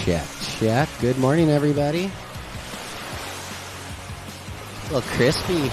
Check. Good morning, everybody. A little crispy.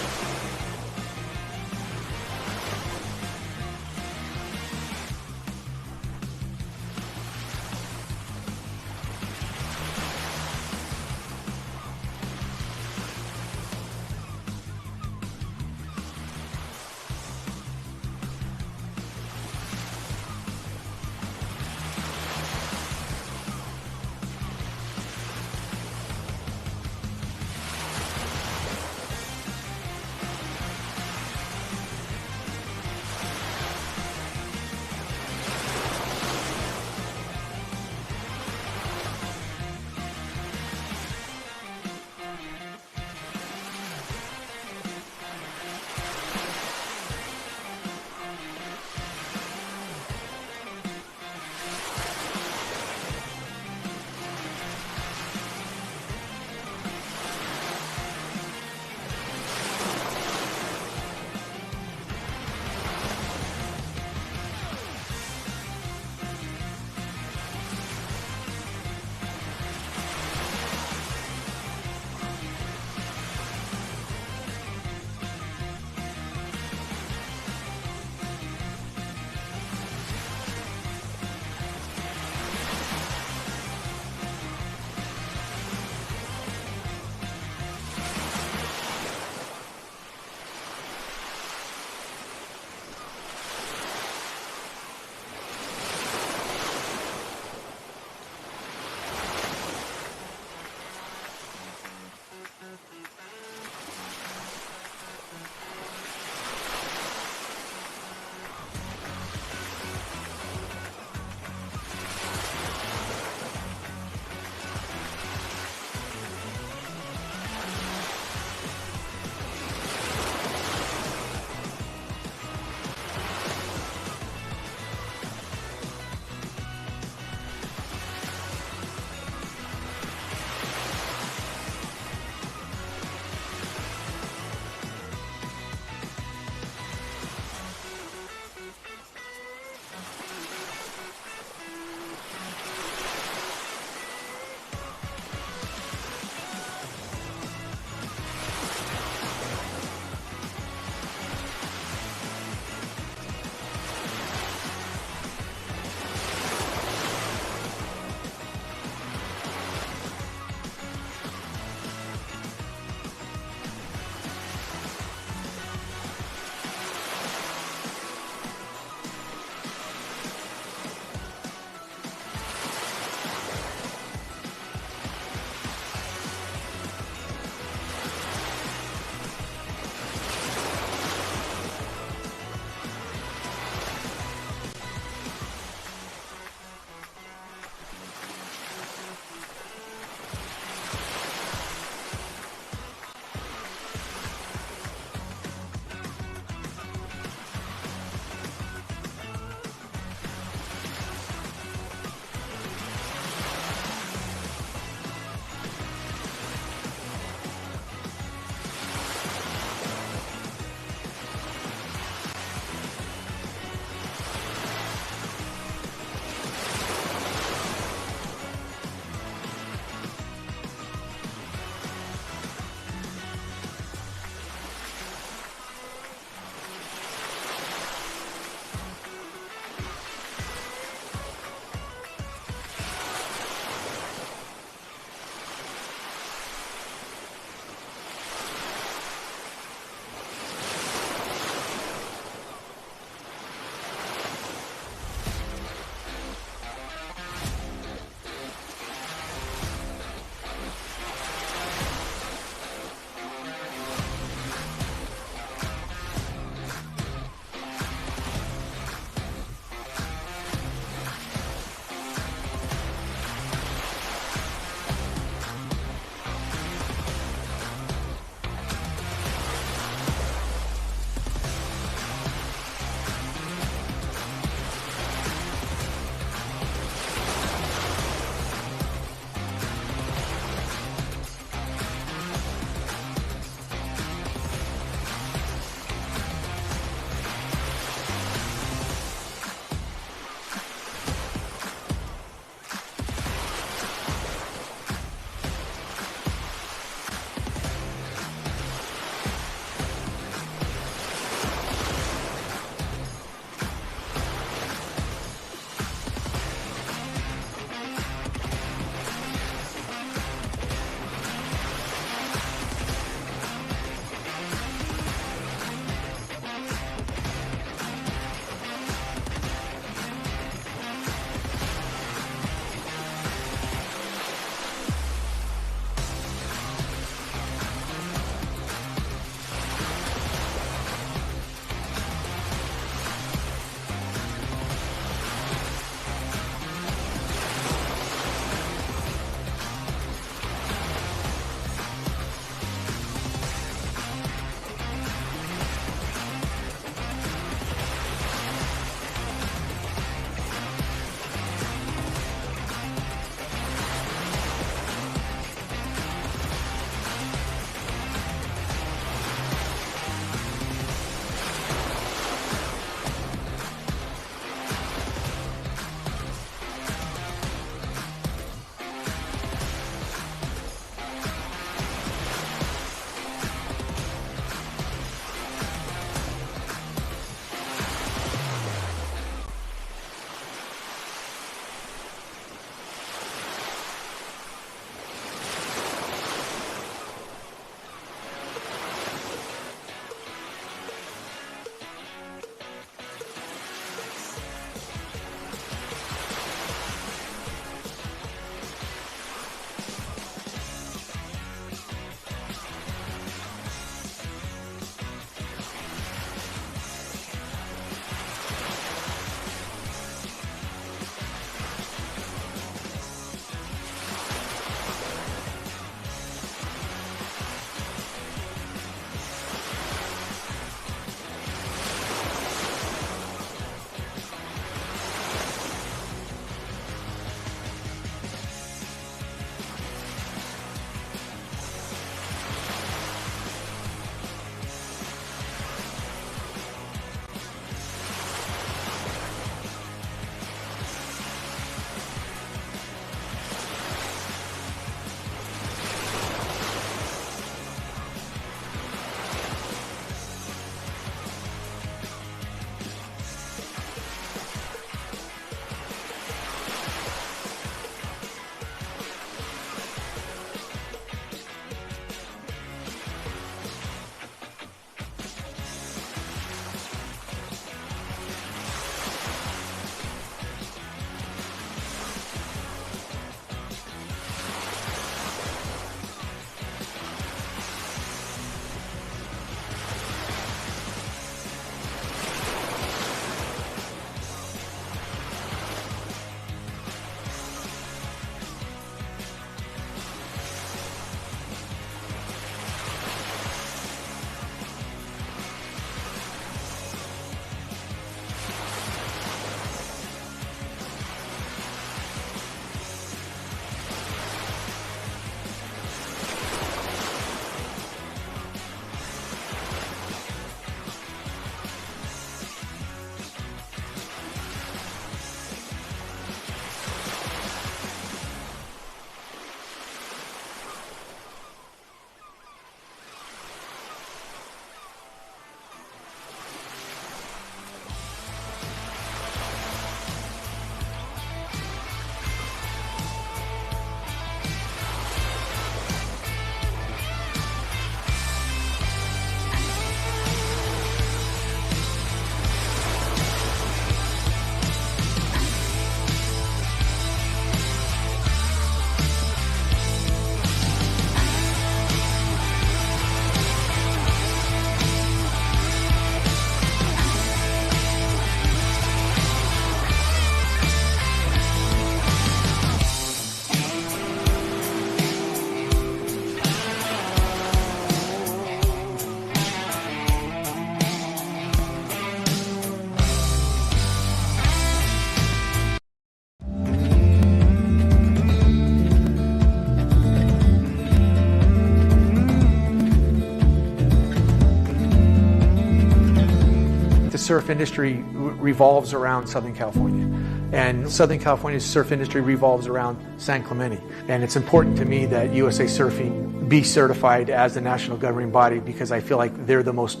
surf industry revolves around Southern California. And Southern California's surf industry revolves around San Clemente. And it's important to me that USA Surfing be certified as the national governing body because I feel like they're the most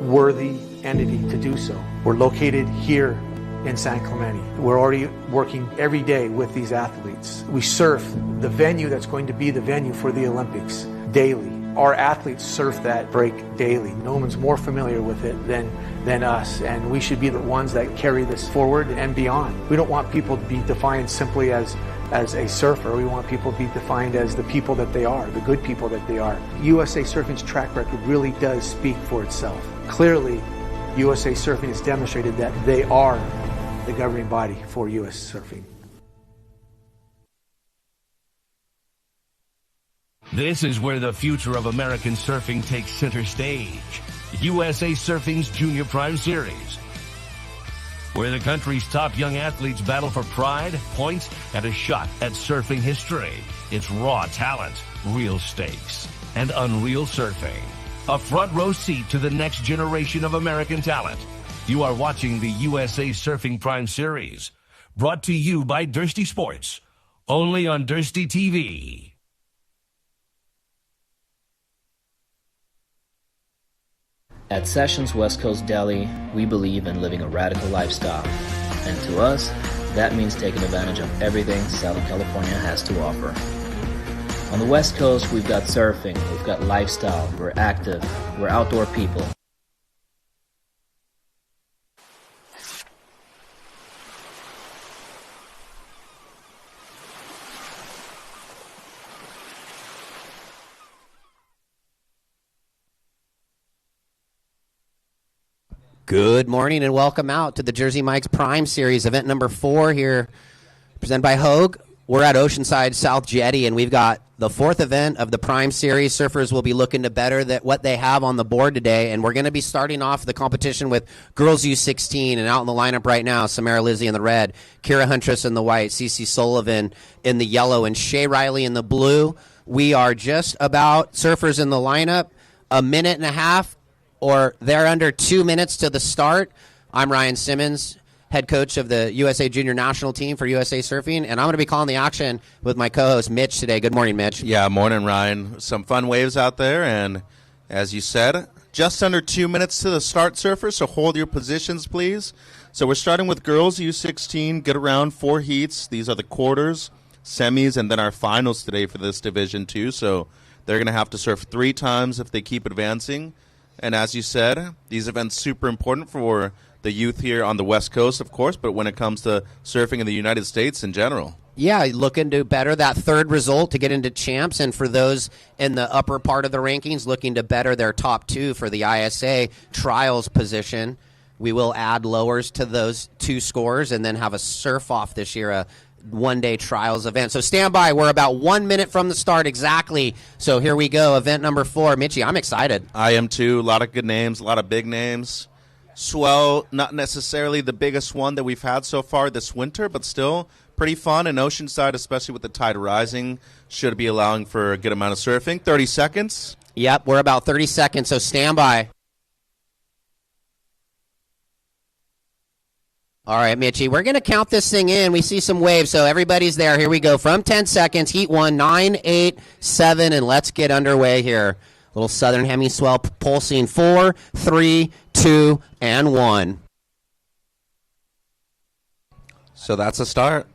worthy entity to do so. We're located here in San Clemente. We're already working every day with these athletes. We surf the venue that's going to be the venue for the Olympics daily. Our athletes surf that break daily. No one's more familiar with it than us, and we should be the ones that carry this forward and beyond. We don't want people to be defined simply as a surfer. We want people to be defined as the people that they are, the good people that they are. USA Surfing's track record really does speak for itself. Clearly, USA Surfing has demonstrated that they are the governing body for US Surfing. This is where the future of American surfing takes center stage. USA Surfing's Junior Prime Series, where the country's top young athletes battle for pride, points, and a shot at surfing history. It's raw talent, real stakes, and unreal surfing. A front row seat to the next generation of American talent. You are watching the USA Surfing Prime Series, brought to you by Dursty Sports, only on Dursty TV. At Sessions West Coast Deli, we believe in living a radical lifestyle. And to us, that means taking advantage of everything Southern California has to offer. On the West Coast, we've got surfing, we've got lifestyle, we're active, we're outdoor people. Good morning and welcome out to the Jersey Mike's Prime Series, event number 4 here, presented by Hogue. We're at Oceanside, South Jetty, and we've got the 4th event of the Prime Series. Surfers will be looking to better what they have on the board today, and we're going to be starting off the competition with girls U16, and out in the lineup right now, Samara Lizzie in the red, Kira Huntress in the white, Cece Sullivan in the yellow, and Shay Riley in the blue. We are just about surfers in the lineup, a minute and a half, or they're under 2 minutes to the start. I'm Ryan Simmons, head coach of the USA Junior National Team for USA Surfing, and I'm going to be calling the action with my co-host Mitch today. Good morning, Mitch. Yeah, morning, Ryan. Some fun waves out there, and as you said, just under 2 minutes to the start, surfers, so hold your positions, please. So we're starting with girls U16, get around 4 heats. These are the quarters, semis, and then our finals today for this Division 2, so they're going to have to surf 3 times if they keep advancing. And as you said, these events super important for the youth here on the West Coast, of course, but when it comes to surfing in the United States in general. Yeah, looking to better that third result to get into champs, and for those in the upper part of the rankings, looking to better their top 2 for the ISA trials position. We will add lowers to those 2 scores and then have a surf-off this year, a one-day trials event. So stand by. We're about 1 minute from the start exactly. So here we go, event number 4. Mitchie, I'm excited. I am too. A lot of good names, a lot of big names. Swell, not necessarily the biggest one that we've had so far this winter, but still pretty fun. And Oceanside, especially with the tide rising, should be allowing for a good amount of surfing. 30 seconds. Yep, we're about 30 seconds, so stand by. All right, Mitchie, we're going to count this thing in. We see some waves, so everybody's there. Here we go. From 10 seconds, heat 1, 9, 8, 7, and let's get underway here. Little southern hemi swell pulsing. 4, 3, 2, and 1. So that's a start.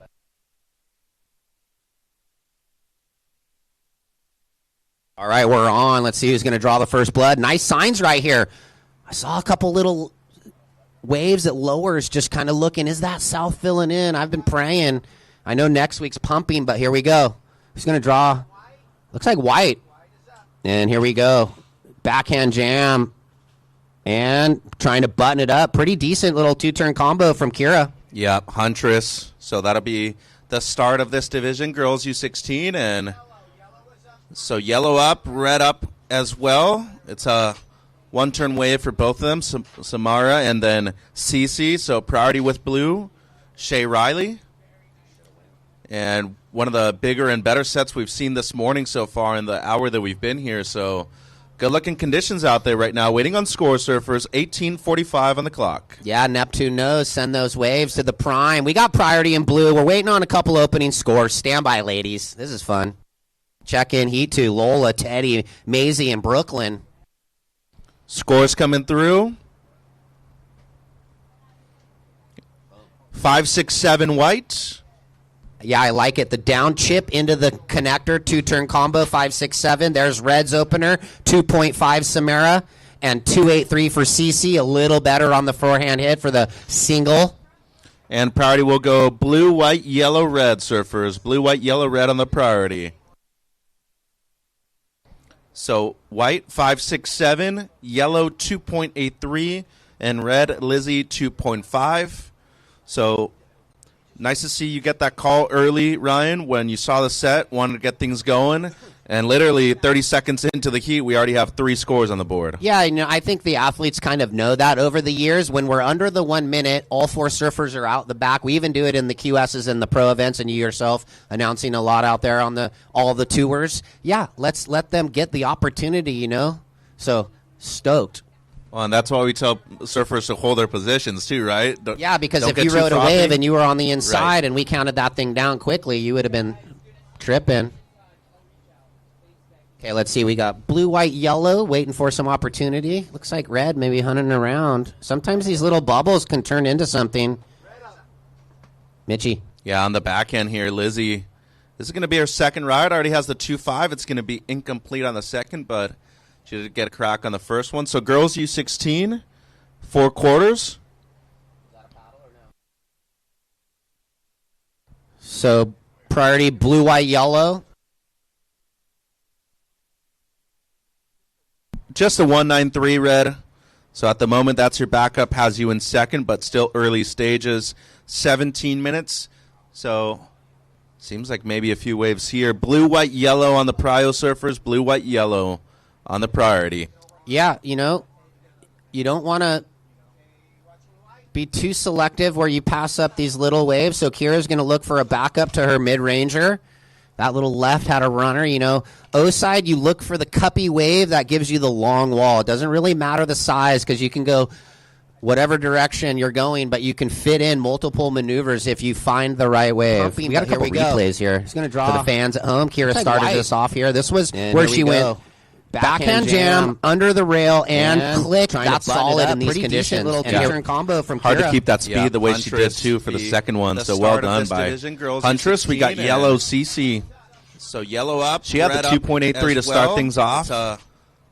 All right, we're on. Let's see who's going to draw the first blood. Nice signs right here. I saw a couple little waves at lowers just kind of looking. Is that south filling in? I've been praying. I know next week's pumping, but here we go. Who's going to draw? Looks like white. And here we go. Backhand jam. And trying to button it up. Pretty decent little 2-turn combo from Kira. Yep, Huntress. So that'll be the start of this division, girls U16. And so yellow up, red up as well. It's a 1-turn wave for both of them, Samara and then Cece. So priority with blue, Shay Riley. And one of the bigger and better sets we've seen this morning so far in the hour that we've been here. So Good-looking conditions out there right now. Waiting on score, surfers. 18:45 on the clock. Yeah, Neptune knows. Send those waves to the prime. We got priority in blue. We're waiting on a couple opening scores. Stand by, ladies. This is fun. Check in Heat 2. Lola, Teddy, Maisie, and Brooklyn. Scores coming through. 5-6-7 white. Yeah, I like it. The down chip into the connector, 2-turn combo, 5-6-7. There's Red's opener, 2.5 Samara, and 2-8-3 for CC. A little better on the forehand hit for the single. And priority will go blue, white, yellow, red, surfers. Blue, white, yellow, red on the priority. So white, 5-6-7, yellow, 2.83, and red, Lizzie, 2.5. So nice to see you get that call early, Ryan, when you saw the set, wanted to get things going. And literally 30 seconds into the heat, we already have 3 scores on the board. Yeah, I think the athletes kind of know that over the years. When we're under the 1 minute, all 4 surfers are out the back. We even do it in the QSs and the pro events, and you yourself announcing a lot out there on all the tours. Yeah, let's let them get the opportunity, So, stoked. Well, and that's why we tell surfers to hold their positions too, right? Yeah, because if you rode a wave and you were on the inside and we counted that thing down quickly, you would have been tripping. Okay, let's see. We got blue, white, yellow, waiting for some opportunity. Looks like red maybe hunting around. Sometimes these little bubbles can turn into something. Mitchie. Yeah, on the back end here, Lizzie. This is going to be her second ride. Already has the 2.5. It's going to be incomplete on the second, but she did get a crack on the first one. So girls U16, 4 quarters. Is that a paddle or no? So priority blue, white, yellow. Just a 193 red. So at the moment, that's your backup. Has you in second, but still early stages. 17 minutes. So seems like maybe a few waves here. Blue, white, yellow on the prio surfers. Blue, white, yellow on the priority. Yeah, you don't want to be too selective where you pass up these little waves. So Kira's going to look for a backup to her mid-ranger. That little left had a runner, O-side, you look for the cuppy wave that gives you the long wall. It doesn't really matter the size because you can go whatever direction you're going, but you can fit in multiple maneuvers if you find the right wave. We got a couple replays here. It's going to draw for the fans at home. Kira started this off here. This was where she went. Backhand jam under the rail and click. That's solid in these conditions. Little turn combo from Kira. Hard to keep that speed the way she did too for the second one. So well done by Huntress. We got yellow CC. So yellow up. She had the 2.83 to start things off.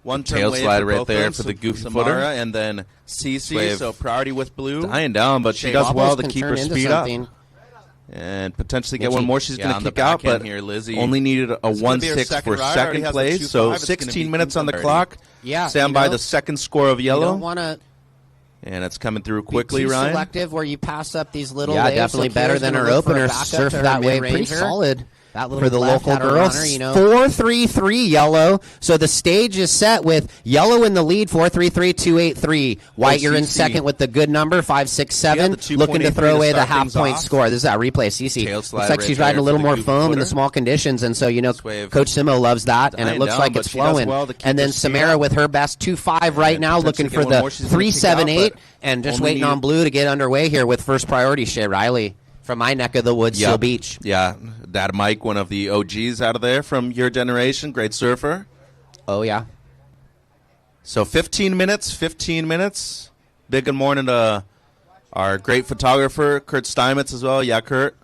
One tail slide right there for the goofy footer, and then CC. So priority with blue. Dying down, but she does well to keep her speed up. And potentially get one more. She's going to kick out, but here, Lizzie only needed a 1-6 for second place. So 16 minutes on the clock. Yeah, stand by the second score of yellow. You don't want to. And it's coming through quickly, Ryan. Selective where you pass up these little waves. Definitely better than her opener. Surf that wave pretty solid. That little for the local girls, 4-3-3 yellow. So the stage is set with yellow in the lead, 4-3-3, 2-8-3. White, you're in second with the good number, 5-6-7. Looking to throw away the half-point score. This is that replay, CC. Looks like she's riding a little more foam in the small conditions, and so Coach Simo loves that, and it looks like it's flowing. And then Samara with her best 2.5 right now, looking for the 3-7-8, and just waiting on blue to get underway here with first priority. Shea Riley from my neck of the woods, Seal Beach. Yeah. Dad Mike, one of the OGs out of there from your generation, great surfer. Oh, yeah. So 15 minutes. Big good morning to our great photographer, Kurt Steinmetz as well. Yeah, Kurt.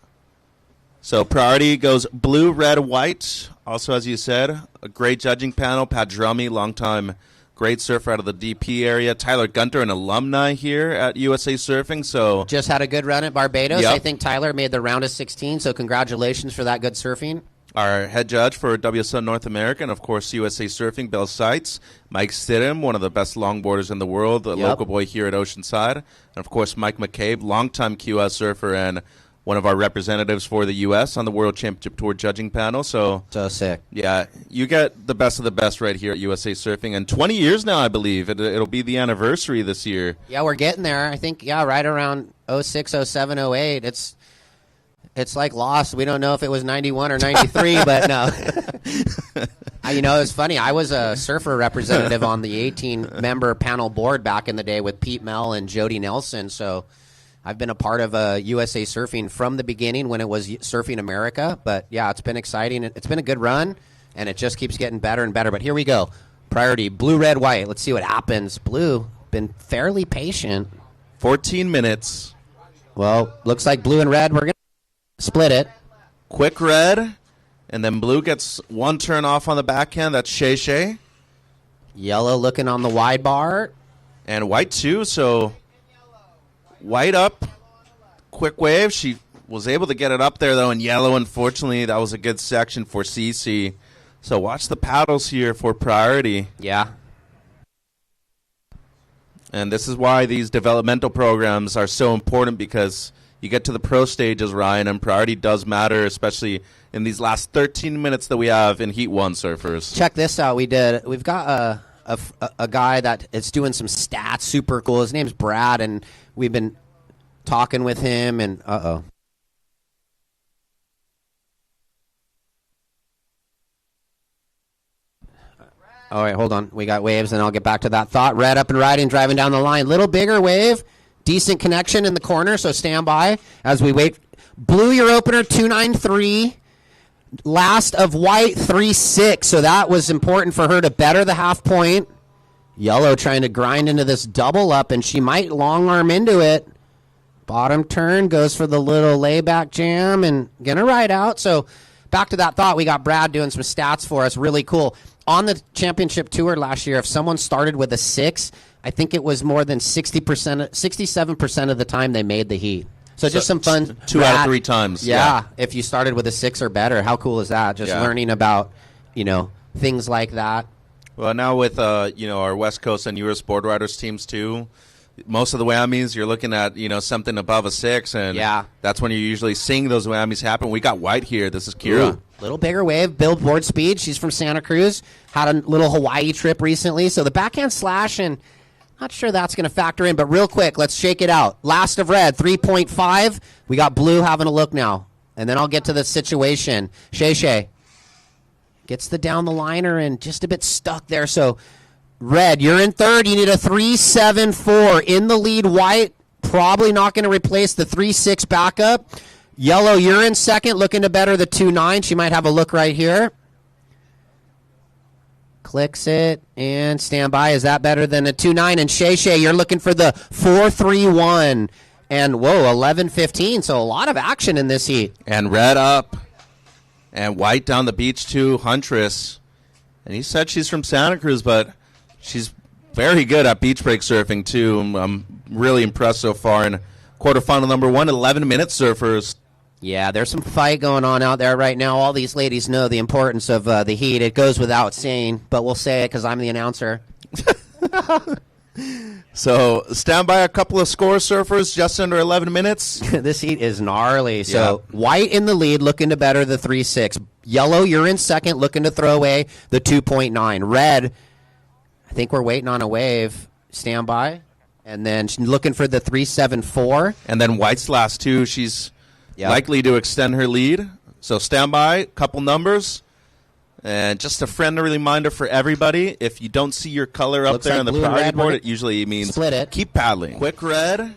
So priority goes blue, red, white. Also, as you said, a great judging panel. Pat Drummy, longtime great surfer out of the DP area. Tyler Gunter, an alumni here at USA Surfing. So just had a good run at Barbados. Yep. I think Tyler made the round of 16, so congratulations for that good surfing. Our head judge for WSL North America, and of course USA Surfing, Bill Seitz. Mike Stidham, one of the best longboarders in the world, a local boy here at Oceanside. And of course Mike McCabe, longtime QS surfer and one of our representatives for the U.S. on the World Championship Tour judging panel. So sick. Yeah, you get the best of the best right here at USA Surfing. And 20 years now, I believe. It'll be the anniversary this year. Yeah, we're getting there. I think, right around 06, 07, 08. It's like lost. We don't know if it was 91 or 93, but no. You know, it's funny. I was a surfer representative on the 18-member panel board back in the day with Pete Mell and Jody Nelson. So I've been a part of USA Surfing from the beginning when it was Surfing America. But, yeah, it's been exciting. It's been a good run, and it just keeps getting better and better. But here we go. Priority, blue, red, white. Let's see what happens. Blue, been fairly patient. 14 minutes. Well, looks like blue and red, we're going to split it. Quick red, and then blue gets one turn off on the backhand. That's Shay. Yellow looking on the wide bar. And white, too. So white up. Quick wave. She was able to get it up there, though, in yellow. Unfortunately, that was a good section for CC. So watch the paddles here for priority. Yeah. And this is why these developmental programs are so important, because you get to the pro stages, Ryan, and priority does matter, especially in these last 13 minutes that we have in Heat 1 surfers. Check this out. We've got a guy that is doing some stats, super cool. His name's Brad, and we've been talking with him, and uh-oh. All right, hold on. We got waves, and I'll get back to that thought. Red up and riding, driving down the line. Little bigger wave. Decent connection in the corner, so stand by as we wait. Blue, your opener, 293. Last of white, 3-6. So that was important for her to better the half point. Yellow trying to grind into this double up, and she might long arm into it. Bottom turn, goes for the little layback jam, and going to ride out. So back to that thought, we got Brad doing some stats for us. Really cool. On the championship tour last year, if someone started with a 6, I think it was more than 67% of the time they made the heat. So just some fun. 2 out of 3 times. Yeah, if you started with a 6 or better. How cool is that? Just learning about, things like that. Well, now with, our West Coast and US board riders teams too, most of the whammies, you're looking at, something above a 6, and that's when you're usually seeing those whammies happen. We got white here. This is Kira. Ooh, little bigger wave, billboard speed. She's from Santa Cruz. Had a little Hawaii trip recently. So the backhand slash, and not sure that's going to factor in, but real quick, let's shake it out. Last of red, 3.5. We got blue having a look now. And then I'll get to the situation. Shay gets the down the liner and just a bit stuck there. So red, you're in third. You need a 3.74 in the lead. White, probably not going to replace the 3.6 backup. Yellow, you're in second, looking to better the 2.9. She might have a look right here. Clicks it and stand by. Is that better than a 2.9? And Shay, you're looking for the 4.31. And whoa, 11.15. So a lot of action in this heat. And red up. And white down the beach too, Huntress. And he said she's from Santa Cruz, but she's very good at beach break surfing too. I'm really impressed so far. In quarterfinal number 1, 11-minute surfers. Yeah, there's some fight going on out there right now. All these ladies know the importance of the heat. It goes without saying, but we'll say it because I'm the announcer. So stand by a couple of score surfers just under 11 minutes. This heat is gnarly. So white in the lead, looking to better the 3.6. Yellow, you're in second, looking to throw away the 2.9. Red, I think we're waiting on a wave. Stand by. And then she's looking for the 3.74. And then white's last two. She's likely to extend her lead. So stand by, couple numbers. And just a friendly reminder for everybody, if you don't see your color up there on the priority board, it usually means keep paddling. Quick red.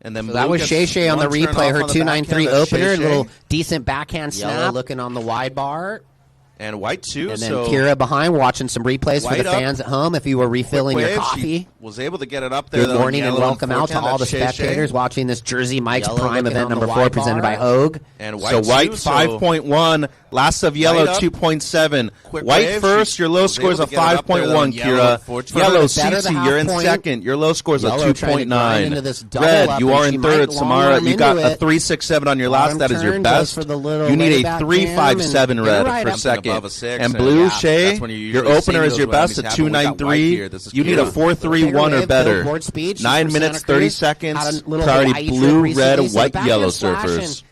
And then so that was Shay on the replay, her 2.93 opener, little decent backhand snap. Yellow looking on the wide bar. And white, too. And then Kira behind watching some replays for the fans at home if you were refilling your coffee. She was able to get it up there. Good morning and welcome out to all the spectators watching this Jersey Mike's Prime event number 4 presented by Hogue. And white, so white 5.1, last of yellow 2.7. White first, your low score is a 5.1, Kira. Yellow, CC, you're in second. Your low score is a 2.9. Red, you are in third. Samara, you got a 3.67 on your last. That is your best. You need a 3.57 red for second. And blue, Shay, your opener is your best at 2.93. You need a 4.31 or better. 9 minutes, 30 seconds. Priority blue, red, white, yellow surfers.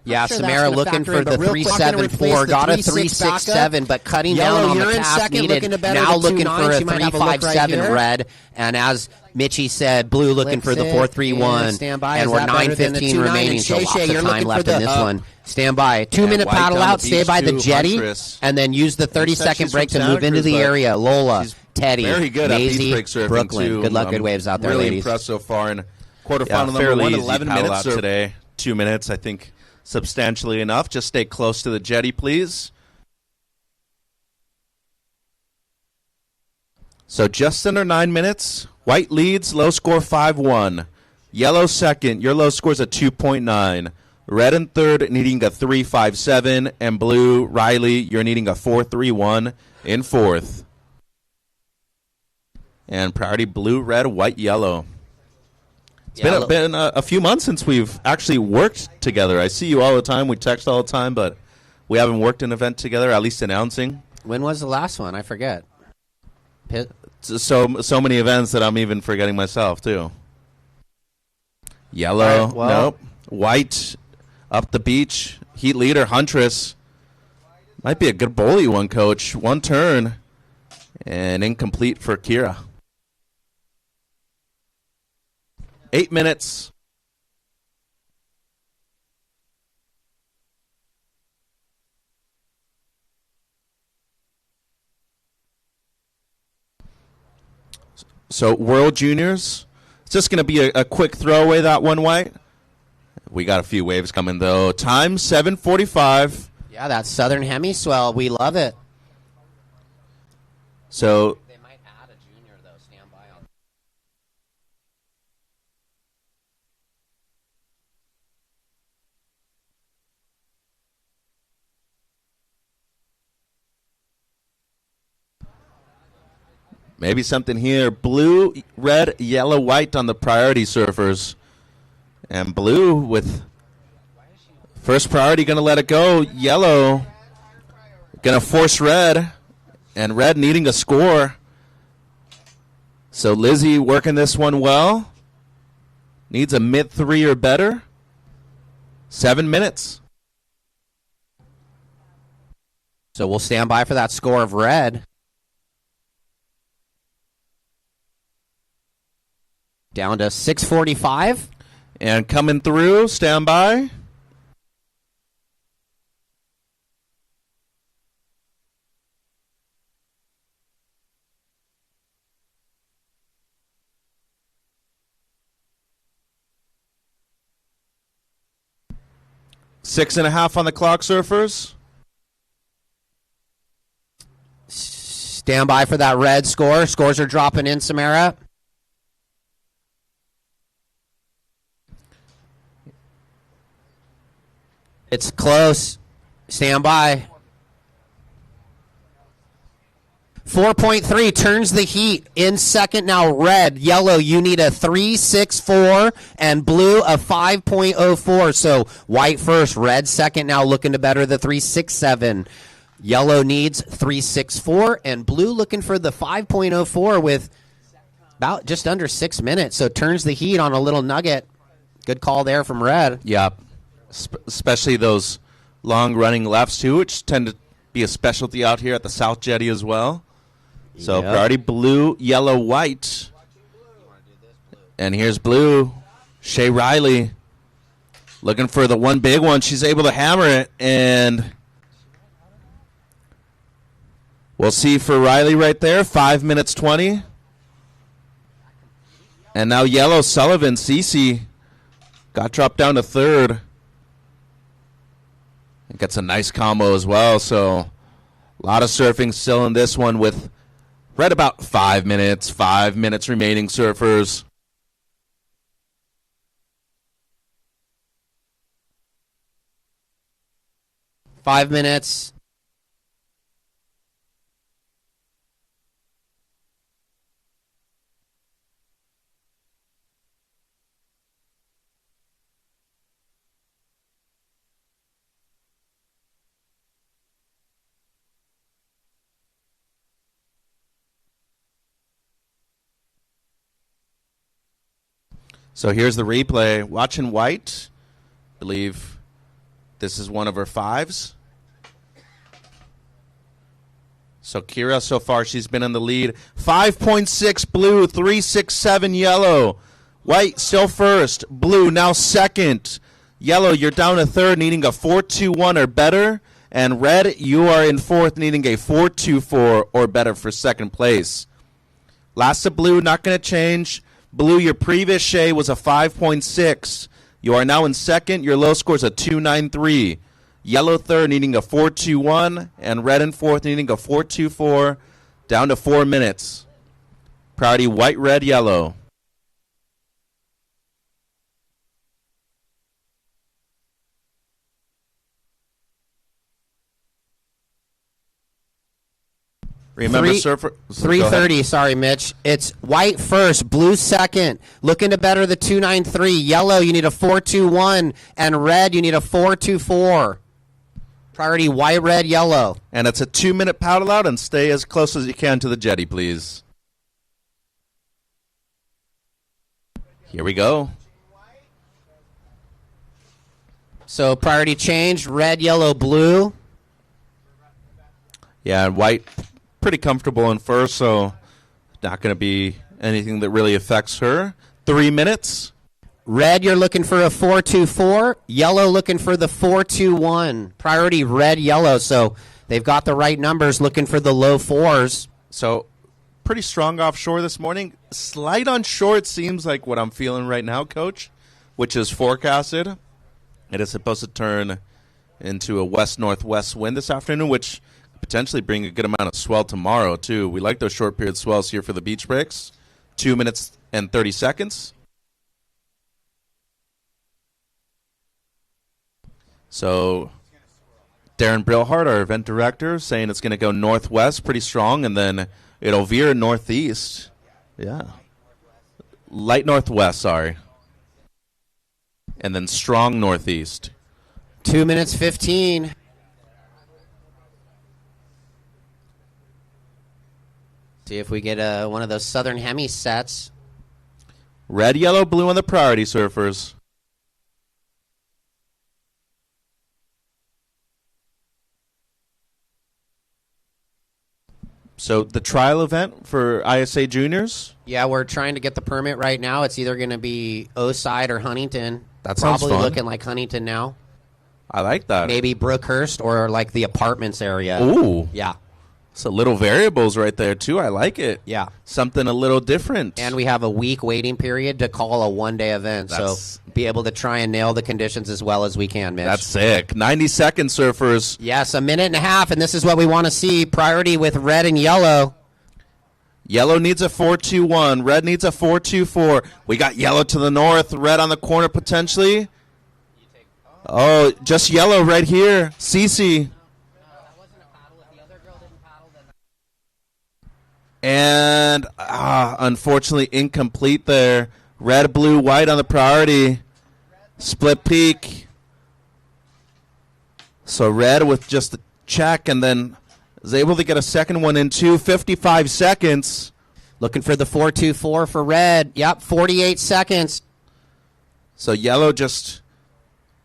Yeah, Samara looking for the 3.74, got a 3.67, but cutting down on the task needed. Now looking for a 3.57 red. And as Mitchie said blue looking for the 4-3-1. Stand by. And we're 9:15 remaining, so lots of time left in this one. Stand by. 2-minute paddle out. Stay by the jetty. And then use the 30-second break to move into the area. Lola, Teddy, very good at beach Maisie, break surfing, Brooklyn. too. Good luck, good waves out there, really ladies. Impressed so far in quarterfinal number fairly 1, easy 11 paddle minutes out today. 2 minutes, I think, substantially enough. Just stay close to the jetty, please. So just under 9 minutes. White leads, low score 5-1. Yellow second, your low score's a 2.9. Red in third, needing a 3.57. And blue, Riley, you're needing a 4.31 in fourth. And priority blue, red, white, yellow. It's been a few months since we've actually worked together. I see you all the time. We text all the time, but we haven't worked an event together, at least announcing. When was the last one? I forget. So many events that I'm even forgetting myself, too. Yellow, Right, well, nope. White, up the beach. Heat leader, Huntress. Might be a good bowlie one, coach. One turn. And incomplete for Kira. 8 minutes. So World Juniors, it's just going to be a quick throwaway, that one, White. We got a few waves coming, though. Time, 7:45. Yeah, that's Southern Hemi swell. We love it. So They might add a junior, though. Stand by on. maybe something here. Blue, red, yellow, white on the priority surfers. And blue with first priority going to let it go. Yellow going to force red. And red needing a score. So Lizzie working this one well. Needs a mid-3 or better. 7 minutes. So we'll stand by for that score of red. Down to 6:45. And coming through, stand by. Six and a half on the clock, surfers. Stand by for that red score. Scores are dropping in, Samara. It's close. Stand by. 4.3 turns the heat. In second now, red. Yellow, you need a 3.64, and blue a 5.04. So white first, red second now, looking to better the 3.67. Yellow needs 3.64, and blue looking for the 5.04 with about just under 6 minutes. So turns the heat on a little nugget. Good call there from red. Yep. Especially those long-running lefts, too, which tend to be a specialty out here at the South Jetty as well. So Yep. priority blue, yellow, white. And here's blue. Shay Riley looking for the one big one. She's able to hammer it, and we'll see for Riley right there. 5 minutes 20. And now yellow, Sullivan, Cece got dropped down to third. It gets a nice combo as well, so a lot of surfing still in this one with right about 5 minutes. 5 minutes remaining, surfers. Five minutes. So here's the replay. Watching white. Believe this is one of her fives. So Kira, so far, she's been in the lead. 5.6 blue, 3.67 yellow. White still first. Blue now second. Yellow, you're down to third, needing a 4.21 or better. And red, you are in fourth, needing a 4.24 or better for second place. Last of blue, not going to change. Blue, your previous shea was a 5.6. You are now in second. Your low score is a 2.93. Yellow third, needing a 4.21. And red in fourth, needing a 4.24. Down to 4 minutes. Priority white, red, yellow. Remember, surfer. 3:30. Sorry, Mitch. It's white first, blue second. Looking to better the 2.93. Yellow, you need a 4.21, and red, you need a 4.24. Priority white, red, yellow. And it's a 2-minute paddle out, and stay as close as you can to the jetty, please. Here we go. So priority change: red, yellow, blue. Yeah, white. Pretty comfortable in first, so not going to be anything that really affects her. 3 minutes. Red, you're looking for a 4.24. Yellow, looking for the 4.21. Priority red, yellow. So they've got the right numbers, looking for the low fours. So pretty strong offshore this morning. Slight on shore, it seems like what I'm feeling right now, Coach, which is forecasted. It is supposed to turn into a west-northwest wind this afternoon, which potentially bring a good amount of swell tomorrow, too. We like those short period swells here for the beach breaks. 2 minutes and 30 seconds. So Darren Brillhart, our event director, saying it's going to go northwest pretty strong, and then it'll veer northeast. Yeah. Light northwest, sorry. And then strong northeast. 2 minutes 15. See if we get one of those southern hemi sets. Red, yellow, blue on the priority surfers. So the trial event for ISA juniors? Yeah, we're trying to get the permit right now. It's either going to be Oceanside or Huntington. That sounds Probably fun. looking like Huntington now. I like that. Maybe Brookhurst or like the apartments area. Ooh. Yeah. So little variables right there, too. I like it. Yeah. Something a little different. And we have a week waiting period to call a one-day event. So be able to try and nail the conditions as well as we can, Mitch. That's sick. 90-second surfers. Yes, a minute and a half, and this is what we want to see. Priority with red and yellow. Yellow needs a 4.21. Red needs a 4.24. We got yellow to the north. Red on the corner potentially. Oh, just yellow right here. Cece. And unfortunately incomplete there. Red, blue, white on the priority. Split peak. So red with just the check, and then is able to get a second one in 55 seconds. Looking for the 4.24 for red. Yep, 48 seconds. So yellow just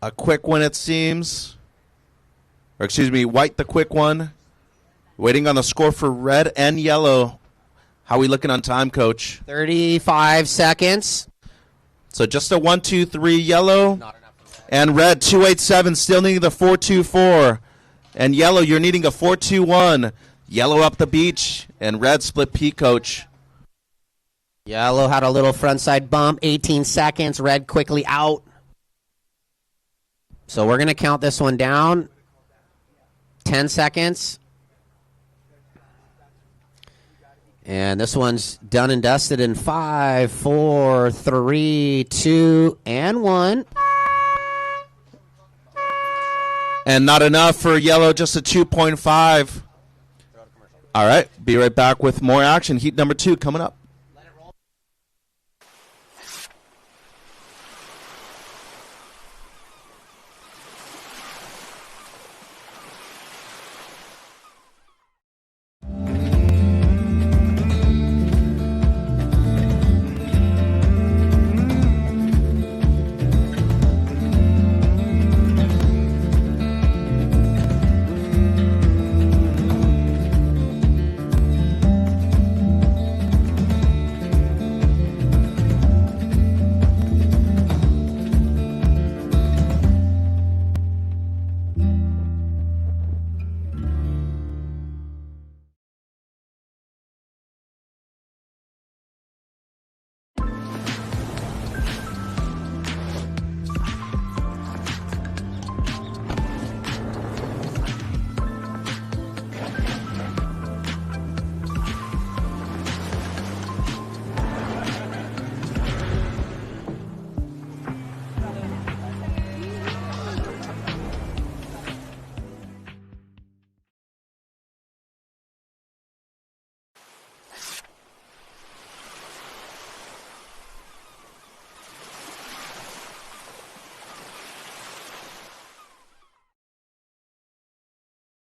a quick one, it seems. Or excuse me, white the quick one. Waiting on the score for red and yellow. How are we looking on time, Coach? 35 seconds. So just a 1, 2, 3 yellow. And red, 2.87, still needing the 4.24. And yellow, you're needing a 4.21. Yellow up the beach. And red split peak, Coach. Yellow had a little frontside bump, 18 seconds. Red quickly out. So we're going to count this one down. 10 seconds. And this one's done and dusted in 5, 4, 3, 2, and 1. And not enough for yellow, just a 2.5. All right, be right back with more action. Heat number 2 coming up.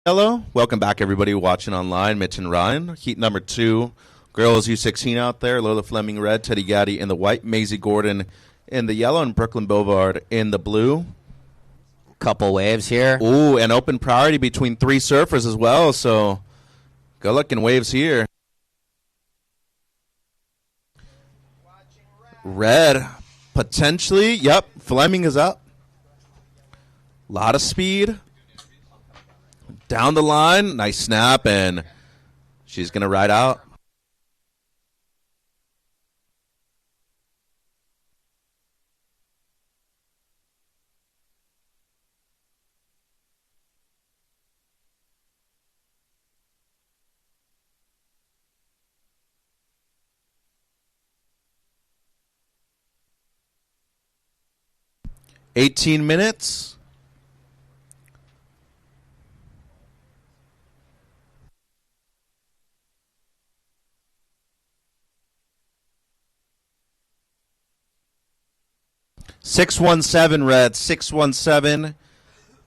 Yellow. Welcome back, everybody watching online. Mitch and Ryan. Heat number 2. Girls U16 out there. Lola Fleming red, Teddy Gaddy in the white, Maisie Gordon in the yellow, and Brooklyn Bovard in the blue. Couple waves here. Ooh, and open priority between 3 surfers as well, so good looking waves here. Red, potentially. Yep, Fleming is up. A lot of speed. Down the line, nice snap, and she's going to ride out. $18 minutes. .617 red, 617,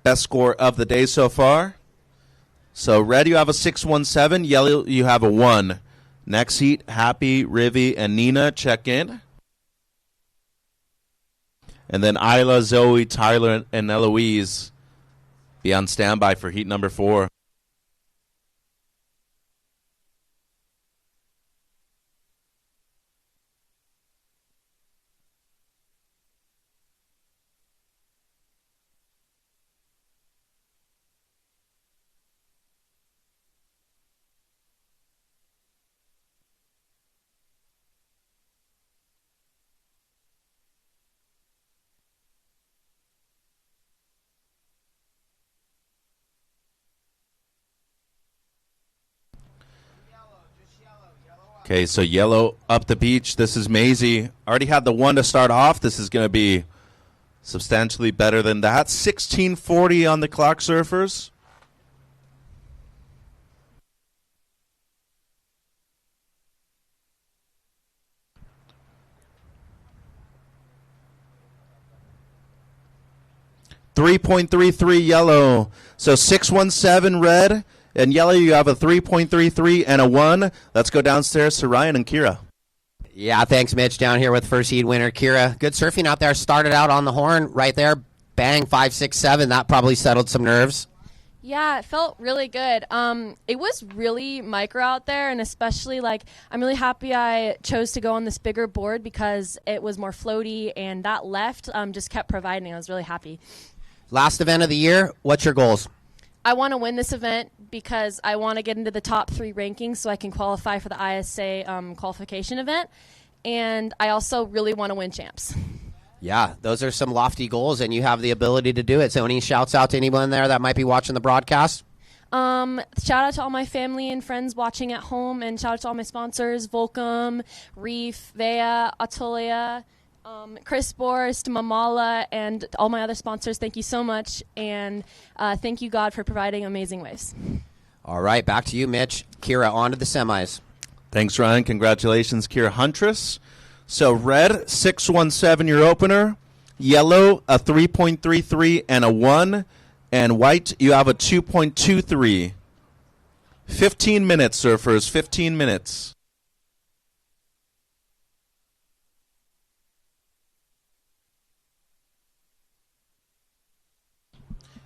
best score of the day so far. So red, you have a 617. Yellow, you have a 1. Next heat, Happy, Rivy, and Nina check in. And then Isla, Zoe, Tyler, and Eloise be on standby for heat number 4. Okay, so yellow up the beach. This is Maisie. Already had the 1 to start off. This is going to be substantially better than that. 16:40 on the clock, surfers. .33 yellow. So 617 red. And yellow, you have a 3.33 and a 1. Let's go downstairs to Ryan and Kira. Yeah, thanks, Mitch. Down here with first heat winner Kira. Good surfing out there. Started out on the horn right there. Bang, 5, 6, 7. That probably settled some nerves. Yeah, it felt really good. It was really micro out there, and especially, I'm really happy I chose to go on this bigger board because it was more floaty, and that left just kept providing. I was really happy. Last event of the year, what's your goals? I want to win this event because I want to get into the top 3 rankings so I can qualify for the ISA qualification event. And I also really want to win champs. Yeah, those are some lofty goals, and you have the ability to do it. So any shouts out to anyone there that might be watching the broadcast? Shout out to all my family and friends watching at home, and shout out to all my sponsors, Volcom, Reef, Vea, Atolia, Chris Borst, Mamala, and all my other sponsors. Thank you so much, and thank you, God, for providing amazing waves. All right, back to you, Mitch. Kira, on to the semis. Thanks, Ryan. Congratulations, Kira Huntress. So red, 617 your opener. Yellow, a 3.33 and a 1. And white, you have a 2.23. 15 minutes, surfers, 15 minutes.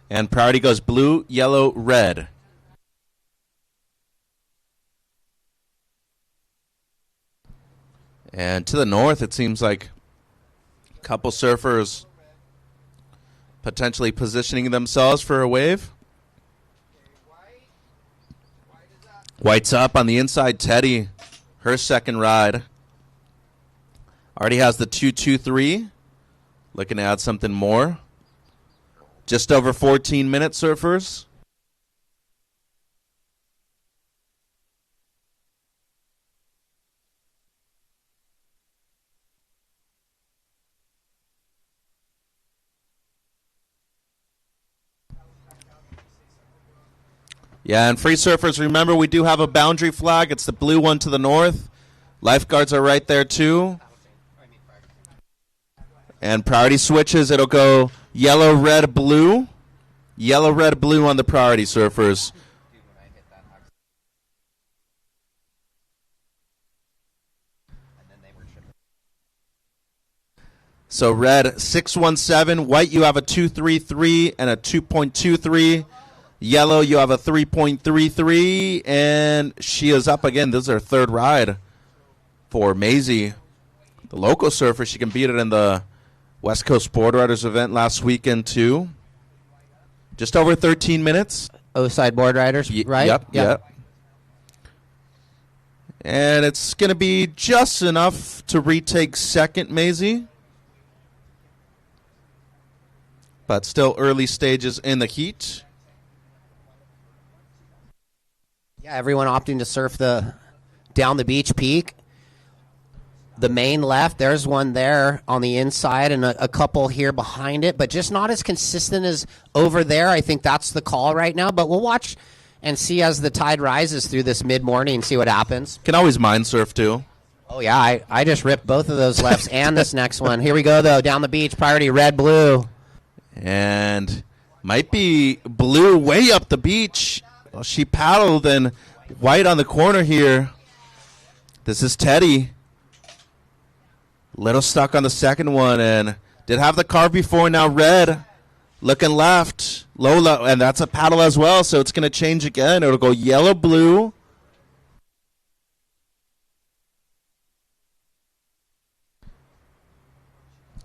And priority goes blue, yellow, red. And to the north, it seems like a couple surfers potentially positioning themselves for a wave. White's up on the inside. Teddy, her second ride. Already has the 2.23. Looking to add something more. Just over 14 minutes, surfers. Yeah, and free surfers, remember we do have a boundary flag. It's the blue one to the north. Lifeguards are right there too. And priority switches, it'll go yellow, red, blue. Yellow, red, blue on the priority surfers. So red 617, white you have a 233 and a 2.23. Yellow you have a 3.33, and she is up again. This is her third ride for Maisie, the local surfer. She competed in the West Coast Board Riders event last weekend too. Just over 13 minutes. Oceanside Board Riders, right? Yep. And it's going to be just enough to retake second, Maisie. But still early stages in the heat. Yeah, everyone opting to surf the down the beach peak. The main left, there's one there on the inside and a couple here behind it, but just not as consistent as over there. I think that's the call right now, but we'll watch and see as the tide rises through this mid-morning, see what happens. Can always mind surf too. Oh, yeah, I just ripped both of those lefts and this next one. Here we go, though, down the beach, priority red, blue. And might be blue way up the beach. Well, she paddled and white on the corner here. This is Teddy. Little stuck on the second one and did have the carve before. Now red looking left. Lola, and that's a paddle as well, so it's going to change again. It'll go yellow, blue.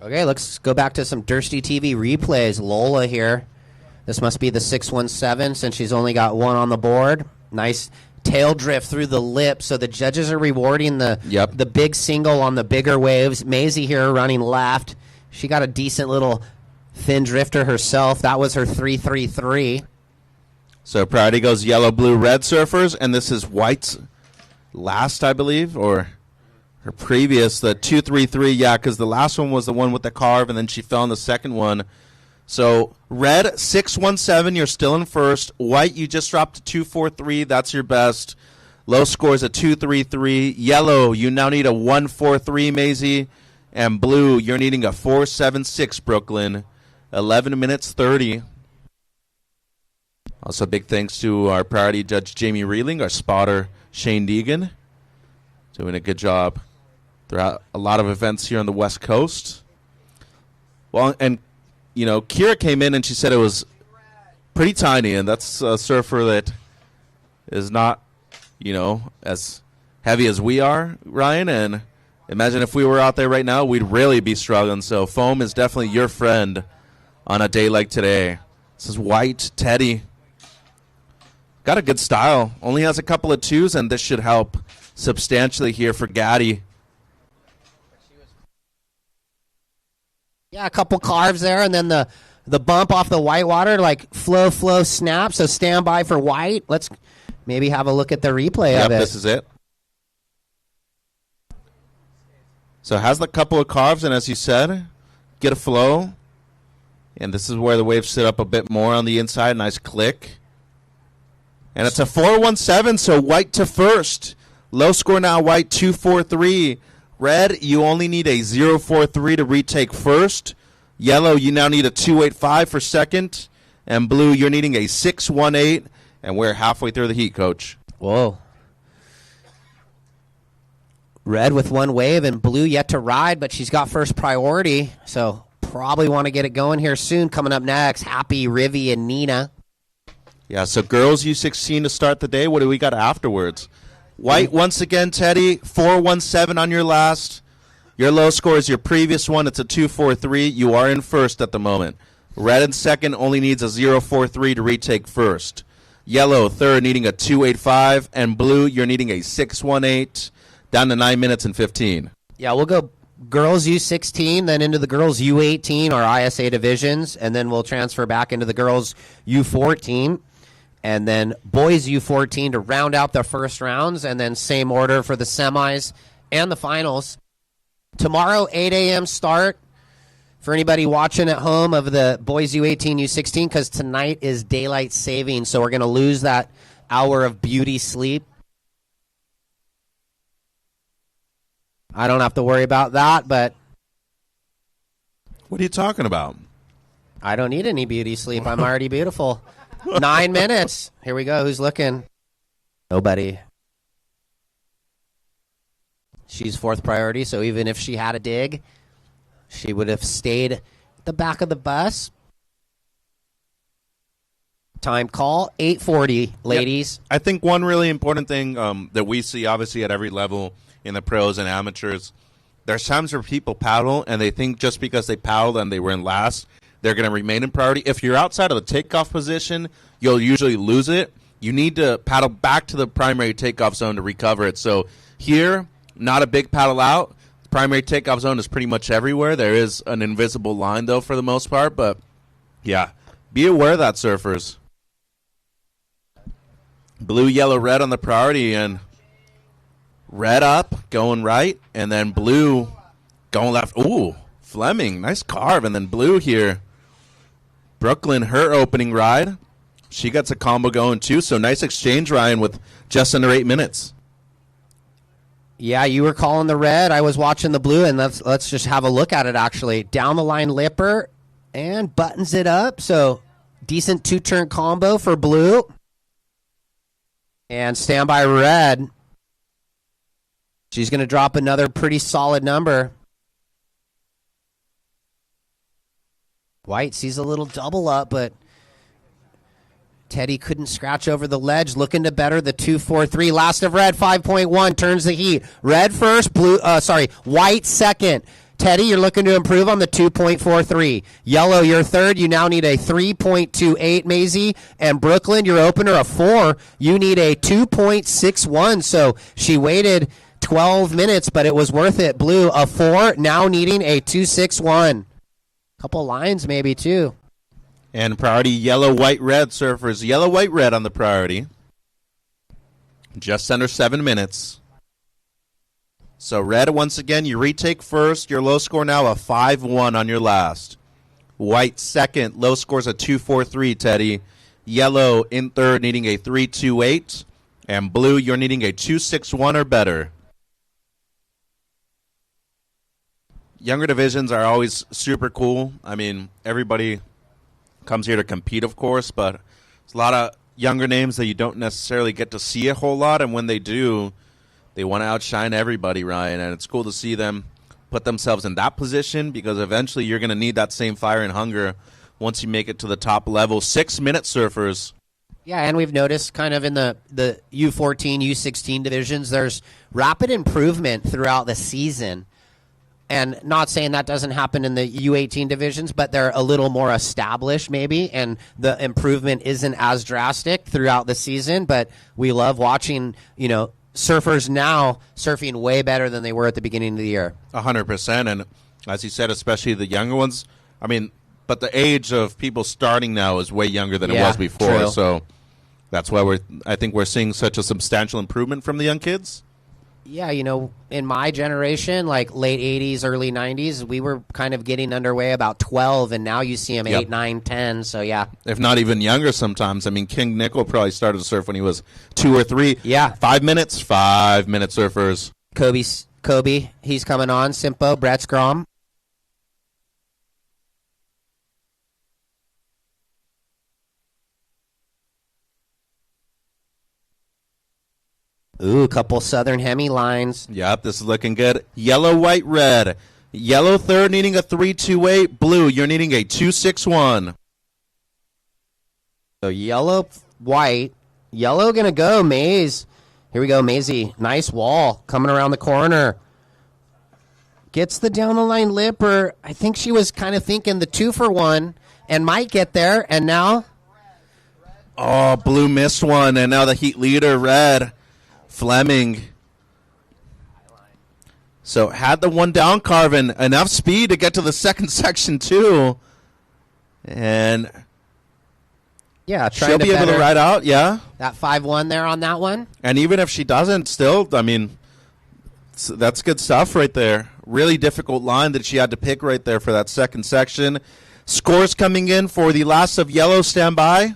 Okay, let's go back to some Thirsty TV replays. Lola here. This must be the 617 since she's only got one on the board. Nice tail drift through the lip, so the judges are rewarding the big single on the bigger waves. Maisie here running left. She got a decent little thin drifter herself. That was her 333. So priority goes yellow, blue, red surfers, and this is white's last, I believe, or her previous, the 233, yeah, because the last one was the one with the carve, and then she fell in the second one. So red, 617, you're still in first. White, you just dropped to 243. That's your best. Low scores a 233. Yellow, you now need a 143, Maisie. And blue, you're needing a 476, Brooklyn. 11 minutes 30. Also, big thanks to our priority judge, Jamie Reeling, our spotter, Shane Deegan. Doing a good job throughout a lot of events here on the West Coast. Well, and you know, Kira came in and she said it was pretty tiny, and that's a surfer that is not, you know, as heavy as we are, Ryan. And imagine if we were out there right now, we'd really be struggling. So foam is definitely your friend on a day like today. This is white, Teddy. Got a good style. Only has a couple of twos, and this should help substantially here for Gaddy. Yeah, a couple carves there, and then the bump off the white water, like flow, snap. So stand by for white. Let's maybe have a look at the replay of it. Yep, this is it. So it has a couple of carves, and as you said, get a flow. And this is where the waves sit up a bit more on the inside. Nice click. And it's a 417, so white to first. Low score now, white 243. Red, you only need a 043 to retake first. Yellow, you now need a 285 for second. And blue, you're needing a 618. And we're halfway through the heat, Coach. Whoa. Red with one wave and blue yet to ride, but she's got first priority. So probably want to get it going here soon. Coming up next, Happy, Rivy, and Nina. Yeah, so girls U16 to start the day. What do we got afterwards? White, once again, Teddy, 417 on your last. Your low score is your previous one. It's a 243. You are in first at the moment. Red in second only needs a 043 to retake first. Yellow, third, needing a 285. And blue, you're needing a 618. Down to 9 minutes and 15. Yeah, we'll go girls U16, then into the girls U18, our ISA divisions, and then we'll transfer back into the girls U14. And then boys U14 to round out the first rounds, and then same order for the semis and the finals. Tomorrow, 8 a.m. start for anybody watching at home of the boys U18, U16, because tonight is daylight saving, so we're going to lose that hour of beauty sleep. I don't have to worry about that, but... What are you talking about? I don't need any beauty sleep. I'm already beautiful. 9 minutes. Here we go. Who's looking? Nobody. She's fourth priority, so even if she had a dig, she would have stayed at the back of the bus. Time call, 8:40, ladies. Yep. I think one really important thing that we see, obviously, at every level in the pros and amateurs, there's times where people paddle, and they think just because they paddled and they were in last, they're going to remain in priority. If you're outside of the takeoff position, you'll usually lose it. You need to paddle back to the primary takeoff zone to recover it. So here, not a big paddle out. The primary takeoff zone is pretty much everywhere. There is an invisible line, though, for the most part. But, yeah, be aware of that, surfers. Blue, yellow, red on the priority, and red up, going right, and then blue going left. Ooh, Fleming, nice carve, and then blue here. Brooklyn, her opening ride. She gets a combo going, too, so nice exchange, Ryan, with just under 8 minutes. Yeah, you were calling the red. I was watching the blue, and let's just have a look at it, actually. Down the line lipper, and buttons it up, so decent two-turn combo for blue. And standby red. She's going to drop another pretty solid number. White sees a little double up, but Teddy couldn't scratch over the ledge. Looking to better the 2-4-3. Last of red, 5.1. Turns the heat. Red first, white second. Teddy, you're looking to improve on the 2.43. Yellow, you're third. You now need a 3.28, Maisie. And Brooklyn, your opener, a 4. You need a 2.61. So she waited 12 minutes, but it was worth it. Blue, a 4, now needing a 2.61. Couple lines maybe, too. And priority yellow, white, red, surfers. Yellow, white, red on the priority. Just under 7 minutes. So red, once again, you retake first. Your low score now a 5-1 on your last. White second. Low score's a 2-4-3, Teddy. Yellow in third, needing a 3-2-8. And blue, you're needing a 2-6-1 or better. Younger divisions are always super cool. I mean, everybody comes here to compete, of course, but there's a lot of younger names that you don't necessarily get to see a whole lot, and when they do, they want to outshine everybody, Ryan, and it's cool to see them put themselves in that position because eventually you're going to need that same fire and hunger once you make it to the top level. 6-minute surfers. Yeah, and we've noticed kind of in the U14, U16 divisions, there's rapid improvement throughout the season. And not saying that doesn't happen in the U18 divisions, but they're a little more established maybe, and the improvement isn't as drastic throughout the season. But we love watching, surfers now surfing way better than they were at the beginning of the year. 100%. And as you said, especially the younger ones, I mean, but the age of people starting now is way younger than it was before. True. So that's why I think we're seeing such a substantial improvement from the young kids. Yeah, in my generation, like late 80s, early 90s, we were kind of getting underway about 12, and now you see them 8, 9, 10, so yeah. If not even younger sometimes. I mean, King Nickel probably started to surf when he was 2 or 3. Yeah. 5 minutes, 5-minute surfers. Kobe, he's coming on. Simpo, Brett Scrom. Ooh, a couple Southern Hemi lines. Yep, this is looking good. Yellow, white, red. Yellow third needing a 3-2-8. Blue, you're needing a 2-6-1. So yellow, white. Yellow going to go, Maze. Here we go, Maisie. Nice wall coming around the corner. Gets the down the line lipper. I think she was kind of thinking the 2-for-1 and might get there. And now? Oh, blue missed one. And now the heat leader, red. Fleming. So had the one down, Carvin. Enough speed to get to the second section, too. And yeah, she'll be able to ride out, yeah. That 5-1 there on that one. And even if she doesn't, still, I mean, that's good stuff right there. Really difficult line that she had to pick right there for that second section. Scores coming in for the last of yellow. Stand by.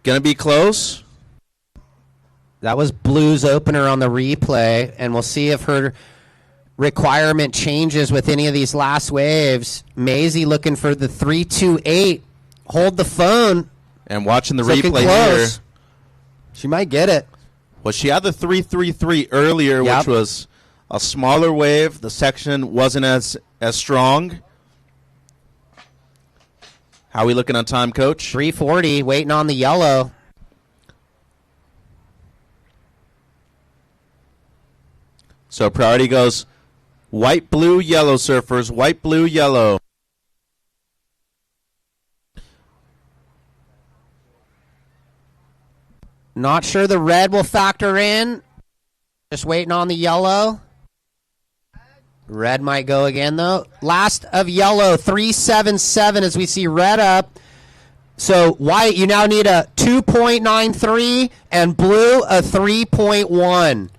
Going to be close. That was Blue's opener on the replay, and we'll see if her requirement changes with any of these last waves. Maisie looking for the 3-2-8. Hold the phone. And watching the Looking replay close. here. She might get it. Well, she had the 3-3-3 earlier, Yep. which was a smaller wave. The section wasn't as strong. How are we looking on time, Coach? 340, waiting on the yellow. So priority goes white, blue, yellow surfers. White, blue, yellow. Not sure the red will factor in. Just waiting on the yellow. Red might go again, though. Last of yellow, 377 as we see red up. So white, you now need a 2.93, and blue, a 3.1.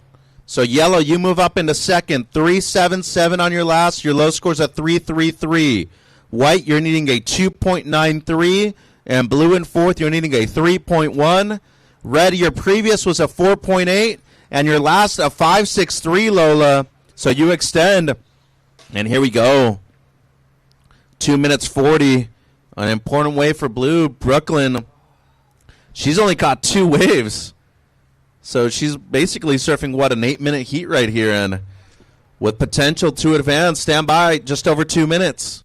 So yellow, you move up into second. 377 on your last. Your low score's a 333. White, you're needing a 2.93. And blue in fourth, you're needing a 3.1. Red, your previous was a 4.8. And your last, a 5.63, Lola. So you extend. And here we go. 2 minutes 40. An important wave for blue. Brooklyn, she's only caught 2 waves. So she's basically surfing, what, an 8-minute heat right here. And with potential to advance, stand by just over 2 minutes.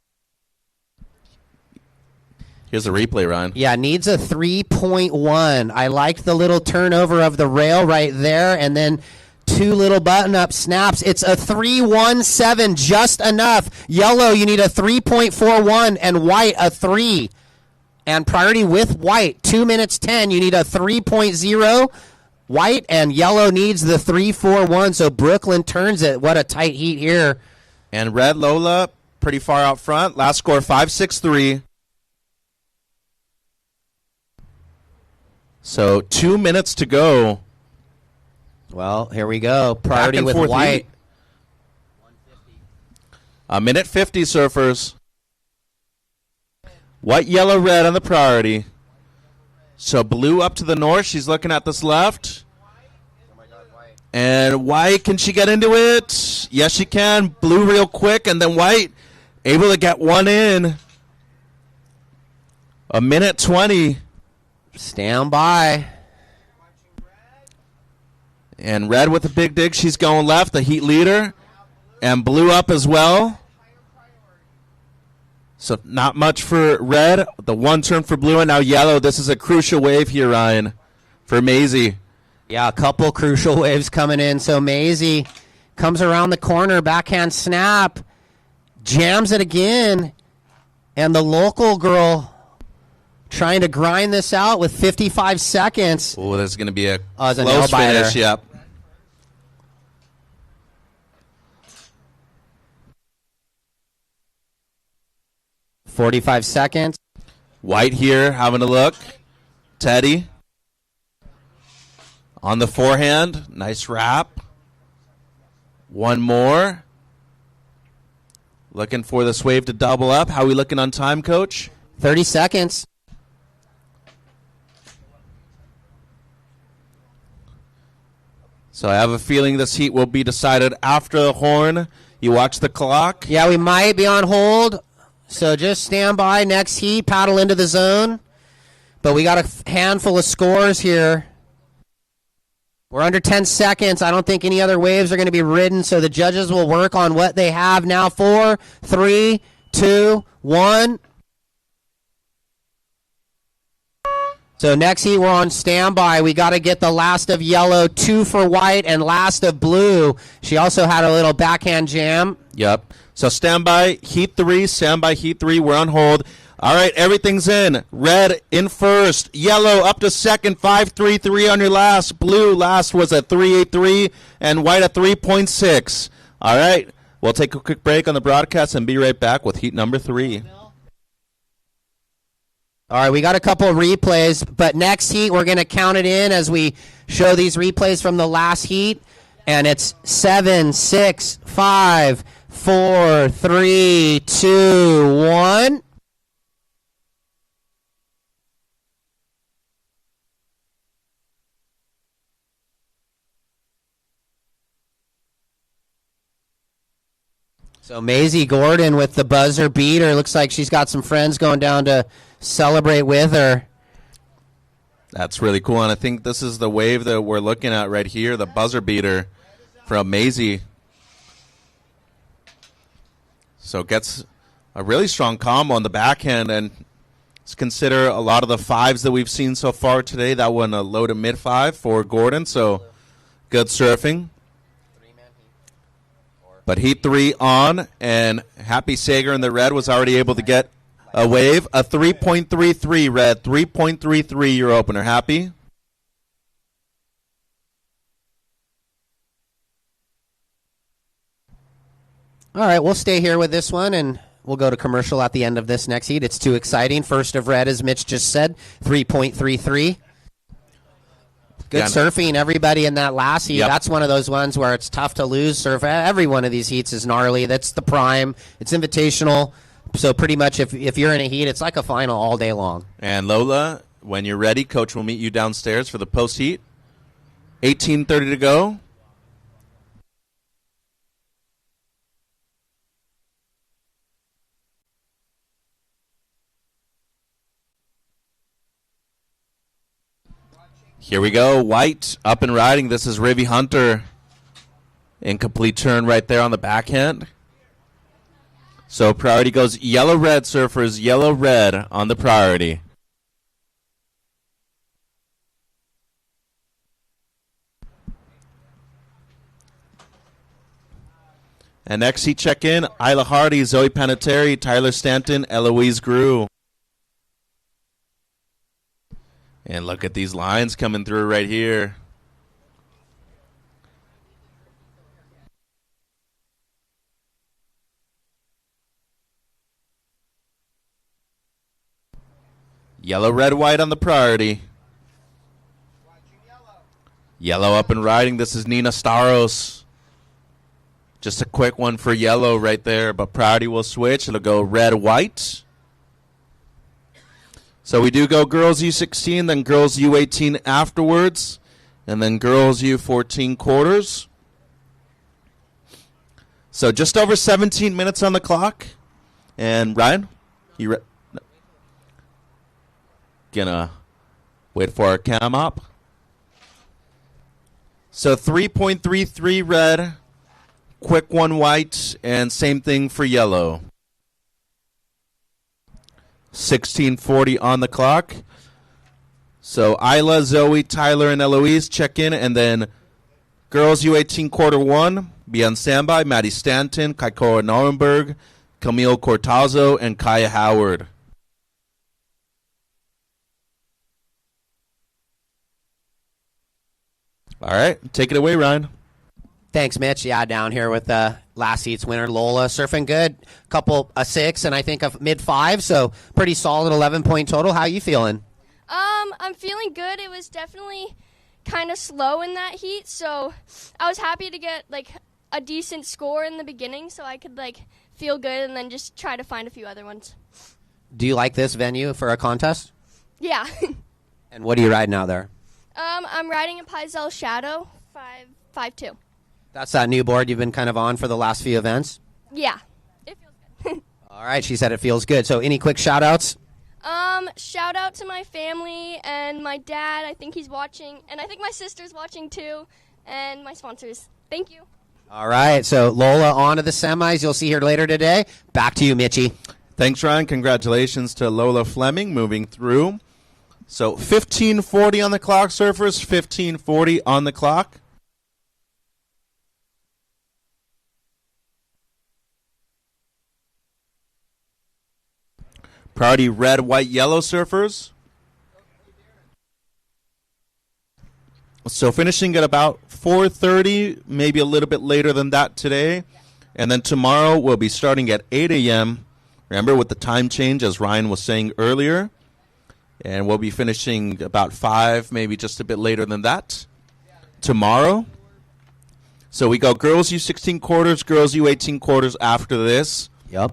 Here's the replay, Ryan. Yeah, needs a 3.1. I liked the little turnover of the rail right there, and then 2 little button-up snaps. It's a 3.17, just enough. Yellow, you need a 3.41, and white, a 3. And priority with white, 2 minutes 10, you need a 3.0. White and yellow needs the 3.41, so Brooklyn turns it. What a tight heat here. And red, Lola, pretty far out front. Last score, 5.63. So 2 minutes to go. Well, here we go. Priority with forth white. heat. A minute 50, surfers. White, yellow, red on the priority. So blue up to the north. She's looking at this left. And white, can she get into it? Yes, she can. Blue real quick, and then white able to get one in. A minute 20. Stand by. And red with a big dig. She's going left, the heat leader. And blue up as well. So not much for red. The one turn for blue, and now yellow. This is a crucial wave here, Ryan, for Maisie. Yeah, a couple crucial waves coming in. So Maisie comes around the corner, backhand snap, jams it again. And the local girl trying to grind this out with 55 seconds. Oh, there's going to be a it's a close nail-biter. finish. Yep. .45 seconds. White here having a look. Teddy on the forehand. Nice wrap. One more. Looking for this wave to double up. How are we looking on time, Coach? 30 seconds. So I have a feeling this heat will be decided after the horn. You watch the clock. Yeah, we might be on hold. So just stand by. Next heat, paddle into the zone. But we got a handful of scores here. We're under 10 seconds. I don't think any other waves are going to be ridden, so the judges will work on what they have now. 4, 3, 2, 1. So next heat, we're on standby. We got to get the last of yellow, 2 for white, and last of blue. She also had a little backhand jam. Yep. So standby, heat 3, standby, heat 3. We're on hold. All right, everything's in. Red in first. Yellow up to second, 5.33 on your last. Blue last was at 3.83, and white at 3.6. All right, we'll take a quick break on the broadcast and be right back with heat number 3. All right, we got a couple of replays, but next heat we're going to count it in as we show these replays from the last heat, and it's 7, 6, 5, 4, 3, 2, 1. So Maisie Gordon with the buzzer beater. Looks like she's got some friends going down to celebrate with her. That's really cool, and I think this is the wave that we're looking at right here, the buzzer beater from Maisie. So gets a really strong combo on the backhand, and let's consider a lot of the fives that we've seen so far today. That one a low to mid five for Gordon, so good surfing. But Heat 3 on, and Happy Sager in the red was already able to get a wave. A 3.33 red, 3.33 your opener. Happy? All right, we'll stay here with this one, and we'll go to commercial at the end of this next heat. It's too exciting. First of red, as Mitch just said, 3.33. Good surfing, everybody in that last heat. Yep. That's one of those ones where it's tough to lose surf. Every one of these heats is gnarly. That's the prime. It's invitational. So pretty much if you're in a heat, it's like a final all day long. And Lola, when you're ready, Coach will meet you downstairs for the post-heat. 18:30 to go. Here we go. White up and riding. This is Rivy Hunter. Incomplete turn right there on the backhand. So priority goes yellow-red surfers, yellow-red on the priority. And next heat check-in, Isla Hardy, Zoe Panettiere, Tyler Stanton, Eloise Grew. And look at these lines coming through right here. Yellow, red, white on the priority. Yellow up and riding. This is Nina Staros. Just a quick one for yellow right there, but priority will switch. It'll go red, white. So we do go girls U16, then girls U18 afterwards, and then girls U14 quarters. So just over 17 minutes on the clock. And Ryan, you gonna wait for our cam up. So 3.33 red, quick one white, and same thing for yellow. 16:40 on the clock. So Isla, Zoe, Tyler, and Eloise check in, and then girls U18 quarter one, be on standby. Maddie Stanton, Kaikoa Norenberg, Camille Cortazzo, and Kaya Howard. All right, take it away, Ryan. Thanks, Mitch. Yeah, down here with last heat's winner, Lola, surfing good. A 6 and I think a mid-5, so pretty solid 11-point total. How you feeling? I'm feeling good. It was definitely kind of slow in that heat, so I was happy to get like a decent score in the beginning so I could like feel good and then just try to find a few other ones. Do you like this venue for a contest? Yeah. And what are you riding out there? I'm riding a Paizel Shadow 5.2. That's that new board you've been kind of on for the last few events? Yeah. It feels good. All right, she said it feels good. So any quick shout-outs? Shout out to my family and my dad. I think he's watching. And I think my sister's watching too. And my sponsors. Thank you. All right, so Lola on to the semis. You'll see her later today. Back to you, Mitchie. Thanks, Ryan. Congratulations to Lola Fleming moving through. So 15:40 on the clock, surfers. 15:40 on the clock. Priority red, white, yellow surfers. So finishing at about 4:30, maybe a little bit later than that today. And then tomorrow we'll be starting at 8 a.m. Remember, with the time change, as Ryan was saying earlier. And we'll be finishing about 5, maybe just a bit later than that tomorrow. So we go girls U16 quarters, girls U18 quarters after this. Yep.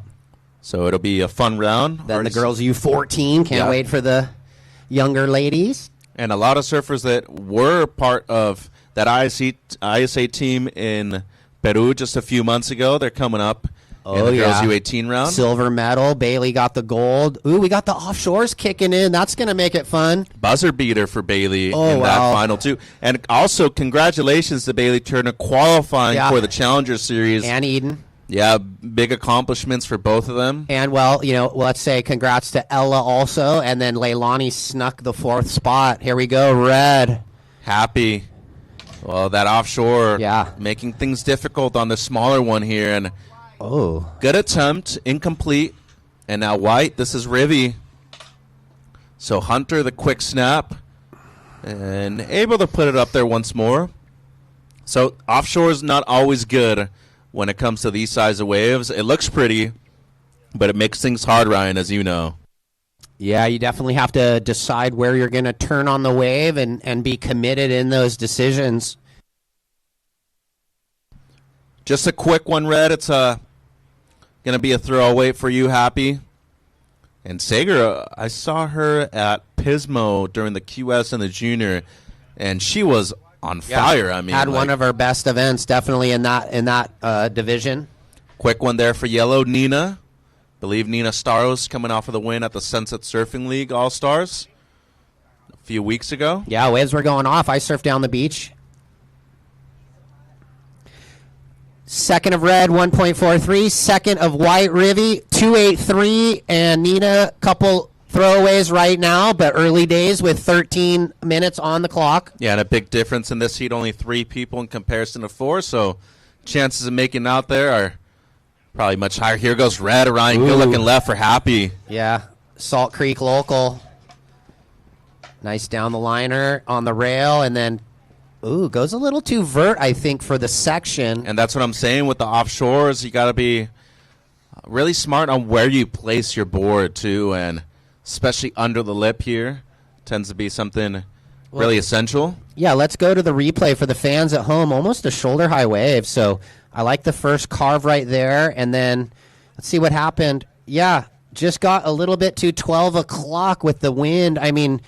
So it'll be a fun round. Then the girls U14. Can't wait for the younger ladies. And a lot of surfers that were part of that ISA team in Peru just a few months ago, they're coming up in the girls U18 round. Silver medal. Bailey got the gold. Ooh, we got the offshores kicking in. That's going to make it fun. Buzzer beater for Bailey in that final, too. And also, congratulations to Bailey Turner qualifying for the Challenger Series. And Eden. Yeah, big accomplishments for both of them. And, let's say congrats to Ella also. And then Leilani snuck the 4th spot. Here we go, red. Happy. Well, that offshore making things difficult on the smaller one here. And good attempt, incomplete. And now white, this is Rivy. So Hunter, the quick snap. And able to put it up there once more. So offshore is not always good when it comes to these size of waves. It looks pretty, but it makes things hard, Ryan, as you know. Yeah, you definitely have to decide where you're going to turn on the wave and be committed in those decisions. Just a quick one, Red. It's going to be a throwaway for you, Happy. And Sager, I saw her at Pismo during the QS and the junior, and she was on fire. I mean, had one of her best events, definitely in that division. Quick one there for yellow, Nina. Believe Nina Staros coming off of the win at the Sunset Surfing League All-Stars a few weeks ago. Yeah, waves were going off. I surfed down the beach. Second of red, 1.43. Second of white, Rivy, 2.83. And Nina, couple throwaways right now, but early days with 13 minutes on the clock. Yeah, and a big difference in this heat, only 3 people in comparison to 4, so chances of making out there are probably much higher. Here goes red, Ryan. Good looking left for Happy. Yeah, Salt Creek local. Nice down the liner on the rail, and then goes a little too vert, I think, for the section. And that's what I'm saying with the offshores. You got to be really smart on where you place your board, too, and especially under the lip here tends to be something really essential. Yeah, let's go to the replay for the fans at home. Almost a shoulder-high wave, so I like the first carve right there, and then let's see what happened. Yeah, just got a little bit to 12 o'clock with the wind. I mean,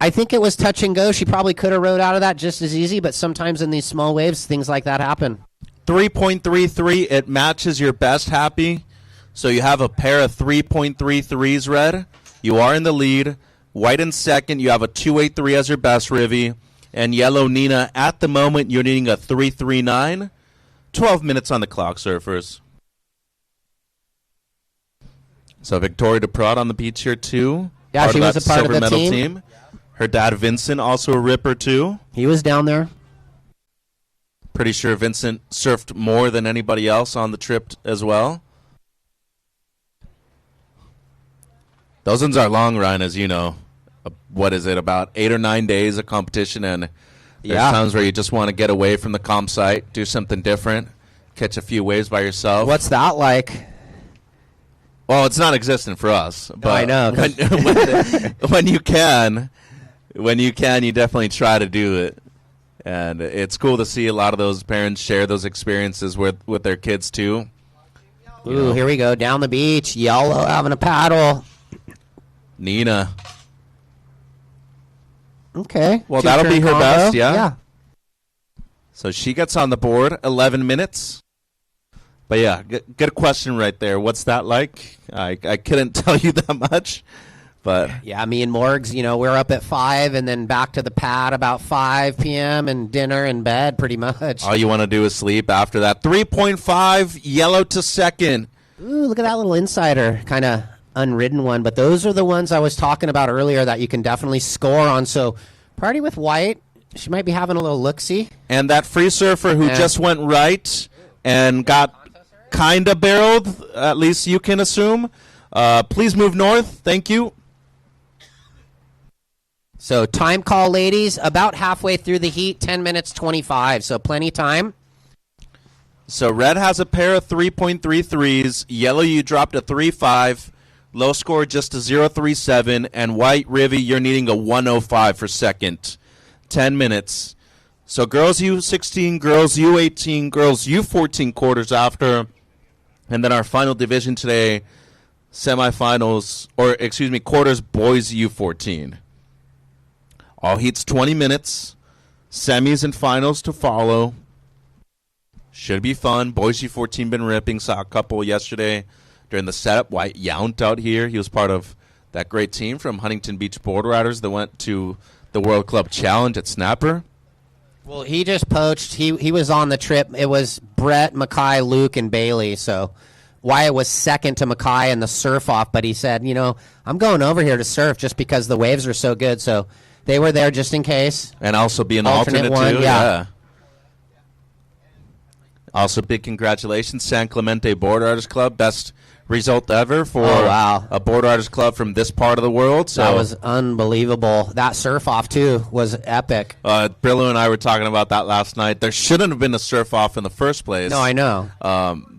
I think it was touch and go. She probably could have rode out of that just as easy, but sometimes in these small waves, things like that happen. 3.33, it matches your best, Happy. So you have a pair of 3.33s, Red. You are in the lead. White in second. You have a 2.83 as your best, Rivy. And yellow, Nina, at the moment, you're needing a 3.39. 12 minutes on the clock, surfers. So Victoria DeProt on the beach here, too. Yeah, she was a part of the medal team. Her dad, Vincent, also a ripper, too. He was down there. Pretty sure Vincent surfed more than anybody else on the trip as well. Those ones are long, Ryan, as you know. What is it, about 8 or 9 days of competition, and there's times where you just want to get away from the comp site, do something different, catch a few waves by yourself. What's that like? Well, it's not existent for us. But I know. when you can, you definitely try to do it. And it's cool to see a lot of those parents share those experiences with their kids, too. Ooh, here we go, down the beach, yellow having a paddle. Nina. Okay. Well, that'll be her combo. best, yeah. Yeah. So she gets on the board, 11 minutes. But, yeah, good question right there. What's that like? I couldn't tell you that much. But yeah, me and Morgs, we're up at 5 and then back to the pad about 5 p.m. and dinner and bed pretty much. All you want to do is sleep after that. 3.5, yellow to second. Ooh, look at that little insider. Kind of unridden one. But those are the ones I was talking about earlier that you can definitely score on. So party with White. She might be having a little look-see. And that free surfer who just went right and got kind of barreled, at least you can assume. Please move north. Thank you. So time call, ladies, about halfway through the heat, 10 minutes 25, so plenty time. So red has a pair of 3.33s. Yellow, you dropped a 3.5. Low score just a 0.37. And white, Rivy, you're needing a 1.05 for second. 10 minutes. So girls U16, girls U18, girls U14 quarters after. And then our final division today, semifinals, quarters, boys U14. All heats 20 minutes, semis and finals to follow. Should be fun. Boise 14 been ripping. Saw a couple yesterday during the setup. White Yount out here. He was part of that great team from Huntington Beach Board Riders that went to the World Club Challenge at Snapper. Well, he just poached. He was on the trip. It was Brett, Mackay, Luke, and Bailey. So Wyatt was second to Mackay in the surf off, but he said, I'm going over here to surf just because the waves are so good. So they were there just in case. And also be an alternate one, too. Yeah. Also, big congratulations, San Clemente Board Riders Club. Best result ever for a Board Riders Club from this part of the world. So that was unbelievable. That surf off too was epic. Brillo and I were talking about that last night. There shouldn't have been a surf off in the first place. No, I know.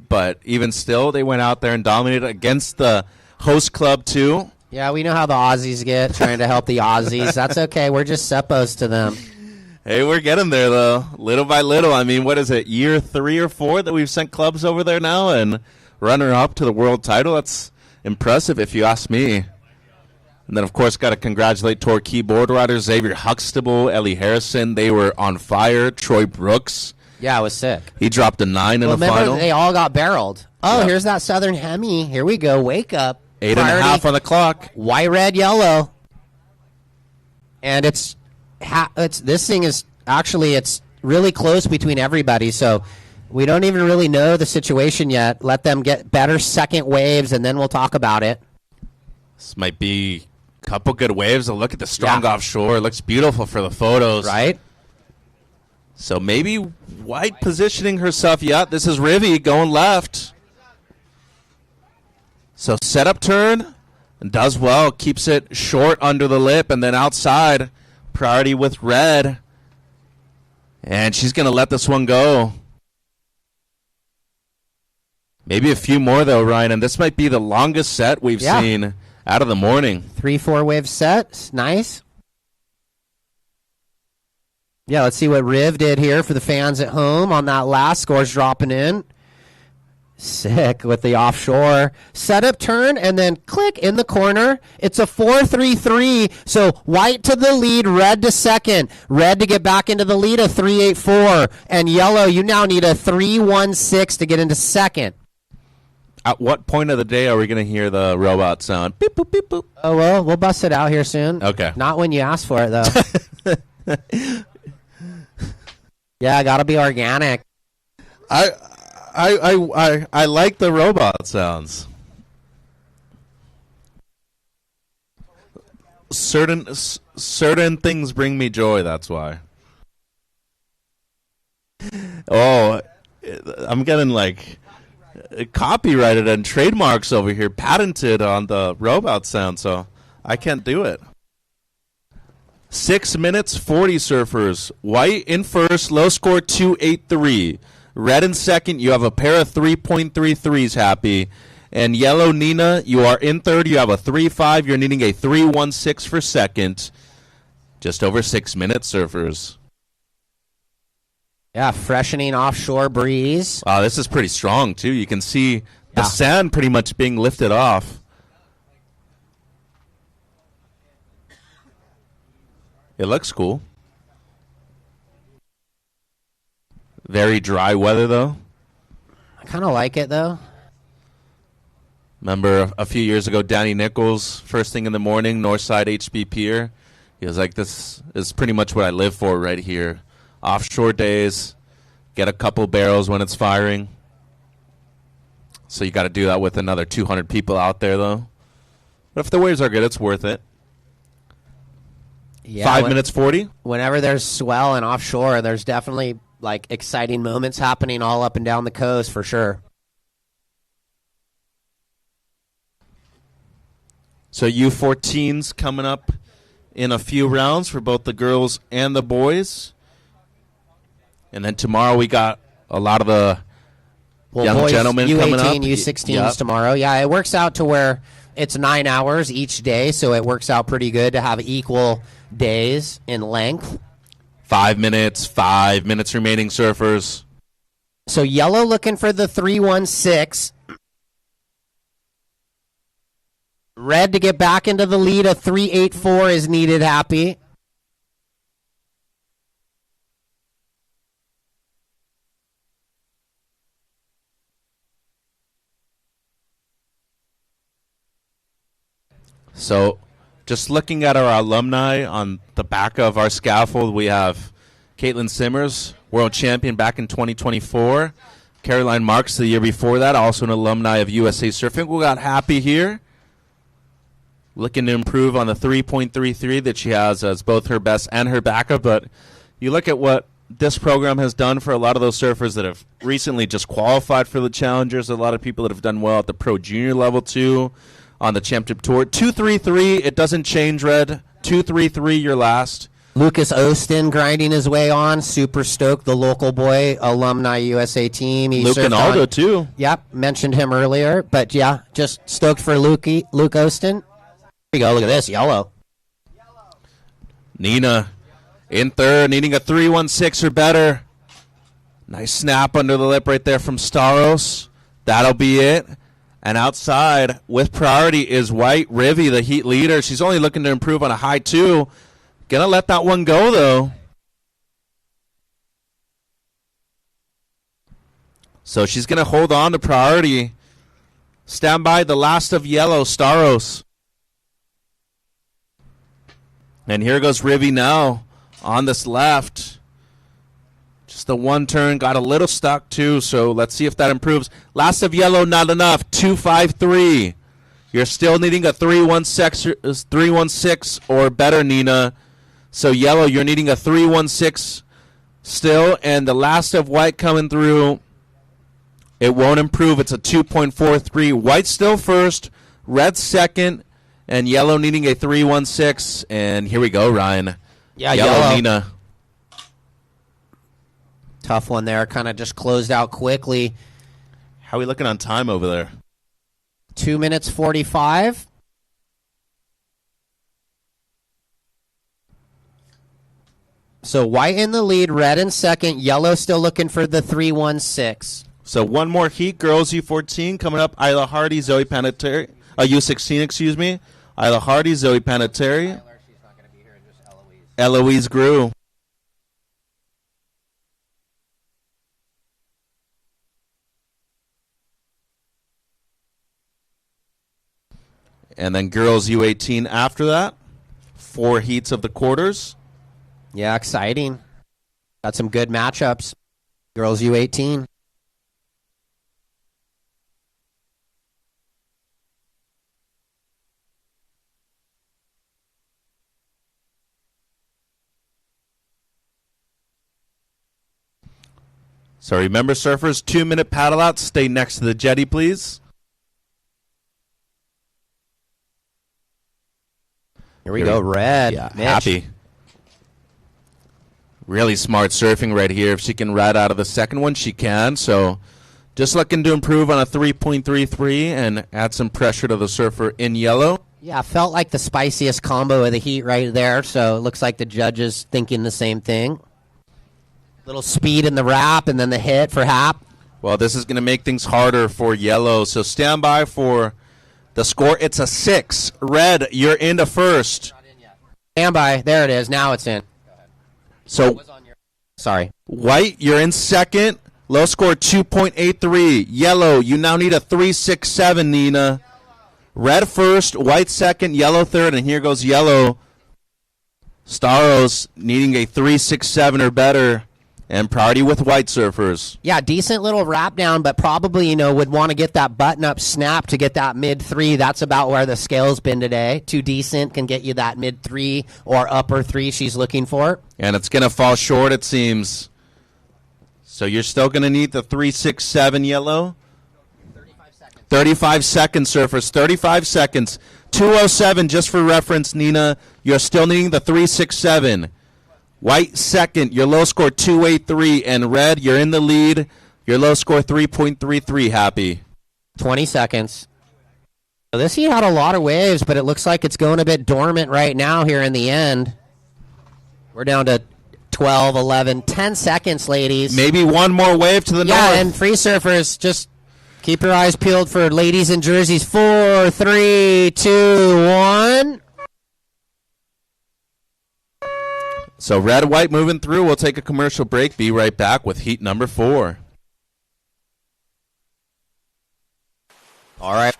But even still, they went out there and dominated against the host club too. Yeah, we know how the Aussies get, trying to help the Aussies. That's okay. We're just seppos to them. Hey, we're getting there, though, little by little. I mean, what is it, year 3 or 4 that we've sent clubs over there now and runner-up to the world title? That's impressive, if you ask me. And then, of course, got to congratulate Torquay Board Riders, Xavier Huxtable, Ellie Harrison. They were on fire. Troy Brooks. Yeah, it was sick. He dropped a 9 in the remember, final. They all got barreled. Oh, Here's that Southern Hemi. Here we go. Wake up. 8.5 on the clock. White, red, yellow. And it's this thing is actually it's really close between everybody, so we don't even really know the situation yet. Let them get better second waves, and then we'll talk about it. This might be a couple good waves. A look at the strong offshore. It looks beautiful for the photos. Right? So maybe White positioning herself. Yeah, this is Rivy going left. So setup turn and does well. Keeps it short under the lip, and then outside. Priority with red. And she's going to let this one go. Maybe a few more, though, Ryan. And this might be the longest set we've seen out of the morning. 3-4 wave set. Nice. Yeah, let's see what Riv did here for the fans at home on that last. Scores dropping in. Sick with the offshore setup turn and then click in the corner. It's a 4-3-3. So white to the lead, red to second. Red to get back into the lead, a 3-8-4. And yellow, you now need a 3-1-6 to get into second. At what point of the day are we going to hear the robot sound? Beep, boop, beep, boop. Oh, well, we'll bust it out here soon. Okay. Not when you ask for it, though. Yeah, gotta be organic. I like the robot sounds. Certain things bring me joy, that's why. Oh, I'm getting like copyrighted and trademarks over here, patented on the robot sound, so I can't do it. 6 minutes, 40 surfers. White in first, low score 2.83. Red in second, you have a pair of 3.33s, Happy. And yellow, Nina, you are in third. You have a 3.5. You're needing a 3.16 for second. Just over 6 minutes, surfers. Yeah, freshening offshore breeze. Wow, this is pretty strong, too. You can see the sand pretty much being lifted off. It looks cool. Very dry weather, though. I kind of like it, though. Remember a few years ago, Danny Nichols, first thing in the morning, Northside HB Pier. He was like, this is pretty much what I live for right here. Offshore days, get a couple barrels when it's firing. So you got to do that with another 200 people out there, though. But if the waves are good, it's worth it. Yeah, 5 minutes 40. Whenever there's swell and offshore, there's definitely like exciting moments happening all up and down the coast for sure. So U14's coming up in a few rounds for both the girls and the boys. And then tomorrow we got a lot of the young boys, gentlemen U18, coming up. U16s tomorrow. Yeah, it works out to where it's 9 hours each day, so it works out pretty good to have equal days in length. 5 minutes remaining, surfers. So yellow looking for the 3.16. Red to get back into the lead, a 3.84 is needed, Happy. So just looking at our alumni on the back of our scaffold, we have Caitlin Simmers, world champion back in 2024. Caroline Marks the year before that, also an alumni of USA Surfing. We got Happy here, looking to improve on the 3.33 that she has as both her best and her backup. But you look at what this program has done for a lot of those surfers that have recently just qualified for the Challengers, a lot of people that have done well at the pro junior level too on the championship tour. 2.33, it doesn't change, Red. 2.33, your last. Lucas Ostin grinding his way on. Super stoked, the local boy, alumni USA team. Luke and Aldo, too. Yep, mentioned him earlier. But, yeah, just stoked for Luke Ostin. Here you go. Look at this. Yellow. Nina in third, needing a 3.16 or better. Nice snap under the lip right there from Staros. That'll be it. And outside with priority is White Rivy, the Heat leader. She's only looking to improve on a high 2. Gonna let that one go, though. So she's gonna hold on to priority. Stand by, the last of yellow, Staros. And here goes Rivy now on this left. Just the one turn, got a little stuck too, so let's see if that improves. Last of yellow, not enough. 2.53. You're still needing a 3.16 or better, Nina. So yellow, you're needing a 3.16 still, and the last of white coming through, it won't improve. It's a 2.43. White still first, red second, and yellow needing a 3.16. And here we go, Ryan. Yeah, yellow Nina. Tough one there. Kind of just closed out quickly. How are we looking on time over there? 2 minutes 45. So white in the lead, red in second, yellow still looking for the 3.16. So one more heat, girls U14 coming up. Isla Hardy, Zoe Panettiere, U16, excuse me. Isla Hardy, Zoe Panettiere, Eloise Grew. And then girls U18 after that. 4 heats of the quarters. Yeah, exciting. Got some good matchups. Girls U18. So remember, surfers, 2-minute paddle out. Stay next to the jetty, please. Here we go, red. Yeah, Mitch. Happy. Really smart surfing right here. If she can ride out of the second one, she can. So just looking to improve on a 3.33 and add some pressure to the surfer in yellow. Yeah, felt like the spiciest combo of the heat right there. So it looks like the judges thinking the same thing. Little speed in the wrap and then the hit for Hap. Well, this is going to make things harder for yellow. So stand by for the score. It's a 6. Red, you're into first. Stand by. There it is. Now it's in. So, sorry. White, you're in second. Low score 2.83. Yellow, you now need a 3.67, Nina. Red first, white second, yellow third, and here goes yellow. Staros needing a 3.67 or better. And priority with white surfers. Yeah, decent little wrap down, but probably, would want to get that button-up snap to get that mid-3. That's about where the scale's been today. Too decent can get you that mid-3 or upper 3 she's looking for. And it's going to fall short, it seems. So you're still going to need the 3.67 yellow. 35 seconds, surfers. 35 seconds. 2:07, just for reference, Nina. You're still needing the 3.67. White second, your low score 2.83, and red, you're in the lead. Your low score 3.33, Happy. 20 seconds. So this heat had a lot of waves, but it looks like it's going a bit dormant right now here in the end. We're down to 12, 11, 10 seconds, ladies. Maybe one more wave to the north. Yeah, and free surfers, just keep your eyes peeled for ladies in jerseys. 4, 3, 2, 1. So red, white moving through. We'll take a commercial break. Be right back with heat number 4. All right.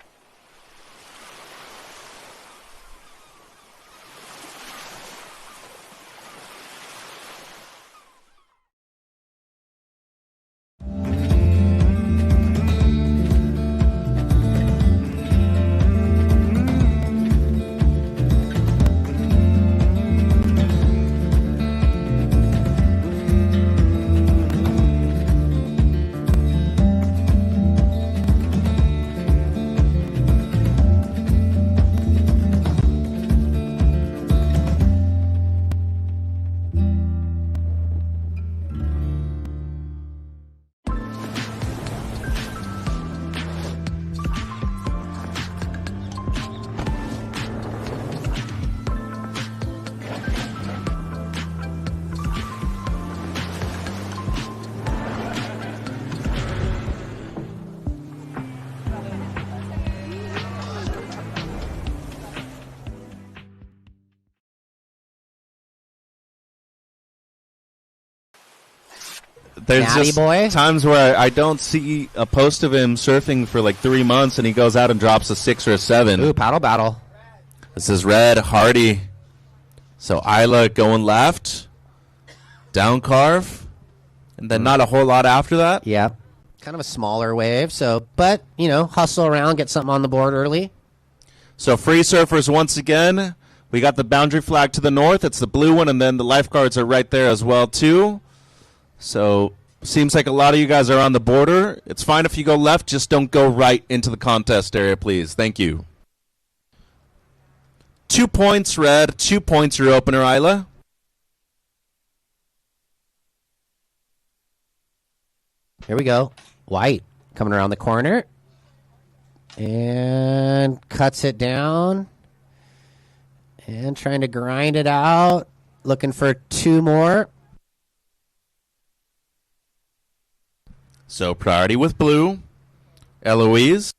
there's Natty just boy. times where I don't see a post of him surfing for like 3 months, and he goes out and drops a 6 or a 7. Ooh, paddle battle. This is Red, Hardy. So Isla going left, down carve, and then not a whole lot after that. Yeah. Kind of a smaller wave, but, hustle around, get something on the board early. So free surfers once again. We got the boundary flag to the north. It's the blue one, and then the lifeguards are right there as well, too. So seems like a lot of you guys are on the border. It's fine if you go left. Just don't go right into the contest area, please. Thank you. 2 points, Red. 2 points, your opener, Isla. Here we go. White coming around the corner. And cuts it down. And trying to grind it out. Looking for 2 more. So priority with blue. Eloise.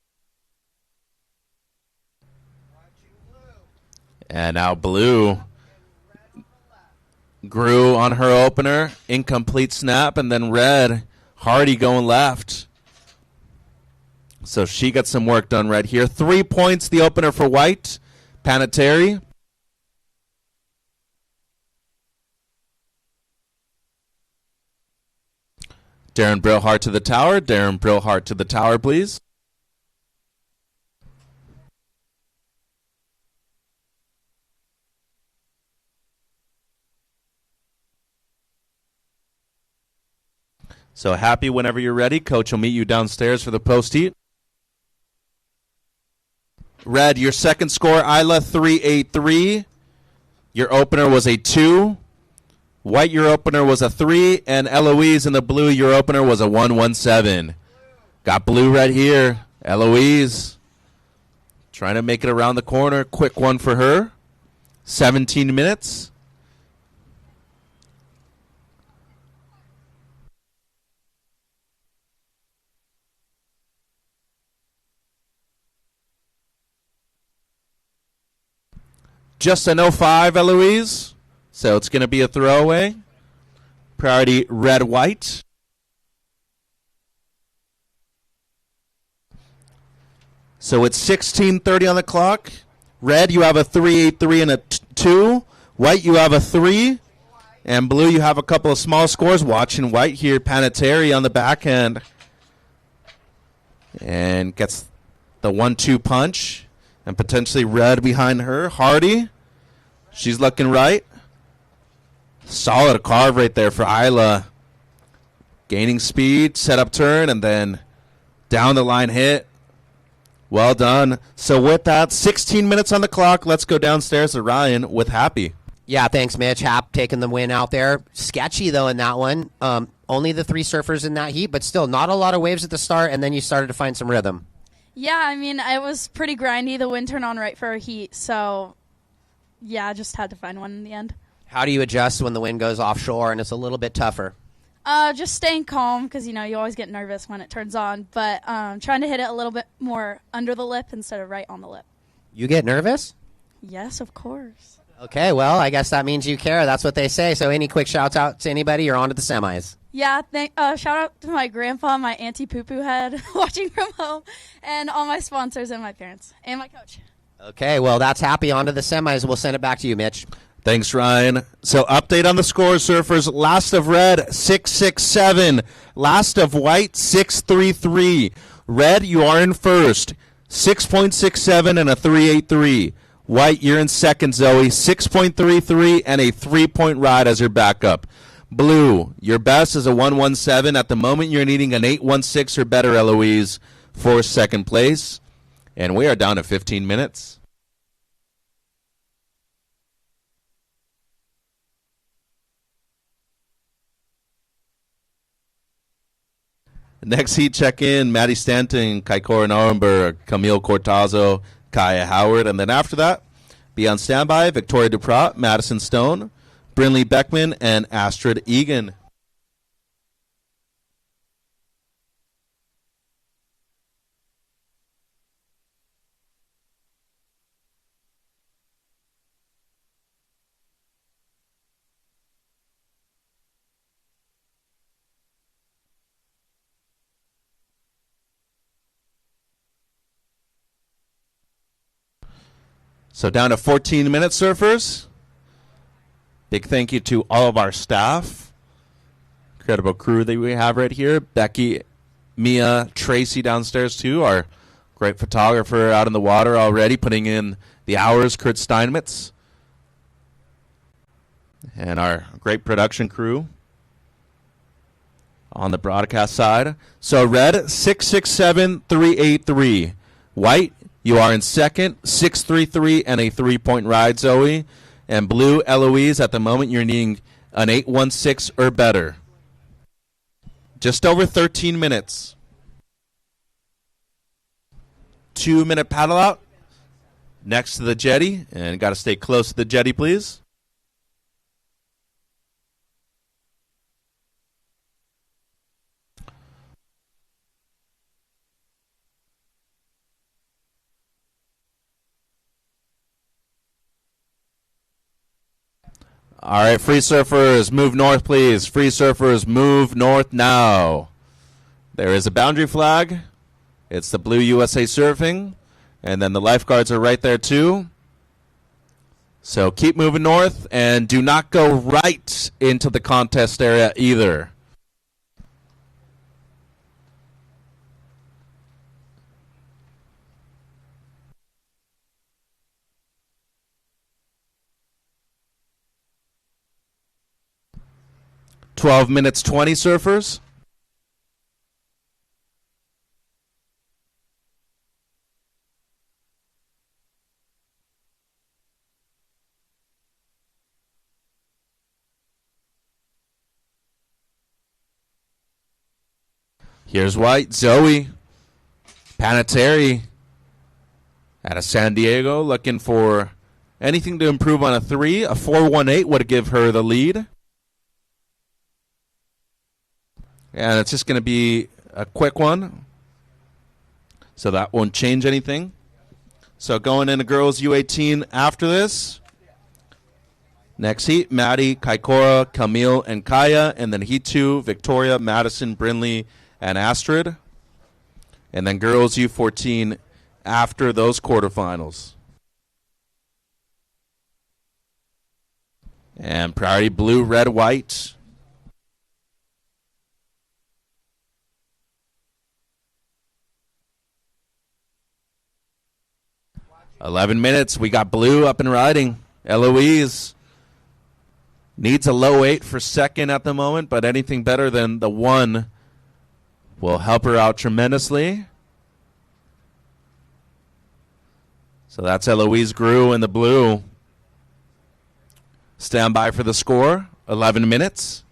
And now blue grew on her opener. Incomplete snap. And then red, Hardy going left. So she got some work done right here. 3 points, the opener for white. Panettiere. Darren Brillhart to the tower. Darren Brillhart to the tower, please. So happy whenever you're ready. Coach will meet you downstairs for the post-heat. Red, your second score, Isla, 383. Your opener was a 2. White, your opener was a 3. And Eloise in the blue, your opener was a 117. Got blue right here. Eloise trying to make it around the corner. Quick one for her. 17 minutes. Just an 05, Eloise. So it's going to be a throwaway. Priority red-white. So it's 16:30 on the clock. Red, you have a 383 and a 2. White, you have a 3. And blue, you have a couple of small scores. Watching white here, Panettiere on the backhand. And gets the 1-2 punch. And potentially red behind her. Hardy. She's looking right. Solid carve right there for Isla. Gaining speed, set up turn, and then down the line hit. Well done. So with that, 16 minutes on the clock. Let's go downstairs to Ryan with Happy. Yeah, thanks, Mitch. Hap taking the win out there. Sketchy, though, in that one. Only the 3 surfers in that heat, but still not a lot of waves at the start, and then you started to find some rhythm. Yeah, I mean, it was pretty grindy. The wind turned on right for a heat, so yeah, I just had to find one in the end. How do you adjust when the wind goes offshore and it's a little bit tougher? Just staying calm because, you always get nervous when it turns on, but trying to hit it a little bit more under the lip instead of right on the lip. You get nervous? Yes, of course. Okay, well, I guess that means you care. That's what they say. So any quick shouts out to anybody? You're on to the semis. Yeah, shout out to my grandpa, my auntie Poo-Poo Head, watching from home, and all my sponsors and my parents, and my coach. Okay, well, that's Happy. On to the semis. We'll send it back to you, Mitch. Thanks, Ryan. So update on the scores, surfers. Last of red, 667. Last of white, 633. Red, you are in first, 6.67 and a 383. White, you're in second, Zoe, 6.33 and a 3-point ride as your backup. Blue, your best is a 117. At the moment, you're needing an 816 or better, Eloise, for second place. And we are down to 15 minutes. Next heat check-in, Maddie Stanton, Kaikora Narenberg, Camille Cortazo, Kaya Howard. And then after that, be on standby, Victoria Duprat, Madison Stone, Brinley Beckman, and Astrid Egan. So down to 14 minutes, surfers. Big thank you to all of our staff. Incredible crew that we have right here. Becky, Mia, Tracy downstairs too. Our great photographer out in the water already putting in the hours, Kurt Steinmetz. And our great production crew on the broadcast side. So red, 667-383. White, you are in second, 633 and a 3-point ride, Zoe. And blue, Eloise, at the moment you're needing an 816 or better. Just over 13 minutes. 2-minute paddle out next to the jetty. And got to stay close to the jetty, please. All right, free surfers, move north, please. Free surfers, move north now. There is a boundary flag. It's the blue USA Surfing. And then the lifeguards are right there, too. So keep moving north, and do not go right into the contest area either. $12 minutes 20, surfers. Here's White, Zoe, Panettiere out of San Diego, looking for anything to improve on a 3. A 418 would give her the lead. And it's just going to be a quick one, so that won't change anything. So going into girls U18 after this. Next heat, Maddie, Kaikora, Camille, and Kaya. And then heat 2, Victoria, Madison, Brinley, and Astrid. And then girls U14 after those quarterfinals. And priority blue, red, white. $11 minutes. We got blue up and riding. Eloise needs a low 8 for second at the moment, but anything better than the 1 will help her out tremendously. So that's Eloise Grew in the blue. Stand by for the score. 11 minutes.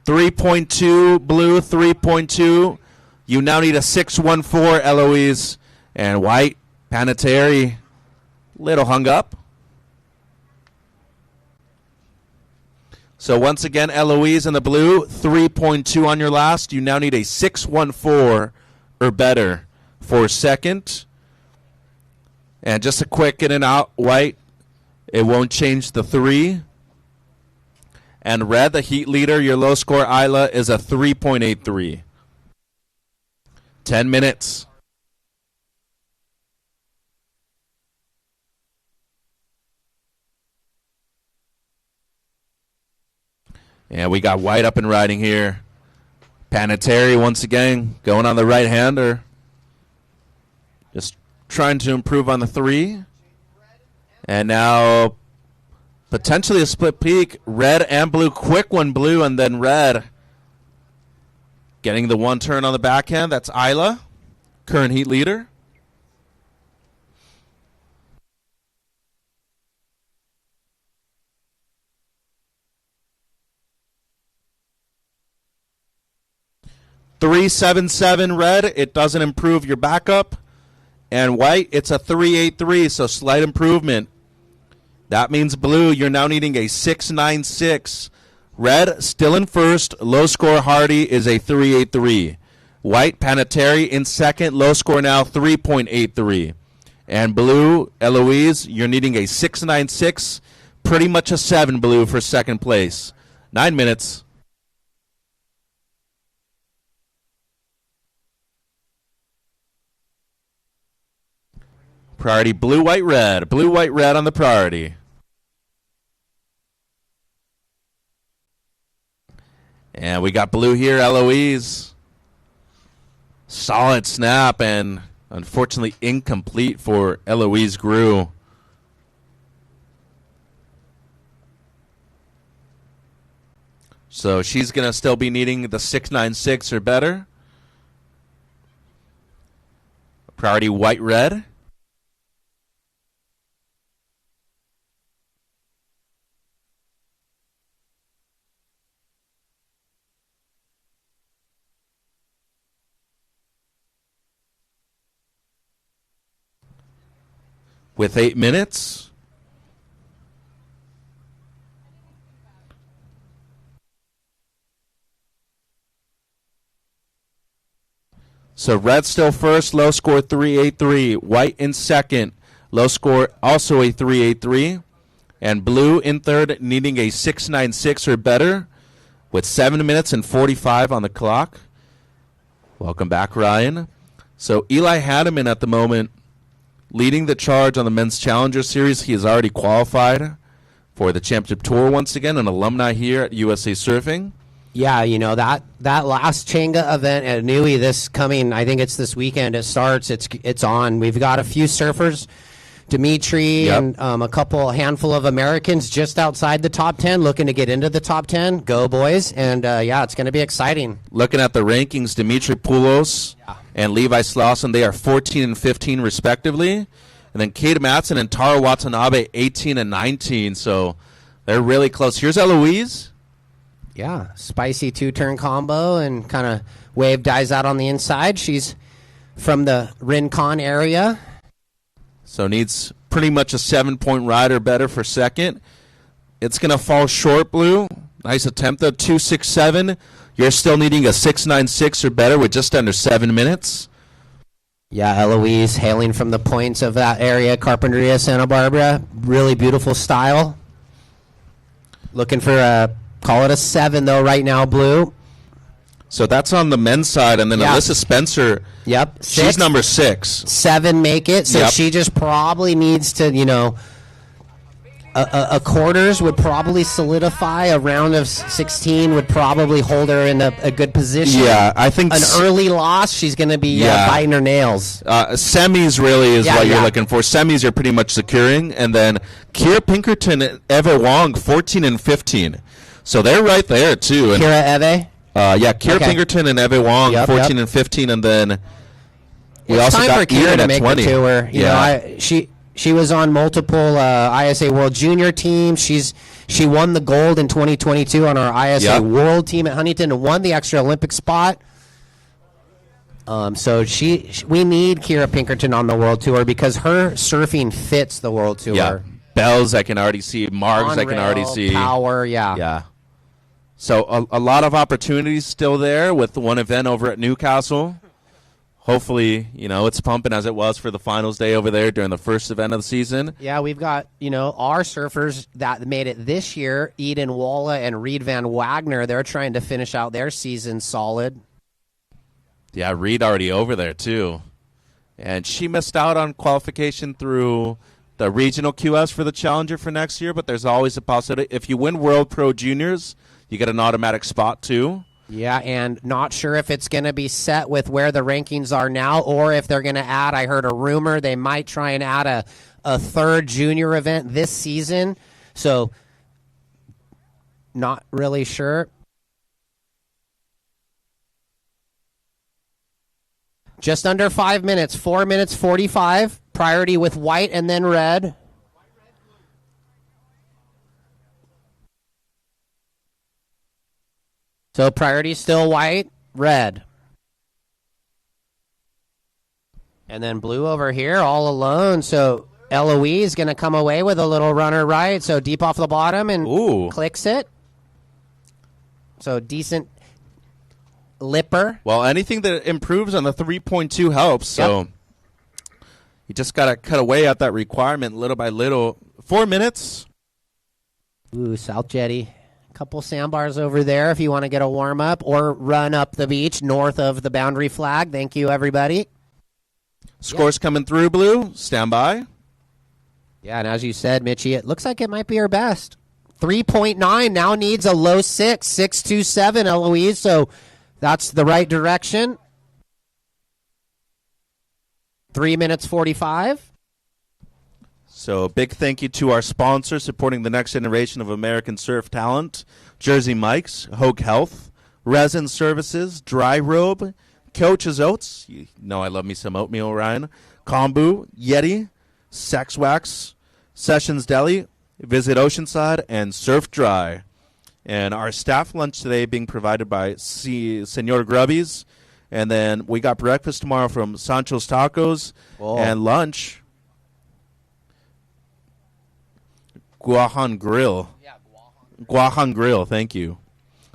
.2 blue, 3.2. You now need a 614, Eloise. And White, Panettiere, little hung up. So once again, Eloise in the blue, 3.2 on your last. You now need a 614 or better for second. And just a quick in and out, White. It won't change the 3. And red, the heat leader, your low score, Isla, is a 3.83. 10 minutes. And we got White up and riding here. Panettiere once again going on the right-hander. Just trying to improve on the 3. And now potentially a split peak. Red and blue. Quick one, blue, and then red. Getting the 1 turn on the backhand. That's Isla, current heat leader. .377 red. It doesn't improve your backup. And White, it's a 383, so slight improvement. That means blue, you're now needing a 696. Red, still in first. Low score, Hardy, is a 383. White, Panettiere in second. Low score now, 3.83. And blue, Eloise, you're needing a 696. Pretty much a 7, blue, for second place. 9 minutes. Priority blue, white, red. Blue, white, red on the priority. And we got blue here, Eloise. Solid snap, and unfortunately incomplete for Eloise Grew. So she's going to still be needing the 696 or better. Priority white, red. With 8 minutes. So red still first, low score 383. White in second, low score also a 383. And blue in third, needing a 696 or better, with 7 minutes and 45 on the clock. Welcome back, Ryan. So Eli Haddeman at the moment leading the charge on the Men's Challenger Series. He has already qualified for the Championship Tour once again, an alumni here at USA Surfing. Yeah, you know, that last Changa event at Nui this coming, I think it's this weekend, it starts, it's on. We've got a few surfers, Dimitri, and a handful of Americans just outside the top 10 looking to get into the top 10. Go, boys. And, yeah, it's going to be exciting. Looking at the rankings, Dimitri Poulos and Levi Slauson, they are 14 and 15 respectively. And then Kate Matson and Tara Watanabe, 18 and 19. So they're really close. Here's Eloise. Yeah, spicy two-turn combo and kind of wave dies out on the inside. She's from the Rincon area. So needs pretty much a 7-point ride or better for second. It's going to fall short, Blue. Nice attempt, though. 267. You're still needing a 696 or better with just under 7 minutes. Yeah, Eloise hailing from the points of that area, Carpinteria, Santa Barbara. Really beautiful style. Looking for a... Call it a 7, though, right now, Blue. So that's on the men's side. And then Alyssa Spencer, she's number 6. 7 make it. So she just probably needs to, you know, a quarters would probably solidify. A round of 16 would probably hold her in a good position. Yeah, I think an early loss, she's going to be biting her nails. Semis really is what you're looking for. Semis are pretty much securing. And then Kira Pinkerton and Eva Wong, 14 and 15. So they're right there, too. And, Kira Eve? Kira Pinkerton and Eve Wong, 14 and 15. And then we also got Kira to make 20. The tour. You know, she was on multiple ISA World Junior teams. She won the gold in 2022 on our ISA World team at Huntington and won the extra Olympic spot. So we need Kira Pinkerton on the World Tour because her surfing fits the World Tour. Yeah. Bells, I can already see. Margs, I can already see. Power, Yeah. So a lot of opportunities still there with the one event over at Newcastle. Hopefully, you know, it's pumping as it was for the finals day over there during the first event of the season. Yeah, we've got, you know, our surfers that made it this year, Eden Walla and Reed Van Wagner. They're trying to finish out their season solid. Yeah, Reed already over there, too. And she missed out on qualification through the regional QS for the Challenger for next year, but there's always a possibility. If you win World Pro Juniors, you get an automatic spot, too. Yeah, and not sure if it's going to be set with where the rankings are now or if they're going to add, I heard a rumor, they might try and add a third junior event this season. So, not really sure. Just under 5 minutes, 4 minutes 45. Priority with white and then red. So priority still white, red. And then blue over here all alone. So Eloise is going to come away with a little runner right. So deep off the bottom and clicks it. So decent lipper. Well, anything that improves on the 3.2 helps. So you just got to cut away at that requirement little by little. 4 minutes. Ooh, South Jetty. Couple sandbars over there if you want to get a warm-up or run up the beach north of the boundary flag. Thank you, everybody. Scores coming through, Blue. Stand by. Yeah, and as you said, Mitchie, it looks like it might be her best. 3.9 now needs a low 6, 6.27, Eloise, so that's the right direction. 3 minutes 45. So big thank you to our sponsor supporting the next generation of American surf talent, Jersey Mike's, Hogue Health, Resin Services, Dry Robe, Coach's Oats, you know I love me some oatmeal, Ryan, Kombu, Yeti, Sex Wax, Sessions Deli, Visit Oceanside, and Surf Dry. And our staff lunch today being provided by Senor Grubbies. And then we got breakfast tomorrow from Sancho's Tacos, and lunch, Guahan Grill. Guahan Grill, thank you.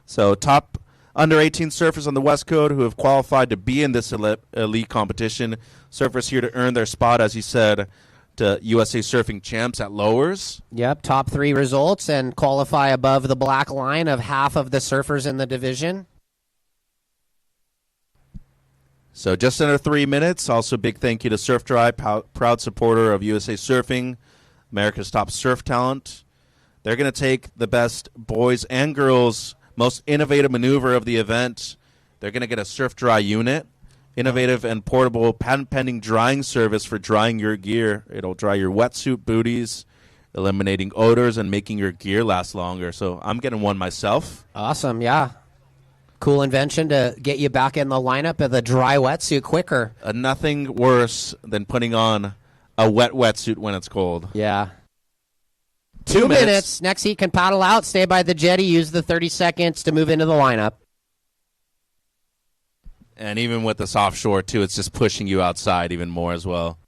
So top under 18 surfers on the West Coast who have qualified to be in this elite competition. Surfers here to earn their spot, as you said, to USA Surfing Champs at lowers. Yep, top 3 results and qualify above the black line of half of the surfers in the division. So just under 3 minutes. Also big thank you to Surf Dry, proud supporter of USA Surfing, America's top surf talent. They're going to take the best boys and girls, most innovative maneuver of the event. They're going to get a Surf Dry unit, innovative and portable patent-pending drying service for drying your gear. It'll dry your wetsuit booties, eliminating odors and making your gear last longer. So I'm getting one myself. Awesome, yeah. Cool invention to get you back in the lineup of the dry wetsuit quicker. Nothing worse than putting on a wet wetsuit when it's cold. Yeah. 2 minutes. Next heat can paddle out, stay by the jetty, use the 30 seconds to move into the lineup. And even with this offshore, too, it's just pushing you outside even more as well.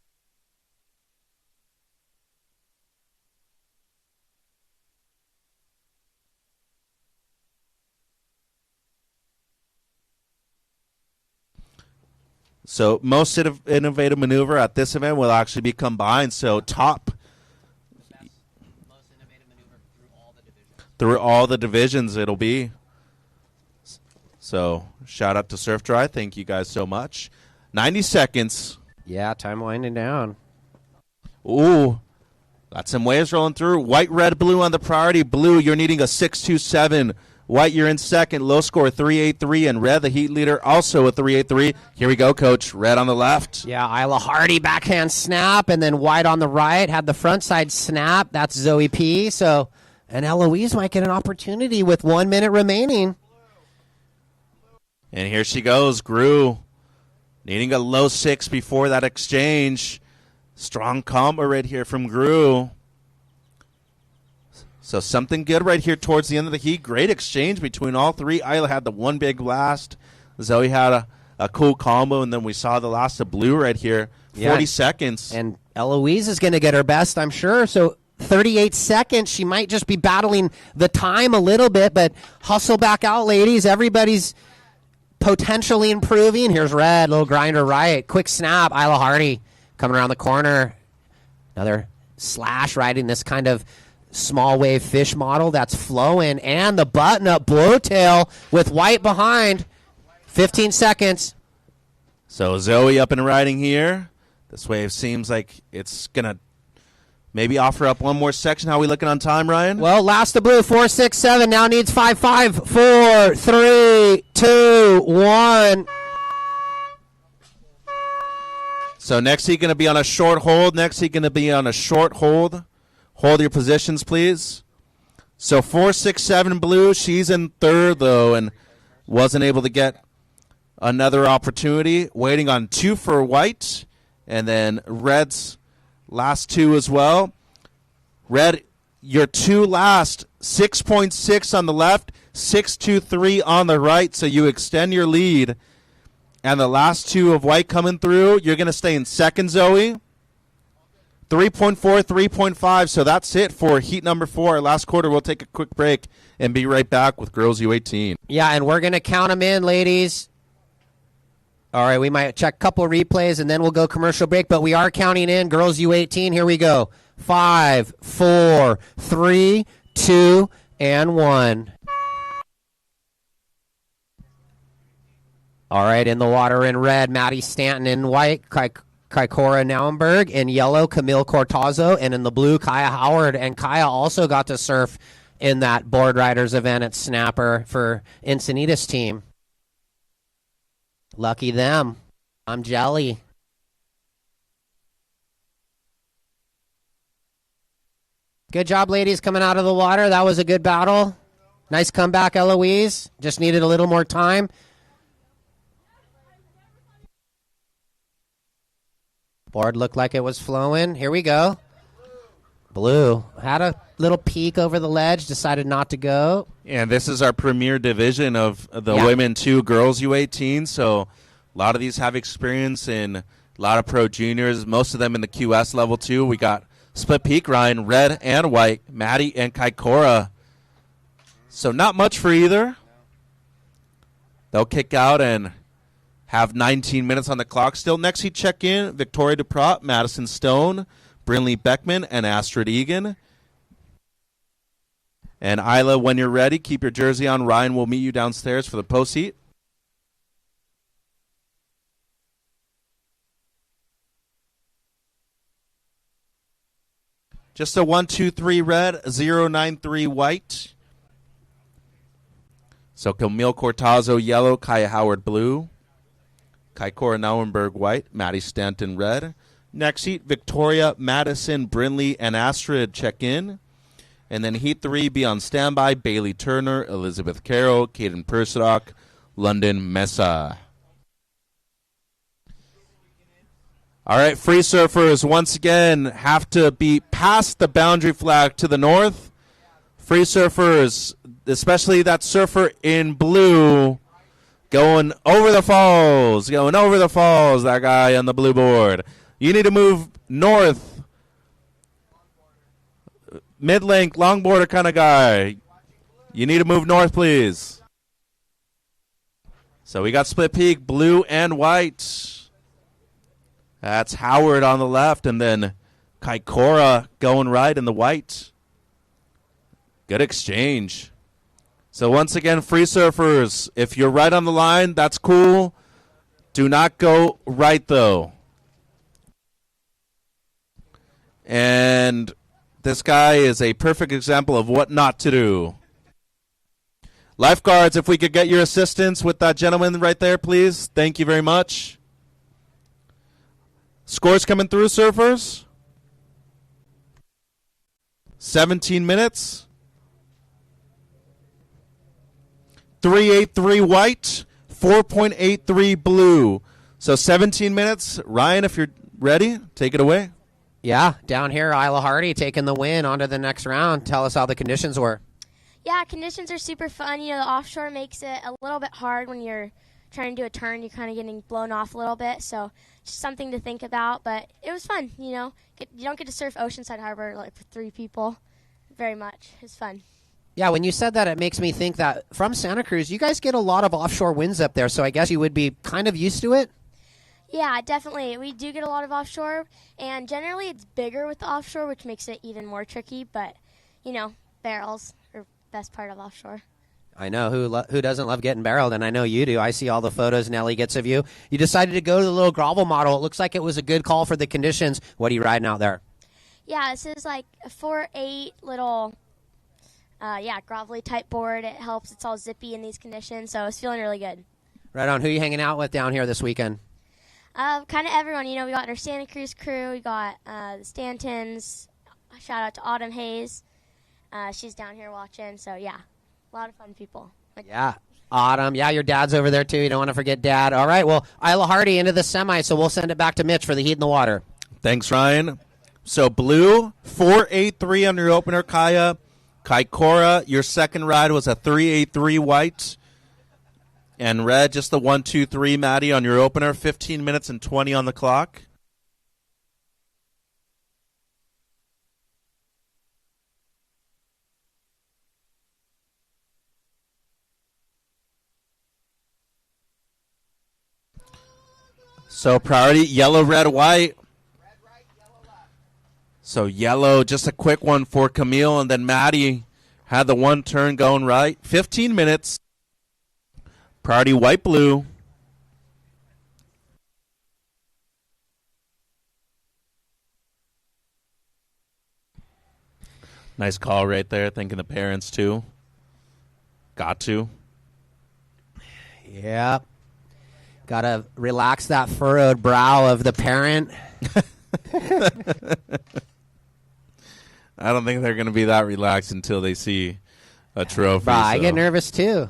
So most innovative maneuver at this event will actually be combined. So top Most innovative maneuver through all the divisions. Through all the divisions it'll be. So shout out to Surf Dry. Thank you guys so much. 90 seconds. Yeah, time winding down. Ooh, got some waves rolling through. White, red, blue on the priority. Blue, you're needing a 6.27. White, you're in second. Low score, 3.83. And red, the heat leader, also a 3.83. Here we go, Coach. Red on the left. Yeah, Isla Hardy backhand snap, and then white on the right. Had the front side snap. That's Zoe P. So, and Eloise might get an opportunity with 1 minute remaining. And here she goes, Gru. Needing a low 6 before that exchange. Strong combo right here from Gru. So something good right here towards the end of the heat. Great exchange between all three. Isla had the one big blast. Zoe had a cool combo, and then we saw the last of Blue right here. 40 seconds. And Eloise is going to get her best, I'm sure. So 38 seconds. She might just be battling the time a little bit, but hustle back out, ladies. Everybody's potentially improving. Here's red, little grinder right. Quick snap. Isla Hardy coming around the corner. Another slash riding this kind of small wave fish model that's flowing, and the button-up blowtail with white behind. 15 seconds. So Zoe up and riding here. This wave seems like it's going to maybe offer up one more section. How are we looking on time, Ryan? Well, last of Blue, 4.67. Now needs 5.5. 4, 3, 2, 1. So next heat going to be on a short hold. Next heat going to be on a short hold. Hold your positions, please. So 4.67 Blue. She's in third, though, and wasn't able to get another opportunity. Waiting on 2 for white, and then red's last 2 as well. Red, your 2 last, 6.6 on the left, 6.23 on the right, so you extend your lead. And the last 2 of white coming through, you're going to stay in second, Zoe. 3.4, 3.5, so that's it for heat number 4. Last quarter, we'll take a quick break and be right back with girls U18. Yeah, and we're going to count them in, ladies. All right, we might check a couple replays, and then we'll go commercial break, but we are counting in girls U18. Here we go. 5, 4, 3, 2, and 1. All right, in the water in red, Maddie Stanton in white. Kaikora Nauenberg. In yellow, Camille Cortazzo. And in the blue, Kaya Howard. And Kaya also got to surf in that board riders event at Snapper for Encinitas team. Lucky them. I'm jelly. Good job, ladies, coming out of the water. That was a good battle. Nice comeback, Eloise. Just needed a little more time. Board looked like it was flowing. Here we go. Blue had a little peek over the ledge, decided not to go. And this is our premier division of the women 2 girls U18. So a lot of these have experience in a lot of pro juniors, most of them in the QS level 2. We got split peak, Ryan, red and white, Maddie and Kaikora. So not much for either. They'll kick out and have 19 minutes on the clock still. Next heat check in, Victoria Duprat, Madison Stone, Brinley Beckman, and Astrid Egan. And Isla, when you're ready, keep your jersey on. Ryan will meet you downstairs for the post heat. Just a 1-2-3 red, 0-9-3 white. So Camille Cortazzo yellow, Kaya Howard blue, Kaikora Nauenberg white, Maddie Stanton red. Next heat, Victoria, Madison, Brinley, and Astrid check in. And then heat 3, be on standby, Bailey Turner, Elizabeth Carroll, Caden Persidock, London Mesa. All right, free surfers once again have to be past the boundary flag to the north. Free surfers, especially that surfer in blue, going over the falls, that guy on the blue board. You need to move north. Mid-length, longboarder kind of guy. You need to move north, please. So we got split peak, blue and white. That's Howard on the left, and then Kaikora going right in the white. Good exchange. So once again, free surfers, if you're right on the line, that's cool. Do not go right, though. And this guy is a perfect example of what not to do. Lifeguards, if we could get your assistance with that gentleman right there, please. Thank you very much. Scores coming through, surfers. 17 minutes. 3.83 white, 4.83 blue. So 17 minutes. Ryan, if you're ready, take it away. Yeah, down here, Isla Hardy taking the win on to the next round. Tell us how the conditions were. Yeah, conditions are super fun. You know, the offshore makes it a little bit hard when you're trying to do a turn. You're kind of getting blown off a little bit, so just something to think about. But it was fun, you know. You don't get to surf Oceanside Harbor like for 3 people very much. It's fun. Yeah, when you said that, it makes me think that from Santa Cruz, you guys get a lot of offshore winds up there, so I guess you would be kind of used to it? Yeah, definitely. We do get a lot of offshore, and generally it's bigger with the offshore, which makes it even more tricky. But, you know, barrels are best part of offshore. I know. Who doesn't love getting barreled, and I know you do. I see all the photos Nelly gets of you. You decided to go to the little grovel model. It looks like it was a good call for the conditions. What are you riding out there? Yeah, this is like a 4.8 little, grovelly type board. It helps. It's all zippy in these conditions, so it's feeling really good. Right on. Who are you hanging out with down here this weekend? Kind of everyone. You know, we got our Santa Cruz crew. We got the Stantons. Shout out to Autumn Hayes. She's down here watching. So, yeah, a lot of fun people. Yeah. Autumn. Yeah, your dad's over there, too. You don't want to forget Dad. All right, well, Isla Hardy into the semi, so we'll send it back to Mitch for the heat in the water. Thanks, Ryan. So, blue, 4.83 on your opener, Kaya. Kaikora, your second ride was a 3.83 white. And red, just the 1-2-3, Maddie, on your opener. 15 minutes and 20 on the clock. So priority, yellow, red, white. So yellow, just a quick one for Camille. And then Maddie had the one turn going right. 15 minutes. Priority white, blue. Nice call right there. Thanking the parents, too. Got to. Yeah. Got to relax that furrowed brow of the parent. I don't think they're going to be that relaxed until they see a trophy. I get nervous, too.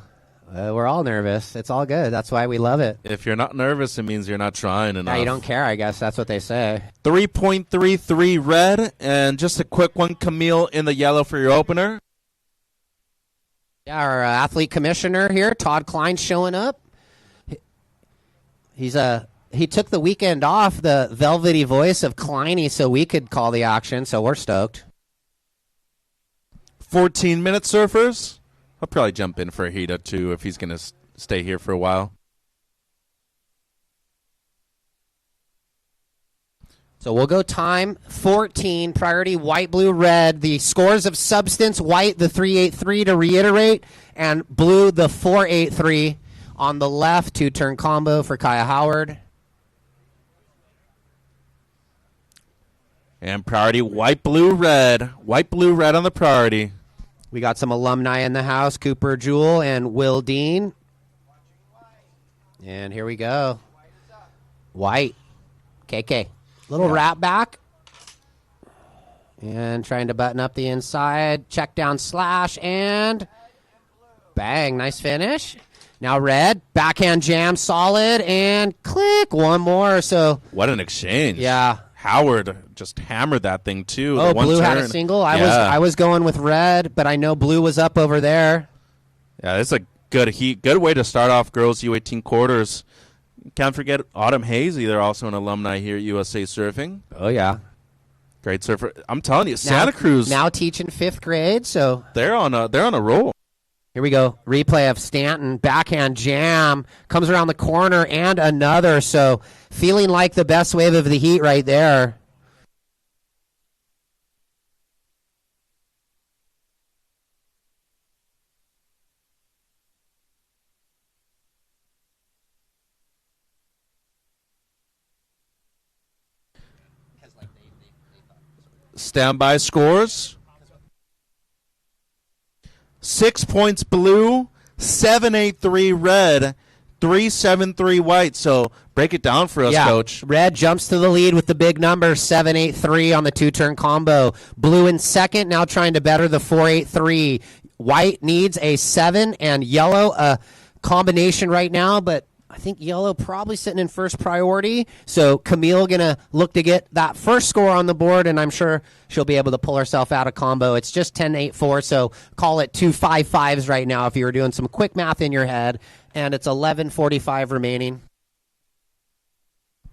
We're all nervous. It's all good. That's why we love it. If you're not nervous, it means you're not trying enough. Yeah, you don't care, I guess. That's what they say. 3.33 red, and just a quick one, Camille, in the yellow for your opener. Yeah, our athlete commissioner here, Todd Klein, showing up. He took the weekend off, the velvety voice of Kleiny, so we could call the action, so we're stoked. 14-minute surfers. I'll probably jump in for a heat or two if he's going to stay here for a while. So we'll go time 14, priority white, blue, red. The scores of substance, white, the 383 to reiterate, and blue, the 483 on the left, two-turn combo for Kaya Howard. And priority white, blue, red. White, blue, red on the priority. We got some alumni in the house, Cooper Jewell and Will Dean. And here we go. White. KK. Little wrap back. And trying to button up the inside. Check down slash and bang. Nice finish. Now red. Backhand jam solid and click. One more. So what an exchange. Yeah. Howard just hammered that thing, too. Oh, blue had a single? I was going with red, but I know blue was up over there. Yeah, it's a good heat. Good way to start off girls U18 quarters. Can't forget Autumn Hazy. They're also an alumni here at USA Surfing. Oh, yeah. Great surfer. I'm telling you, Santa Cruz. Now teaching 5th grade, so. They're on a roll. Here we go. Replay of Stanton. Backhand jam. Comes around the corner and another. So feeling like the best wave of the heat right there. Standby scores. 6 points blue, 783 red, 373 white. So break it down for us, Coach. Red jumps to the lead with the big number, 783 on the two-turn combo. Blue in second, now trying to better the 483. White needs a 7 and yellow a combination right now, but I think yellow probably sitting in first priority. So Camille going to look to get that first score on the board, and I'm sure she'll be able to pull herself out of combo. It's just 10-8-4, so call it 2 5-5s right now if you were doing some quick math in your head. And it's 11:45 remaining.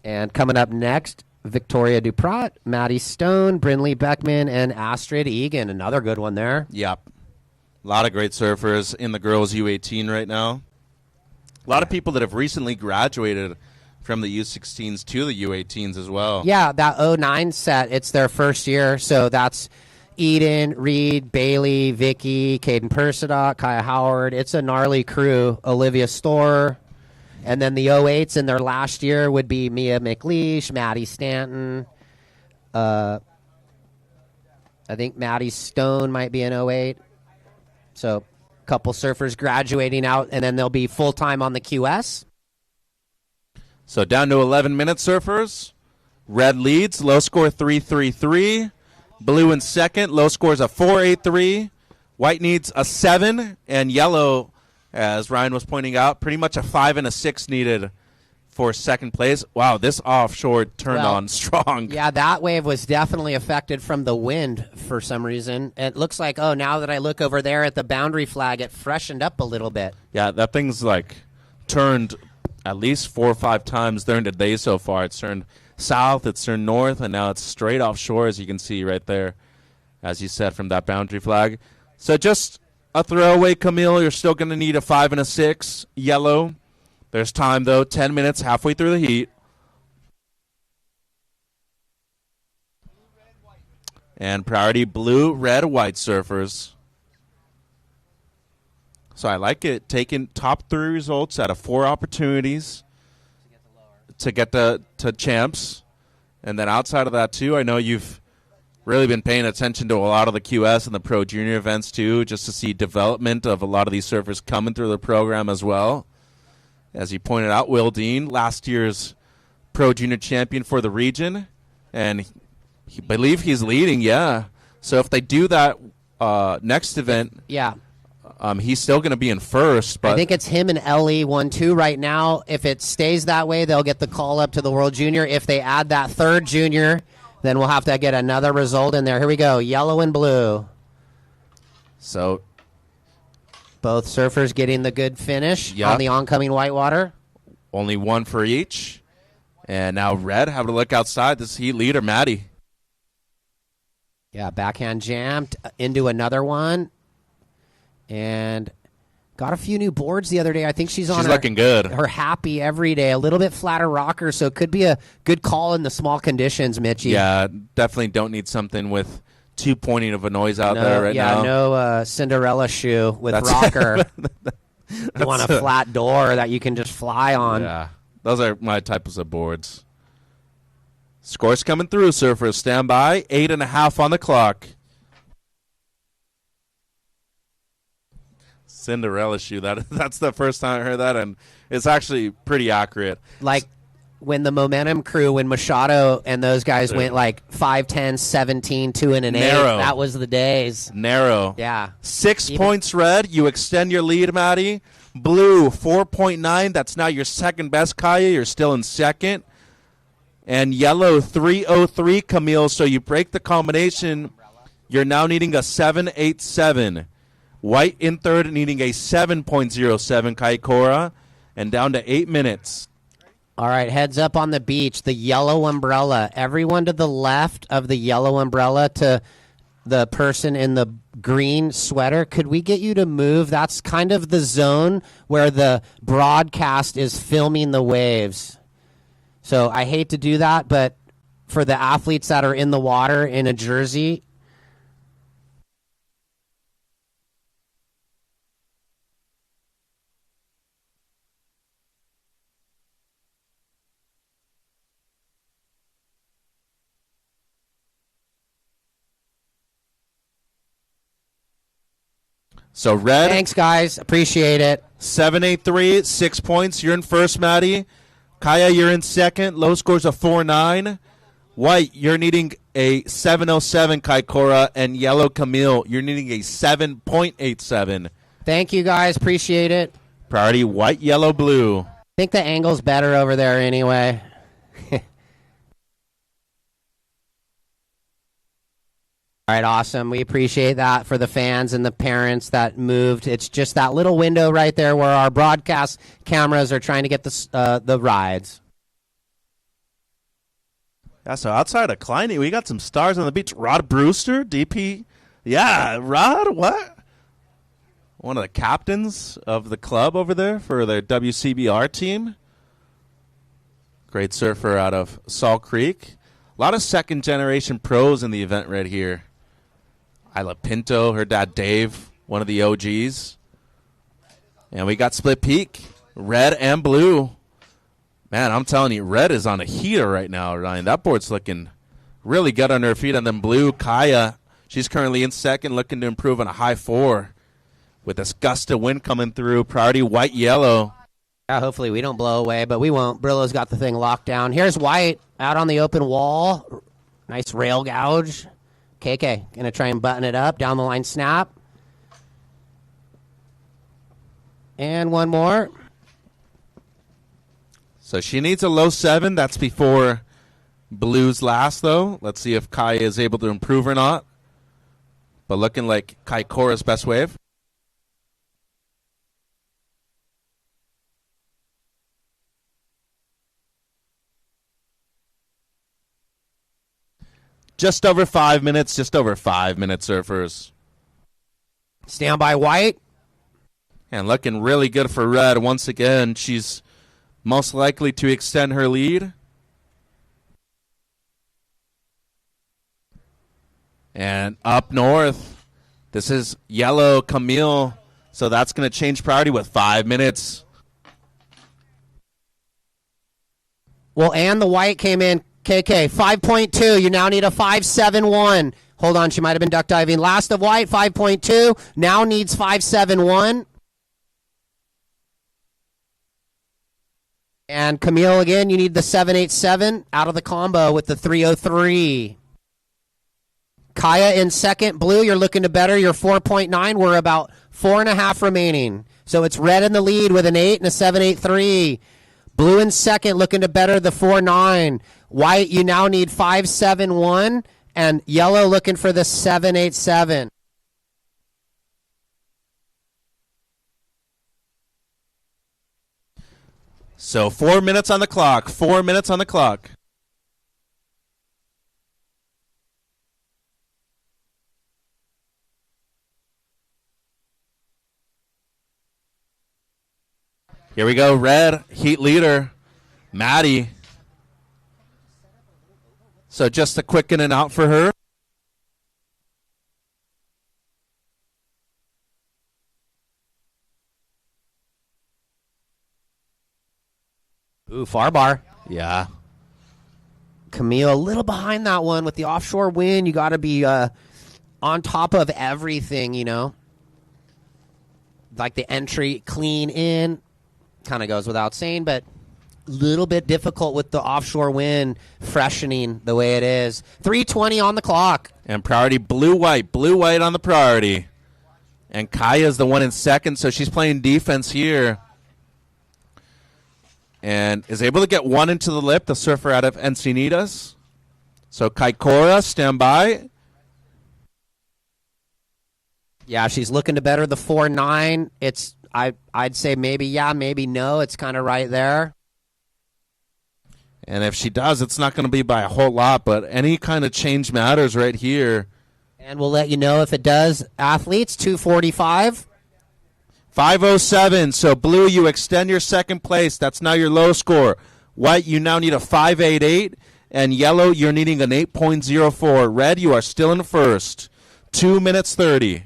And coming up next, Victoria Duprat, Maddie Stone, Brinley Beckman, and Astrid Egan. Another good one there. Yep. A lot of great surfers in the girls U18 right now. A lot of people that have recently graduated from the U16s to the U18s as well. Yeah, that 09 set, it's their first year. So that's Eden, Reed, Bailey, Vicky, Caden Persidock, Kaya Howard. It's a gnarly crew. Olivia Storr. And then the 08s in their last year would be Mia McLeish, Maddie Stanton. I think Maddie Stone might be an 08. So couple surfers graduating out, and then they'll be full-time on the QS. So down to 11-minute surfers. Red leads, low score 333. Blue in second, low scores a 483. White needs a 7, and yellow, as Ryan was pointing out, pretty much a 5 and a 6 needed for second place. Wow, this offshore turned on strong. Yeah, that wave was definitely affected from the wind for some reason. It looks like, now that I look over there at the boundary flag, it freshened up a little bit. Yeah, that thing's turned at least 4 or 5 times during the day so far. It's turned south, it's turned north, and now it's straight offshore, as you can see right there, as you said, from that boundary flag. So just a throwaway, Camille. You're still going to need a 5 and a 6, yellow. There's time, though, 10 minutes, halfway through the heat. And priority blue, red, white surfers. So I like it, taking top 3 results out of 4 opportunities to get to champs. And then outside of that, too, I know you've really been paying attention to a lot of the QS and the Pro Junior events, too, just to see development of a lot of these surfers coming through the program as well. As you pointed out, Will Dean, last year's Pro Junior champion for the region, and I believe he's leading, yeah. So if they do that next event, yeah, he's still going to be in first. But I think it's him and Ellie 1-2 right now. If it stays that way, they'll get the call up to the World Junior. If they add that third junior, then we'll have to get another result in there. Here we go, yellow and blue. So both surfers getting the good finish yep. on the oncoming whitewater. Only one for each. And now red, have a look outside. This is Heat leader, Maddie. Yeah, backhand jammed into another one. And got a few new boards the other day. I think she's looking good. Her happy every day. A little bit flatter rocker, so it could be a good call in the small conditions, Mitchie. Yeah, definitely don't need something with too pointing of a noise out there right now. Yeah, no Cinderella shoe with rocker. You want a flat door that you can just fly on. Yeah, those are my types of boards. Scores coming through, surfers. Stand by. 8.5 on the clock. Cinderella shoe. That's the first time I heard that, and it's actually pretty accurate. Like when the Momentum crew, when Machado and those guys went like 5'10", 17, 2 and an 8. That was the days. Narrow. Yeah. 6 points red. You extend your lead, Maddie. Blue, 4.9. That's now your second best, Kaya. You're still in second. And yellow, 3.03, Camille. So you break the combination. You're now needing a 7.87. White in third, needing a 7.07, Kaikora. And down to 8 minutes. All right, heads up on the beach. The yellow umbrella. Everyone to the left of the yellow umbrella to the person in the green sweater. Could we get you to move? That's kind of the zone where the broadcast is filming the waves. So I hate to do that, but for the athletes that are in the water in a jersey, so red. Thanks, guys. Appreciate it. 7.83, 6 points. You're in first, Maddie. Kaya, you're in second. Low scores of 4.9. White, you're needing a 7.07, Kaikora. And yellow, Camille, you're needing a 7.87. Thank you, guys. Appreciate it. Priority, white, yellow, blue. I think the angle's better over there anyway. All right, awesome. We appreciate that for the fans and the parents that moved. It's just that little window right there where our broadcast cameras are trying to get the rides. Yeah, so outside of Kleine, we got some stars on the beach. Rod Brewster, DP. Yeah, Rod, what? One of the captains of the club over there for their WCBR team. Great surfer out of Salt Creek. A lot of second-generation pros in the event right here. Isla Pinto, her dad Dave, one of the OGs. And we got split peak, red and blue. Man, I'm telling you, red is on a heater right now, Ryan. That board's looking really good on her feet. And then blue, Kaya, she's currently in second, looking to improve on a high 4. With this gust of wind coming through, priority white, yellow. Yeah, hopefully we don't blow away, but we won't. Brillo's got the thing locked down. Here's white out on the open wall. Nice rail gouge. KK, going to try and button it up. Down the line snap. And one more. So she needs a low 7. That's before blue's last, though. Let's see if Kaya is able to improve or not. But looking like Kaikora's best wave. Just over 5 minutes, surfers. Stand by white. And looking really good for red. Once again, she's most likely to extend her lead. And up north, this is yellow, Camille. So that's going to change priority with 5 minutes. Well, and the white came in KK, 5.2. You now need a 5.71. Hold on, she might have been duck diving. Last of white, 5.2. Now needs 5.71. And Camille, again, you need the 7.87 out of the combo with the 3.03. Kaya in second. Blue, you're looking to better. You're 4.9. We're about 4.5 remaining. So it's red in the lead with an 8 and a 7.83. Blue in second, looking to better the 4.9. White, you now need 5.71. And yellow looking for the 7.87. So 4 minutes on the clock. 4 minutes on the clock. Here we go. Red, heat leader, Maddie. So just a quick in and out for her. Ooh, far bar. Yeah. Camille, a little behind that one with the offshore wind. You got to be on top of everything, you know. Like the entry clean in. Kind of goes without saying, but a little bit difficult with the offshore wind freshening the way it is. 3:20 on the clock. And priority blue-white. Blue-white on the priority. And Kaya's the one in second, so she's playing defense here. And is able to get one into the lip, the surfer out of Encinitas. So Kaikora, stand by. Yeah, she's looking to better the 4.9. It's I'd say maybe yeah, maybe no. It's kind of right there. And if she does, it's not going to be by a whole lot, but any kind of change matters right here. And we'll let you know if it does. Athletes, 245. 507. So blue, you extend your second place. That's now your low score. White, you now need a 588. And yellow, you're needing an 8.04. Red, you are still in first. 2 minutes 30.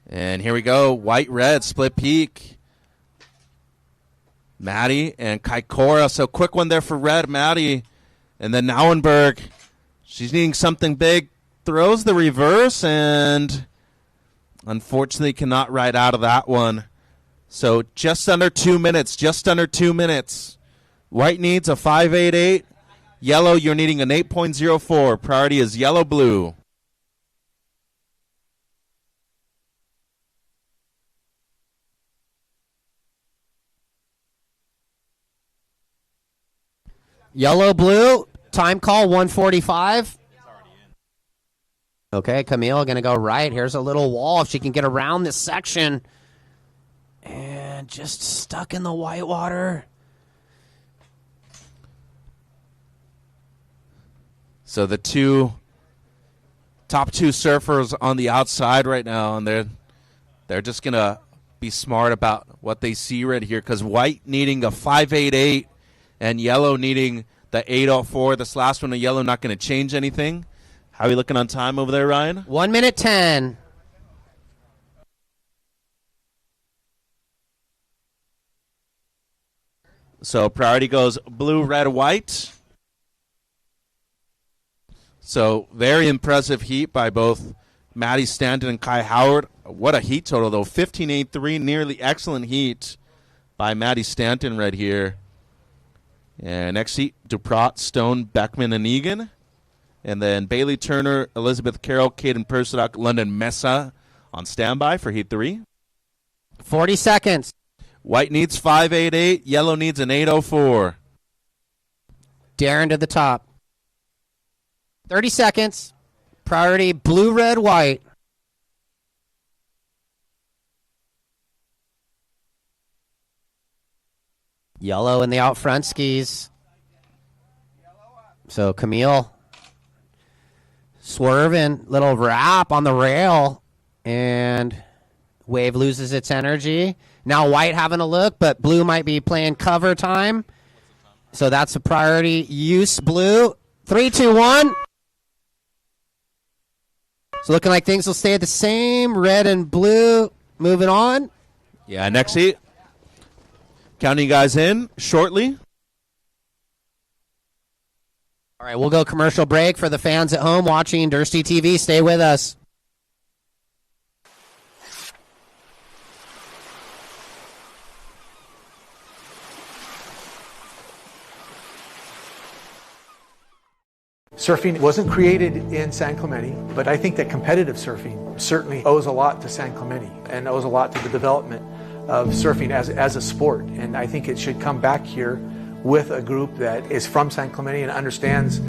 And here we go. White-red, split peak. Maddie and Kaikora. So quick one there for red, Maddie. And then Nauenberg. She's needing something big. Throws the reverse and unfortunately cannot ride out of that one. So just under 2 minutes. Just under 2 minutes. White needs a 5.88. Yellow, you're needing an 8.04. Priority is yellow-blue. Yellow-blue, time call, 145. Okay, Camille going to go right. Here's a little wall. If she can get around this section. And just stuck in the white water. So the top two surfers on the outside right now, and they're just going to be smart about what they see right here, because white needing a 5.88 and yellow needing the 8.04. This last one, the yellow not going to change anything. How are we looking on time over there, Ryan? 1 minute 10. So priority goes blue, red, white. So very impressive heat by both Maddie Stanton and Kai Howard. What a heat total, though. 15.83, nearly excellent heat by Maddie Stanton right here. And next heat, Duprat, Stone, Beckman, and Egan. And then Bailey Turner, Elizabeth Carroll, Caden Persidock, London Mesa on standby for heat 3. 40 seconds. White needs 5.88. Yellow needs an 8.04. Darren to the top. 30 seconds. Priority blue, red, white. Yellow in the out front skis. So Camille swerving, little wrap on the rail, and wave loses its energy. Now white having a look, but blue might be playing cover time. So that's a priority use, blue. 3, 2, 1. So looking like things will stay the same. Red and blue moving on. Yeah, next heat. Counting you guys in shortly. All right, we'll go commercial break for the fans at home watching Dursty TV. Stay with us. Surfing wasn't created in San Clemente, but I think that competitive surfing certainly owes a lot to San Clemente and owes a lot to the development of surfing as a sport. And I think it should come back here with a group that is from San Clemente and understands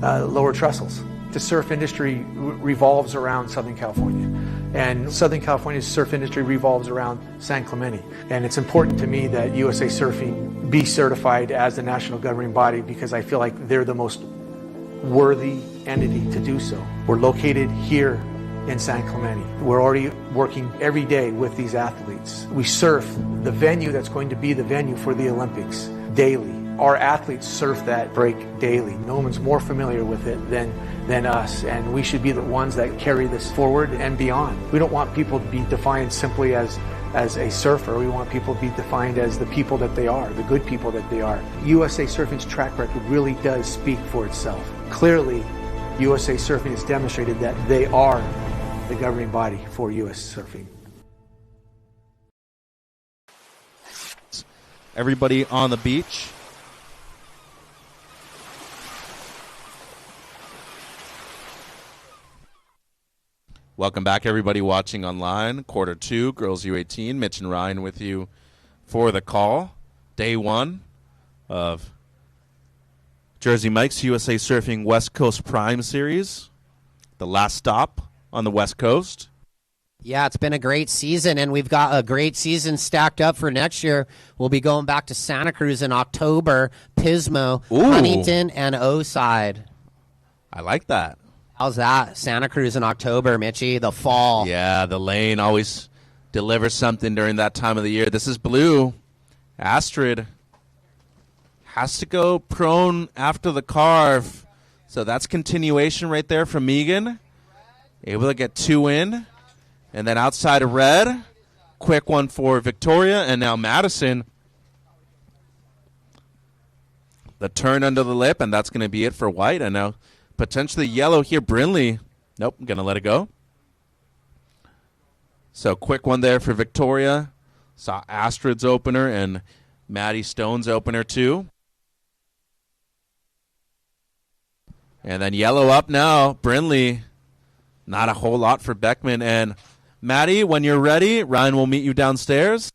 lower trestles. The surf industry revolves around Southern California, and Southern California's surf industry revolves around San Clemente. And it's important to me that USA Surfing be certified as the national governing body because I feel like they're the most worthy entity to do so. We're located here in San Clemente. We're already working every day with these athletes. We surf the venue that's going to be the venue for the Olympics daily. Our athletes surf that break daily. No one's more familiar with it than us, and we should be the ones that carry this forward and beyond. We don't want people to be defined simply as a surfer. We want people to be defined as the people that they are, the good people that they are. USA Surfing's track record really does speak for itself. Clearly, USA Surfing has demonstrated that they are the governing body for US Surfing. Everybody on the beach. Welcome back, everybody watching online. Quarter 2, Girls U18. Mitch and Ryan with you for the call. Day 1 of Jersey Mike's USA Surfing West Coast Prime Series. The last stop on the West Coast. Yeah, it's been a great season, and we've got a great season stacked up for next year. We'll be going back to Santa Cruz in October, Pismo, Huntington, and Oceanside. I like that. How's that? Santa Cruz in October, Mitchie, the fall. Yeah, the lane always delivers something during that time of the year. This is Blue. Astrid has to go prone after the carve. So that's continuation right there from Megan. Able to get 2 in. And then outside of Red, quick one for Victoria. And now Madison. The turn under the lip, and that's going to be it for White. And now potentially yellow here. Brinley. Nope, going to let it go. So quick one there for Victoria. Saw Astrid's opener and Maddie Stone's opener too. And then yellow up now. Brinley. Not a whole lot for Beckman. And Maddie, when you're ready, Ryan will meet you downstairs.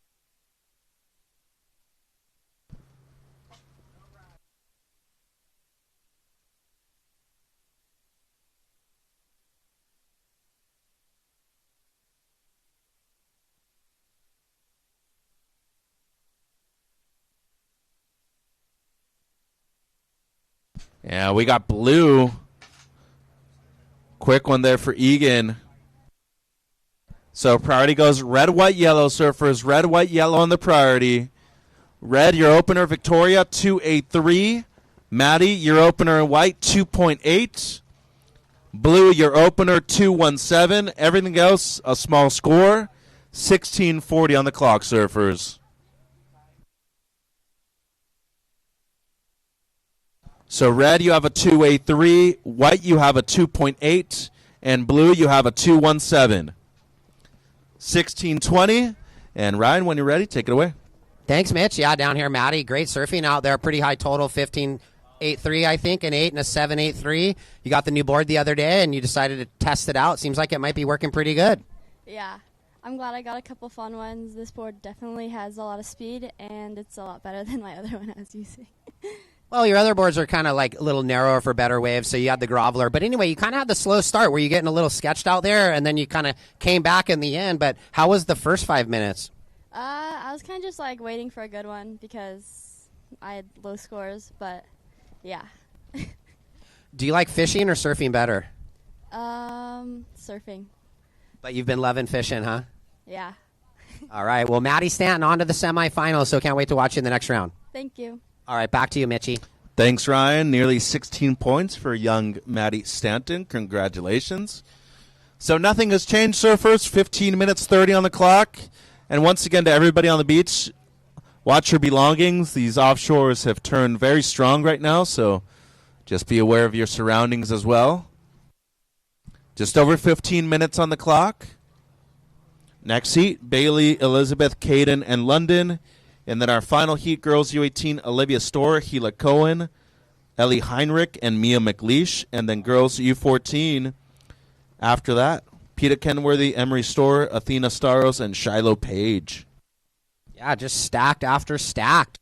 Yeah, we got Blue. Quick one there for Egan. So priority goes red, white, yellow, surfers. Red, white, yellow on the priority. Red, your opener, Victoria, 2.83. Maddie, your opener in white, 2.8. Blue, your opener, 2.17. Everything else, a small score. 16:40 on the clock, surfers. So red, you have a 2.83. White, you have a 2.8. And blue, you have a 2.17. 16:20. And Ryan, when you're ready, take it away. Thanks, Mitch. Yeah, down here, Maddie. Great surfing out there. Pretty high total, 15.83, I think, an 8 and a 7.83. You got the new board the other day, and you decided to test it out. Seems like it might be working pretty good. Yeah. I'm glad I got a couple fun ones. This board definitely has a lot of speed, and it's a lot better than my other one I was using. Well, your other boards are kind of like a little narrower for better waves, so you had the groveler. But anyway, you kind of had the slow start. Were you getting a little sketched out there, and then you kind of came back in the end? But how was the first 5 minutes? I was kind of just like waiting for a good one because I had low scores, but yeah. Do you like fishing or surfing better? Surfing. But you've been loving fishing, huh? Yeah. All right. Well, Maddie Stanton on to the semifinals, so can't wait to watch you in the next round. Thank you. All right, back to you, Mitchie. Thanks, Ryan. Nearly 16 points for young Maddie Stanton. Congratulations. So nothing has changed, surfers. 15 minutes 30 on the clock. And once again, to everybody on the beach, watch your belongings. These offshores have turned very strong right now, so just be aware of your surroundings as well. Just over 15 minutes on the clock. Next heat, Bailey, Elizabeth, Caden, and London. And then our final heat, girls U18, Olivia Storr, Gila Cohen, Ellie Heinrich, and Mia McLeish. And then girls U14, after that, Peta Kenworthy, Emery Storr, Athena Staros, and Shiloh Page. Yeah, just stacked after stacked.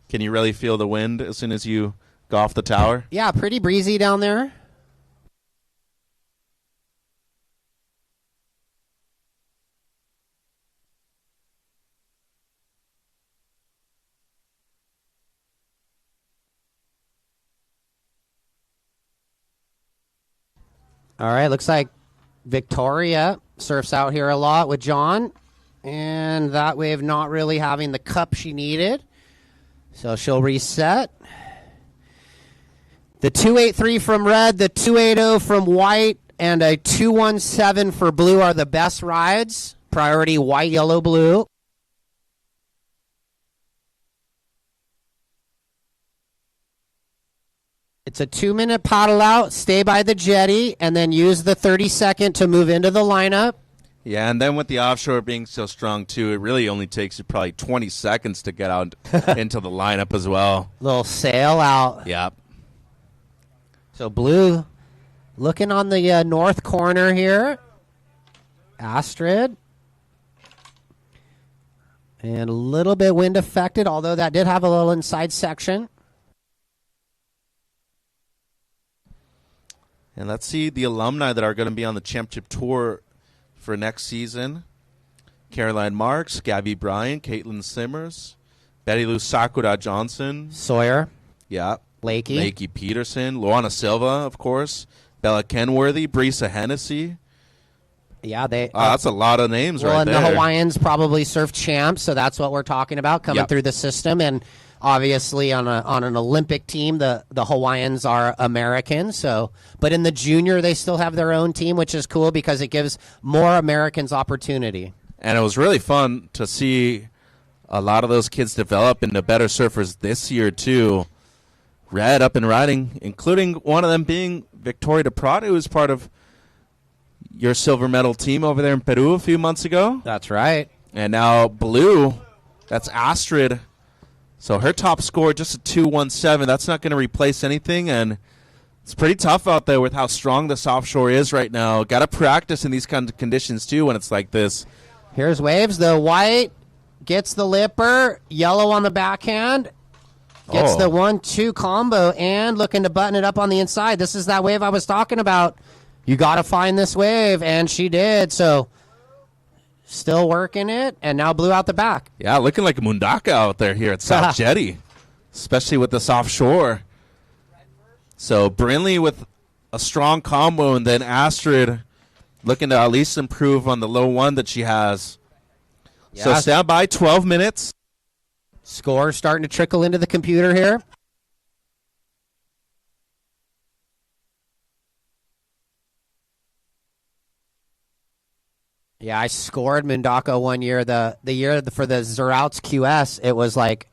Can you really feel the wind as soon as you go off the tower? Yeah, pretty breezy down there. All right, looks like Victoria surfs out here a lot with John. And that wave not really having the cup she needed. So she'll reset. The 283 from red, the 280 from white, and a 217 for blue are the best rides. Priority white, yellow, blue. It's a 2-minute paddle out, stay by the jetty, and then use the 30-second to move into the lineup. Yeah, and then with the offshore being so strong, too, it really only takes you probably 20 seconds to get out into the lineup as well. Little sail out. Yep. So blue looking on the north corner here. Astrid. And a little bit wind affected, although that did have a little inside section. And let's see the alumni that are going to be on the championship tour for next season. Caroline Marks, Gabby Bryant, Caitlin Simmers, Betty Lou Sakura Johnson. Sawyer. Yeah. Lakey Peterson. Luana Silva, of course. Bella Kenworthy, Brisa Hennessy. Yeah, that's a lot of names right there. Well, and the Hawaiians probably surf champs, so that's what we're talking about, coming through the system. And obviously on an Olympic team, the Hawaiians are American. So, but in the junior, they still have their own team, which is cool because it gives more Americans opportunity. And it was really fun to see a lot of those kids develop into better surfers this year, too. Red up and riding, including one of them being Victoria DePrada, who was part of your silver medal team over there in Peru a few months ago. That's right. And now blue, that's Astrid. So her top score, just a 217. That's not going to replace anything, and it's pretty tough out there with how strong this offshore is right now. Got to practice in these kind of conditions, too, when it's like this. Here's waves. The white gets the lipper, yellow on the backhand. Gets the 1-2 combo and looking to button it up on the inside. This is that wave I was talking about. You got to find this wave, and she did. So still working it, and now blue out the back. Yeah, looking like a Mundaka out there here at South Jetty, especially with this offshore. So Brinley with a strong combo, and then Astrid looking to at least improve on the low one that she has. Yeah. So stand by, 12 minutes. Score starting to trickle into the computer here. Yeah, I scored Mundaka one year. The year for the Zerouts QS, it was like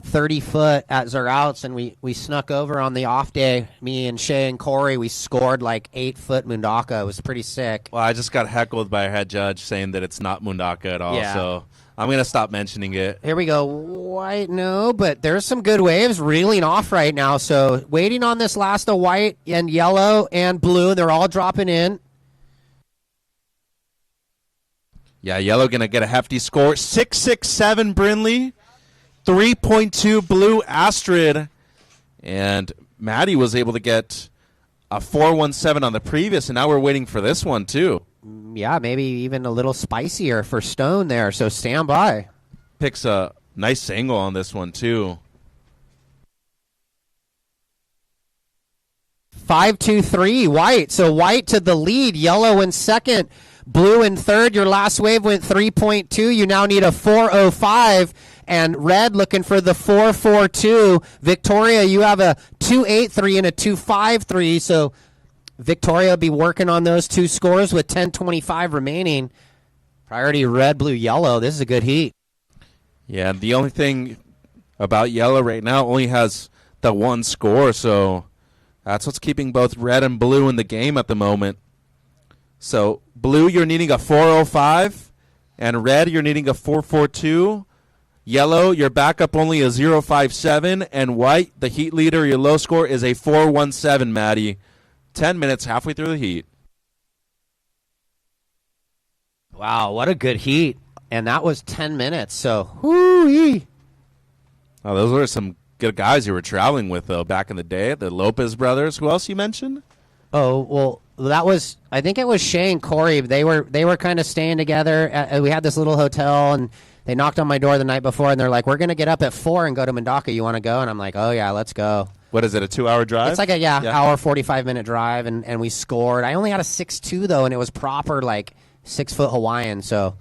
30 foot at Zerouts, and we snuck over on the off day. Me and Shay and Corey, we scored like 8 foot Mundaka. It was pretty sick. Well, I just got heckled by a head judge saying that it's not Mundaka at all, so I'm going to stop mentioning it. Here we go. White, no, but there's some good waves reeling off right now. So waiting on this last of white and yellow and blue. They're all dropping in. Yeah, yellow going to get a hefty score. 667 Brinley, 3.2 blue Astrid. And Maddie was able to get a 417 on the previous, and now we're waiting for this one, too. Yeah, maybe even a little spicier for Stone there, so stand by. Picks a nice angle on this one, too. 5-2-3, white. So white to the lead, yellow in second, blue in third. Your last wave went 3.2. You now need a 4.05. And red looking for the 4.42. Victoria, you have a 2.83 and a 2.53. So Victoria will be working on those two scores with 10:25 remaining. Priority red, blue, yellow. This is a good heat. Yeah, the only thing about yellow right now only has the one score, so that's what's keeping both red and blue in the game at the moment. So blue, you're needing a 4.05, and red, you're needing a 4.42. Yellow, your backup only a 0.57, and white, the heat leader, your low score is a 4.17, Maddie. 10 minutes, halfway through the heat. Wow, what a good heat. And that was 10 minutes, so whoo-wee. Oh, those were some good guys you were traveling with, though, back in the day. The Lopez brothers. Who else you mentioned? Oh, well, that was, I think it was Shay and Corey. They were kind of staying together. We had this little hotel, and they knocked on my door the night before, and they're like, we're going to get up at 4 and go to Mendocca. You want to go? And I'm like, oh, yeah, let's go. What is it, a 2-hour drive? It's like a, hour, 45-minute drive, and we scored. I only had a 6.2, though, and it was proper, like, 6-foot Hawaiian, so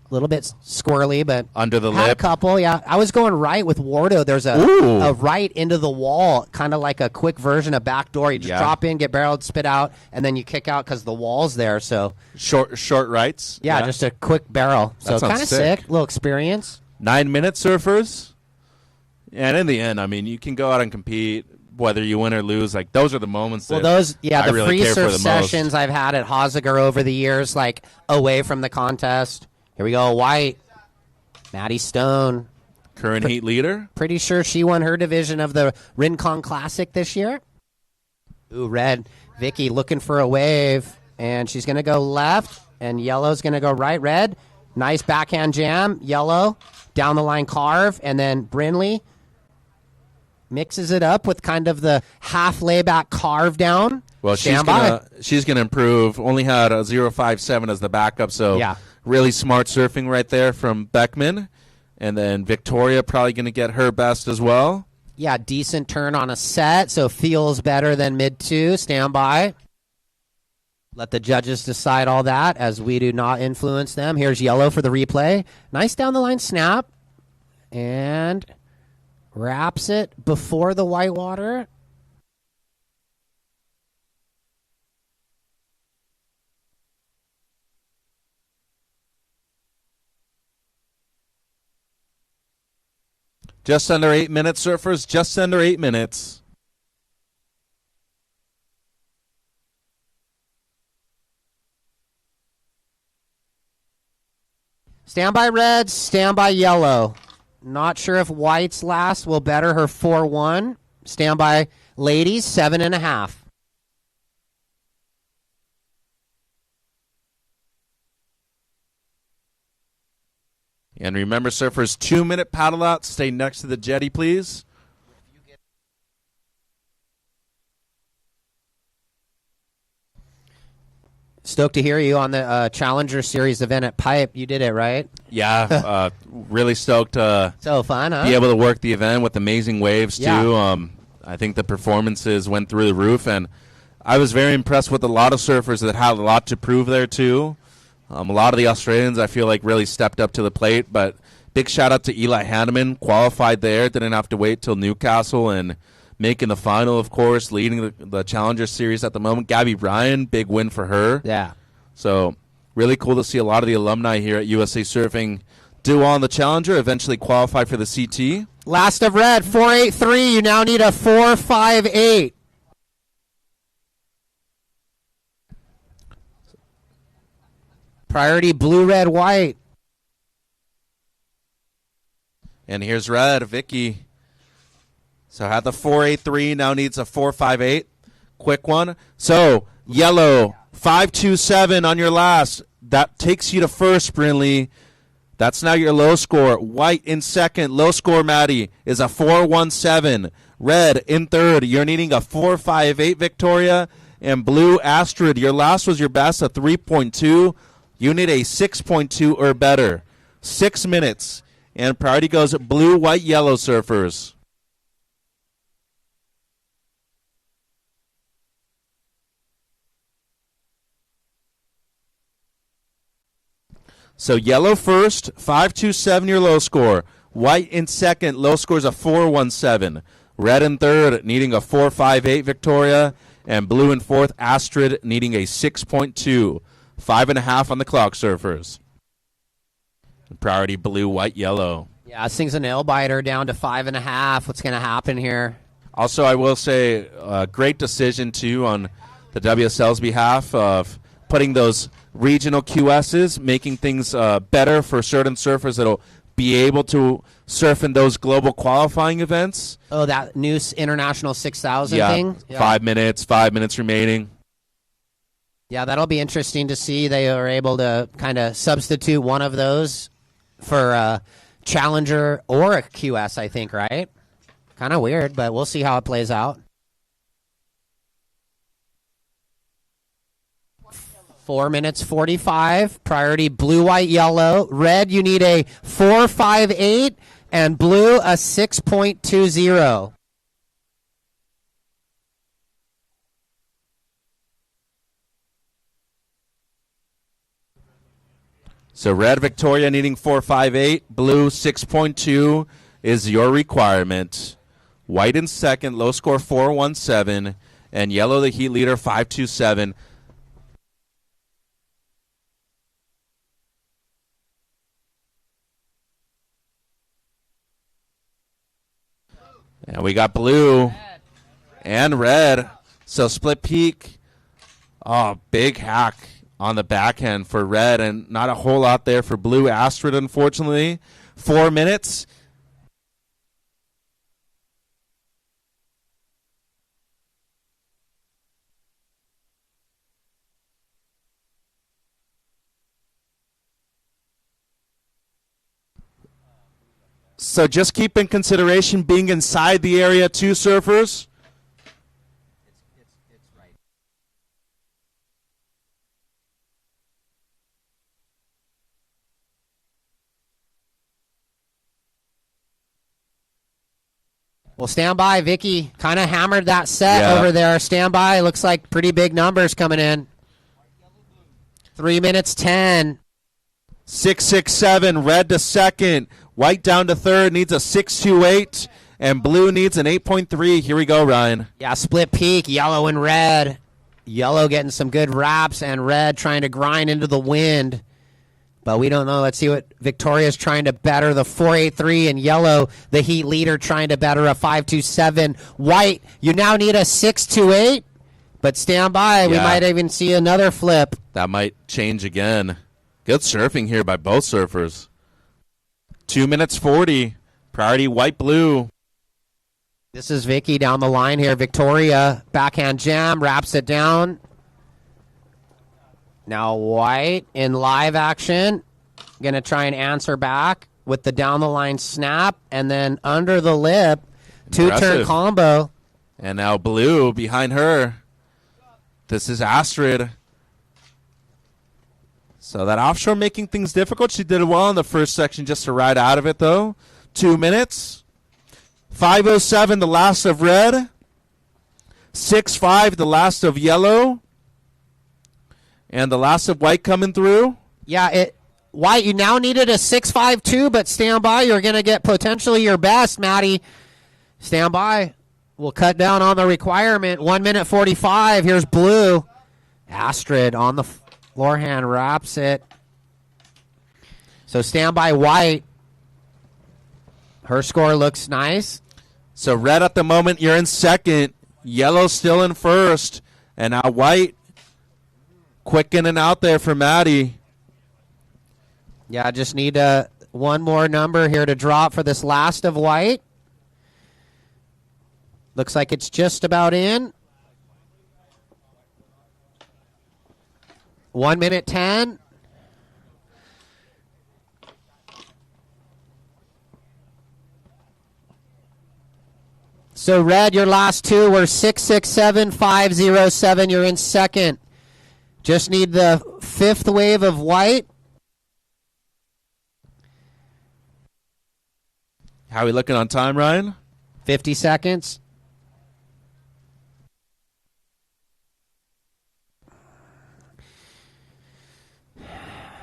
a little bit squirrely, but under the had lip. A couple, yeah. I was going right with Wardo. There's a right into the wall, kind of like a quick version of backdoor. You just drop in, get barreled, spit out, and then you kick out because the wall's there. So short rights. Yeah, just a quick barrel. So kind of sick, little experience. 9-minute surfers, and in the end, I mean, you can go out and compete. Whether you win or lose, like those are the moments. Well, the free surf sessions I've had at Haziger over the years, like away from the contest. Here we go, white. Maddie Stone. Current heat leader. Pretty sure she won her division of the Rincon Classic this year. Ooh, red. Vicky looking for a wave. And she's going to go left. And yellow's going to go right. Red. Nice backhand jam. Yellow. Down the line carve. And then Brinley mixes it up with kind of the half layback carve down. Well, she's gonna improve. Only had a 0.57 as the backup, so really smart surfing right there from Beckman. And then Victoria probably going to get her best as well. Yeah, decent turn on a set, so feels better than mid-2. Stand by. Let the judges decide all that, as we do not influence them. Here's yellow for the replay. Nice down-the-line snap. And wraps it before the whitewater. Just under 8 minutes, surfers. Just under 8 minutes. Stand by red, stand by yellow. Not sure if white's last will better her 4-1. Stand by ladies, 7.5. And remember, surfers, 2-minute paddle out. Stay next to the jetty, please. Stoked to hear you on the Challenger Series event at Pipe. You did it, right? Yeah, really stoked to so fun, huh? be able to work the event with amazing waves, too. I think the performances went through the roof, and I was very impressed with a lot of surfers that had a lot to prove there, too. A lot of the Australians, I feel like, really stepped up to the plate, but big shout-out to Eli Hanneman, qualified there, didn't have to wait till Newcastle, and making the final, of course, leading the Challenger Series at the moment. Gabby Bryan, big win for her. Yeah. So really cool to see a lot of the alumni here at USA Surfing do well on the Challenger, eventually qualify for the CT. Last of red, 4.83. You now need a 4.58. Priority blue, red, white. And here's red, Vicky. So had the 4.83, now needs a 4.58. Quick one. So yellow, 5.27 on your last. That takes you to first, Brinley. That's now your low score. White in second. Low score, Maddie, is a 4.17. Red in third. You're needing a 4.58, Victoria. And blue, Astrid, your last was your best, a 3.2. You need a 6.2 or better. 6 minutes. And priority goes blue, white, yellow surfers. So yellow first, 5.27 your low score. White in second, low score is a 4.17. Red in third, needing a 4.58, Victoria. and blue in fourth. Astrid needing a 6.2. 5.5 on the clock, surfers. Priority blue, white, yellow. Yeah, this thing's a nail biter down to 5.5. What's going to happen here? Also, I will say a great decision, too, on the WSL's behalf of putting those regional QSs, making things better for certain surfers that'll be able to surf in those global qualifying events. Oh, that new international 6,000 yeah, thing? Yeah, 5 minutes remaining. Yeah, that'll be interesting to see. They are able to kind of substitute one of those for a Challenger or a QS, I think, right? Kind of weird, but we'll see how it plays out. 4 minutes 45. Priority blue, white, yellow. Red, you need a 4.58, and blue a 6.20. So red Victoria needing 4.58, blue 6.2 is your requirement. White in second, low score 4.17, and yellow the heat leader 5.27. And we got blue and red. So split peak. Oh, big hack on the backhand for red, and not a whole lot there for blue. Astrid, unfortunately. 4 minutes. So just keep in consideration being inside the area, too, surfers. Well, stand by. Vicky kind of hammered that set over there. Stand by. Looks like pretty big numbers coming in. 3 minutes 10. 6.67. Red to second. White down to third. Needs a 6.28. And blue needs an 8.3. Here we go, Ryan. Yeah, split peak. Yellow and red. Yellow getting some good wraps, and red trying to grind into the wind. But we don't know. Let's see what Victoria's trying to better. The 4.83, and yellow, the heat leader, trying to better a 5.27. White, you now need a 6.28. But stand by. Yeah. We might even see another flip. That might change again. Good surfing here by both surfers. 2 minutes 40. Priority white-blue. This is Vicky down the line here. Victoria, backhand jam, wraps it down. Now white in live action. Going to try and answer back with the down the line snap, and then under the lip, two-turn combo. And now blue behind her. This is Astrid. So that offshore making things difficult. She did well in the first section just to ride out of it, though. 2 minutes. 5.07, the last of red. 6.5, the last of yellow. And the last of white coming through. Yeah, white, you now needed a 6.52, but stand by. You're going to get potentially your best, Maddie. Stand by. We'll cut down on the requirement. 1 minute 45. Here's blue. Astrid on the floor hand wraps it. So stand by white. Her score looks nice. So red at the moment, you're in second. Yellow still in first. And now white. Quick in and out there for Maddie. Yeah, I just need one more number here to drop for this last of white. Looks like it's just about in. 1 minute 10. So red, your last two were 6.67, 5.07. You're in second. Just need the fifth wave of white. How are we looking on time, Ryan? 50 seconds.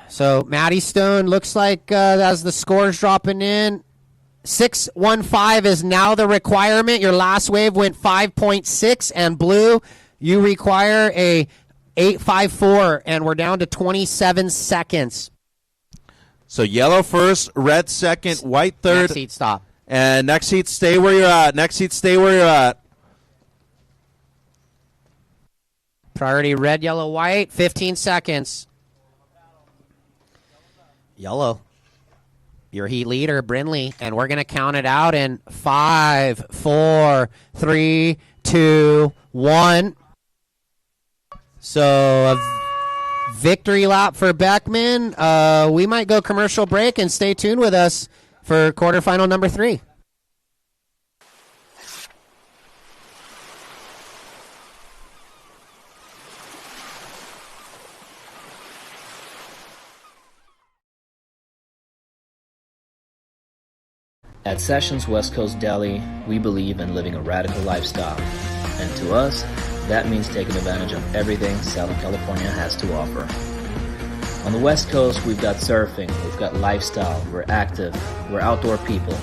So Maddie Stone looks like as the scores dropping in, 6.15 is now the requirement. Your last wave went 5.6, and blue, You require a 8.54, and we're down to 27 seconds. So yellow first, red second, white third. Next heat, stop. And next heat, stay where you're at. Next heat, stay where you're at. Priority red, yellow, white. 15 seconds. Yellow. Your heat leader, Brindley. And we're going to count it out in 5, 4, 3, 2, 1. So a victory lap for Beckman. We might go commercial break and stay tuned with us for quarterfinal number 3. At Sessions West Coast Deli, we believe in living a radical lifestyle. And to us, that means taking advantage of everything Southern California has to offer. On the West Coast, we've got surfing, we've got lifestyle, we're active, we're outdoor people.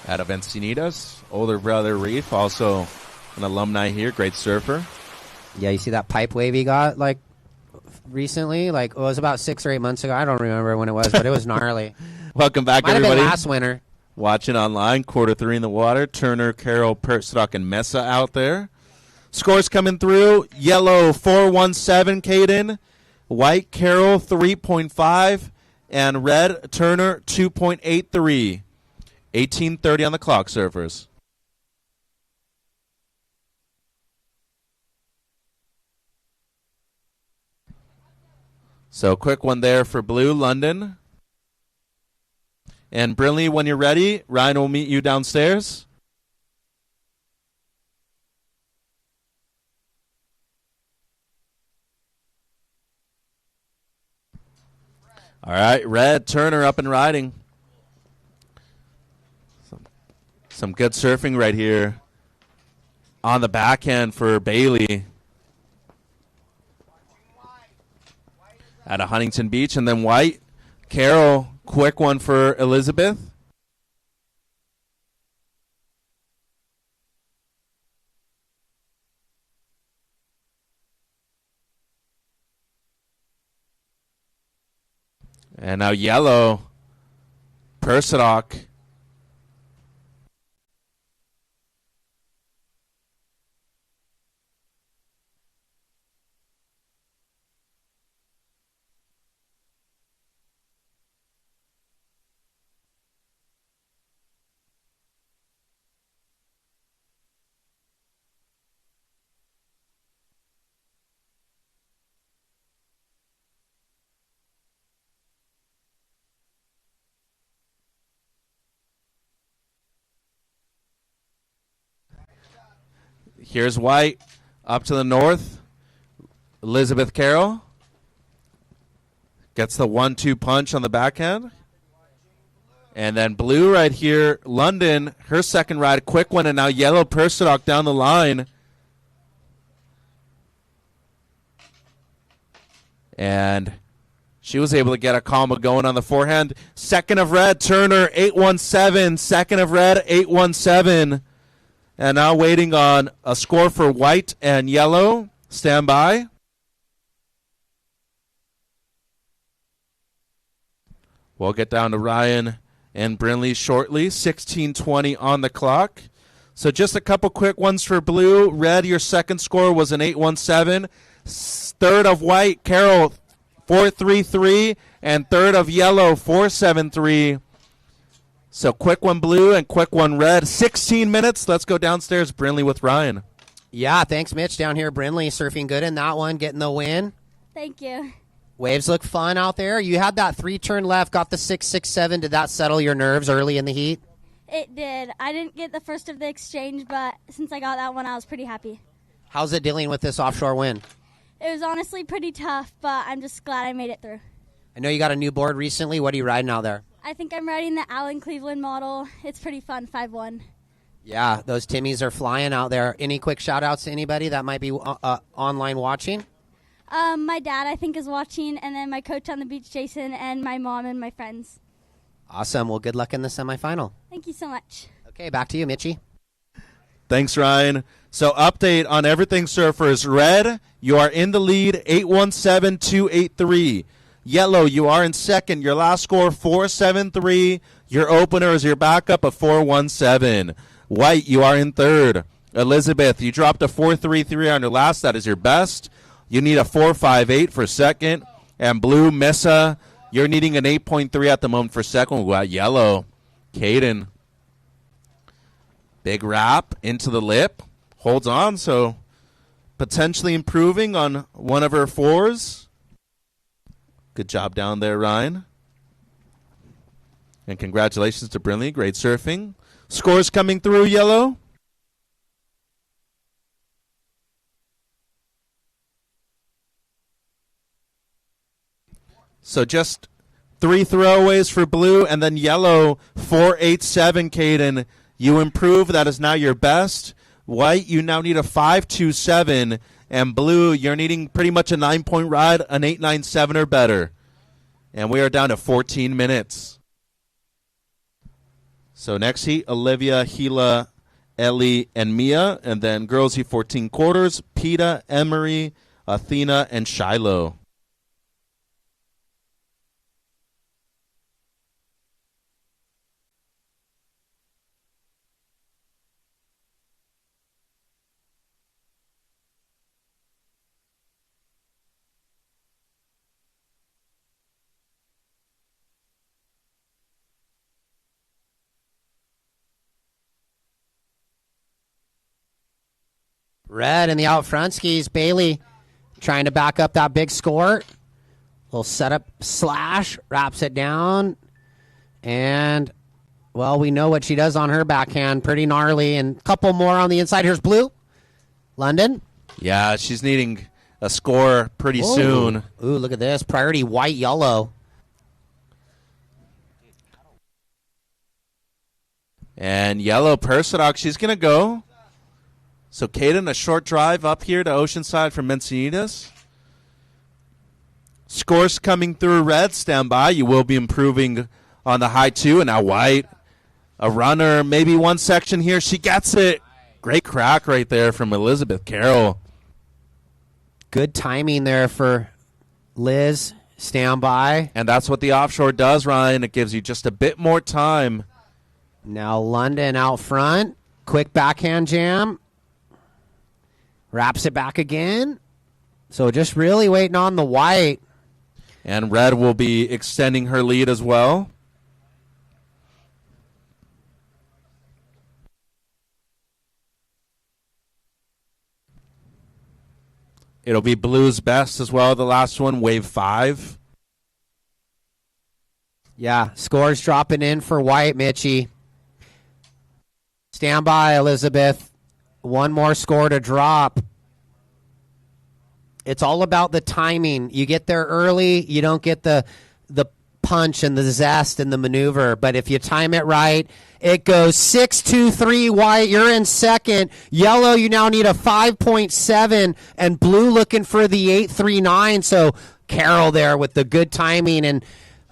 Out of Encinitas, older brother Reef, also an alumni here, great surfer. Yeah, you see that pipe wave he got like recently? Like it was about 6 or 8 months ago. I don't remember when it was, but it was gnarly. Welcome back, Might everybody. have been last winter. Watching online, quarter 3 in the water. Turner, Carroll, Perstock, and Mesa out there. Scores coming through. Yellow 417, Caden. White, Carroll 3.5. And red, Turner 2.83. 18:30 on the clock, surfers. So quick one there for blue, London. And Brinley, when you're ready, Ryan will meet you downstairs. All right, red, Turner up and riding. Some good surfing right here on the backhand for Bailey out of Huntington Beach. And then white, Carroll, quick one for Elizabeth. And now yellow, Persidoc. Here's white up to the north. Elizabeth Carroll gets the 1-2 punch on the backhand. And then blue right here, London, her second ride, quick one, and now yellow Persidoc down the line. And she was able to get a combo going on the forehand. Second of red, Turner, 817. Second of red, 817. And now waiting on a score for white and yellow. Stand by. We'll get down to Ryan and Brinley shortly. 16:20 on the clock. So just a couple quick ones for blue. Red, your second score was an 8-1-7. Third of white, Carol, 4-3-3. And third of yellow, 4-7-3. So quick one blue and quick one red. 16 minutes. Let's go downstairs, Brinley, with Ryan. Yeah, thanks, Mitch. Down here, Brinley surfing good in that one, getting the win. Thank you. Waves look fun out there. You had that 3-turn left, got the 6-6-7. Did that settle your nerves early in the heat? It did. I didn't get the first of the exchange, but since I got that one, I was pretty happy. How's it dealing with this offshore wind? It was honestly pretty tough, but I'm just glad I made it through. I know you got a new board recently. What are you riding out there? I think I'm riding the Alan Cleveland model. It's pretty fun, 5-1. Yeah, those Timmies are flying out there. Any quick shout-outs to anybody that might be online watching? My dad, I think, is watching, and then my coach on the beach, Jason, and my mom and my friends. Awesome. Well, good luck in the semifinal. Thank you so much. Okay, back to you, Mitchie. Thanks, Ryan. So update on everything surfers. Red, you are in the lead, 8-1-7-2-8-3. Yellow, you are in second. Your last score, 4-7-3. Your opener is your backup of 4-1-7. White, you are in third. Elizabeth, you dropped a 4-3-3 on your last. That is your best. You need a 4-5-8 for second. And blue, Mesa, you're needing an 8.3 at the moment for second. We'll go out yellow. Caden. Big wrap into the lip. Holds on, so potentially improving on one of her fours. Good job down there, Ryan. And congratulations to Brinley. Great surfing. Scores coming through, yellow. So just 3 throwaways for blue, and then yellow, 4-8-7, Caden. You improve. That is now your best. White, you now need a 5-2-7. And blue, you're needing pretty much a 9-point ride, an 8-9-7 or better. And we are down to 14 minutes. So next heat, Olivia, Gila, Ellie, and Mia. And then girls heat 14 quarters, Peta, Emery, Athena, and Shiloh. Red in the out front skis. Bailey trying to back up that big score. Little setup slash. Wraps it down. And, well, we know what she does on her backhand. Pretty gnarly. And a couple more on the inside. Here's blue. London. Yeah, she's needing a score pretty soon. Ooh, look at this. Priority white, yellow. And yellow Persidoc, she's going to go. So Caden, a short drive up here to Oceanside from Encinitas. Scores coming through red. Stand by. You will be improving on the high two. And now white. A runner, maybe one section here. She gets it. Great crack right there from Elizabeth Carroll. Good timing there for Liz. Stand by. And that's what the offshore does, Ryan. It gives you just a bit more time. Now London out front. Quick backhand jam. Wraps it back again. So just really waiting on the white. And red will be extending her lead as well. It'll be blue's best as well. The last one, wave 5. Yeah, scores dropping in for white, Mitchie. Stand by, Elizabeth. One more score to drop. It's all about the timing. You get there early, you don't get the punch and the zest and the maneuver. But if you time it right, it goes 6-2-3 white. You're in second. Yellow, you now need a 5.7. And blue looking for the 8.39. So Carol there with the good timing. And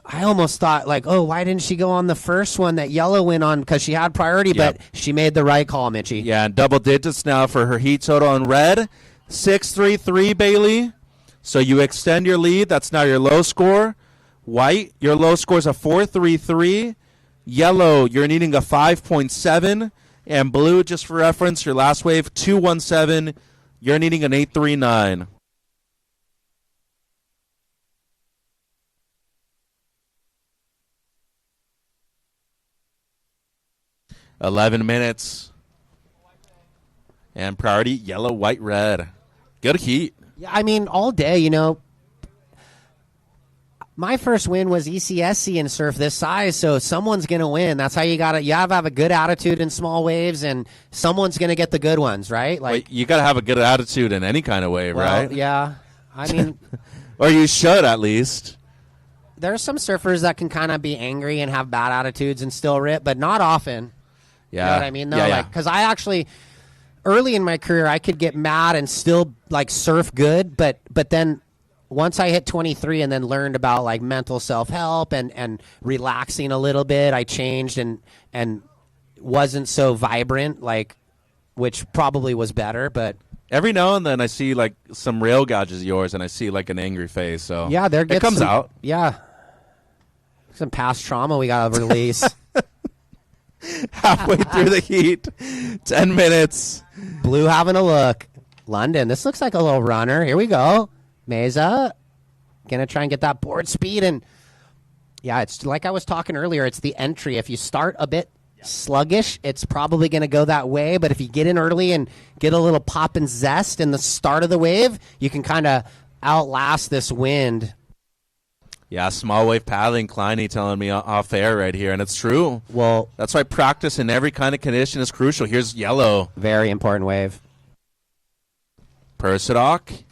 I almost thought, like, oh, why didn't she go on the first one that yellow went on? Because she had priority, Yep. but she made the right call, Mitchie. Yeah, and double digits now for her heat total on red. 6-3-3, Bailey. So you extend your lead. That's now your low score. White, your low score is a 4-3-3. Yellow, you're needing a 5.7. And blue, just for reference, your last wave, 217. You're needing an 839. $11 minutes. And priority, yellow, white, red. Good heat. Yeah, I mean, all day, you know. My first win was ECSC in surf this size, so someone's going to win. That's how you got to. You have to have a good attitude in small waves, and someone's going to get the good ones, right? Like Wait, you got to have a good attitude in any kind of wave, right? Yeah. I mean, or you should at least. There are some surfers that can kind of be angry and have bad attitudes and still rip, but not often. Yeah. You know what I mean? Though, Yeah, like, because I actually, early in my career, I could get mad and still like surf good, but then once I hit 23 and then learned about like mental self-help and relaxing a little bit, I changed and wasn't so vibrant, like, which probably was better. But every now and then I see like some rail gouges of yours and I see like an angry face. So yeah, it comes out. Yeah. Some past trauma we got to release. Halfway through the heat, 10 minutes. Blue having a look. London, this looks like a little runner. Here we go. Meza, going to try and get that board speed. And, yeah, it's like I was talking earlier, it's the entry. If you start a bit sluggish, it's probably going to go that way. But if you get in early and get a little pop and zest in the start of the wave, you can kind of outlast this wind. Yeah, small wave paddling, Kleiny telling me off air right here, and it's true. Well, that's why practice in every kind of condition is crucial. Here's yellow. Very important wave. Persidoc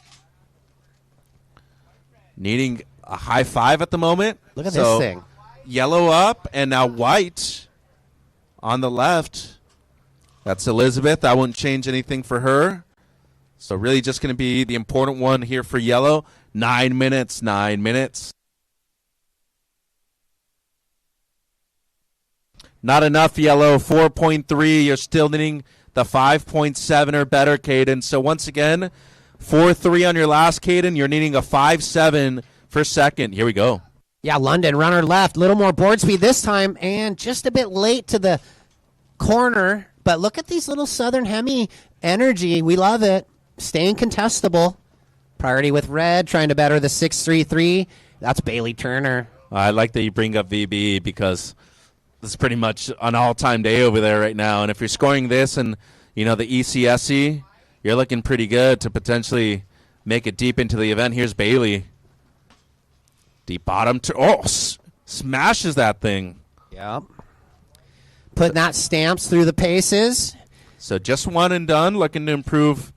needing a high five at the moment. Look at this thing. Yellow up, and now white on the left. That's Elizabeth. That wouldn't change anything for her. So really just going to be the important one here for yellow. 9 minutes, 9 minutes. Not enough yellow, 4.3. You're still needing the 5.7 or better, Caden. So once again, 4.3 on your last, Caden. You're needing a 5.7 for second. Here we go. Yeah, London, runner left. Little more board speed this time, and just a bit late to the corner. But look at these little Southern Hemi energy. We love it. Staying contestable. Priority with red, trying to better the 6.33. That's Bailey Turner. I like that you bring up VB because this is pretty much an all-time day over there right now. And if you're scoring this and, you know, the ECSC, you're looking pretty good to potentially make it deep into the event. Here's Bailey. Deep bottom. Smashes that thing. Yep. Putting that stamps through the paces. So just one and done. Looking to improve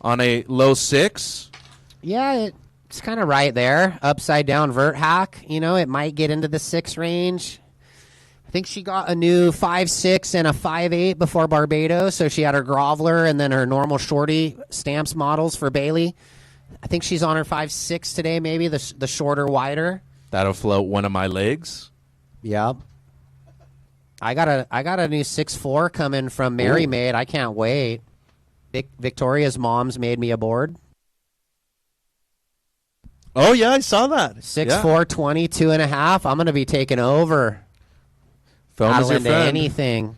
on a low 6. Yeah, it's kind of right there. Upside down vert hack. You know, it might get into the 6 range. I think she got a new 5.6 and a 5.8 before Barbados, so she had her groveler and then her normal shorty stamps models for Bailey. I think she's on her 5.6 today, maybe the shorter, wider. That'll float one of my legs. Yep. I got a new 6.4 coming from Mary Maid. I can't wait. Victoria's mom's made me a board. Oh yeah, I saw that. 6.4, 20, 2.5. I'm gonna be taking over. Film is your friend. Anything.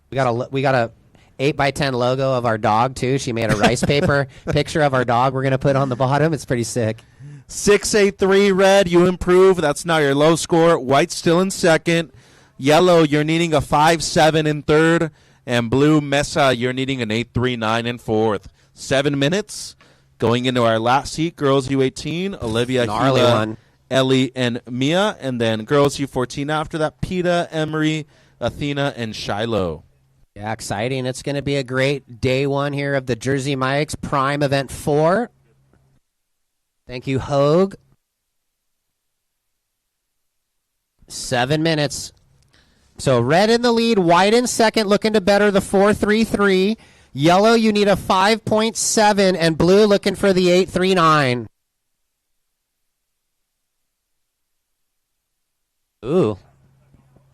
We got a 8x10 logo of our dog too. She made a rice paper picture of our dog. We're gonna put on the bottom. It's pretty sick. 6.83 red. You improve. That's now your low score. White still in second. Yellow, you're needing a 5.7 in third, and blue Mesa, you're needing an 8.39 in fourth. 7 minutes going into our last heat. Girls U18, Olivia, Gnarly Gila, one. Ellie, and Mia, and then girls U14 after that. Peta, Emery, Athena, and Shiloh. Yeah, exciting. It's going to be a great day one here of the Jersey Mike's Prime Event 4. Thank you, Hogue. 7 minutes. So red in the lead, white in second, looking to better the 4.33. Yellow, you need a 5.7, and blue looking for the 8.39. Ooh.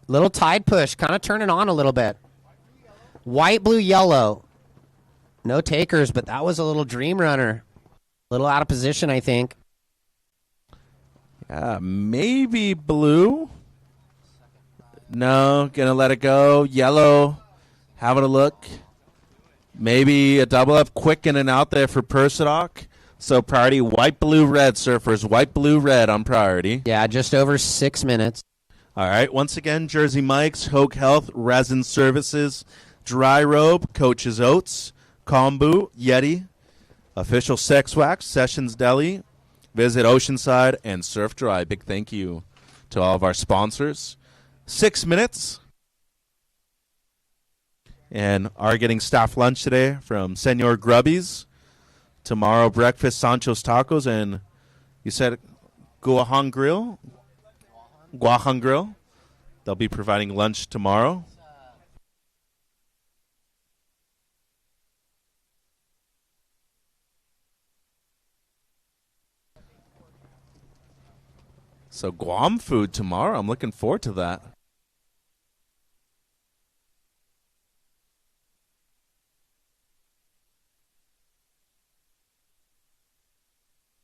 Little tide push, kind of turning on a little bit. White, blue, yellow. No takers, but that was a little dream runner. A little out of position, I think. Maybe blue. No, going to let it go. Yellow, having a look. Maybe a double up quick in and out there for Persidoc. So priority, white, blue, red, surfers. White, blue, red on priority. Yeah, just over 6 minutes. All right, once again, Jersey Mike's, Hogue Health, Resin Services, Dry Robe, Coach's Oats, Kombu, Yeti, Official Sex Wax, Sessions Deli, Visit Oceanside, and Surf Dry. Big thank you to all of our sponsors. 6 minutes. And are getting staff lunch today from Senor Grubbies. Tomorrow, breakfast, Sancho's Tacos, and you said Guahan Grill? Guahan Grill. They'll be providing lunch tomorrow. So Guam food tomorrow. I'm looking forward to that.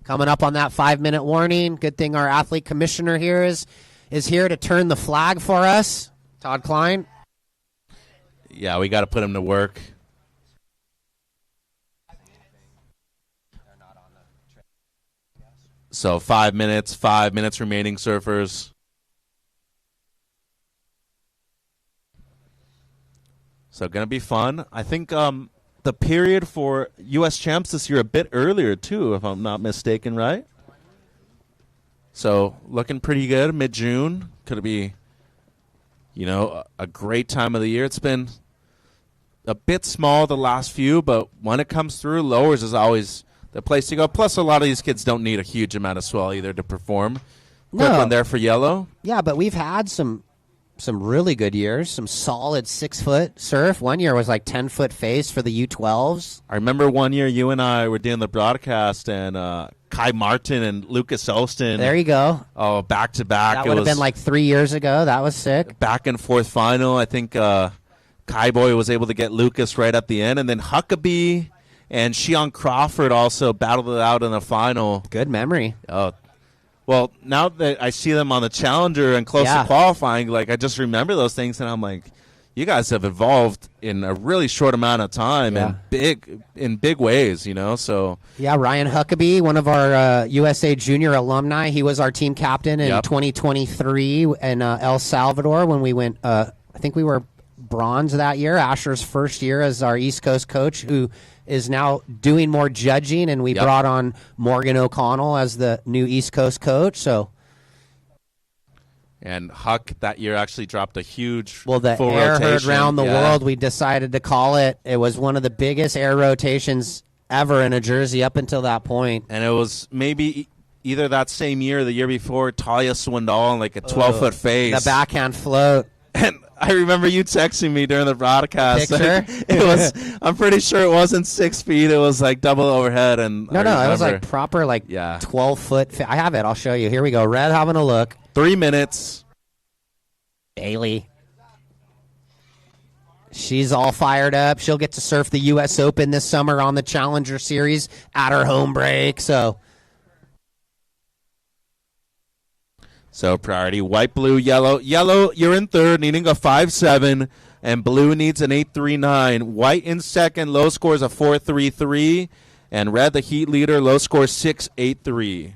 Coming up on that 5-minute warning. Good thing our athlete commissioner here is here to turn the flag for us. Todd Klein. Yeah, we got to put him to work. So 5 minutes remaining, surfers. So going to be fun. I think the period for U.S. champs this year a bit earlier, too, if I'm not mistaken, right? So looking pretty good, mid-June. Could be, a great time of the year. It's been a bit small the last few, but when it comes through, lowers is always the place to go. Plus, a lot of these kids don't need a huge amount of swell either to perform. Quick one there for yellow. Yeah, but we've had some really good years, some solid 6-foot surf. One year was like 10-foot face for the U12s. I remember one year you and I were doing the broadcast, and Kai Martin and Lucas Elston. There you go. Oh, back-to-back. That would have been like 3 years ago. That was sick. Back and forth final. I think Kai Boy was able to get Lucas right at the end, and then Huckabee and Shion Crawford also battled it out in the final. Good memory. Oh, well, now that I see them on the Challenger and close to qualifying, I just remember those things, and I'm like, you guys have evolved in a really short amount of time and in big ways, So yeah, Ryan Huckabee, one of our USA Junior alumni, he was our team captain in 2023 in El Salvador when we went. I think we were bronze that year. Asher's first year as our East Coast coach, who is now doing more judging, and we brought on Morgan O'Connell as the new East Coast coach. And Huck that year actually dropped a huge the full air rotation. heard round the world. We decided to call it. It was one of the biggest air rotations ever in a jersey up until that point. And it was maybe either that same year or the year before, Talia Swindoll in like a 12-foot face. The backhand float. And I remember you texting me during the broadcast. Picture? It was. I'm pretty sure it wasn't 6 feet. It was like double overhead. And no, it was like proper 12-foot. I have it. I'll show you. Here we go. Red having a look. 3 minutes. Bailey. She's all fired up. She'll get to surf the U.S. Open this summer on the Challenger Series at her home break. So priority, white, blue, yellow. Yellow, you're in third, needing a 5.7, and blue needs an 8.39. White in second, low score is a 4.33, and red, the heat leader, low score 6.83.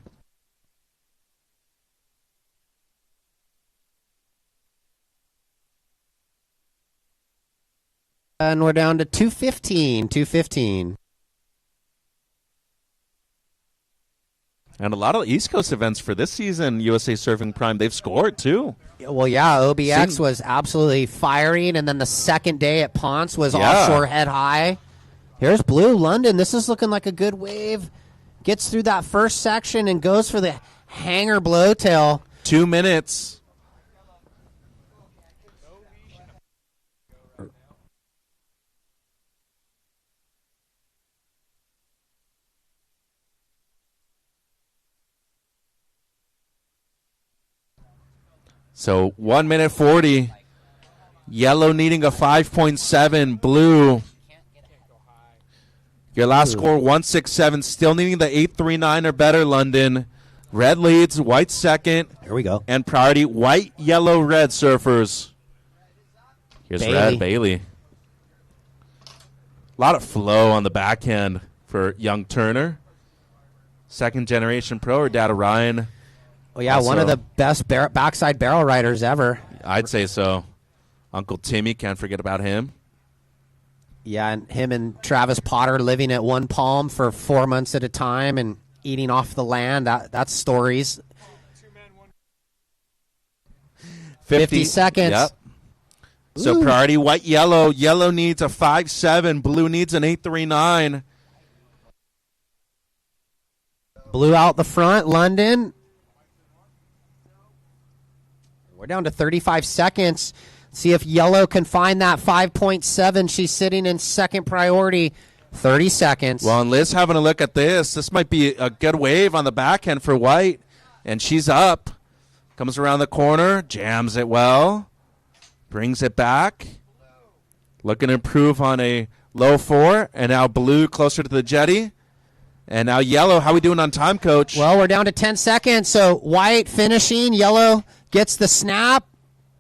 And we're down to 2:15. And a lot of East Coast events for this season, USA Surfing Prime, they've scored too. Well, yeah, OBX was absolutely firing, and then the second day at Ponce was offshore head high. Here's Blue London. This is looking like a good wave. Gets through that first section and goes for the hanger blowtail. 2 minutes. So 1 minute 40. Yellow needing a 5.7. Blue. Your last score 1.67. Still needing the 8.39 or better, London. Red leads. White second. Here we go. And priority white, yellow, red surfers. Here's Bailey. Red Bailey. A lot of flow on the backhand for young Turner. Second generation pro, her dad Ryan. Well, yeah, Also, one of the best backside barrel riders ever. I'd say so. Uncle Timmy, can't forget about him. Yeah, and him and Travis Potter living at One Palm for 4 months at a time and eating off the land. That's stories. 50 seconds. Yep. So priority white, yellow. Yellow needs a 5.7. Blue needs an 8.39. Blue out the front, London. We're down to 35 seconds. See if yellow can find that 5.7. She's sitting in second priority. 30 seconds. Well, and Liz having a look at this. This might be a good wave on the backhand for white. And she's up. Comes around the corner. Jams it well. Brings it back. Looking to improve on a low 4. And now blue closer to the Jetty. And now yellow. How we doing on time, Coach? Well, we're down to 10 seconds. So white finishing. Yellow gets the snap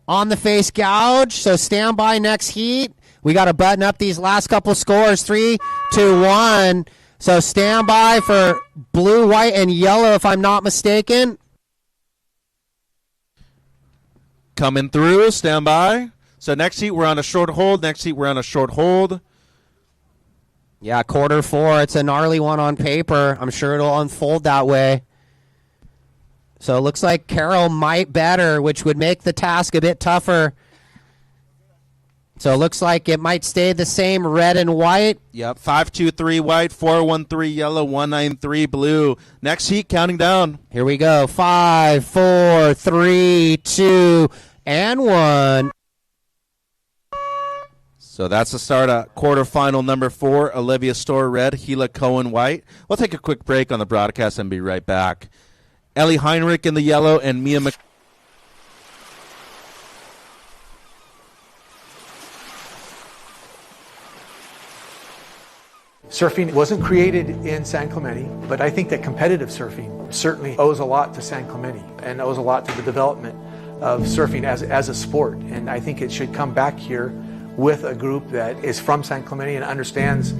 on the face gouge. So stand by next heat. We got to button up these last couple scores. 3, 2, 1. So stand by for blue, white, and yellow, if I'm not mistaken. Coming through. Stand by. So next heat, we're on a short hold. Next heat, we're on a short hold. Yeah, quarter 4. It's a gnarly one on paper. I'm sure it'll unfold that way. So it looks like Carol might better, which would make the task a bit tougher. So it looks like it might stay the same, red and white. Yep, 5-2-3 white, 4-1-3 yellow, 1-9-3 blue. Next heat, counting down. Here we go. 5, 4, 3, 2, and 1. So that's the start of quarterfinal number 4. Olivia Storr red, Gila Cohen white. We'll take a quick break on the broadcast and be right back. Ellie Heinrich in the yellow and Mia Mc... Surfing wasn't created in San Clemente, but I think that competitive surfing certainly owes a lot to San Clemente and owes a lot to the development of surfing as a sport. And I think it should come back here with a group that is from San Clemente and understands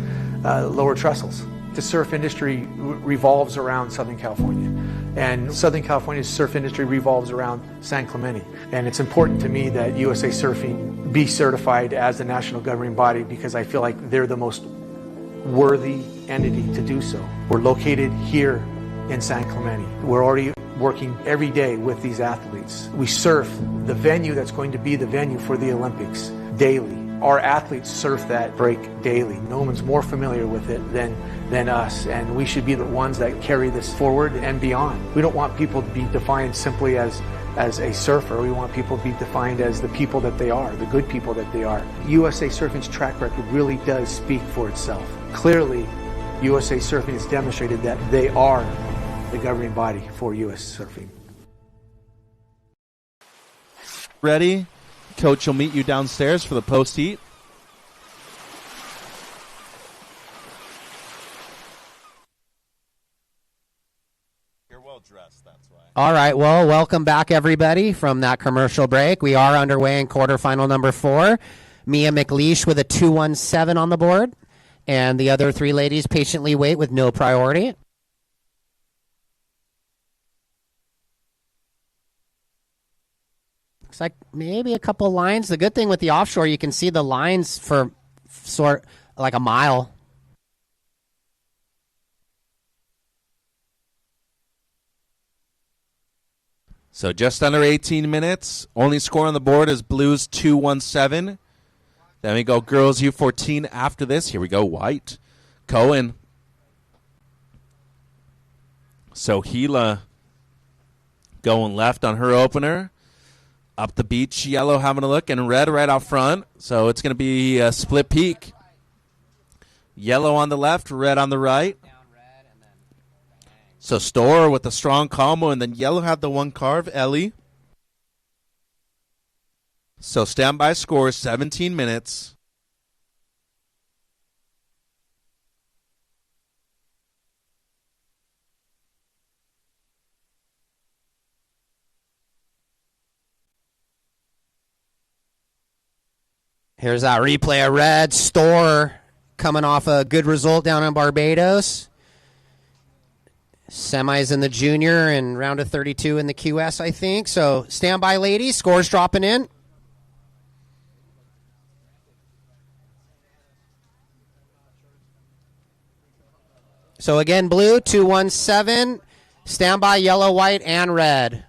lower trestles. The surf industry revolves around Southern California, and Southern California's surf industry revolves around San Clemente. And it's important to me that USA Surfing be certified as the national governing body because I feel like they're the most worthy entity to do so. We're located here in San Clemente. We're already working every day with these athletes. We surf the venue that's going to be the venue for the Olympics daily. Our athletes surf that break daily. No one's more familiar with it than us, and we should be the ones that carry this forward and beyond. We don't want people to be defined simply as a surfer. We want people to be defined as the people that they are, the good people that they are. USA Surfing's track record really does speak for itself. Clearly, USA Surfing has demonstrated that they are the governing body for US Surfing. Ready? Coach will meet you downstairs for the post-heat. You're well dressed, that's why. All right, well, welcome back, everybody, from that commercial break. We are underway in quarterfinal number 4. Mia McLeish with a 2-1-7 on the board, and the other 3 ladies patiently wait with no priority. Looks like maybe a couple lines. The good thing with the offshore, you can see the lines for sort like a mile. So just under 18 minutes. Only score on the board is Blues 2-1-7. Then we go girls U14 after this. Here we go, white. Cohen. So Gila going left on her opener. Up the beach, yellow having a look, and red right out front. So it's going to be a split peak. Yellow on the left, red on the right. So Storr with a strong combo, and then yellow had the one carve, Ellie. So standby score, 17 minutes. Here's that replay of red. Store coming off a good result down in Barbados. Semis in the junior and round of 32 in the QS, I think. So stand by, ladies. Scores dropping in. So again, blue, 217. Stand by, yellow, white, and red.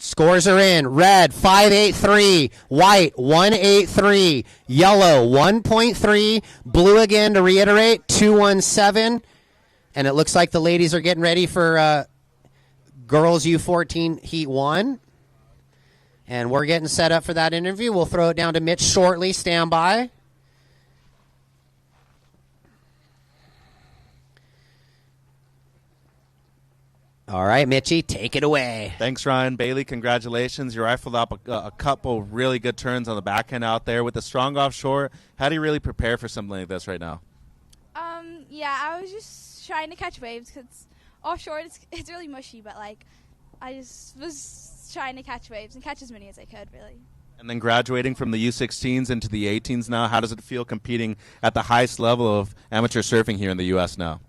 Scores are in. Red, 583. White, 183. Yellow, 1.3. Blue again, to reiterate, 217. And it looks like the ladies are getting ready for girls U14 Heat 1. And we're getting set up for that interview. We'll throw it down to Mitch shortly. Stand by. All right, Mitchie, take it away. Thanks, Ryan. Bailey, congratulations. You rifled up a couple really good turns on the backhand out there. With the strong offshore, how do you really prepare for something like this right now? Yeah, I was just trying to catch waves because offshore it's really mushy, but like I just was trying to catch waves and catch as many as I could, really. And then graduating from the U16s into the 18s now, how does it feel competing at the highest level of amateur surfing here in the U.S. now?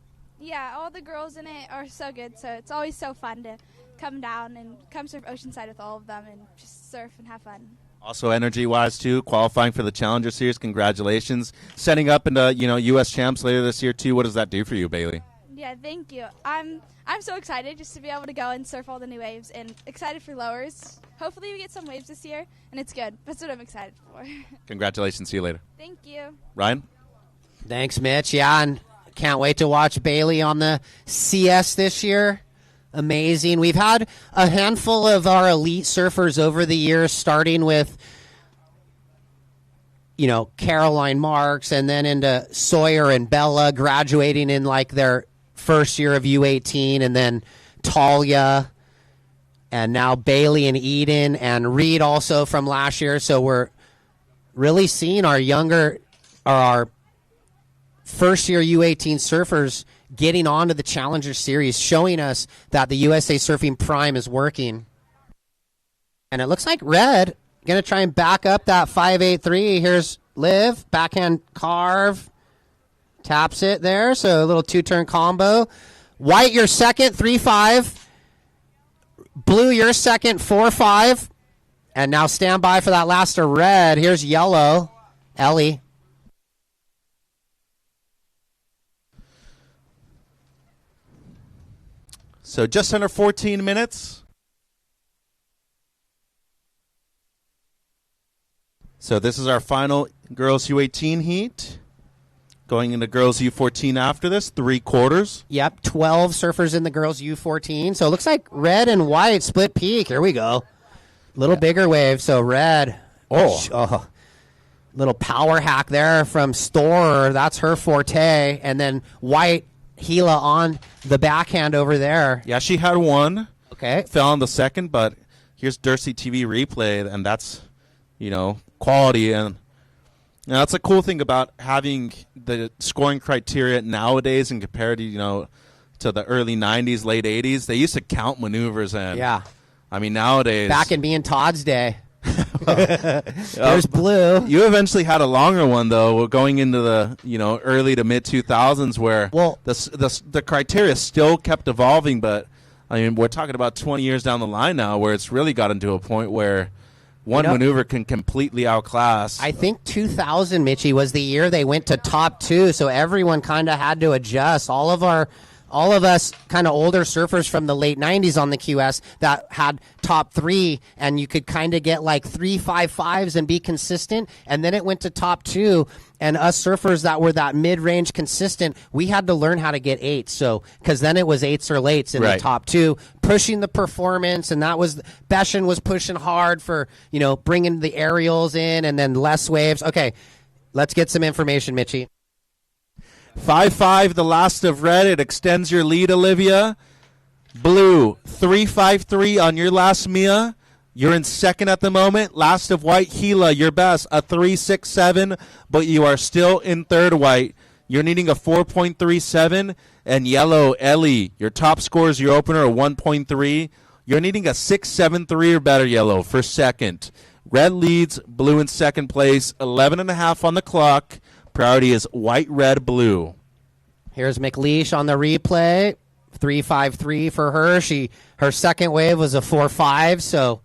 Yeah, all the girls in it are so good, so it's always so fun to come down and come surf Oceanside with all of them and just surf and have fun. Also energy-wise, too, qualifying for the Challenger Series. Congratulations. Setting up into, U.S. champs later this year, too. What does that do for you, Bailey? Yeah, thank you. I'm so excited just to be able to go and surf all the new waves and excited for lowers. Hopefully we get some waves this year, and it's good. That's what I'm excited for. Congratulations. See you later. Thank you. Ryan? Thanks, Mitch. Yeah, and can't wait to watch Bailey on the CS this year. Amazing. We've had a handful of our elite surfers over the years, starting with, Caroline Marks, and then into Sawyer and Bella graduating in like their first year of U18, and then Talia, and now Bailey and Eden, and Reed also from last year. So we're really seeing our first-year U18 surfers getting onto the Challenger Series, showing us that the USA Surfing Prime is working. And it looks like red going to try and back up that 583. Here's Liv, backhand carve, taps it there. So a little two-turn combo. White, your second, 3-5. Blue, your second, 4-5. And now stand by for that last of red. Here's yellow, Ellie. So just under 14 minutes. So this is our final girls U18 heat. Going into girls U14 after this, 3 quarters. Yep, 12 surfers in the girls U14. So it looks like red and white split peak. Here we go. Little bigger wave. So red. Oh. Little power hack there from Store. That's her forte. And then white. Gila on the backhand over there. Yeah, she had one. Okay. Fell on the second, but here's Dursey TV replay, and that's, quality. And that's a cool thing about having the scoring criteria nowadays and compared to, to the early 90s, late 80s. They used to count maneuvers in. Yeah. I mean, nowadays. Back in me and Todd's day. There's blue. You eventually had a longer one, though, going into the early to mid 2000s, where the criteria still kept evolving. But I mean, we're talking about 20 years down the line now, where it's really gotten to a point where one maneuver can completely outclass. I think 2000, Mitchie, was the year they went to top 2, so everyone kind of had to adjust. All of us kind of older surfers from the late 90s on the QS that had top 3, and you could kind of get like 3-5-5s and be consistent. And then it went to top 2, and us surfers that were that mid-range consistent, we had to learn how to get 8s. So, because then it was 8s or lates in the top 2, pushing the performance, and that was, Beshan was pushing hard for, bringing the aerials in and then less waves. Okay, let's get some information, Mitchie. 5-5, the last of red. It extends your lead, Olivia. Blue, 353 on your last Mia. You're in second at the moment. Last of white, Gila, your best, a 367, but you are still in third, white. You're needing a 4.37. And yellow, Ellie, your top score is your opener, a 1.3. You're needing a 673 or better, yellow, for second. Red leads, blue in second place, 11.5 on the clock. Priority is white, red, blue. Here's McLeish on the replay. 3.53 for her. Her second wave was a 4.5, so.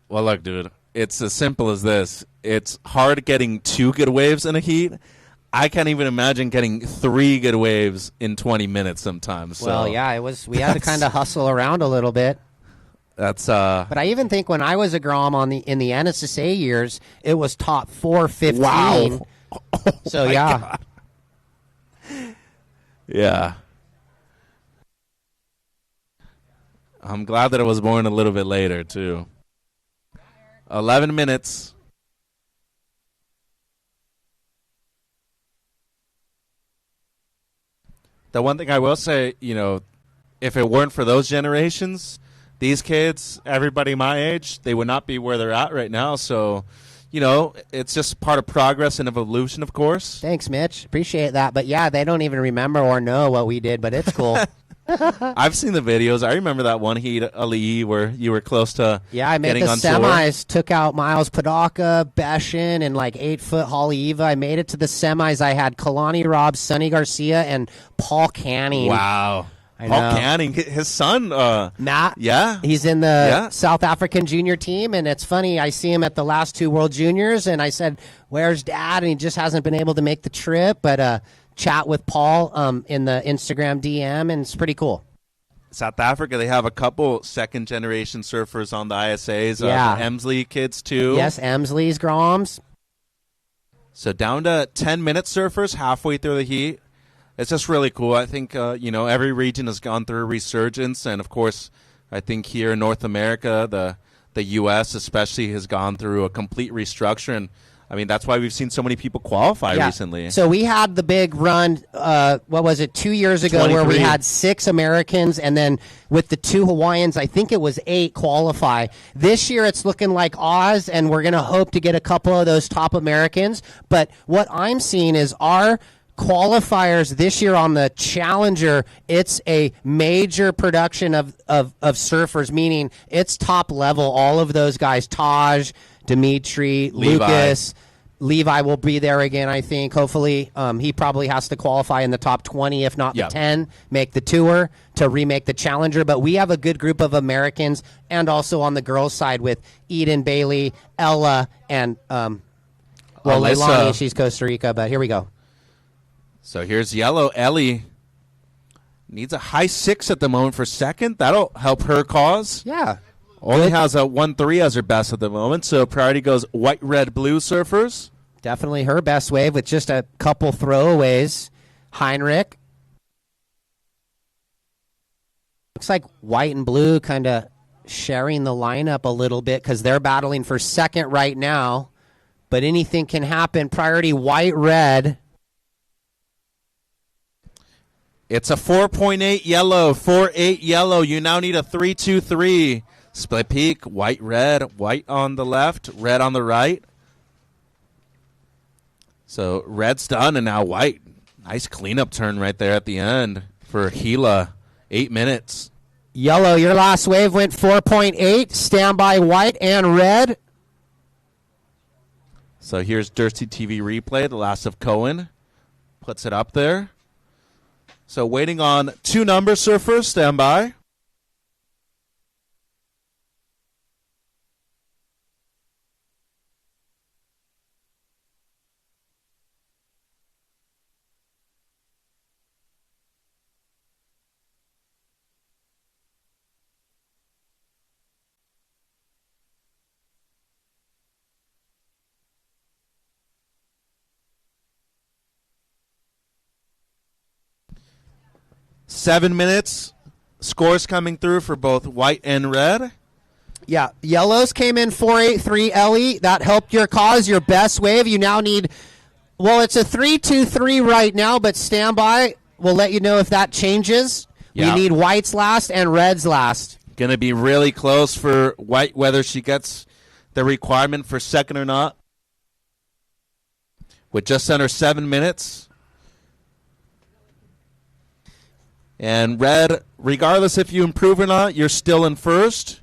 Well, look, dude, it's as simple as this. It's hard getting 2 good waves in a heat. I can't even imagine getting 3 good waves in 20 minutes sometimes. So well, yeah, it was. We had to kind of hustle around a little bit. That's But I even think when I was a Grom in the NSSA years, it was top 415. Wow. So yeah. God. Yeah. I'm glad that I was born a little bit later too. 11 minutes. The one thing I will say, if it weren't for those generations, these kids, everybody my age, they would not be where they're at right now. So, it's just part of progress and evolution, of course. Thanks, Mitch. Appreciate that. But, yeah, they don't even remember or know what we did, but it's cool. I've seen the videos. I remember that one heat, Ali, where you were close to I made getting the on semis, tour. took out Miles Padaka, Beshin, and 8-foot Holly Eva. I made it to the semis. I had Kalani Robb, Sonny Garcia, and Paul Canning. Wow. Paul Canning, his son. Matt. Yeah. He's in the South African junior team, and it's funny. I see him at the last 2 World Juniors, and I said, where's Dad? And he just hasn't been able to make the trip, but chat with Paul in the Instagram DM, and it's pretty cool. South Africa, they have a couple second-generation surfers on the ISAs. Yeah. The Emsley kids, too. Yes, Emsley's Groms. So down to 10-minute surfers halfway through the heat. It's just really cool. I think, every region has gone through a resurgence. And, of course, I think here in North America, the U.S. especially has gone through a complete restructure. And, that's why we've seen so many people qualify recently. So we had the big run, 2 years ago, 23. where we had 6 Americans, and then with the 2 Hawaiians, I think it was 8 qualify. This year it's looking like Oz, and we're going to hope to get a couple of those top Americans. But what I'm seeing is our qualifiers this year on the Challenger, it's a major production of surfers, meaning it's top level. All of those guys, Taj, Dimitri, Lucas, Levi will be there again, I think. Hopefully, he probably has to qualify in the top 20, if not the 10, make the tour to remake the Challenger. But we have a good group of Americans, and also on the girls' side with Eden Bailey, Ella, and Leilani. She's Costa Rica, but here we go. So here's yellow. Ellie needs a high 6 at the moment for second. That'll help her cause. Yeah. Only has a 1.3 as her best at the moment, so priority goes white, red, blue surfers. Definitely her best wave with just a couple throwaways. Heinrich. Looks like white and blue kind of sharing the lineup a little bit because they're battling for second right now. But anything can happen. Priority white, red. It's a 4.8 yellow, 4.8 yellow. You now need a 3.23. Split peak, white, red, white on the left, red on the right. So red's done, and now white. Nice cleanup turn right there at the end for Gila. 8 minutes. Yellow, your last wave went 4.8. Standby white and red. So here's Dirty TV replay, the last of Cohen. Puts it up there. So waiting on 2 number surfers, standby. Seven minutes. Scores coming through for both white and red. Yeah, yellows came in 4.83, Ellie. That helped your cause, your best wave. You now need, it's a 3.23 right now, but stand by. We'll let you know if that changes. Yeah. We need whites last and reds last. Going to be really close for white, whether she gets the requirement for second or not. With just under 7 minutes. And red, regardless if you improve or not, you're still in first.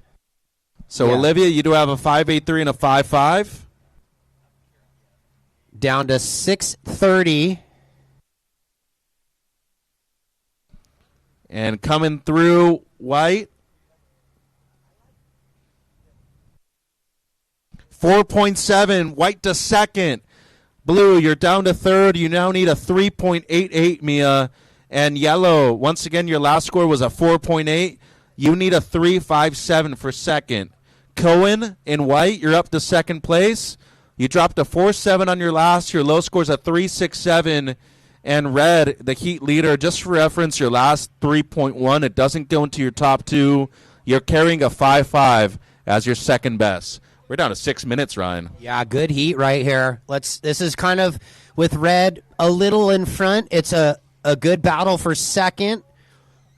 So, Yeah. Olivia, you do have a 5.83 and a 5.5. Down to 6:30. And coming through white. 4.7, white to second. Blue, you're down to third. You now need a 3.88, Mia. And yellow, once again, your last score was a 4.8. You need a 3.57 for second. Cohen in white, you're up to second place. You dropped a 4.7 on your last. Your low score's a 3.67. And red, the Heat leader, just for reference, your last 3.1, it doesn't go into your top two. You're carrying a 5.5 as your second best. We're down to 6 minutes, Ryan. Yeah, good heat right here. This is kind of, with red a little in front, it's a good battle for second.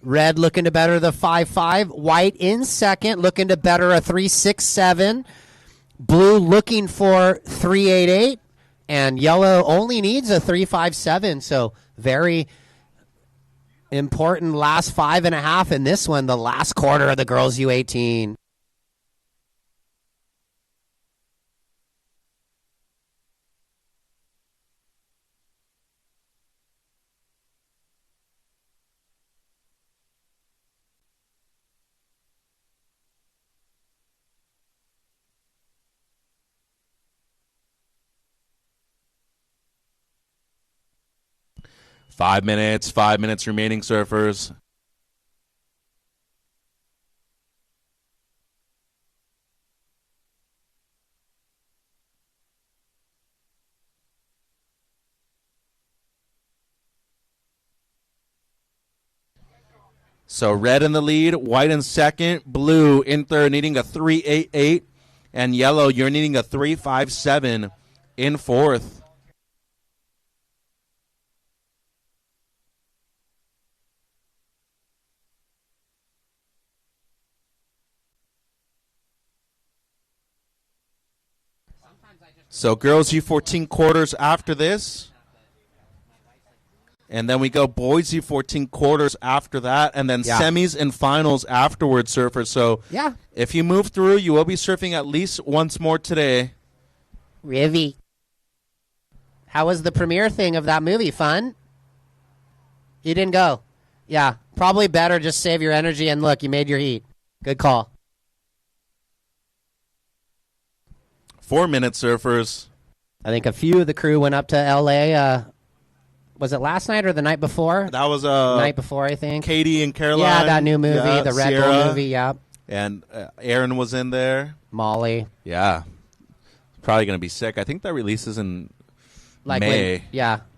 Red looking to better the 5.5. White in second, looking to better a 3.67. Blue looking for 3.88. And yellow only needs a 3.57. So very important last 5.5 in this one, the last quarter of the girls U18. Five minutes remaining, surfers. So red in the lead, white in second, blue in third, needing a 3.88, and yellow, you're needing a 3.57 in fourth. So girls U14 quarters after this. And then we go boys U14 quarters after that. And then semis and finals afterwards, surfers. So if you move through, you will be surfing at least once more today. Rivy. How was the premiere thing of that movie? Fun? You didn't go? Yeah. Probably better just save your energy and look, you made your heat. Good call. 4 minutes, surfers. I think a few of the crew went up to L.A. Was it last night or the night before? That was night before, I think. Katie and Caroline. Yeah, that new movie, the Red Bull movie, yeah. And Aaron was in there. Molly. Yeah. Probably going to be sick. I think that releases in May.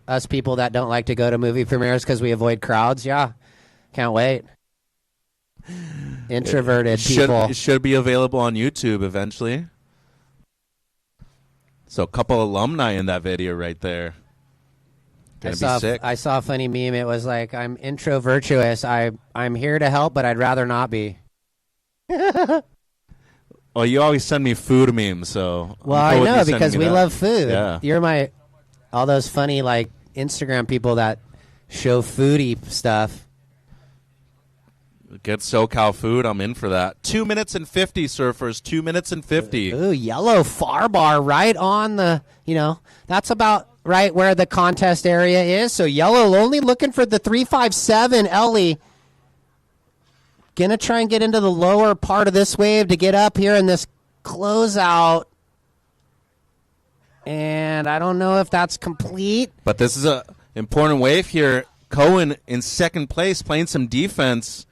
Us people that don't like to go to movie premieres because we avoid crowds, can't wait. Introverted people. It should be available on YouTube eventually. So a couple alumni in that video right there. Gonna be sick. I saw a funny meme. It was like, I'm introvertuous. I'm here to help, but I'd rather not be. Well, you always send me food memes, so. Well, I know, because we love food. Yeah. You're all those funny, like, Instagram people that show foodie stuff. Get SoCal food. I'm in for that. 2 minutes and 50, surfers. 2 minutes and 50. Ooh, yellow far bar right on the, that's about right where the contest area is. So yellow only looking for the 3.57. Ellie gonna try and get into the lower part of this wave to get up here in this closeout. And I don't know if that's complete. But this is a important wave here. Cohen in second place playing some defense.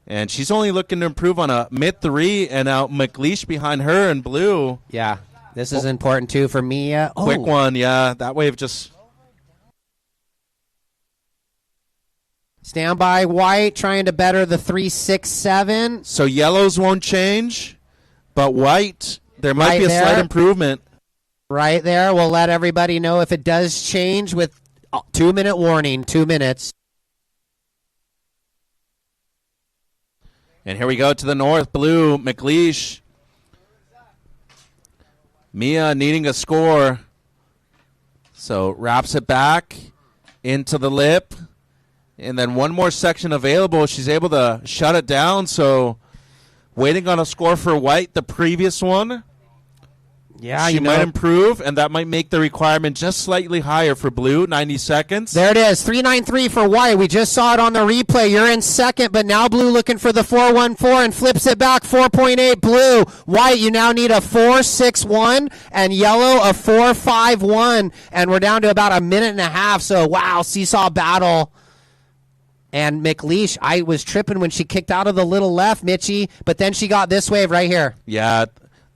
And she's only looking to improve on a mid-3, and now McLeish behind her in blue. Yeah, this is important, too, for Mia. Quick one, yeah. That wave just... Stand by white, trying to better the 3.67. So yellows won't change, but white, there might be a slight improvement. Right there. We'll let everybody know if it does change with 2 minute warning, 2 minutes. And here we go to the north. Blue, McLeish. Mia needing a score. So wraps it back into the lip. And then one more section available. She's able to shut it down. So waiting on a score for white, the previous one. Yeah, she might improve, and that might make the requirement just slightly higher for blue, 90 seconds. There it is, 393 for white. We just saw it on the replay. You're in second, but now blue looking for the 414 and flips it back, 4.8 blue. White, you now need a 461, and yellow a 451, and we're down to about a minute and a half. So, wow, seesaw battle. And McLeish, I was tripping when she kicked out of the little left, Mitchie, but then she got this wave right here. Yeah,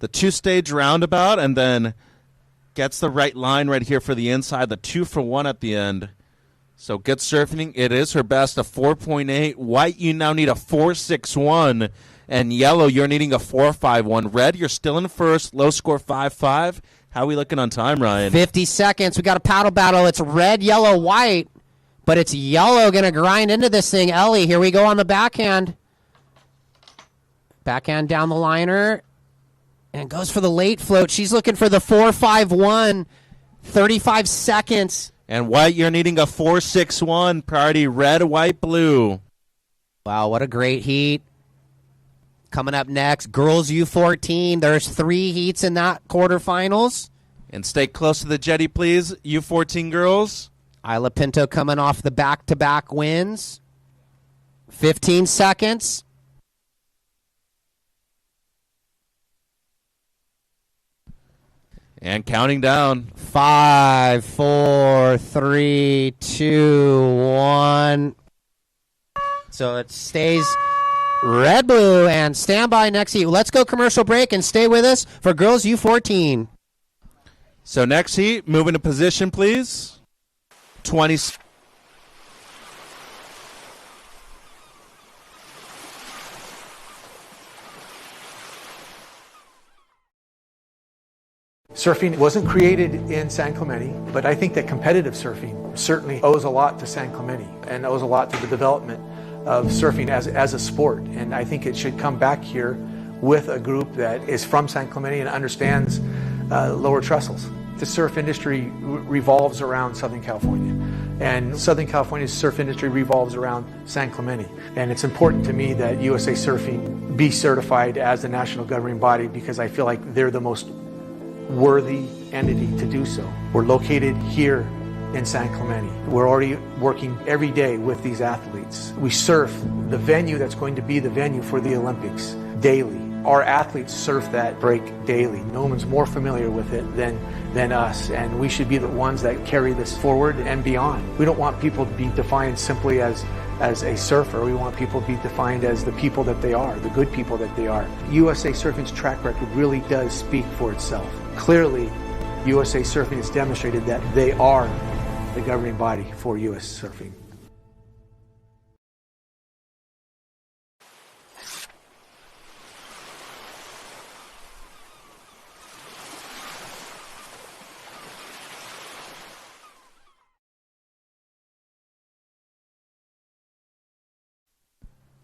the two-stage roundabout, and then gets the right line right here for the inside, the 2-for-1 at the end. So good surfing. It is her best, a 4.8. White, you now need a 4.61. And yellow, you're needing a 4.51. Red, you're still in first. Low score 5.5. How are we looking on time, Ryan? 50 seconds. We got a paddle battle. It's red, yellow, white. But it's yellow going to grind into this thing. Ellie, here we go on the backhand. Backhand down the liner. And goes for the late float. She's looking for the 4.51. 35 seconds. And white, you're needing a 4.61. Priority red, white, blue. Wow, what a great heat. Coming up next, girls U14. There's 3 heats in that quarterfinals. And stay close to the jetty, please. U14 girls. Isla Pinto coming off the back-to-back wins. 15 seconds. And counting down. 5, 4, 3, 2, 1. So it stays red, blue, and stand by next heat. Let's go commercial break and stay with us for girls U14. So next heat, move into position, please. 20. Surfing wasn't created in San Clemente, but I think that competitive surfing certainly owes a lot to San Clemente and owes a lot to the development of surfing as a sport. And I think it should come back here with a group that is from San Clemente and understands lower trestles. The surf industry revolves around Southern California, and Southern California's surf industry revolves around San Clemente. And it's important to me that USA Surfing be certified as the national governing body because I feel like they're the most worthy entity to do so. We're located here in San Clemente. We're already working every day with these athletes. We surf the venue that's going to be the venue for the Olympics daily. Our athletes surf that break daily. No one's more familiar with it than us, and we should be the ones that carry this forward and beyond. We don't want people to be defined simply as a surfer. We want people to be defined as the people that they are, the good people that they are. USA Surfing's track record really does speak for itself. Clearly, USA Surfing has demonstrated that they are the governing body for US Surfing.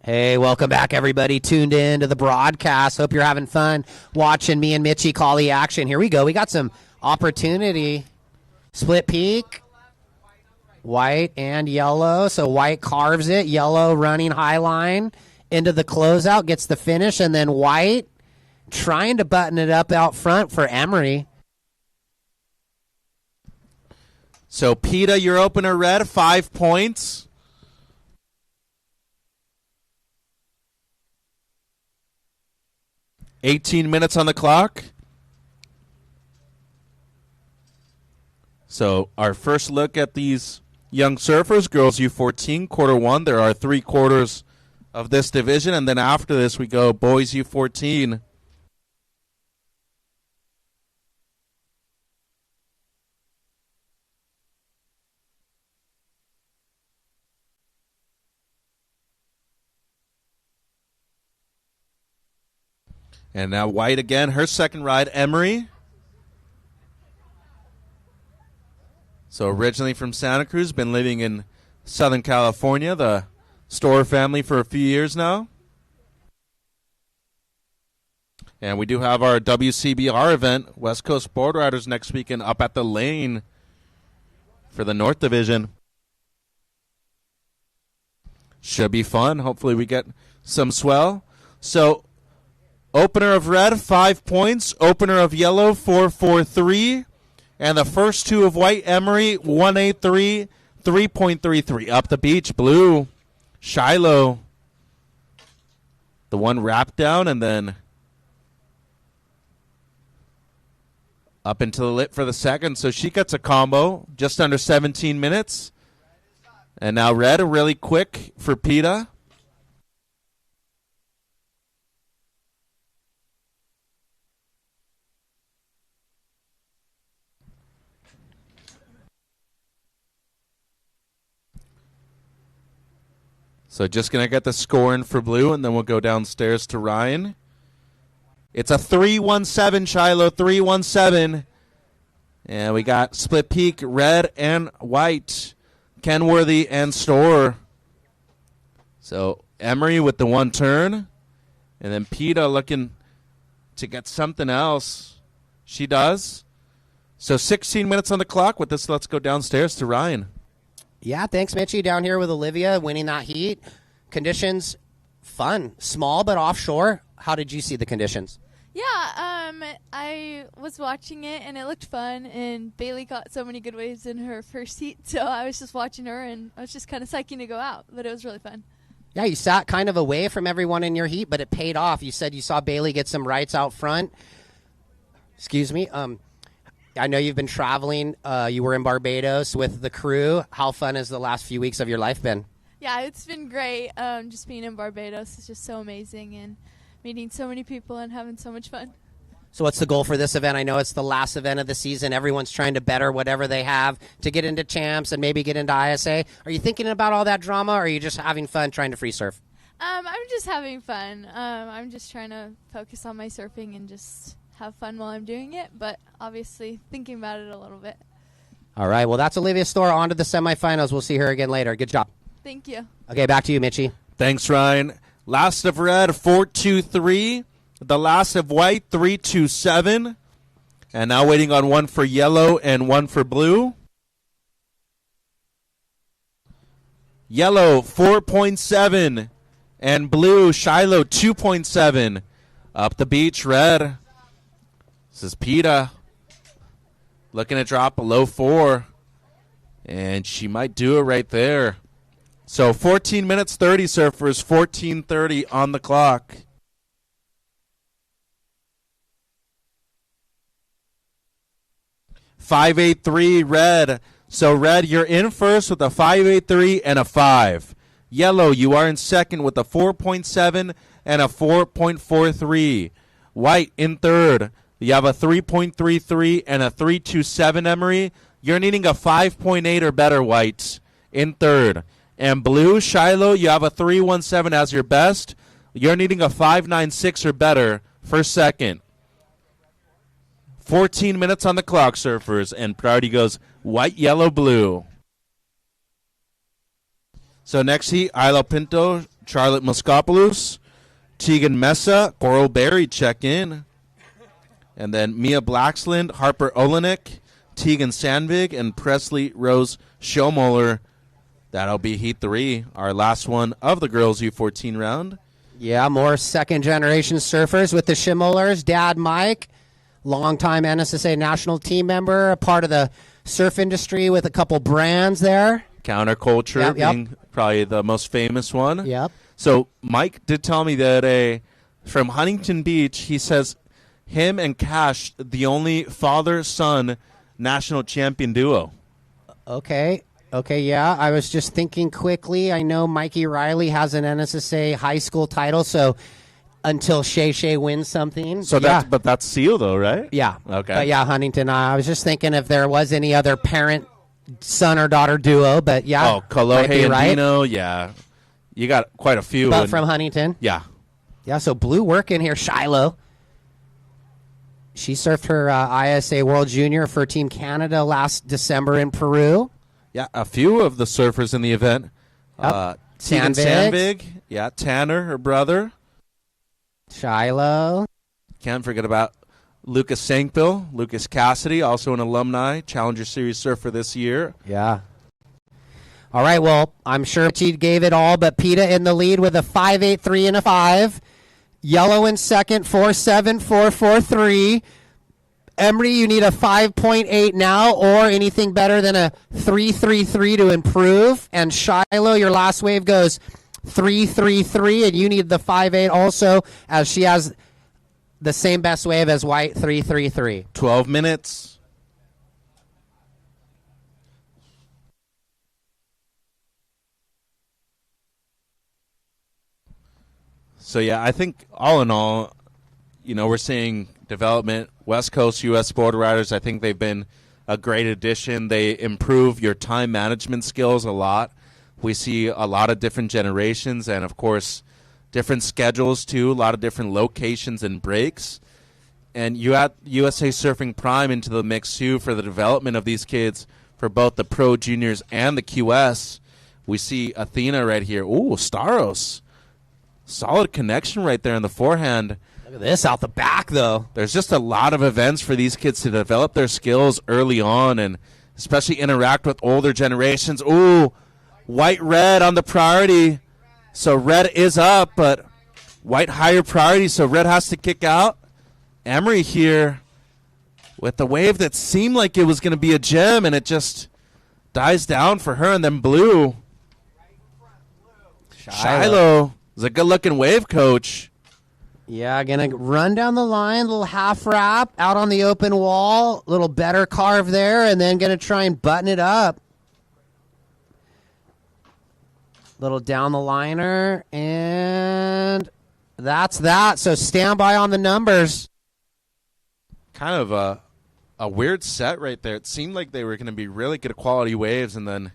Hey, welcome back, everybody. Tuned in to the broadcast. Hope you're having fun watching me and Mitchie call the action. Here we go. We got some opportunity. Split peak. White and yellow. So white carves it. Yellow running high line into the closeout. Gets the finish. And then white trying to button it up out front for Emery. So PETA, your opener red, 5 points. 18 minutes on the clock. So our first look at these young surfers, girls U14, quarter 1. There are 3 quarters of this division, and then after this we go boys U14. And now White again, her second ride, Emery. So originally from Santa Cruz, been living in Southern California, the Storer family for a few years now. And we do have our WCBR event, West Coast Board Riders, next weekend up at the Lane for the North Division. Should be fun. Hopefully we get some swell. So, opener of red, 5 points. Opener of yellow, 4.43. And the first two of white, Emery, 1.83, 3.33. Up the beach, blue, Shiloh. The one wrapped down and then up into the lit for the second. So she gets a combo, just under 17 minutes. And now red, really quick for PETA. So just going to get the score in for blue, and then we'll go downstairs to Ryan. It's a 3-1-7, Shiloh, 3-1-7. And we got split peak, red and white, Kenworthy and Store. So Emery with the one turn, and then PETA looking to get something else. She does. So 16 minutes on the clock. With this, let's go downstairs to Ryan. Yeah, thanks, Mitchie. Down here with Olivia, winning that heat. Conditions, fun. Small, but offshore. How did you see the conditions? Yeah, I was watching it, and it looked fun, and Bailey caught so many good waves in her first heat, so I was just watching her, and I was just kind of psyching to go out, but it was really fun. Yeah, you sat kind of away from everyone in your heat, but it paid off. You said you saw Bailey get some rights out front. Excuse me. I know you've been traveling. You were in Barbados with the crew. How fun has the last few weeks of your life been? Yeah, it's been great. Just being in Barbados is just so amazing, and meeting so many people and having so much fun. So what's the goal for this event? I know it's the last event of the season. Everyone's trying to better whatever they have to get into champs and maybe get into ISA. Are you thinking about all that drama, or are you just having fun trying to free surf? I'm just having fun. I'm just trying to focus on my surfing and just have fun while I'm doing it, but obviously thinking about it a little bit. All right, well, that's Olivia Store on to the semifinals. We'll see her again later. Good job. Thank you. Okay, back to you, Mitchie. Thanks, Ryan. Last of red, 4.23. The last of white, 3.27. And now waiting on one for yellow and one for blue. Yellow, 4.7. And blue, Shiloh, 2.7. Up the beach, red. This is PETA. Looking to drop below 4. And she might do it right there. So 14 minutes, 30 surfers, 14:30 on the clock. .583 red. So red, you're in first with a 5.83 and a 5. Yellow, you are in second with a 4.7 and a 4.43. White in third. You have a 3.33 and a 3.27, Emery. You're needing a 5.8 or better, whites, in third. And blue, Shiloh, you have a 3.17 as your best. You're needing a 5.96 or better for second. 14 minutes on the clock, surfers, and priority goes white, yellow, blue. So next heat, Isla Pinto, Charlotte Moscopoulos, Tegan Mesa, Coral Berry check in. And then Mia Blacksland, Harper Olenek, Tegan Sandvig, and Presley Rose Schomoller. That'll be Heat 3, our last one of the girls' U14 round. Yeah, more second-generation surfers with the Schimollers. Dad Mike, longtime NSSA national team member, a part of the surf industry with a couple brands there. Counterculture being probably the most famous one. Yep. So Mike did tell me that from Huntington Beach, he says him and Cash, the only father-son national champion duo. Okay, yeah. I was just thinking quickly. I know Mikey Riley has an NSSA high school title, so until Shay wins something. So but that's Seal, though, right? Yeah. Okay. But yeah, Huntington. I was just thinking if there was any other parent, son or daughter duo, but yeah. Oh, Kalohe and Dino, yeah. You got quite a few. But from Huntington. Yeah. Yeah, so blue work in here, Shiloh. She surfed her ISA World Junior for Team Canada last December in Peru. Yeah, a few of the surfers in the event. Sandvig. Yeah, Tanner, her brother. Shiloh. Can't forget about Lucas Sankville, Lucas Cassidy, also an alumni, Challenger Series surfer this year. Yeah. All right, well, I'm sure she gave it all, but PETA in the lead with a 5.8, 3, and a 5. Yellow in second, 4.7, 4.43. Emery, you need a 5.8 now or anything better than a 3.33 to improve. And Shiloh, your last wave goes 3.33, and you need the 5.8 also, as she has the same best wave as White, 3.33. 12 minutes. So, yeah, I think all in all, we're seeing development. West Coast U.S. Board Riders, I think they've been a great addition. They improve your time management skills a lot. We see a lot of different generations and, of course, different schedules, too, a lot of different locations and breaks. And you add USA Surfing Prime into the mix, too, for the development of these kids for both the Pro Juniors and the QS. We see Athena right here. Ooh, Staros. Solid connection right there in the forehand. Look at this out the back, though. There's just a lot of events for these kids to develop their skills early on and especially interact with older generations. Ooh, White-Red on the priority. So Red is up, but White higher priority, so Red has to kick out. Emery here with the wave that seemed like it was going to be a gem, and it just dies down for her. And then Blue. Shiloh is a good-looking wave coach. Yeah, going to run down the line, little half wrap, out on the open wall, little better carve there, and then going to try and button it up. Little down the liner, and that's that. So stand by on the numbers. Kind of a weird set right there. It seemed like they were going to be really good quality waves, and then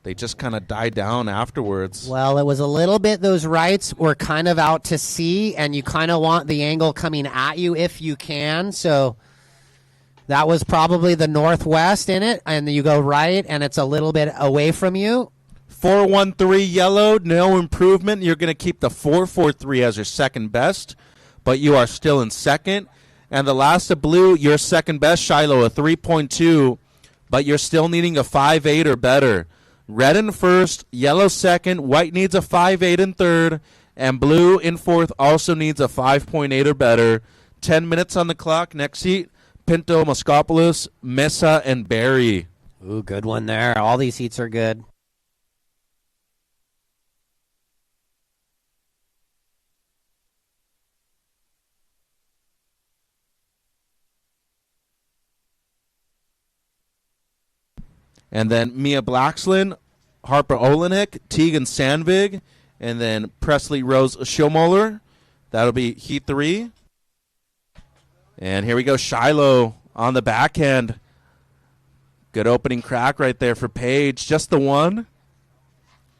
they just kind of died down afterwards. Well, it was a little bit, those rights were kind of out to sea, and you kind of want the angle coming at you if you can. So that was probably the northwest in it, and you go right, and it's a little bit away from you. 4.13 yellow, no improvement. You're going to keep the 4.43 as your second best, but you are still in second. And the last of blue, your second best, Shiloh, a 3.2, but you're still needing a 5.8 or better. Red in first, yellow second, white needs a 5.8 in third, and blue in fourth also needs a 5.8 or better. 10 minutes on the clock. Next heat, Pinto, Moscopoulos, Mesa, and Barry. Ooh, good one there. All these heats are good. And then Mia Blaxland, Harper Olenek, Tegan Sandvig, and then Presley Rose Schilmoller. That'll be Heat 3. And here we go, Shiloh on the backhand. Good opening crack right there for Paige. Just the one.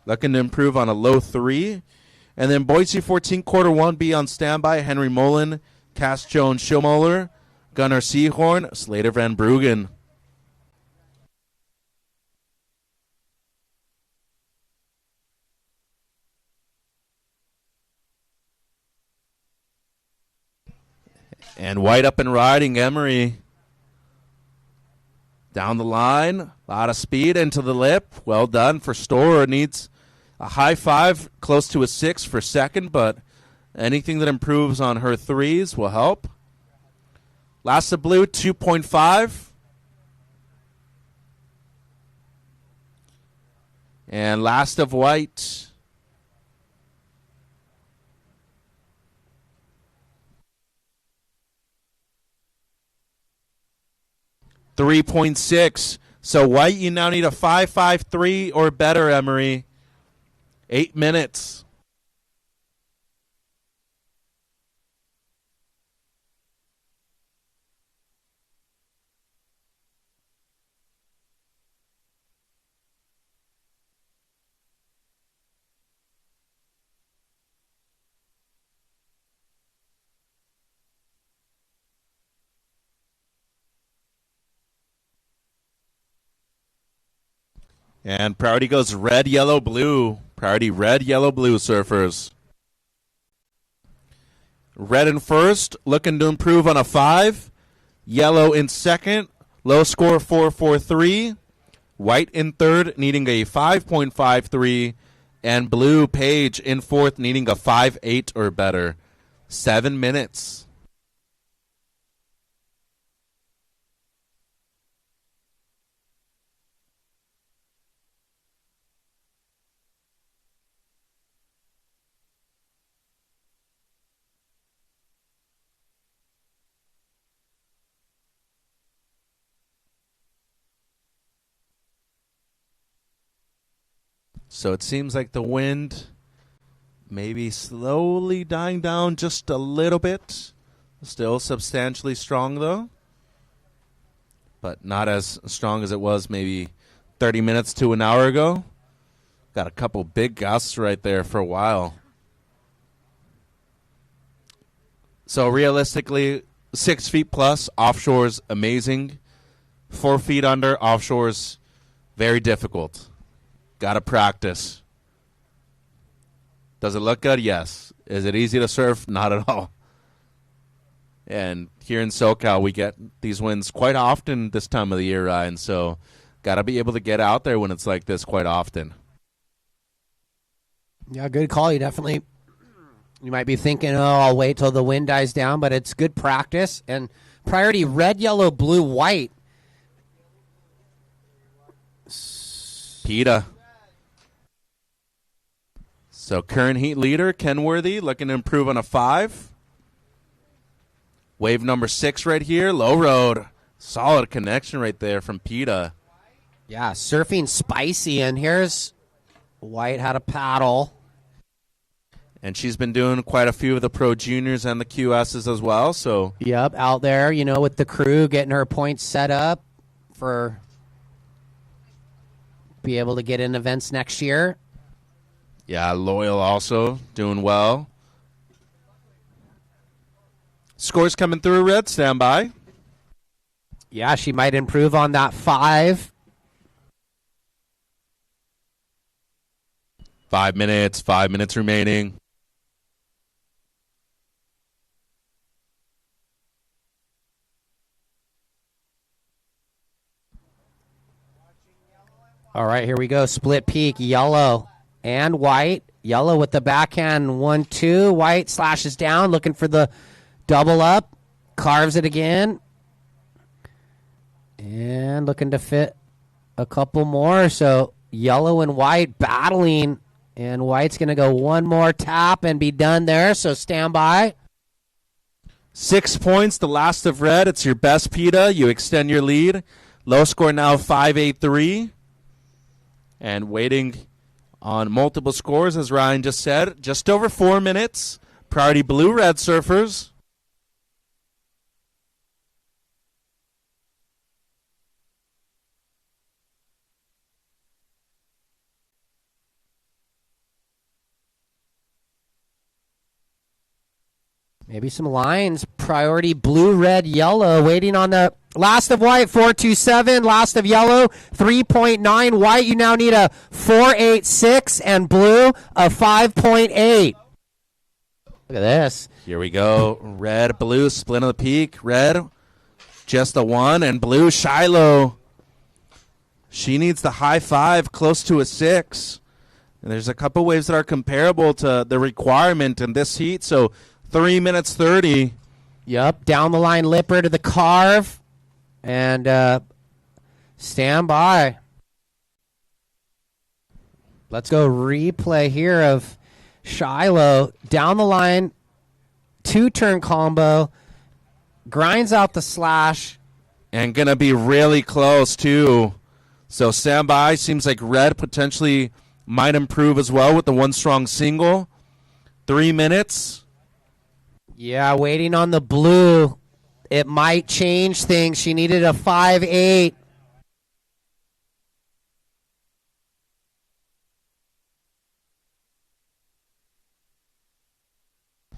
Looking to improve on a low 3. And then Boise 14, quarter 1B on standby. Henry Mullen, Cass Jones Schilmoller, Gunnar Seahorn, Slater Van Bruggen. And White up and riding, Emery. Down the line, a lot of speed into the lip. Well done for Storer. Needs a high 5, close to a 6 for second, but anything that improves on her threes will help. Last of blue, 2.5. And last of white, 3.6. So white, you now need a 5.53 or better, Emery. 8 minutes. And priority goes red, yellow, blue. Priority red, yellow, blue, surfers. Red in first, looking to improve on a 5. Yellow in second, low score 4.43. White in third, needing a 5.53. And blue, Paige, in fourth, needing a 5.8 or better. 7 minutes. So it seems like the wind maybe slowly dying down just a little bit. Still substantially strong, though. But not as strong as it was maybe 30 minutes to an hour ago. Got a couple big gusts right there for a while. So realistically, 6 feet plus, offshore's amazing. 4 feet under, offshore's very difficult. Got to practice. Does it look good? Yes. Is it easy to surf? Not at all. And here in SoCal, we get these winds quite often this time of the year, Ryan. So got to be able to get out there when it's like this quite often. Yeah, good call. You might be thinking, I'll wait till the wind dies down, but it's good practice. And priority red, yellow, blue, white. PETA. So current heat leader, Kenworthy, looking to improve on a 5. Wave number 6 right here, low road. Solid connection right there from PETA. Yeah, surfing spicy, and here's White how to paddle. And she's been doing quite a few of the Pro Juniors and the QSs as well. So yep, out there, with the crew, getting her points set up for be able to get in events next year. Yeah, Loyal also doing well. Scores coming through, Red. Stand by. Yeah, she might improve on that 5. 5 minutes. 5 minutes remaining. All right, here we go. Split peak, yellow and white. Yellow with the backhand 1-2. White slashes down, looking for the double up. Carves it again. And looking to fit a couple more. So yellow and white battling. And white's going to go one more tap and be done there. So stand by. 6 points, the last of red. It's your best PETA. You extend your lead. Low score now 5.83. And waiting on multiple scores, as Ryan just said. Just over 4 minutes. Priority blue-red surfers. Maybe some lines. Priority blue, red, yellow. Waiting on the last of white, 4.27. Last of yellow, 3.9. White, you now need a 4.86. And blue, a 5.8. Look at this. Here we go. Red, blue, split on the peak. Red, just the 1. And blue, Shiloh. She needs the high 5, close to a 6. And there's a couple waves that are comparable to the requirement in this heat. So 3 minutes 30. Yep, down the line lipper to the carve. And stand by. Let's go replay here of Shiloh. Down the line, 2-turn combo. Grinds out the slash. And going to be really close, too. So stand by. Seems like red potentially might improve as well with the 1 strong single. 3 minutes. Yeah, waiting on the blue. It might change things. She needed a 5.8.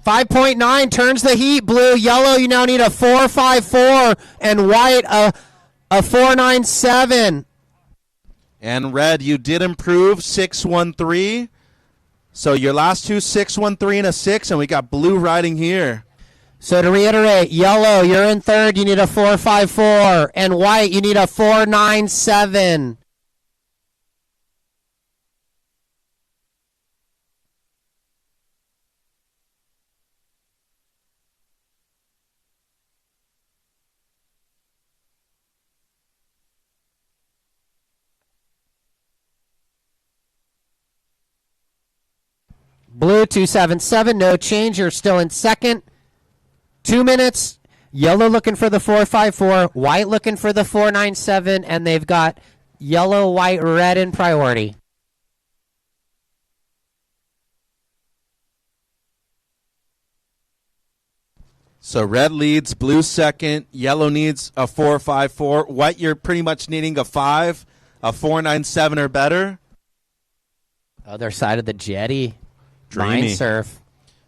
.9 turns the heat. Blue, yellow, you now need a 4.54. And white, a 4.97. And red, you did improve, 6.13. So your last two, 6.13 and a 6, and we got blue riding here. So to reiterate, yellow, you're in third, you need a 4.54. And white, you need a 4.97. Blue 277, no change. You're still in second. 2 minutes. Yellow looking for the 4.54. White looking for the 4.97. And they've got yellow, white, red in priority. So red leads, blue second, yellow needs a 4.54. White, you're pretty much needing a 5, a 4.97 or better. Other side of the Jetty. Dreamy. Line surf.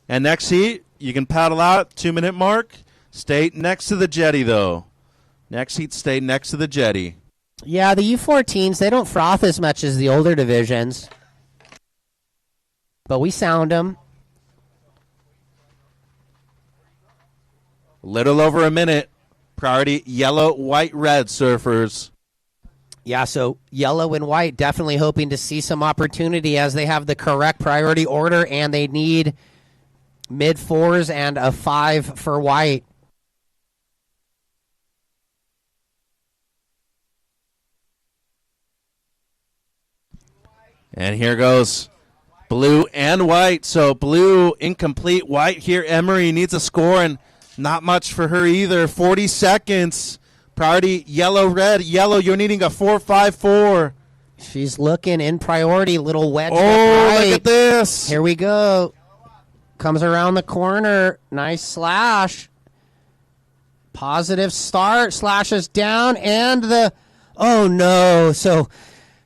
And next heat, you can paddle out, 2-minute mark. Stay next to the Jetty, though. Next heat, stay next to the Jetty. Yeah, the U14s, they don't froth as much as the older divisions. But we sound them. Little over a minute. Priority yellow, white, red surfers. Yeah, so yellow and white definitely hoping to see some opportunity as they have the correct priority order and they need mid-4s and a 5 for white. And here goes blue and white. So blue incomplete, white here. Emery needs a score and not much for her either. 40 seconds. Priority yellow, red. Yellow, you're needing a 4.54. She's looking in priority. Little wedge. Oh, look at this. Here we go. Comes around the corner. Nice slash. Positive start. Slashes down. And the... Oh, no. So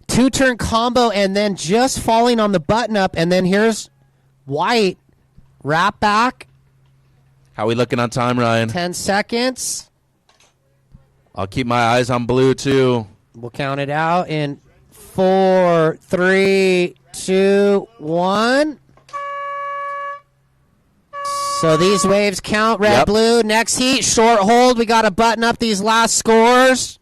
2-turn combo and then just falling on the button up. And then here's white. Wrap back. How are we looking on time, Ryan? 10 seconds. I'll keep my eyes on blue, too. We'll count it out in 4, 3, 2, 1. So these waves count. Red, blue. Next heat, short hold. We got to button up these last scores.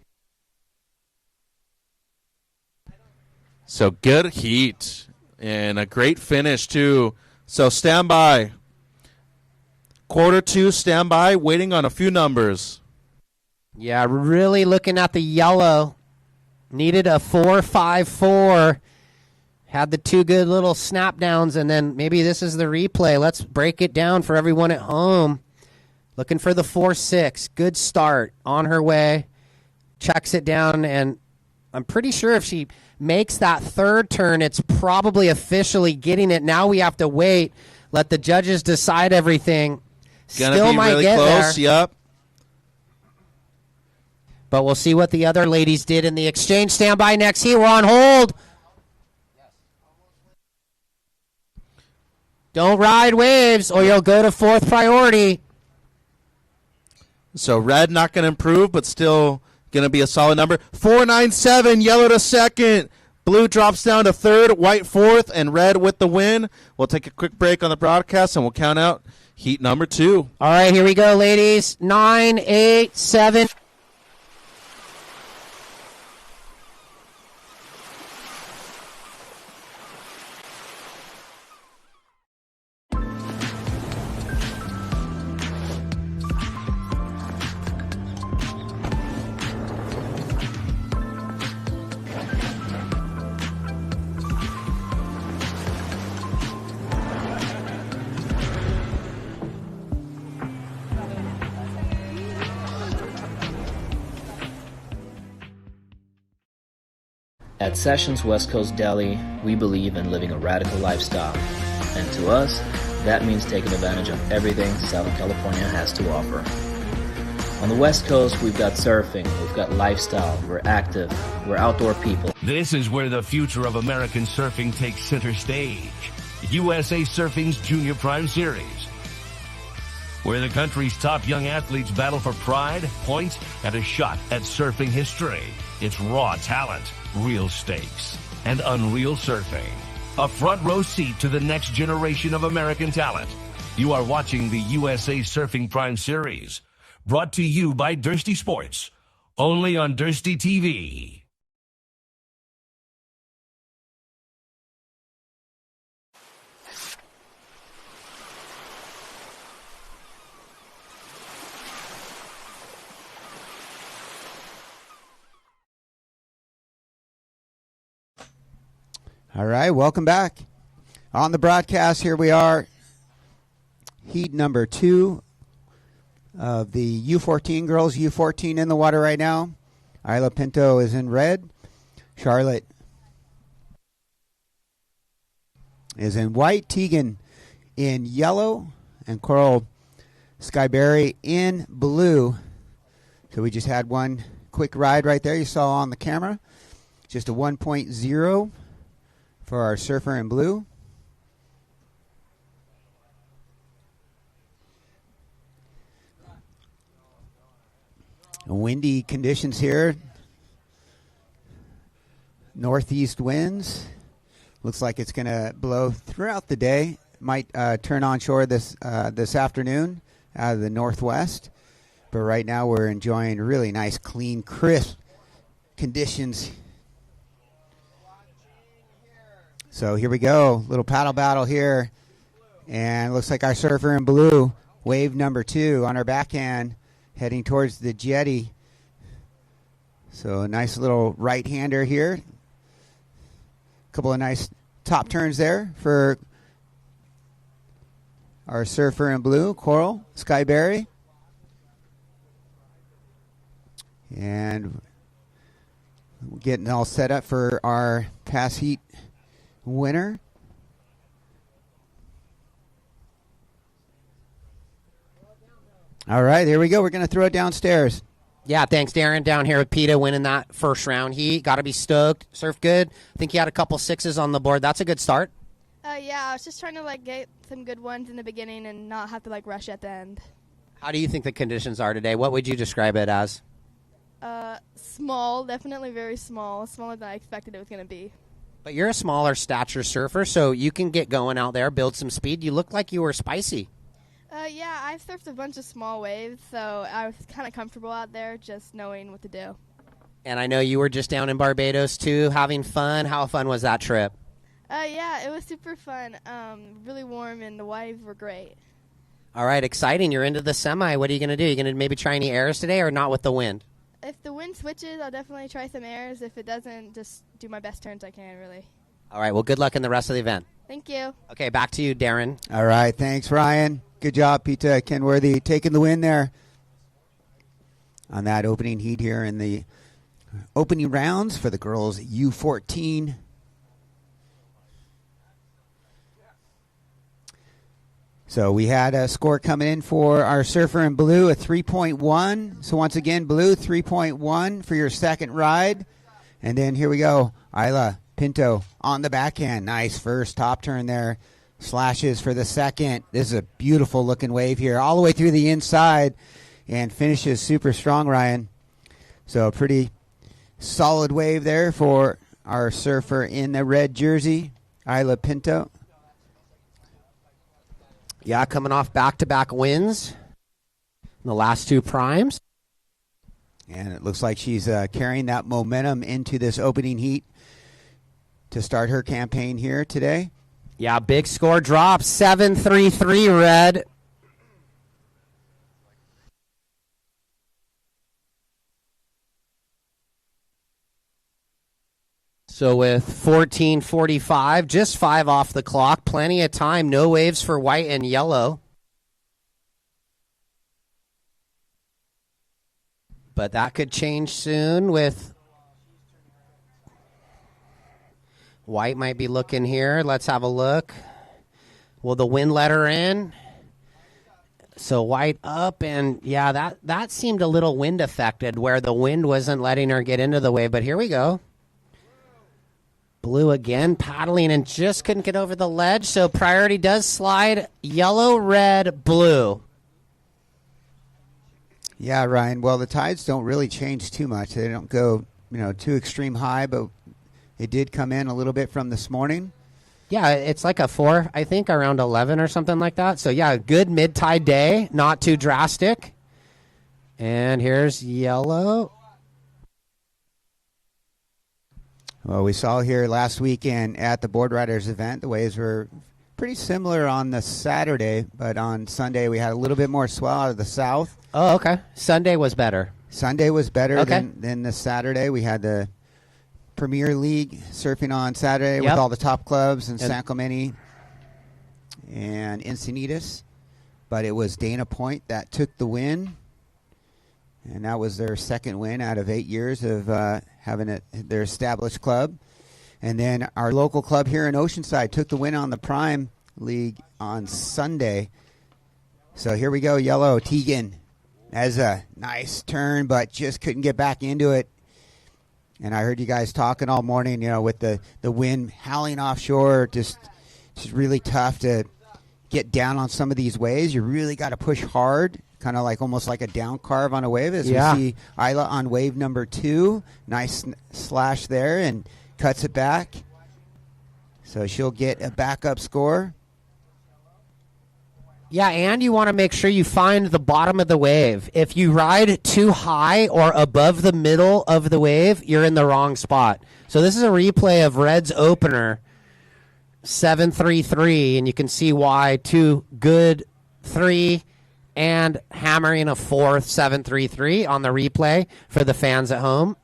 So good heat and a great finish, too. So stand by. Quarter 2, stand by, waiting on a few numbers. Yeah, really looking at the yellow. Needed a 4.54. Had the 2 good little snap downs, and then maybe this is the replay. Let's break it down for everyone at home. Looking for the 4.6. Good start. On her way. Checks it down, and I'm pretty sure if she makes that third turn, it's probably officially getting it. Now we have to wait. Let the judges decide everything. Gonna Still be might really get close, there. yep. But we'll see what the other ladies did in the exchange. Stand by next heat. We're on hold. Don't ride waves or you'll go to 4th priority. So red not going to improve, but still going to be a solid number. 4.97, yellow to second. Blue drops down to 3rd, white 4th, and red with the win. We'll take a quick break on the broadcast, and we'll count out heat number 2. All right, here we go, ladies. 9, 8, 7. At Sessions West Coast Deli, we believe in living a radical lifestyle. And to us, that means taking advantage of everything Southern California has to offer. On the West Coast, we've got surfing, we've got lifestyle, we're active, we're outdoor people. This is where the future of American surfing takes center stage. USA Surfing's Junior Prime Series, where the country's top young athletes battle for pride, points, and a shot at surfing history. It's raw talent, real stakes, and unreal surfing. A front row seat to the next generation of American talent. You are watching the USA Surfing Prime Series, brought to you by Dursty Sports, only on Dursty TV. All right, welcome back. On the broadcast, here we are. Heat number 2 of the U14 girls. U14 in the water right now. Isla Pinto is in red. Charlotte is in white. Tegan in yellow. And Coral Skyberry in blue. So we just had one quick ride right there you saw on the camera. Just a 1.0 for our surfer in blue. Windy conditions here. Northeast winds. Looks like it's going to blow throughout the day. Might turn onshore this afternoon out of the northwest. But right now we're enjoying really nice, clean, crisp conditions. So here we go. Little paddle battle here. And looks like our surfer in blue, wave number 2 on our backhand, heading towards the jetty. So a nice little right-hander here. A couple of nice top turns there for our surfer in blue, Coral Skyberry. And getting all set up for our past heat winner. All right, here we go. We're going to throw it downstairs. Yeah, thanks, Darren. Down here with PETA winning that first round heat. Got to be stoked. Surf good. I think he had a couple 6s on the board. That's a good start. Yeah, I was just trying to get some good ones in the beginning and not have to rush at the end. How do you think the conditions are today? What would you describe it as? Small, definitely very small. Smaller than I expected it was going to be. But you're a smaller stature surfer, so you can get going out there, build some speed. You look like you were spicy. Yeah, I've surfed a bunch of small waves, so I was kind of comfortable out there just knowing what to do. And I know you were just down in Barbados, too, having fun. How fun was that trip? Yeah, it was super fun. Really warm, and the waves were great. All right, exciting. You're into the semi. What are you going to do? You going to maybe try any airs today or not with the wind? If the wind switches, I'll definitely try some airs. If it doesn't, just do my best turns I can, really. All right, well, good luck in the rest of the event. Thank you. Okay, back to you, Darren. All right, thanks, Ryan. Good job, PETA Kenworthy, taking the win there on that opening heat here in the opening rounds for the girls U14. So we had a score coming in for our surfer in blue, a 3.1. So once again, blue, 3.1 for your second ride. And then here we go, Isla Pinto on the backhand. Nice first top turn there. Slashes for the second. This is a beautiful looking wave here all the way through the inside and finishes super strong, Ryan. So a pretty solid wave there for our surfer in the red jersey, Isla Pinto. Yeah, coming off back-to-back wins in the last 2 primes. And it looks like she's carrying that momentum into this opening heat to start her campaign here today. Yeah, big score drop, 7-3-3 red. So with 14:45, just 5 off the clock, plenty of time, no waves for white and yellow. But that could change soon with white might be looking here. Let's have a look. Will the wind let her in? So white up, and yeah, that seemed a little wind affected where the wind wasn't letting her get into the wave, but here we go. Blue again, paddling and just couldn't get over the ledge, so priority does slide yellow, red, blue. Yeah, Ryan. Well, the tides don't really change too much. They don't go, too extreme high, but it did come in a little bit from this morning. Yeah, it's like a 4, I think, around 11 or something like that. So, yeah, good mid-tide day, not too drastic. And here's yellow. Well, we saw here last weekend at the Board Riders event, the waves were pretty similar on the Saturday, but on Sunday we had a little bit more swell out of the south. Oh, okay. Sunday was better. Sunday was better Okay. than the Saturday. We had the Premier League surfing on Saturday Yep. with all the top clubs in And- San Clemente and Encinitas, but it was Dana Point that took the win, and that was their second win out of 8 years of having their established club. And then our local club here in Oceanside took the win on the Prime League on Sunday. So here we go, yellow, Tegan. Has a nice turn, but just couldn't get back into it. And I heard you guys talking all morning, with the wind howling offshore, just really tough to get down on some of these waves. You really got to push hard, kind of like almost like a down carve on a wave. As we see Isla on wave number 2, nice slash there, and cuts it back. So she'll get a backup score. Yeah, and you want to make sure you find the bottom of the wave. If you ride too high or above the middle of the wave, you're in the wrong spot. So this is a replay of Red's opener, 7-3-3, and you can see why 2 good 3 and hammering a 4th 7-3-3 on the replay for the fans at home.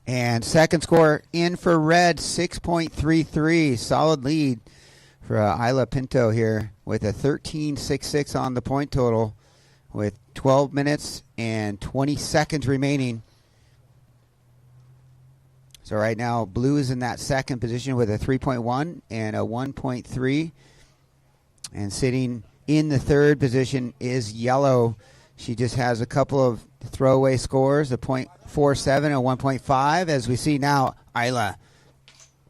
And second score in for Red, 6.33. Solid lead for Isla Pinto here with a 13.66 on the point total with 12 minutes and 20 seconds remaining. So right now, blue is in that second position with a 3.1 and a 1.3. And sitting in the third position is yellow. She just has a couple of throwaway scores, a 0.47 and 1.5. As we see now, Isla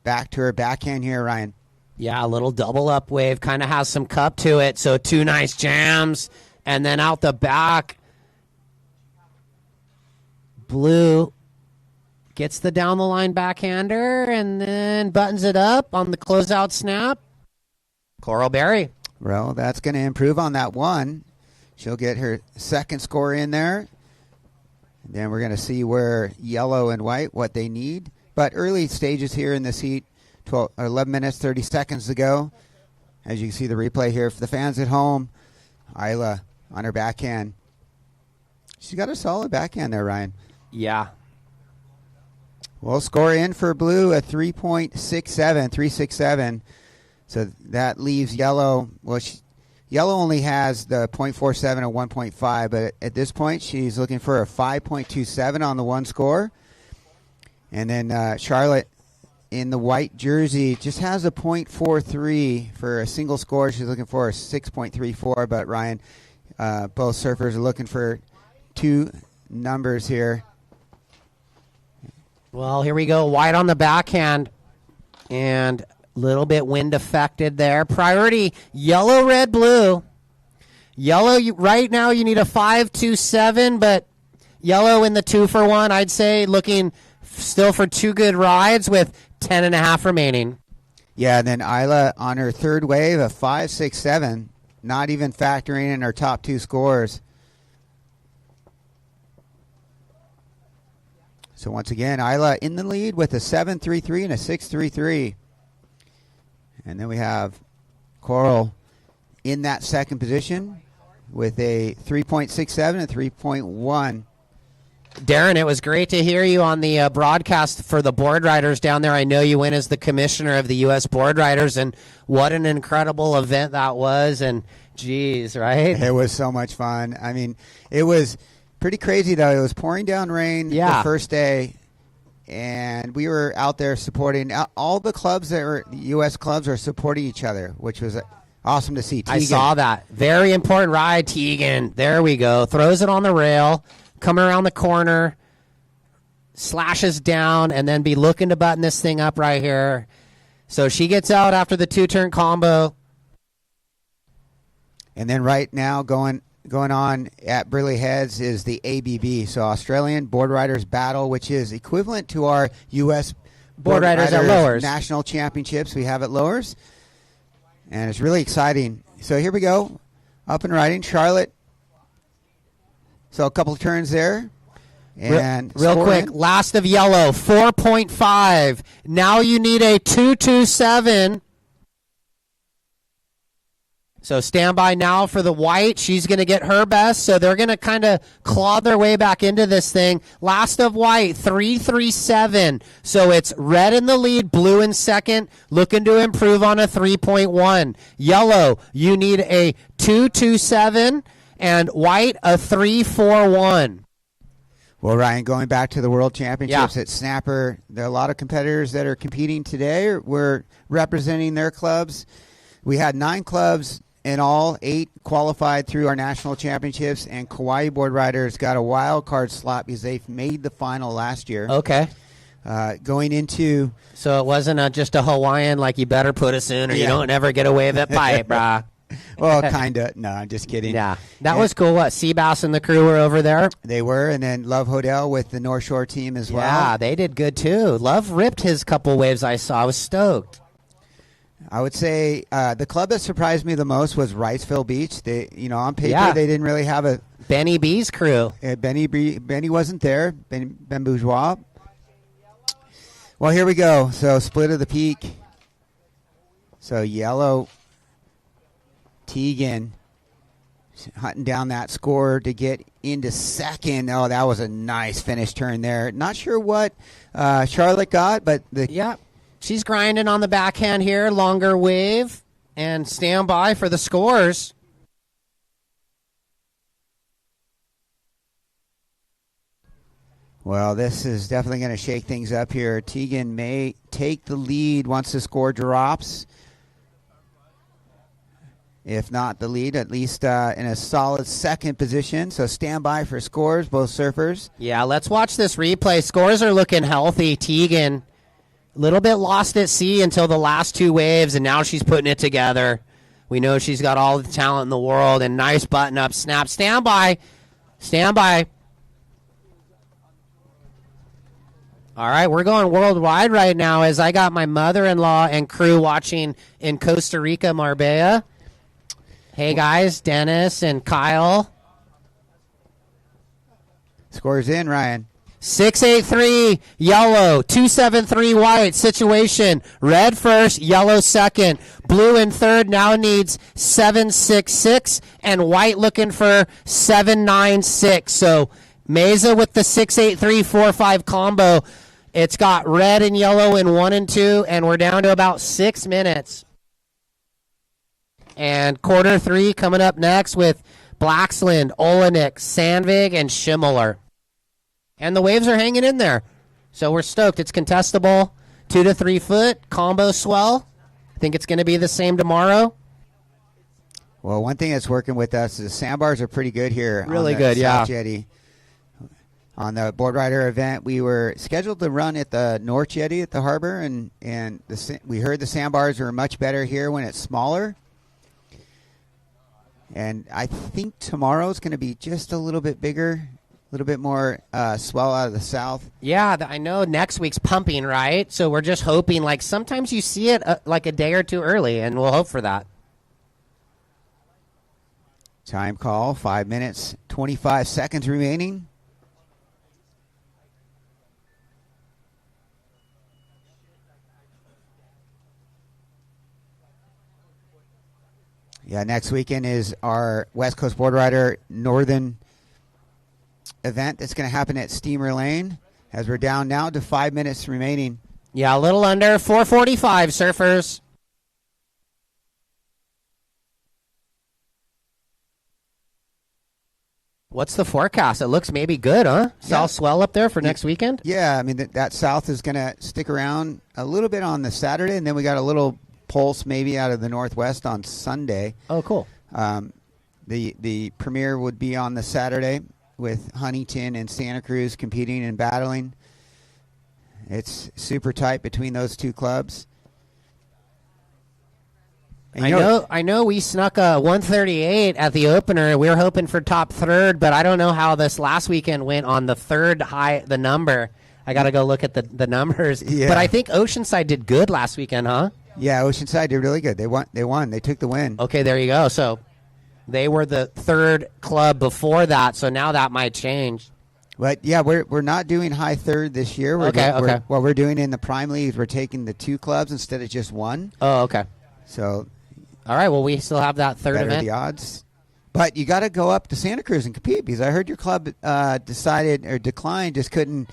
back to her backhand here, Ryan. Yeah, a little double up wave, kind of has some cup to it. So 2 nice jams. And then out the back, blue gets the down the line backhander and then buttons it up on the closeout snap. Coral Berry. Well, that's going to improve on that one. She'll get her second score in there. And then we're going to see where yellow and white, what they need. But early stages here in this heat, 11 minutes, 30 seconds to go. As you can see the replay here for the fans at home, Isla on her backhand. She's got a solid backhand there, Ryan. Yeah. Well, score in for blue, a 3.67. So that leaves yellow. Well, yellow only has the 0.47 and 1.5, but at this point she's looking for a 5.27 on the one score. And then Charlotte in the white jersey just has a 0.43 for a single score. She's looking for a 6.34, but Ryan, both surfers are looking for 2 numbers here. Well, here we go. White on the backhand and a little bit wind affected there. Priority, yellow, red, blue. Yellow, right now you need a 5.27, but yellow in the 2-for-1, I'd say, looking still for 2 good rides with 10.5 remaining. Yeah, and then Isla on her third wave, a 5.67, not even factoring in her top 2 scores. So once again, Isla in the lead with a 7.33 and a 6.33. And then we have Coral in that second position with a 3.67 and 3.1. Darren, it was great to hear you on the broadcast for the board riders down there. I know you went as the commissioner of the U.S. board riders, and what an incredible event that was. And geez, right? It was so much fun. I mean, it was pretty crazy, though. It was pouring down rain the first day, and we were out there supporting. All the clubs that were U.S. clubs are supporting each other, which was awesome to see. Tegan. I saw that. Very important ride, Tegan. There we go. Throws it on the rail. Coming around the corner, slashes down, and then be looking to button this thing up right here. So she gets out after the 2-turn combo. And then right now going on at Burley Heads is the ABB, so Australian Board Riders Battle, which is equivalent to our U.S. Board riders at lowers. National championships we have at lowers. And it's really exciting. So here we go. Up and riding. Charlotte. So a couple of turns there. And real quick, last of yellow, 4.5. Now you need a 227. So stand by now for the white. She's going to get her best. So they're going to kind of claw their way back into this thing. Last of white, 337. So it's red in the lead, blue in second, looking to improve on a 3.1. Yellow, you need a 227, and white, a 341. Well, Ryan, going back to the World Championships at Snapper, there are a lot of competitors that are competing today. We're representing their clubs. We had 9 clubs in all. 8 qualified through our national championships, and Kauai board riders got a wild card slot because they made the final last year. Okay. Going into... So it wasn't just a Hawaiian, like you better put us in or you don't ever get away with that pipe, brah. Well, kind of. No, I'm just kidding. Yeah. That was cool. What, Seabass and the crew were over there? They were, and then Love Hodel with the North Shore team as well. Yeah, they did good too. Love ripped his couple waves I saw. I was stoked. I would say the club that surprised me the most was Riceville Beach. They, on paper, they didn't really have a... Benny B's crew. Benny wasn't there. Ben Bourgeois. Well, here we go. So split of the peak. So yellow... Teagan hunting down that score to get into second. Oh, that was a nice finish turn there. Not sure what Charlotte got, but she's grinding on the backhand here. Longer wave, and stand by for the scores. Well, this is definitely going to shake things up here. Teagan may take the lead once the score drops. If not the lead, at least in a solid second position. So stand by for scores, both surfers. Yeah, let's watch this replay. Scores are looking healthy. Teagan, a little bit lost at sea until the last 2 waves, and now she's putting it together. We know she's got all the talent in the world, and nice button-up snap. Stand by. Stand by. All right, we're going worldwide right now as I got my mother-in-law and crew watching in Costa Rica, Marbella. Hey, guys, Dennis and Kyle. Scores in, Ryan. 683, yellow. 273, white. Situation, red first, yellow second. Blue in third now needs 766, and white looking for 796. So Mesa with the 683-45 combo. It's got red and yellow in 1 and 2, and we're down to about 6 minutes. And quarter 3 coming up next with Blacksland, Olenek, Sandvig, and Schimmeler. And the waves are hanging in there. So we're stoked. It's contestable. 2 to 3 foot, combo swell. I think it's going to be the same tomorrow. Well, one thing that's working with us is the sandbars are pretty good here. Really on the good, South Jetty. On the board rider event, we were scheduled to run at the North Jetty at the harbor, and we heard the sandbars are much better here when it's smaller. And I think tomorrow's going to be just a little bit bigger, a little bit more swell out of the south. Yeah, I know next week's pumping, right? So we're just hoping, like sometimes you see it like a day or two early, and we'll hope for that. Time call, 5 minutes, 25 seconds remaining. Yeah, next weekend is our West Coast Board Rider Northern event that's going to happen at Steamer Lane as we're down now to 5 minutes remaining. Yeah, a little under 4:45, surfers. What's the forecast? It looks maybe good, huh? South swell up there for next weekend? Yeah, I mean, that south is going to stick around a little bit on the Saturday, and then we got a little pulse maybe out of the northwest on Sunday. Oh, cool. The premiere would be on the Saturday with Huntington and Santa Cruz competing and battling. It's super tight between those two clubs. And I know we snuck a 138 at the opener. We were hoping for top third, but I don't know how this last weekend went on the third high, the number. I got to go look at the numbers. Yeah. But I think Oceanside did good last weekend, huh? Yeah, Oceanside did really good. They won. They took the win. Okay, there you go. So they were the third club before that, so now that might change. But yeah, we're not doing high third this year. Okay. What we're doing in the Prime League is we're taking the 2 clubs instead of just 1. Oh, okay. So, all right. Well, we still have that third better event. the odds. But you got to go up to Santa Cruz and compete because I heard your club decided or declined, just couldn't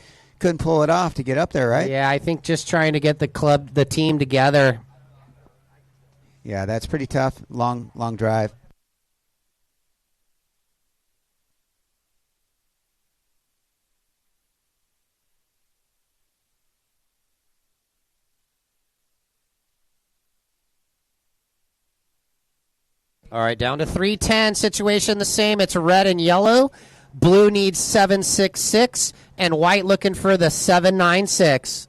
pull it off to get up there, right? Yeah, I think just trying to get the team together. Yeah, that's pretty tough. Long drive. All right, down to 3:10. Situation the same. It's red and yellow. Blue needs 7.66, and white looking for the 7.96.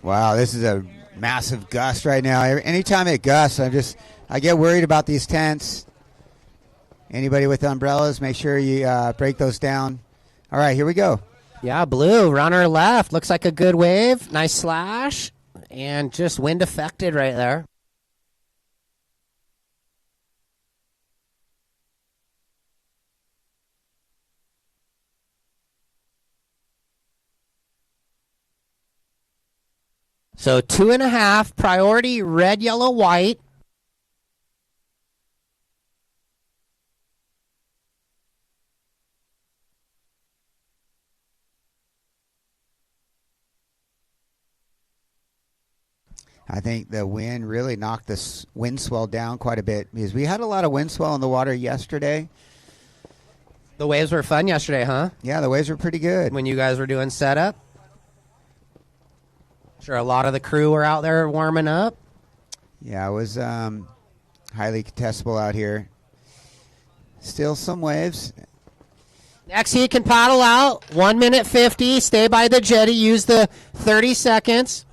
Wow, this is a massive gust right now. Anytime it gusts, I get worried about these tents. Anybody with umbrellas, make sure you break those down. All right, here we go. Yeah, blue, runner left. Looks like a good wave. Nice slash, and just wind affected right there. So 2.5, priority, red, yellow, white. I think the wind really knocked the wind swell down quite a bit because we had a lot of wind swell in the water yesterday. The waves were fun yesterday, huh? Yeah, the waves were pretty good. When you guys were doing setup? Sure, a lot of the crew were out there warming up. Yeah, it was highly contestable out here. Still some waves. Next heat can paddle out. 1 minute 50. Stay by the jetty. Use the 30 seconds.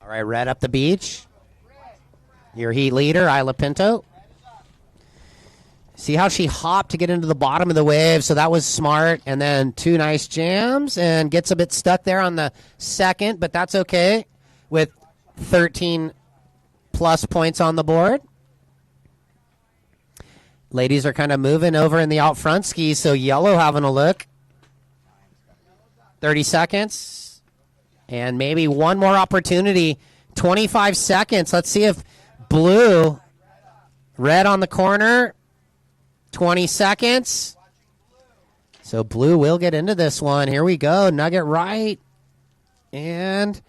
All right, red up the beach. Your heat leader, Isla Pinto. See how she hopped to get into the bottom of the wave, so that was smart. And then 2 nice jams and gets a bit stuck there on the second, but that's okay with 13-plus points on the board. Ladies are kind of moving over in the out front skis, so yellow having a look. 30 seconds. And maybe one more opportunity. 25 seconds. Let's see if blue, red on the corner. 20 seconds. So blue will get into this one. Here we go. Nugget right. And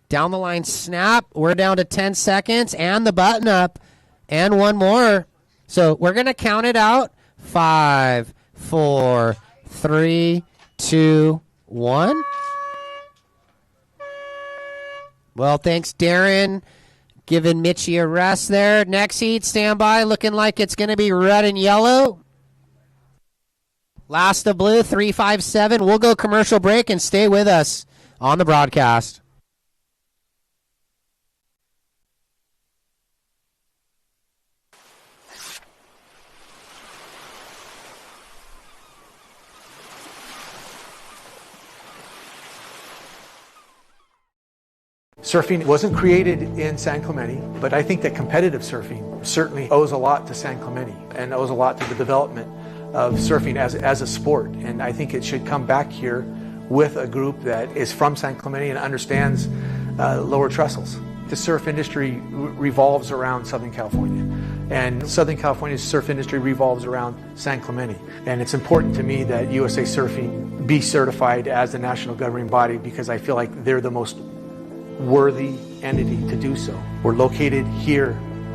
down the line snap. We're down to 10 seconds. And the button up. And one more. So we're going to count it out. 5, 4, 3, 2, 1. Well, thanks, Darren. Giving Mitchie a rest there. Next heat, standby. Looking like it's going to be red and yellow. Last of blue, 3-5-7. We'll go commercial break and stay with us on the broadcast. Surfing wasn't created in San Clemente, but I think that competitive surfing certainly owes a lot to San Clemente and owes a lot to the development of surfing as a sport. And I think it should come back here with a group that is from San Clemente and understands lower trestles. The surf industry revolves around Southern California. And Southern California's surf industry revolves around San Clemente. And it's important to me that USA Surfing be certified as the national governing body because I feel like they're the most worthy entity to do so. We're located here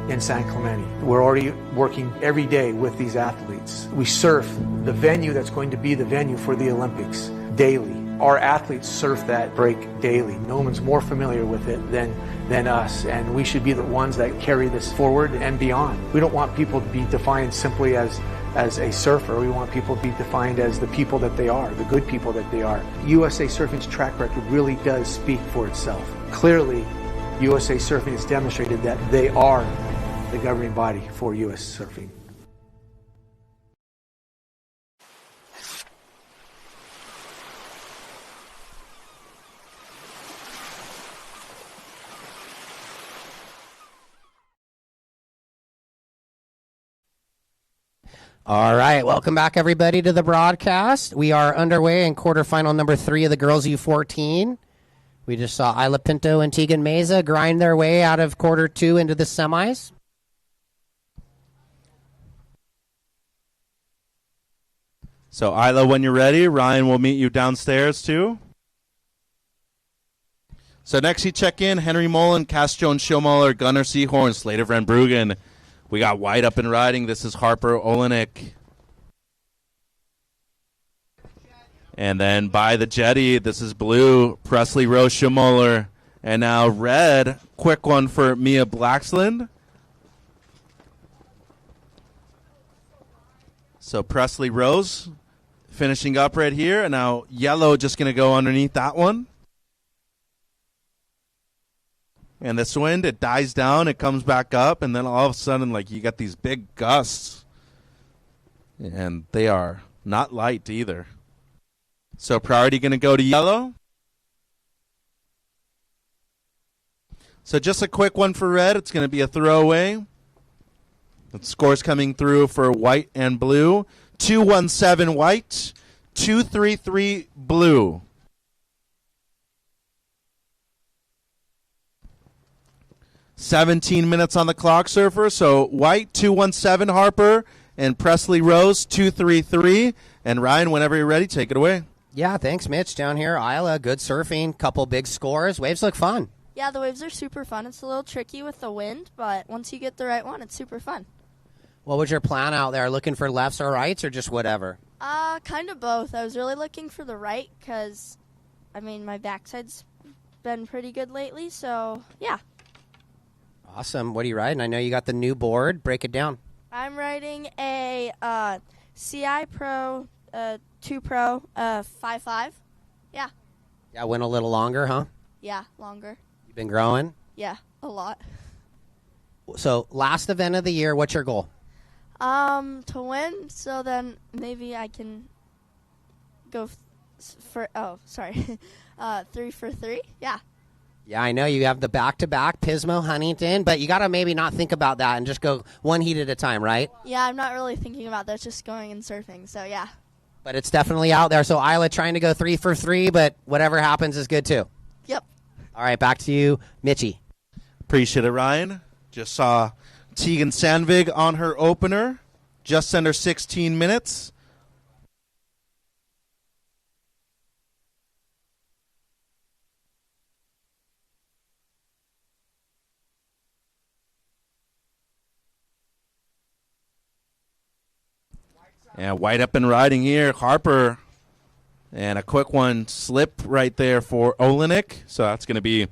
in San Clemente. We're already working every day with these athletes. We surf the venue that's going to be the venue for the Olympics daily. Our athletes surf that break daily. No one's more familiar with it than us, and we should be the ones that carry this forward and beyond. We don't want people to be defined simply as a surfer. We want people to be defined as the people that they are, the good people that they are. USA Surfing's track record really does speak for itself. Clearly, USA Surfing has demonstrated that they are the governing body for US Surfing. All right, welcome back, everybody, to the broadcast. We are underway in quarterfinal number 3 of the girls U14. We just saw Isla Pinto and Tegan Meza grind their way out of quarter 2 into the semis. So, Isla, when you're ready, Ryan will meet you downstairs, too. So, next you check in, Henry Mullen, Cass Jones Schomuller, Gunnar Seahorn, Slater Van Bruggen. We got White up and riding. This is Harper Olenek. And then by the Jetty, this is Blue, Presley Rose Schomuller. And now Red, quick one for Mia Blacksland. So Presley Rose finishing up right here. And now Yellow just going to go underneath that one. And this wind, it dies down, it comes back up, and then all of a sudden, like, you got these big gusts. And they are not light either. So priority going to go to Yellow. So just a quick one for Red. It's going to be a throwaway. The score's coming through for White and Blue. 217 White, 233 Blue. "17 minutes on the clock, Surfer." So White, 217 Harper, and Presley Rose, 233. And Ryan, whenever you're ready, take it away. Yeah, thanks, Mitch. Down here, Isla, good surfing, couple big scores. Waves look fun. Yeah, the waves are super fun. It's a little tricky with the wind, but once you get the right one, it's super fun. What was your plan out there? Looking for lefts or rights or just whatever? Kind of both. I was really looking for the right because, I mean, my backside's been pretty good lately, so yeah. Awesome. What are you riding? I know you got the new board. Break it down. I'm riding a CI Pro 2 Pro 5.5. Yeah. Yeah, went a little longer, huh? Yeah, longer. You've been growing? Yeah, a lot. So, last event of the year, what's your goal? To win, so then maybe I can go for, 3 for 3. Yeah. Yeah, I know you have the back-to-back, Pismo, Huntington, but you got to maybe not think about that and just go one heat at a time, right? Yeah, I'm not really thinking about that, just going and surfing, so yeah. But it's definitely out there. So Isla trying to go 3 for 3, but whatever happens is good too. Yep. All right, back to you, Mitchie. Appreciate it, Ryan. Just saw Tegan Sandvig on her opener, just under 16 minutes. And White up and riding here. Harper. And a quick one slip right there for Olenek. So that's going to be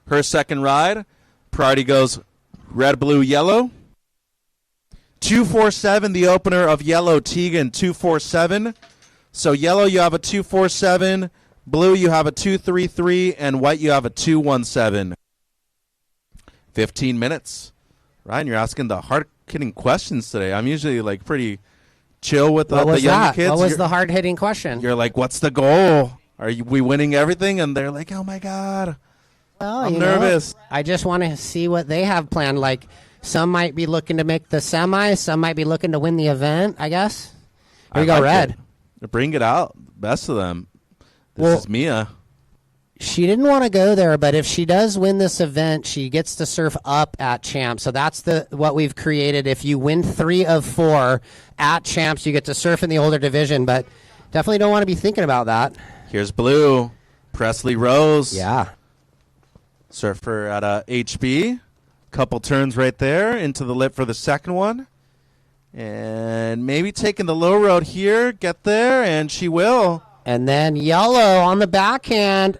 her second ride. Priority goes red, blue, yellow. 247, the opener of yellow, Tegan, 247. So yellow, you have a 247. Blue, you have a 233. And white, you have a 217. 15 minutes. Ryan, you're asking the hard-hitting questions today. I'm usually like pretty chill with the young kids. What was the hard-hitting question? You're like, what's the goal? Are we winning everything? And they're like, oh, my God. Well, I'm nervous. I just want to see what they have planned. Like, some might be looking to make the semi. Some might be looking to win the event, I guess. Here you go, Red. Bring it out. Best of them. This is Mia. she didn't want to go there, but if she does win this event, she gets to surf up at Champs. So that's what we've created. If you win 3 of 4 at Champs, you get to surf in the older division, but definitely don't want to be thinking about that. Here's blue. Presley Rose. Yeah. Surfer at HB. Couple turns right there into the lip for the second one. And maybe taking the low road here. Get there, and she will. And then yellow on the backhand.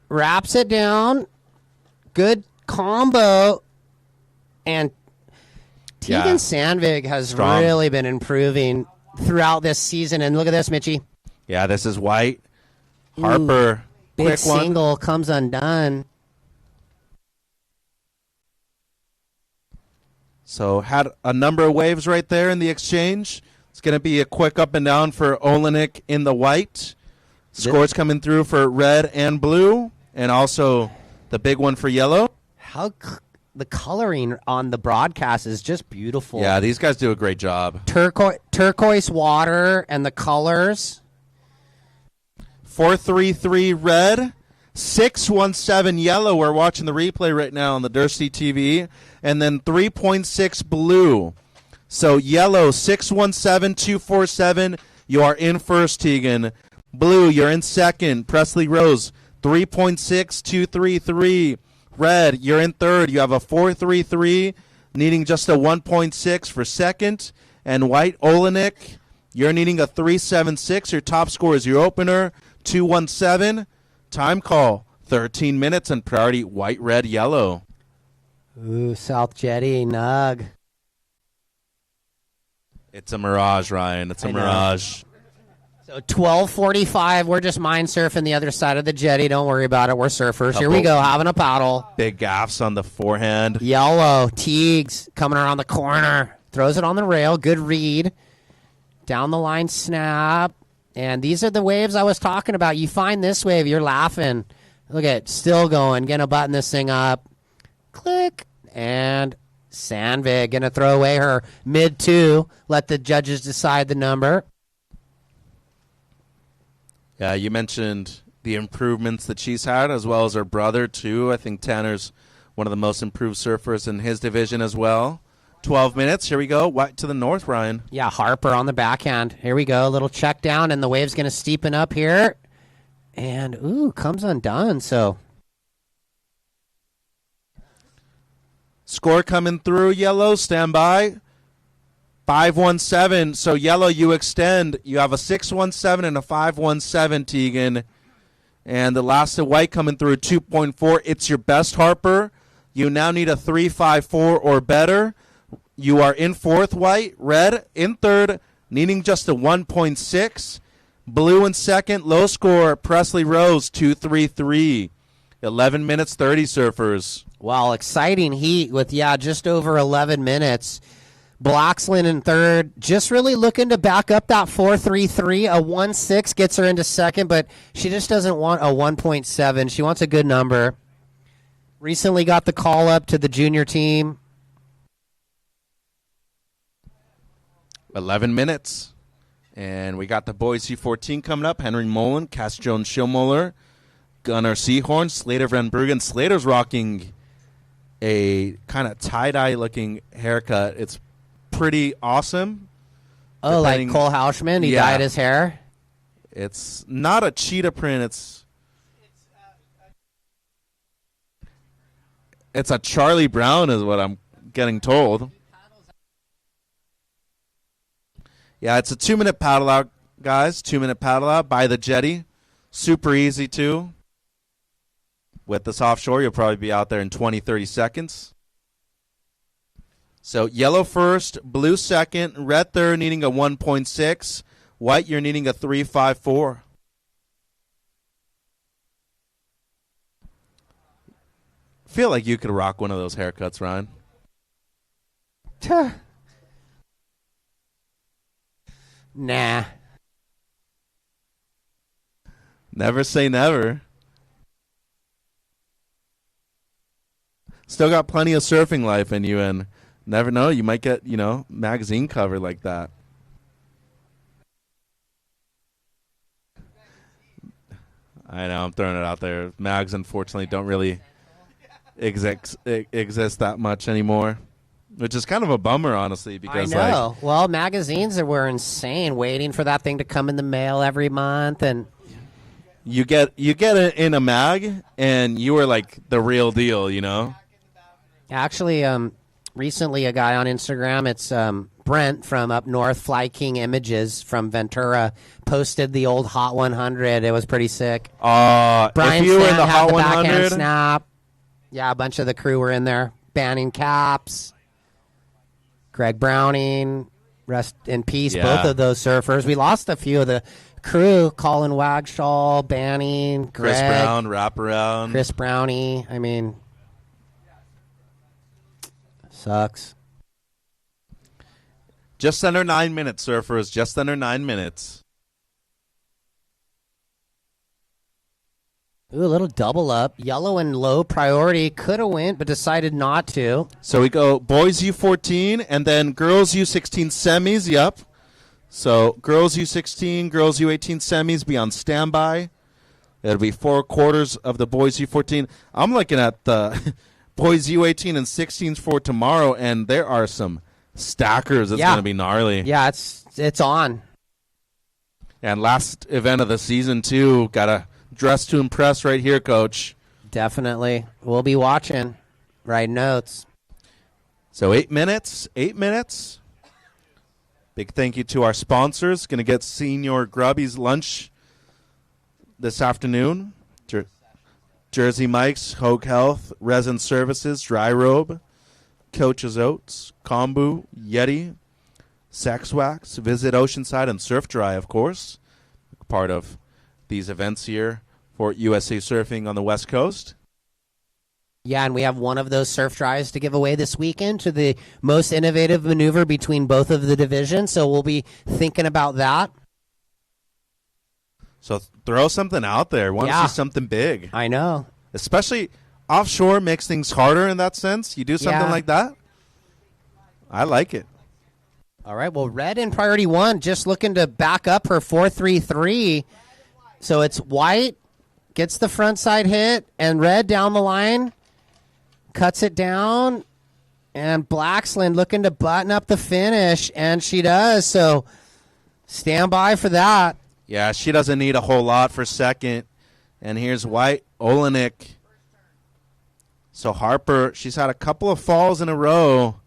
Wraps it down. Good combo. And Tegan Sandvig has really been improving throughout this season. And look at this, Mitchie. Yeah, this is white. Harper. Big quick single one. comes undone. So had a number of waves right there in the exchange. It's going to be a quick up and down for Olenek in the white. Scores coming through for red and blue. And also the big one for yellow. The coloring on the broadcast is just beautiful. Yeah, these guys do a great job. Turquoise water and the colors. 4-3-3 red, 6-1-7 yellow. We're watching the replay right now on the Dursty TV. And then 3.6 blue. So yellow, 6-1-7, 2-4-7. You are in first, Tegan. Blue, you're in second. Presley Rose, 3.6, 2-3-3. Red, you're in third. You have a 4-3-3, needing just a 1.6 for second. And white, Olenek, you're needing a 3.76. Your top score is your opener, 2.17. Time call, 13 minutes, and priority white, red, yellow. Ooh, South Jetty, Nug. It's a mirage, Ryan. It's a mirage. So 12:45, we're just mind surfing the other side of the jetty. Don't worry about it. We're surfers. Here we go, having a paddle. Big gaffs on the forehand. Yellow, Teagues coming around the corner. Throws it on the rail. Good read. Down the line snap. And these are the waves I was talking about. You find this wave, you're laughing. Look at it, still going. Gonna button this thing up. Click. And Sandvig gonna throw away her mid-2. Let the judges decide the number. Yeah, you mentioned the improvements that she's had, as well as her brother, too. I think Tanner's one of the most improved surfers in his division as well. 12 minutes. Here we go. White to the north, Ryan. Yeah, Harper on the backhand. Here we go. A little check down, and the wave's going to steepen up here. And, ooh, comes undone. So score coming through, yellow. Stand by. 5-1-7. So yellow, you extend. You have a 6-1-7 and a 5-1-7, Tegan. And the last of white coming through 2.4. It's your best, Harper. You now need a 3-5-4 or better. You are in fourth, white. Red in third, needing just a 1.6. Blue in second. Low score, Presley Rose, 2-3-3. 11 minutes, 30 surfers. Wow, exciting heat with, just over 11 minutes. Blaxland in third, just really looking to back up that 4.33. A 1.6 gets her into second, but she just doesn't want a 1.7. She wants a good number. Recently got the call up to the junior team. 11 minutes. And we got the boys U14 coming up. Henry Mullen, Cass Jones Schillmuller, Gunnar Seahorn, Slater Van Bruggen. Slater's rocking a kind of tie-dye looking haircut. It's pretty awesome. Oh, like Cole Hauschman? He dyed his hair? It's not a cheetah print. It's a Charlie Brown is what I'm getting told. Yeah, it's a 2-minute paddle out, guys. 2-minute paddle out by the jetty. Super easy, too. With this offshore, you'll probably be out there in 20, 30 seconds. So yellow first, blue second, red third needing a 1.6. White, you're needing a 3.54. Feel like you could rock one of those haircuts, Ryan. Nah. Never say never. Still got plenty of surfing life in you, and never know, you might get, magazine cover like that. I know, I'm throwing it out there. Mags, unfortunately, don't really exist that much anymore, which is kind of a bummer, honestly, because I know. Well, magazines were insane, waiting for that thing to come in the mail every month, and you get it in a mag, and you were like the real deal, you know? Actually, recently a guy on Instagram, it's Brent from up north, Fly King Images from Ventura, posted the old Hot 100. It was pretty sick. Brian if you were Stan in the had Hot the backhand 100? snap. Yeah, a bunch of the crew were in there. Banning Caps, Greg Browning, rest in peace, Yeah. both of those surfers. We lost a few of the crew, Colin Wagshaw, Banning, Greg, Chris Brown, wraparound. Chris Brownie. I mean, sucks. Just under 9 minutes, surfers. Just under 9 minutes. Ooh, a little double up. Yellow and low priority. Could have went, but decided not to. So we go boys U14 and then girls U16 semis. Yep. So girls U16, girls U18 semis be on standby. It'll be 4 quarters of the boys U14. I'm looking at the boys U18 and 16s for tomorrow, and there are some stackers. It's going to be gnarly. Yeah, it's on. And last event of the season, too. Got to dress to impress right here, Coach. Definitely. We'll be watching. Writing notes. So 8 minutes. 8 minutes. Big thank you to our sponsors. Going to get Senior Grubby's lunch this afternoon. Jersey Mike's, Hogue Health, Resin Services, Dry Robe, Coach's Oats, Kombu, Yeti, Sex Wax, Visit Oceanside, and Surf Dry, of course. Part of these events here for USA Surfing on the West Coast. Yeah, and we have one of those surf dries to give away this weekend to the most innovative maneuver between both of the divisions, so we'll be thinking about that. So throw something out there. Want to see something big. I know. Especially offshore makes things harder in that sense. You do something like that, I like it. All right, well, Red in priority 1 just looking to back up her 4.33. So it's White, gets the front side hit, and Red down the line, cuts it down, and Blacksland looking to button up the finish, and she does. So stand by for that. Yeah, she doesn't need a whole lot for second. And here's White, Olenek. So Harper, she's had a couple of falls in a row,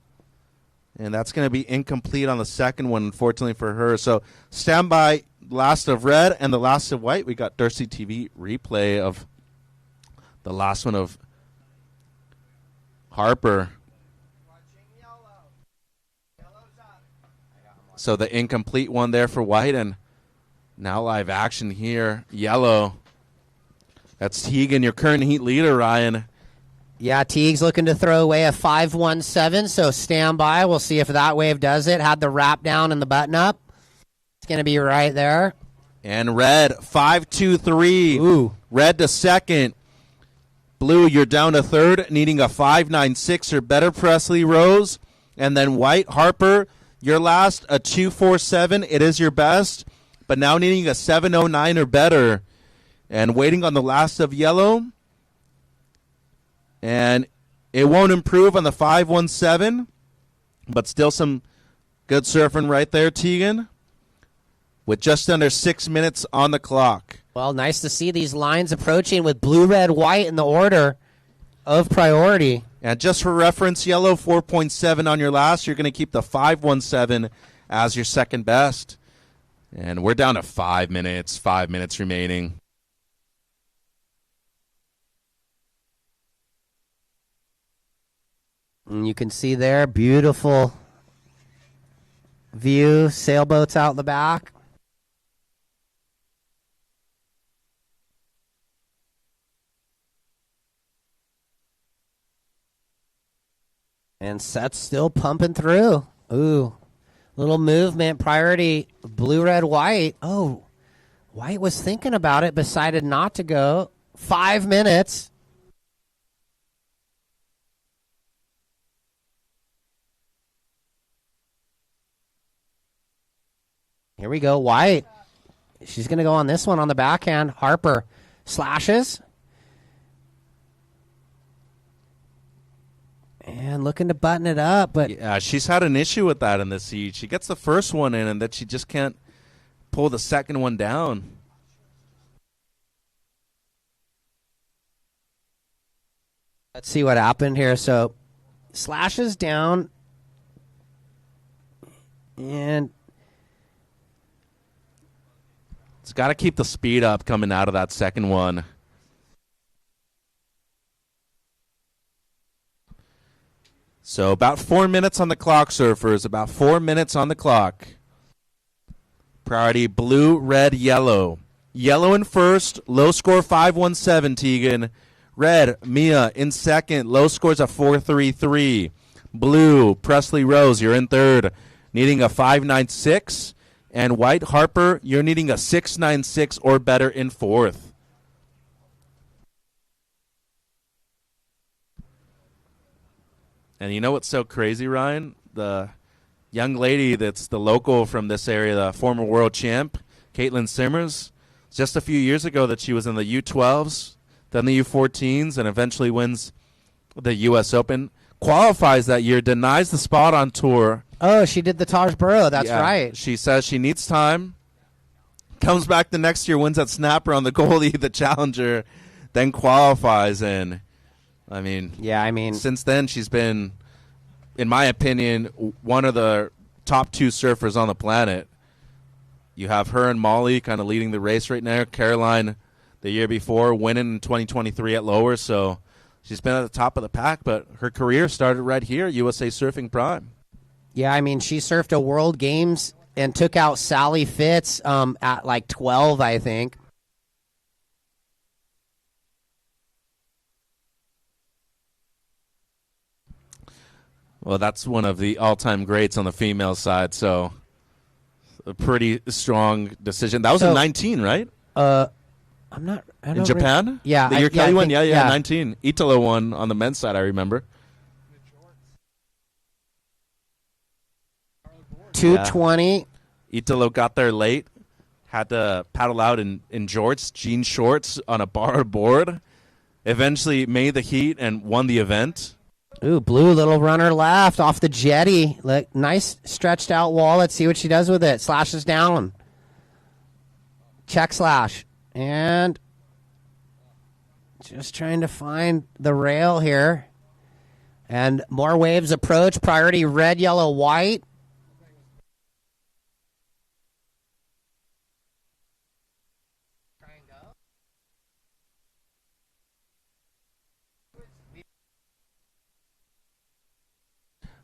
and that's going to be incomplete on the second one, unfortunately for her. So stand by. Last of Red and the last of White. We got Darcy TV replay of the last one of Harper. So the incomplete one there for White, and now live action here. Yellow. That's Teagan, your current heat leader, Ryan. Yeah, Teague's looking to throw away a 5.17, so stand by. We'll see if that wave does it. Had the wrap down and the button up. It's going to be right there. And Red, 5.23. Ooh. Red to second. Blue, you're down to third, needing a 5.96 or better, Presley Rose. And then White, Harper, your last, a 2.47. It is your best, but now needing a 7.09 or better. And waiting on the last of Yellow. And it won't improve on the 5.17, but still some good surfing right there, Teagan, with just under 6 minutes on the clock. Well, nice to see these lines approaching with blue, red, white in the order of priority. And just for reference, Yellow 4.7 on your last. You're going to keep the 5.17 as your second best. And we're down to 5 minutes, 5 minutes remaining. And you can see there, beautiful view, sailboats out the back. And Seth's still pumping through. Ooh, little movement, priority, blue, red, white. Oh, White was thinking about it, decided not to go. 5 minutes. Here we go, White. She's going to go on this one on the backhand. Harper Slashes. And looking to button it up, but yeah, she's had an issue with that in this heat. She gets the first one in, and that she just can't pull the second one down. let's see what happened here. So slashes down, and it's got to keep the speed up coming out of that second one. So about 4 minutes on the clock, surfers. About 4 minutes on the clock. Priority blue, red, yellow. Yellow in first. Low score 517, Tegan. Red, Mia in second. Low scores a 433. Blue, Presley Rose, you're in third. Needing a 596. And white, Harper, you're needing a 696 or better in fourth. And you know what's so crazy, Ryan? The young lady that's the local from this area, the former world champ, Caitlin Simmers, just a few years ago that she was in the U12s, then the U14s, and eventually wins the U.S. Open. Qualifies that year, denies the spot on tour. Oh, she did the Taj Burrow. That's right. She says she needs time. Comes back the next year, wins that snapper on the goalie, the challenger, then qualifies. And, since then she's been, in my opinion, one of the top two surfers on the planet. You have her and Molly kind of leading the race right now. Caroline, the year before, winning in 2023 at Lower. So she's been at the top of the pack, but her career started right here, USA Surfing Prime. Yeah, she surfed a World Games and took out Sally Fitz at like 12, I think. Well, that's one of the all-time greats on the female side, so a pretty strong decision. That was in 19, right? In Japan? Yeah. The year Kelly won? Yeah, 19. Italo won on the men's side, I remember. 220. Italo got there late, had to paddle out in jorts, jean shorts on a borrowed board. Eventually made the heat and won the event. Ooh, blue little runner left off the jetty. Nice stretched out wall. Let's see what she does with it. Slashes down. Check slash. And just trying to find the rail here. And more waves approach. Priority red, yellow, white.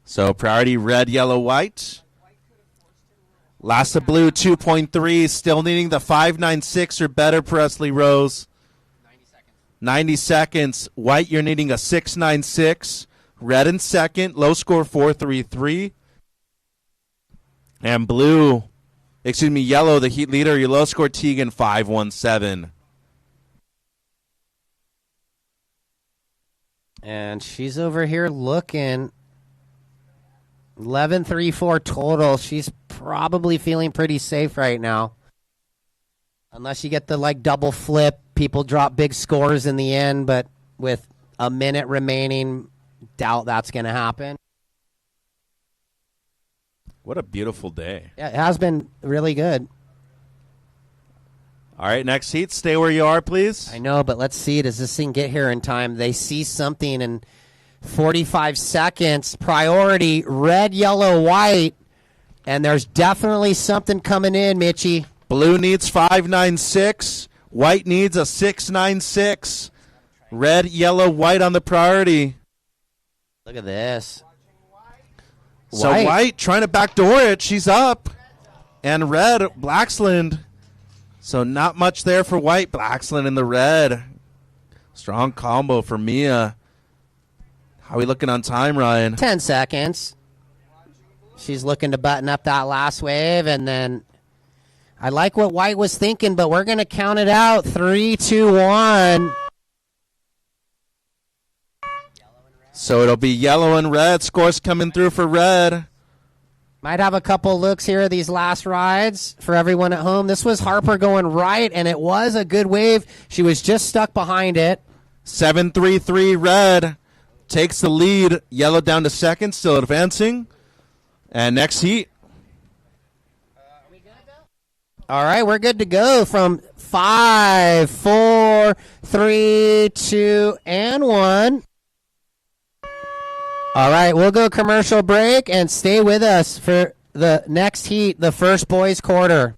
So priority red, yellow, white. Lassa blue 2.3, still needing the 596 or better, Presley Rose. 90 seconds. White, you're needing a 696. Red in second, low score 433. And yellow, the heat leader, your low score Tegan 517. And she's over here looking 11.34 total. She's probably feeling pretty safe right now. Unless you get the double flip, people drop big scores in the end, but with a minute remaining, doubt that's going to happen. What a beautiful day. Yeah, it has been really good. All right, next heat. Stay where you are, please. I know, but let's see. Does this thing get here in time? They see something in 45 seconds. Priority, red, yellow, white. And there's definitely something coming in, Mitchie. Blue needs 596. White needs a 696. Red, yellow, white on the priority. Look at this. So white trying to backdoor it. She's up. And red, Blacksland. So not much there for white. Blacksland in the red. Strong combo for Mia. How are we looking on time, Ryan? 10 seconds. She's looking to button up that last wave, and then I like what white was thinking, but we're going to count it out. 3, 2, 1. So it'll be yellow and red. Scores coming through for red. Might have a couple looks here of these last rides for everyone at home. This was Harper going right, and it was a good wave. She was just stuck behind it. 7-3-3 red takes the lead. Yellow down to second, still advancing. And next heat. All right, we're good to go from 5, 4, 3, 2, and 1. All right, we'll go commercial break and stay with us for the next heat, the first boys quarter.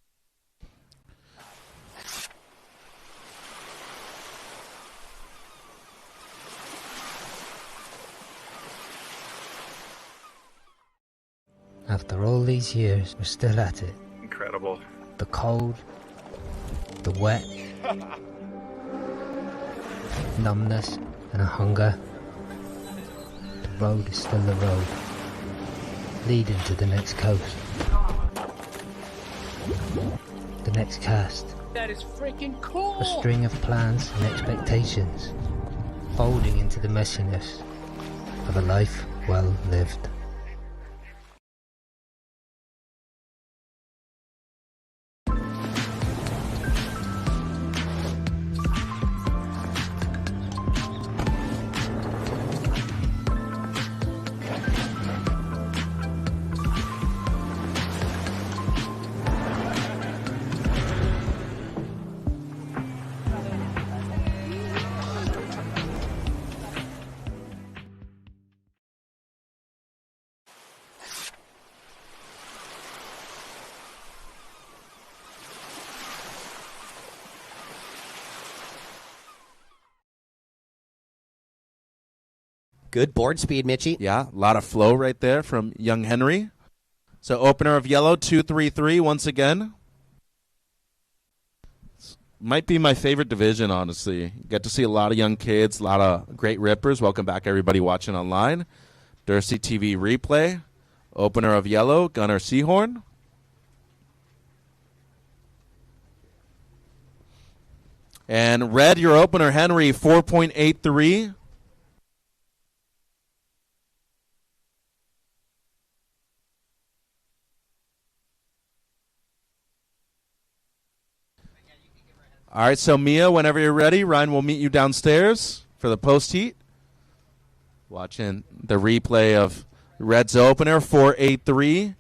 After all these years, we're still at it. Incredible. The cold, the wet, numbness, and a hunger. The road is still the road, leading to the next coast. The next cast. That is freaking cool! A string of plans and expectations, folding into the messiness of a life well lived. Good board speed, Mitchie. Yeah, a lot of flow right there from young Henry. So opener of yellow, 2-3-3 once again. Might be my favorite division, honestly. Get to see a lot of young kids, a lot of great rippers. Welcome back, everybody watching online. Dursey TV replay. Opener of yellow, Gunnar Seahorn. And red, your opener, Henry, 4.83. All right, so Mia, whenever you're ready, Ryan will meet you downstairs for the post-heat. Watching the replay of Red's opener, 4.83.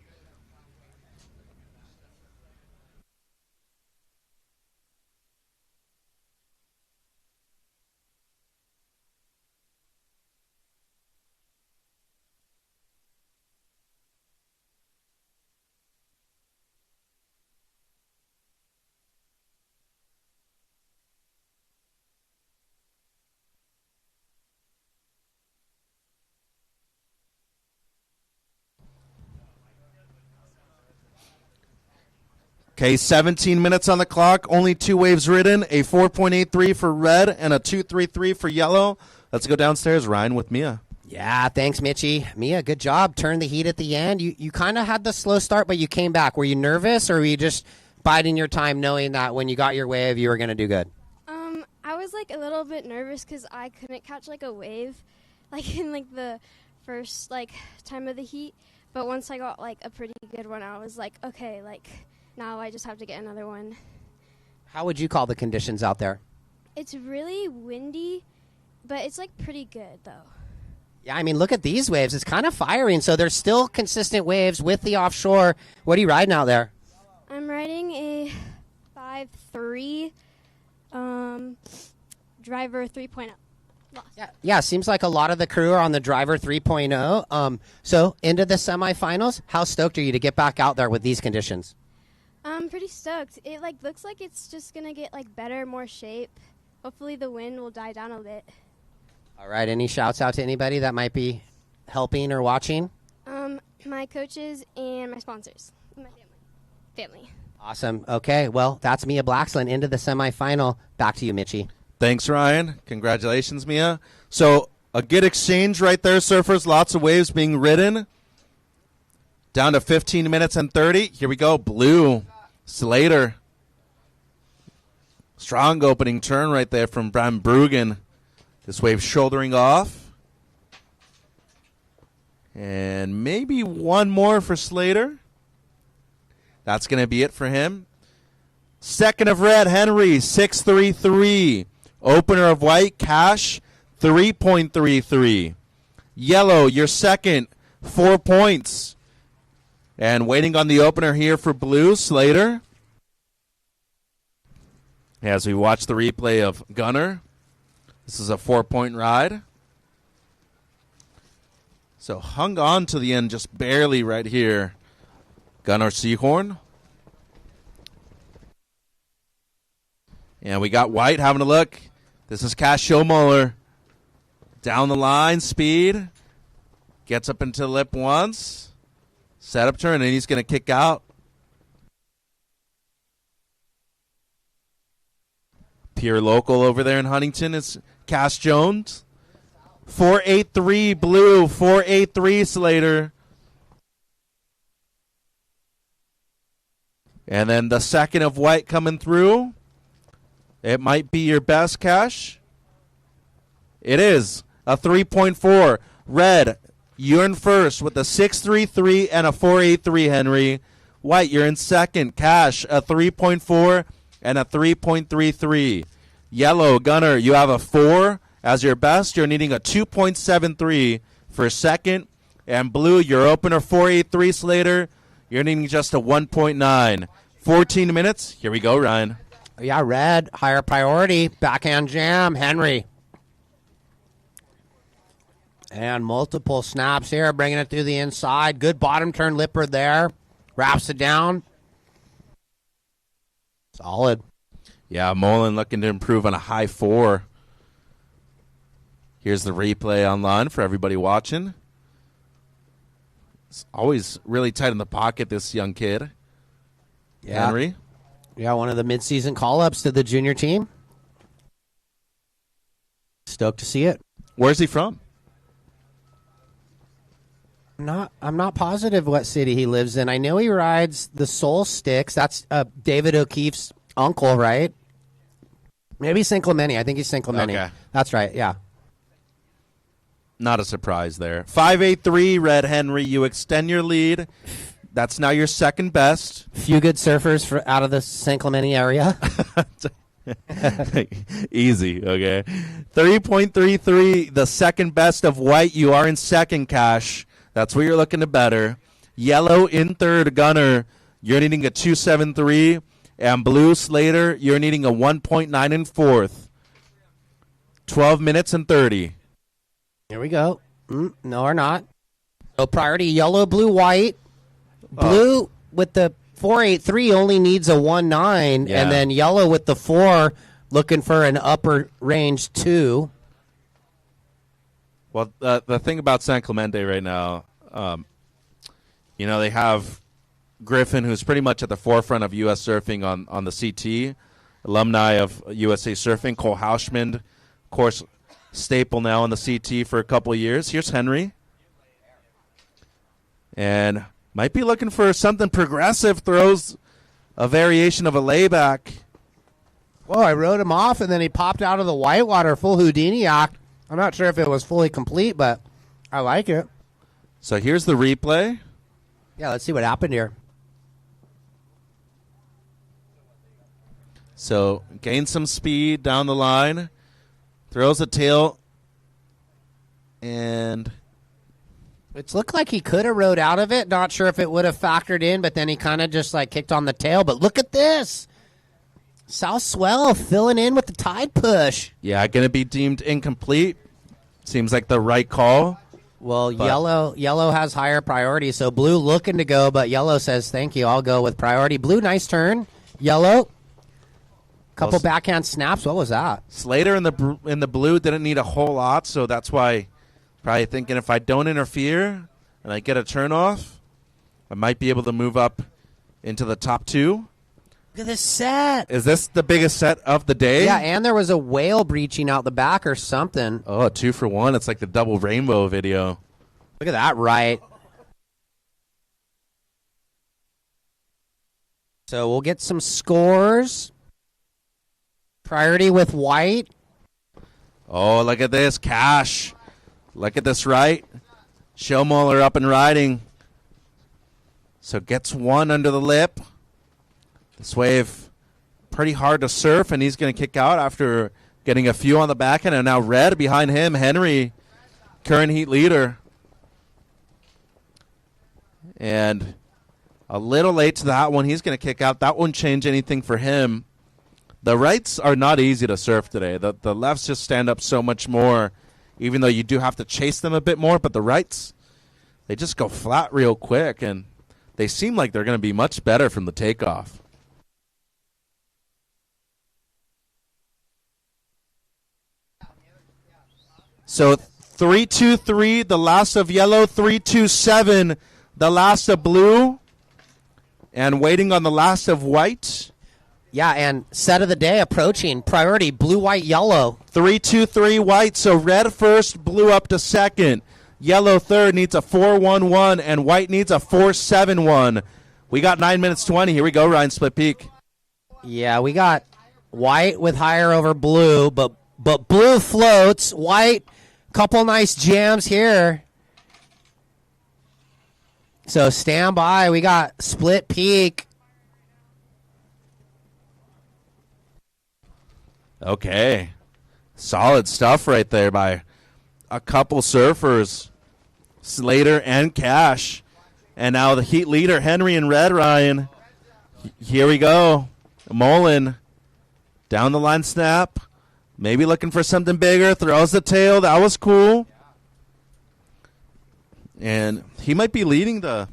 Okay, 17 minutes on the clock, only 2 waves ridden, a 4.83 for red and a 2.33 for yellow. Let's go downstairs, Ryan, with Mia. Yeah, thanks, Mitchie. Mia, good job. Turned the heat at the end. You kind of had the slow start, but you came back. Were you nervous, or were you just biding your time knowing that when you got your wave, you were going to do good? I was, a little bit nervous because I couldn't catch, a wave, in, the first, time of the heat. But once I got, a pretty good one, I was like, okay, now I just have to get another one. How would you call the conditions out there? It's really windy, but it's, pretty good, though. Yeah, I mean, look at these waves. It's kind of firing, so there's still consistent waves with the offshore. What are you riding out there? I'm riding a 5.3 driver 3.0. Yeah, seems like a lot of the crew are on the driver 3.0. So into the semifinals, how stoked are you to get back out there with these conditions? I'm pretty stoked. It looks like it's just gonna get better, more shape. Hopefully the wind will die down a bit. All right, any shouts out to anybody that might be helping or watching? My coaches and my sponsors. My family. Awesome. Okay, well, that's Mia Blaxland into the semifinal. Back to you, Mitchie. Thanks, Ryan. Congratulations, Mia. So a good exchange right there, surfers. Lots of waves being ridden. Down to 15 minutes and 30. Here we go. Blue. Slater. Strong opening turn right there from Bram Bruggen. This wave shouldering off. And maybe one more for Slater. That's going to be it for him. Second of red, Henry, 6.33. Opener of white, Cash, 3.33. Yellow, your second, 4 points. And waiting on the opener here for blue, Slater. As we watch the replay of Gunner. This is a 4-point ride. So hung on to the end just barely right here. Gunnar Seahorn. And we got White having a look. This is Cash Schomuller. Down the line, speed. Gets up into the lip once. Setup turn, and he's going to kick out. Pure local over there in Huntington is Cash Jones. 4.83 blue, 4.83 Slater. And then the second of white coming through. It might be your best, Cash. It is a 3.4. Red, you're in first with a 6.33 and a 4.83, Henry. White, you're in second. Cash, a 3.4 and a 3.33. Yellow, Gunner, you have a 4 as your best. You're needing a 2.73 for second. And blue, your opener, 4.83, Slater. You're needing just a 1.9. 14 minutes. Here we go, Ryan. Yeah, red, higher priority. Backhand jam, Henry. And multiple snaps here, bringing it through the inside. Good bottom turn lipper there. Wraps it down. Solid. Yeah, Mullen looking to improve on a high 4. Here's the replay online for everybody watching. It's always really tight in the pocket, this young kid. Yeah. Henry. Yeah, one of the midseason call-ups to the junior team. Stoked to see it. Where's he from? I'm not positive what city he lives in. I know he rides the Soul Sticks. That's David O'Keefe's uncle, right? Maybe St. Clemente. I think he's St. Clemente. Okay. That's right, yeah. Not a surprise there. 5.83, Red Henry. You extend your lead. That's now your second best. Few good surfers out of the St. Clemente area. Easy, okay. 3.33, the second best of white. You are in second, Cash. That's where you're looking to better. Yellow in third, Gunner. You're needing a 2.73. And blue, Slater, you're needing a 1.9 in fourth. 12 minutes and 30. Here we go. No or not. So priority, yellow, blue, white. Blue with the 4.83 only needs a 1.9, Yeah. and then yellow with the 4 looking for an upper range 2. Well, the thing about San Clemente right now, they have Griffin, who's pretty much at the forefront of U.S. surfing on the CT, alumni of USA Surfing. Cole Hauschman, of course, staple now on the CT for a couple of years. Here's Henry. And might be looking for something progressive, throws a variation of a layback. Whoa, I wrote him off, and then he popped out of the whitewater full Houdini act. I'm not sure if it was fully complete, but I like it. So here's the replay. Yeah, let's see what happened here. So gains some speed down the line, throws a tail, and It's looked like he could have rode out of it. Not sure if it would have factored in, but then he kind of just kicked on the tail. But look at this. South Swell filling in with the tide push. yeah, going to be deemed incomplete. Seems like the right call. Well, But- yellow has higher priority, so blue looking to go, but yellow says, thank you, I'll go with priority. Blue, nice turn. Yellow, couple backhand snaps. What was that? Slater in the blue didn't need a whole lot, so that's why probably thinking if I don't interfere and I get a turn off, I might be able to move up into the top 2. Look at this set. Is this the biggest set of the day? Yeah, and there was a whale breaching out the back or something. Oh, 2 for 1. It's like the double rainbow video. Look at that right. So we'll get some scores. Priority with white. Oh, look at this. Cash. Look at this right. Showmuller up and riding. So gets one under the lip. This wave pretty hard to surf, and he's going to kick out after getting a few on the back end. And now Red behind him, Henry, current heat leader. And a little late to that one. He's going to kick out. That won't change anything for him. The rights are not easy to surf today. The lefts just stand up so much more, even though you do have to chase them a bit more. But the rights, they just go flat real quick, and they seem like they're going to be much better from the takeoff. So 3-2-3, the last of yellow. 3-2-7, the last of blue. And waiting on the last of white. Yeah, and set of the day approaching. Priority, blue, white, yellow. 3-2-3 white, so red first, blue up to second. Yellow third needs a 4-1-1, and white needs a 4-7-1. We got 9 minutes 20. Here we go, Ryan Split Peak. Yeah, we got white with higher over blue, but blue floats. White, couple nice jams here. So stand by. We got Split Peak. Okay. Solid stuff right there by a couple surfers, Slater and Cash. And now the heat leader, Henry and Red, Ryan. Here we go. Mullen, down the line snap. Maybe looking for something bigger. Throws the tail. That was cool. And he might be leading the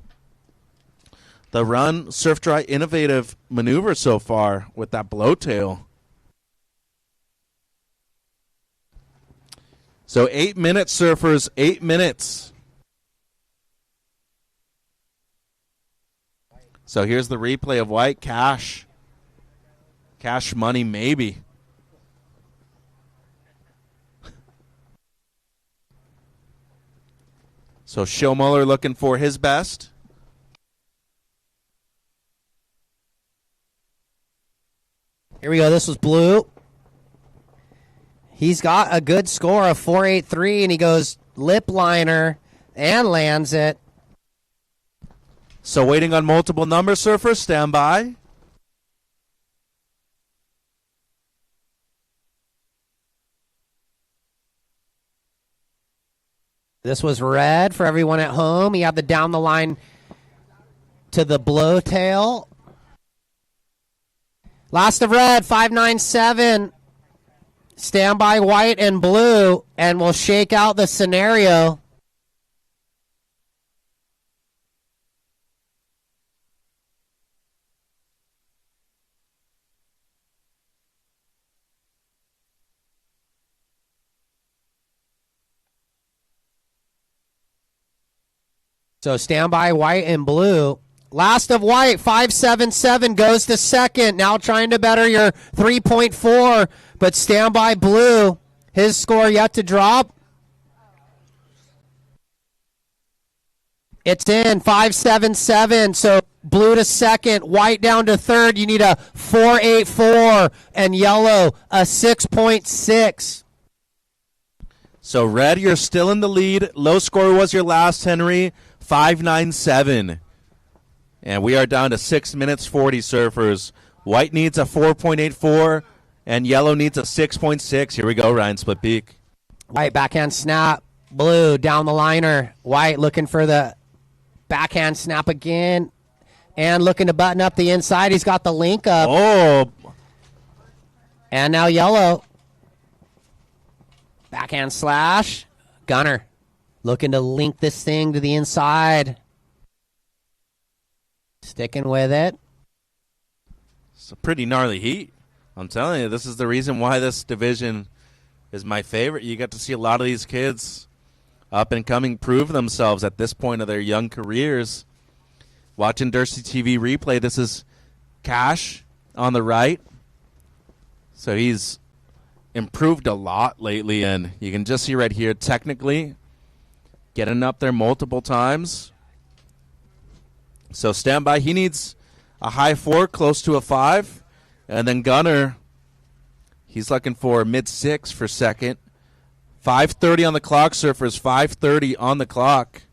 run surf dry innovative maneuver so far with that blowtail. So 8 minutes, surfers, 8 minutes. So here's the replay of white. Cash. Cash money, maybe. So Showmuller looking for his best. Here we go. This was blue. He's got a good score of 4.83, and he goes lip liner and lands it. So waiting on multiple number, surfers. Stand by. This was red for everyone at home. He had the down the line to the blowtail. Last of red, 597. Stand by white and blue, and we'll shake out the scenario. So stand by white and blue. Last of white, 577 goes to second. Now trying to better your 3.4, but stand by blue. His score yet to drop. It's in, 577. So blue to second, white down to third. You need a 4.84, and yellow a 6.6. So red, you're still in the lead. Low score was your last, Henry, 597. And we are down to 6 minutes 40, surfers. White needs a 4.84, and yellow needs a 6.6. Here we go, Ryan Split Peak. White backhand snap. Blue down the liner. White looking for the backhand snap again. And looking to button up the inside. He's got the link up. Oh. And now yellow. Backhand slash. Gunner looking to link this thing to the inside. Sticking with it. It's a pretty gnarly heat. I'm telling you, this is the reason why this division is my favorite. You get to see a lot of these kids up and coming prove themselves at this point of their young careers. Watching Dursey TV replay, this is Cash on the right. So he's improved a lot lately, and you can just see right here, technically, getting up there multiple times. So stand by. He needs a high 4, close to a 5. And then Gunner, he's looking for mid-6 for second. 5:30 on the clock, surfers. 5:30 on the clock.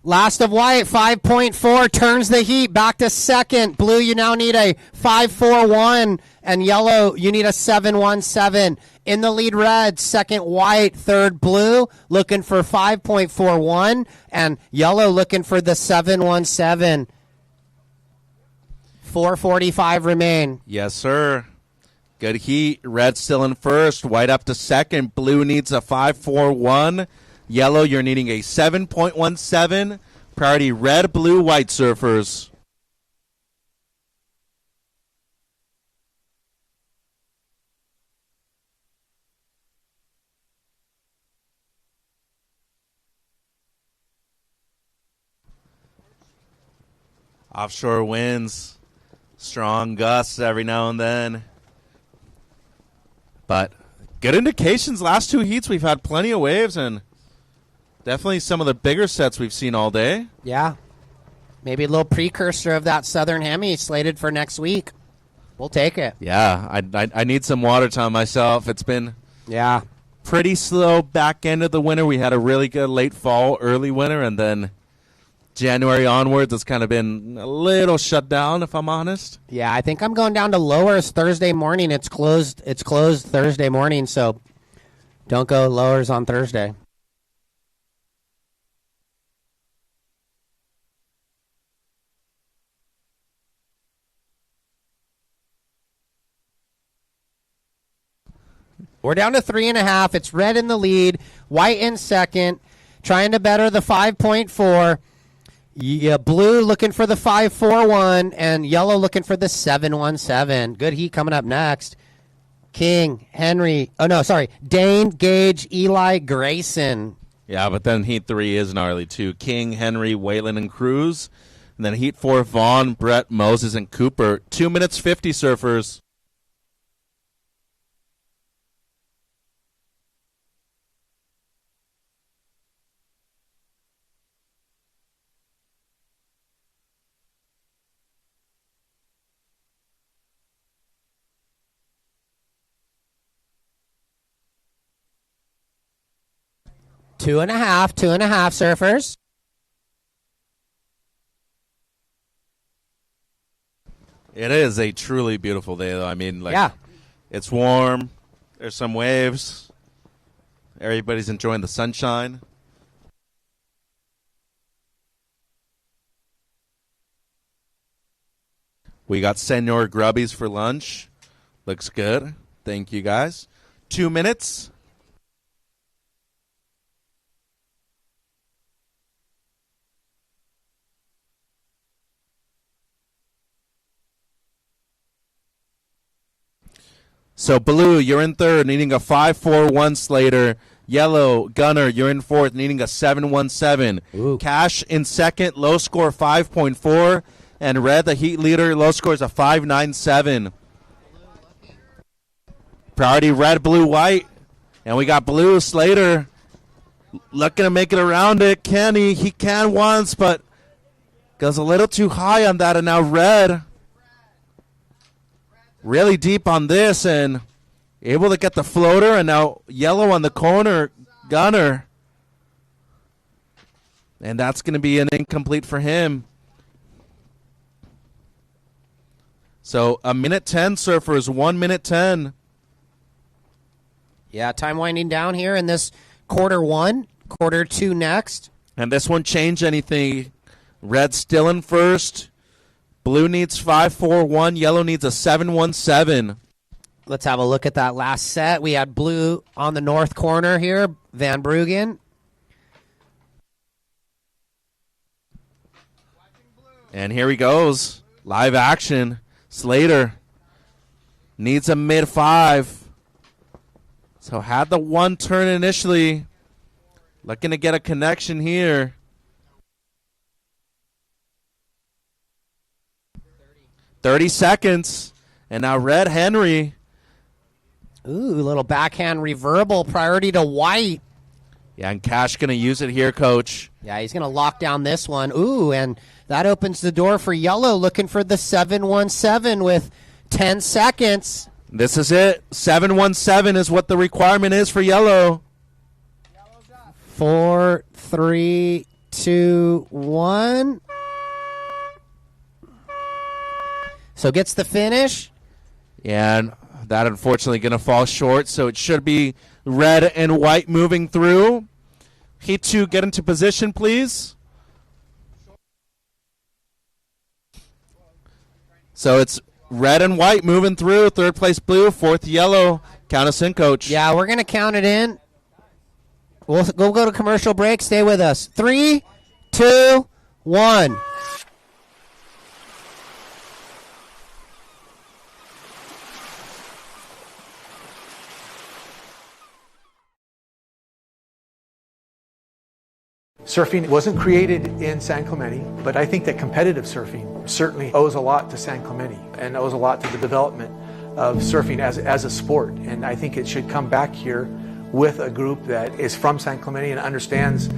Last of white, 5.4, turns the heat back to second. Blue, you now need a 5.41, and yellow, you need a 7.17. In the lead, red, second white, third blue, looking for 5.41, and yellow looking for the 7.17. 4:45 remain. Yes, sir. Good heat. Red still in first. White up to second. Blue needs a 5.41. Yellow, you're needing a 7.17. Priority red, blue, white surfers. Offshore winds. Strong gusts every now and then. But good indications. Last two heats, we've had plenty of waves and definitely some of the bigger sets we've seen all day. Yeah. Maybe a little precursor of that Southern Hemi slated for next week. We'll take it. Yeah, I need some water time myself. It's been pretty slow back end of the winter. We had a really good late fall, early winter, and then January onwards, it's kind of been a little shut down, if I'm honest. Yeah, I think I'm going down to lowers Thursday morning. It's closed Thursday morning, so don't go lowers on Thursday. We're down to 3.5. It's red in the lead, white in second, trying to better the 5.4. Yeah, blue looking for the 5.41, and yellow looking for the 7.17. Good heat coming up next. Dane, Gage, Eli, Grayson. Yeah, but then Heat 3 is gnarly, too. King, Henry, Whalen, and Cruz. And then Heat 4, Vaughn, Brett, Moses, and Cooper. 2 minutes 50, surfers. Two and a half, surfers. It is a truly beautiful day, though. I mean, it's warm. There's some waves. Everybody's enjoying the sunshine. We got Senor Grubbies for lunch. Looks good. Thank you, guys. 2 minutes. So, blue, you're in third, needing a 5.41 Slater. Yellow, Gunner, you're in fourth, needing a 7.17. Ooh. Cash in second, low score 5.4. And red, the heat leader, low score is a 5.97. Priority red, blue, white. And we got blue, Slater, looking to make it around it. Can he? He can once, but goes a little too high on that. And now red, really deep on this and able to get the floater. And now yellow on the corner, Gunner. And that's going to be an incomplete for him. So a minute 10, surfers, 1 minute 10. Yeah, time winding down here in this quarter one, quarter two next. And this won't change anything. Red still in first. Blue needs 5.41. Yellow needs a 7.17. Let's have a look at that last set. We had blue on the north corner here, Van Bruggen. And here he goes. Live action. Slater needs a mid-5. So had the one turn initially. Looking to get a connection here. 30 seconds. And now red, Henry. Ooh, little backhand reverbal, priority to white. Yeah, and Cash going to use it here, Coach. Yeah, he's going to lock down this one. Ooh, and that opens the door for yellow, looking for the 7.17 with 10 seconds. This is it. 7.17 is what the requirement is for yellow. 4, 3, 2. 2, 1. So gets the finish. And that unfortunately going to fall short, so it should be red and white moving through. Heat 2, get into position, please. So it's red and white moving through. Third place blue, fourth yellow. Count us in, Coach. Yeah, we're going to count it in. We'll go to commercial break. Stay with us. 3, 2, 1. Surfing wasn't created in San Clemente, but I think that competitive surfing certainly owes a lot to San Clemente and owes a lot to the development of surfing as a sport. And I think it should come back here with a group that is from San Clemente and understands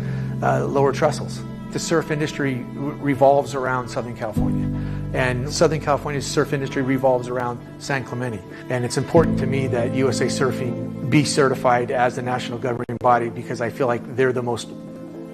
lower trestles. The surf industry revolves around Southern California, and Southern California's surf industry revolves around San Clemente. And it's important to me that USA Surfing be certified as the national governing body, because I feel like they're the most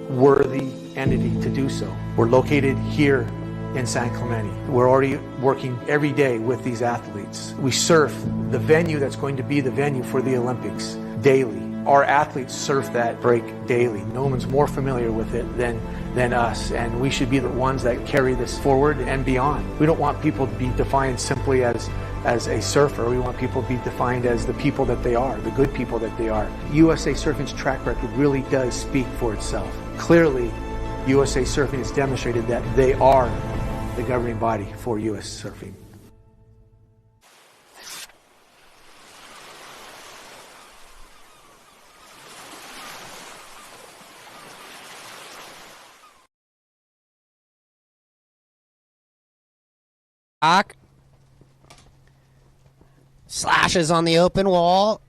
worthy entity to do so. We're located here in San Clemente. We're already working every day with these athletes. We surf the venue that's going to be the venue for the Olympics daily. Our athletes surf that break daily. No one's more familiar with it than us, and we should be the ones that carry this forward and beyond. We don't want people to be defined simply as a surfer. We want people to be defined as the people that they are, the good people that they are. USA Surfing's track record really does speak for itself. Clearly, USA Surfing has demonstrated that they are the governing body for US Surfing. Slashes on the open wall.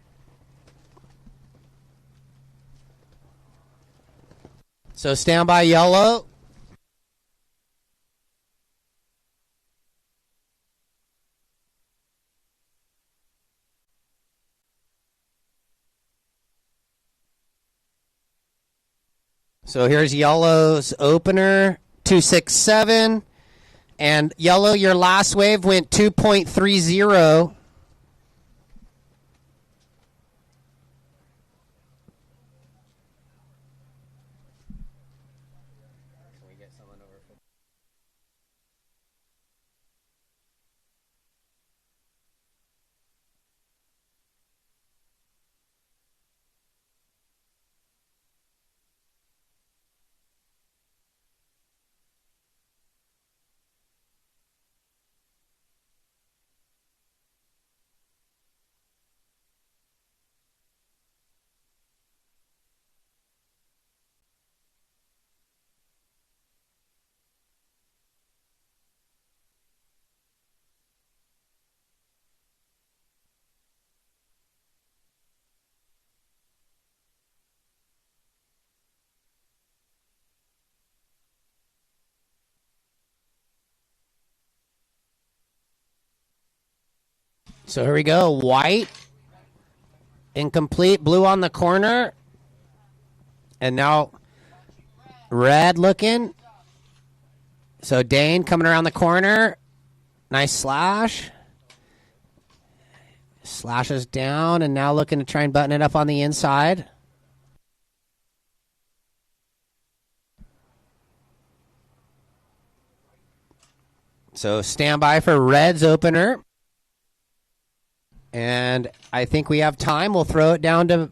So stand by yellow. So here's yellow's opener, 267. And yellow, your last wave went 2.30. So here we go. White, incomplete, blue on the corner. And now red looking. So Dane coming around the corner. Nice slash. Slashes down and now looking to try and button it up on the inside. So stand by for red's opener. And I think we have time. We'll throw it down to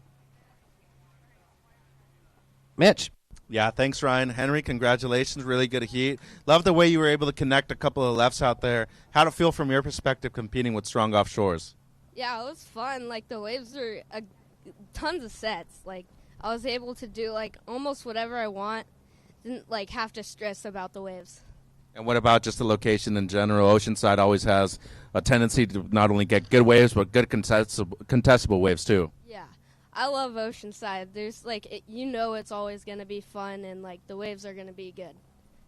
Mitch. Yeah, thanks, Ryan. Henry, congratulations. Really good heat. Love the way you were able to connect a couple of lefts out there. How'd it feel from your perspective competing with strong offshores? Yeah, it was fun. Like, the waves were tons of sets. Like, I was able to do, like, almost whatever I want. Didn't, like, have to stress about the waves. And what about just the location in general? Oceanside always has a tendency to not only get good waves, but good contestable waves, too. Yeah, I love Oceanside. There's, like, it's always going to be fun, and, like, the waves are going to be good.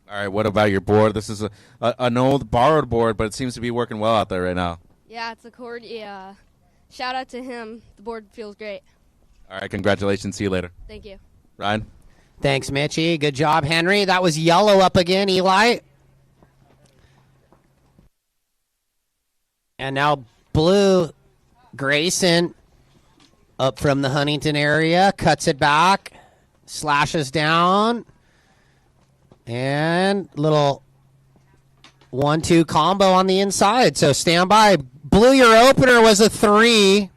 All right, what about your board? This is an old borrowed board, but it seems to be working well out there right now. Yeah, it's a cord. Yeah, shout out to him. The board feels great. All right, congratulations. See you later. Thank you. Ryan? Thanks, Mitchie. Good job, Henry. That was yellow up again, Eli. And now blue, Grayson, up from the Huntington area, cuts it back, slashes down, and little 1-2 combo on the inside. So stand by. Blue, your opener was a 3.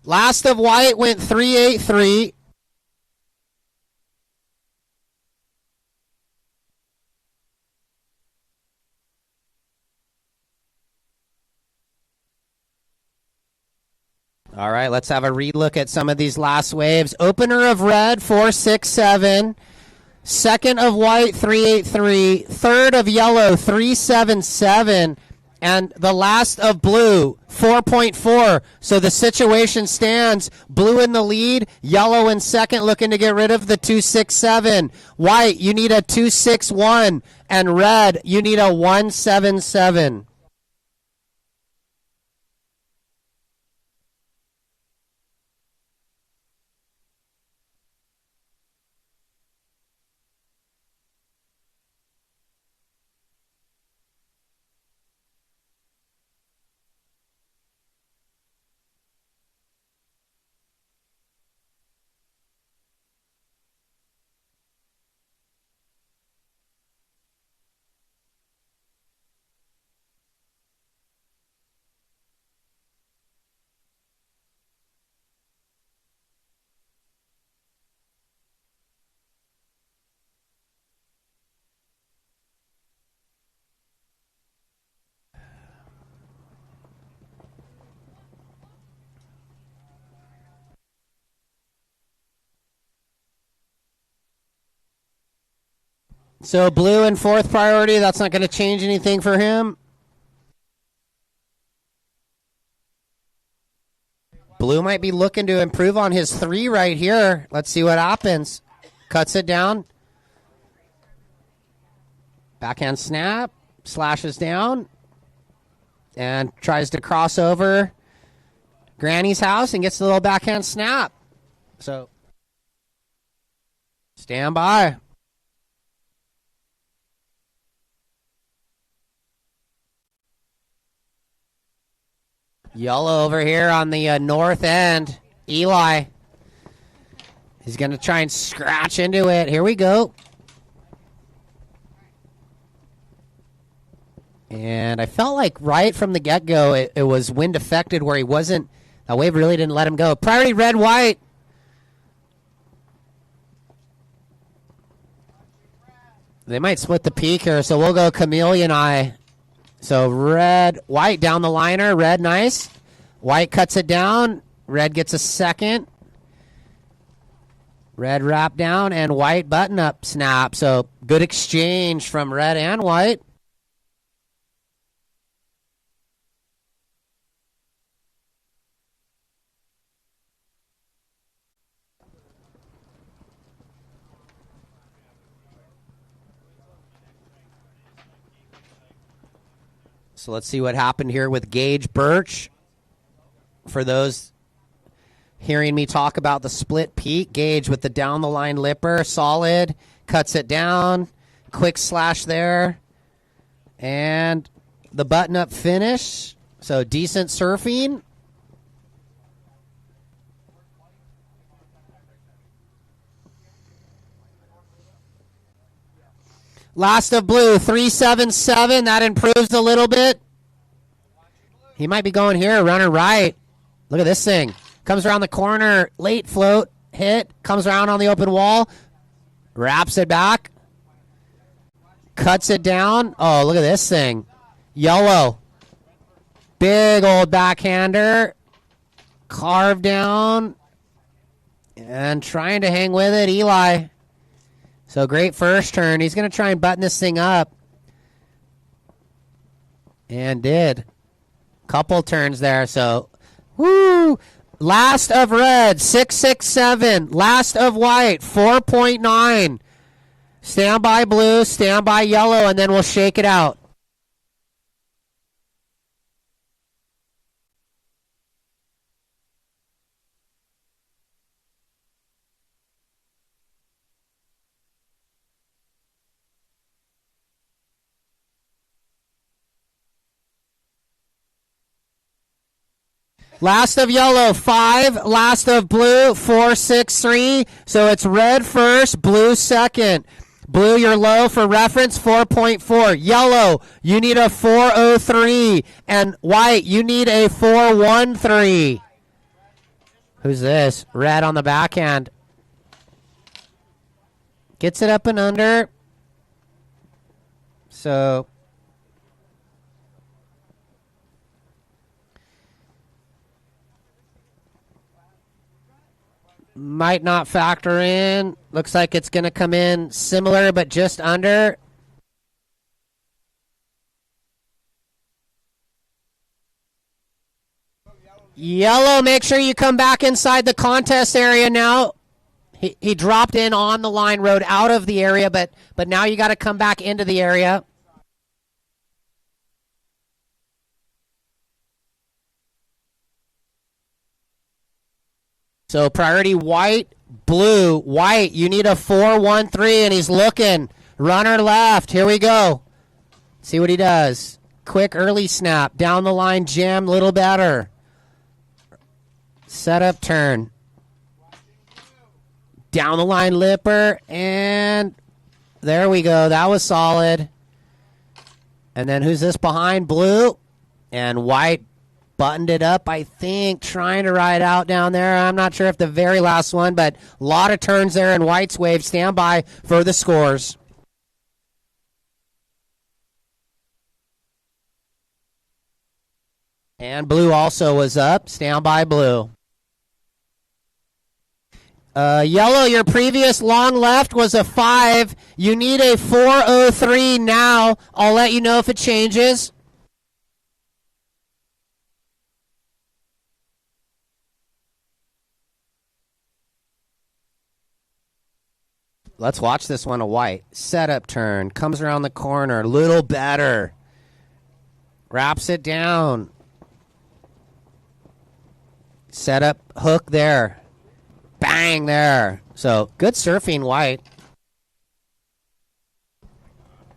Last of white went 3-8-3. All right, let's have a relook at some of these last waves. Opener of red, 4-6-7. Second of white, 3-8-3. Third of yellow, 3-7-7. And the last of blue, 4.4. So the situation stands. Blue in the lead, yellow in second, looking to get rid of the 2-6-7. White, you need a 2-6-1. And red, you need a 1-7-7. So blue in fourth priority, that's not going to change anything for him. Blue might be looking to improve on his 3 right here. Let's see what happens. Cuts it down. Backhand snap. Slashes down. And tries to cross over Granny's house and gets the little backhand snap. So stand by. Yellow over here on the north end. Eli. He's going to try and scratch into it. Here we go. And I felt like right from the get-go it was wind affected where he wasn't. That wave really didn't let him go. Priority red, white. They might split the peak here, so we'll go chameleon eye. So red, white down the liner. Red, nice. White cuts it down. Red gets a second. Red wrap down and white button up snap. So good exchange from red and white. So let's see what happened here with Gage Birch. For those hearing me talk about the split peak, Gage with the down the line lipper, solid, cuts it down, quick slash there, and the button up finish. So decent surfing. Last of blue, 377. That improves a little bit. He might be going here, runner right. Look at this thing. Comes around the corner, late float, hit, comes around on the open wall, wraps it back, cuts it down. Oh, look at this thing. Yellow. Big old backhander. Carved down. And trying to hang with it, Eli. So great first turn. He's going to try and button this thing up. And did. Couple turns there. So, woo! Last of red, 667. Last of white, 4.9. Stand by blue, stand by yellow, and then we'll shake it out. Last of yellow, 5. Last of blue, 4, 6, 3. So it's red first, blue second. Blue, you're low for reference, 4.4. Yellow, you need a 4.03. And white, you need a 4.13. Who's this? Red on the backhand. Gets it up and under. So might not factor in. Looks like it's going to come in similar, but just under. Yellow, make sure you come back inside the contest area now. He dropped in on the line, rode out of the area, but now you got to come back into the area. So priority white, blue, white. You need a 4.13, and he's looking. Runner left. Here we go. See what he does. Quick early snap. Down the line jam, little better. Setup turn. Down the line lipper, and there we go. That was solid. And then who's this behind? Blue. And white buttoned it up, I think, trying to ride out down there. I'm not sure if the very last one, but a lot of turns there, and white's wave. Stand by for the scores. And blue also was up. Stand by, blue. Yellow, your previous long left was a 5. You need a 4.03 now. I'll let you know if it changes. Let's watch this one, a white. Setup turn. Comes around the corner. Little better. Wraps it down. Setup hook there. Bang there. So good surfing, white.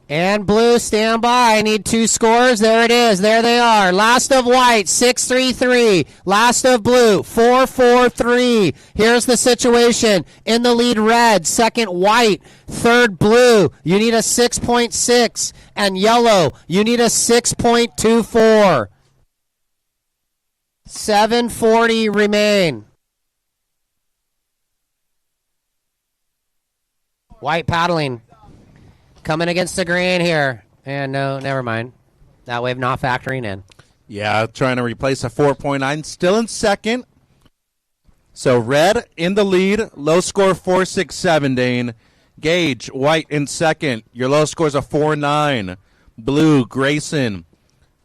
And blue, stand by. I need 2 scores. There it is. There they are. Last of white, 6.33. Last of blue, 4.43. Here's the situation. In the lead, red. Second, white. Third, blue. You need a 6.6. And yellow, you need a 6.24. 7:40 remain. White paddling. Coming against the grain here. And no, never mind. That wave not factoring in. Yeah, trying to replace a 4.9. Still in second. So red in the lead. Low score 4.67, Dane. Gage, white in second. Your low score is a 4.9. Blue, Grayson.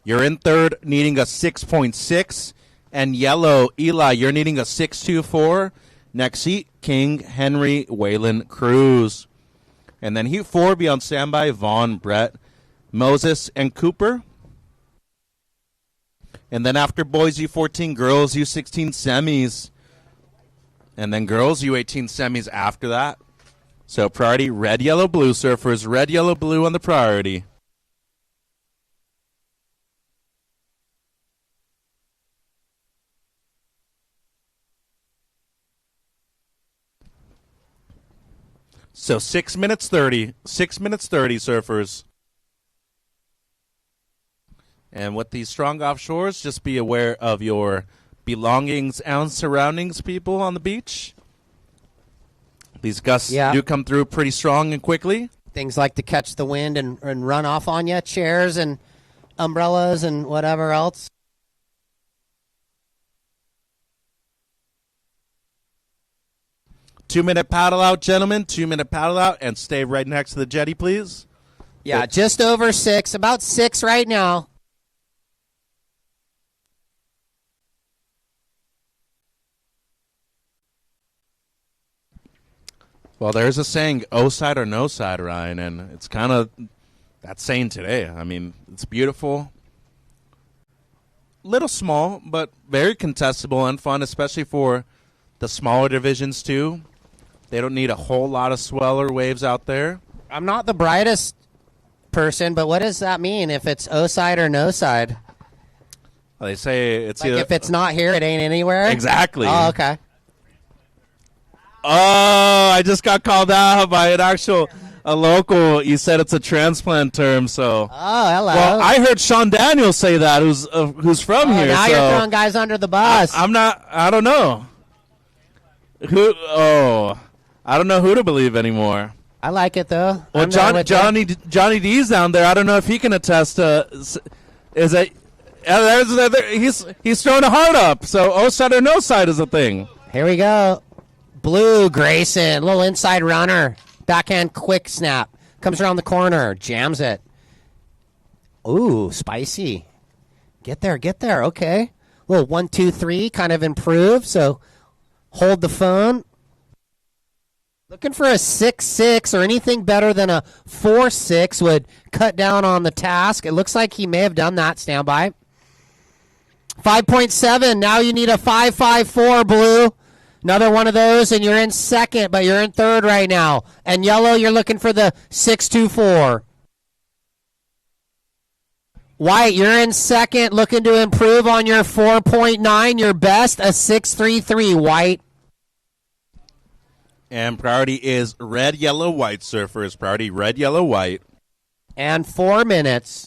You're in third, needing a 6.6. And yellow, Eli, you're needing a 6.24. Next heat, King, Henry, Waylon, Cruz. And then heat 4, be on standby, Vaughn, Brett, Moses, and Cooper. And then after boys, U14, girls, U16 semis. And then girls, U18 semis after that. So priority, red, yellow, blue surfers. Red, yellow, blue on the priority. So 6 minutes 30. 6 minutes 30, surfers. And with these strong offshores, just be aware of your belongings and surroundings, people on the beach. These gusts do come through pretty strong and quickly. Things like to catch the wind and run off on you. Chairs and umbrellas and whatever else. Two-minute paddle out, gentlemen. 2-minute paddle out, and stay right next to the jetty, please. Yeah, just over 6. About 6 right now. Well, there's a saying, "O side or no side," Ryan, and it's kind of that saying today. I mean, it's beautiful. Little small, but very contestable and fun, especially for the smaller divisions, too. They don't need a whole lot of swell or waves out there. I'm not the brightest person, but what does that mean if it's O side or no side? Well, they say it's like if it's not here, it ain't anywhere? Exactly. Oh, okay. Oh, I just got called out by a local. You said it's a transplant term, so. Oh, hello. Well, I heard Sean Daniels say that, who's from here. Now so you're throwing guys under the bus. I'm not. I don't know. I don't know who to believe anymore. I like it though. Well, Johnny D's down there. I don't know if he can attest to. Is it? He's throwing a heart up. So O-side or no side is a thing. Here we go. Blue Grayson, little inside runner, backhand quick snap, comes around the corner, jams it. Ooh, spicy. Get there. Okay. Little 1, 2, 3 kind of improve. So hold the phone. Looking for a 6-6 or anything better than a 4-6 would cut down on the task. It looks like he may have done that. Standby. 5.7. Now you need a 5.54, Blue. Another one of those, and you're in second, but you're in third right now. And yellow, you're looking for the 6.24. White, you're in second, looking to improve on your 4.9. Your best, a 6.33, White. And priority is red, yellow, white surfers. Priority red, yellow, white. And 4 minutes.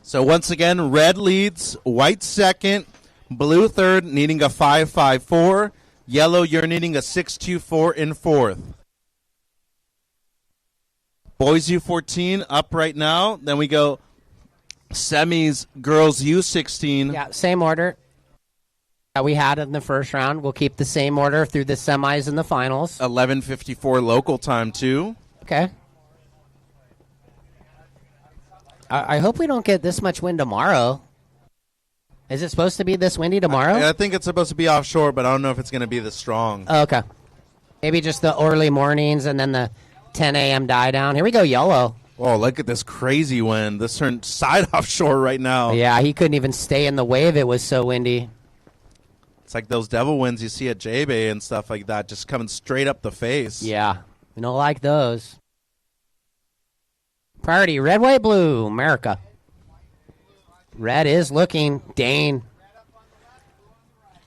So once again, red leads, white second, blue third, needing a 5.54. Yellow, you're needing a 6.24 in fourth. Boys U14 up right now. Then we go semis, girls U16. Yeah, same order that we had in the first round. We'll keep the same order through the semis and the finals. 11:54 local time, too. Okay. I hope we don't get this much wind tomorrow. Is it supposed to be this windy tomorrow? I think it's supposed to be offshore, but I don't know if it's going to be this strong. Oh, okay. Maybe just the early mornings and then the 10 a.m. die down. Here we go, yellow. Oh, look at this crazy wind. This turned side offshore right now. Yeah, he couldn't even stay in the wave. It was so windy. It's like those devil winds you see at J-Bay and stuff like that, just coming straight up the face. Yeah, we don't like those. Priority, red, white, blue, America. Red is looking. Dane.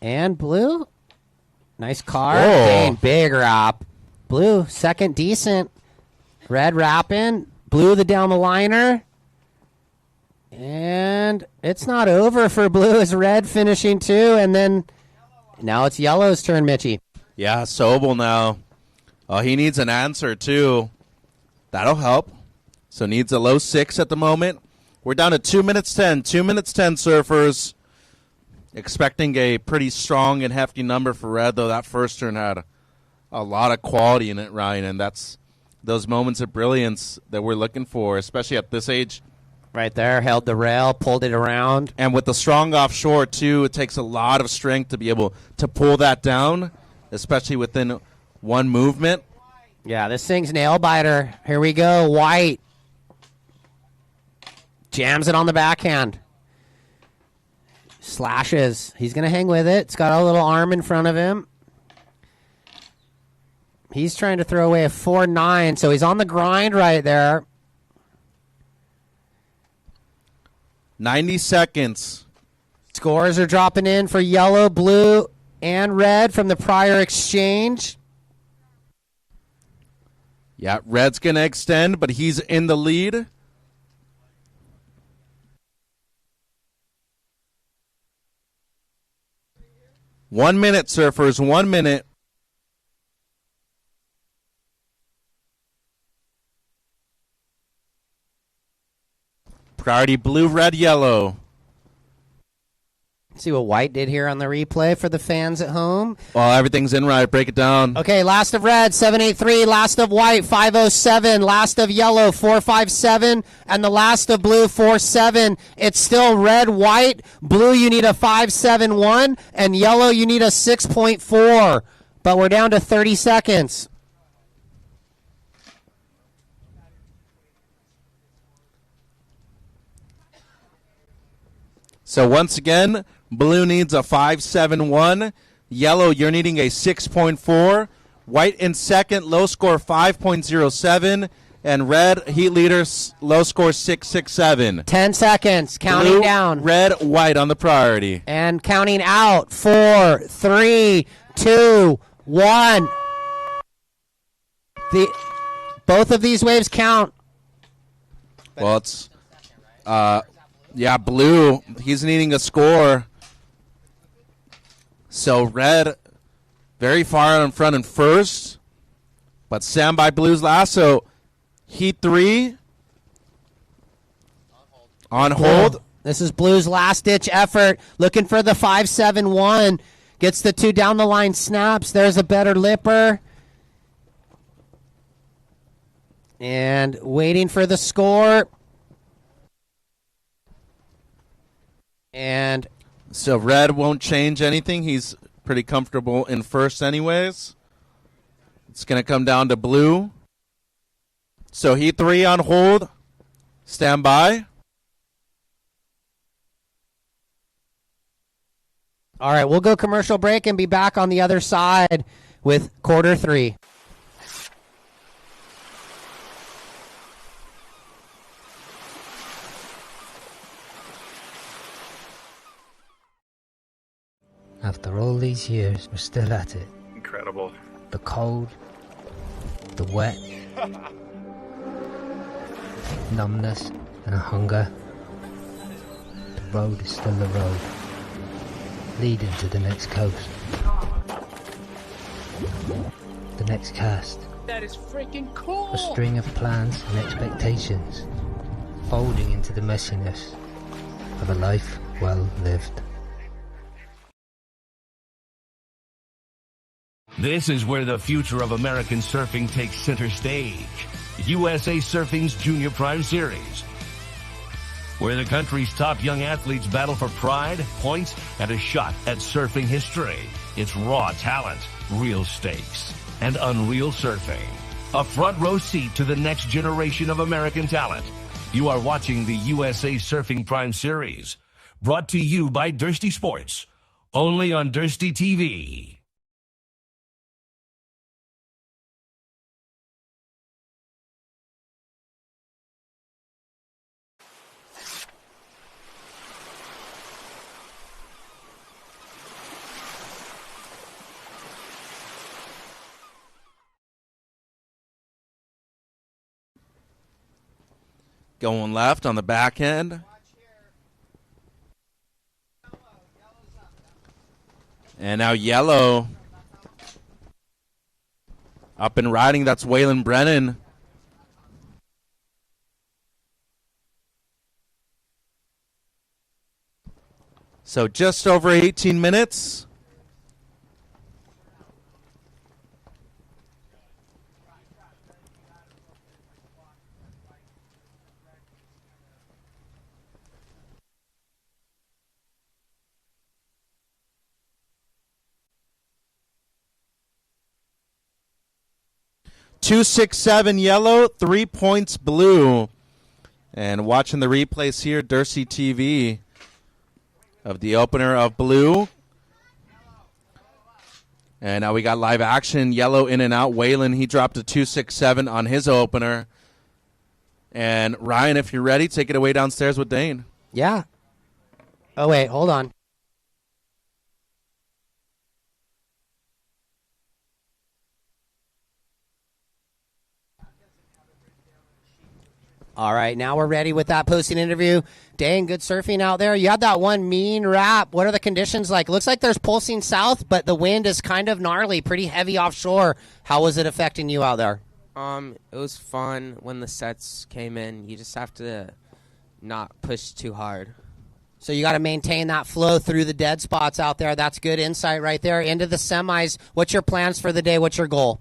And blue. Nice card. Whoa. Dane, big wrap. Blue, second, decent. Red wrapping. Blue, the down the liner. And it's not over for blue as red finishing too. And then now it's yellow's turn, Mitchie. Yeah, Sobel now. Oh, he needs an answer too. That'll help. So needs a low 6 at the moment. We're down to 2 minutes 10. 2 minutes 10, surfers. Expecting a pretty strong and hefty number for red, though that first turn had a lot of quality in it, Ryan. And that's those moments of brilliance that we're looking for, especially at this age. Right there, held the rail, pulled it around. And with the strong offshore, too, it takes a lot of strength to be able to pull that down, especially within one movement. Yeah, this thing's nail biter. Here we go, white. Jams it on the backhand. Slashes. He's going to hang with it. It's got a little arm in front of him. He's trying to throw away a 4.9, so he's on the grind right there. 90 seconds. Scores are dropping in for yellow, blue, and red from the prior exchange. Yeah, red's going to extend, but he's in the lead. One minute, surfers. 1 minute. Priority blue, red, yellow. See what white did here on the replay for the fans at home. Well, everything's in right. Break it down. Okay, last of red, 783. Last of white, 507. Last of yellow, 457. And the last of blue, 47. It's still red, white. Blue, you need a 571. And yellow, you need a 6.4. But we're down to 30 seconds. So once again, blue needs a 5.71. Yellow, you're needing a 6.4. White in second, low score 5.07. And red, heat leader, low score 6.67. 10 seconds, counting Blue, down. Red, white on the priority. And counting out. 4, 3, 2, 1. Both of these waves count. Well, it's, blue, he's needing a score. So red, very far in front in first. But stand by blue's last, so Heat 3 on hold. This is blue's last-ditch effort. Looking for the 5.71. Gets the 2 down the line, snaps. There's a better lipper. And waiting for the score. And so red won't change anything. He's pretty comfortable in first anyways. It's going to come down to blue. So Heat 3 on hold. Stand by. All right, we'll go commercial break and be back on the other side with quarter 3. After all these years, we're still at it. Incredible. The cold, the wet, numbness and a hunger. The road is still the road, leading to the next coast. The next cast. That is freaking cool. A string of plans and expectations, folding into the messiness of a life well lived. This is where the future of American surfing takes center stage. USA Surfing's Junior Prime Series, where the country's top young athletes battle for pride, points, and a shot at surfing history. It's raw talent, real stakes, and unreal surfing. A front row seat to the next generation of American talent. You are watching the USA Surfing Prime Series, brought to you by Dursty Sports, only on Dursty TV. Going left on the back end. And now yellow. Up and riding, that's Waylon Brennan. So just over 18 minutes. .267 yellow, 3 points blue. And watching the replays here, Dursty TV of the opener of blue. And now we got live action, yellow in and out. Waylon, he dropped a 2.67 on his opener. And Ryan, if you're ready, take it away downstairs with Dane. Yeah. Oh, wait, hold on. All right, now we're ready with that posting interview. Dang, good surfing out there. You had that one mean wrap. What are the conditions like? Looks like there's pulsing south, but the wind is kind of gnarly, pretty heavy offshore. How was it affecting you out there? It was fun when the sets came in. You just have to not push too hard. So you got to maintain that flow through the dead spots out there. That's good insight right there. Into the semis. What's your plans for the day? What's your goal?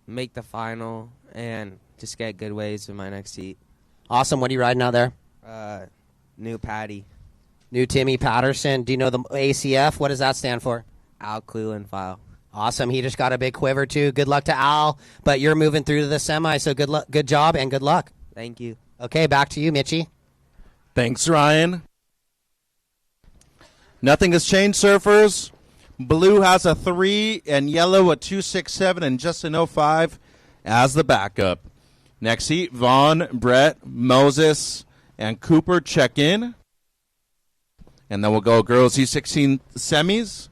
Make the final and just get good waves in my next heat. Awesome. What are you riding out there? New Patty. New Timmy Patterson. Do you know the ACF? What does that stand for? Al Cleland File. Awesome. He just got a big quiver, too. Good luck to Al. But you're moving through to the semi, so good job and good luck. Thank you. Okay, back to you, Mitchie. Thanks, Ryan. Nothing has changed, surfers. Blue has a 3 and yellow a 2.67 and just an 05 as the backup. Next heat, Vaughn, Brett, Moses, and Cooper check in. And then we'll go girls U16 semis.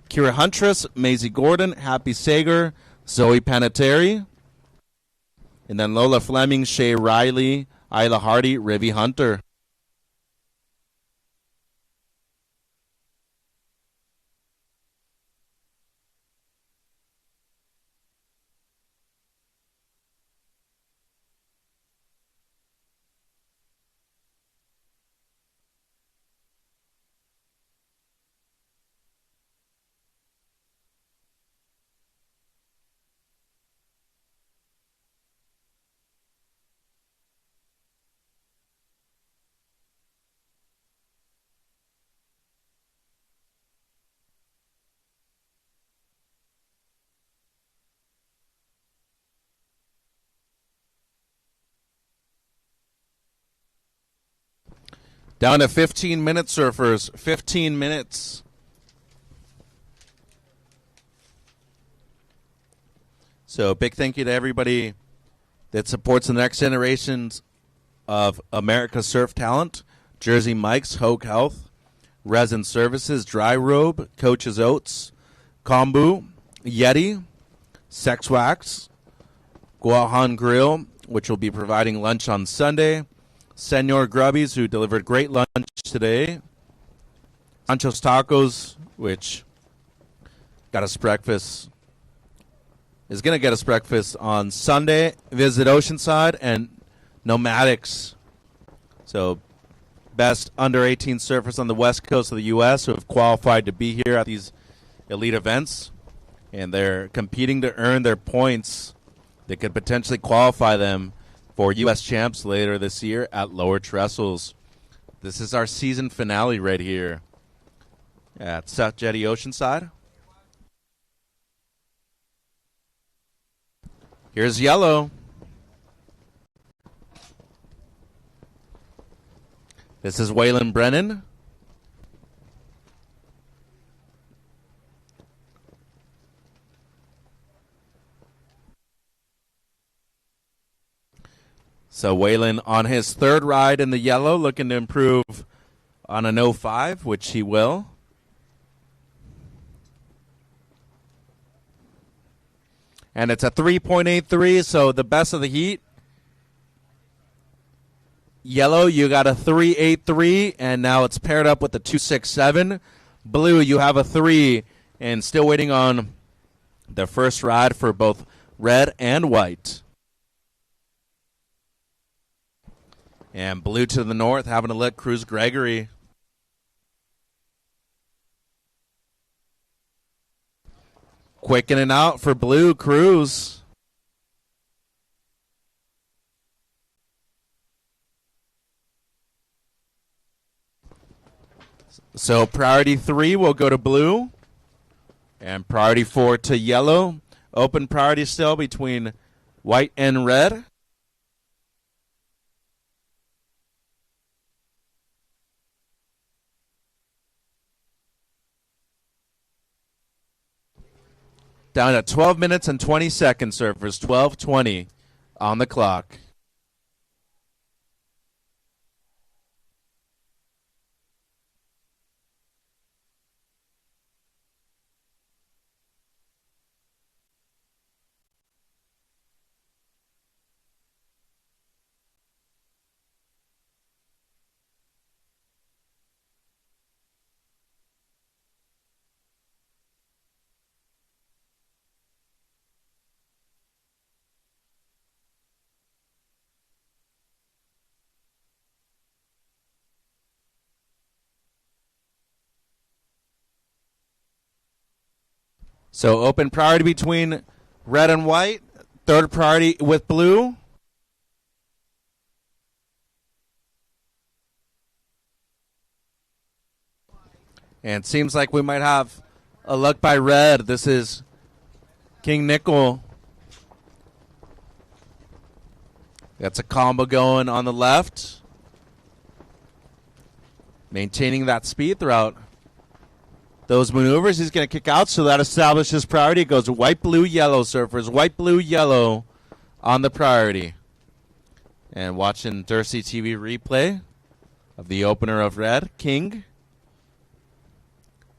Kira Huntress, Maisie Gordon, Happy Sager, Zoe Panettiere. And then Lola Fleming, Shay Riley, Isla Hardy, Rivy Hunter. Down to 15 minutes, surfers. 15 minutes. So big thank you to everybody that supports the next generations of America's surf talent. Jersey Mike's, Hogue Health, Resin Services, Dry Robe, Coach's Oats, Kombu, Yeti, Sex Wax, Guahan Grill, which will be providing lunch on Sunday, Senor Grubbies, who delivered great lunch today, Ancho's Tacos, which got us breakfast, is going to get us breakfast on Sunday, Visit Oceanside, and Nomadics. So best under 18 surfers on the west coast of the U.S. who have qualified to be here at these elite events, and they're competing to earn their points that could potentially qualify them for U.S. champs later this year at Lower Trestles. This is our season finale right here at South Jetty Oceanside. Here's yellow. This is Waylon Brennan. So Waylon on his third ride in the yellow, looking to improve on an 05, which he will. And it's a 3.83, so the best of the heat. Yellow, you got a 3.83, and now it's paired up with the 2.67. Blue, you have a 3, and still waiting on the first ride for both red and white. And blue to the north, having a look, Cruz Gregory. Quickening out for blue, Cruz. So priority 3 will go to blue. And priority 4 to yellow. Open priority still between white and red. Down at 12 minutes and 20 seconds, surfers. 12:20 on the clock. So open priority between red and white. Third priority with blue. And seems like we might have a look by red. This is King Nickel. That's a combo going on the left. Maintaining that speed throughout those maneuvers. He's going to kick out, so that establishes priority. It goes white, blue, yellow, surfers. White, blue, yellow on the priority. And watching Dursey TV replay of the opener of red, King.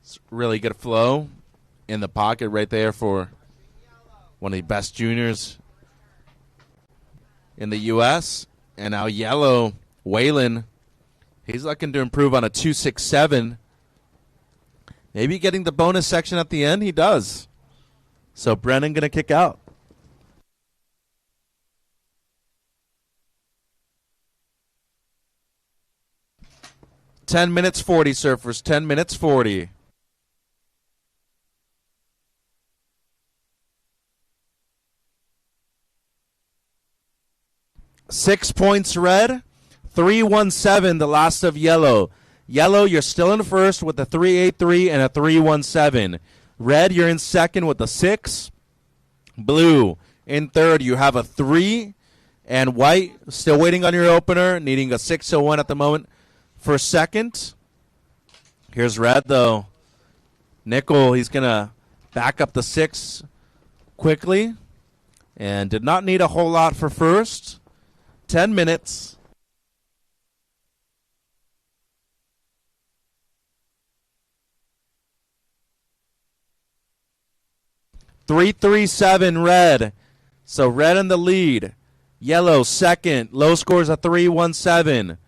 It's really good flow in the pocket right there for one of the best juniors in the U.S. And now yellow, Waylon. He's looking to improve on a 2.67. Maybe getting the bonus section at the end. He does. So Brennan going to kick out. "10 minutes 40, surfers. 10 minutes 40. Six points red, 3.17, the last of yellow. Yellow, you're still in first with a 3.83 and a 3.17. Red, you're in second with a 6. Blue, in third, you have a 3. And white, still waiting on your opener, needing a 6.01 at the moment for second. Here's red, though. Nickel, he's going to back up the 6 quickly. And did not need a whole lot for first. 10 minutes. $3.37 red. So red in the lead. Yellow second. Low scores a 3.17.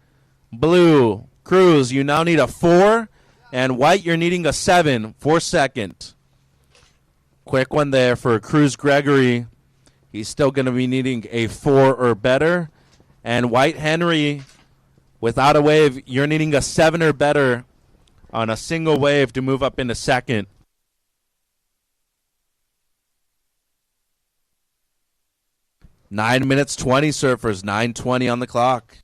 Blue, Cruz, you now need a 4. And white, you're needing a 7 for second. Quick one there for Cruz Gregory. He's still going to be needing a 4 or better. And White Henry, without a wave, you're needing a 7 or better on a single wave to move up into second. Nine minutes 20, surfers. 9:20 on the clock.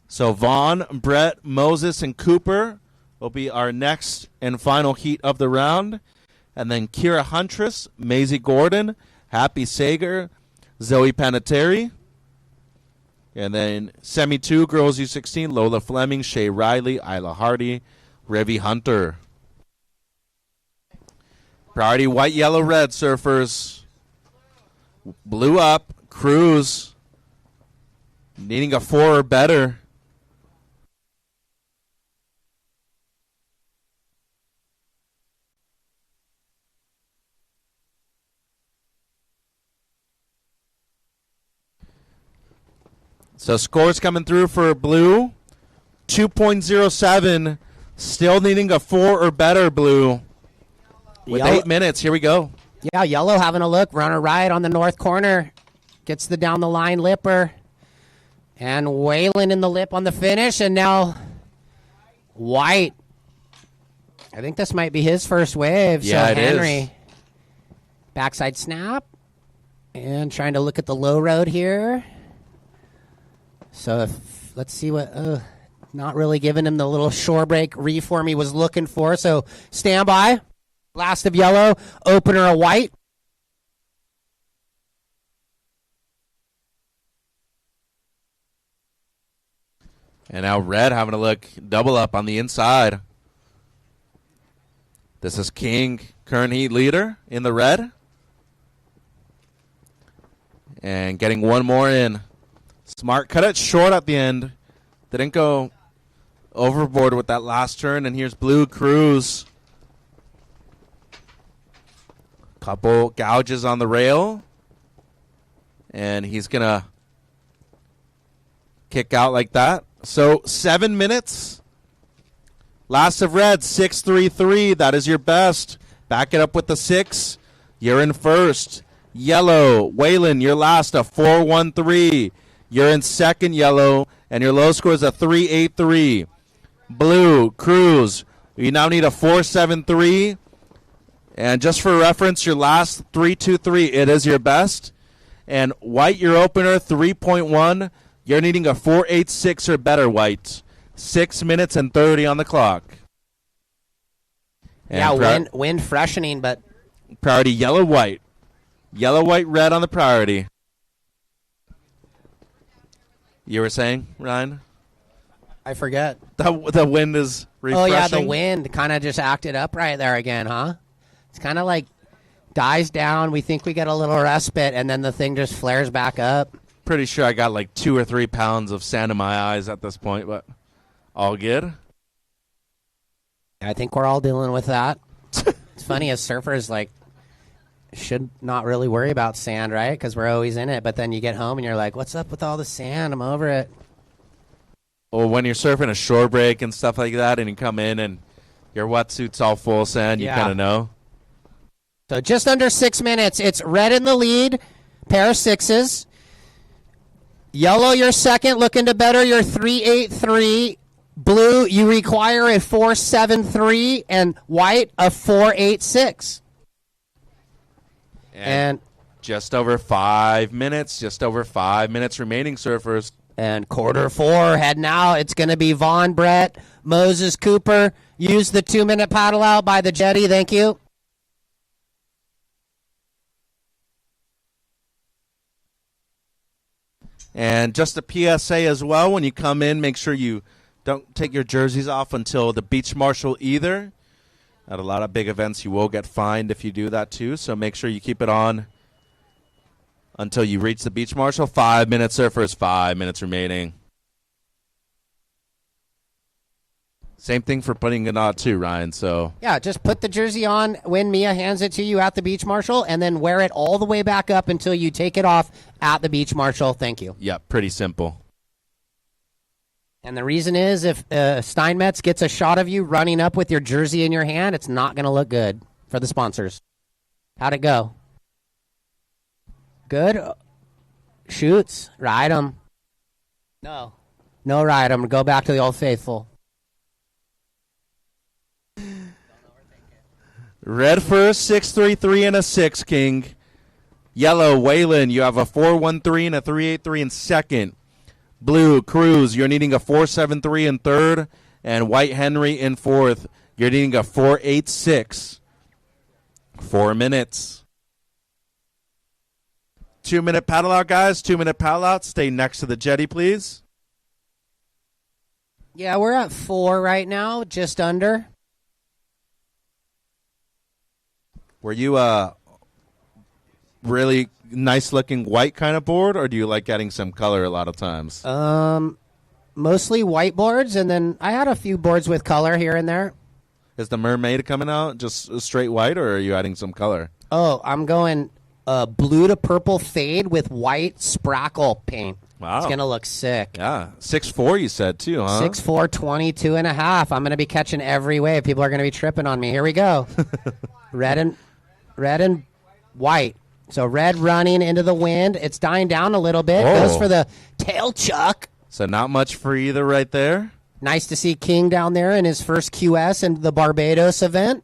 So Vaughn, Brett, Moses, and Cooper will be our next and final heat of the round. And then Kira Huntress, Maisie Gordon, Happy Sager, Zoe Panettiere. And then Semi 2, Girls U16, Lola Fleming, Shay Riley, Isla Hardy, Revi Hunter. Priority white, yellow, red, surfers. Blue up, Cruz, needing a 4 or better. So scores coming through for blue. 2.07. Still needing a 4 or better, blue. With Yellow. 8 minutes. Here we go. Yeah, yellow having a look. Runner right on the north corner. Gets the down the line lipper. And Waylon in the lip on the finish. And now white. I think this might be his first wave. Yeah, so it Henry. is. Backside snap. And trying to look at the low road here. So let's see what, not really giving him the little shore break reform he was looking for. So stand by. Last of yellow, opener of white. And now red having a look. Double up on the inside. This is King, current heat leader in the red. And getting one more in. Smart cut it short at the end. Didn't go overboard with that last turn. And here's Blue Cruz. Couple gouges on the rail. And he's going to kick out like that. So 7 minutes. Last of red, 6.33. That is your best. Back it up with the 6. You're in first. Yellow, Waylon, your last, a 4.13. You're in second, yellow, and your low score is a 3.83. Blue, Cruz, you now need a 4.73. And just for reference, your last 3.23, it is your best. And white, your opener, 3.1. You're needing a 4.86 or better, white. 6 minutes and 30 on the clock. And yeah, wind freshening, but Priority yellow, white. Yellow, white, red on the priority. You were saying, Ryan? I forget. The wind is refreshing. Oh, yeah, the wind kind of just acted up right there again, huh? It's kind of like dies down. We think we get a little respite, and then the thing just flares back up. Pretty sure I got like 2 or 3 pounds of sand in my eyes at this point, but all good. I think we're all dealing with that. It's funny, as surfers, like, should not really worry about sand, right? Because we're always in it. But then you get home and you're like, what's up with all the sand? I'm over it. Or when you're surfing a shore break and stuff like that, and you come in and your wetsuit's all full of sand, you kind of know. So just under 6 minutes. It's red in the lead, pair of sixes. Yellow, your second, looking to better your 3.83. Blue, you require a 4.73, and white, a 4.86. And just over 5 minutes. Just over 5 minutes remaining, surfers. And quarter 4 heading out. It's going to be Vaughn, Brett, Moses, Cooper. Use the 2-minute paddle out by the Jetty. Thank you. And just a PSA as well, when you come in, make sure you don't take your jerseys off until the beach marshal either. At a lot of big events, you will get fined if you do that too, so make sure you keep it on until you reach the beach marshal. 5 minutes, surfers, 5 minutes remaining. Same thing for putting it on too, Ryan. So yeah, just put the jersey on when Mia hands it to you at the beach marshal, and then wear it all the way back up until you take it off at the beach marshal. Thank you. Yeah, pretty simple. And the reason is, if Steinmetz gets a shot of you running up with your jersey in your hand, it's not going to look good for the sponsors. How'd it go? Good. Shoots. Ride them. No. No ride them. Go back to the Old Faithful. Red first, 6.33 and a 6, King. Yellow, Waylon, you have a 4.13 and a 3.83 in second. Blue, Cruz, you're needing a 4.73 in third. And White Henry in fourth, you're needing a 4.86. 4 minutes. 2-minute paddle out, guys. 2-minute paddle out. Stay next to the Jetty, please. Yeah, we're at 4 right now, just under. Were you really nice-looking white kind of board, or do you like getting some color a lot of times? Mostly white boards, and then I had a few boards with color here and there. Is the mermaid coming out just straight white, or are you adding some color? Oh, I'm going blue to purple fade with white sprackle paint. Wow. It's going to look sick. Yeah. 6'4", you said, too, huh? 6'4", 22 and a half. I'm going to be catching every wave. People are going to be tripping on me. Here we go. Red and white. So red running into the wind. It's dying down a little bit. Oh. Goes for the tail chuck. So not much for either right there. Nice to see King down there in his first QS in the Barbados event.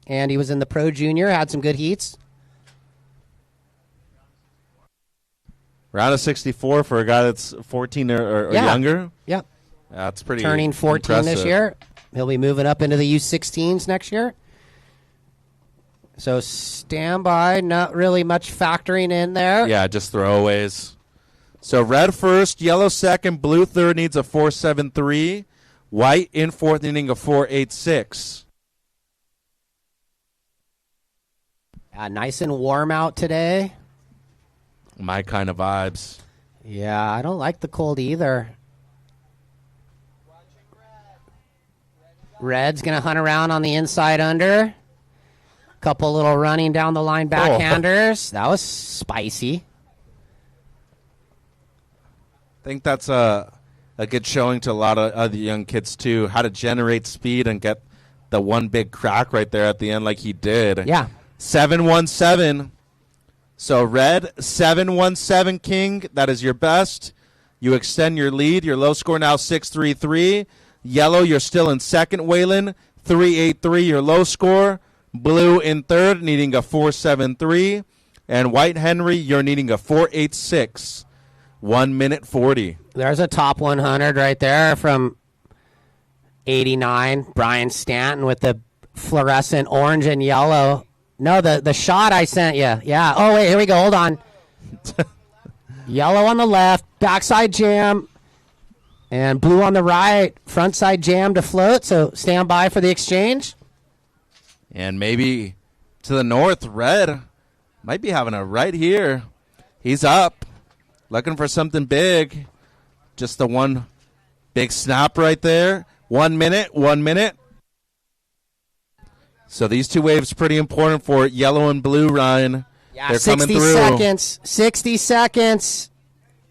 And he was in the Pro Junior, had some good heats. Round of 64 for a guy that's 14 or younger. Yep. That's pretty turning 14 impressive. This year. He'll be moving up into the U16s next year. So stand by, not really much factoring in there. Yeah, just throwaways. So red first, yellow second, blue third needs a 4.73. White in fourth needing a 4.86. Nice and warm out today. My kind of vibes. Yeah, I don't like the cold either. Red's going to hunt around on the inside under. Couple little running down the line backhanders. That was spicy. I think that's a good showing to a lot of other young kids, too, how to generate speed and get the one big crack right there at the end like he did. Yeah. 7.17. So red, 7.17, King. That is your best. You extend your lead. Your low score now 6.33. Yellow, you're still in second, Waylon. 3.83, your low score. Blue in third, needing a 4.73. And White Henry, you're needing a 4.86. 1 minute 40. There's a top 100 right there from 89. Brian Stanton with the fluorescent orange and yellow No, the shot I sent you. Yeah. Oh, wait, here we go. Hold on. Yellow on the left, backside jam, and blue on the right, front side jam to float. So stand by for the exchange. And maybe to the north, red might be having it right here. He's up, looking for something big. Just the one big snap right there. 1 minute, 1 minute. So these two waves pretty important for yellow and blue, Ryan. Yeah, they're 60 coming through. seconds. 60 seconds.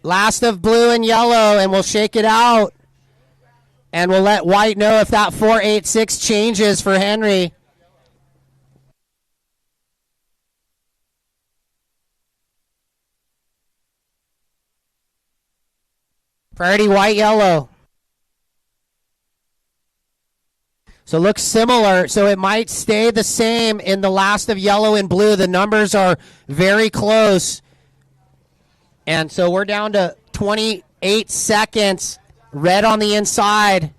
Last of blue and yellow, and we'll shake it out. And we'll let white know if that 4.86 changes for Henry. Priority white, yellow. So it looks similar. So it might stay the same in the last of yellow and blue. The numbers are very close. And so we're down to 28 seconds. Red on the inside.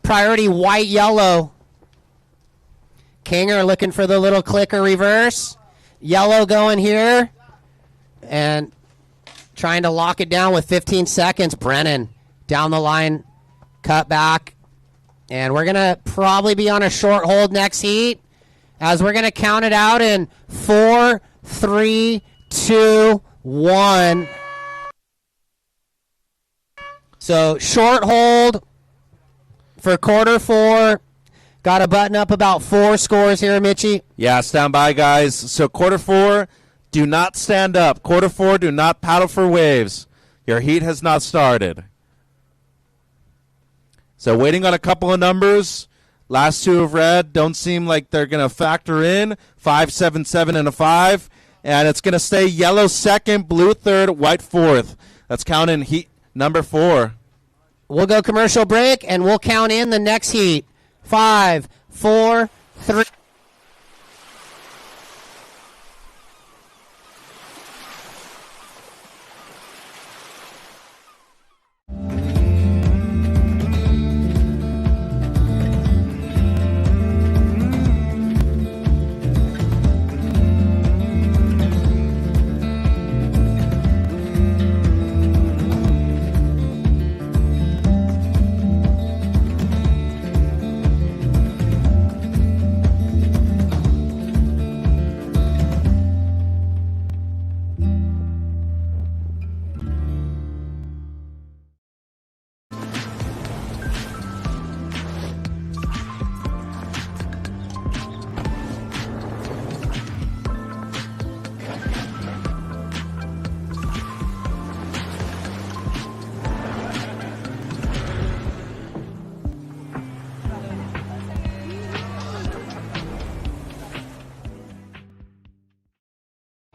Priority white, yellow. Kinger looking for the little clicker reverse. Yellow going here. And trying to lock it down with 15 seconds. Brennan down the line. Cut back. And we're going to probably be on a short hold next heat as we're going to count it out in 4, 3, 2, 1. So short hold for quarter 4. Got to button up about 4 scores here, Mitchie. Yeah, stand by, guys. So quarter 4, do not stand up. Quarter 4, do not paddle for waves. Your heat has not started. So waiting on a couple of numbers. Last two of red don't seem like they're going to factor in. 5, 7, 7, and a 5. And it's going to stay yellow second, blue third, white fourth. Let's count in heat number 4. We'll go commercial break, and we'll count in the next heat. 5, 4, 3.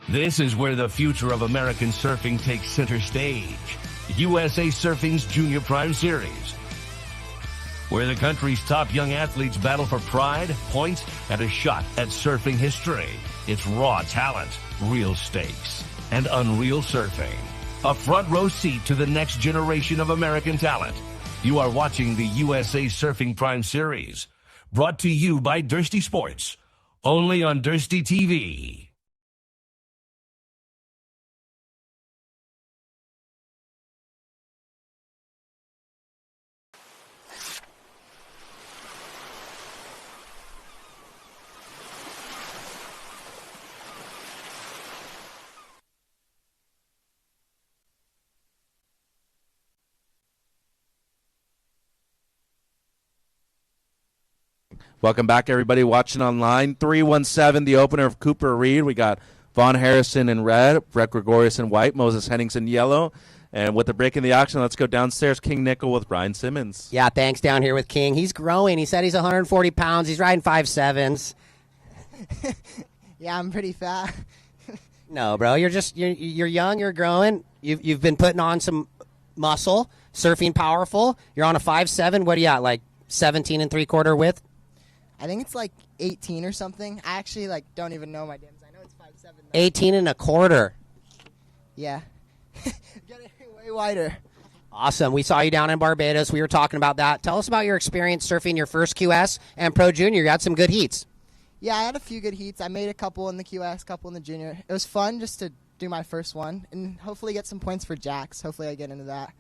This is where the future of American surfing takes center stage. USA Surfing's Junior Prime Series, where the country's top young athletes battle for pride, points, and a shot at surfing history. It's raw talent, real stakes, and unreal surfing. A front row seat to the next generation of American talent. You are watching the USA Surfing Prime Series, brought to you by Dursty Sports, only on Dursty TV. Welcome back, everybody watching online. 317, the opener of Cooper Reed. We got Vaughn Harrison in red, Brett Gregorius in white, Moses Hennings in yellow. And with the break in the action, let's go downstairs. King Nickel with Ryan Simmons. Yeah, thanks down here with King. He's growing. He said he's 140 pounds. He's riding 5.7s. Yeah, I'm pretty fat. No, bro, you're young. You're growing. You've been putting on some muscle, surfing powerful. You're on a 5.7. What are you at? Like 17 3/4 width? I think it's like 18 or something. I actually don't even know my dims. I know it's 5.7. 18 1/4. Yeah. Getting way wider. Awesome. We saw you down in Barbados. We were talking about that. Tell us about your experience surfing your first QS and Pro Junior. You had some good heats. Yeah, I had a few good heats. I made a couple in the QS, couple in the junior. It was fun just to do my first one and hopefully get some points for jacks. Hopefully I get into that.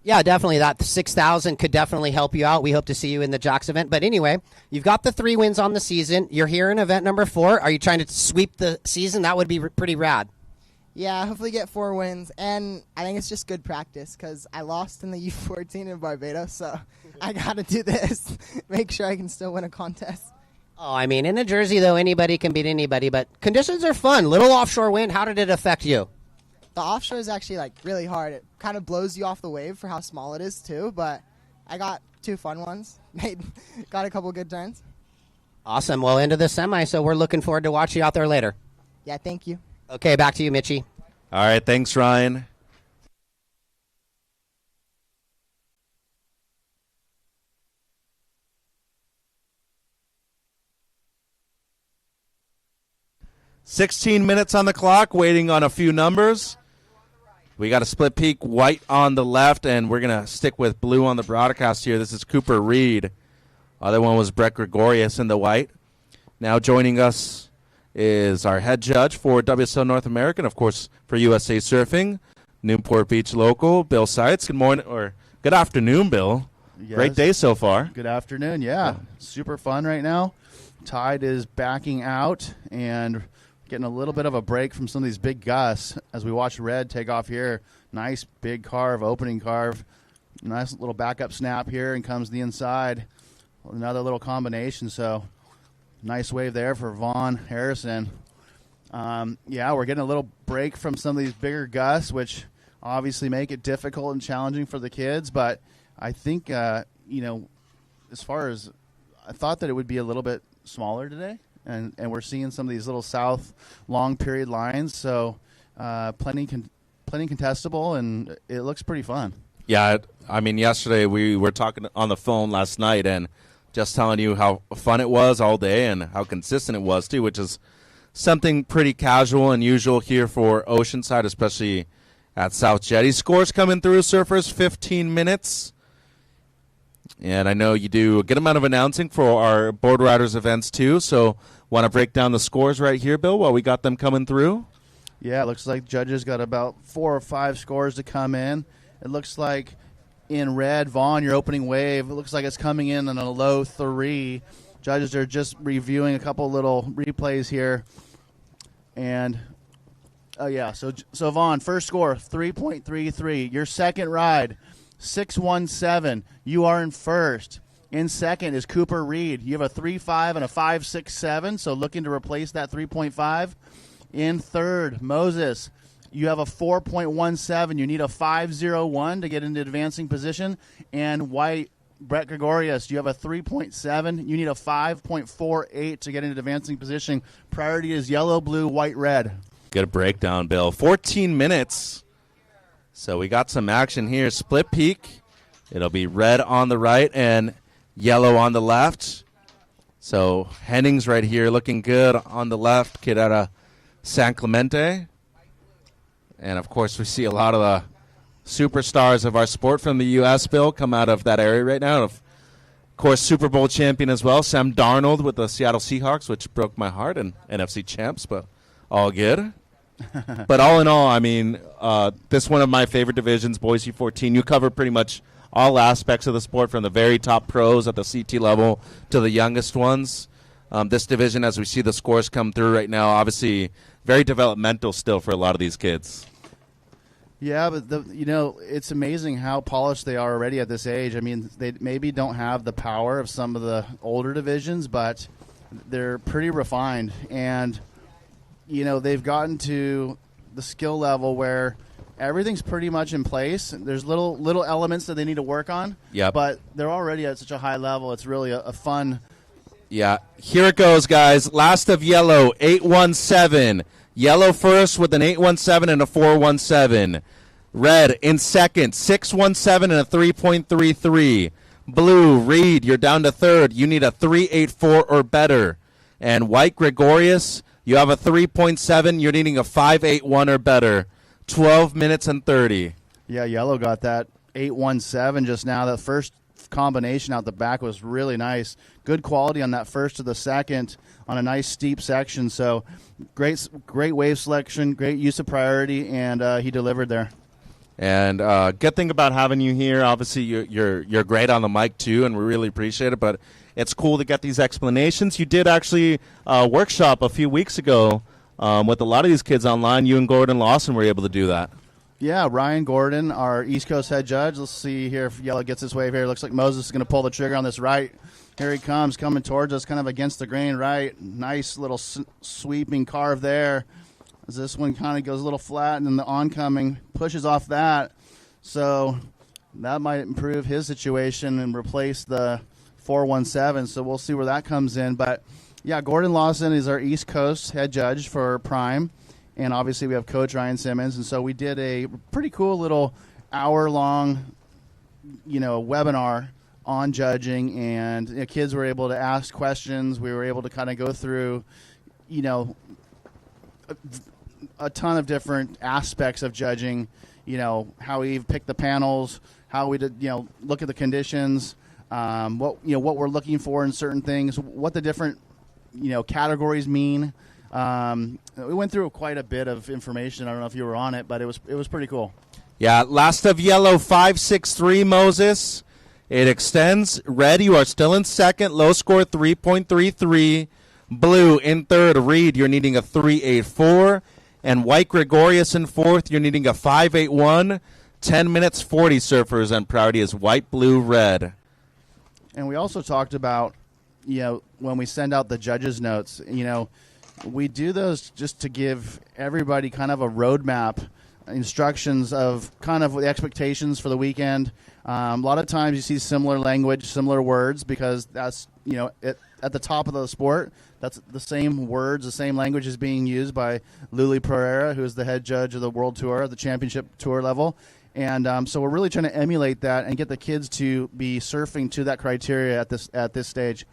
Yeah, definitely. That 6,000 could definitely help you out. We hope to see you in the jocks event. But anyway, you've got the 3 wins on the season. You're here in event number 4. Are you trying to sweep the season? That would be pretty rad. Yeah, hopefully get 4 wins. And I think it's just good practice because I lost in the U14 in Barbados. So I got to do this. Make sure I can still win a contest. Oh, I mean, in a Jersey, though, anybody can beat anybody. But conditions are fun. Little offshore wind. How did it affect you? The offshore is actually like really hard. It kind of blows you off the wave for how small it is too, but I got 2 fun ones. Got a couple good turns. Awesome. Well, into the semi, so we're looking forward to watching you out there later. Yeah, thank you. Okay, back to you, Mitchie. All right, thanks, Ryan. "16 minutes on the clock, waiting on a few numbers. We got a split peak, white on the left, and we're going to stick with blue on the broadcast here. This is Cooper Reed. Other one was Brett Gregorius in the white. Now joining us is our head judge for WSL North America, and of course for USA Surfing, Newport Beach local, Bill Seitz. Good morning, or good afternoon, Bill. Yes. Great day so far. Good afternoon, yeah. Super fun right now. Tide is backing out, and getting a little bit of a break from some of these big gusts as we watch Red take off here. Nice big carve, opening carve. Nice little backup snap here, and comes the inside. Another little combination, so nice wave there for Vaughn Harrison. Yeah, we're getting a little break from some of these bigger gusts, which obviously make it difficult and challenging for the kids. But I think, as far as I thought that it would be a little bit smaller today. And we're seeing some of these little south long period lines, so plenty contestable, and it looks pretty fun. Yeah, I mean, yesterday we were talking on the phone last night and just telling you how fun it was all day and how consistent it was, too, which is something pretty casual and usual here for Oceanside, especially at South Jetty. Scores coming through, surfers, 15 minutes. And I know you do a good amount of announcing for our Board Riders events, too, so want to break down the scores right here, Bill, while we got them coming through? Yeah, it looks like judges got about 4 or 5 scores to come in. It looks like in red, Vaughn, your opening wave, it looks like it's coming in on a low 3. Judges are just reviewing a couple little replays here. And, so Vaughn, first score, 3.33. Your second ride, 6.17. You are in first. In second is Cooper Reed. You have a 3.5 and a 5.67, so looking to replace that 3.5. In third, Moses. You have a 4.17. You need a 5.01 to get into advancing position. And white, Brett Gregorius, you have a 3.7. You need a 5.48 to get into advancing position. Priority is yellow, blue, white, red. Good breakdown, Bill. 14 minutes. So we got some action here. Split peak. It'll be red on the right and yellow on the left. So Hennings right here looking good on the left. Kid out of San Clemente. And, of course, we see a lot of the superstars of our sport from the U.S., Bill, come out of that area right now. Of course, Super Bowl champion as well, Sam Darnold with the Seattle Seahawks, which broke my heart, and NFC champs, but all good. But all in all, I mean, this is one of my favorite divisions, boys U14. You cover pretty much all aspects of the sport, from the very top pros at the CT level to the youngest ones. This division, as we see the scores come through right now, obviously very developmental still for a lot of these kids. Yeah, but it's amazing how polished they are already at this age. I mean, they maybe don't have the power of some of the older divisions, but they're pretty refined. And, they've gotten to the skill level where everything's pretty much in place. There's little elements that they need to work on. Yep. But they're already at such a high level. It's really a fun. Yeah. Here it goes, guys. Last of yellow, 8.17. Yellow first with an 8.17 and a 4.17. Red in second, 6.17 and a 3.33. Blue, Reed, you're down to third. You need a 3.84 or better. And white, Gregorius, you have a 3.7. You're needing a 5.81 or better. 12 minutes and 30. Yeah, yellow got that 8.17 just now. The first combination out the back was really nice. Good quality on that first to the second on a nice steep section. So great wave selection, great use of priority, and he delivered there. And good thing about having you here, obviously you're great on the mic too, and we really appreciate it. But it's cool to get these explanations. You did actually workshop a few weeks ago with a lot of these kids online. You and Gordon Lawson were able to do that. Yeah, Ryan Gordon, our East Coast head judge. Let's see here if Yellow gets this wave here. Looks like Moses is going to pull the trigger on this right. Here he comes, coming towards us, kind of against the grain right. Nice little sweeping carve there. As this one kind of goes a little flat, and then the oncoming pushes off that. So that might improve his situation and replace the 417. So we'll see where that comes in. But, yeah, Gordon Lawson is our East Coast head judge for Prime. And obviously we have Coach Ryan Simmons. And so we did a pretty cool little hour-long, webinar on judging. And kids were able to ask questions. We were able to kind of go through, a ton of different aspects of judging, how we pick the panels, how we did, look at the conditions, what we're looking for in certain things, what the different, categories mean. We went through quite a bit of information. I don't know if you were on it, but it was pretty cool. Yeah, last of yellow, 5.63, Moses. It extends. Red, you are still in second. Low score, 3.33. Blue in third. Reed, you're needing a 3.84. And white Gregorius in fourth, you're needing a 5.81. 10 minutes, 40 surfers, and priority is white, blue, red. And we also talked about, when we send out the judges' notes, we do those just to give everybody kind of a roadmap, instructions of kind of the expectations for the weekend. A lot of times you see similar language, similar words, because that's, at the top of the sport, that's the same words, the same language is being used by Luli Pereira, who is the head judge of the World Tour, the championship tour level. And so we're really trying to emulate that and get the kids to be surfing to that criteria at this stage.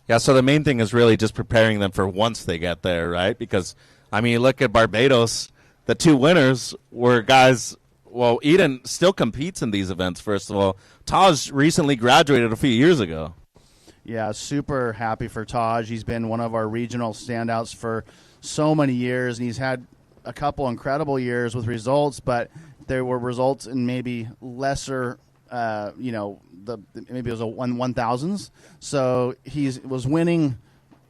Yeah, so the main thing is really just preparing them for once they get there, right? Because, you look at Barbados, the two winners were guys, well, Eden still competes in these events, first of all. Taj recently graduated a few years ago. Yeah, super happy for Taj. He's been one of our regional standouts for so many years, and he's had a couple incredible years with results, but there were results in maybe lesser, maybe it was a 1,000s. So he was winning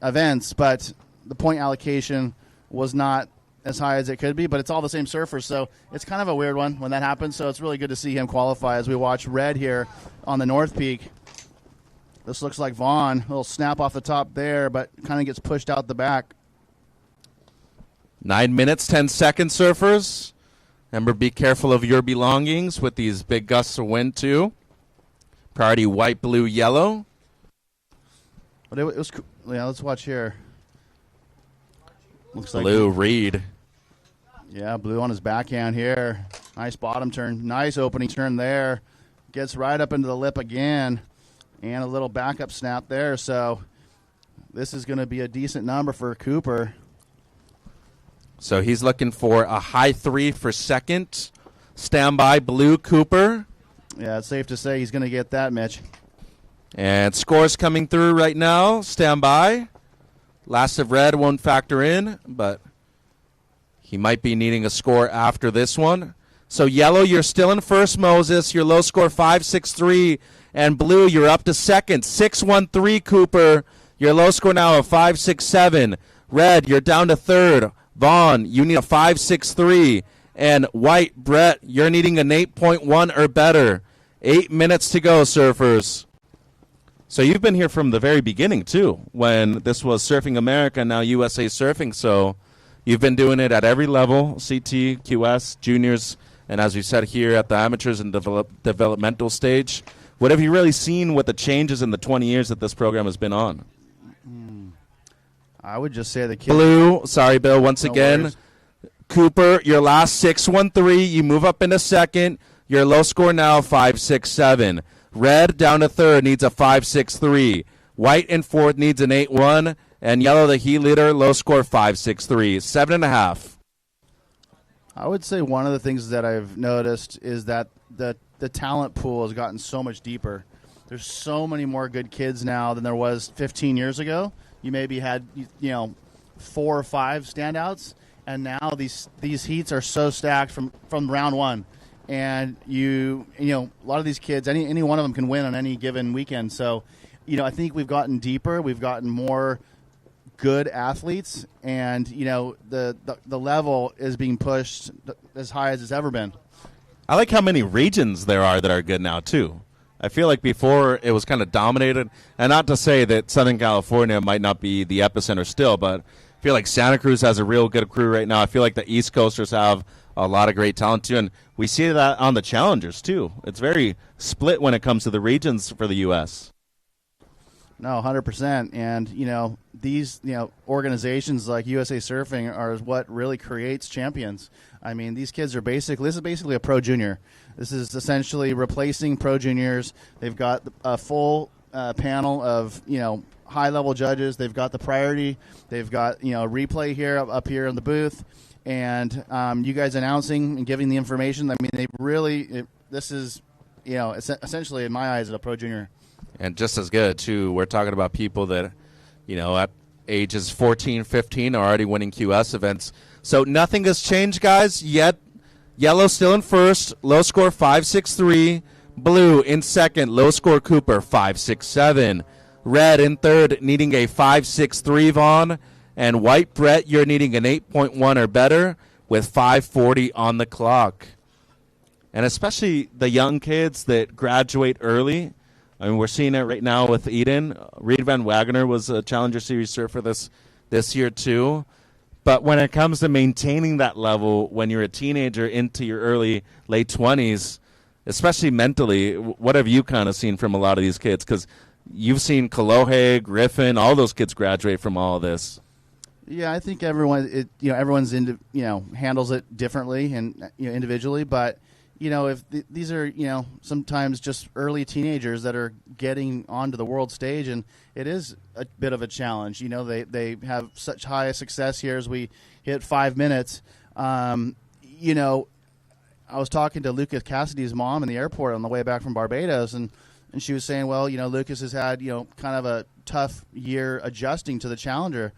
events, but the point allocation was not as high as it could be, but it's all the same surfers, so it's kind of a weird one when that happens. So it's really good to see him qualify as we watch Red here on the North Peak. This looks like Vaughn. A little snap off the top there, but kind of gets pushed out the back. 9 minutes, 10 seconds, surfers. Remember, be careful of your belongings with these big gusts of wind, too. Priority white, blue, yellow. But it was cool. Yeah, let's watch here. Looks blue, like Reed. Yeah, blue on his backhand here. Nice bottom turn. Nice opening turn there. Gets right up into the lip again. And a little backup snap there. So this is going to be a decent number for Cooper. So he's looking for a high 3 for second. Standby, blue, Cooper. Yeah, it's safe to say he's going to get that, Mitch. And scores coming through right now. Standby. Last of red won't factor in, but he might be needing a score after this one. So yellow, you're still in first, Moses. Your low score 5.63. And blue, you're up to second, 6.13, Cooper. Your low score now of 5.67. Red, you're down to third. Vaughn, you need a 5.63. And white, Brett, you're needing an 8.1 or better. 8 minutes to go, surfers. So you've been here from the very beginning, too, when this was Surfing America, now USA Surfing. So you've been doing it at every level, CT, QS, juniors, and as we said here at the amateurs and developmental stage. What have you really seen with the changes in the 20 years that this program has been on? I would just say the kids. Blue, sorry, Bill, once again. Worries. Cooper, your last 6.13. You move up in a second. Your low score now, 5.67. Red, down to third, needs a 5.63. White in fourth needs an 8.1. And yellow, the heat leader, low score, 5.63. 7.5. I would say one of the things that I've noticed is that the talent pool has gotten so much deeper. there's so many more good kids now than there was 15 years ago. You maybe had 4 or 5 standouts, and now these heats are so stacked from round one, and a lot of these kids, any one of them can win on any given weekend. So, I think we've gotten deeper, we've gotten more good athletes, and the level is being pushed as high as it's ever been. I like how many regions there are that are good now too. I feel like before it was kind of dominated, and not to say that Southern California might not be the epicenter still, but I feel like Santa Cruz has a real good crew right now. I feel like the East Coasters have a lot of great talent too, and we see that on the Challengers too. It's very split when it comes to the regions for the U.S. No, 100%. And, these, organizations like USA Surfing are what really creates champions. I mean, these kids are this is basically a pro junior. This is essentially replacing pro juniors. They've got a full panel of, high-level judges. They've got the priority. They've got, replay here up here in the booth. And you guys announcing and giving the information. I mean, this is, essentially, in my eyes, a pro junior. And just as good, too, we're talking about people that, at ages 14, 15 are already winning QS events. So nothing has changed, guys, yet. Yellow still in first, low score 5.63. Blue in second, low score Cooper 5.67. Red in third, needing a 5.63 Vaughn. And white, Brett, you're needing an 8.1 or better with 5.40 on the clock. And especially the young kids that graduate early. I mean, we're seeing it right now with Eden. Reed Van Wagener was a Challenger Series surfer this year too. But when it comes to maintaining that level when you're a teenager into your late 20s, especially mentally, what have you kind of seen from a lot of these kids? Because you've seen Kolohe, Griffin, all those kids graduate from all of this. Yeah, I think everyone's handles it differently and individually, but if these are sometimes just early teenagers that are getting onto the world stage, and it is a bit of a challenge. They have such high success here as we hit 5 minutes. I was talking to Lucas Cassidy's mom in the airport on the way back from Barbados, and she was saying, well, Lucas has had kind of a tough year adjusting to the Challenger.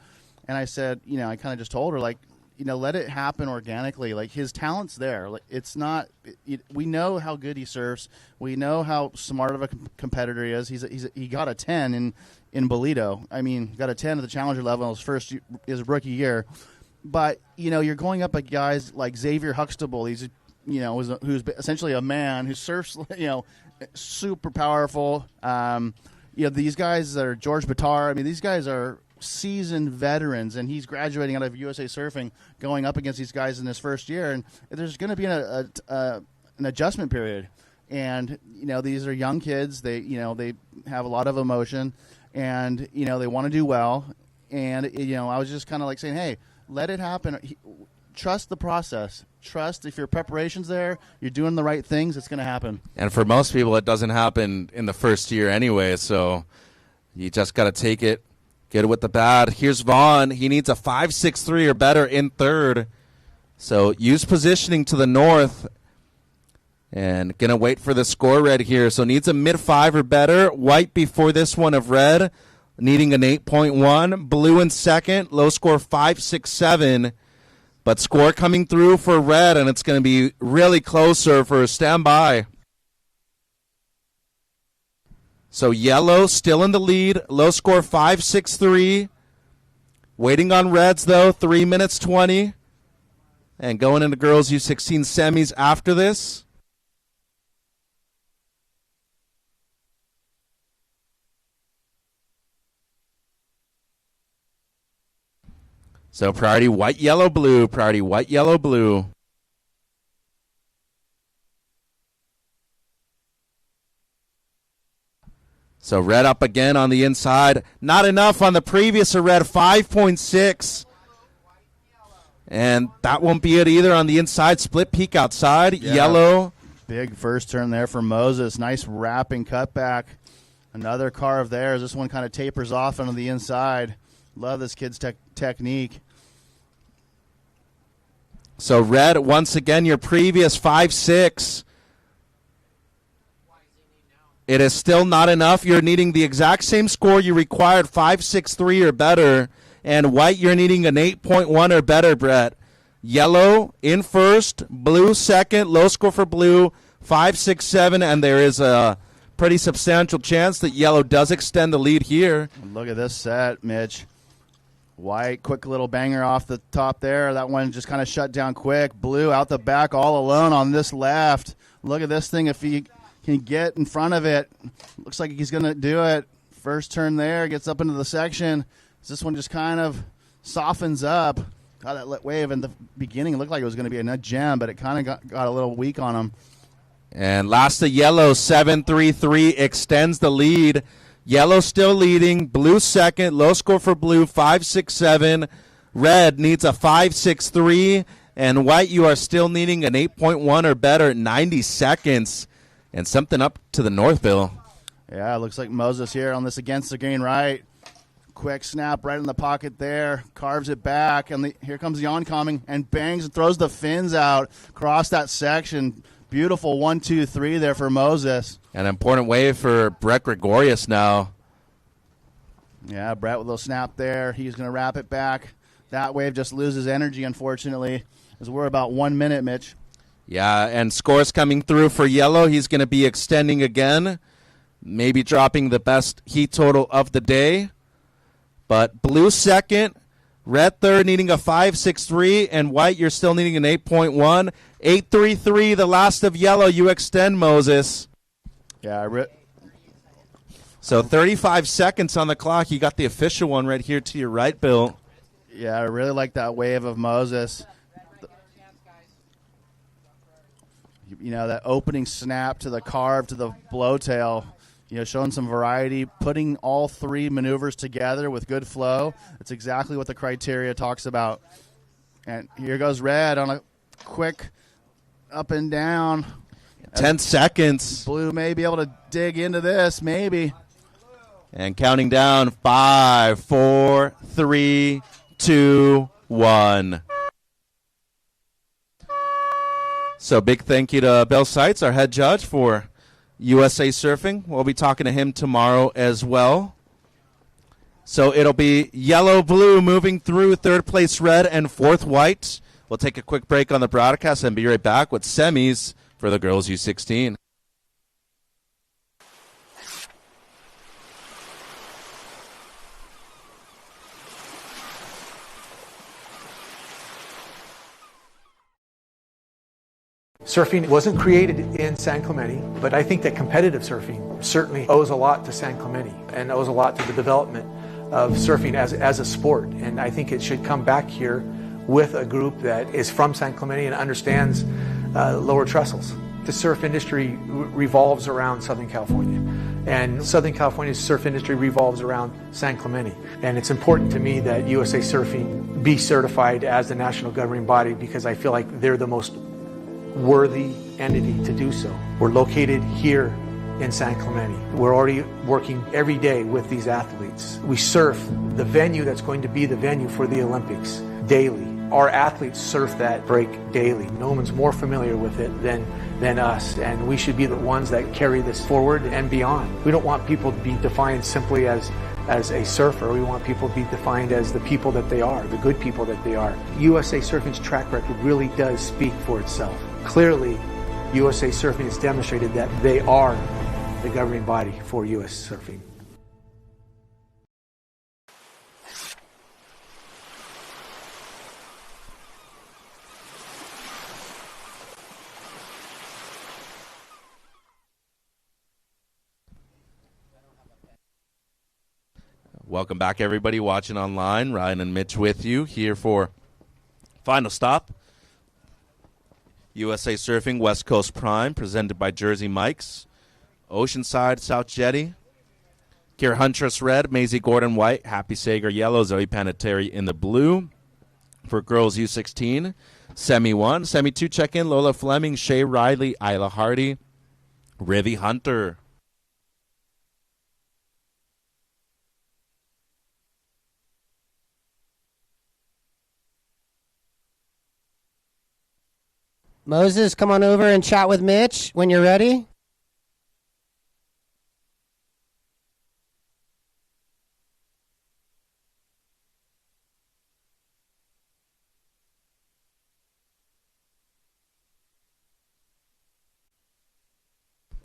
And I said, I kind of just told her, like, let it happen organically. Like, his talent's there. Like, it's not. We know how good he surfs. We know how smart of a competitor he is. He got a 10 in Bolito. I mean, got a 10 at the Challenger level in his rookie year. But you're going up at guys like Xavier Huxtable. He's who's essentially a man who surfs. Super powerful. These guys that are George Batar. I mean, these guys are seasoned veterans, and he's graduating out of USA Surfing, going up against these guys in his first year, and there's going to be an adjustment period. And these are young kids. They have a lot of emotion, and they want to do well. And I was just kind of like saying, hey, let it happen. Trust the process. Trust if your preparation's there, you're doing the right things, it's going to happen. And for most people, it doesn't happen in the first year anyway, so you just got to take it. Get it with the bad. Here's Vaughn. He needs a 5.63 or better in third. So use positioning to the north. And going to wait for the score red here. So needs a mid-5 or better. White before this one of red. Needing an 8.1. Blue in second. Low score 5.67. But score coming through for red. And it's going to be really closer for a standby. So yellow still in the lead. Low score 5.63. Waiting on reds, though, 3 minutes 20. And going into girls U16 semis after this. So priority white, yellow, blue. Priority white, yellow, blue. So red up again on the inside. Not enough on the previous red, 5.6. And that won't be it either on the inside. Split peak outside, yellow. Big first turn there for Moses. Nice wrapping cutback. Another carve there as this one kind of tapers off onto the inside. Love this kid's technique. So red, once again, your previous 5.6. It is still not enough. You're needing the exact same score you required, 5.63 or better. And white, you're needing an 8.1 or better, Brett. Yellow in first, blue second, low score for blue, 5.67, and there is a pretty substantial chance that yellow does extend the lead here. Look at this set, Mitch. White, quick little banger off the top there. That one just kind of shut down quick. Blue out the back all alone on this left. Look at this thing if he can get in front of it. Looks like he's going to do it. First turn there, gets up into the section. This one just kind of softens up. God, that wave in the beginning looked like it was going to be a nut gem, but it kind of got a little weak on him. And last to yellow, 7.33 extends the lead. Yellow still leading, blue second, low score for blue, 5.67. Red needs a 5.63, and white, you are still needing an 8.1 or better, 90 seconds, and something up to the north, Bill. Yeah, it looks like Moses here on this against the green right. Quick snap right in the pocket there, carves it back, and here comes the oncoming, and bangs and throws the fins out across that section. Beautiful 1-2-3 there for Moses. An important wave for Brett Gregorius now. Yeah, Brett with a little snap there. He's going to wrap it back. That wave just loses energy, unfortunately, as we're about 1 minute, Mitch. Yeah, and scores coming through for yellow. He's going to be extending again, maybe dropping the best heat total of the day. But blue second, red third needing a 5.63, and white you're still needing an 8.1. 8.33, the last of yellow. You extend, Moses. Yeah, so 35 seconds on the clock. You got the official one right here to your right, Bill. Yeah, I really like that wave of Moses. You know, that opening snap to the carve to the blowtail. You know, showing some variety, putting all three maneuvers together with good flow. It's exactly what the criteria talks about. And here goes red on a quick up and down. 10 seconds. Blue may be able to dig into this, maybe. And counting down, 5, 4, 3, 2, 1. So big thank you to Bill Seitz, our head judge for USA Surfing. We'll be talking to him tomorrow as well. So it'll be yellow-blue moving through, third place red and fourth white. We'll take a quick break on the broadcast and be right back with semis for the girls U16. Surfing wasn't created in San Clemente, but I think that competitive surfing certainly owes a lot to San Clemente and owes a lot to the development of surfing as a sport. And I think it should come back here with a group that is from San Clemente and understands lower trestles. The surf industry revolves around Southern California, and Southern California's surf industry revolves around San Clemente. And it's important to me that USA Surfing be certified as the national governing body because I feel like they're the most worthy entity to do so. We're located here in San Clemente. We're already working every day with these athletes. We surf the venue that's going to be the venue for the Olympics daily. Our athletes surf that break daily. No one's more familiar with it than us, and we should be the ones that carry this forward and beyond. We don't want people to be defined simply as a surfer. We want people to be defined as the people that they are, the good people that they are. USA Surfing's track record really does speak for itself. Clearly, USA Surfing has demonstrated that they are the governing body for US Surfing. Welcome back, everybody watching online. Ryan and Mitch with you here for Final Stop. USA Surfing West Coast Prime, presented by Jersey Mike's. Oceanside, South Jetty. Kira Huntress red, Maisie Gordon white, Happy Sager yellow, Zoe Panettiere in the blue. For girls U16, Semi 1. Semi 2 check-in, Lola Fleming, Shay Riley, Isla Hardy, Rivy Hunter. Moses, come on over and chat with Mitch when you're ready.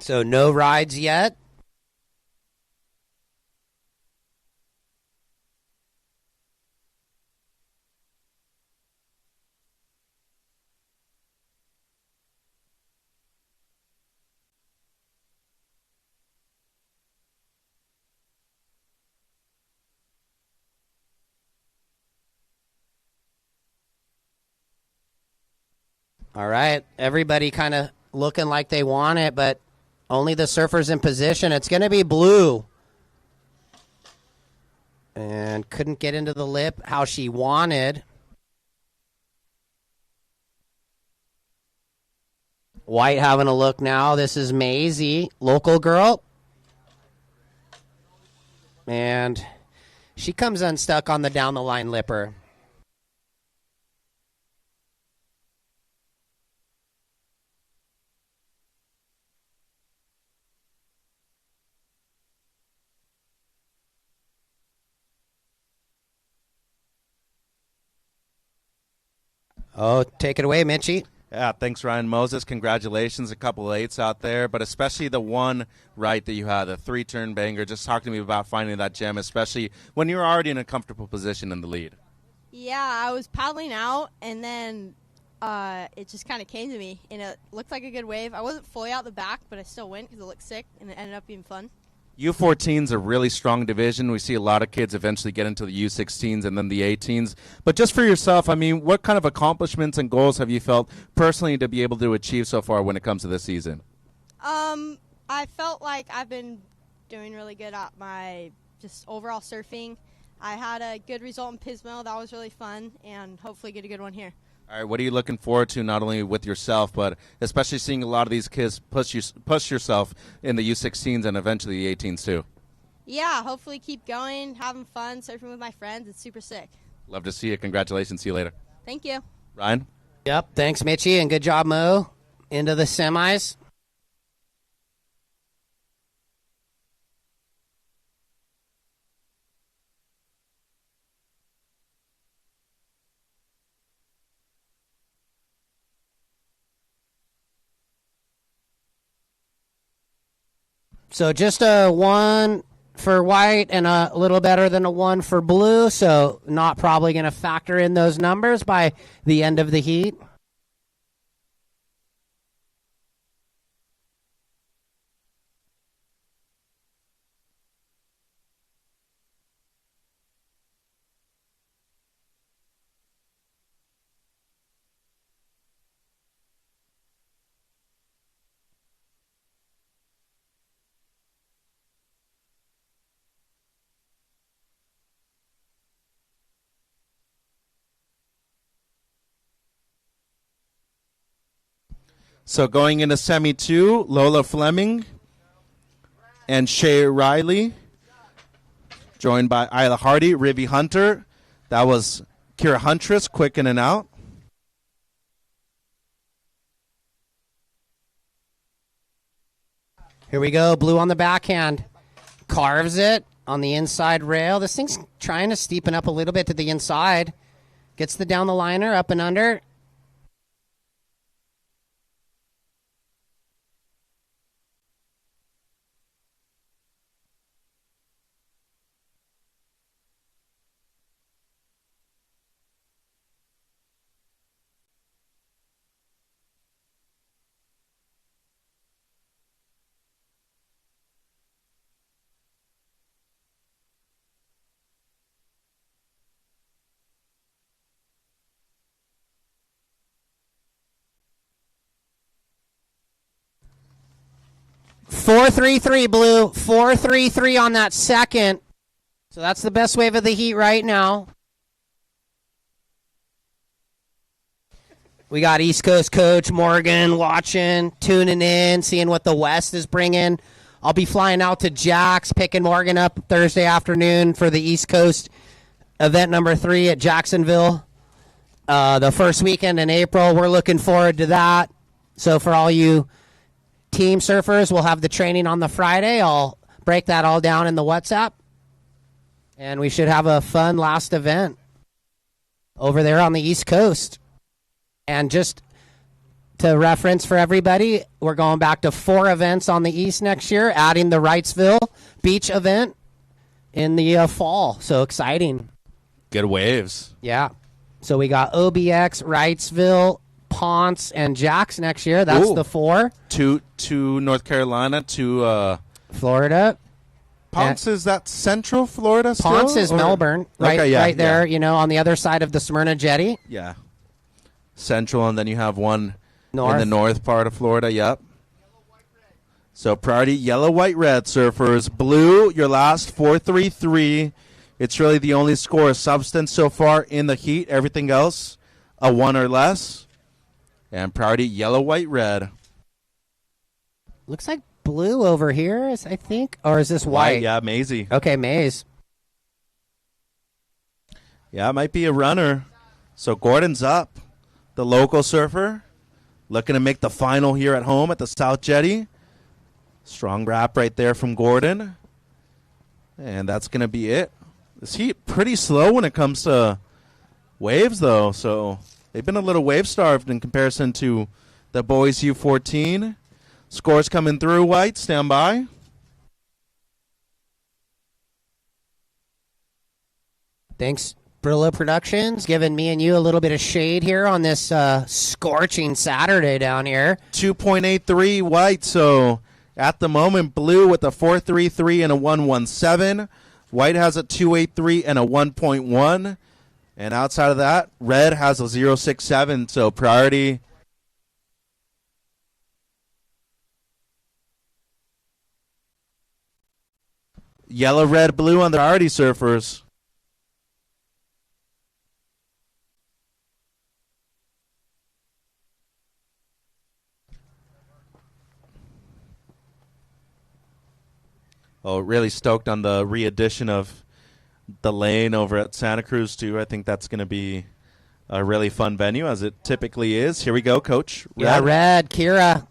So no rides yet. All right, everybody kind of looking like they want it, but only the surfers in position. It's going to be Blue. And couldn't get into the lip how she wanted. White having a look now. This is Maisie, local girl. And she comes unstuck on the down the line lipper. Oh, take it away, Mitchie. Yeah, thanks, Ryan Moses. Congratulations. A couple of eights out there, but especially the one right that you had, the three-turn banger. Just talk to me about finding that gem, especially when you're already in a comfortable position in the lead. Yeah, I was paddling out, and then it just kind of came to me, and it looked like a good wave. I wasn't fully out the back, but I still went because it looked sick, and it ended up being fun. U14 is a really strong division. We see a lot of kids eventually get into the U16s and then the 18s. But just for yourself, I mean, what kind of accomplishments and goals have you felt personally to be able to achieve so far when it comes to this season? I felt like I've been doing really good at my just overall surfing. I had a good result in Pismo. That was really fun, and hopefully get a good one here. All right, what are you looking forward to, not only with yourself, but especially seeing a lot of these kids push yourself in the U16s and eventually the 18s too? Yeah, hopefully keep going, having fun, surfing with my friends. It's super sick. Love to see you. Congratulations. See you later. Thank you. Ryan? Yep, thanks, Mitchie, and good job, Mo. Into the semis. So just a 1 for White and a little better than a 1 for Blue, so not probably going to factor in those numbers by the end of the heat. So going into Semi 2, Lola Fleming and Shay Riley, joined by Isla Hardy, Ribby Hunter. That was Kira Huntress, quick in and out. Here we go, Blue on the backhand. Carves it on the inside rail. This thing's trying to steepen up a little bit to the inside. Gets the down the liner, up and under. Four-three-three, Blue. 4-3-3 on that second. So that's the best wave of the heat right now. We got East Coast coach Morgan watching, tuning in, seeing what the West is bringing. I'll be flying out to Jax, picking Morgan up Thursday afternoon for the East Coast event number 3 at Jacksonville. The first weekend in April. We're looking forward to that. So for all you team surfers, we'll have the training on the Friday. I'll break that all down in the WhatsApp. And we should have a fun last event over there on the East Coast. And just to reference for everybody, we're going back to 4 events on the East next year, adding the Wrightsville Beach event in the fall. So exciting. Good waves. Yeah. So we got OBX, Wrightsville, Ponce, and Jax next year. That's the 4. To North Carolina, to Florida. Ponce, is that Central Florida still? Ponce is Melbourne, right, Okay, yeah, right there, yeah. on the other side of the Smyrna Jetty. Yeah. Central, and then you have one North. in the north part of Florida. Yep. So priority yellow, white, red surfers. Blue, your last 4-3-3. It's really the only score of substance so far in the heat. Everything else, a 1 or less. And priority yellow, white, red. Looks like blue over here, I think. Or is this white? Yeah, Maisie. Okay, Maze. Yeah, it might be a runner. So Gordon's up. The local surfer looking to make the final here at home at the South Jetty. Strong wrap right there from Gordon. And that's going to be it. This heat pretty slow when it comes to waves, though. So they've been a little wave-starved in comparison to the boys U14. Scores coming through, White. Stand by. Thanks, Brillo Productions, giving me and you a little bit of shade here on this scorching Saturday down here. 2.83 White, so at the moment, blue with a 4.33 and a 1.17. White has a 2.83 and a 1.1. And outside of that, red has a 0.67, so priority. Yellow, red, blue on the priority surfers. Oh, really stoked on the re-addition of the lane over at Santa Cruz, too. I think that's going to be a really fun venue, as it typically is. Here we go, Coach. Red. Yeah, red. Kira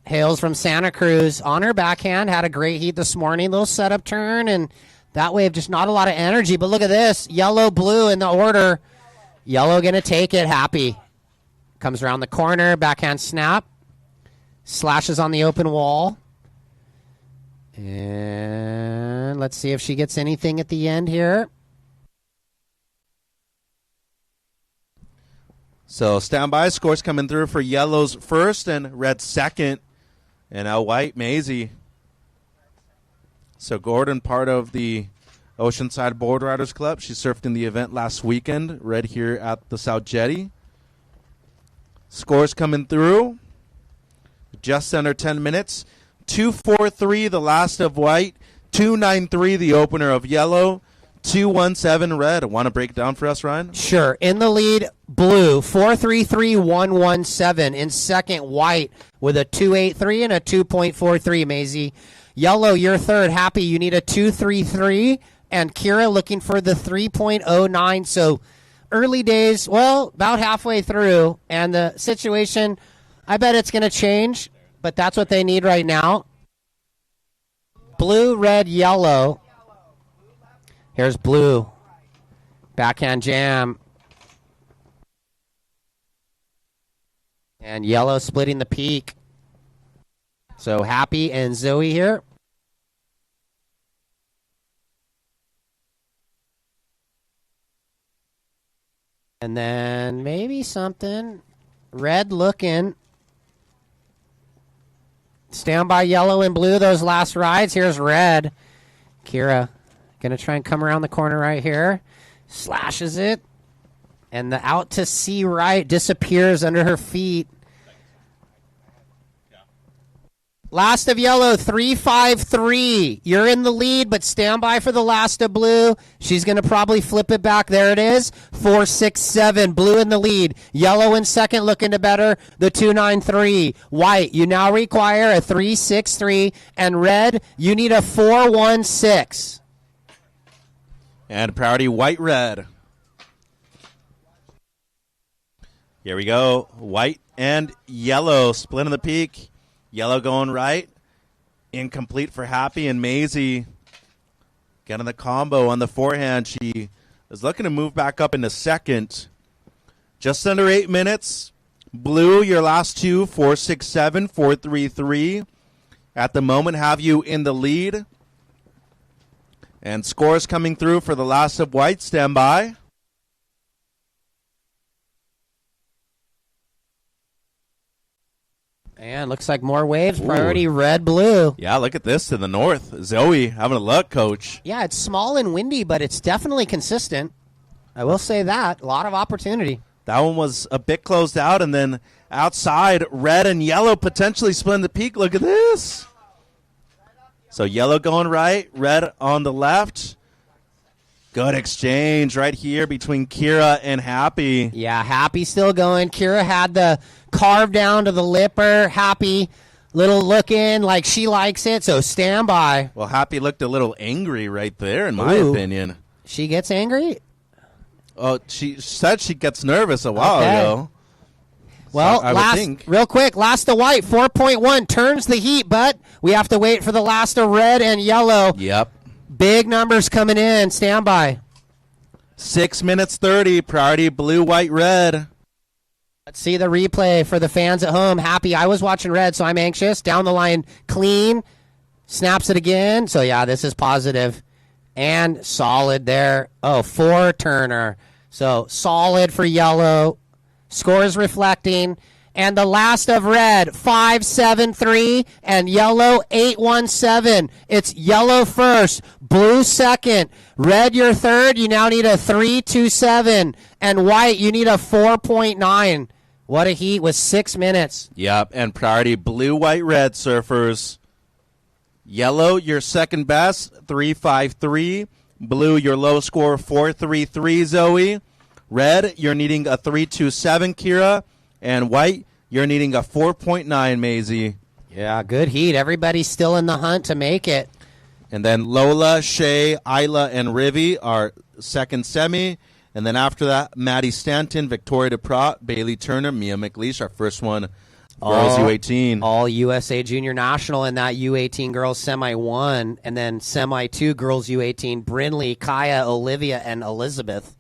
hails from Santa Cruz. On her backhand, had a great heat this morning. Little setup turn, and that wave just not a lot of energy. But look at this. Yellow, blue in the order. Yellow going to take it. Happy. Comes around the corner. Backhand snap. Slashes on the open wall. And let's see if she gets anything at the end here. So standby scores coming through for yellows first and red second. And now white, Maisie. So Gordon, part of the Oceanside Board Riders Club. She surfed in the event last weekend, right here at the South Jetty. Scores coming through. Just under 10 minutes. 2.43, the last of white. 2.93, the opener of yellow. 2.17 red. Want to break it down for us, Ryan? Sure. In the lead, blue, 4.33, 1.17. In second, white with a 2.83 and a 2.43, Maisie. Yellow, you're third. Happy, you need a 2.33. And Kira looking for the 3.09. So early days, well, about halfway through. And the situation, I bet it's going to change. But that's what they need right now. Blue, red, yellow. Here's blue. Backhand jam. And yellow splitting the peak. So Happy and Zoe here. And then maybe something. Red looking. Stand by yellow and blue, those last rides. Here's red. Kira going to try and come around the corner right here. Slashes it. And the out to sea right disappears under her feet. Last of yellow, 3.53. You're in the lead, but stand by for the last of blue. She's going to probably flip it back. There it is. 4.67. Blue in the lead. Yellow in second, looking to better the 2.93. White, you now require a 3.63. And red, you need a 4.16. And priority white, red. Here we go. White and yellow. Split in the peak. Yellow going right. Incomplete for Happy, and Maisie getting the combo on the forehand. She is looking to move back up into second. Just under 8 minutes. Blue, your last two, 4-6-7, 4-3-3. At the moment, have you in the lead. And scores coming through for the last of white. Stand by. And looks like more waves. Priority red, blue. Yeah, look at this to the north. Zoe having a luck, coach. Yeah, it's small and windy, but it's definitely consistent. I will say that. A lot of opportunity. That one was a bit closed out, and then outside, red and yellow potentially splitting the peak. Look at this. So yellow going right, red on the left. Good exchange right here between Kira and Happy. Yeah, Happy still going. Kira had the carve down to the lipper. Happy, little looking like she likes it, so stand by. Well, Happy looked a little angry right there, in my opinion. She gets angry? Oh, she said she gets nervous a while ago. Well, so I would think. Real quick, last of white, 4.1 turns the heat, but we have to wait for the last of red and yellow. Yep. Big numbers coming in. Stand by. 6 minutes 30. Priority blue, white, red. Let's see the replay for the fans at home. Happy. I was watching red, so I'm anxious. Down the line, clean. Snaps it again. So, yeah, this is positive. And solid there. Oh, 4 turner. So, solid for yellow. Scores reflecting. And the last of red, 5-7-3, and yellow, 8-1-7. It's yellow first, blue second, red your third. You now need a 3-2-7, and white, you need a 4.9. What a heat with 6 minutes. Yep, and priority blue, white, red surfers. Yellow, your second best, 3-5-3. Blue, your low score, 4-3-3, Zoe. Red, you're needing a 3-2-7, Kira. And white, you're needing a 4.9, Maisie. Yeah, good heat. Everybody's still in the hunt to make it. And then Lola, Shay, Isla, and Rivi are second semi. And then after that, Maddie Stanton, Victoria DePrott, Bailey Turner, Mia McLeish, our first one, girls U18. All USA Junior National in that U18 girls semi 1. And then semi 2 girls U18, Brinley, Kaya, Olivia, and Elizabeth.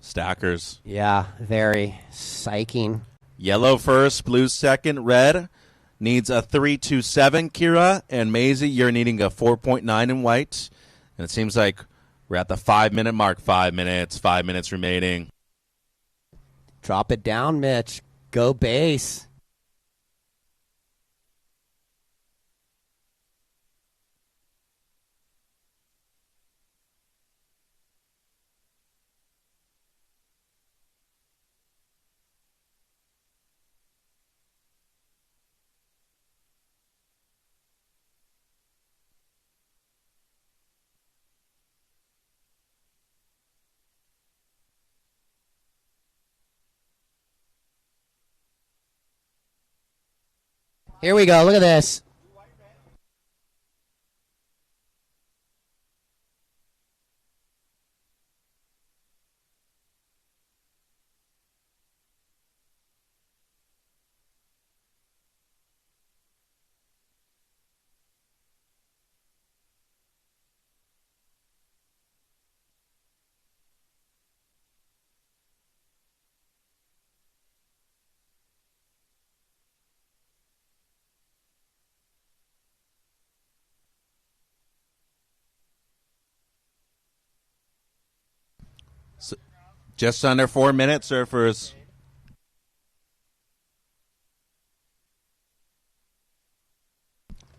Stackers. Yeah, very psyching. Yellow first, blue second, red needs a 3-2-7, Kira. And Maisie, you're needing a 4.9 in white. And it seems like we're at the 5-minute mark. 5 minutes, 5 minutes remaining. Drop it down, Mitch. Go base. Here we go. Look at this. So, just under 4 minutes, surfers.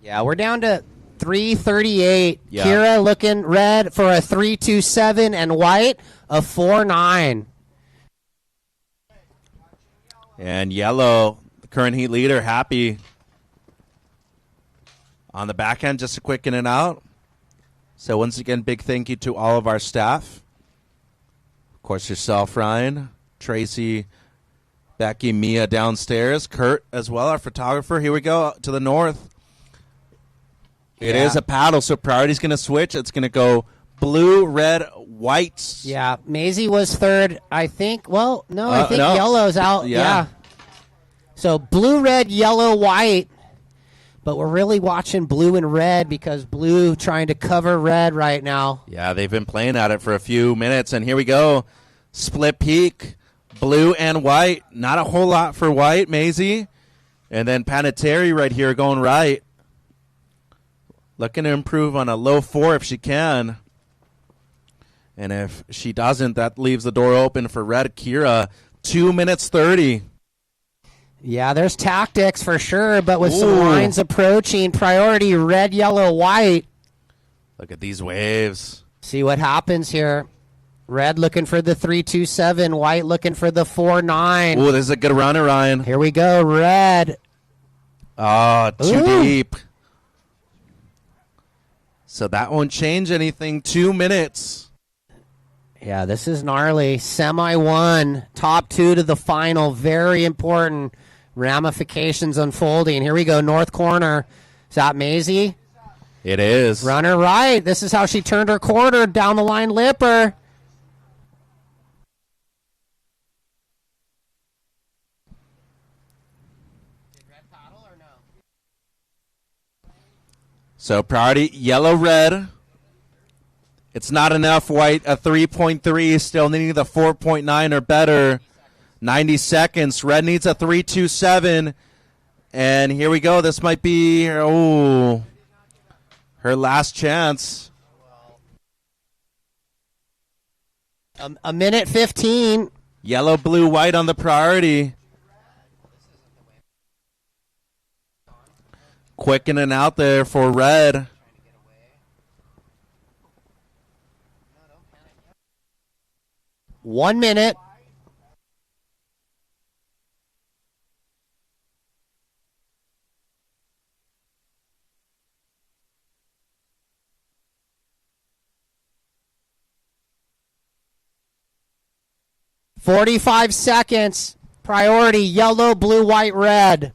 Yeah, we're down to 3:38. Yeah. Kira looking red for a 3-2-7 and white a 4.9. And yellow, the current heat leader, Happy. On the back end, just a quick in and out. So once again, big thank you to all of our staff. Of course, yourself, Ryan, Tracy, Becky, Mia downstairs, Kurt as well, our photographer. Here we go to the north. It is a paddle, so priority's going to switch. It's going to go blue, red, white. Yeah, Maisie was third, I think. Well, no, I think no. yellow's out. Yeah. So blue, red, yellow, white. But we're really watching blue and red because blue trying to cover red right now. Yeah, they've been playing at it for a few minutes, and here we go. Split peak. Blue and white. Not a whole lot for white, Maisie. And then Panettiere right here going right. Looking to improve on a low 4 if she can. And if she doesn't, that leaves the door open for red Kira. 2 minutes 30. Yeah, there's tactics for sure, but with some lines approaching, priority red, yellow, white. Look at these waves. See what happens here. Red looking for the 3-2-7, white looking for the 4-9. Ooh, this is a good runner, Ryan. Here we go, red. Oh, too deep. So that won't change anything. 2 minutes. Yeah, this is gnarly. Semi 1, top 2 to the final. Very important. Ramifications unfolding. Here we go, north corner. Is that Maisie? It is. Runner right. This is how she turned her corner. Down the line, Lipper. So priority yellow, red. It's not enough, white. A 3.3, still needing the 4.9 or better. 90 seconds. Red needs a 3.27. And here we go. This might be her last chance. A minute 15. Yellow, blue, white on the priority. Quickening out there for red. One minute. $45 seconds. Priority yellow, blue, white, red.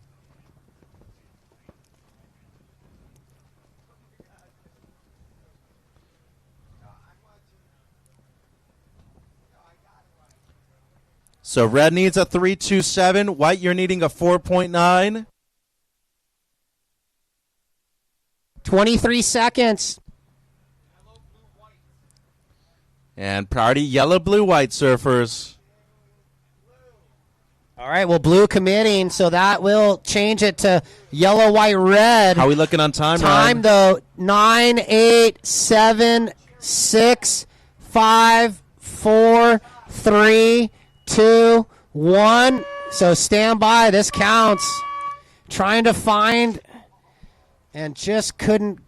So red needs a 3.27. White, you're needing a 4.9. 23 seconds. And priority yellow, blue, white surfers. All right, well, blue committing, so that will change it to yellow, white, red. How are we looking on time, Time, Ryan? though, 9, 8, 7, 6, 5, 4, 3, 2, 1. So stand by. This counts. Trying to find and just couldn't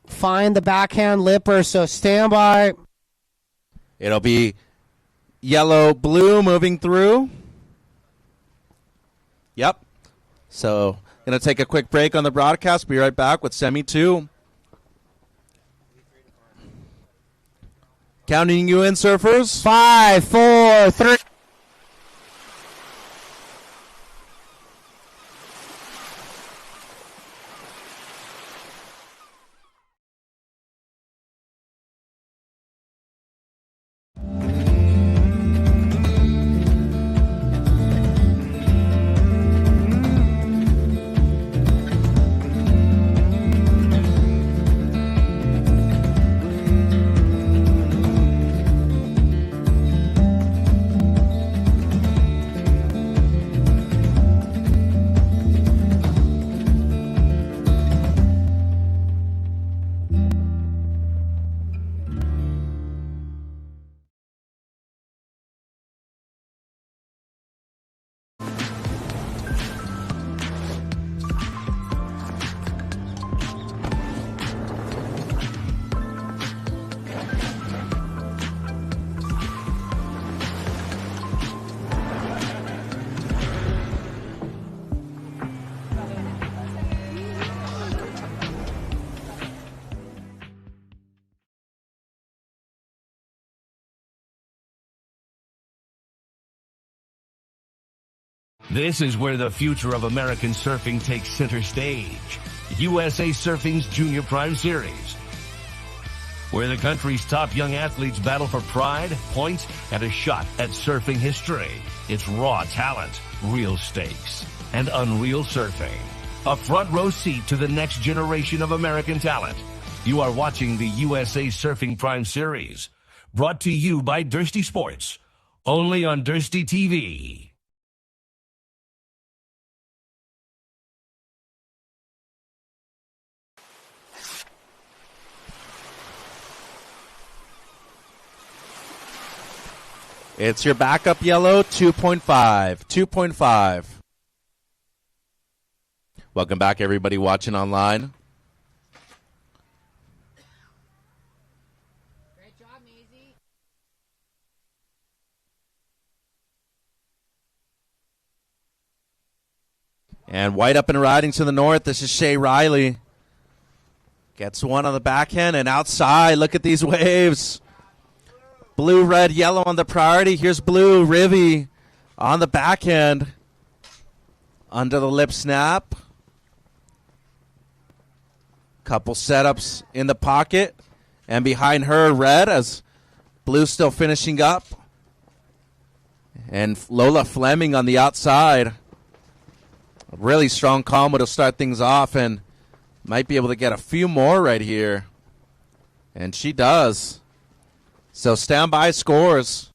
find the backhand lipper. So stand by. It'll be yellow, blue moving through. Yep. So going to take a quick break on the broadcast. Be right back with Semi 2. Counting you in, surfers. 5, 4, 3. This is where the future of American surfing takes center stage. USA Surfing's Junior Prime Series, where the country's top young athletes battle for pride, points, and a shot at surfing history. It's raw talent, real stakes, and unreal surfing. A front row seat to the next generation of American talent. You are watching the USA Surfing Prime Series, brought to you by Dirsty Sports, only on Dirsty TV. It's your backup yellow, 2.5. 2.5. Welcome back, everybody watching online. And white up and riding to the north. This is Shea Riley. Gets one on the backhand and outside. Look at these waves. Blue, red, yellow on the priority. Here's blue, Rivy on the backhand. Under the lip snap. Couple setups in the pocket. And behind her, red, as blue still finishing up. And Lola Fleming on the outside. A really strong combo to start things off, and might be able to get a few more right here. And she does. So standby scores.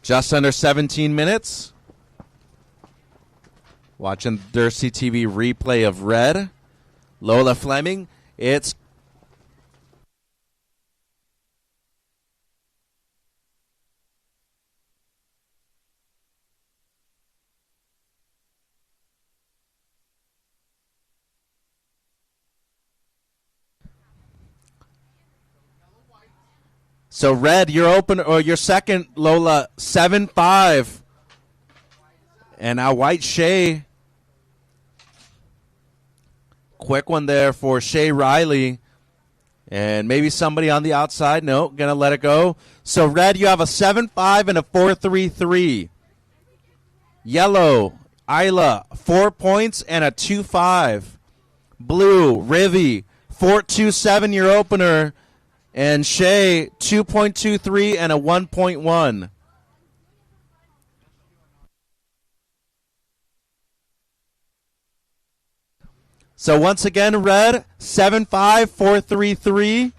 Just under 17 minutes. Watching Dirsty TV replay of red. Lola Fleming. It's so red, your open or your second, Lola, 7-5. And now white Shea. Quick one there for Shea Riley. And maybe somebody on the outside. No, gonna let it go. So red, you have a 7-5 and a 4-3-3. Yellow, Isla, 4 points and a 2-5. Blue, Rivy, 4-2-7 your opener. And Shea, 2.23 and a 1.1. So once again, red, 7-5, 4-3-3.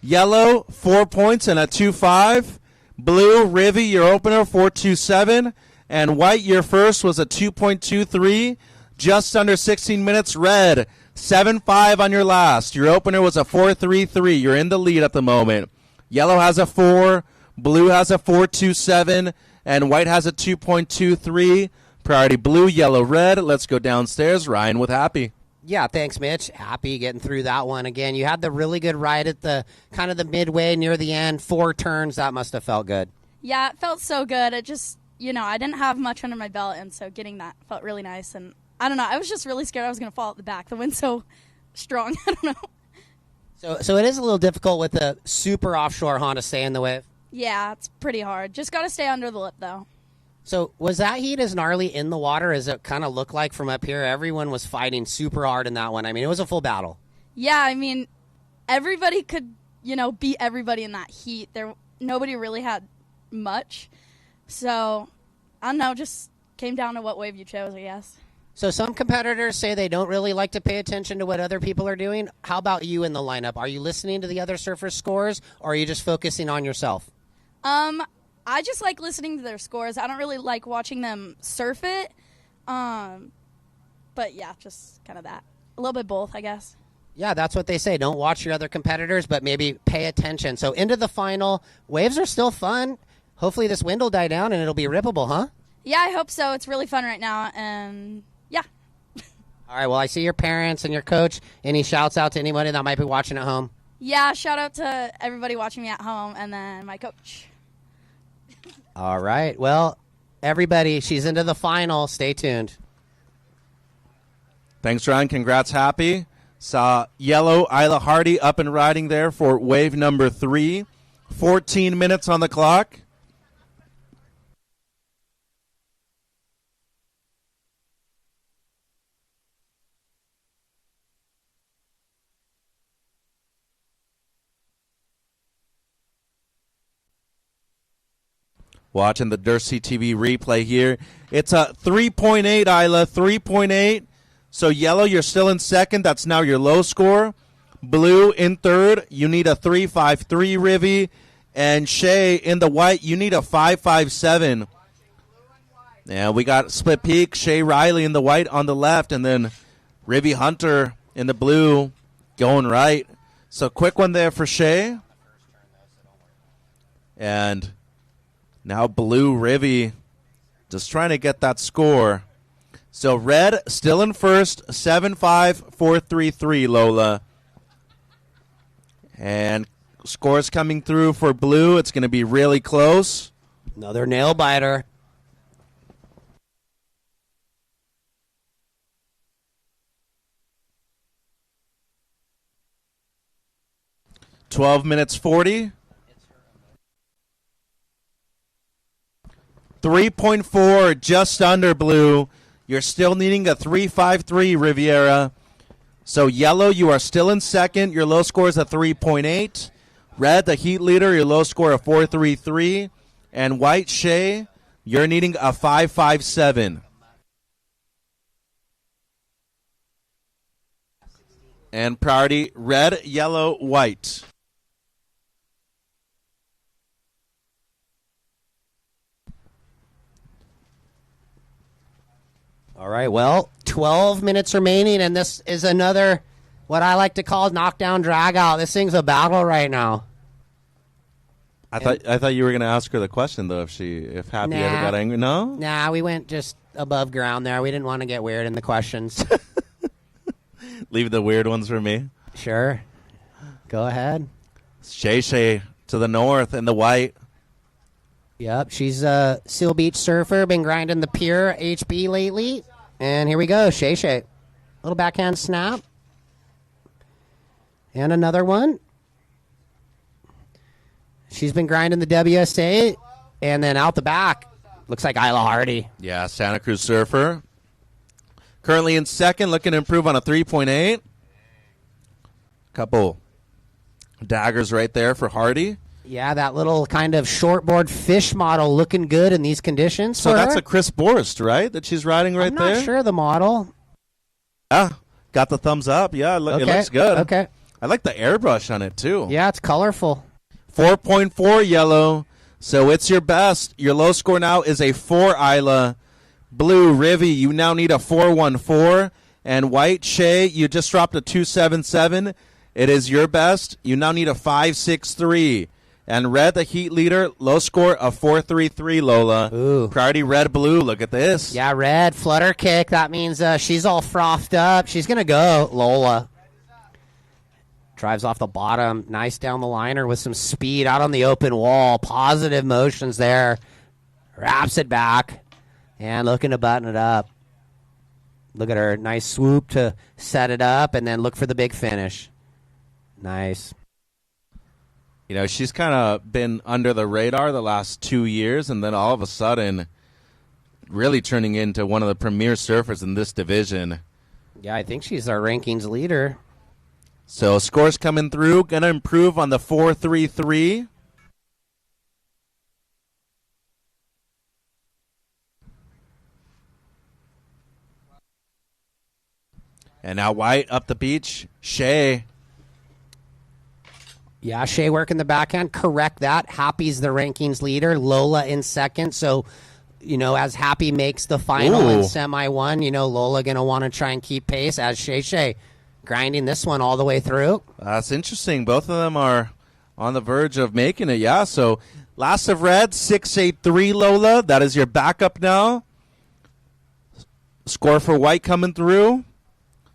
Yellow, 4 points and a 2-5. Blue, Rivy, your opener, 4-2-7. And white, your first, was a 2.23. Just under 16 minutes, red, 7-5 on your last. Your opener was a 4-3-3. You're in the lead at the moment. Yellow has a 4. Blue has a 4-2-7. And white has a 2.23. Priority blue, yellow, red. Let's go downstairs. Ryan with Happy. Yeah, thanks, Mitch. Happy getting through that one again. You had the really good ride at the kind of the midway near the end. 4 turns. That must have felt good. Yeah, it felt so good. It just, I didn't have much under my belt, and so getting that felt really nice. And I don't know. I was just really scared I was going to fall at the back. The wind's so strong. I don't know. So it is a little difficult with the super offshore Honda stay in the wave. Yeah, it's pretty hard. Just got to stay under the lip, though. So was that heat as gnarly in the water as it kind of looked like from up here? Everyone was fighting super hard in that one. I mean, it was a full battle. Yeah, I mean, everybody could, beat everybody in that heat. Nobody really had much. So, I don't know, just came down to what wave you chose, I guess. So some competitors say they don't really like to pay attention to what other people are doing. How about you in the lineup? Are you listening to the other surfers' scores, or are you just focusing on yourself? I just like listening to their scores. I don't really like watching them surf it. But yeah, just kind of that. A little bit both, I guess. Yeah, that's what they say. Don't watch your other competitors, but maybe pay attention. So into the final. Waves are still fun. Hopefully this wind will die down and it'll be rippable, huh? Yeah, I hope so. It's really fun right now. And yeah. All right, well, I see your parents and your coach. Any shouts out to anybody that might be watching at home? Yeah, shout out to everybody watching me at home and then my coach. All right. Well, everybody, she's into the final. Stay tuned. Thanks, Ryan. Congrats, Happy. Saw yellow Isla Hardy up and riding there for wave number 3. 14 minutes on the clock. Watching the Dirsty TV replay here. It's a 3.8, Isla, 3.8. So yellow, you're still in second. That's now your low score. Blue in third. You need a 3.53 Rivy. And Shea in the white, you need a 5.57. Yeah, we got split peak. Shea Riley in the white on the left, and then Rivy Hunter in the blue going right. So quick one there for Shea. And now blue Rivy just trying to get that score. So red still in first, 7.5433, Lola. And scores coming through for blue. It's going to be really close. Another nail biter. (12:40). 3.4, just under blue. You're still needing a 3.53, Riviera. So yellow, you are still in second. Your low score is a 3.8. Red, the heat leader, your low score of 4.33. And white, Shea, you're needing a 5.57. And priority, red, yellow, white. All right, well, 12 minutes remaining, and this is another, what I like to call knockdown drag out. This thing's a battle right now. I thought you were going to ask her the question, though, if Happy ever got angry. No? Nah, we went just above ground there. We didn't want to get weird in the questions. Leave the weird ones for me. Sure. Go ahead. Shay to the north in the white. Yep, she's a Seal Beach surfer, been grinding the Pure HB lately. And here we go, Shay. Little backhand snap. And another one. She's been grinding the WSA. And then out the back, looks like Isla Hardy. Yeah, Santa Cruz surfer. Currently in second, looking to improve on a 3.8. Couple daggers right there for Hardy. Yeah, that little kind of shortboard fish model looking good in these conditions. So that's a Chris Borst, right, that she's riding right there? I'm not sure of the model. Ah, got the thumbs up. Yeah, it looks good. Okay. I like the airbrush on it, too. Yeah, it's colorful. 4.4 yellow, so it's your best. Your low score now is a 4, Isla. Blue, Rivy, you now need a 4.14. And white, Shea, you just dropped a 2.77. It is your best. You now need a 5.63. And red, the heat leader, low score of 4.33, Lola. Ooh. Priority red, blue. Look at this. Yeah, red, flutter kick. That means she's all frothed up. She's going to go, Lola. Drives off the bottom. Nice down the liner with some speed out on the open wall. Positive motions there. Wraps it back. And looking to button it up. Look at her. Nice swoop to set it up and then look for the big finish. Nice. You know, she's kind of been under the radar the last 2 years, and then all of a sudden really turning into one of the premier surfers in this division. Yeah, I think she's our rankings leader. So scores coming through. Going to improve on the 4.33. And now white up the beach. Shea. Yeah, Shea working the backhand. Correct that. Happy's the rankings leader. Lola in second. So, you know, as Happy makes the final in Semi 1, you know, Lola going to want to try and keep pace as Shea grinding this one all the way through. That's interesting. Both of them are on the verge of making it. Yeah, so last of red, 6.83, Lola. That is your backup now. Score for white coming through.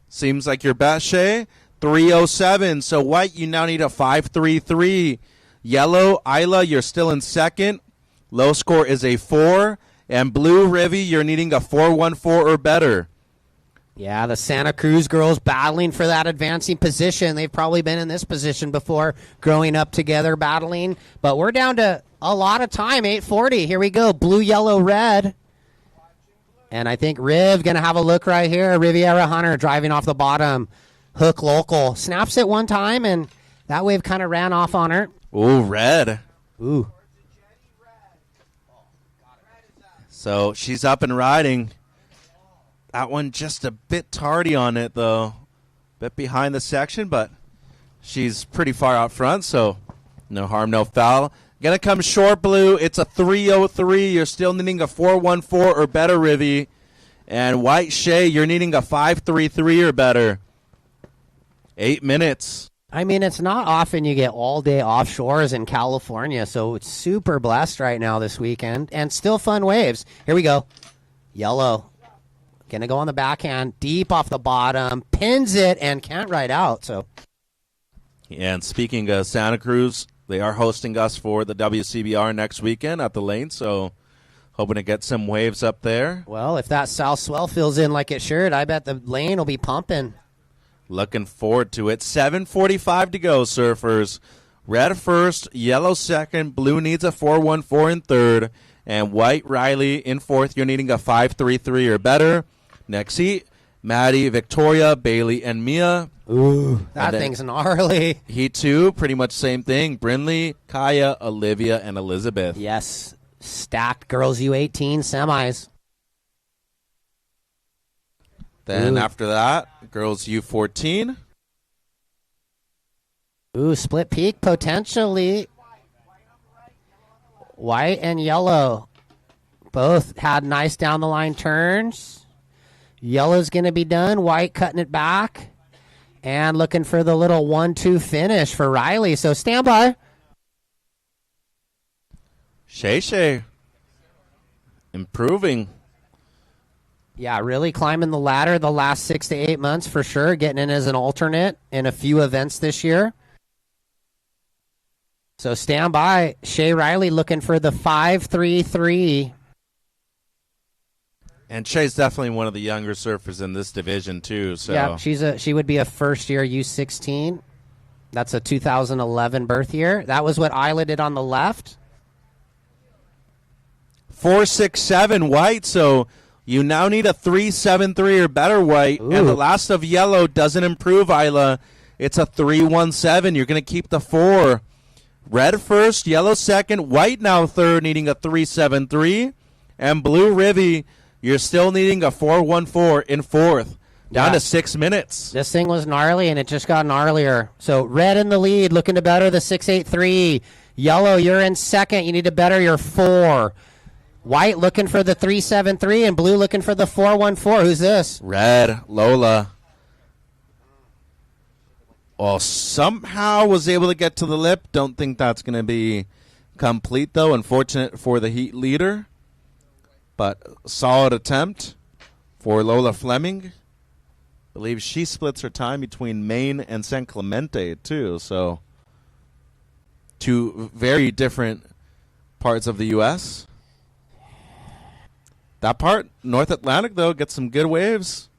Seems like your best, Shea. 3.07. So white, you now need a 5.33. Yellow, Isla, you're still in second. Low score is a 4. And blue, Rivy, you're needing a 4.14 or better. Yeah, the Santa Cruz girls battling for that advancing position. They've probably been in this position before, growing up together, battling. But we're down to a lot of time, 8:40. Here we go, blue, yellow, red. And I think Riv going to have a look right here. Riviera Hunter driving off the bottom. Hook local. Snaps it one time, and that wave kind of ran off on her. Ooh, red. Ooh. So she's up and riding. That one just a bit tardy on it, though. Bit behind the section, but she's pretty far out front, so no harm, no foul. Gonna come short, Blue. It's a 3:03. You're still needing a 4:14 or better, Rivy. And White Shea, you're needing a 5:33 or better. 8 minutes. I mean, it's not often you get all-day offshores in California, so it's super blessed right now this weekend, and still fun waves. Here we go. Yellow. Going to go on the backhand, deep off the bottom, pins it, and can't ride out. So, yeah, and speaking of Santa Cruz, they are hosting us for the WCBR next weekend at the lane, so hoping to get some waves up there. Well, if that south swell fills in like it should, I bet the lane will be pumping. Looking forward to it. 7:45 to go, surfers. Red first, yellow second, blue needs a 4:14 in third, and White Riley in fourth. You're needing a 5:33 or better. Next heat, Maddie, Victoria, Bailey, and Mia. Ooh, that thing's gnarly. Heat 2, pretty much same thing. Brinley, Kaya, Olivia, and Elizabeth. Yes, stacked girls U18 semis. Then after that, girls U14. Ooh, split peak potentially. White and yellow both had nice down the line turns. Yellow's going to be done. White cutting it back. And looking for the little 1-2 finish for Riley. So stand by. Shay improving. Yeah, really climbing the ladder the last 6 to 8 months for sure. Getting in as an alternate in a few events this year. So stand by. Shay Riley looking for the 5-3-3. And Shay's definitely one of the younger surfers in this division too. So yeah, she would be a first year U16. That's a 2011 birth year. That was what Isla did on the left. 4.67 White. So you now need a 3.73 or better, White. Ooh. And the last of yellow doesn't improve, Isla. It's a 3.17. You're going to keep the 4. Red first, yellow second, White now third, needing a 3.73. And blue Rivy, you're still needing a 4.14 in fourth. Down to 6 minutes. This thing was gnarly, and it just got gnarlier. So red in the lead, looking to better the 6.83. Yellow, you're in second. You need to better your 4. White looking for the 3.73, and blue looking for the 4.14. Who's this? Red, Lola. Well, somehow was able to get to the lip. Don't think that's going to be complete, though. Unfortunate for the Heat leader. But solid attempt for Lola Fleming. Believe she splits her time between Maine and San Clemente, too. So, two very different parts of the U.S. That part, North Atlantic, though, gets some good waves.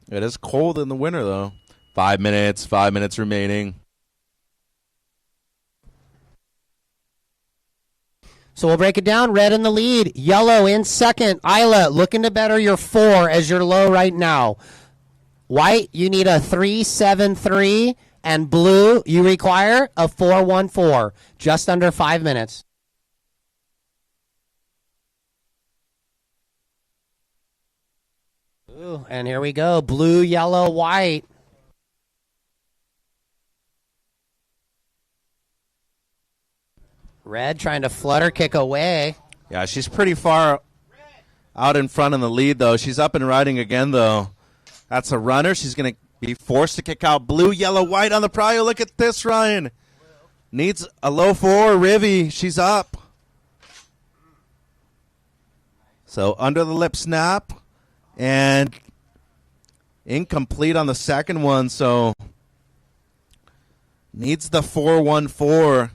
It is cold in the winter, though. 5 minutes remaining. So we'll break it down. Red in the lead. Yellow in second. Isla looking to better your 4 as your low right now. White, you need a 3.73. And blue, you require a 4.14. Just under 5 minutes. Ooh, and here we go. Blue, yellow, white. Red trying to flutter kick away. Yeah, she's pretty far out in front in the lead, though. She's up and riding again, though. That's a runner. She's going to be forced to kick out. Blue, yellow, white on the prio. Look at this, Ryan. Needs a low 4. Rivy, she's up. So under the lip snap. And incomplete on the second one, so needs the 4.14.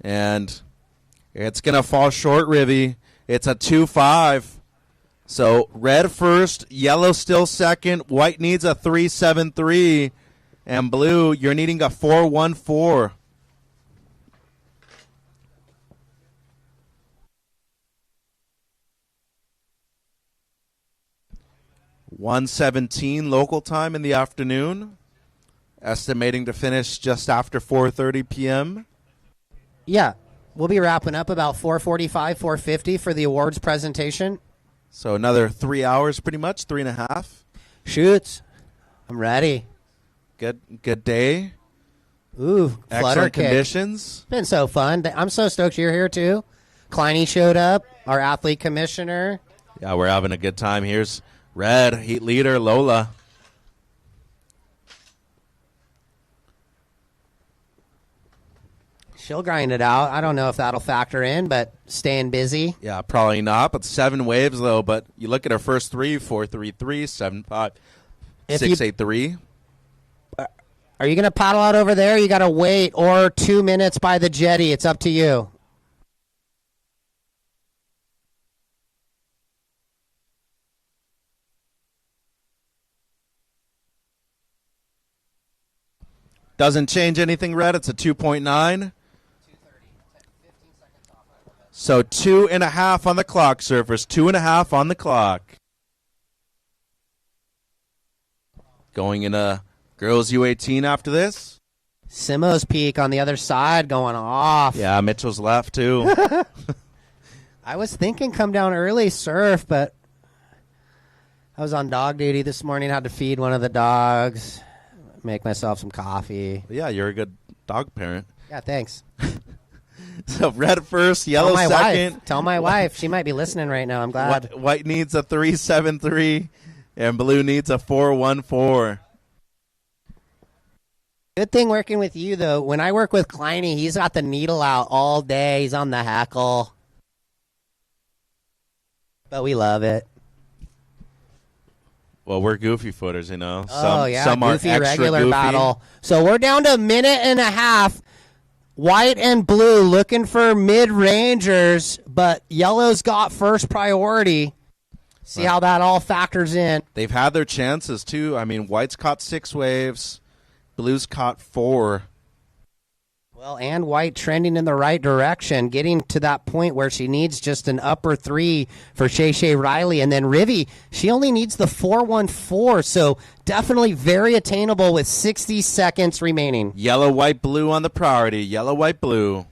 And it's going to fall short, Rivy. It's a 2.5. So red first, yellow still second, white needs a 3.73, and blue, you're needing a 4.14. .117 local time in the afternoon. Estimating to finish just after 4:30 p.m. Yeah, we'll be wrapping up about 4:45, 4:50 for the awards presentation. So another 3 hours, pretty much, 3.5. Shoots. I'm ready. Good day. Ooh, flutter Excellent kick. conditions. It's been so fun. I'm so stoked you're here, too. Kleiny showed up, our athlete commissioner. Yeah, we're having a good time. Here's Red, Heat leader, Lola. She'll grind it out. I don't know if that'll factor in, but staying busy. Yeah, probably not, but 7 waves, though. But you look at her first 3, 4-3-3, 7-5, 6-8-3. Are you going to paddle out over there? You got to wait, or 2 minutes by the jetty. It's up to you. Doesn't change anything, Red. It's a 2.9. So 2.5 on the clock, surfers. 2.5 on the clock. Going in a girls U18 after this. Simo's peak on the other side going off. Yeah, Mitchell's left, too. I was thinking come down early, surf, but I was on dog duty this morning. Had to feed one of the dogs, make myself some coffee. Yeah, you're a good dog parent. Yeah, thanks. So red first, yellow second. Tell my wife. She might be listening right now. I'm glad. White needs a 3.73, and blue needs a 4.14. Good thing working with you, though. When I work with Kleiny, he's got the needle out all day. He's on the hackle. But we love it. Well, we're goofy footers, you know. Some goofy, are extra regular goofy. battle. So we're down to a minute and a half. White and blue looking for mid-rangers, but yellow's got first priority. See how that all factors in. They've had their chances, too. I mean, white's caught 6 waves. Blue's caught 4. Well, and white trending in the right direction, getting to that point where she needs just an upper 3 for Shay Riley. And then Rivy, she only needs the 4.14, so definitely very attainable with 60 seconds remaining. Yellow, white, blue on the priority. Yellow, white, blue.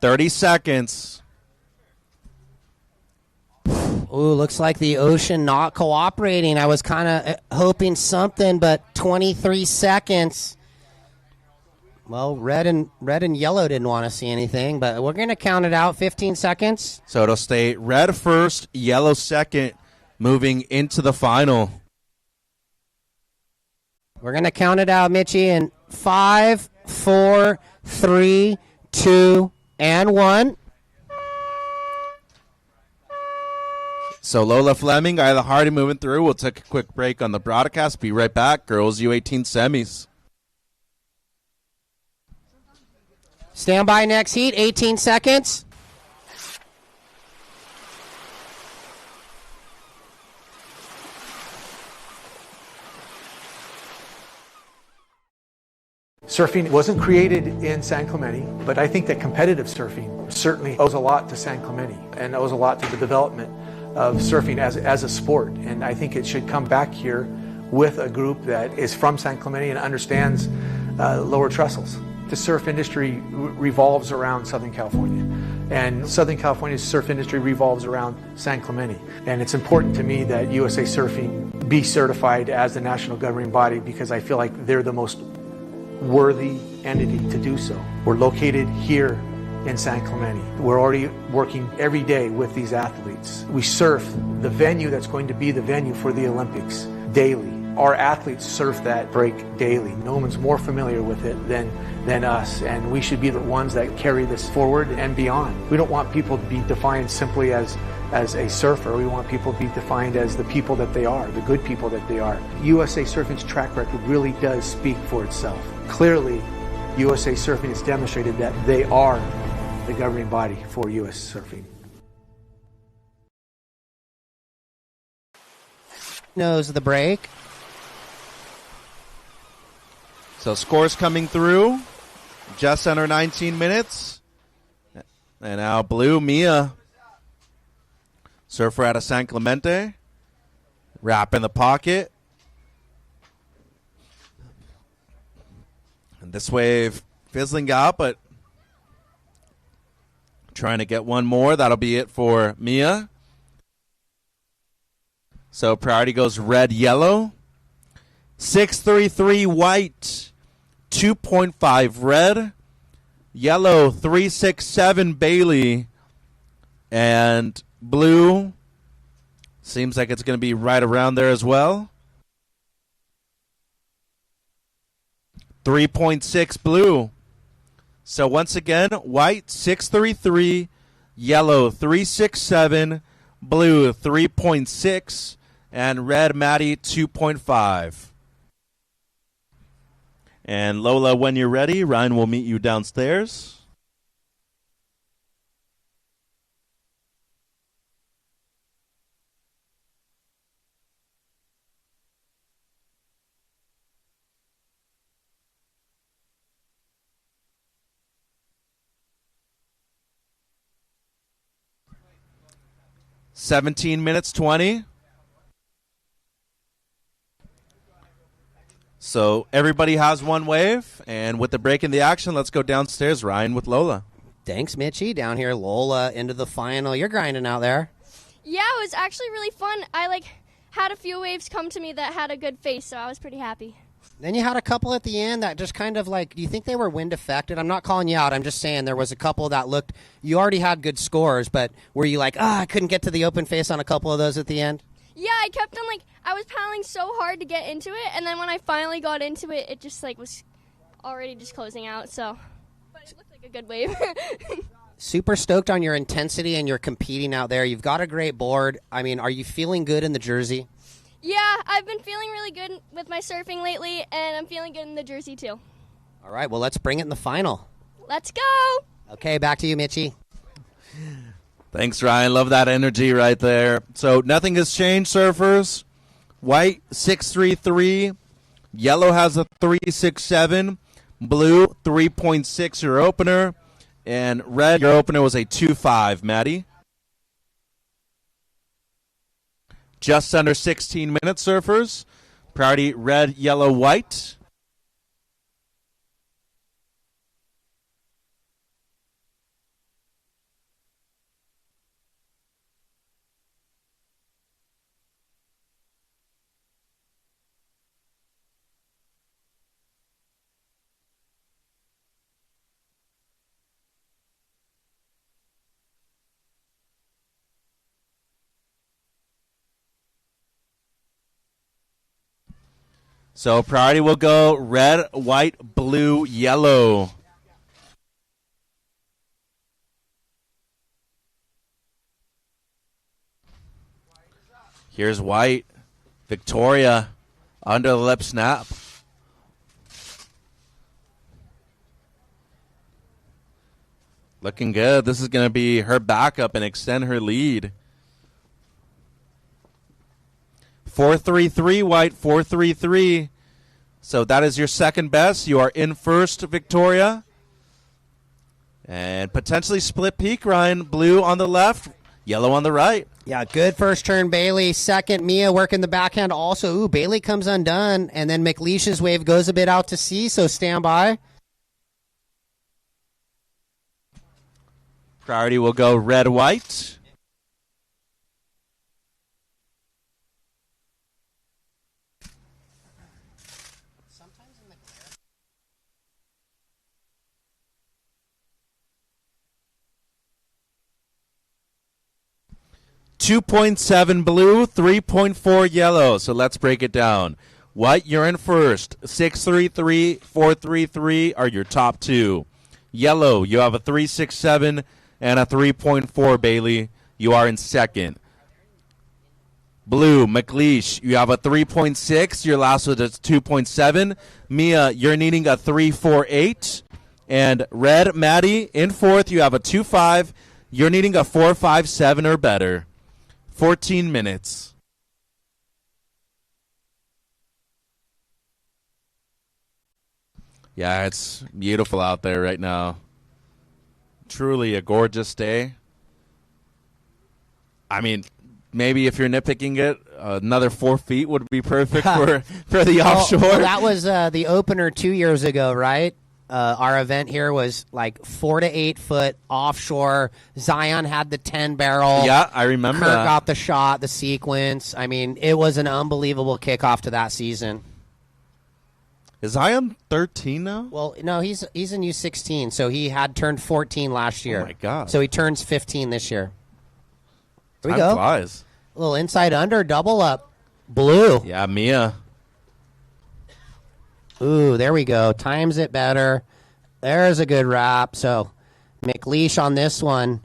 $30 seconds. Ooh, looks like the ocean not cooperating. I was kind of hoping something, but 23 seconds. Well, red and yellow didn't want to see anything, but we're going to count it out. 15 seconds. So it'll stay red first, yellow second, moving into the final. We're going to count it out, Mitchie, in 5, 4, 3, 2, and 1. So Lola Fleming, Isla Hardy moving through. We'll take a quick break on the broadcast. Be right back. Girls U18 semis. Stand by next heat. 18 seconds. Surfing wasn't created in San Clemente, but I think that competitive surfing certainly owes a lot to San Clemente and owes a lot to the development of surfing as a sport. And I think it should come back here with a group that is from San Clemente and understands lower trestles. The surf industry revolves around Southern California, and Southern California's surf industry revolves around San Clemente. And it's important to me that USA Surfing be certified as the national governing body because I feel like they're the most worthy entity to do so. We're located here in San Clemente. We're already working every day with these athletes. We surf the venue that's going to be the venue for the Olympics daily. Our athletes surf that break daily. No one's more familiar with it than us, and we should be the ones that carry this forward and beyond. We don't want people to be defined simply as a surfer. We want people to be defined as the people that they are, the good people that they are. USA Surfing's track record really does speak for itself. Clearly, USA Surfing has demonstrated that they are the governing body for US Surfing. Knows the break. So scores coming through. Just under 19 minutes. And now blue, Mia. Surfer out of San Clemente. Wrap in the pocket. And this wave fizzling out, but trying to get one more. That'll be it for Mia. So priority goes red, yellow. 633 white. 2.5 red. Yellow 367 Bailey. And blue seems like it's going to be right around there as well. 3.6 blue. So once again, white 633, yellow 367, blue 3.6, and red Maddie 2.5. And Lola, when you're ready, Ryan will meet you downstairs. (17 minutes 20). So everybody has one wave, and with the break in the action, let's go downstairs, Ryan, with Lola. Thanks, Mitchie. Down here, Lola into the final. You're grinding out there. Yeah, it was actually really fun. I had a few waves come to me that had a good face, so I was pretty happy. Then you had a couple at the end that just kind of do you think they were wind affected? I'm not calling you out. I'm just saying there was a couple that looked, you already had good scores, but were you I couldn't get to the open face on a couple of those at the end? Yeah, I kept on I was paddling so hard to get into it, and then when I finally got into it, it just was already just closing out, so. But it looked like a good wave. Super stoked on your intensity and your competing out there. You've got a great board. I mean, are you feeling good in the jersey? Yeah, I've been feeling really good with my surfing lately, and I'm feeling good in the jersey too. All right, well, let's bring it in the final. Let's go! Okay, back to you, Mitchie. Thanks, Ryan. Love that energy right there. So nothing has changed, surfers. White, 633. Yellow has a 367. Blue, 3.6, your opener. And red, your opener was a 2.5, Maddie. Just under 16 minutes, surfers. Priority red, yellow, white. So priority will go red, white, blue, yellow. Here's white. Victoria under the lip snap. Looking good. This is going to be her backup and extend her lead. 4.33 white, 4.33. So that is your second best. You are in first, Victoria. And potentially split peak, Ryan. Blue on the left, yellow on the right. Yeah, good first turn, Bailey. Second, Mia working the backhand also. Ooh, Bailey comes undone. And then McLeish's wave goes a bit out to sea, so stand by. Priority will go red, white. .7 blue, 3.4 yellow. So let's break it down. White, you're in first. 6.33, 4.33 are your top two. Yellow, you have a 3.67 and a 3.4, Bailey. You are in second. Blue, McLeish, you have a 3.6. Your last was a 2.7. Mia, you're needing a 3.48. And red, Maddie, in fourth, you have a 2.5. You're needing a 4.57 or better. 14 minutes. Yeah, it's beautiful out there right now. Truly a gorgeous day. I mean, maybe if you're nitpicking it, another 4 feet would be perfect for the offshore. Well, that was the opener 2 years ago, right? Our event here was like 4 to 8 foot offshore. Zion had the 10 barrel. Yeah, I remember Kirk that. got the shot, the sequence. I mean, it was an unbelievable kickoff to that season. Is Zion 13 now? Well, no, he's in U16, so he had turned 14 last year. Oh, my God. So he turns 15 this year. Here we Time go. flies. A little inside under, double up. Blue. Yeah, Mia. Ooh, there we go. Times it better. There's a good wrap. So McLeish on this one.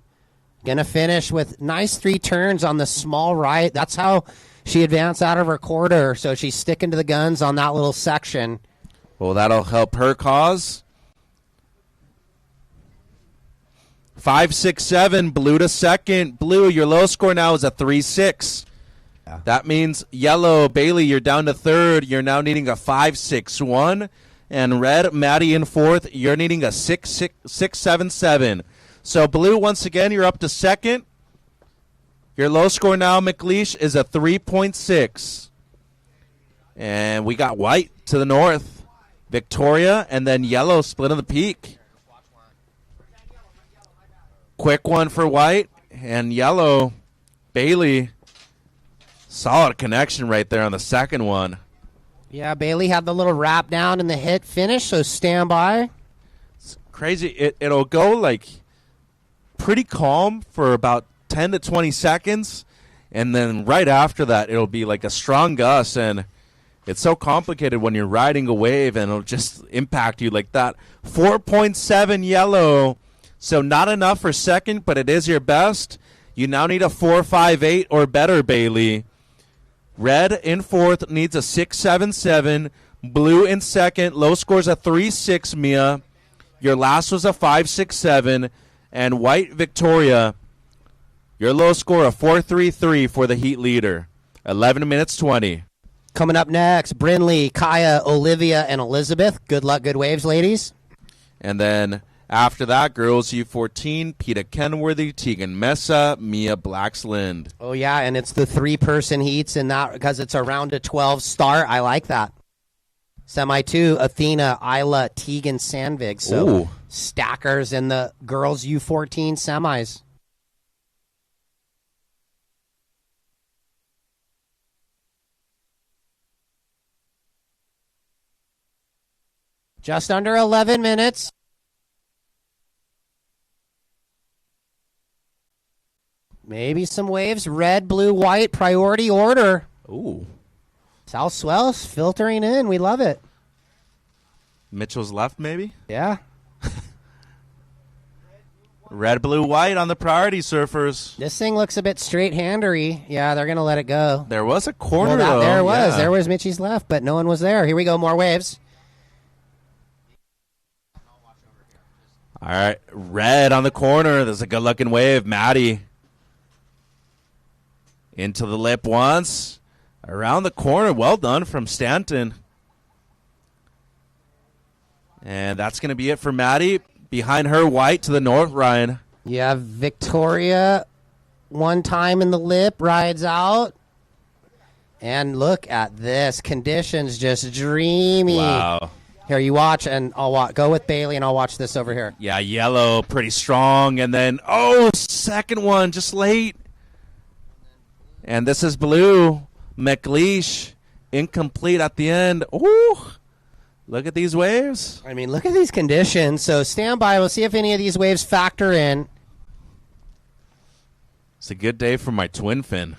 Going to finish with nice 3 turns on the small right. That's how she advanced out of her quarter. So she's sticking to the guns on that little section. Well, that'll help her cause. 5-6-7, blue to second. Blue, your low score now is a 3-6. Yeah. That means yellow, Bailey, you're down to third. You're now needing a 5-6-1. And red, Maddie in fourth, you're needing a 6-7-7. So blue, once again, you're up to second. Your low score now, McLeish, is a 3.6. And we got white to the north. Victoria, and then yellow split on the peak. Quick one for white, and yellow, Bailey. Solid connection right there on the second one. Yeah, Bailey had the little wrap down in the hit finish, so stand by. It's crazy. It'll go like pretty calm for about 10 to 20 seconds, and then right after that, it'll be like a strong gust, and it's so complicated when you're riding a wave, and it'll just impact you like that. 4.7 yellow, so not enough for second, but it is your best. You now need a 4.58 or better, Bailey. Red in fourth needs a 6.77. Blue in second. Low scores a 3.6, Mia. Your last was a 5.67. And white, Victoria, your low score a 4.33 for the heat leader. 11 minutes 20. Coming up next, Brinley, Kaya, Olivia, and Elizabeth. Good luck, good waves, ladies. And then after that, girls U14, Peta Kenworthy, Tegan Mesa, Mia Blacksland. Oh, yeah, and it's the 3-person heats in that because it's a round of 12 start. I like that. Semi 2, Athena, Isla, Tegan, Sandvig. So Ooh. stackers in the girls U14 semis. Just under 11 minutes. Maybe some waves. Red, blue, white, priority order. Ooh. South swells filtering in. We love it. Mitchell's left, maybe? Yeah. Red, blue, white on the priority surfers. This thing looks a bit straight-handery. Yeah, they're going to let it go. There was a corner, well, though. There it was. Yeah. There was Mitchie's left, but no one was there. Here we go. More waves. All right. Red on the corner. There's a good-looking wave. Maddie. Into the lip once. Around the corner. Well done from Stanton. And that's going to be it for Maddie. Behind her, white to the north, Ryan. Yeah, Victoria, one time in the lip, rides out. And look at this. Conditions just dreamy. Wow. Here, you watch, and I'll go with Bailey, and I'll watch this over here. Yeah, yellow, pretty strong. And then, second one, just late. And this is blue. McLeish, incomplete at the end. Ooh. Look at these waves. I mean, look at these conditions. So stand by. We'll see if any of these waves factor in. It's a good day for my twin fin.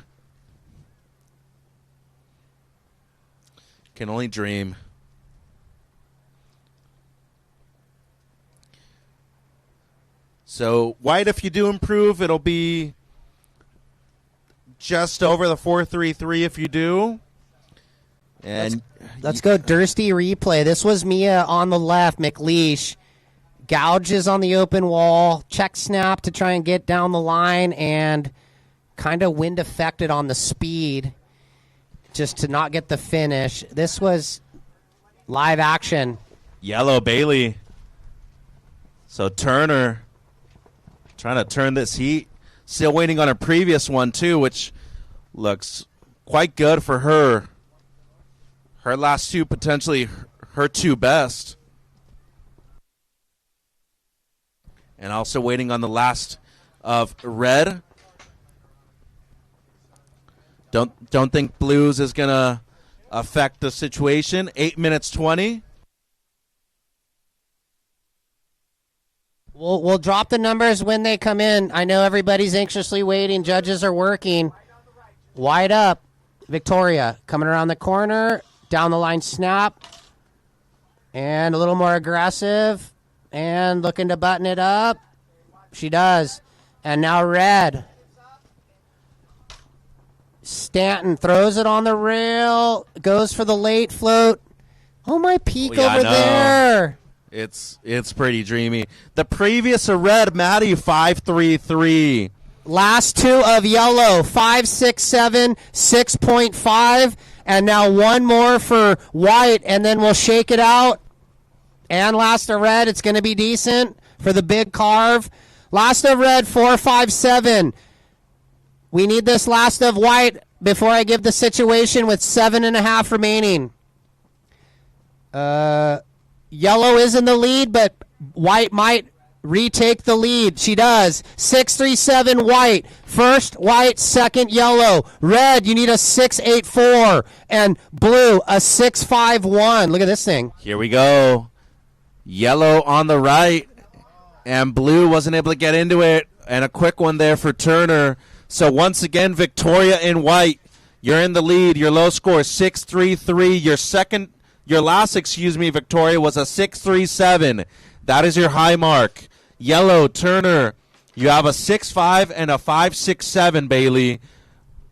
Can only dream. So, white, if you do improve, it'll be just over the 4.33 if you do. And let's go Dursty replay. This was Mia on the left. McLeish gouges on the open wall. Check snap to try and get down the line and kind of wind affected on the speed just to not get the finish. This was live action. Yellow, Bailey. So Turner trying to turn this heat. Still waiting on a previous one, too, which looks quite good for her. Her last two, potentially her two best. And also waiting on the last of red. Don't think blues is going to affect the situation. 8 minutes 20. We'll drop the numbers when they come in. I know everybody's anxiously waiting. Judges are working. Wide up. Victoria coming around the corner. Down the line snap. And a little more aggressive. And looking to button it up. She does. And now red. Stanton throws it on the rail. Goes for the late float. Oh, my peak over there. It's pretty dreamy. The previous of red, Maddie, 5.33. Last two of yellow, 5.67, 6.5. And now one more for white, and then we'll shake it out. And last of red, it's going to be decent for the big carve. Last of red, 4.57. We need this last of white before I give the situation with 7.5 remaining. Yellow is in the lead, but white might retake the lead. She does. 6.37 white. First white, second yellow. Red, you need a 6.84. And blue, a 6.51. Look at this thing. Here we go. Yellow on the right. And blue wasn't able to get into it. And a quick one there for Turner. So once again, Victoria in white. You're in the lead. Your low score is 6.33. Your last, Victoria, was a 6.37. That is your high mark. Yellow, Turner, you have a 6.5 and a 5.67, Bailey.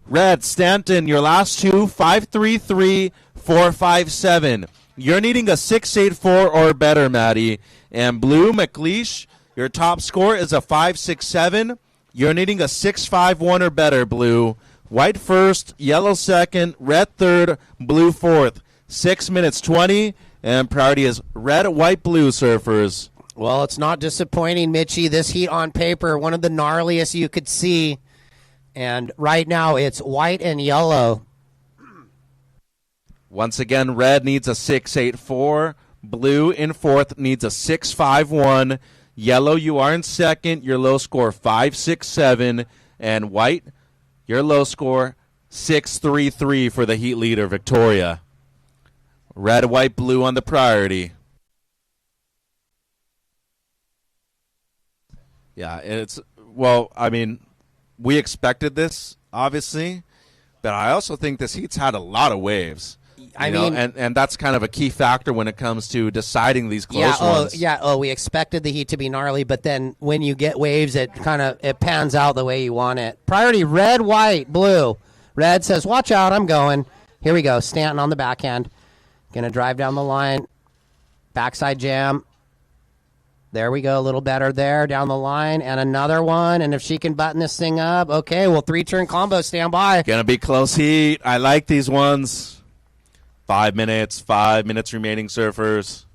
Red, Stanton, your last two, 5.33, 4.57. You're needing a 6.84 or better, Maddie. And blue, McLeish, your top score is a 5.67. You're needing a 6.51 or better, blue. White first, yellow second, red third, blue fourth. 6 minutes 20, and priority is red, white, blue surfers. Well, it's not disappointing, Mitchie. This heat on paper, one of the gnarliest you could see. And right now it's white and yellow. Once again, red needs a 6.84. Blue in fourth needs a 6.51. Yellow, you are in second. Your low score, 5.67. And white, your low score, 6.33 for the heat leader, Victoria. Red, white, blue on the priority. Yeah, we expected this, obviously, but I also think this heat's had a lot of waves. And that's kind of a key factor when it comes to deciding these close ones. We expected the heat to be gnarly, but then when you get waves, it pans out the way you want it. Priority, red, white, blue. Red says, watch out, I'm going. Here we go, Stanton on the backhand. Going to drive down the line. Backside jam. There we go. A little better there. Down the line. And another one. And if she can button this thing up. Okay, well, 3-turn combo. Stand by. Going to be close heat. I like these ones. 5 minutes. 5 minutes remaining, surfers.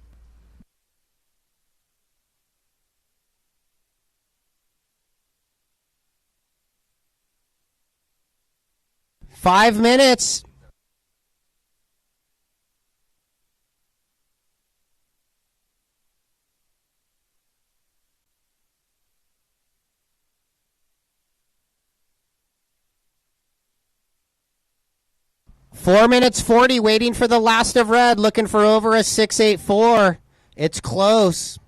Five minutes. Four minutes 40, waiting for the last of red, looking for over a 6.84. It's close.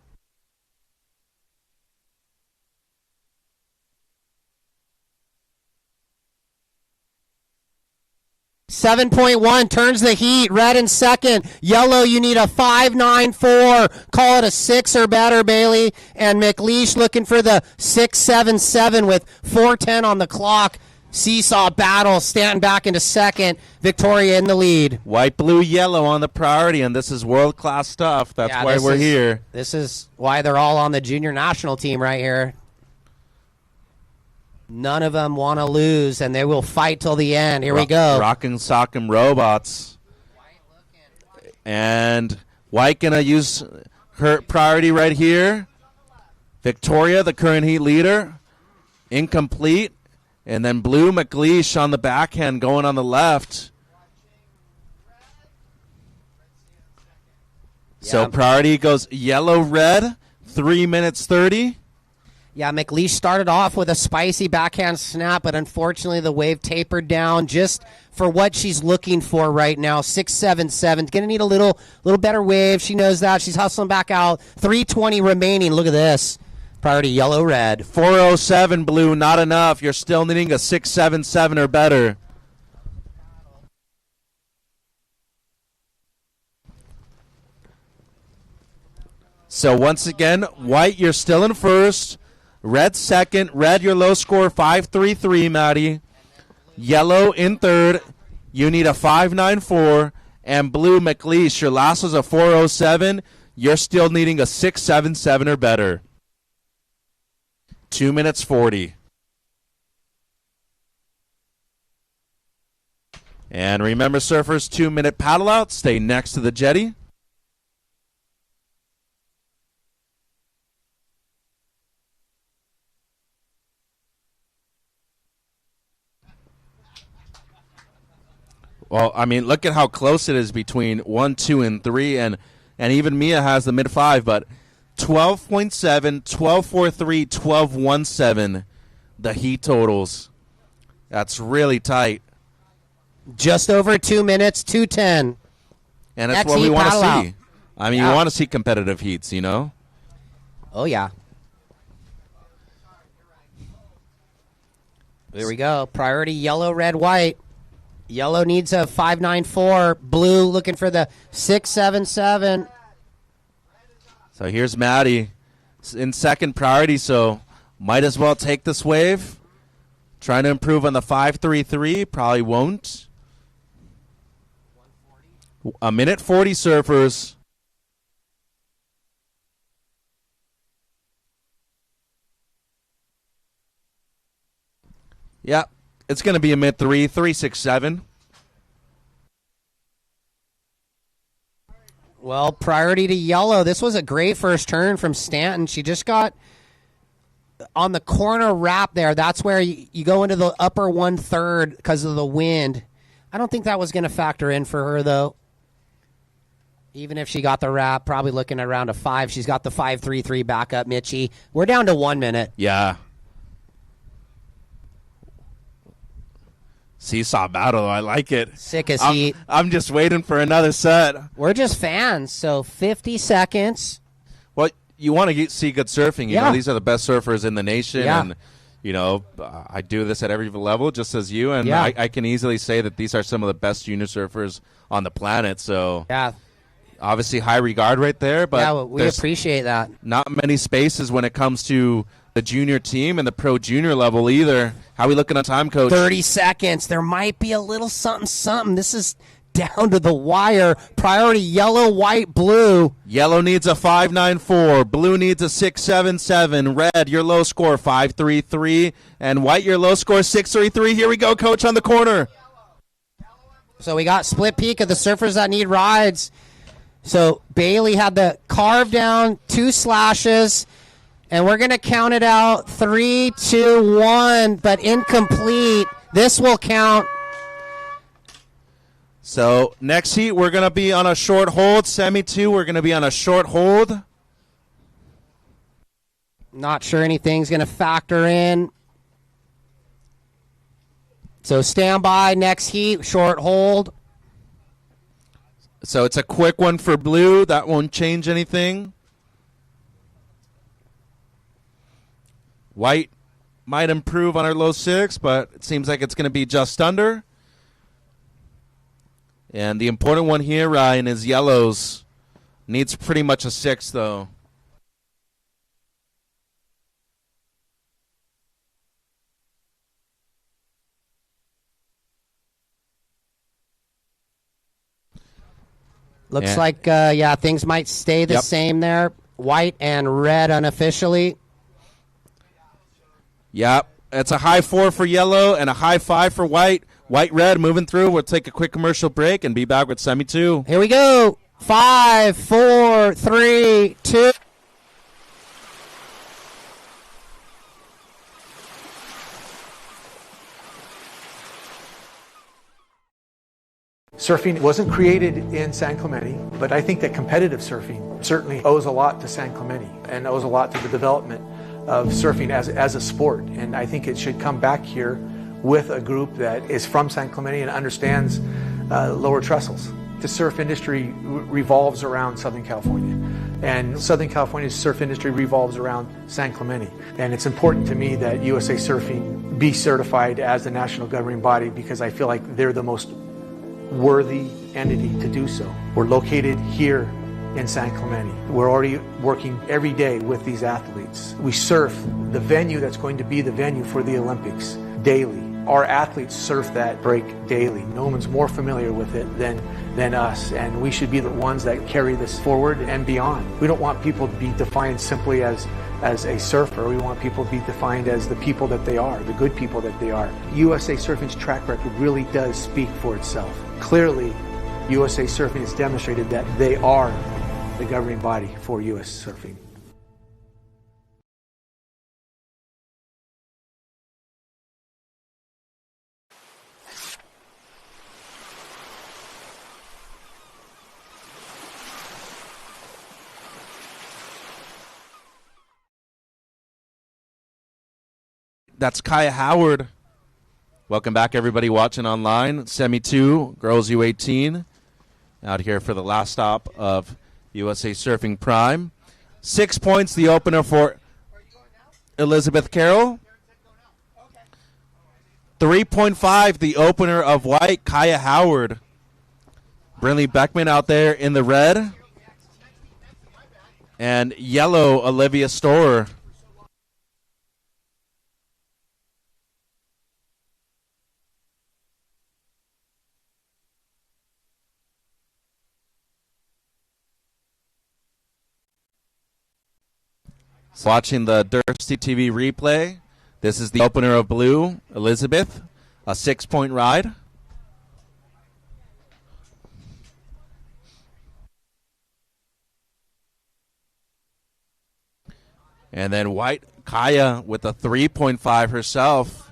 .1 turns the heat. Red in second. Yellow, you need a 5.94. Call it a 6 or better, Bailey. And McLeish looking for the 6.77 with 4:10 on the clock. Seesaw battle. Stanton back into second. Victoria in the lead. White, blue, yellow on the priority, and this is world-class stuff. That's why we're here. This is why they're all on the junior national team right here. None of them want to lose, and they will fight till the end. Here we go. Rockin' Sock'em Robots. And White going to use her priority right here. Victoria, the current heat leader, incomplete. And then Blue McLeish on the backhand going on the left. So priority goes yellow-red, 3 minutes 30. Yeah, McLeish started off with a spicy backhand snap, but unfortunately the wave tapered down just for what she's looking for right now. 6-7-7. Going to need a little better wave. She knows that. She's hustling back out. 3:20 remaining. Look at this. Priority yellow-red. 4:07 Blue, not enough. You're still needing a 6-7-7 or better. So once again, White, you're still in first. Red second. Red, your low score, 5-3-3, Maddie. Yellow in third. You need a 5-9-4. And Blue, McLeish, your last was a 4:07. You're still needing a 6-7-7 or better. 2 minutes 40. And remember, surfers, 2-minute paddle out. Stay next to the jetty. Well, I mean, look at how close it is between 1, 2, and 3, and even Mia has the mid-5, but 12.7, 12.43, 12.17, the heat totals. That's really tight. Just over 2 minutes, 2:10. And that's what we want to see. I mean, you want to see competitive heats, you know? Oh, yeah. There we go. Priority yellow, red, white. Yellow needs a 5-9-4. Blue looking for the 6-7-7. So here's Maddie in second priority, so might as well take this wave. Trying to improve on the 5-3-3. Probably won't. 1:40, surfers. Yep. It's going to be a mid-3, 3-6-7. Well, priority to yellow. This was a great first turn from Stanton. She just got on the corner wrap there. That's where you go into the upper 1/3 because of the wind. I don't think that was going to factor in for her, though. Even if she got the wrap, probably looking at around a 5. She's got the 5-3-3 backup, Mitchie. We're down to 1 minute. Yeah. Seesaw battle, I like it. Sick as heat. I'm just waiting for another set. We're just fans, so 50 seconds. Well, you want to see good surfing. You know, these are the best surfers in the nation. Yeah. And, you know, I do this at every level, just as you. And Yeah. I can easily say that these are some of the best junior surfers on the planet. So, yeah, obviously high regard right there. But yeah, well, we appreciate that. Not many spaces when it comes to the junior team and the pro junior level either. How are we looking on time, Coach? 30 seconds. There might be a little something. This is down to the wire. Priority yellow, white, blue. Yellow needs a 5-9-4. Blue needs a 6-7-7. Red, your low score, 5-3-3. And white, your low score, 6-3-3. Here we go, Coach, on the corner. So we got split peak of the surfers that need rides. So Bailey had the carve down, 2 slashes. And we're going to count it out. 3, 2, 1, but incomplete. This will count. So next heat, we're going to be on a short hold. Semi 2, we're going to be on a short hold. Not sure anything's going to factor in. So stand by. Next heat, short hold. So it's a quick one for blue. That won't change anything. White might improve on her low 6, but it seems like it's going to be just under. And the important one here, Ryan, is yellows. Needs pretty much a 6, though. Looks like, things might stay the same there. White and red unofficially. Yep. It's a high 4 for yellow and a high 5 for white. White, red moving through. We'll take a quick commercial break and be back with Semi 2. Here we go. 5, 4, 3, 2. Surfing wasn't created in San Clemente, but I think that competitive surfing certainly owes a lot to San Clemente and owes a lot to the development of surfing as a sport. And I think it should come back here with a group that is from San Clemente and understands lower trestles. The surf industry revolves around Southern California, and Southern California's surf industry revolves around San Clemente. And it's important to me that USA Surfing be certified as the national governing body because I feel like they're the most worthy entity to do so. We're located here in San Clemente. We're already working every day with these athletes. We surf the venue that's going to be the venue for the Olympics daily. Our athletes surf that break daily. No one's more familiar with it than us, and we should be the ones that carry this forward and beyond. We don't want people to be defined simply as a surfer. We want people to be defined as the people that they are, the good people that they are. USA Surfing's track record really does speak for itself. Clearly, USA Surfing has demonstrated that they are the governing body for US Surfing. That's Kaya Howard. Welcome back, everybody watching online. Semi 2, girls U18. Out here for the last stop of USA Surfing Prime. 6 points, the opener for Elizabeth Carroll. 3.5, the opener of white, Kaya Howard. Brinley Beckman out there in the red. And yellow, Olivia Storer. Watching the Dursty TV replay, this is the opener of blue, Elizabeth, a 6-point ride. And then white, Kaya with a 3.5 herself.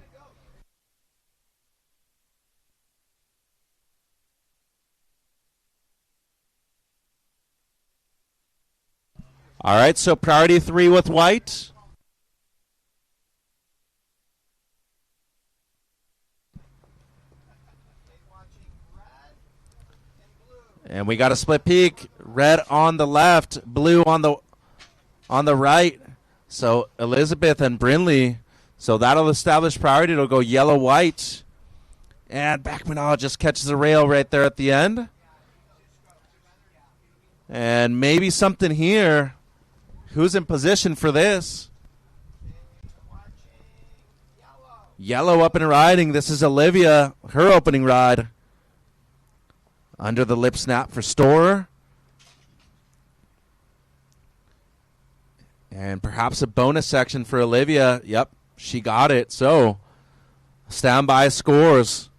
All right, so priority 3 with white. And we got a split peak. Red on the left, blue on the right. So Elizabeth and Brinley. So that'll establish priority. It'll go yellow-white. And Beckman just catches a rail right there at the end. And maybe something here. Who's in position for this? Yellow up and riding. This is Olivia, her opening ride. Under the lip snap for Storer. And perhaps a bonus section for Olivia. Yep, she got it. So, standby scores.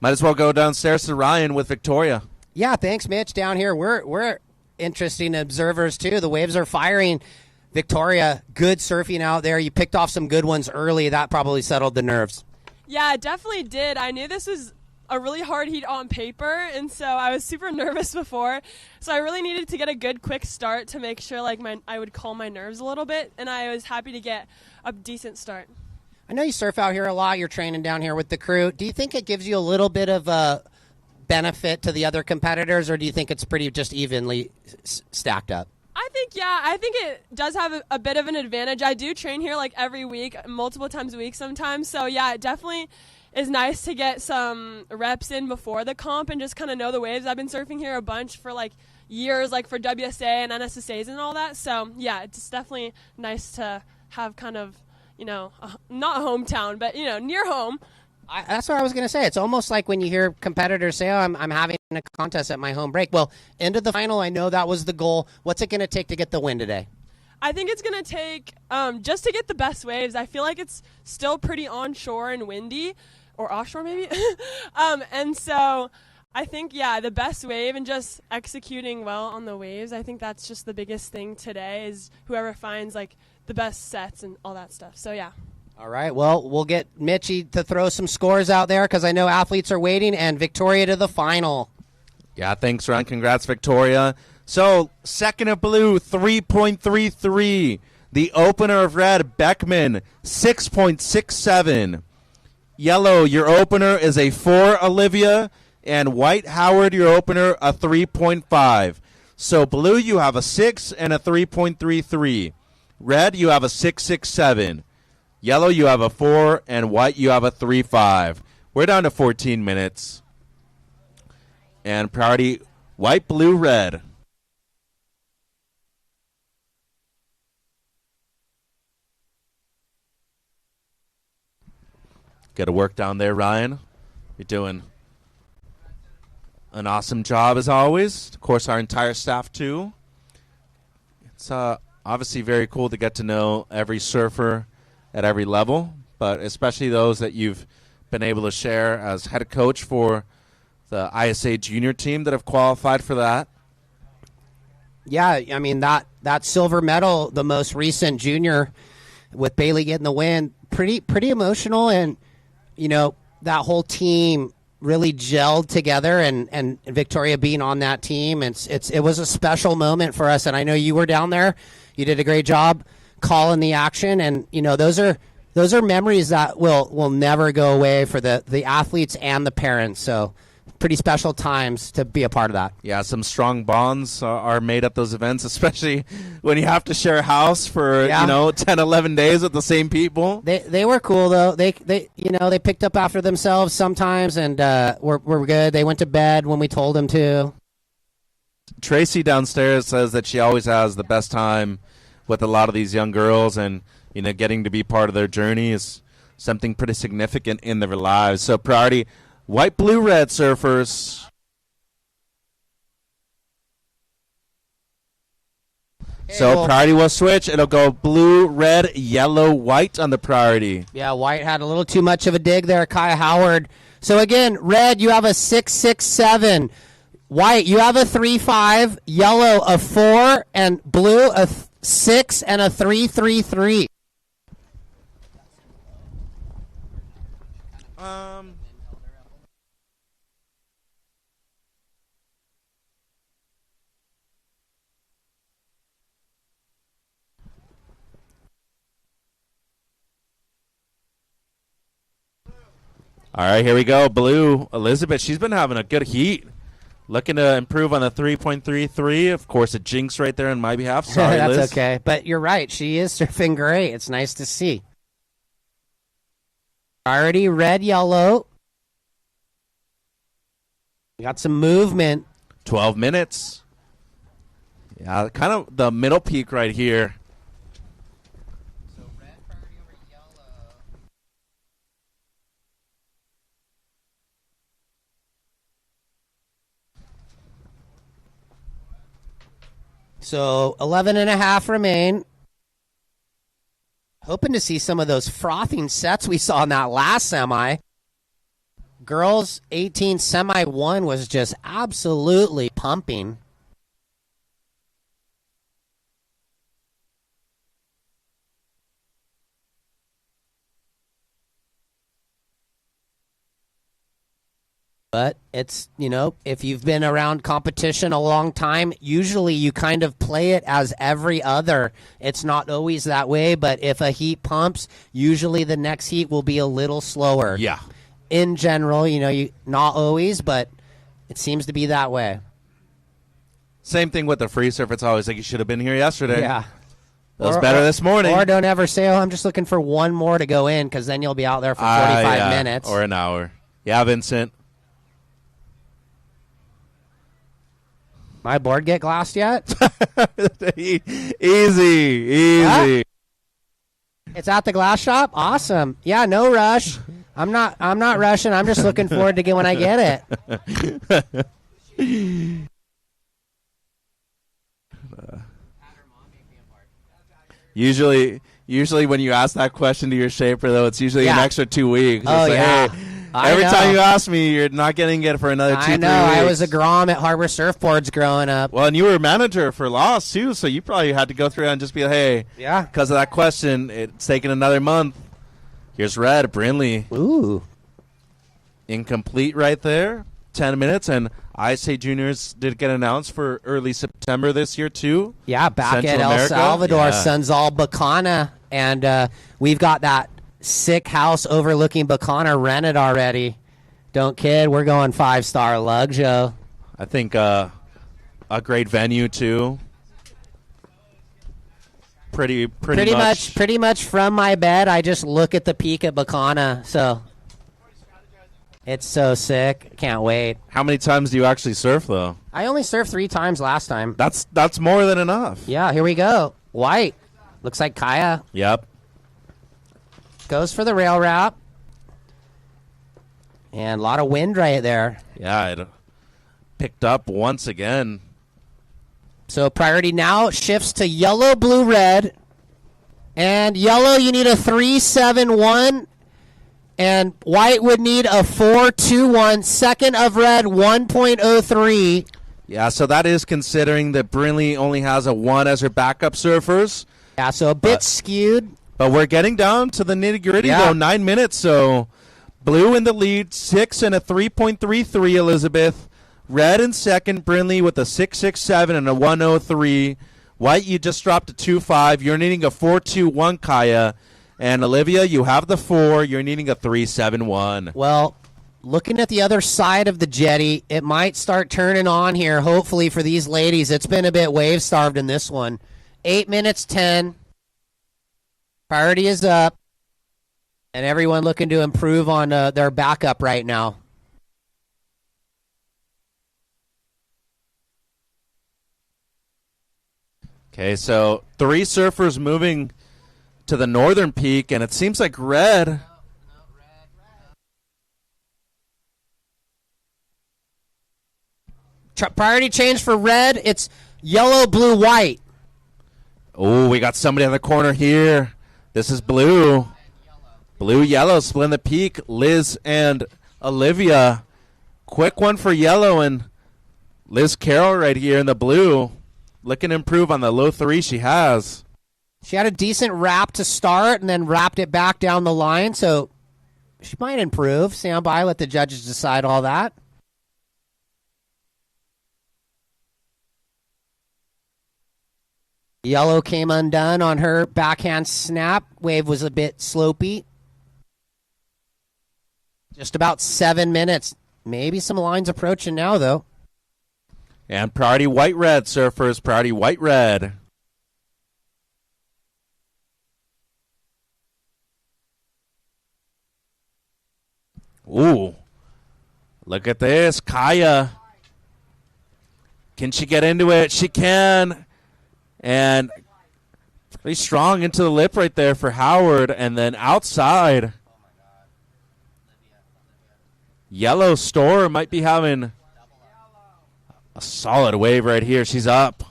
Might as well go downstairs to Ryan with Victoria. Yeah, thanks, Mitch. Down here, we're interesting observers, too. The waves are firing. Victoria, good surfing out there. You picked off some good ones early. That probably settled the nerves. Yeah, it definitely did. I knew this was a really hard heat on paper, and so I was super nervous before. So I really needed to get a good, quick start to make sure I would calm my nerves a little bit, and I was happy to get a decent start. I know you surf out here a lot. You're training down here with the crew. Do you think it gives you a little bit of a benefit to the other competitors, or do you think it's pretty just evenly stacked up? I think it does have a bit of an advantage. I do train here every week, multiple times a week sometimes. So yeah, it definitely is nice to get some reps in before the comp and just kind of know the waves. I've been surfing here a bunch for years, for WSA and NSSAs and all that. So yeah, it's definitely nice to have kind of, not hometown, but near home. That's what I was going to say. It's almost like when you hear competitors say, I'm having a contest at my home break. Well, into the final, I know that was the goal. What's it going to take to get the win today? I think it's going to take, just to get the best waves, I feel like it's still pretty onshore and windy, or offshore maybe. And so I think, yeah, the best wave and just executing well on the waves. I think that's just the biggest thing today is whoever finds, like, the best sets and all that stuff. So, yeah. All right, well, we'll get Mitchie to throw some scores out there because I know athletes are waiting, and Victoria to the final. Yeah, thanks, Ron. Congrats, Victoria. So, second of blue, 3.33. The opener of red, Beckman, 6.67. Yellow, your opener is a 4, Olivia. And white, Howard, your opener, a 3.5. So, blue, you have a 6 and a 3.33. Red, you have a 6.67. Yellow, you have a 4, and white, you have a 3.5. We're down to 14 minutes. And priority, white, blue, red. Got to work down there, Ryan. You're doing an awesome job, as always. Of course, our entire staff, too. It's obviously very cool to get to know every surfer at every level, but especially those that you've been able to share as head coach for the ISA junior team that have qualified for that. Yeah, I mean, that silver medal, the most recent junior with Bailey getting the win, pretty emotional, and, you know, that whole team really gelled together, and Victoria being on that team, it was a special moment for us, and I know you were down there. You did a great job calling the action, and, you know, those are memories that will never go away for the athletes and the parents. So pretty special times to be a part of that. Yeah, some strong bonds are made at those events, especially when you have to share a house for 10, 11 days with the same people. They were cool though. They picked up after themselves sometimes, and were good. They went to bed when we told them to. Tracy downstairs says that she always has the best time with a lot of these young girls, and getting to be part of their journey is something pretty significant in their lives. So priority, white, blue, red surfers. So priority will switch. It'll go blue, red, yellow, white on the priority. Yeah, white had a little too much of a dig there, Kai Howard. So again, red, you have a 6.67. White, you have a 3.5. Yellow, a 4. And blue, a 6 and a 3.33. All right, here we go. Blue, Elizabeth, she's been having a good heat. Looking to improve on a 3.33. Of course, a jinx right there on my behalf. Sorry, That's Liz. okay. But you're right. She is surfing great. It's nice to see. Priority, red, yellow. We got some movement. 12 minutes. Yeah, kind of the middle peak right here. So 11 and a half remain. Hoping to see some of those frothing sets we saw in that last semi. Girls 18 Semi 1 was just absolutely pumping. But it's, if you've been around competition a long time, usually you kind of play it as every other. It's not always that way, but if a heat pumps, usually the next heat will be a little slower. Yeah. In general, not always, but it seems to be that way. Same thing with the free surf. It's always like you should have been here yesterday. Yeah. That was better this morning. Or don't ever say, I'm just looking for one more to go in, because then you'll be out there for 45 minutes. Or an hour. Yeah, Vincent. My board get glassed yet? Easy. Huh? It's at the glass shop? Awesome. Yeah, no rush. I'm not rushing. I'm just looking forward to when I get it. Usually when you ask that question to your shaper, though, it's usually an extra 2 weeks. Oh, it's yeah. Hey, Every know. time you ask me, you're not getting it for another 2-3 weeks. I know. I was a Grom at Harbor Surfboards growing up. Well, and you were a manager for Lost, too, so you probably had to go through and just be like, hey, yeah, because of that question, it's taken another month. Here's Red, Brinley. Ooh. Incomplete right there. 10 minutes, and ISA Juniors did get announced for early September this year, too. Yeah, back Central at El America. Salvador, Yeah. Sunzal Bacana. And we've got that sick house overlooking Bacana rented already. Don't kid, we're going 5-star Lugjo. I think a great venue, too. Pretty much from my bed, I just look at the peak at Bacana, so it's so sick. Can't wait. How many times do you actually surf, though? I only surfed 3 times last time. That's more than enough. Yeah, here we go. White. Looks like Kaya. Yep. Goes for the rail wrap. And a lot of wind right there. Yeah, it picked up once again. So priority now shifts to yellow, blue, red. And yellow, you need a 3-7-1. And white would need a 4-2-1. Second of red, 1.03. Yeah, so that is considering that Brinley only has a 1 as her backup surfers. Yeah, so a bit skewed. But we're getting down to the nitty-gritty, though. 9 minutes, so blue in the lead, 6 and a 3.33, Elizabeth. Red in second, Brinley with a 6.67 and a 1.03. White, you just dropped a 2.5. You're needing a 4.21, Kaya. And Olivia, you have the 4. You're needing a 3.71. Well, looking at the other side of the jetty, it might start turning on here, hopefully, for these ladies. It's been a bit wave-starved in this one. 8 minutes, 10. Priority is up. And everyone looking to improve on their backup right now. Okay, so 3 surfers moving to the northern peak, and it seems like red. Priority change for red. It's yellow, blue, white. Oh, we got somebody on the corner here. This is blue. Blue, yellow, splitting the peak. Liz and Olivia. Quick one for yellow, and Liz Carroll right here in the blue. Looking to improve on the low 3 she has. She had a decent wrap to start and then wrapped it back down the line, so she might improve. Stand by, let the judges decide all that. Yellow came undone on her backhand snap. Wave was a bit slopey. Just about 7 minutes. Maybe some lines approaching now, though. And priority white-red surfers, priority white-red. Ooh. Look at this. Kaya. Can she get into it? She can. And pretty strong into the lip right there for Howard. And then outside. Yellow Store might be having a solid wave right here. She's up.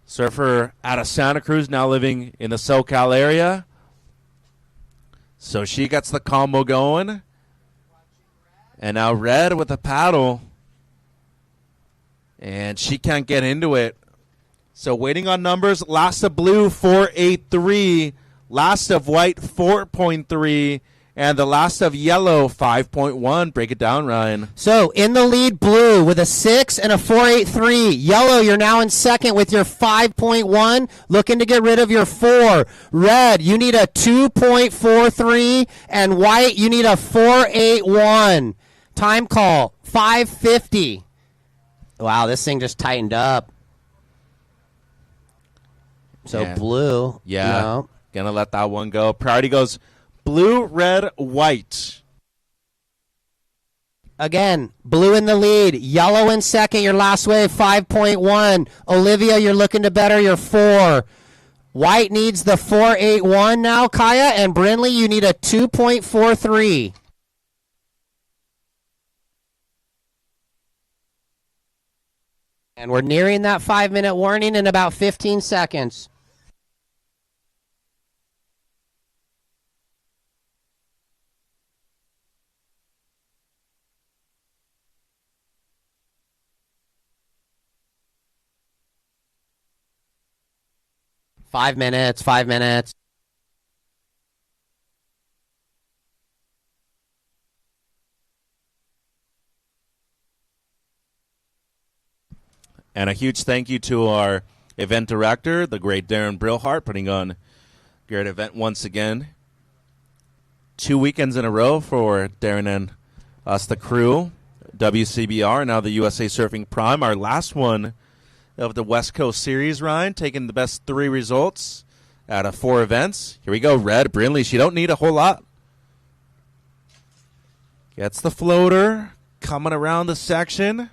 Surfer out of Santa Cruz, now living in the SoCal area. So she gets the combo going. And now red with a paddle. And she can't get into it. So waiting on numbers. Last of blue, 4.83. Last of white, 4.3. And the last of yellow, 5.1. Break it down, Ryan. So in the lead, blue with a 6 and a 4.83. Yellow, you're now in second with your 5.1. Looking to get rid of your 4. Red, you need a 2.43. And white, you need a 4.81. Time call, 5:50. Wow, this thing just tightened up. So Yeah. blue. Yeah. No. Gonna let that one go. Priority goes blue, red, white. Again, blue in the lead. Yellow in second, your last wave, 5.1. Olivia, you're looking to better your 4. White needs the 4.81 now, Kaya. And Brinley, you need a 2.43. And we're nearing that 5-minute warning in about 15 seconds. 5 minutes, 5 minutes. And a huge thank you to our event director, the great Darren Brillhart, putting on a great event once again. 2 weekends in a row for Darren and us, the crew. WCBR, now the USA Surfing Prime, our last one of the West Coast Series, Ryan, taking the best 3 results out of 4 events. Here we go, Red Brindley. She don't need a whole lot. Gets the floater, coming around the section.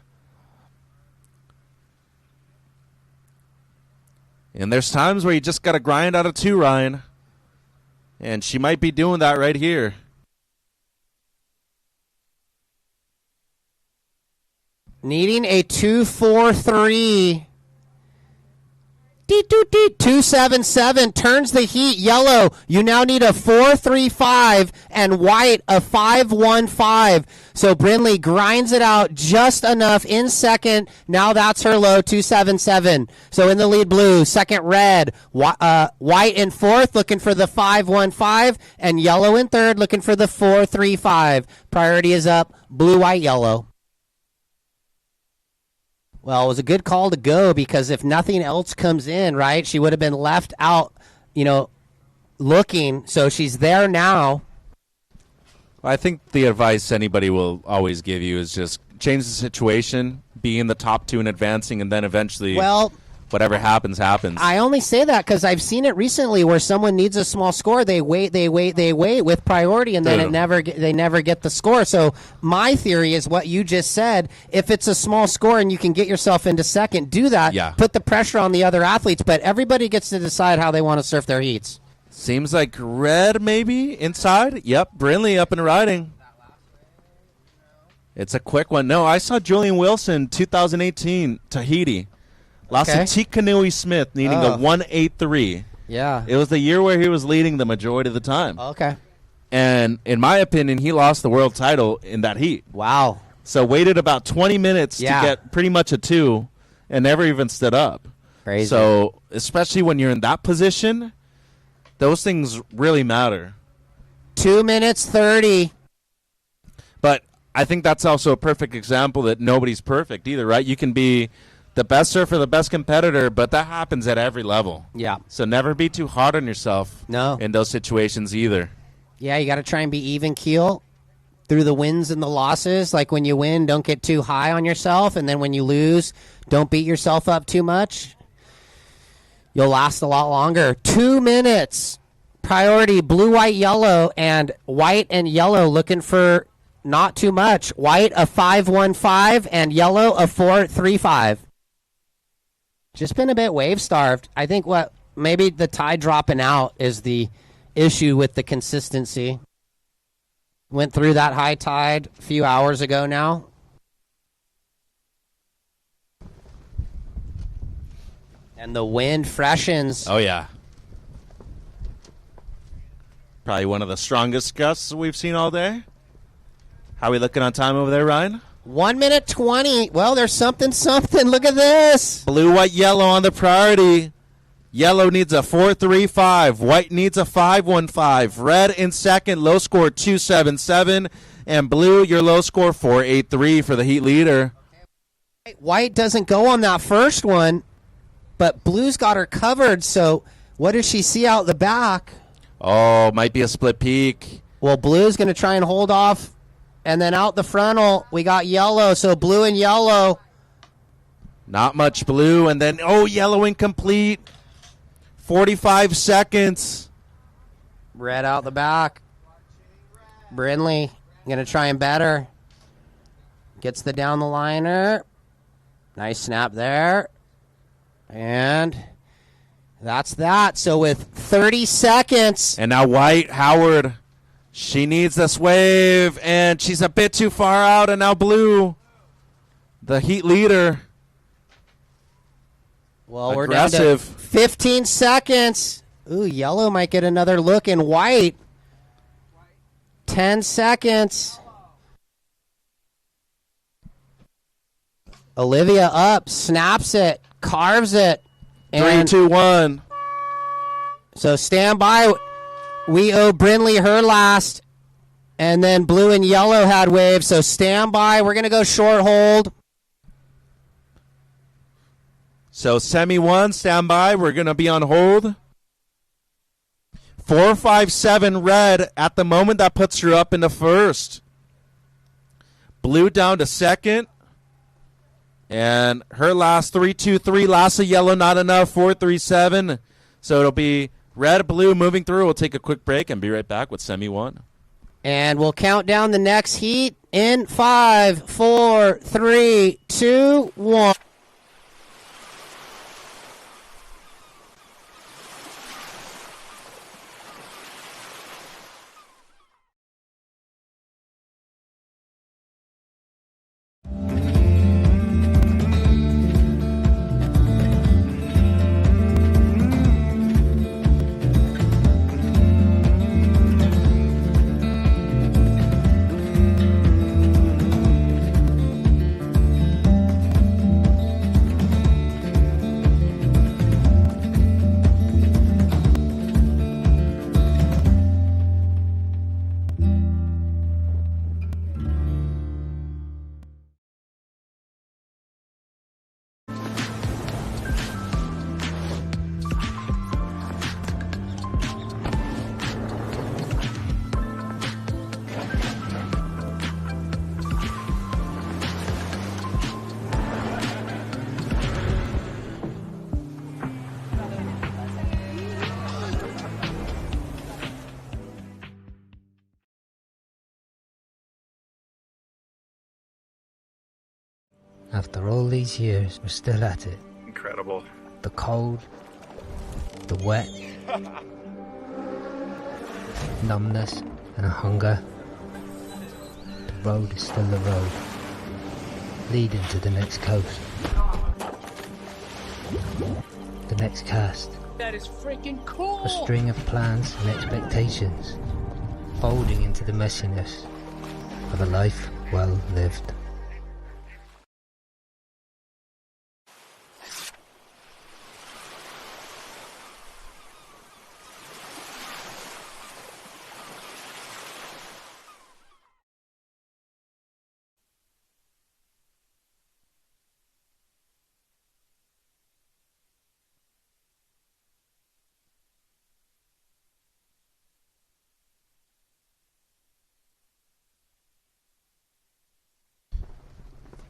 And there's times where you just got to grind out of 2, Ryan. And she might be doing that right here. Needing a 2-4-3. 2-7-7 turns the heat. Yellow, you now need a 4-3-5, and white a 5-1-5. So Brindley grinds it out just enough in second. Now that's her low, 2-7-7. So in the lead, blue. Second, red. White in fourth, looking for the 5-1-5, and yellow in third, looking for the 4-3-5. Priority is up, blue, white, yellow. Well, it was a good call to go because if nothing else comes in, right, she would have been left out, looking. So she's there now. I think the advice anybody will always give you is just change the situation, be in the top 2 and advancing, and then eventually whatever happens, happens. I only say that because I've seen it recently where someone needs a small score. They wait with priority, and then they never get the score. So my theory is what you just said. If it's a small score and you can get yourself into second, do that. Yeah. Put the pressure on the other athletes, but everybody gets to decide how they want to surf their heats. Seems like red maybe inside. Yep, Brindley up and riding. It's a quick one. No, I saw Julian Wilson, 2018, Tahiti. Lost to Tikanui Smith, needing a 1-8-3. Yeah. It was the year where he was leading the majority of the time. Okay. And in my opinion, he lost the world title in that heat. Wow. So waited about 20 minutes to get pretty much a 2 and never even stood up. Crazy. So especially when you're in that position, those things really matter. 2 minutes 30. But I think that's also a perfect example that nobody's perfect either, right? You can be the best surfer, the best competitor, but that happens at every level. Yeah. So never be too hard on yourself in those situations either. Yeah, you got to try and be even keel through the wins and the losses. Like when you win, don't get too high on yourself. And then when you lose, don't beat yourself up too much. You'll last a lot longer. 2 minutes. Priority, blue, white, yellow, and white and yellow looking for not too much. White, a 5-1-5, and yellow, a 4-3-5. Just been a bit wave-starved. I think maybe the tide dropping out is the issue with the consistency. Went through that high tide a few hours ago now. And the wind freshens. Oh, yeah. Probably one of the strongest gusts we've seen all day. How are we looking on time over there, Ryan? 1 minute 20. Well, there's something. Look at this. Blue, white, yellow on the priority. Yellow needs a 4-3-5. White needs a 5-1-5. Red in second, low score 2-7-7. And blue, your low score 4-8-3 for the heat leader. White doesn't go on that first one, but blue's got her covered. So what does she see out the back? Oh, might be a split peak. Well, blue's going to try and hold off. And then out the frontal, we got yellow. So blue and yellow. Not much blue. And then, yellow incomplete. 45 seconds. Red out the back. Brindley going to try and better. Gets the down the liner. Nice snap there. And that's that. So with 30 seconds. And now white, Howard. She needs this wave, and she's a bit too far out, and now blue, the heat leader. Well, we're down to 15 seconds. Ooh, yellow might get another look in white. 10 seconds. Olivia up, snaps it, carves it. 3, 2, 1. So stand by. We owe Brinley her last. And then blue and yellow had waves. So stand by. We're going to go short hold. So semi 1, stand by. We're going to be on hold. 4-5-7 red at the moment. That puts her up in the first. Blue down to second. And her last 3-2-3. Last of yellow, not enough. 4-3-7. So it'll be red, blue moving through. We'll take a quick break and be right back with semi 1. And we'll count down the next heat in 5, 4, 3, 2, 1. After all these years, we're still at it. Incredible. The cold, the wet, numbness and a hunger. The road is still the road, leading to the next coast. The next cast. That is freaking cool. A string of plans and expectations, folding into the messiness of a life well lived.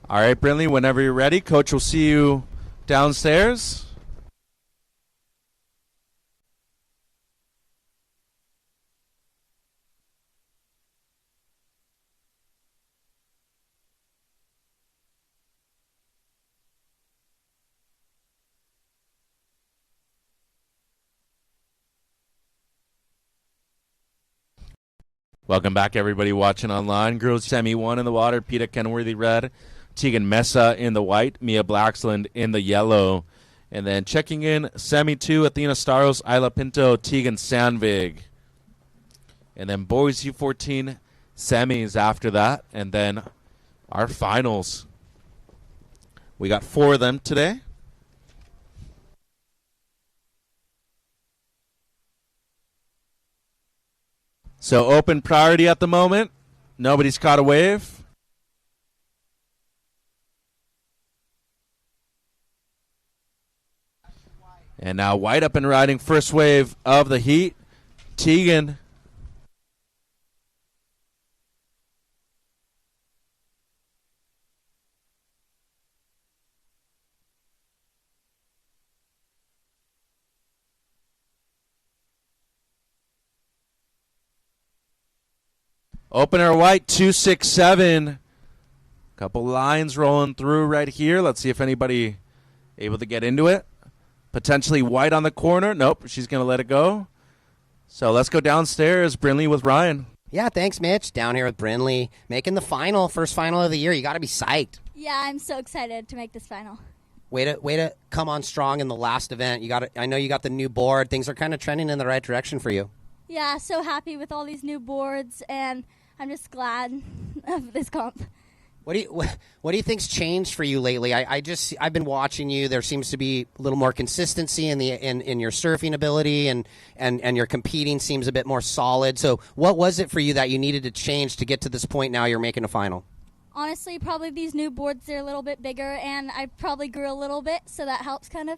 All right, Brinley, whenever you're ready, Coach will see you downstairs. Welcome back, everybody watching online. Girls Semi 1 in the water, Peter Kenworthy red, Tegan Mesa in the white, Mia Blacksland in the yellow. And then checking in, Semi 2, Athena Staros, Isla Pinto, Tegan Sandvig. And then boys U14 semis after that. And then our finals. We got 4 of them today. So open priority at the moment. Nobody's caught a wave. And now white up and riding first wave of the heat. Tegan. Opener white, 267. Couple lines rolling through right here. Let's see if anybody able to get into it. Potentially white on the corner. Nope, she's going to let it go. So let's go downstairs. Brinley with Ryan. Yeah, thanks, Mitch. Down here with Brinley, making the final, first final of the year. You got to be psyched. Yeah, I'm so excited to make this final. Way to come on strong in the last event. I know you got the new board. Things are kind of trending in the right direction for you. Yeah, so happy with all these new boards, and I'm just glad of this comp. What do you think's changed for you lately? I've been watching you. There seems to be a little more consistency in your surfing ability, and your competing seems a bit more solid. So what was it for you that you needed to change to get to this point now you're making a final? Honestly, probably these new boards, they're a little bit bigger, and I probably grew a little bit, so that helps kind of.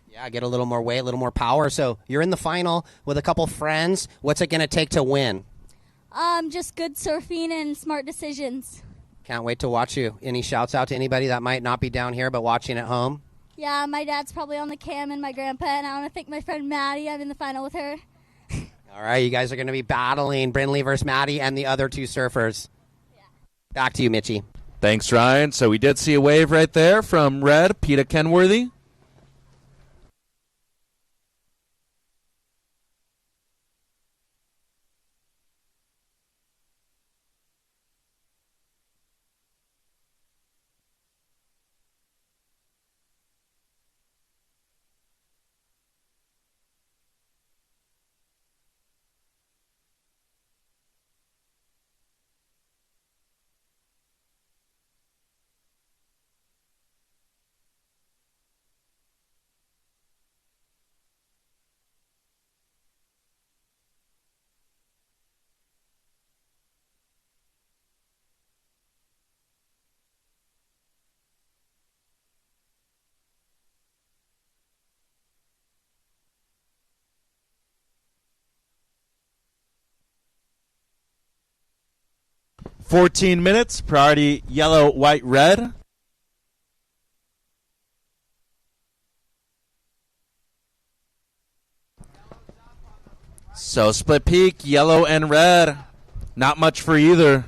Yeah, get a little more weight, a little more power. So you're in the final with a couple friends. What's it going to take to win? Just good surfing and smart decisions. Can't wait to watch you. Any shouts out to anybody that might not be down here but watching at home? Yeah, my dad's probably on the cam and my grandpa, and I want to thank my friend Maddie. I'm in the final with her. All right, you guys are going to be battling Brindley versus Maddie and the other two surfers. Yeah. Back to you, Mitchie. Thanks, Ryan. So we did see a wave right there from Red, Peter Kenworthy. "14 minutes, priority yellow, white, red." So split peak, yellow and red. Not much for either.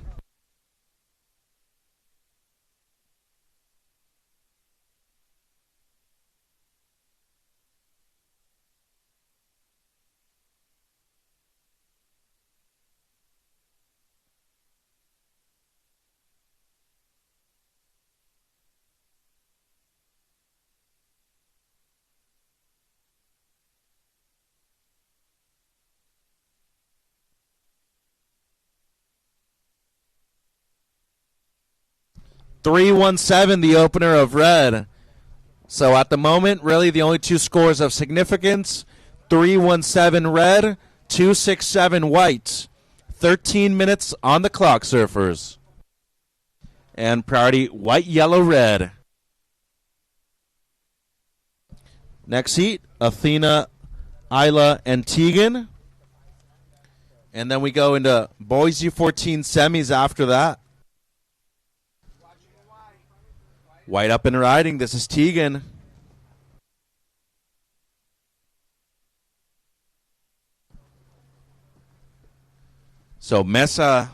"3-1-7", the opener of red. So at the moment, really the only two scores of significance: 3-1-7 red, 2-6-7 white. 13 minutes on the clock, surfers. And priority white, yellow, red. Next heat, Athena, Isla, and Tegan. And then we go into boys U14 semis after that. White up and riding. This is Tegan. So Mesa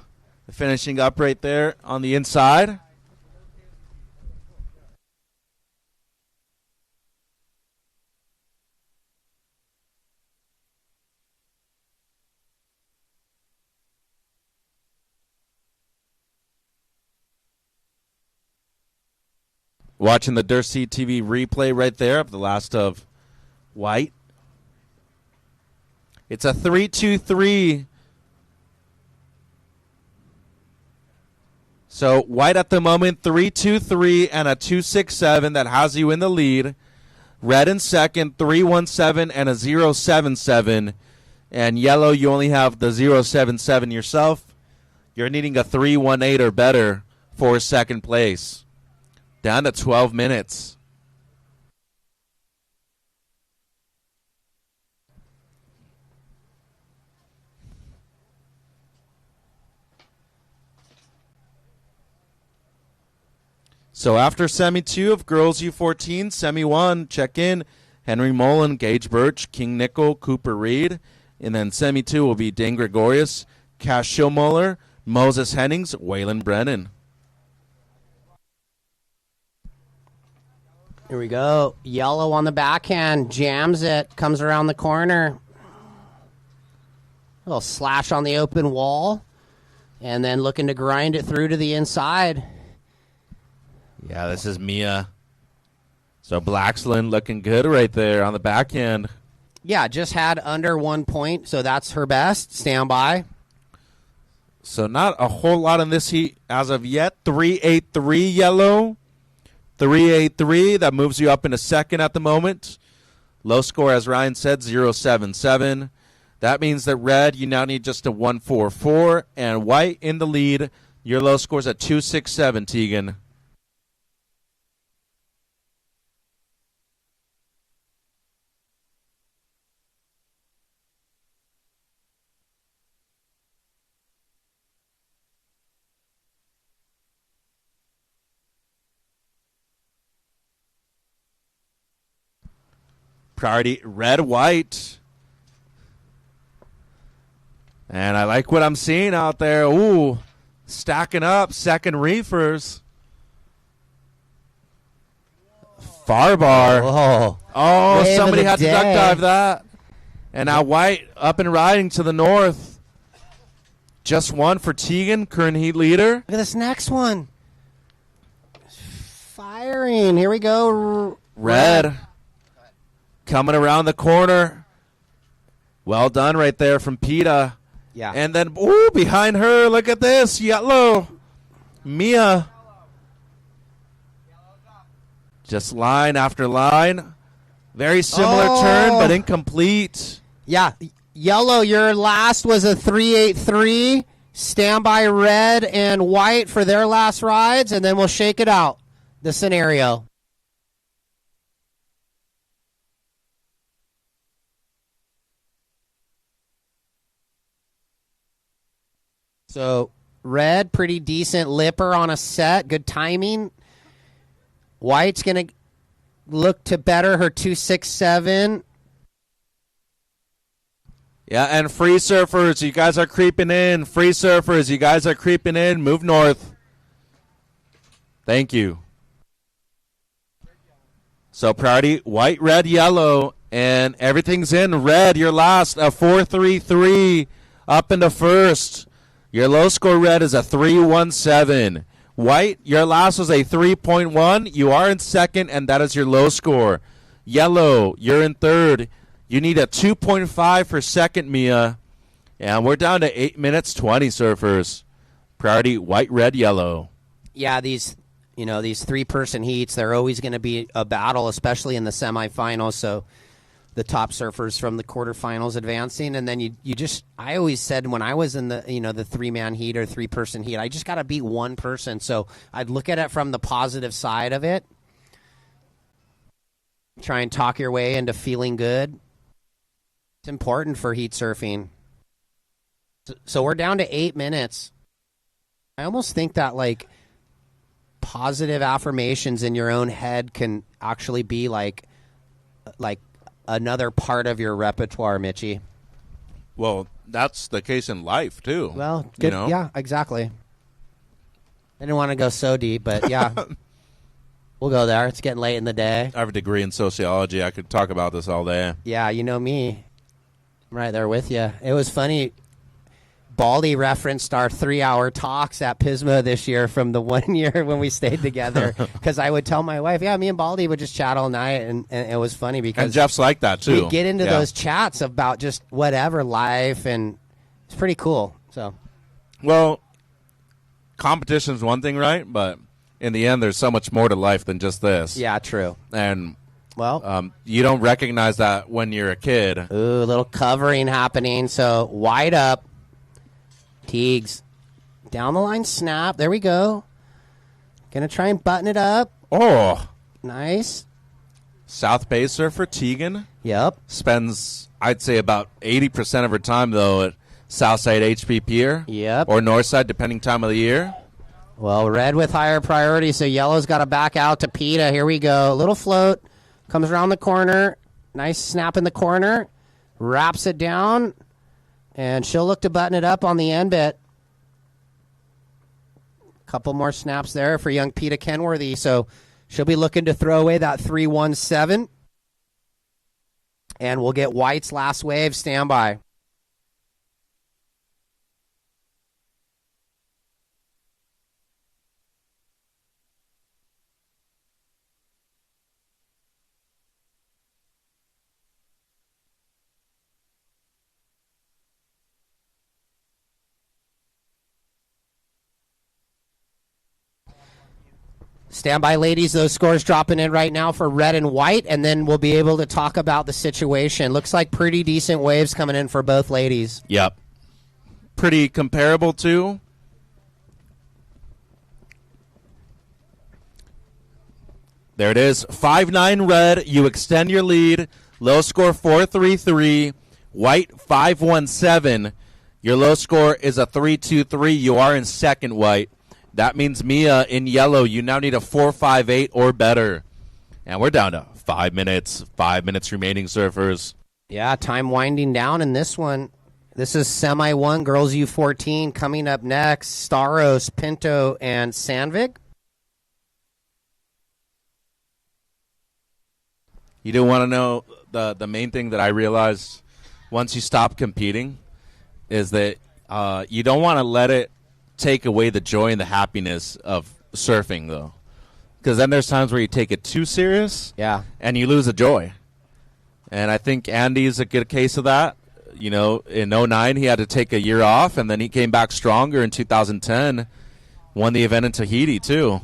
finishing up right there on the inside. Watching the Dirty TV replay right there of the last of White. It's a 3-2-3. So White at the moment, 3-2-3 and a 2-6-7 that has you in the lead. Red in second, 3-1-7 and a 0-7-7. And yellow, you only have the 0-7-7 yourself. You're needing a 3-1-8 or better for second place. Down to 12 minutes. So after Semi 2 of Girls U14, Semi 1, check in Henry Mullen, Gage Birch, King Nickel, Cooper Reed. And then Semi 2 will be Dane Gregorius, Cash Schillmuller, Moses Hennings, Waylon Brennan. Here we go. Yellow on the backhand. Jams it. Comes around the corner. A little slash on the open wall. And then looking to grind it through to the inside. Yeah, this is Mia. So Blaxland looking good right there on the backhand. Yeah, just had under 1 point, so that's her best. Stand by. So not a whole lot in this heat as of yet. 3-8-3 yellow. 3-8-3. That moves you up into second at the moment. Low score, as Ryan said, 0-7-7. That means that red, you now need just a 1-4-4. And white in the lead. Your low score's at 2-6-7, Tegan. Priority red, white. And I like what I'm seeing out there. Ooh, stacking up, second reefers. Far bar. Oh, Wave somebody of the had to duck day. dive that. And now white up and riding to the north. Just one for Tegan, current heat leader. Look at this next one. Firing. Here we go. Red. Coming around the corner. Well done right there from PETA. Yeah. And then, ooh, behind her, look at this. Yellow. Mia. Just line after line. Very similar turn, but incomplete. Yeah. Yellow, your last was a 3-8-3. Stand by red and white for their last rides, and then we'll shake it out. The scenario. So, red, pretty decent lipper on a set. Good timing. White's going to look to better her 2-6-7. Yeah, and free surfers, you guys are creeping in. Free surfers, you guys are creeping in. Move north. Thank you. So, priority, white, red, yellow, and everything's in red. Your last, a 4-3-3 up into first. Your low score red is a 3-1-7. White, your last was a 3.1. You are in second, and that is your low score. Yellow, you're in third. You need a 2.5 for second, Mia. And we're down to 8 minutes 20, surfers. Priority, white, red, yellow. Yeah, these three-person heats, they're always going to be a battle, especially in the semifinals. So the top surfers from the quarterfinals advancing, and then I always said when I was in the three-man heat or three-person heat, I just got to beat one person. So I'd look at it from the positive side of it. Try and talk your way into feeling good. It's important for heat surfing. So we're down to 8 minutes. I almost think that positive affirmations in your own head can actually be like another part of your repertoire, Mitchie. Well, that's the case in life, too. Well, good, yeah, exactly. I didn't want to go so deep, but yeah. We'll go there. It's getting late in the day. I have a degree in sociology. I could talk about this all day. Yeah, you know me. I'm right there with you. It was funny. Baldy referenced our 3-hour talks at Pismo this year from the 1 year when we stayed together. Because I would tell my wife, me and Baldy would just chat all night. And it was funny because... And Jeff's like that, too. We get into those chats about just whatever, life, and it's pretty cool. So, well, competition's one thing, right? But in the end, there's so much more to life than just this. Yeah, true. And... well, you don't recognize that when you're a kid. Ooh, a little covering happening. So, wide up. Teagues. Down the line snap. There we go. Gonna try and button it up. Oh. Nice. South Bay surfer Tegan. Yep. Spends, I'd say, about 80% of her time, though, at Southside HP Pier. Yep. Or Northside, depending time of the year. Well, red with higher priority, so yellow's got to back out to PETA. Here we go. Little float. Comes around the corner. Nice snap in the corner. Wraps it down. And she'll look to button it up on the end bit. Couple more snaps there for young PETA Kenworthy. So she'll be looking to throw away that 3-1-7. And we'll get White's last wave. Standby. Stand by, ladies. Those scores dropping in right now for red and white, and then we'll be able to talk about the situation. Looks like pretty decent waves coming in for both ladies. Yep. Pretty comparable, too. There it is. 5-9 red. You extend your lead. Low score 4-3-3. White 5-1-7. Your low score is a 3-2-3. You are in second, white. That means, Mia, in yellow, you now need a 4-5-8 or better. And we're down to 5 minutes. 5 minutes remaining, surfers. Yeah, time winding down in this one. This is Semi 1, Girls U14. Coming up next, Staros, Pinto, and Sandvik. You do want to know the main thing that I realized once you stop competing is that you don't want to let it take away the joy and the happiness of surfing, though. Because then there's times where you take it too serious, and you lose the joy. And I think Andy's a good case of that. You know, in 2009, he had to take a year off, and then he came back stronger in 2010. Won the event in Tahiti, too.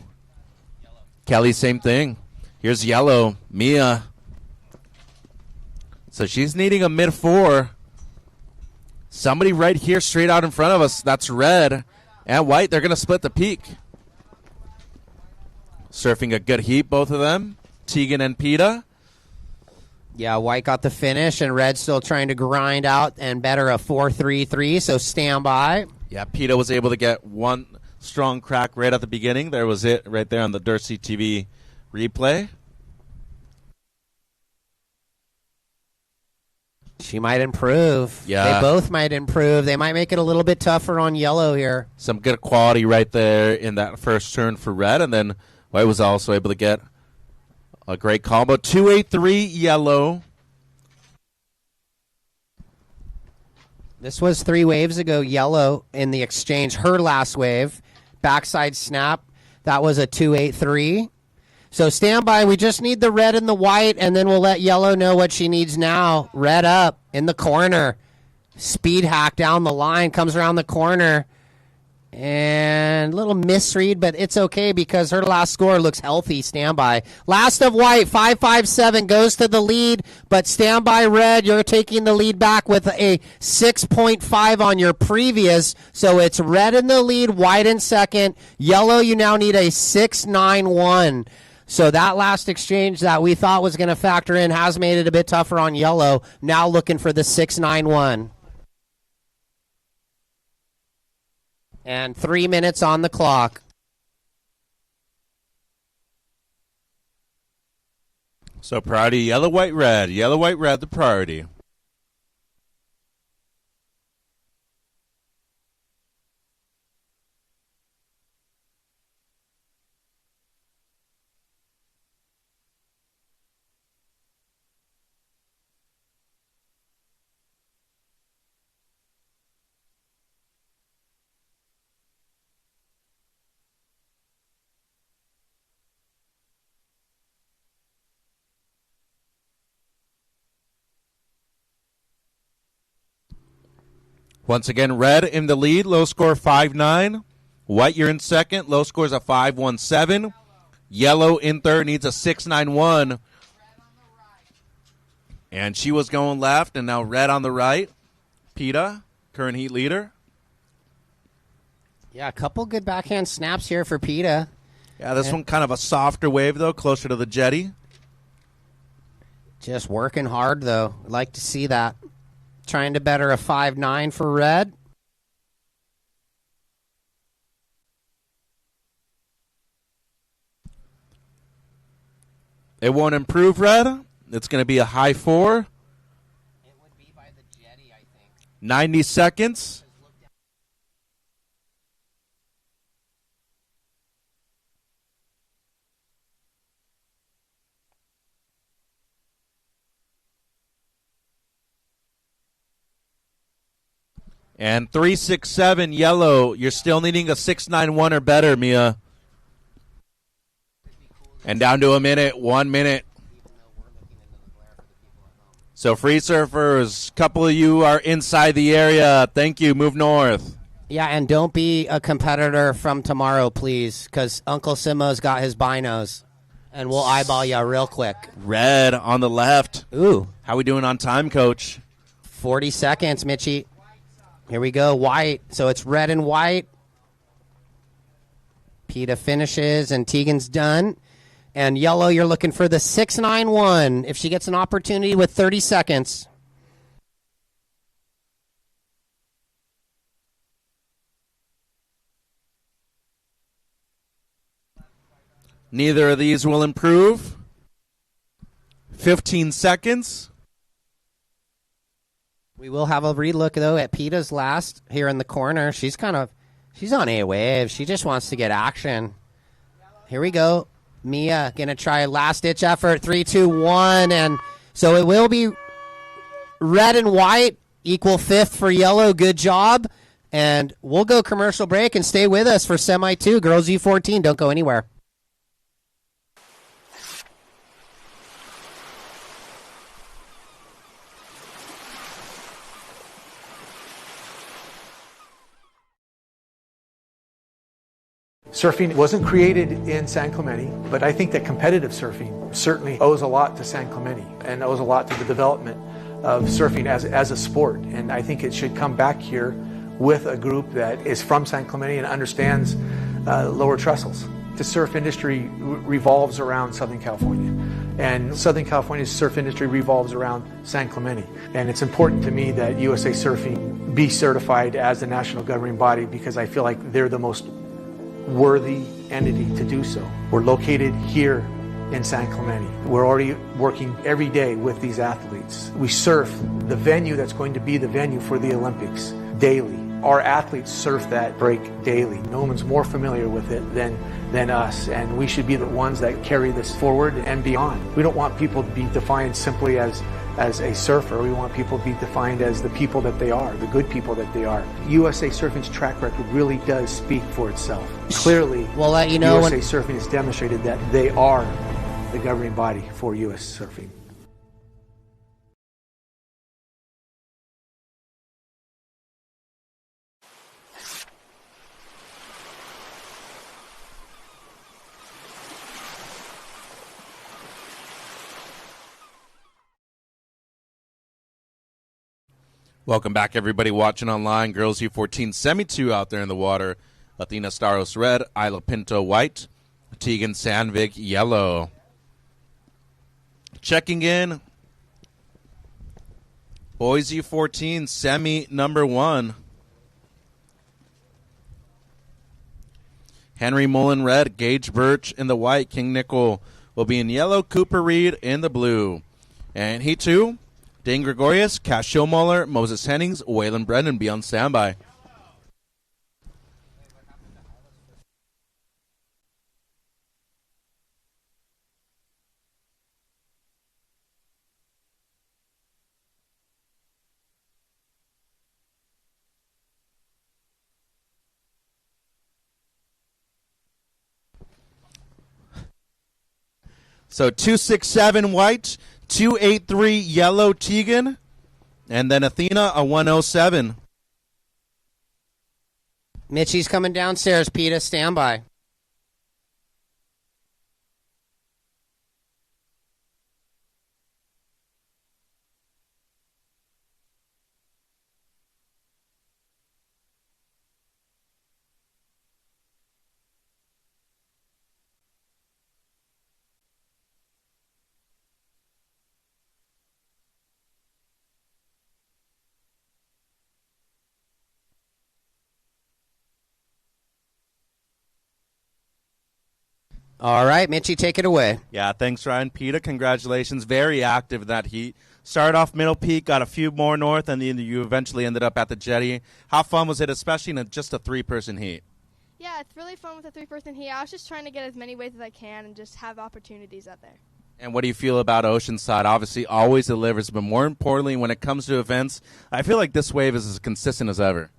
Kelly, same thing. Here's yellow. Mia. So she's needing a mid-4. Somebody right here straight out in front of us. That's red. And white, they're going to split the peak. Surfing a good heat, both of them. Tegan and Peta. Yeah, white got the finish, and red still trying to grind out and better a 4-3-3, so stand by. Yeah, Peta was able to get one strong crack right at the beginning. There was it right there on the Dirty TV replay. She might improve. Yeah. They both might improve. They might make it a little bit tougher on yellow here. Some good quality right there in that first turn for red, and then white was also able to get a great combo. 2-8-3 yellow. This was 3 waves ago, yellow in the exchange. Her last wave, backside snap. That was a 2-8-3. So stand by. We just need the red and the white, and then we'll let yellow know what she needs now. Red up in the corner. Speed hack down the line. Comes around the corner. And a little misread, but it's okay because her last score looks healthy. Stand by. Last of white, 5-5-7 goes to the lead, but stand by red. You're taking the lead back with a 6.5 on your previous. So it's red in the lead, white in second. Yellow, you now need a 6-9-1. So that last exchange that we thought was going to factor in has made it a bit tougher on yellow. Now looking for the 6-9-1. And 3 minutes on the clock. So priority, yellow, white, red. Yellow, white, red, the priority. Once again, red in the lead, low score 5-9. White, you're in second, low score is a 5-1-7. Yellow in third, needs a 6-9-1. And she was going left, and now red on the right. Peta, current heat leader. Yeah, a couple good backhand snaps here for Peta. Yeah, this one kind of a softer wave, though, closer to the jetty. Just working hard, though. I'd like to see that. Trying to better a 5-9 for red. It won't improve red. It's going to be a high 4. It would be by the jetty, I think. 90 seconds. And 3-6-7 yellow. You're still needing a 6-9-1 or better, Mia. And down to a minute, 1 minute. So free surfers, a couple of you are inside the area. Thank you. Move north. Yeah, and don't be a competitor from tomorrow, please, because Uncle Simo's got his binos, and we'll eyeball you real quick. Red on the left. Ooh. How we doing on time, Coach? 40 seconds, Mitchie. Here we go. White. So it's red and white. PETA finishes, and Tegan's done. And yellow, you're looking for the 691 if she gets an opportunity with 30 seconds. Neither of these will improve. 15 seconds. We will have a relook, though, at PETA's last here in the corner. She's on a wave. She just wants to get action. Here we go. Mia going to try last-ditch effort. 3, 2, 1. And so it will be red and white, equal fifth for yellow. Good job. And we'll go commercial break and stay with us for Semi 2. Girls U14, don't go anywhere. Surfing wasn't created in San Clemente, but I think that competitive surfing certainly owes a lot to San Clemente and owes a lot to the development of surfing as a sport. And I think it should come back here with a group that is from San Clemente and understands lower trestles. The surf industry revolves around Southern California, and Southern California's surf industry revolves around San Clemente. And it's important to me that USA Surfing be certified as the national governing body because I feel like they're the most worthy entity to do so. We're located here in San Clemente. We're already working every day with these athletes. We surf the venue that's going to be the venue for the Olympics daily. Our athletes surf that break daily. No one's more familiar with it than us, and we should be the ones that carry this forward and beyond. We don't want people to be defined simply as a surfer. We want people to be defined as the people that they are, the good people that they are. USA Surfing's track record really does speak for itself. Clearly, we'll let you know USA Surfing has demonstrated that they are the governing body for US Surfing. Welcome back, everybody watching online. Girls U14 Semi-2 out there in the water. Athena Staros red, Isla Pinto white, Tegan Sandvik yellow. Checking in, boys U14 Semi number 1. Henry Mullen red, Gage Birch in the white, King Nickel will be in yellow, Cooper Reed in the blue. And Heat 2, Dane Gregorius, Cash Schillmuller, Moses Hennings, Waylon Brennan be on standby. So 267 white, 283 yellow Tegan, and then Athena a 107. Mitchie's coming downstairs. PETA, stand by. All right, Mitchie, take it away. Yeah, thanks, Ryan. PETA, congratulations. Very active in that heat. Started off Middle Peak, got a few more north, and then you eventually ended up at the Jetty. How fun was it, especially in just a 3-person heat? Yeah, it's really fun with a 3-person heat. I was just trying to get as many waves as I can and just have opportunities out there. And what do you feel about Oceanside? Obviously, always delivers, but more importantly, when it comes to events, I feel like this wave is as consistent as ever.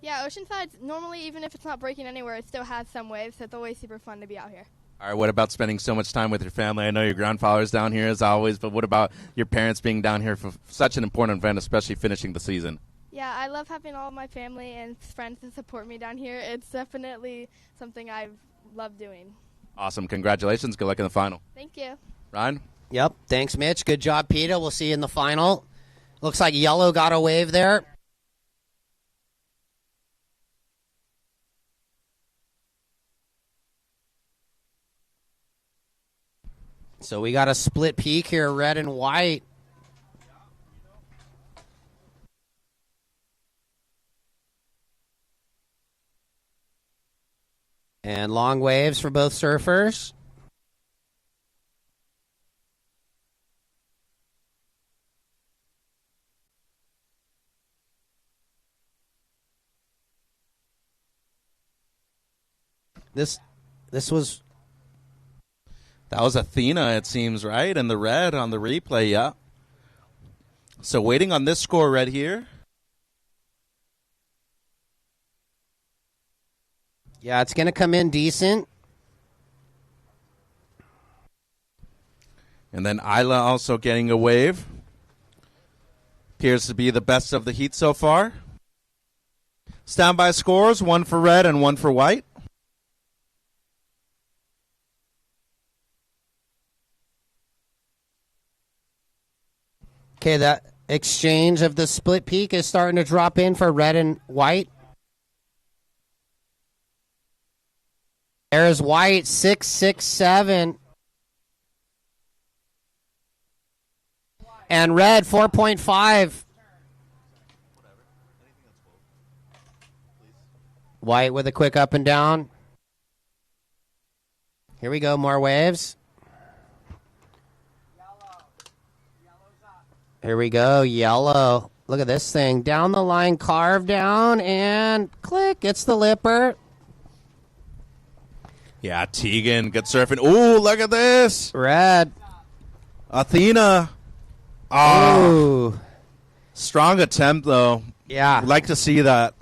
Yeah, Oceanside's normally, even if it's not breaking anywhere, it still has some waves, so it's always super fun to be out here. All right, what about spending so much time with your family? I know your grandfather's down here as always, but what about your parents being down here for such an important event, especially finishing the season? Yeah, I love having all of my family and friends to support me down here. It's definitely something I love doing. Awesome. Congratulations. Good luck in the final. Thank you. Ryan? Yep. Thanks, Mitch. Good job, Peta. We'll see you in the final. Looks like yellow got a wave there. So we got a split peak here, red and white. And long waves for both surfers. This was... That was Athena, it seems, right? And the red on the replay, yeah. So waiting on this score right here. Yeah, it's going to come in decent. And then Isla also getting a wave. Appears to be the best of the heat so far. Standby scores, one for red and one for white. Okay, that exchange of the split peak is starting to drop in for red and white. There's white, 6.67. And red, 4.5. White with a quick up and down. Here we go, more waves. Here we go, yellow. Look at this thing. Down the line, carve down, and click. It's the lipper. Yeah, Tegan, good surfing. Ooh, look at this. Red. Athena. Oh. Strong attempt, though. Yeah. Like to see that.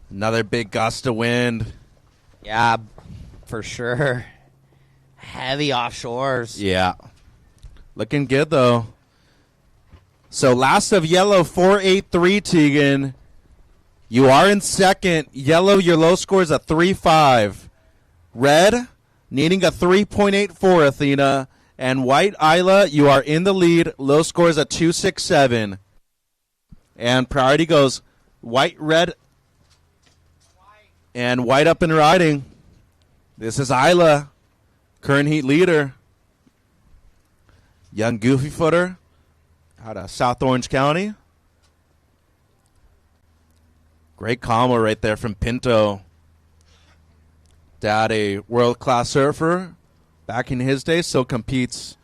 Another big gust of wind. Yeah, for sure. Heavy offshores. Yeah. Looking good, though. So last of yellow, 4.83, Tegan. You are in second. Yellow, your low score is a 3.5. Red, needing a 3.84, Athena. And white, Isla, you are in the lead. Low score is a 2.67. And priority goes white, red, and white up and riding. This is Isla, current heat leader. Young goofy footer out of South Orange County. Great combo right there from Pinto. Dad, a world-class surfer. Back in his day, still competes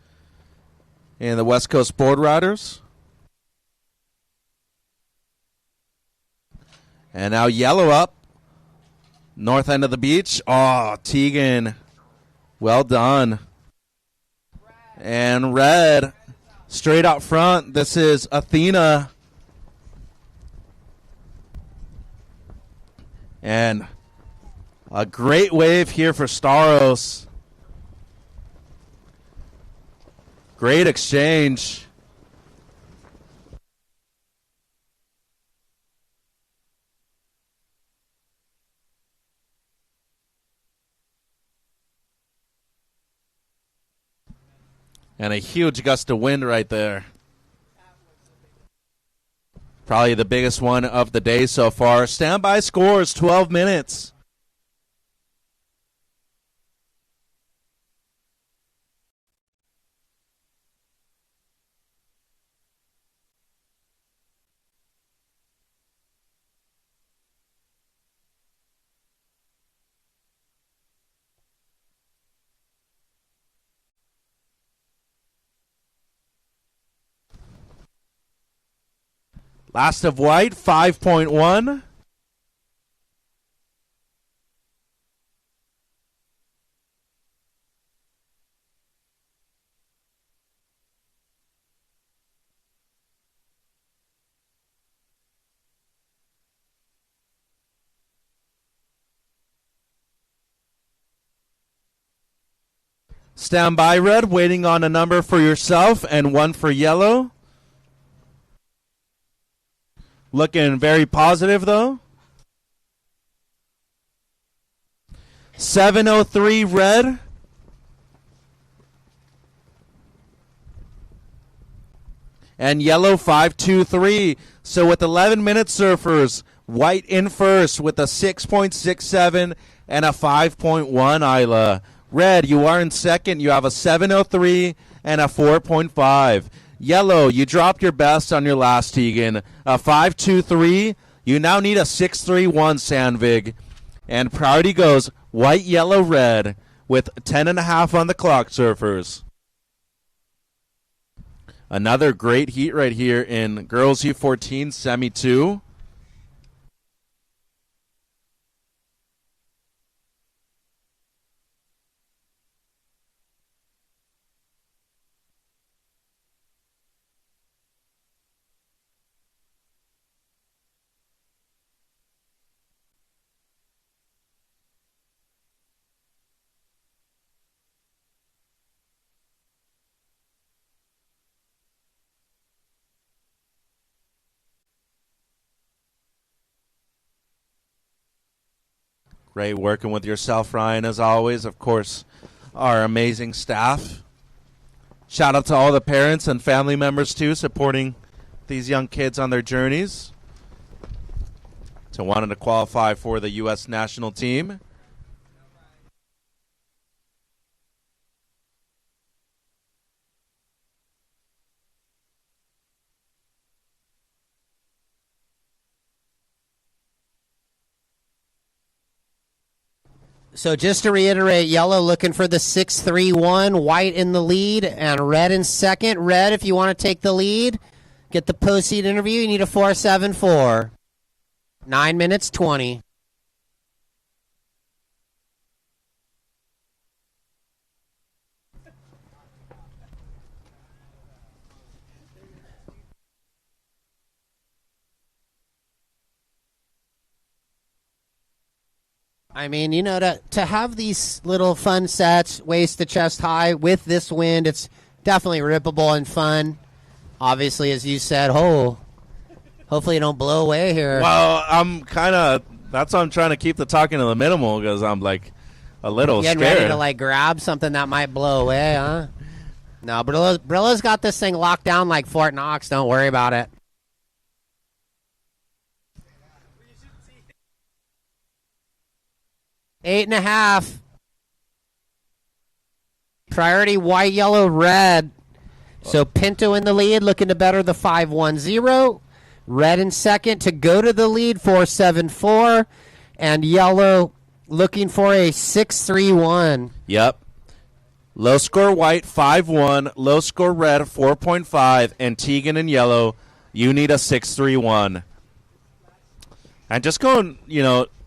in the West Coast Board Riders. And now yellow up. North end of the beach. Oh, Tegan. Well done. And red, straight out front. This is Athena. And a great wave here for Staros. Great exchange. And a huge gust of wind right there. Probably the biggest one of the day so far. Standby scores, 12 minutes. Last of white, 5.1. Stand by, red, waiting on a number for yourself and one for yellow. looking very positive, though. 7:03 red. And yellow 5:23. So with 11-minute surfers, white in first with a 6.67 and a 5.1, Isla. Red, you are in second. You have a 7:03 and a 4.5. Yellow, you dropped your best on your last Tegan. A 5.23. You now need a 6.31, Sandvig. And priority goes white, yellow, red with 10.5 on the clock, surfers. Another great heat right here in girls U14 Semi 2. Great working with yourself, Ryan, as always. Of course, our amazing staff. Shout out to all the parents and family members, too, supporting these young kids on their journeys to wanting to qualify for the U.S. national team. So just to reiterate, yellow looking for the 6-3-1, white in the lead, and red in second. Red, if you want to take the lead, get the post-heat interview, you need a 4.74. 9 minutes, 20. I mean, you know, to have these little fun sets, waist to chest high with this wind, it's definitely rippable and fun. Obviously, as you said, hopefully you don't blow away here. Well, that's why I'm trying to keep the talking to the minimal, because I'm like a little Getting scared. ready to like grab something that might blow away, huh? No, Brilla's got this thing locked down like Fort Knox. Don't worry about it. Eight and a half. Priority white, yellow, red. So Pinto in the lead, looking to better the 5-1-0. Red in second to go to the lead, 4-7-4. And yellow looking for a 6-3-1. Yep. Low score white, 5-1. Low score red, 4.5. And Tegan in yellow, you need a 6-3-1. And just going,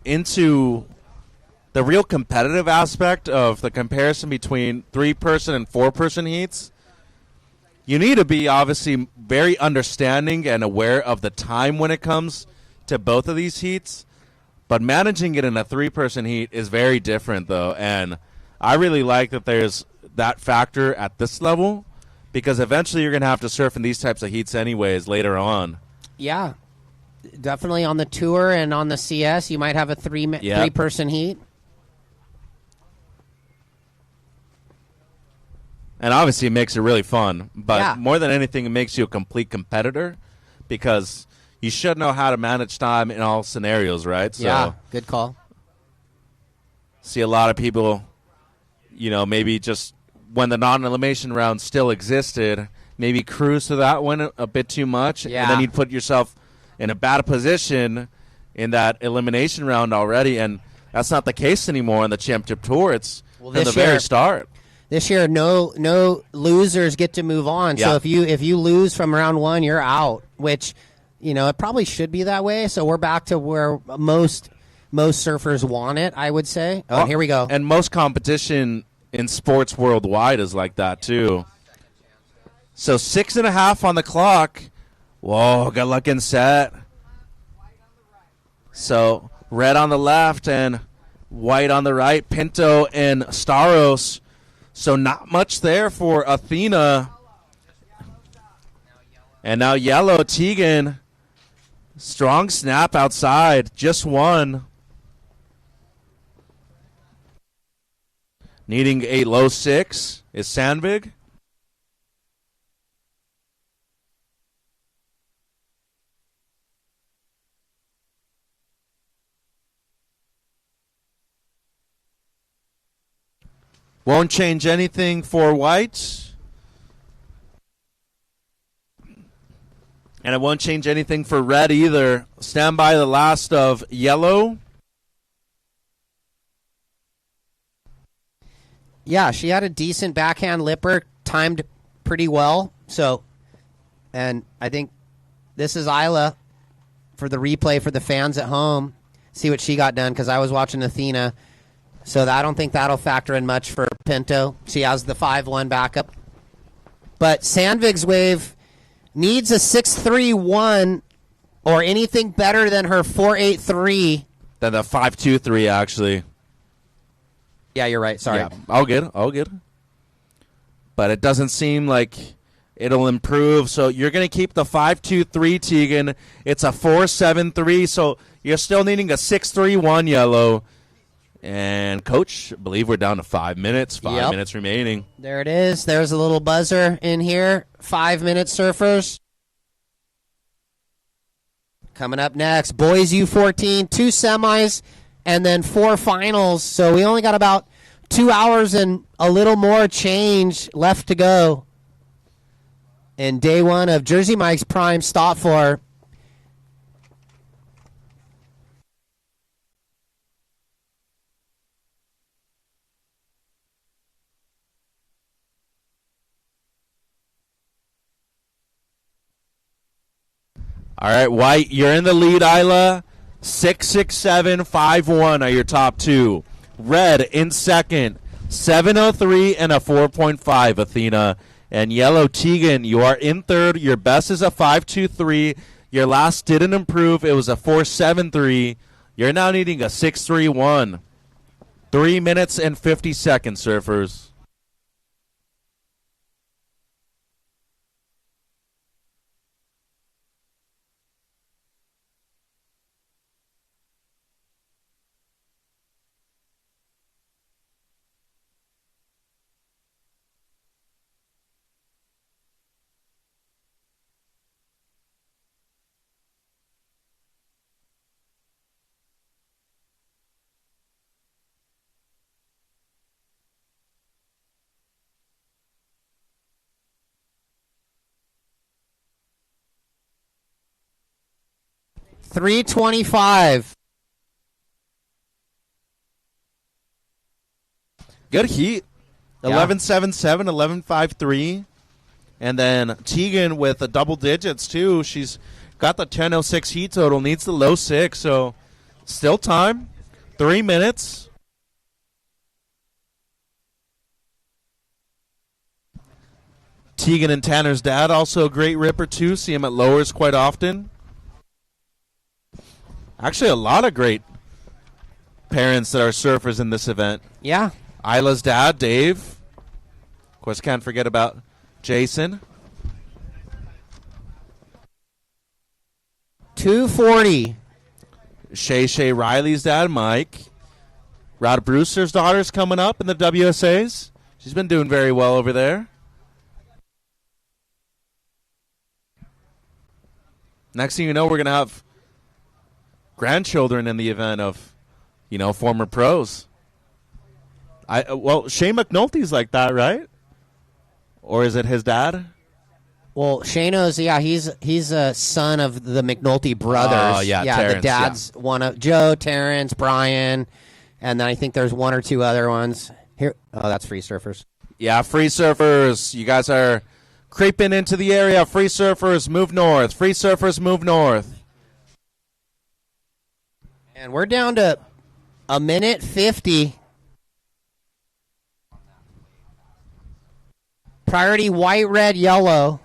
into the real competitive aspect of the comparison between 3-person and 4-person heats, you need to be obviously very understanding and aware of the time when it comes to both of these heats. But managing it in a 3-person heat is very different, though. And I really like that there's that factor at this level, because eventually you're going to have to surf in these types of heats anyways later on. Yeah. Definitely on the tour and on the CS, you might have a 3-person heat. And obviously it makes it really fun. But more than anything, it makes you a complete competitor, because you should know how to manage time in all scenarios, right? So yeah, good call. See a lot of people, maybe just when the non-elimination round still existed, maybe cruise to that one a bit too much. Yeah. And then you'd put yourself in a bad position in that elimination round already. And that's not the case anymore on the Championship Tour. It's from the very start. This year, no losers get to move on. Yeah. So if you lose from round one, you're out, which, it probably should be that way. So we're back to where most surfers want it, I would say. Oh, here we go. And most competition in sports worldwide is like that, too. So 6.5 on the clock. Whoa, good looking set. So red on the left and white on the right. Pinto and Staros. So not much there for Athena. And now yellow, Tegan. Strong snap outside. Just one. Needing a low 6 is Sandvig. Won't change anything for white. And it won't change anything for red either. Stand by the last of yellow. Yeah, she had a decent backhand lipper, timed pretty well. So, and I think this is Isla for the replay for the fans at home. See what she got done, because I was watching Athena. So I don't think that'll factor in much for Pinto. She has the 5-1 backup. But Sandvig's wave needs a 6-3-1 or anything better than her 4-8-3. Then the 5-2-3, actually. Yeah, you're right. Sorry. Yeah, all good. But it doesn't seem like it'll improve. So you're going to keep the 5-2-3, Tegan. It's a 4-7-3, so you're still needing a 6-3-1 yellow. And, Coach, I believe we're down to 5 minutes. 5 minutes remaining. There it is. There's a little buzzer in here. 5 minutes, surfers. Coming up next, boys U14, 2 semis, and then 4 finals. So we only got about 2 hours and a little more change left to go in day 1 of Jersey Mike's Prime Stop for. All right, White, you're in the lead, Isla. 6-6-7, 5-1 are your top 2. Red in second, 7-0-3 and a 4.5, Athena. And yellow, Tegan, you are in third. Your best is a 5-2-3. Your last didn't improve. It was a 4-7-3. You're now needing a 6-3-1. 3 minutes and 50 seconds, surfers. $325. Good heat. 11-7-7, 11-5-3. And then Tegan with the double digits, too. She's got the 10.06 heat total, needs the low 6. So still time. 3 minutes. Tegan and Tanner's dad, also a great ripper, too. See him at lowers quite often. Actually, a lot of great parents that are surfers in this event. Yeah. Isla's dad, Dave. Of course, can't forget about Jason. 240. Shay Riley's dad, Mike. Rod Brewster's daughter's coming up in the WSAs. She's been doing very well over there. Next thing you know, we're going to have grandchildren in the event of, former pros. Shane McNulty's like that, right? Or is it his dad? Well, Shano's, he's a son of the McNulty brothers. Oh, yeah, Terrence, the dad's one of Joe, Terrence, Brian, and then I think there's 1 or 2 other ones. Here, that's Free Surfers. Yeah, Free Surfers. You guys are creeping into the area. Free Surfers, move north. Free Surfers, move north. And we're down to 1:50. Priority white, red, yellow.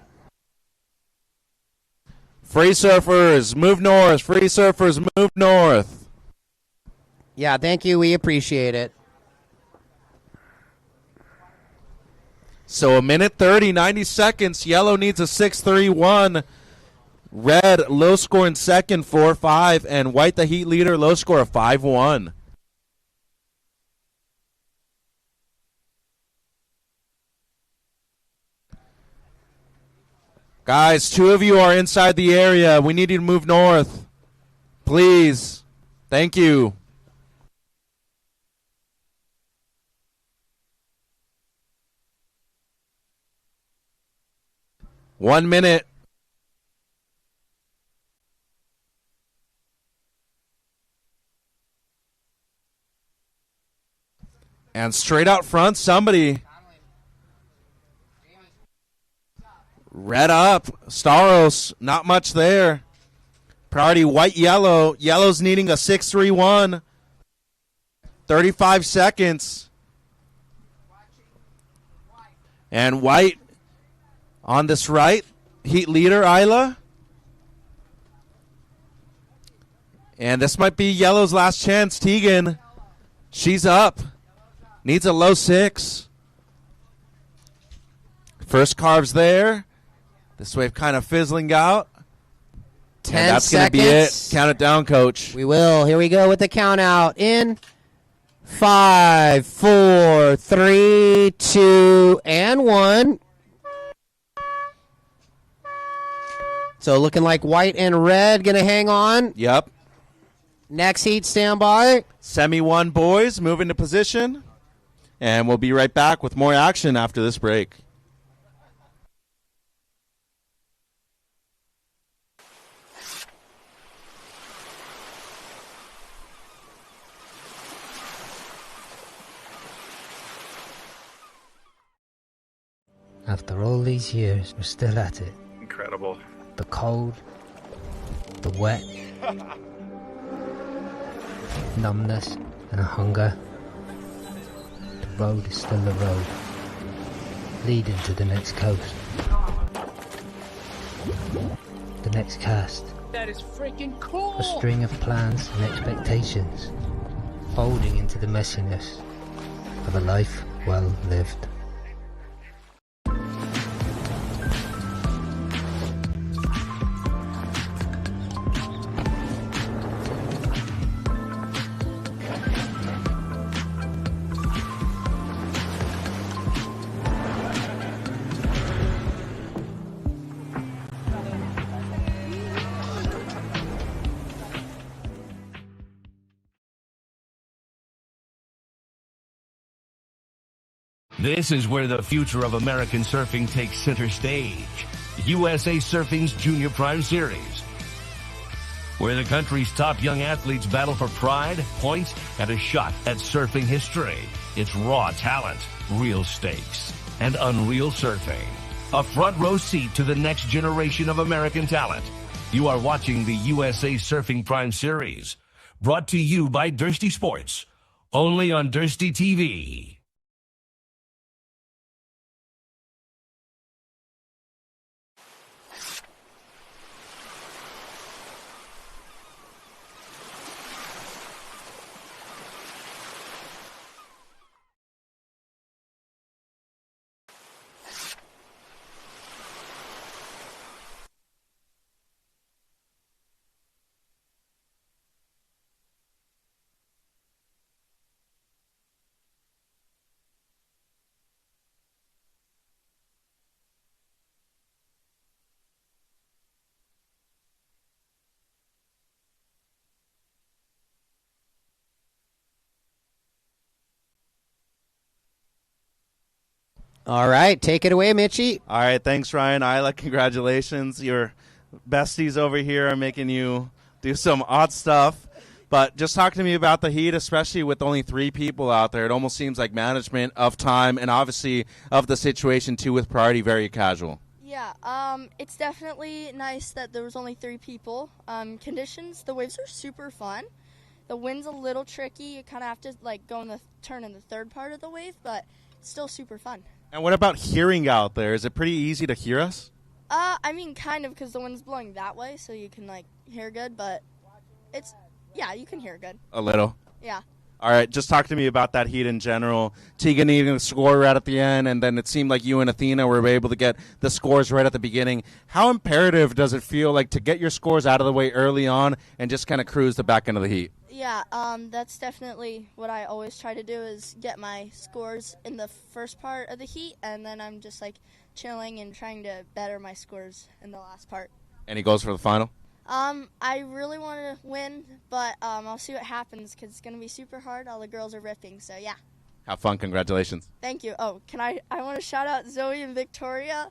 Free Surfers, move north. Free Surfers, move north. Yeah, thank you. We appreciate it. So 1:30, 90 seconds. Yellow needs a 6-3-1. Red, low score in second, 4-5. And white, the heat leader, low score of 5-1. Guys, 2 of you are inside the area. We need you to move north. Please. Thank you. One minute. And straight out front, somebody. Red up. Staros, not much there. Priority white, yellow. Yellow's needing a 6-3-1. 35 seconds. And white on this right. Heat leader, Isla. And this might be yellow's last chance. Tegan. She's up. Needs a low 6. First carve's there. This wave kind of fizzling out. 10 and that's going to be it. Count it down, Coach. We will. Here we go with the count out. In 5, 4, 3, 2, and 1. So looking like white and red going to hang on. Yep. Next heat, stand by. Semi 1 boys, move into position. And we'll be right back with more action after this break. After all these years, we're still at it. Incredible. The cold, the wet, numbness, and a hunger. The road is still the road, leading to the next coast. The next cast. That is freaking cool. A string of plans and expectations, folding into the messiness of a life well lived. This is where the future of American surfing takes center stage. USA Surfing's Junior Prime Series. Where the country's top young athletes battle for pride, points, and a shot at surfing history. It's raw talent, real stakes, and unreal surfing. A front row seat to the next generation of American talent. You are watching the USA Surfing Prime Series. Brought to you by Dursty Sports. Only on Dursty TV. All right, take it away, Mitchie. All right, thanks, Ryan. Isla, congratulations. Your besties over here are making you do some odd stuff. But just talk to me about the heat, especially with only 3 people out there. It almost seems like management of time and obviously of the situation, too, with priority, very casual. Yeah, it's definitely nice that there was only 3 people. Conditions, the waves are super fun. The wind's a little tricky. You kind of have to go in the turn in the third part of the wave, but still super fun. And what about hearing out there? Is it pretty easy to hear us? I mean, kind of, because the wind's blowing that way, so you can hear good. But you can hear good. A little. Yeah. All right, just talk to me about that heat in general. Tegan needing a score right at the end, and then it seemed like you and Athena were able to get the scores right at the beginning. How imperative does it feel like to get your scores out of the way early on and just kind of cruise the back end of the heat? Yeah, that's definitely what I always try to do is get my scores in the first part of the heat, and then I'm just like chilling and trying to better my scores in the last part. Any goals for the final? I really want to win, but I'll see what happens because it's going to be super hard. All the girls are ripping, so yeah. Have fun. Congratulations. Thank you. Oh, I want to shout out Zoe and Victoria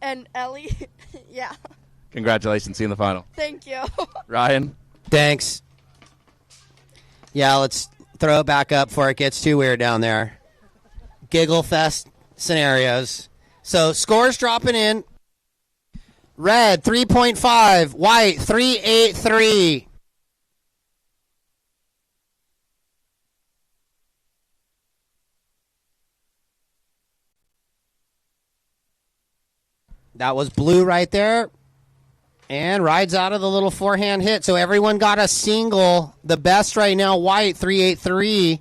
and Ellie. Yeah. Congratulations. See you in the final. Thank you. Ryan? Thanks. Yeah, let's throw it back up before it gets too weird down there. Giggle fest scenarios. So scores dropping in. Red, 3.5. White, 3.83. That was blue right there. And rides out of the little forehand hit. So everyone got a single. The best right now, white, 3.83.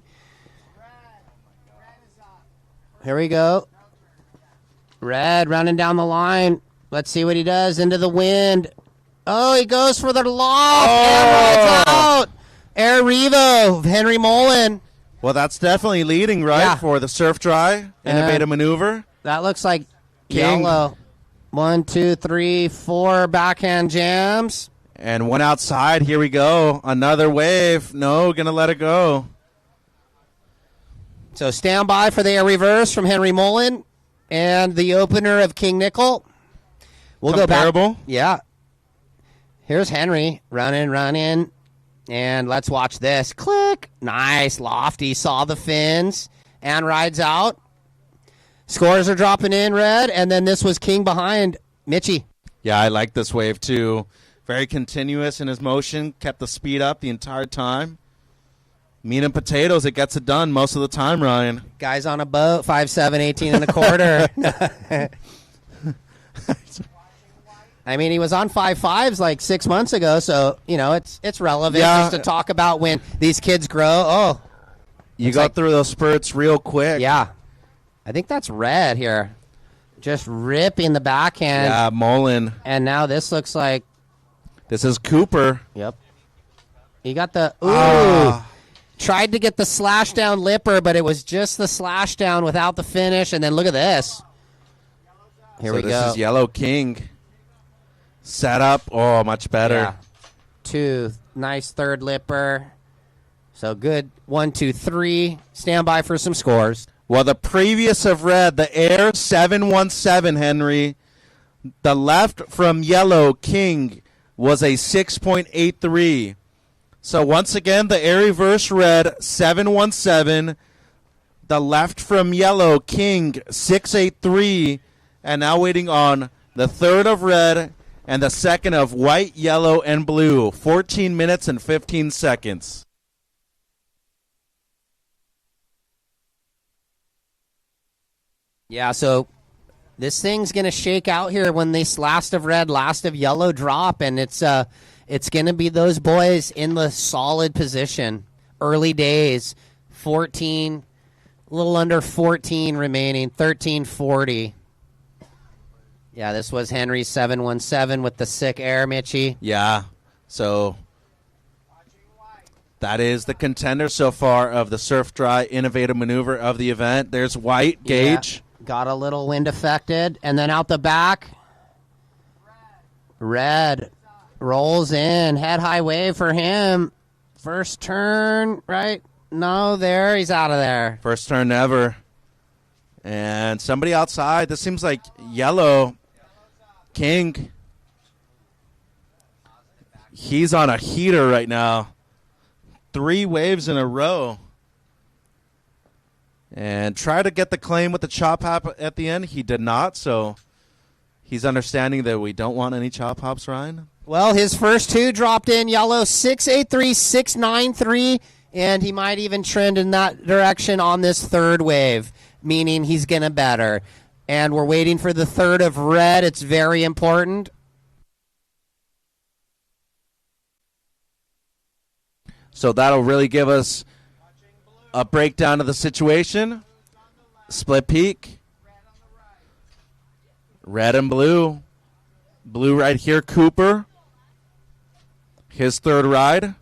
Here we go. Red running down the line. Let's see what he does. Into the wind. Oh, he goes for the loft. And rides out. Air Revo, Henry Mullen. Well, that's definitely leading, right, for the surf dry, innovative maneuver. That looks like King. yellow. 1, 2, 3, 4 backhand jams. And one outside. Here we go. Another wave. No, going to let it go. So stand by for the air reverse from Henry Mullen and the opener of King Nickel. We'll Comparable? go back. Yeah. Here's Henry running. And let's watch this. Click. Nice. Lofty saw the fins and rides out. Scores are dropping in, Red. And then this was King behind Mitchie. Yeah, I like this wave, too. Very continuous in his motion. Kept the speed up the entire time. Meat and potatoes, it gets it done most of the time, Ryan. Guys on a boat, 5'7", 18 and a quarter. I mean, he was on 5.5s like 6 months ago, so, you know, it's relevant just to talk about when these kids grow. Oh. You got through those spurts real quick. Yeah. I think that's Red here. Just ripping the backhand. Yeah, Mullen. And now this looks like... This is Cooper. Yep. He got the... Ooh. Tried to get the slash down lipper, but it was just the slash down without the finish. And then look at this. Here we go. This is Yellow King. Set up. Oh, much better. Yeah. 2. Nice third lipper. So good. 1, 2, 3. Stand by for some scores. Well, the previous of Red, the air 717, Henry. The left from Yellow King was a 6.83. So once again, the air reverse Red 717. The left from Yellow King 683, and now waiting on the third of Red and the second of White, Yellow, and Blue. 14 minutes and 15 seconds. Yeah, so this thing's going to shake out here when this last of Red, last of Yellow drop, and it's going to be those boys in the solid position. Early days, 14, a little under 14 remaining, 13:40. Yeah, this was Henry's 717 with the sick air, Mitchie. Yeah, so that is the contender so far of the surf dry innovative maneuver of the event. There's White, Gage. Yeah. Got a little wind affected. And then out the back, Red rolls in. Head high wave for him. First turn, right? No, there. He's out of there. First turn ever. And somebody outside. This seems like Yellow King. He's on a heater right now. 3 waves in a row. And try to get the claim with the chop hop at the end. He did not, so he's understanding that we don't want any chop hops, Ryan. Well, his first 2 dropped in. Yellow 683, 693, and he might even trend in that direction on this third wave, meaning he's going to better. And we're waiting for the third of Red. It's very important. So that'll really give us A breakdown of the situation. Split peak. Red and blue. Blue right here, Cooper. His third ride.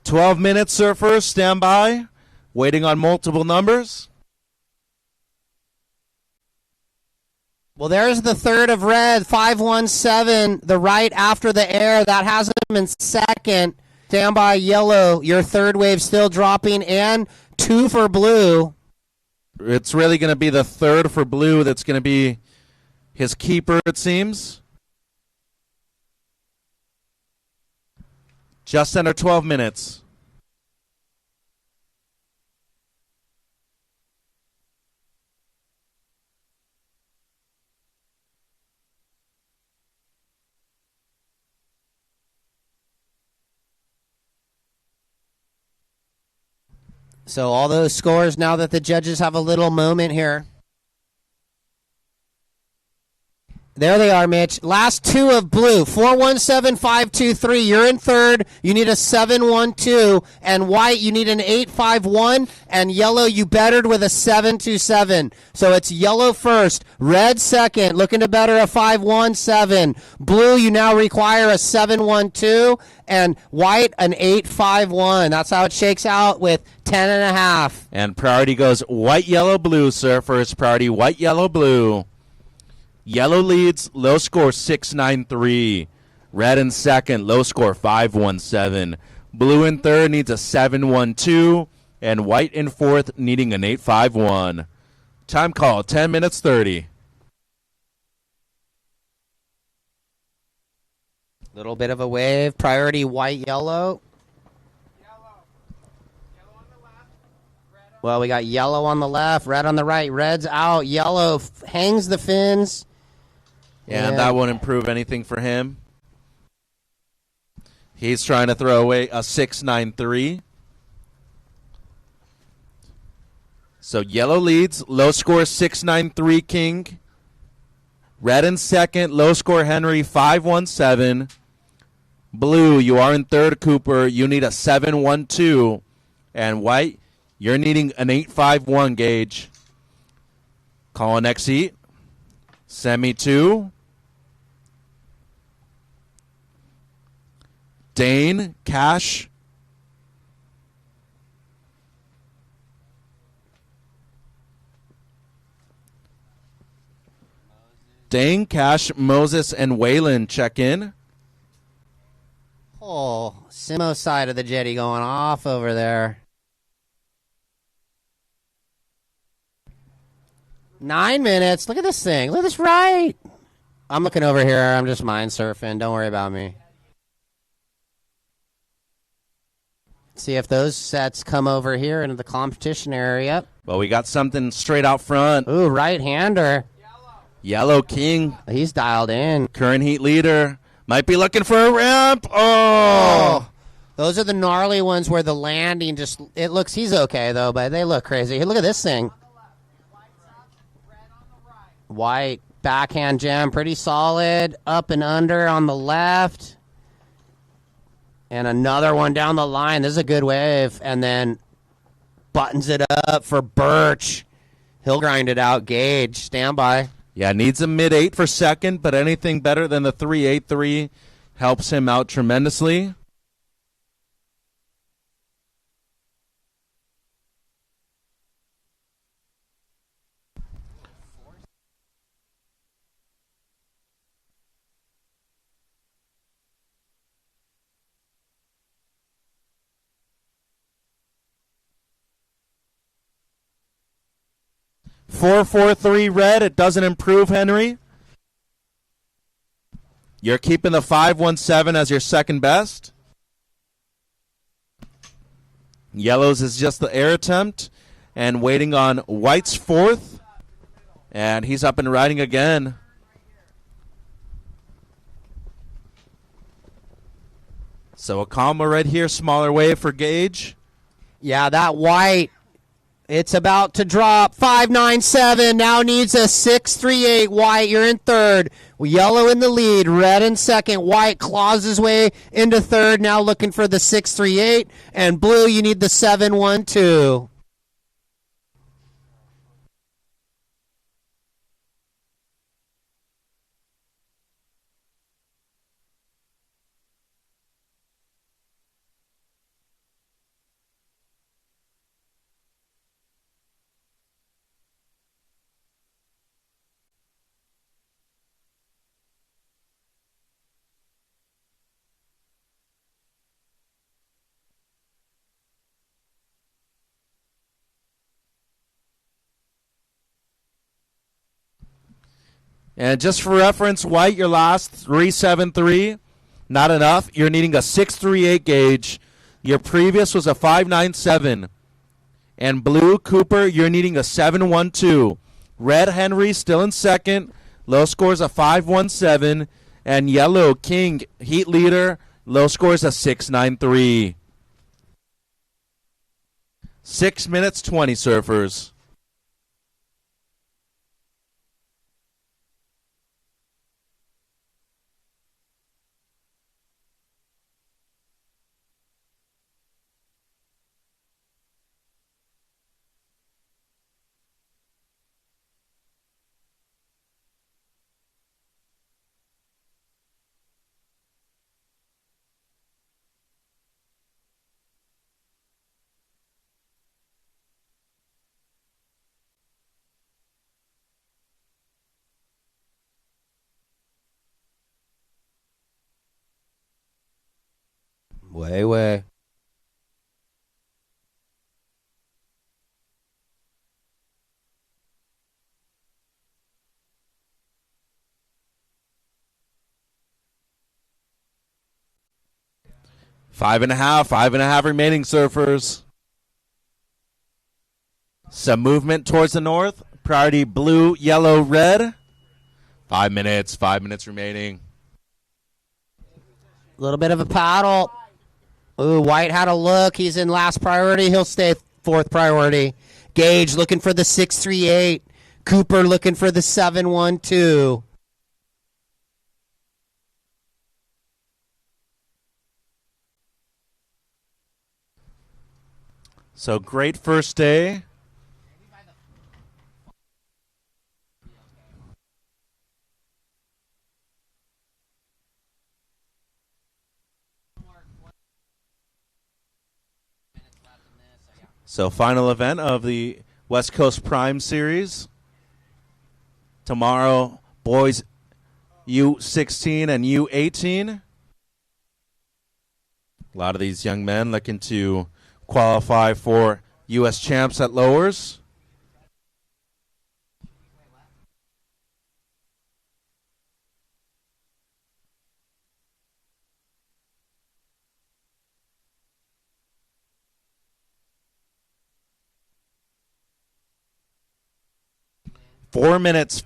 "12-minute surfers, stand by. Waiting on multiple numbers." Well, there's the third of red, 517, the right after the air. That has him in second. Stand by, yellow. Your third wave still dropping, and 2 for blue. It's really going to be the third for blue that's going to be his keeper, it seems. Just under 12 minutes. So all those scores now that the judges have a little moment here. There they are, Mitch. Last two of blue. 417, 523. You're in third. You need a 712. And white, you need an 851. And yellow, you bettered with a 727. So it's yellow first. Red second. Looking to better a 517. Blue, you now require a 712. And white, an 851. That's how it shakes out with 10.5. And priority goes white, yellow, blue, sir. First priority, white, yellow, blue. Yellow leads, low score 693. Red in second, low score 517. Blue in third needs a 712. And white in fourth needing an 851. Time call, 10 minutes 30. Little bit of a wave. Priority white, yellow. Well, we got yellow on the left, red on the right. Red's out. Yellow hangs the fins. And that won't improve anything for him. He's trying to throw away a 693. So yellow leads, low score 693 King. Red in second, low score Henry 517. Blue, you are in third, Cooper. You need a 712. And white, you're needing an 851 gauge. Calling next heat. Semi 2. Dane, Cash. Dane, Cash, Moses, and Waylon check in. Oh, Simo side of the jetty going off over there. 9 minutes. Look at this thing. Look at this right. I'm looking over here. I'm just mind surfing. Don't worry about me. See if those sets come over here into the competition area. Well, we got something straight out front. Ooh, right-hander. Yellow King. He's dialed in. Current heat leader. Might be looking for a ramp. Oh. Those are the gnarly ones where the landing just, it looks, he's okay though, but they look crazy. Hey, look at this thing. White backhand jam, pretty solid. Up and under on the left. And another one down the line. This is a good wave. And then buttons it up for Birch. He'll grind it out. Gage, stand by. Yeah, needs a mid-8 for second, but anything better than the 383 helps him out tremendously. .443 red. It doesn't improve, Henry. You're keeping the 517 as your second best. Yellow's is just the air attempt. And waiting on White's fourth. And he's up and riding again. So a combo right here, smaller wave for Gage. Yeah, that white, it's about to drop. 5.97, now needs a 6.38. White, you're in third. Yellow in the lead, red in second. White claws his way into third, now looking for the 6.38. And blue, you need the 7.12. And just for reference, White, your last 3.73, not enough. You're needing a 6.38 Gage. Your previous was a 5.97. And blue, Cooper, you're needing a 7.12. Red, Henry, still in second. Low scores a 5.17. And yellow, King, Heat leader, low scores a 6.93. 6 minutes, 20 surfers. Way. 5.5 remaining surfers. Some movement towards the north. Priority blue, yellow, red. 5 minutes remaining. A little bit of a paddle. Ooh, White had a look. He's in last priority. He'll stay fourth priority. Gage looking for the 6.38. Cooper looking for the 7.12. So great first day. So final event of the West Coast Prime Series. Tomorrow, boys U16 and U18. A lot of these young men looking to qualify for U.S. champs at lowers. Four minutes.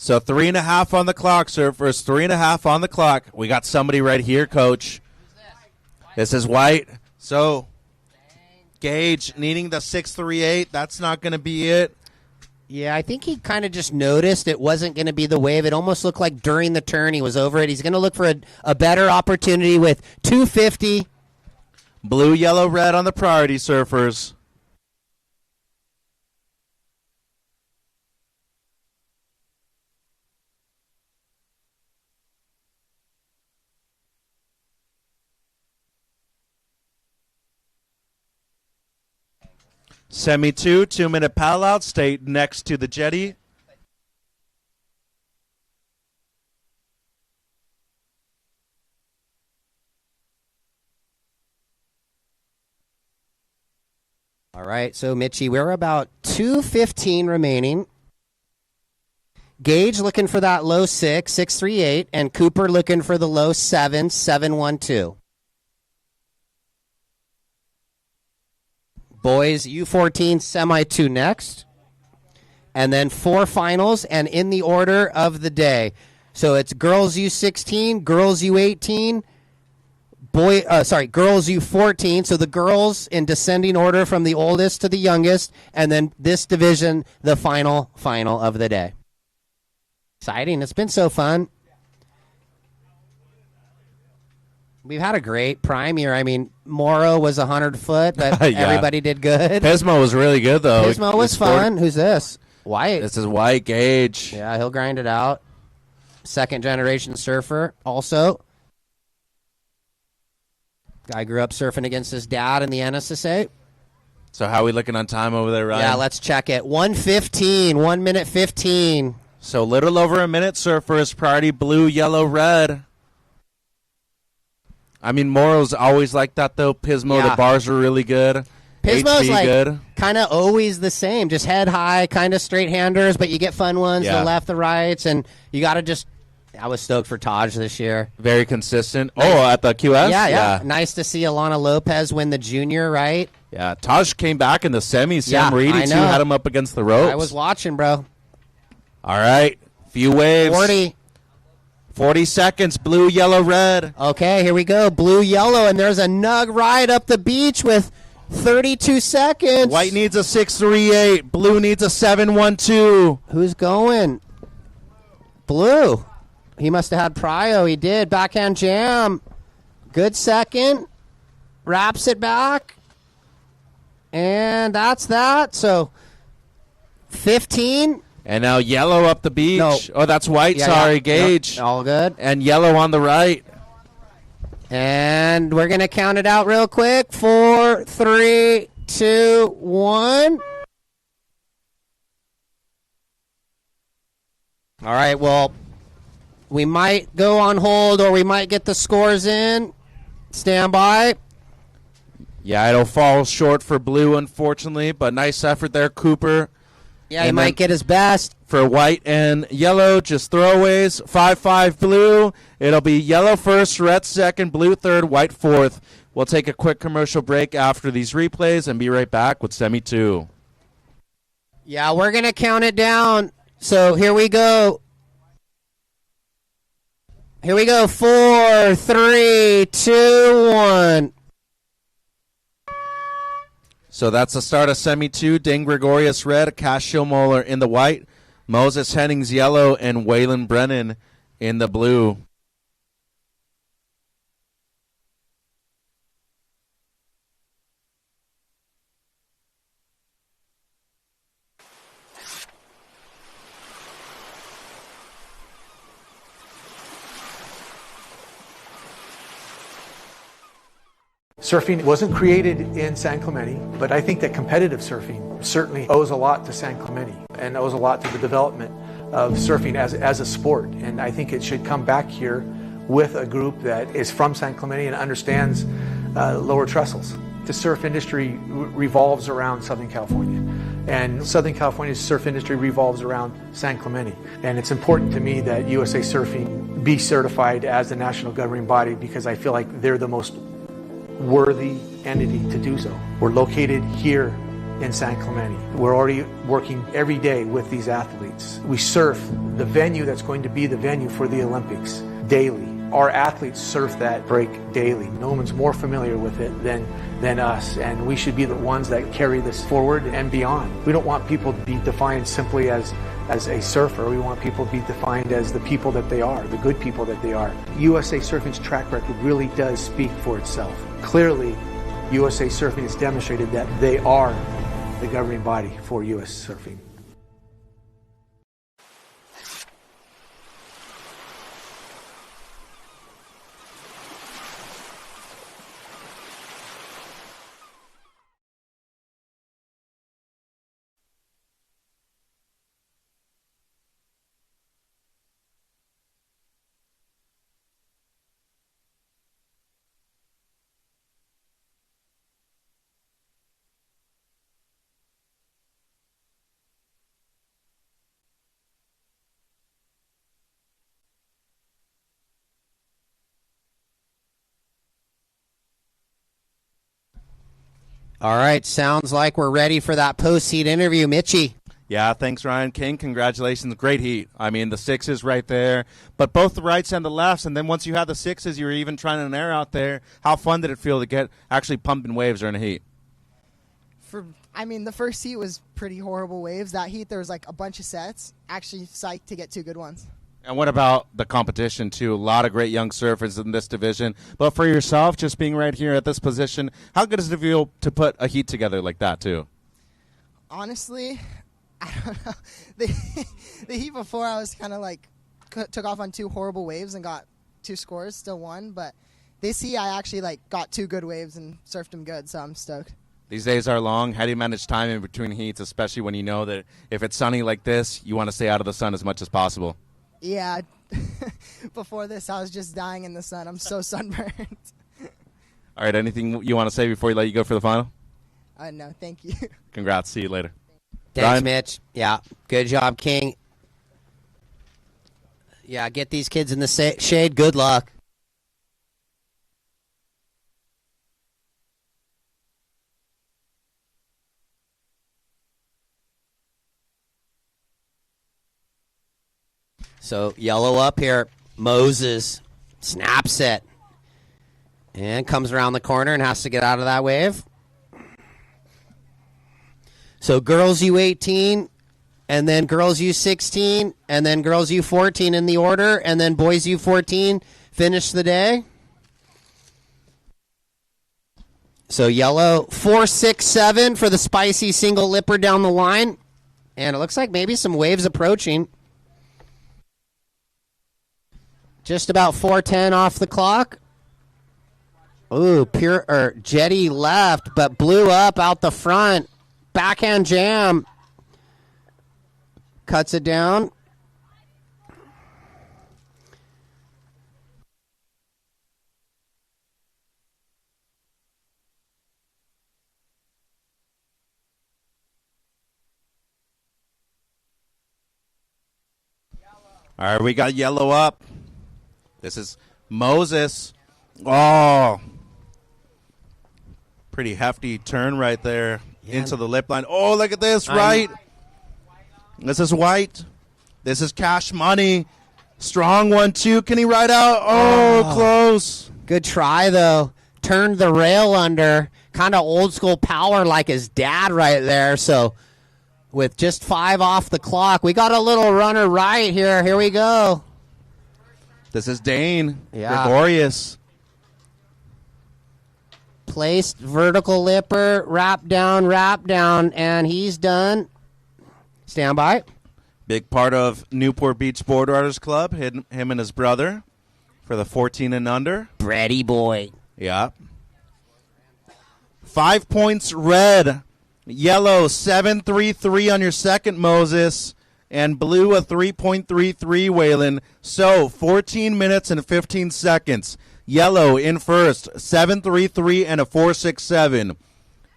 3.5 on the clock, surfers. 3.5 on the clock. We got somebody right here, Coach. This is White. So, Gage needing the 6.38. That's not going to be it. Yeah, I think he kind of just noticed it wasn't going to be the wave. It almost looked like during the turn he was over it. He's going to look for a better opportunity with 250. Blue, yellow, red on the priority, surfers. Semi 2, 2-minute paddle out. Stay next to the jetty. All right, so Mitchie, we're about 2:15 remaining. Gage looking for that low 6.38, and Cooper looking for the low 7.12. Boys, U14 Semi 2 next. And then 4 finals, and in the order of the day. So it's girls U16, girls U18, girls U14. So the girls in descending order from the oldest to the youngest, and then this division, the final of the day. Exciting. It's been so fun. We've had a great prime year. I mean, Morrow was 100 foot, but Yeah. everybody did good. Pismo was really good, though. Pismo was fun. Who's this? White. This is White Gage. Yeah, he'll grind it out. Second generation surfer also. Guy grew up surfing against his dad in the NSSA. So how are we looking on time over there, Ryan? Yeah, let's check it. 1:15, 1 minute 15. So little over a minute, surfers. Priority blue, yellow, red. I mean, Morrow's always like that, though. Pismo, Yeah. the bars are really good. Pismo's HB like good. kind of always the same, just head high, kind of straight handers, but you get fun ones, Yeah. the left, the rights, and you got to just. I was stoked for Taj this year. Very consistent. Oh, at the QS? Yeah. Nice to see Alana Lopez win the junior, right? Yeah, Taj came back in the semis. Yeah, Sam Reedy, I too, know. had him up against the ropes. I was watching, bro. All right, few waves. 40 seconds, blue, yellow, red. Okay, here we go. Blue, yellow, and there's a nug ride up the beach with 32 seconds. White needs a 6.38. Blue needs a 7.12. Who's going? Blue. He must have had prio. He did. Backhand jam. Good second. Wraps it back. And that's that. So 15. And now yellow up the beach. No. Oh, that's white. Yeah, Sorry, yeah. Gage. No, all good. And yellow on the right. And we're going to count it out real quick. 4, 3, 2, 1. All right, well, we might go on hold or we might get the scores in. Stand by. Yeah, it'll fall short for blue, unfortunately, but nice effort there, Cooper. Yeah, he might get his best. For white and yellow, just throwaways. 5-5 blue. It'll be yellow first, red second, blue third, white fourth. We'll take a quick commercial break after these replays and be right back with Semi 2. Yeah, we're going to count it down. So here we go. Here we go. 4, 3, 2, 1. So that's the start of Semi 2. Dane Gregorius red, Cash Schillmoller in the white, Moses Hennings yellow, and Waylon Brennan in the blue. Surfing wasn't created in San Clemente, but I think that competitive surfing certainly owes a lot to San Clemente and owes a lot to the development of surfing as a sport. And I think it should come back here with a group that is from San Clemente and understands lower trestles. The surf industry revolves around Southern California, and Southern California's surf industry revolves around San Clemente. And it's important to me that USA Surfing be certified as the national governing body because I feel like they're the most worthy entity to do so. We're located here in San Clemente. We're already working every day with these athletes. We surf the venue that's going to be the venue for the Olympics daily. Our athletes surf that break daily. No one's more familiar with it than us, and we should be the ones that carry this forward and beyond. We don't want people to be defined simply as a surfer. We want people to be defined as the people that they are, the good people that they are. USA Surfing's track record really does speak for itself. Clearly, USA Surfing has demonstrated that they are the governing body for US Surfing. All right, sounds like we're ready for that post-heat interview. Mitchie. Yeah, thanks, Ryan King. Congratulations. Great heat. I mean, the sixes right there, but both the rights and the lefts, and then once you had the sixes, you were even trying an air out there. How fun did it feel to get actually pumping waves during the heat? The first heat was pretty horrible waves. That heat, there was like a bunch of sets. Actually psyched to get 2 good ones. And what about the competition, too? A lot of great young surfers in this division. But for yourself, just being right here at this position, how good does it feel to put a heat together like that, too? Honestly, I don't know. The heat before, I was kind of like took off on 2 horrible waves and got 2 scores, still won. But this heat, I actually got 2 good waves and surfed them good, so I'm stoked. These days are long. How do you manage time in between heats, especially when you know that if it's sunny like this, you want to stay out of the sun as much as possible? Yeah. Before this, I was just dying in the sun. I'm so sunburned. All right, anything you want to say before we let you go for the final? No, thank you. Congrats. See you later. Thanks, Ryan? Mitch. Yeah, good job, King. Yeah, get these kids in the shade. Good luck. So yellow up here. Moses snaps it and comes around the corner and has to get out of that wave. So girls U18 and then girls U16 and then girls U14 in the order and then boys U14 finish the day. So yellow 4-6-7 for the spicy single lipper down the line. And it looks like maybe some waves approaching. Just about 4:10 off the clock. Ooh, Jetty left, but blew up out the front. Backhand jam. Cuts it down. All right, we got yellow up. This is Moses. Oh, pretty hefty turn right there into the lip line. Oh, look at this, right? This is White. This is Cash Money. Strong one, too. Can he ride out? Oh, close. Good try, though. Turned the rail under. Kind of old school power like his dad right there. So with just 5 off the clock, we got a little runner right here. Here we go. This is Dane. Yeah. Gregorius. Placed vertical lipper, wrap down, and he's done. Stand by. Big part of Newport Beach Board Riders Club, him and his brother for the 14 and under. Brady boy. Yeah. 5 points red. Yellow 7.33 on your second, Moses. And blue a 3.33, Waylon. So 14 minutes and 15 seconds. Yellow in first, 7.33 and a 4.67.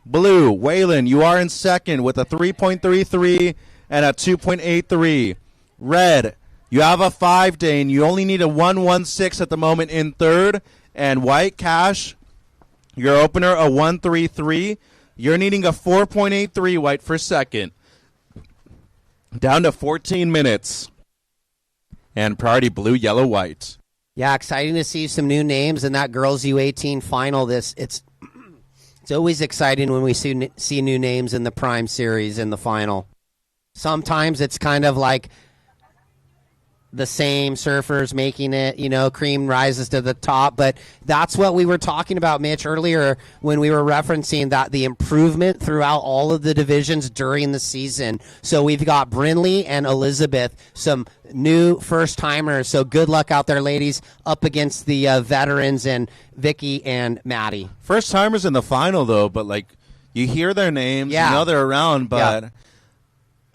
Blue, Waylon, you are in second with a 3.33 and a 2.83. Red, you have a 5, Dane. You only need a 1.16 at the moment in third. And White, Cash, your opener, a 1.33. You're needing a 4.83, White, for second. Down to 14 minutes. And priority blue, yellow, white. Yeah, exciting to see some new names in that girls U18 final. It's always exciting when we see new names in the Prime Series in the final. Sometimes it's kind of like the same surfers making it, cream rises to the top. But that's what we were talking about, Mitch, earlier when we were referencing that the improvement throughout all of the divisions during the season. So we've got Brinley and Elizabeth, some new first-timers. So good luck out there, ladies, up against the veterans and Vicky and Maddie. First-timers in the final, though, but, you hear their names, you know they're around, but... Yeah.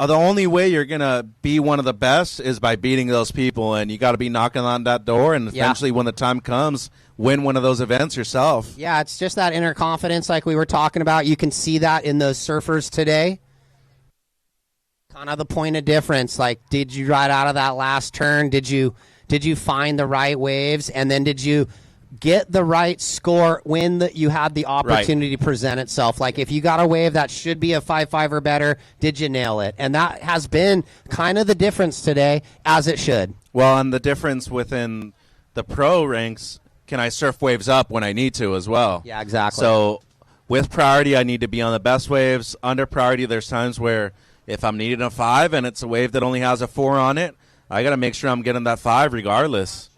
The only way you're going to be one of the best is by beating those people, and you got to be knocking on that door, and eventually when the time comes, win one of those events yourself. Yeah, it's just that inner confidence like we were talking about. You can see that in those surfers today. Kind of the point of difference. Did you ride out of that last turn? Did you find the right waves? And then did you get the right score when you had the opportunity to present itself. Like if you got a wave that should be a 5-5 or better, did you nail it? And that has been kind of the difference today, as it should. Well, and the difference within the pro ranks, can I surf waves up when I need to as well? Yeah, exactly. So with priority, I need to be on the best waves. Under priority, there's times where if I'm needing a 5 and it's a wave that only has a 4 on it, I got to make sure I'm getting that 5 regardless.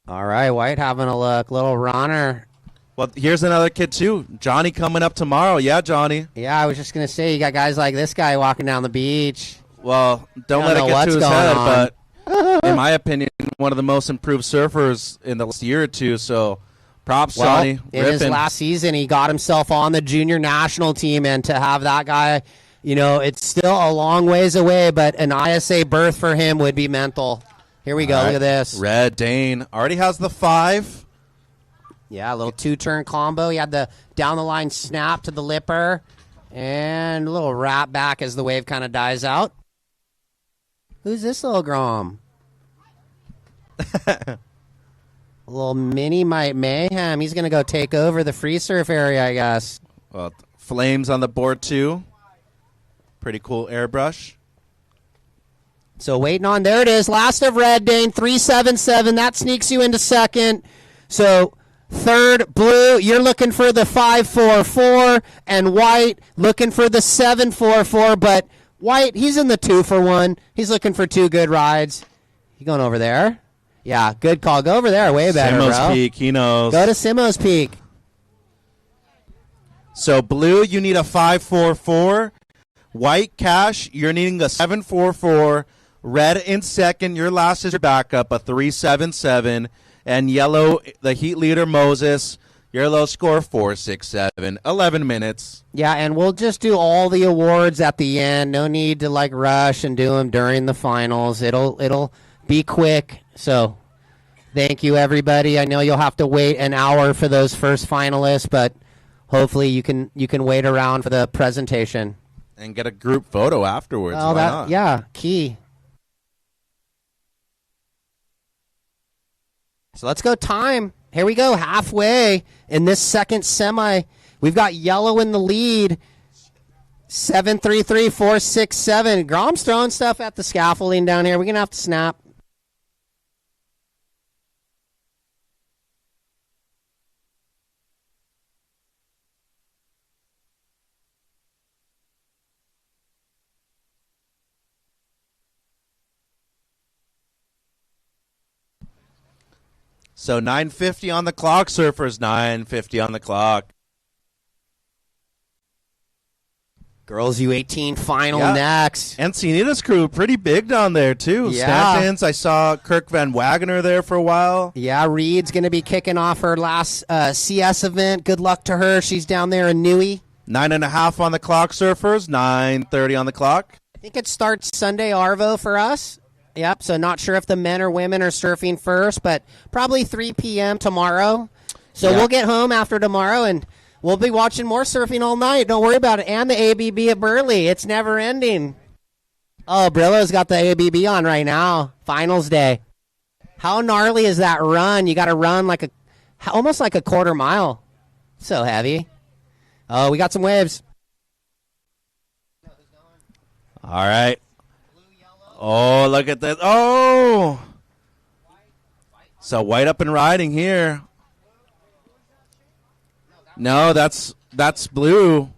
All right, White having a look. Little runner. Well, here's another kid, too. Johnny coming up tomorrow. Yeah, Johnny. Yeah, I was just going to say, you got guys like this guy walking down the beach. Well, don't let it get to his head, but in my opinion, one of the most improved surfers in the last year or two, so props, Johnny. In his last season, he got himself on the junior national team, and to have that guy, you know, it's still a long ways away, but an ISA berth for him would be mental. Here we go. All right. Look at this. Red Dane already has the 5. Yeah, a little 2-turn combo. He had the down-the-line snap to the lipper and a little wrap back as the wave kind of dies out. Who's this little Grom? A little mini Mike Mayhem. He's going to go take over the free surf area, I guess. Well, Flames on the board, too. Pretty cool airbrush. So waiting on, there it is, last of Red Dane, 377. That sneaks you into second. So third, Blue, you're looking for the 544, and White looking for the 744. But White, he's in the 2-for-1. He's looking for 2 good rides. You going over there? Yeah, good call. Go over there. Way better, Simo's bro. Peak, he knows. Go to Simo's Peak. So Blue, you need a 544. White Cash, you're needing a 744. Red in second, your last is your backup, a 377. And yellow, the heat leader, Moses, your low score, 467. 11 minutes. Yeah, and we'll just do all the awards at the end. No need to, like, rush and do them during the finals. It'll be quick. So thank you, everybody. I know you'll have to wait an hour for those first finalists, but hopefully you can wait around for the presentation. And get a group photo afterwards. Well, Why not? Yeah, key. So let's go time. Here we go, halfway in this second semi. We've got yellow in the lead. 733, 467. Grom's throwing stuff at the scaffolding down here. We're going to have to snap. So 9:50 on the clock, surfers. 9:50 on the clock. Girls U18 final Yeah. next. Encinitas crew, pretty big down there, too. Yeah. Stand-ins. I saw Kirk Van Wagner there for a while. Yeah, Reed's going to be kicking off her last CS event. Good luck to her. She's down there in Newey. 9:30 on the clock, surfers. 9:30 on the clock. I think it starts Sunday Arvo for us. Yep, so not sure if the men or women are surfing first, but probably 3 p.m. tomorrow. So Yeah. we'll get home after tomorrow, and we'll be watching more surfing all night. Don't worry about it. And the ABB at Burley. It's never ending. Oh, Brillo's got the ABB on right now. Finals day. How gnarly is that run? You got to run like almost like a quarter mile. So heavy. Oh, we got some waves. All right. Oh, look at this. Oh! So White up and riding here. No, that's Blue.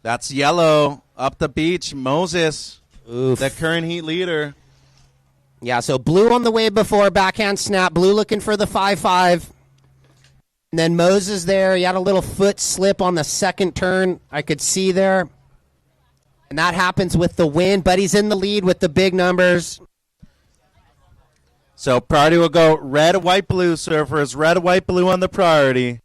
That's Yellow up the beach. Moses, the current heat leader. Yeah, so Blue on the wave before, backhand snap. Blue looking for the 5-5. And then Moses there. He had a little foot slip on the second turn. I could see there. And that happens with the wind, but he's in the lead with the big numbers. So priority will go red, white, blue, surfers. Red, white, blue on the priority.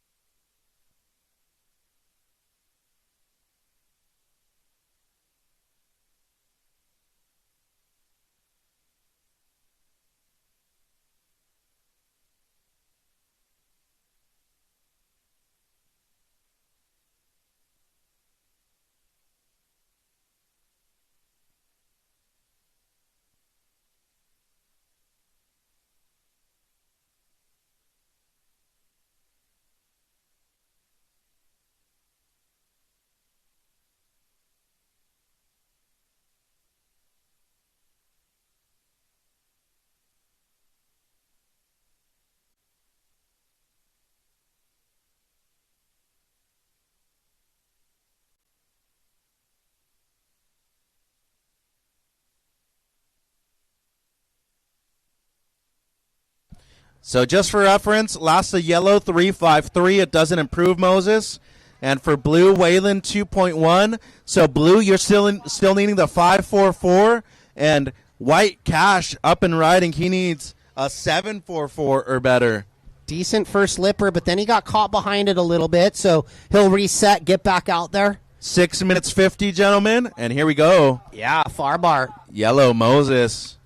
So just for reference, lost the yellow 3.53. It doesn't improve Moses. And for blue, Waylon 2.1. So blue, you're still needing the 5.44. And white, Cash, up and riding. He needs a 7.44 or better. Decent first lipper, but then he got caught behind it a little bit. So he'll reset, get back out there. 6 minutes 50, gentlemen. And here we go. Yeah, far bar. Yellow Moses.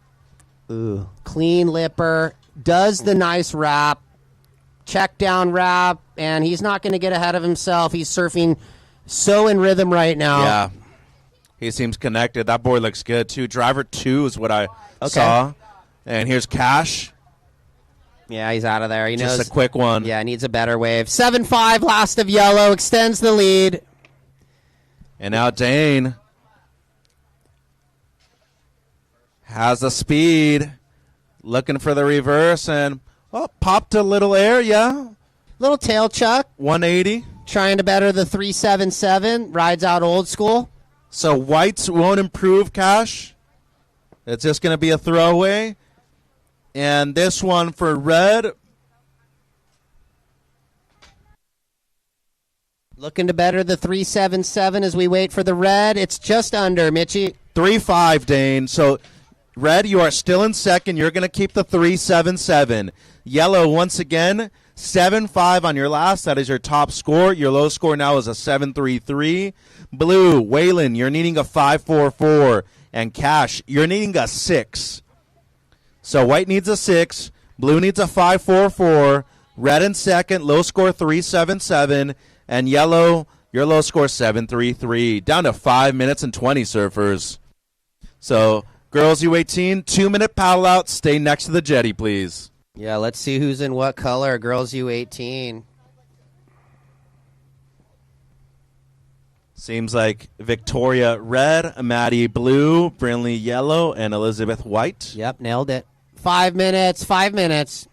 Ooh, clean lipper. Does the nice wrap. Check down wrap. And he's not going to get ahead of himself. He's surfing so in rhythm right now. Yeah. He seems connected. That boy looks good, too. Driver 2 is what I saw. And here's Cash. Yeah, he's out of there. He knows. Just a quick one. Yeah, needs a better wave. 7.5, last of yellow. Extends the lead. And now Dane has the speed. Looking for the reverse and popped a little air, yeah. Little tail chuck. 180. Trying to better the 3.77. Rides out old school. So whites won't improve, Cash. It's just going to be a throwaway. And this one for red. Looking to better the 3.77 as we wait for the red. It's just under, Mitchie. 3.5, Dane. So red, you are still in second. You're going to keep the 3.77. Yellow, once again, 7.5 on your last. That is your top score. Your low score now is a 7.33. Blue, Waylon, you're needing a 5.44. And Cash, you're needing a 6. So white needs a 6. Blue needs a 5.44. Red in second, low score 3.77. And yellow, your low score 7.33. Down to 5 minutes and 20, surfers. So girls U18, 2-minute paddle out. Stay next to the jetty, please. Yeah, let's see who's in what color. Girls U18. Seems like Victoria red, Maddie blue, Brinley yellow, and Elizabeth white. Yep, nailed it. 5 minutes, 5 minutes.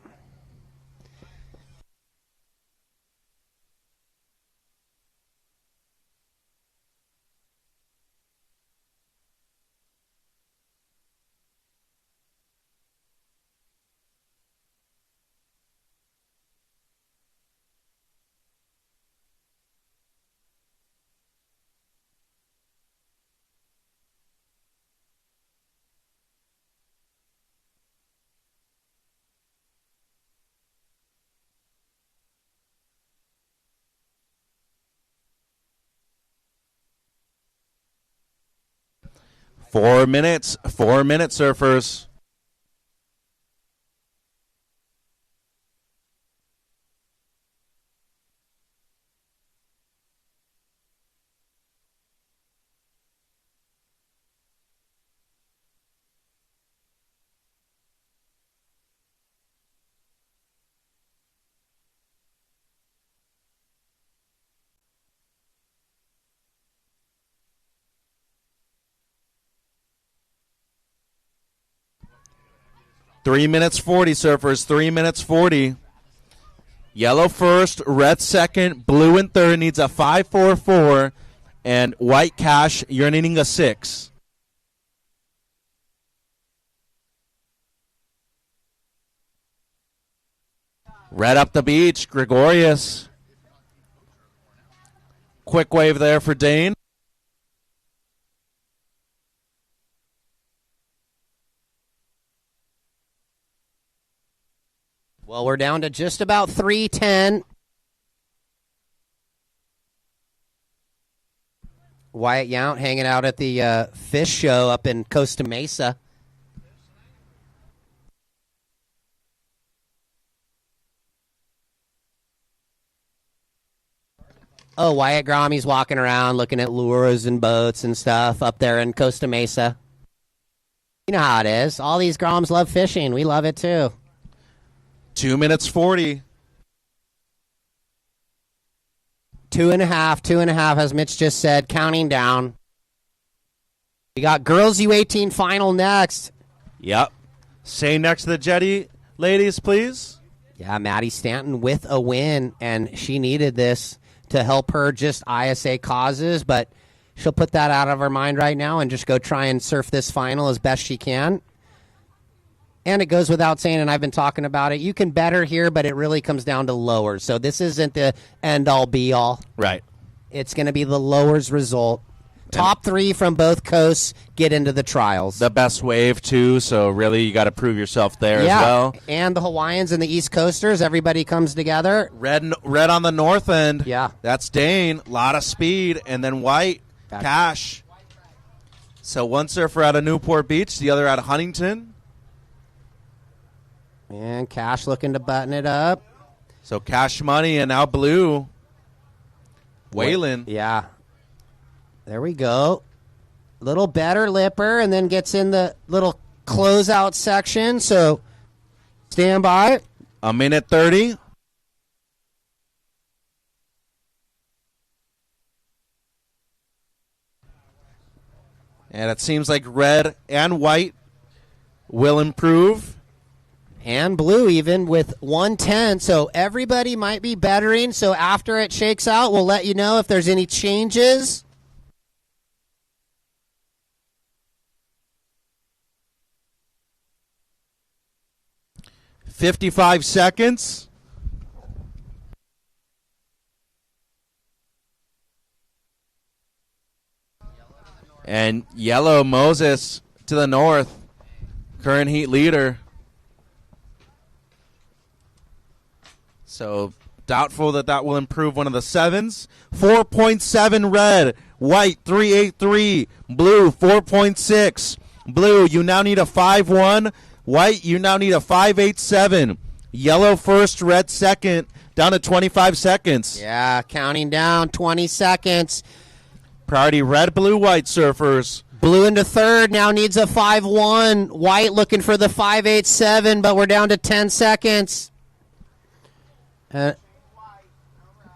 Four minutes, surfers. Three minutes 40, surfers. 3 minutes 40. Yellow first, red second, blue in third needs a 5.44, and white Cash, you're needing a 6. Red up the beach, Gregorius. Quick wave there for Dane. Well, we're down to just about 3:10. Wyatt Yount hanging out at the fish show up in Costa Mesa. Oh, Wyatt Grommy's walking around looking at lures and boats and stuff up there in Costa Mesa. You know how it is. All these Groms love fishing. We love it too. 2 minutes 40. 2.5, as Mitch just said, counting down. We got girls U18 final next. Yep. Stay next to the jetty, ladies, please. Yeah, Maddie Stanton with a win, and she needed this to help her just ISA causes, but she'll put that out of her mind right now and just go try and surf this final as best she can. And it goes without saying, and I've been talking about it, you can better here, but it really comes down to lowers. So this isn't the end-all, be-all. Right. It's going to be the lowers result. Top 3 from both coasts get into the trials. The best wave, too, so really you got to prove yourself there as well. And the Hawaiians and the East Coasters, everybody comes together. Red on the north end. Yeah. That's Dane. A lot of speed. And then white, Cash. So one surfer out of Newport Beach, the other out of Huntington. And Cash looking to button it up. So Cash Money and now blue. Waylon. Yeah. There we go. Little better lipper, and then gets in the little closeout section. So stand by. A minute 30. And it seems like red and white will improve. And blue even with 110. So everybody might be bettering. So after it shakes out, we'll let you know if there's any changes. $55 seconds. And yellow Moses to the north. Current heat leader. So doubtful that will improve one of the 7s. 4.7 red. White 3.83. Blue 4.6. Blue, you now need a 5.1. White, you now need a 5.87. Yellow first, red second. Down to 25 seconds. Yeah, counting down 20 seconds. Priority red, blue, white surfers. Blue into third, now needs a 5.1. White looking for the 5.87, but we're down to 10 seconds.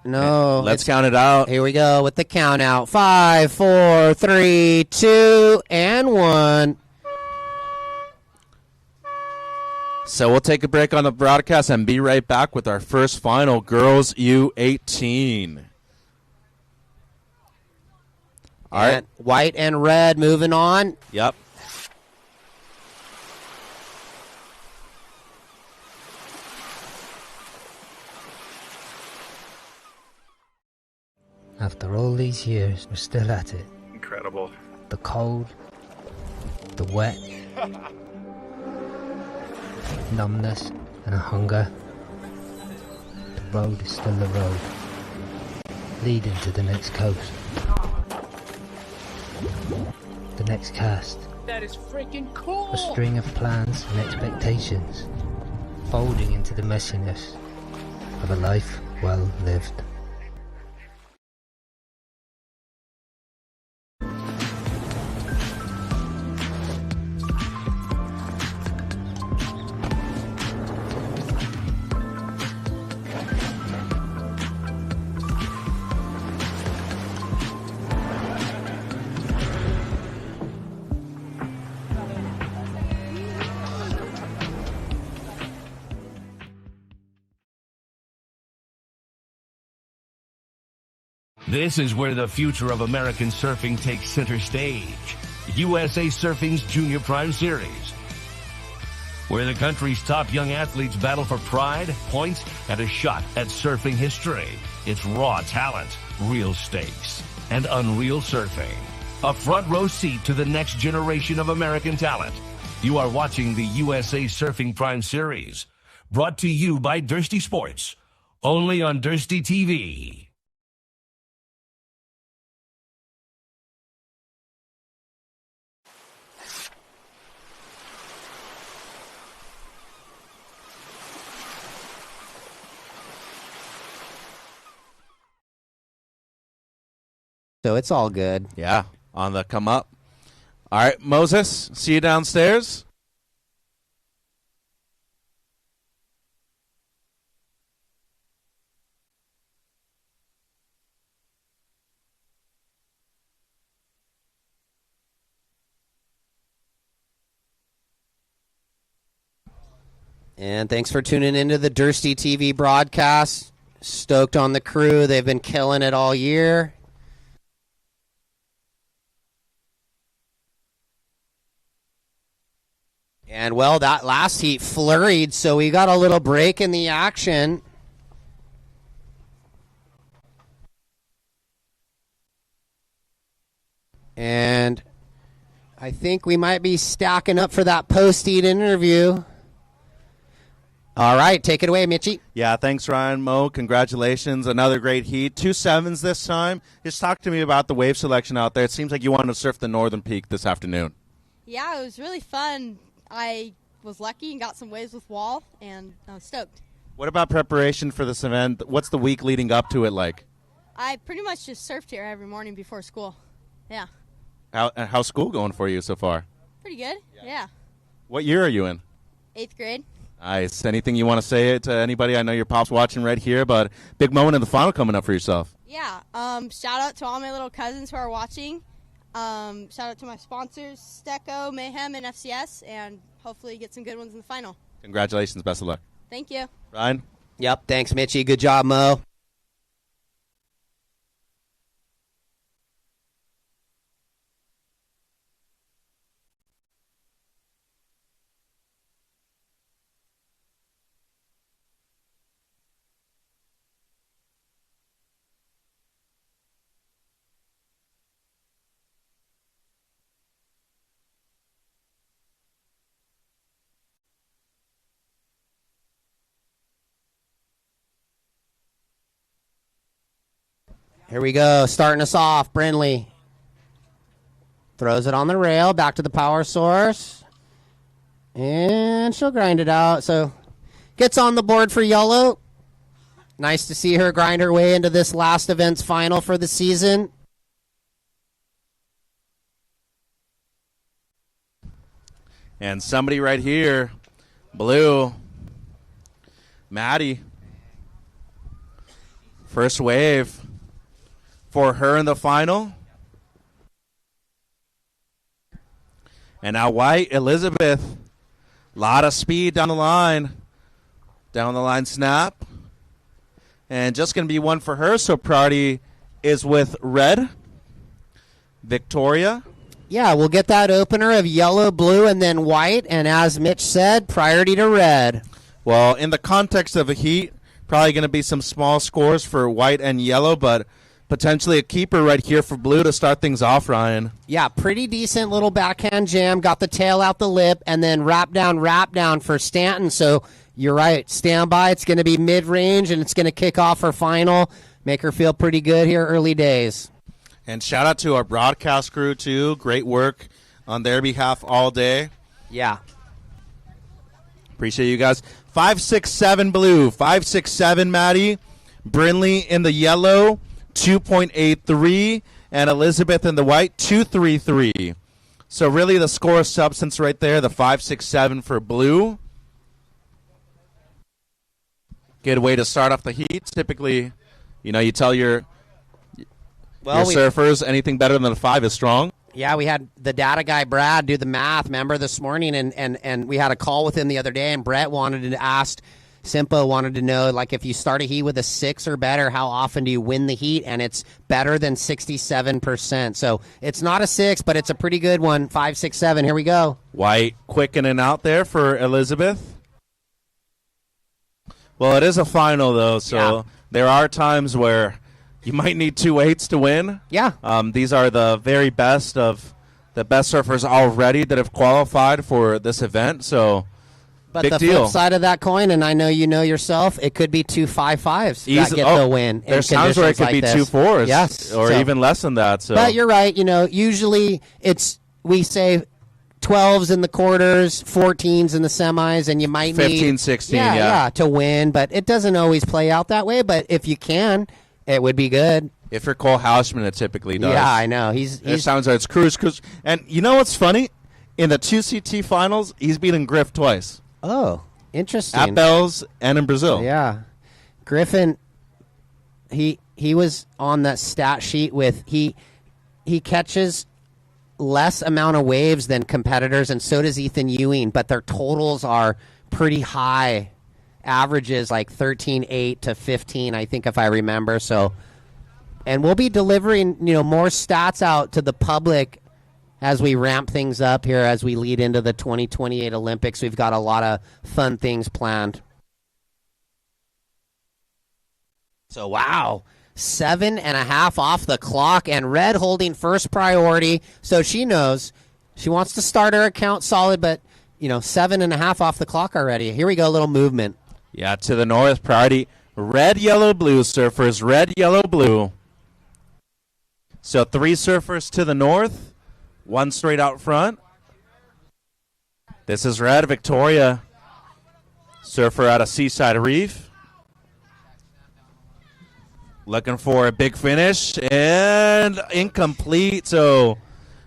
No. Let's count it out. Here we go with the count out. 5, 4, 3, 2, and 1. So we'll take a break on the broadcast and be right back with our first final, girls U18. All right. White and red moving on. Yep. After all these years, we're still at it. Incredible. The cold, the wet, numbness and a hunger. The road is still the road, leading to the next coast. The next cast. That is freaking cool. A string of plans and expectations, folding into the messiness of a life well lived. This is where the future of American surfing takes center stage. USA Surfing's Junior Prime Series, where the country's top young athletes battle for pride, points, and a shot at surfing history. It's raw talent, real stakes, and unreal surfing. A front row seat to the next generation of American talent. You are watching the USA Surfing Prime Series, brought to you by Dursty Sports, only on Dursty TV. So it's all good. Yeah, on the come up. All right, Moses, see you downstairs. And thanks for tuning into the Dursty TV broadcast. Stoked on the crew. They've been killing it all year. And, well, that last heat flurried, so we got a little break in the action. And I think we might be stacking up for that post-heat interview. All right, take it away, Mitchie. Yeah, thanks, Ryan. Mo, congratulations. Another great heat. 2 sevens this time. Just talk to me about the wave selection out there. It seems like you wanted to surf the northern peak this afternoon. Yeah, it was really fun. I was lucky and got some waves with wall, and I was stoked. What about preparation for this event? What's the week leading up to it like? I pretty much just surfed here every morning before school. Yeah. How's school going for you so far? Pretty good. Yeah. What year are you in? 8th grade. Nice. Anything you want to say to anybody? I know your pop's watching right here, but big moment in the final coming up for yourself. Yeah. Shout out to all my little cousins who are watching. Shout out to my sponsors, Stecco, Mayhem, and FCS, and hopefully get some good ones in the final. Congratulations. Best of luck. Thank you. Ryan? Yep, thanks, Mitchie. Good job, Mo. Here we go. Starting us off, Brindley. Throws it on the rail, back to the power source. And she'll grind it out. So gets on the board for yellow. Nice to see her grind her way into this last event's final for the season. And somebody right here, blue, Maddie. First wave for her in the final. And now white, Elizabeth. Lot of speed down the line. Down the line snap. And just going to be one for her, so priority is with red. Victoria. Yeah, we'll get that opener of yellow, blue, and then white. And as Mitch said, priority to red. Well, in the context of a heat, probably going to be some small scores for white and yellow, but potentially a keeper right here for blue to start things off, Ryan. Yeah, pretty decent little backhand jam. Got the tail out the lip, and then wrap down for Stanton. So you're right. Stand by. It's going to be mid-range, and it's going to kick off her final. Make her feel pretty good here early days. And shout out to our broadcast crew, too. Great work on their behalf all day. Yeah. Appreciate you guys. 567 blue. 567 Maddie. Brindley in the yellow. 2.83, and Elizabeth in the white, 2.33. So really the score of substance right there, the 5.67 for blue. Good way to start off the heat. Typically, you tell your surfers anything better than a 5 is strong. Yeah, we had the data guy, Brad, do the math, remember, this morning, and we had a call with him the other day, and Brett Simpo wanted to know, like, if you start a heat with a 6 or better, how often do you win the heat? And it's better than 67%. So it's not a 6, but it's a pretty good one. 5, 6, 7. Here we go. White quickening out there for Elizabeth. Well, it is a final, though, so there are times where you might need 2 8s to win. Yeah. These are the very best of the best surfers already that have qualified for this event, so... But big the deal. flip side of that coin, and I know you know yourself, it could be 2 5-5s that get the win. There's times where it could be 2 4s, yes, or even less than that. So. But you're right. Usually we say 12s in the quarters, 14s in the semis, and you might 15, need 16, yeah, to win. But it doesn't always play out that way. But if you can, it would be good. If you're Cole Hausman, it typically does. Yeah, I know. It sounds like it's cruise. And you know what's funny? In the 2 CT finals, he's beaten Griff twice. Oh, interesting. At Bells and in Brazil. Yeah. Griffin, he was on that stat sheet with he catches less amount of waves than competitors, and so does Ethan Ewing, but their totals are pretty high. Averages like 13.8 to 15, I think, if I remember. So, and we'll be delivering more stats out to the public as we ramp things up here, as we lead into the 2028 Olympics. We've got a lot of fun things planned. So, wow, 7.5 off the clock, and Red holding first priority. So she knows she wants to start her account solid, but, 7.5 off the clock already. Here we go, a little movement. Yeah, to the north, priority. Red, yellow, blue, surfers. Red, yellow, blue. So 3 surfers to the north, 1 straight out front. This is Red, Victoria. Surfer out of Seaside Reef. Looking for a big finish, and incomplete. So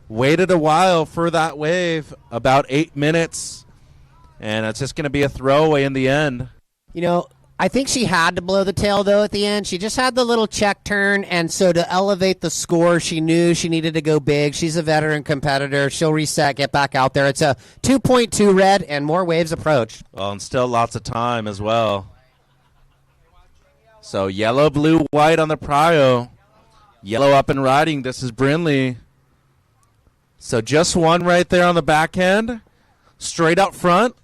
waited a while for that wave, about 8 minutes. And it's just going to be a throwaway in the end. I think she had to blow the tail, though, at the end. She just had the little check turn, and so to elevate the score, she knew she needed to go big. She's a veteran competitor. She'll reset, get back out there. It's a 2.2 Red, and more waves approach. Well, and still lots of time as well. So yellow, blue, white on the prio. Yellow up and riding. This is Brinley. So just one right there on the back end. Straight out front.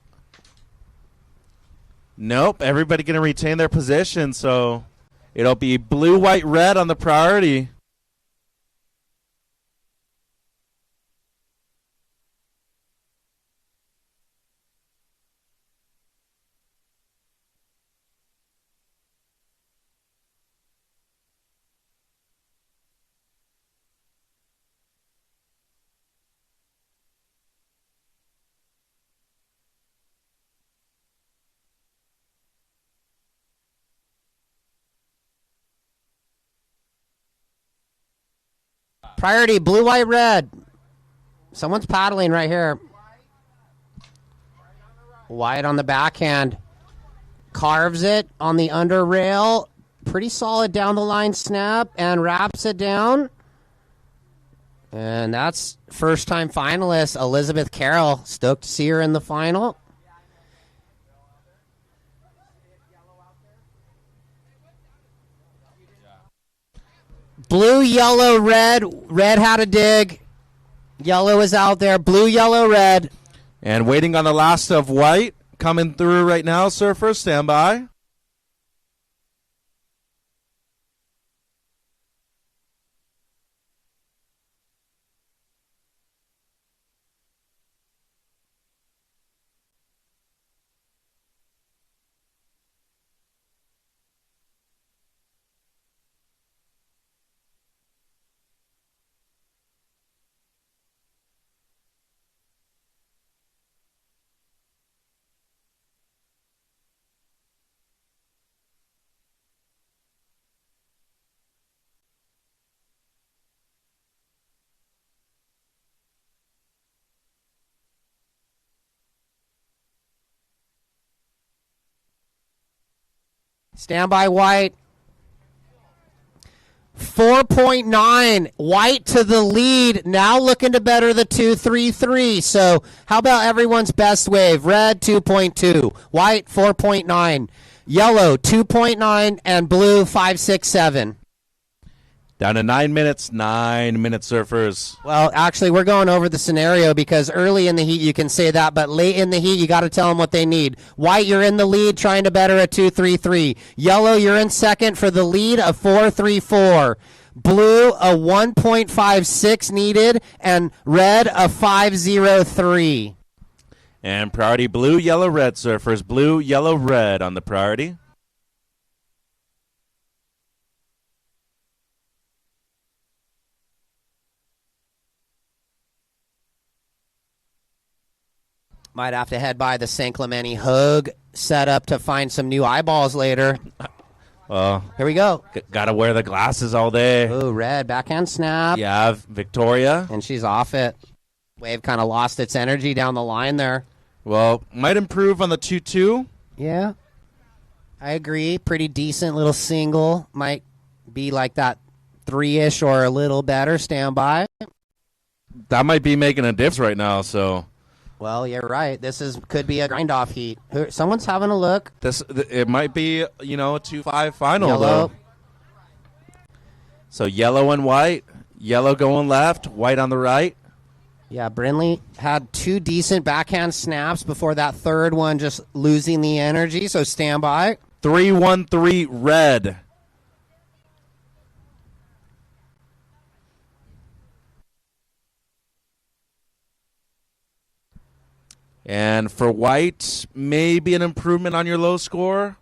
Nope, everybody going to retain their position, so it'll be blue, white, red on the priority. Priority, blue, white, red. Someone's paddling right here. White on the backhand. Carves it on the under rail. Pretty solid down the line snap and wraps it down. And that's first time finalist Elizabeth Carroll. Stoked to see her in the final. Blue, yellow, red. Red had a dig. Yellow is out there. Blue, yellow, red. And waiting on the last of white. Coming through right now, surfers. Stand by. Stand by, white. 4.9. White to the lead. Now looking to better the 2.33. So how about everyone's best wave? Red, 2.2. White, 4.9. Yellow, 2.9. And blue, 5.67. Down to 9 minutes. 9 minutes, surfers. Well, actually, we're going over the scenario because early in the heat you can say that, but late in the heat you got to tell them what they need. White, you're in the lead trying to better a 2.33. Yellow, you're in second for the lead of 4.34. Blue, a 1.56 needed, and red, a 5.03. And priority blue, yellow, red, surfers. Blue, yellow, red on the priority. Might have to head by the San Clemente Hogue set up to find some new eyeballs later. Well, here we go. Got to wear the glasses all day. Ooh, red backhand snap. Yeah, Victoria. And she's off it. Wave kind of lost its energy down the line there. Well, might improve on the 2-2. Yeah, I agree. Pretty decent little single. Might be like that 3-ish or a little better. Stand by. That might be making a difference right now, so... Well, you're right. This could be a grind-off heat. Someone's having a look. It might be, a 2-5 final, Yellow. though. So yellow and white. Yellow going left, white on the right. Yeah, Brindley had 2 decent backhand snaps before that third one just losing the energy, so stand by. 3-1-3 red. And for white, maybe an improvement on your low score.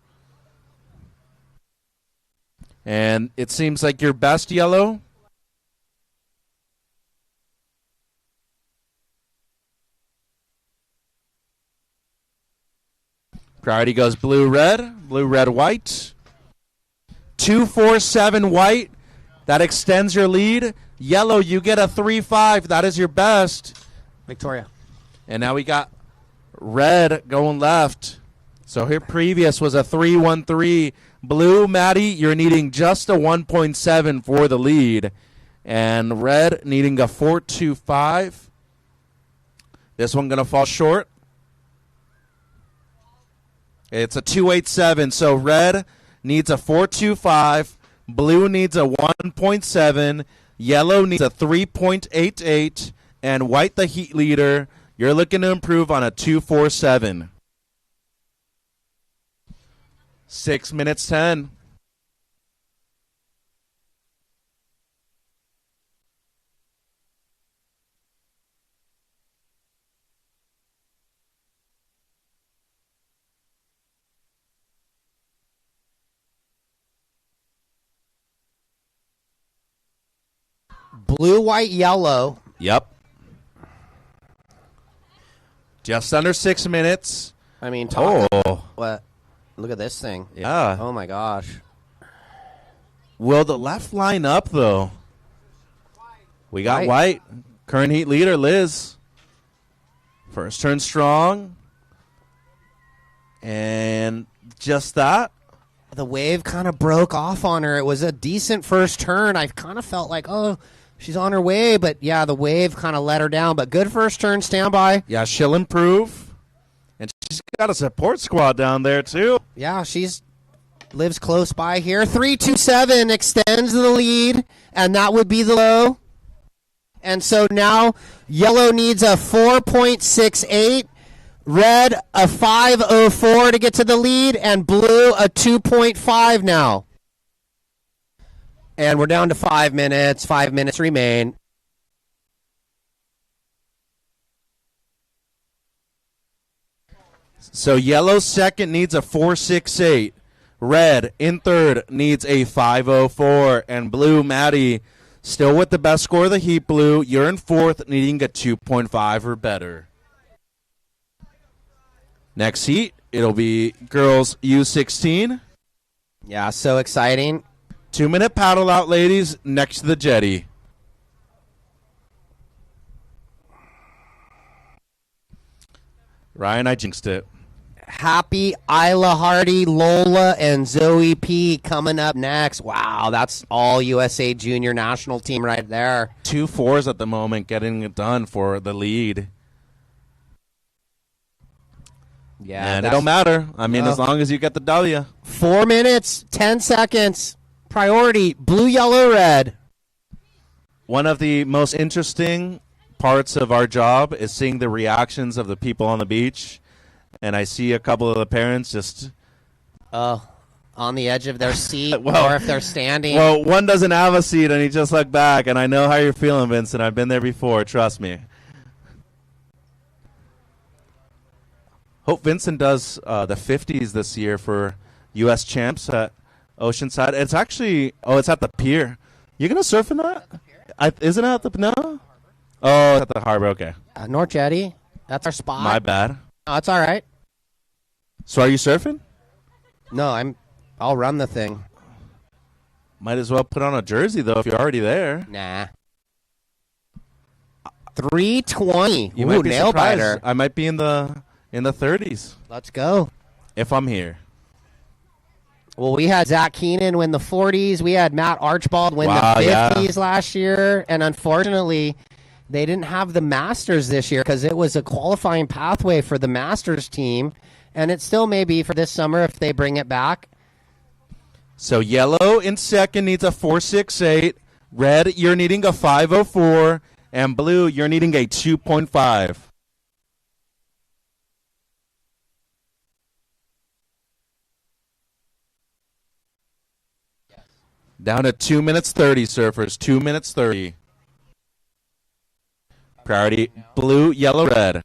And it seems like your best yellow. Priority goes blue, red, white. 2-4-7 white. That extends your lead. Yellow, you get a 3-5. That is your best. Victoria. And now we got red going left. So here previous was a 3-1-3. Blue, Maddie, you're needing just a 1.7 for the lead. And red needing a 4-2-5. This one going to fall short. It's a 2-8-7. So red needs a 4-2-5. Blue needs a 1.7. Yellow needs a 3.88. And white, the heat leader, you're looking to improve on a 2-4-7. 6 minutes 10. Blue, white, yellow. Yep. Just under 6 minutes. I mean, what? Look at this thing. Yeah. Oh, my gosh. Will the left line up, though? We got white. Current heat leader, Liz. First turn strong. And just that. The wave kind of broke off on her. It was a decent first turn. I kind of felt like, oh, she's on her way. But, yeah, the wave kind of let her down. But good first turn. Stand by. Yeah, she'll improve. And she's got a support squad down there, too. Yeah, she's lives close by here. 3-2-7 extends the lead. And that would be the low. And so now yellow needs a 4.68. Red, a 5.04 to get to the lead, and blue, a 2.5 now. And we're down to 5 minutes. 5 minutes remain. So yellow second needs a 4.68. Red in third needs a 5.04. And blue, Maddie, still with the best score of the heat blue. You're in fourth, needing a 2.5 or better. Next heat, it'll be girls U16. Yeah, so exciting. 2-minute paddle out, ladies, next to the Jetty. Ryan, I jinxed it. Happy Isla Hardy, Lola, and Zoe P coming up next. Wow, that's all USA Junior National Team right there. 2 4s at the moment, getting it done for the lead. Yeah, and it don't matter. I mean, as long as you get the W. 4 minutes, 10 seconds. Priority, blue, yellow, red. One of the most interesting parts of our job is seeing the reactions of the people on the beach. And I see a couple of the parents just... on the edge of their seat, or if they're standing. Well, one doesn't have a seat, and he just looked back. And I know how you're feeling, Vincent. I've been there before. Trust me. Hope Vincent does the 50s this year for U.S. champs at Oceanside. It's actually, it's at the pier. You going to surf in that? Isn't it at the, no? Oh, it's at the harbor, okay. North Jetty, that's our spot. My bad. No, it's all right. So are you surfing? No, I'll run the thing. Might as well put on a jersey, though, if you're already there. Nah. 3:20. You might be nail surprised. biter. I might be in the 30s. Let's go. If I'm here. Well, we had Zach Keenan win the 40s. We had Matt Archibald win the 50s last year. And unfortunately, they didn't have the Masters this year because it was a qualifying pathway for the Masters team. And it still may be for this summer if they bring it back. So yellow in second needs a 4.68. Red, you're needing a 5.04. And blue, you're needing a 2.5. Down to 2 minutes 30, surfers. 2 minutes 30. Priority blue, yellow, red.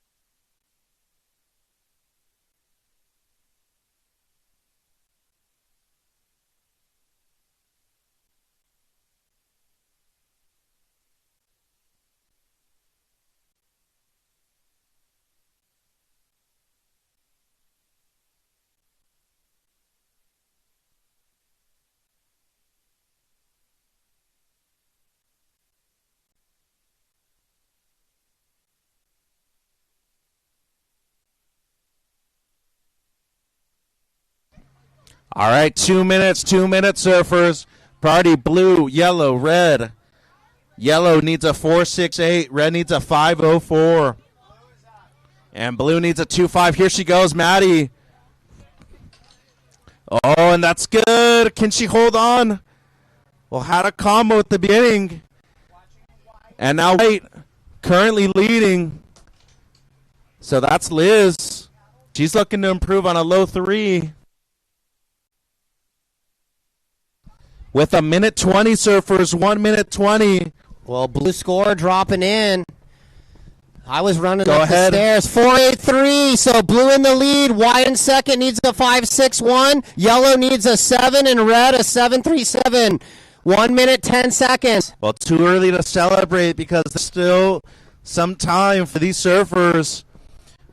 All right, 2 minutes, surfers. Priority blue, yellow, red. Yellow needs a 4.68. Red needs a 5.04. And blue needs a 2.5. Here she goes, Maddie. Oh, and that's good. Can she hold on? Well, had a combo at the beginning. And now White currently leading. So that's Liz. She's looking to improve on a low 3. With a minute 20, surfers, 1 minute 20. Well, blue score dropping in. I was running Go up ahead. the stairs. 4.83, so blue in the lead. White in second needs a 5.61. Yellow needs a 7, and red a 7.37. 1 minute, 10 seconds. Well, too early to celebrate because there's still some time for these surfers.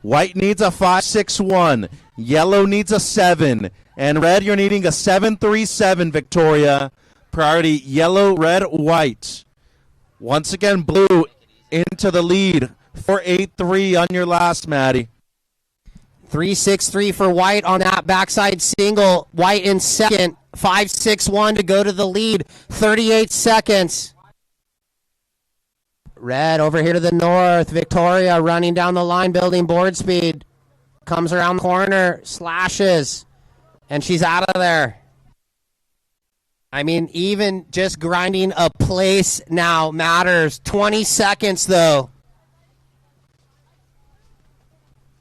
White needs a 5.61. Yellow needs a 7. And red, you're needing a 7.37, Victoria. Priority yellow, red, white. Once again, blue into the lead. 4.83 on your last, Maddie. 3.63 for White on that backside single. White in second. 5.61 to go to the lead. 38 seconds. Red over here to the north. Victoria running down the line, building board speed. Comes around the corner, slashes, and she's out of there. I mean, even just grinding a place now matters. 20 seconds, though.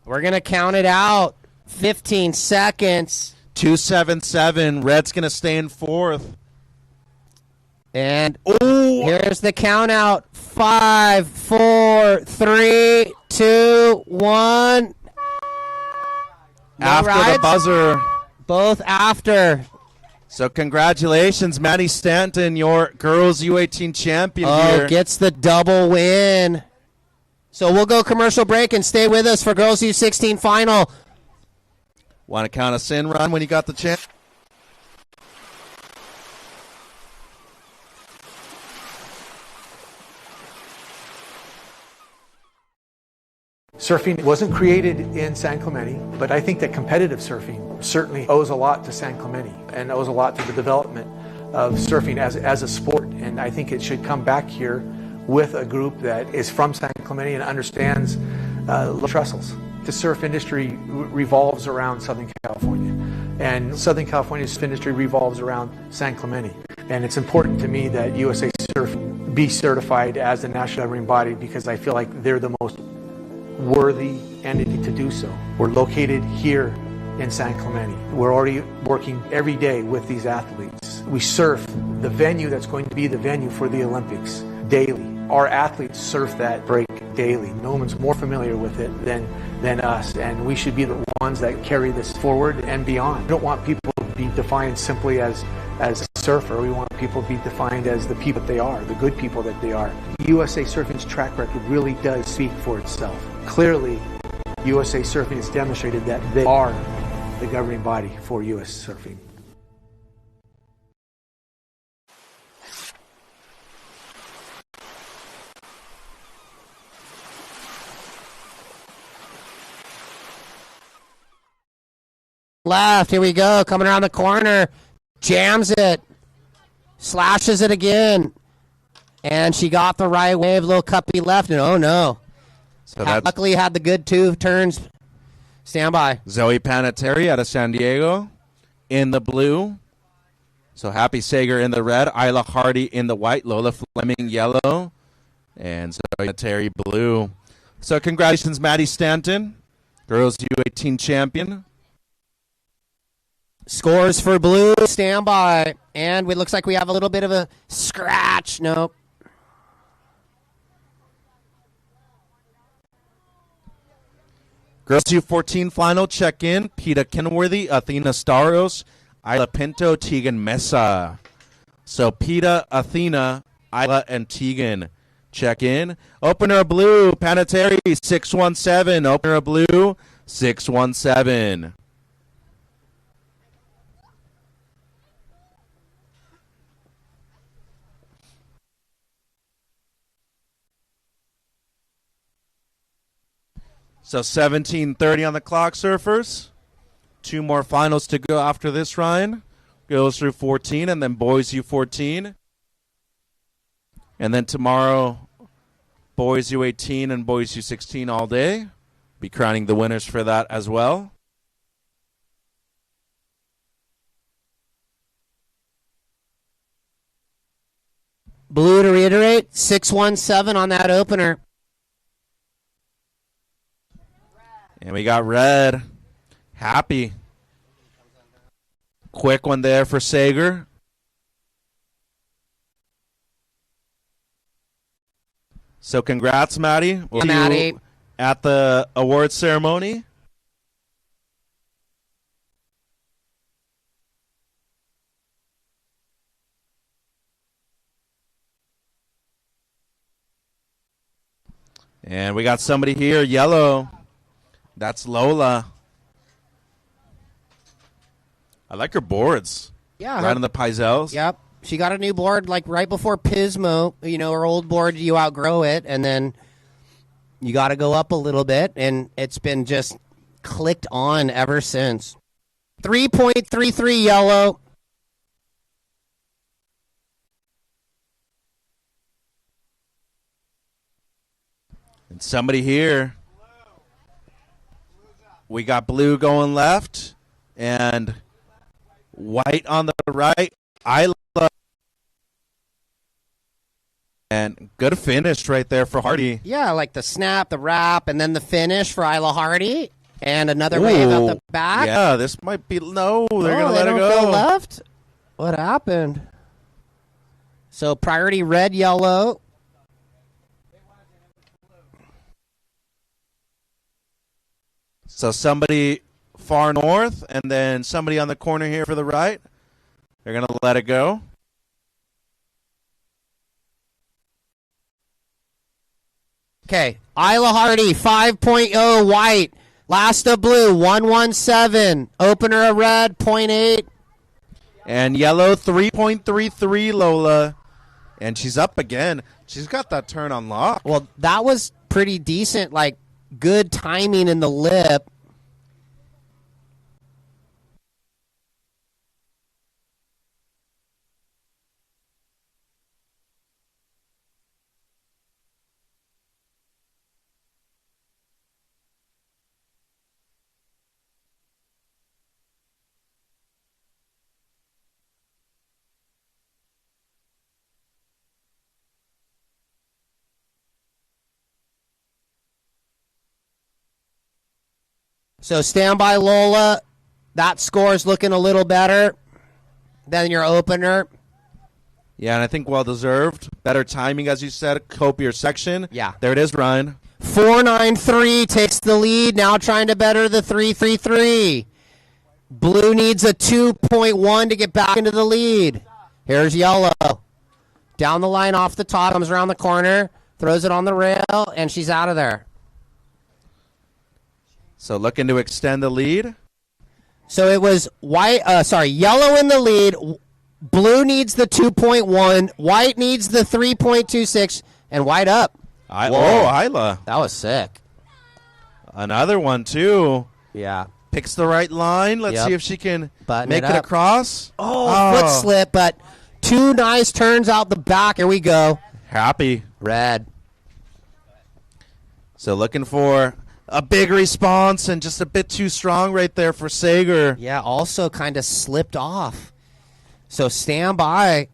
We're going to count it out. 15 seconds. 2.77. Red's going to stay in fourth. And here's the count out. 5, 4, 3, 2, 1. After the buzzer. Both after. So congratulations, Maddie Stanton, your girls U18 champion here. Gets the double win. So we'll go commercial break and stay with us for girls U16 final. Want to count us in, Ron, when you got the chance? Surfing wasn't created in San Clemente, but I think that competitive surfing certainly owes a lot to San Clemente and owes a lot to the development of surfing as a sport. And I think it should come back here with a group that is from San Clemente and understands trestles. The surf industry revolves around Southern California, and Southern California's industry revolves around San Clemente. And it's important to me that USA Surf be certified as the national governing body because I feel like they're the most worthy entity to do so. We're located here in San Clemente. We're already working every day with these athletes. We surf the venue that's going to be the venue for the Olympics daily. Our athletes surf that break daily. No one's more familiar with it than us, and we should be the ones that carry this forward and beyond. We don't want people to be defined simply as a surfer. We want people to be defined as the people that they are, the good people that they are. USA Surfing's track record really does speak for itself. Clearly, USA Surfing has demonstrated that they are the governing body for US Surfing. Left, here we go, coming around the corner, jams it, slashes it again, and she got the right wave, little cuppy left, and oh no. So Luckily had the good 2 turns. Stand by. Zoe Panettiere out of San Diego in the blue. So Happy Sager in the red, Isla Hardy in the white, Lola Fleming yellow, And so Terry Blue. So congratulations, Maddie Stanton, girls U18 champion. Scores for Blue, stand by. And it looks like we have a little bit of a scratch. Nope. Girls U14 final check-in. Peta Kenworthy, Athena Staros, Isla Pinto, Tegan Mesa. So Peta, Athena, Isla, and Tegan check in. Opener Blue, Panettiere, 617. Opener Blue, 617. So 17:30 on the clock, surfers. 2 more finals to go after this, Ryan. Goes through 14, and then boys U14. And then tomorrow, boys U18 and boys U16 all day. Be crowning the winners for that as well. Blue, to reiterate, 617 on that opener. And we got red. Happy. Quick one there for Sager. So congrats, Maddie. We'll see Maddie. you at the awards ceremony. And we got somebody here, yellow. That's Lola. I like her boards. Yeah. Right on the Pizels. Yep. She got a new board like right before Pismo. You know, her old board, you outgrow it, and then you got to go up a little bit, and it's been just clicked on ever since. 3.33 yellow. And somebody here. We got blue going left and white on the right. Isla. And good finish right there for Hardy. Yeah, like the snap, the wrap, and then the finish for Isla Hardy. And another wave out the back. Yeah, this might be... No, they're going to let they it don't go. left? What happened? So priority red, yellow. So somebody far north and then somebody on the corner here for the right. They're going to let it go. Okay, Isla Hardy, 5.0 white. Last of blue, 117. Opener of red, 0.8. And yellow, 3.33, Lola. And she's up again. She's got that turn on lock. Well, that was pretty decent, like good timing in the lip. So stand by, Lola. That score's looking a little better than your opener. Yeah, and I think well-deserved. Better timing, as you said. Copier section. Yeah. There it is, Ryan. 493 takes the lead. Now trying to better the 333. Blue needs a 2.1 to get back into the lead. Here's yellow. Down the line off the top. Comes around the corner. Throws it on the rail, and she's out of there. So looking to extend the lead. So it was yellow in the lead. Blue needs the 2.1. White needs the 3.26. And white up. Isla. That was sick. Another one, too. Yeah. Picks the right line. Let's Yep. see if she can Button make it it up. across. Foot slip, but two nice turns out the back. Here we go. Happy. Red. So looking for a big response and just a bit too strong right there for Sager. Yeah, also kind of slipped off. So stand by.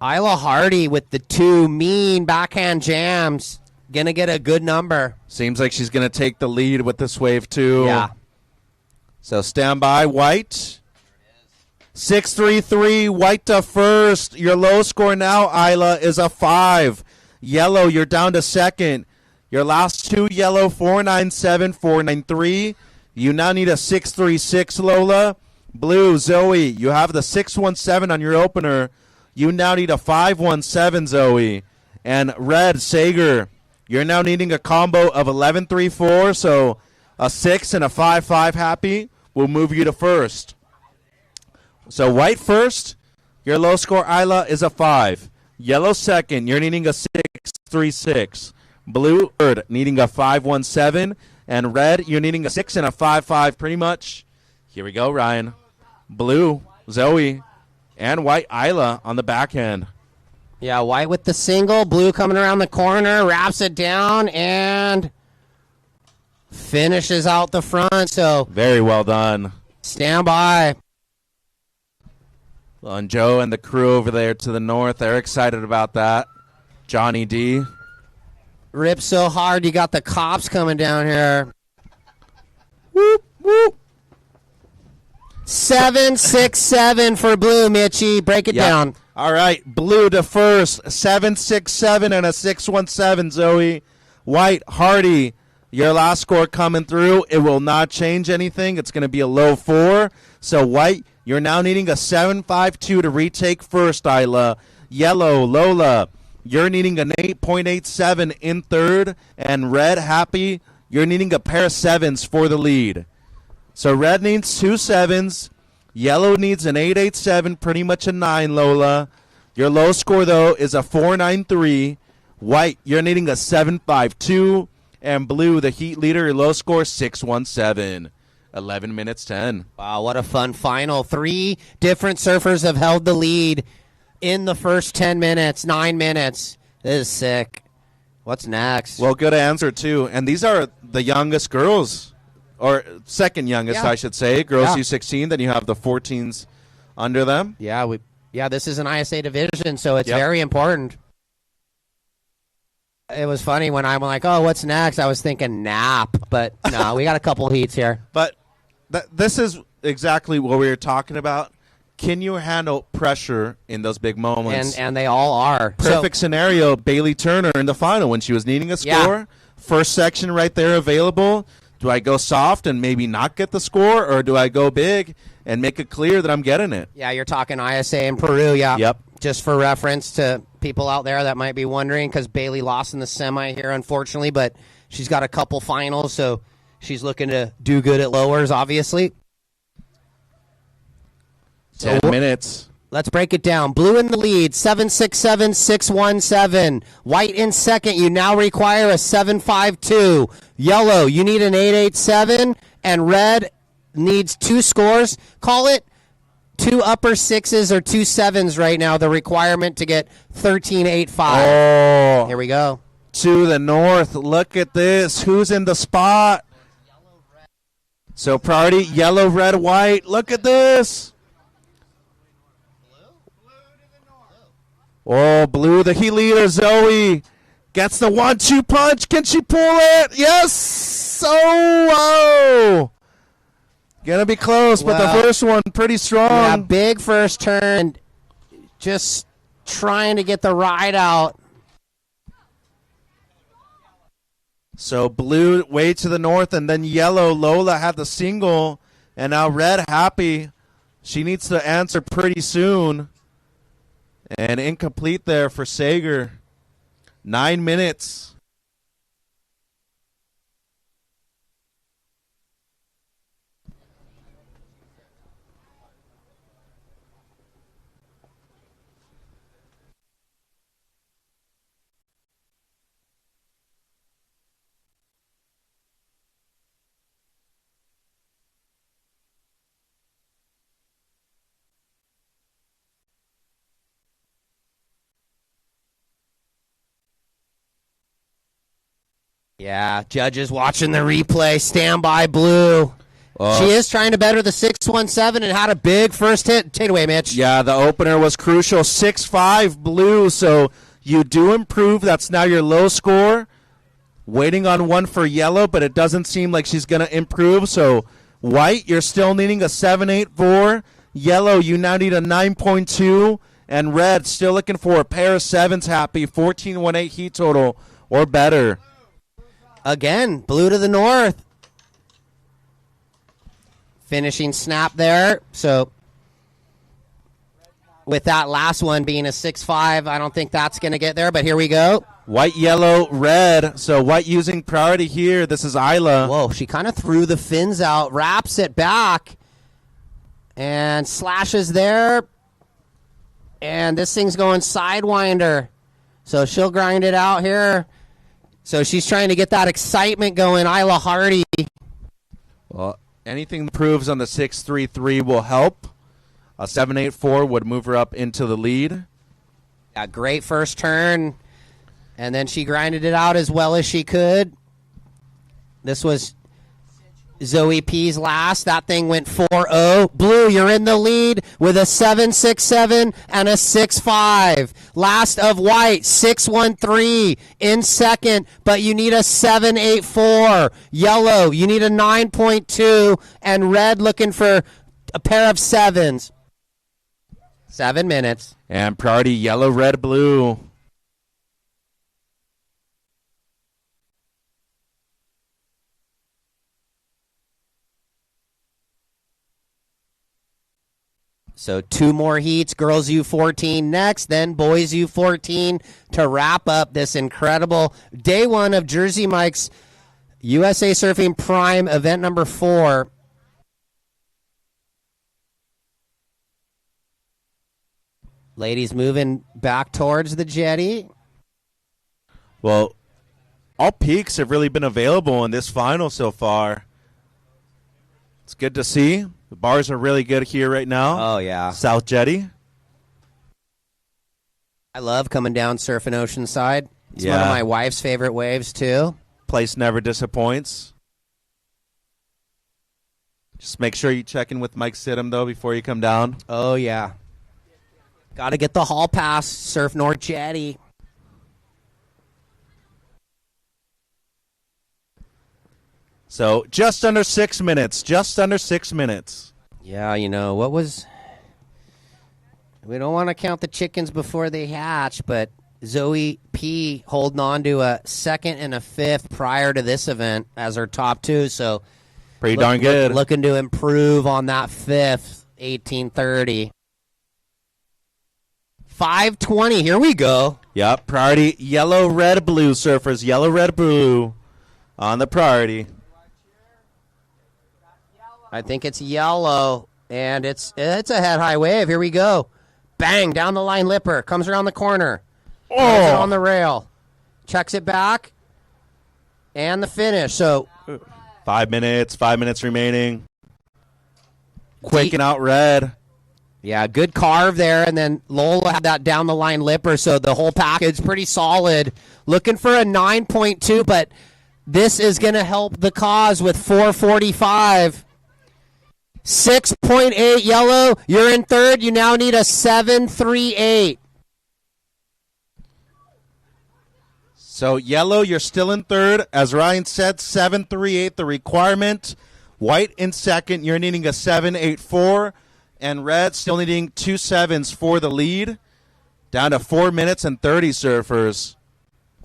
Isla Hardy with the 2 mean backhand jams. Going to get a good number. Seems like she's going to take the lead with this wave, too. Yeah. So stand by, White. 6-3-3, White to first. Your low score now, Isla, is a 5. Yellow, you're down to second. Your last 2, yellow, 4-9-7, 4-9-3. You now need a 6-3-6, Lola. Blue, Zoe, you have the 6-1-7 on your opener. You now need a 5-1-7, Zoe. And red, Sager, you're now needing a combo of 11-3-4, so a 6 and a 5-5 happy will move you to first. So white first, your low score, Isla, is a 5. Yellow second, you're needing a 6-3-6. Blue third, needing a 5-1-7. And red, you're needing a 6 and a 5-5 pretty much. Here we go, Ryan. Blue, Zoe, and white, Isla on the backhand. Yeah, white with the single. Blue coming around the corner, wraps it down, and finishes out the front. So very well done. Stand by. And Joe and the crew over there to the north, they're excited about that. Johnny D. Rip so hard, you got the cops coming down here. Whoop, whoop. 7-6-7 for Blue, Mitchie. Break it down. All right, Blue to first. 7-6-7 and a 6-1-7, Zoe. White, Hardy, your last score coming through. It will not change anything. It's going to be a low 4. So, White, you're now needing a 7-5-2 to retake first, Isla. Yellow, Lola, you're needing an 8.87 in third. And red, Happy, you're needing a pair of 7s for the lead. So red needs 2 7s. Yellow needs an 8.87, pretty much a 9, Lola. Your low score, though, is a 4.93. White, you're needing a 7.52. And blue, the Heat leader, your low score, 6.17. 11 minutes 10. Wow, what a fun final. 3 different surfers have held the lead in the first 10 minutes, 9 minutes. This is sick. What's next? Well, good answer, too. And these are the youngest girls. Or second youngest, I should say. Girls U16. Then you have the 14s under them. Yeah, this is an ISA division, so it's very important. It was funny when I'm like, oh, what's next? I was thinking nap, but no, we got a couple heats here. But this is exactly what we were talking about. Can you handle pressure in those big moments? And they all are. Perfect scenario, Bailey Turner in the final when she was needing a score. Yeah. First section right there available. Do I go soft and maybe not get the score, or do I go big and make it clear that I'm getting it? Yeah, you're talking ISA in Peru, yeah. Yep. Just for reference to people out there that might be wondering, because Bailey lost in the semi here, unfortunately, but she's got a couple finals, so she's looking to do good at lowers, obviously. 10 minutes. Let's break it down. Blue in the lead, 7-6-7, 6-1-7. White in second, you now require a 7-5-2. Yellow, you need an 8-8-7. And red needs 2 scores. Call it 2 upper 6s or 2 7s right now, the requirement to get 13-8-5. Oh. Here we go. To the north, look at this. Who's in the spot? So priority, yellow, red, white. Look at this. Oh, blue, the Heat leader, Zoe, gets the 1-2 punch. Can she pull it? Yes! Oh, whoa! Gonna be close, but the first one pretty strong. Yeah, big first turn. Just trying to get the ride out. So blue way to the north, and then yellow, Lola had the single, and now red, Happy. She needs to answer pretty soon. And incomplete there for Sager. 9 minutes. Yeah, judges watching the replay. Stand by, blue. She is trying to better the 617 and had a big first hit. Take it away, Mitch. Yeah, the opener was crucial. 6-5 blue, so you do improve. That's now your low score. Waiting on one for yellow, but it doesn't seem like she's going to improve. So white, you're still needing a 7.84. Yellow, you now need a 9.2. And red, still looking for a pair of sevens happy. 14-18 heat total or better. Again, blue to the north. Finishing snap there. So with that last one being a 6-5, I don't think that's going to get there, but here we go. White, yellow, red. So white using priority here. This is Isla. Whoa, she kind of threw the fins out, wraps it back, and slashes there. And this thing's going sidewinder. So she'll grind it out here. So she's trying to get that excitement going. Isla Hardy. Well, anything that proves on the 6.33 will help. A 7.84 would move her up into the lead. Yeah, great first turn. And then she grinded it out as well as she could. This was Zoe P's last. That thing went 4-0. Blue, you're in the lead with a 7.67 and a 6.5. Last of white, 6.13 in second, but you need a 7.84. Yellow, you need a 9.2. And red looking for a pair of sevens. 7 minutes. And priority yellow, red, blue. So 2 more heats, girls U14 next, then boys U14 to wrap up this incredible day 1 of Jersey Mike's USA Surfing Prime event number 4. Ladies moving back towards the jetty. Well, all peaks have really been available in this final so far. It's good to see. The bars are really good here right now. Oh, yeah. South Jetty. I love coming down surfing Oceanside. It's one of my wife's favorite waves, too. Place never disappoints. Just make sure you check in with Mike Sidham, though, before you come down. Oh, yeah. Got to get the hall pass, Surf North Jetty. So just under 6 minutes. Just under 6 minutes. Yeah, you know, what was... We don't want to count the chickens before they hatch, but Zoe P holding on to a 2nd and a 5th prior to this event as her top 2, so... Pretty darn good. Looking to improve on that 5th, 18:30. 5:20, here we go. Yep, priority yellow, red, blue surfers. Yellow, red, blue on the priority. I think it's yellow, and it's a head-high wave. Here we go. Bang, down the line lipper. Comes around the corner. Throws it on the rail. Checks it back. And the finish. So 5 minutes. 5 minutes remaining. Quaking out red. Yeah, good carve there, and then Lola had that down the line lipper, so the whole package pretty solid. Looking for a 9.2, but this is going to help the cause with 4:45. 6.8 yellow. You're in third. You now need a 7.38. So yellow, you're still in third. As Ryan said, 7.38 the requirement. White in second. You're needing a 7.84. And red still needing 2 sevens for the lead. Down to 4 minutes and 30 surfers.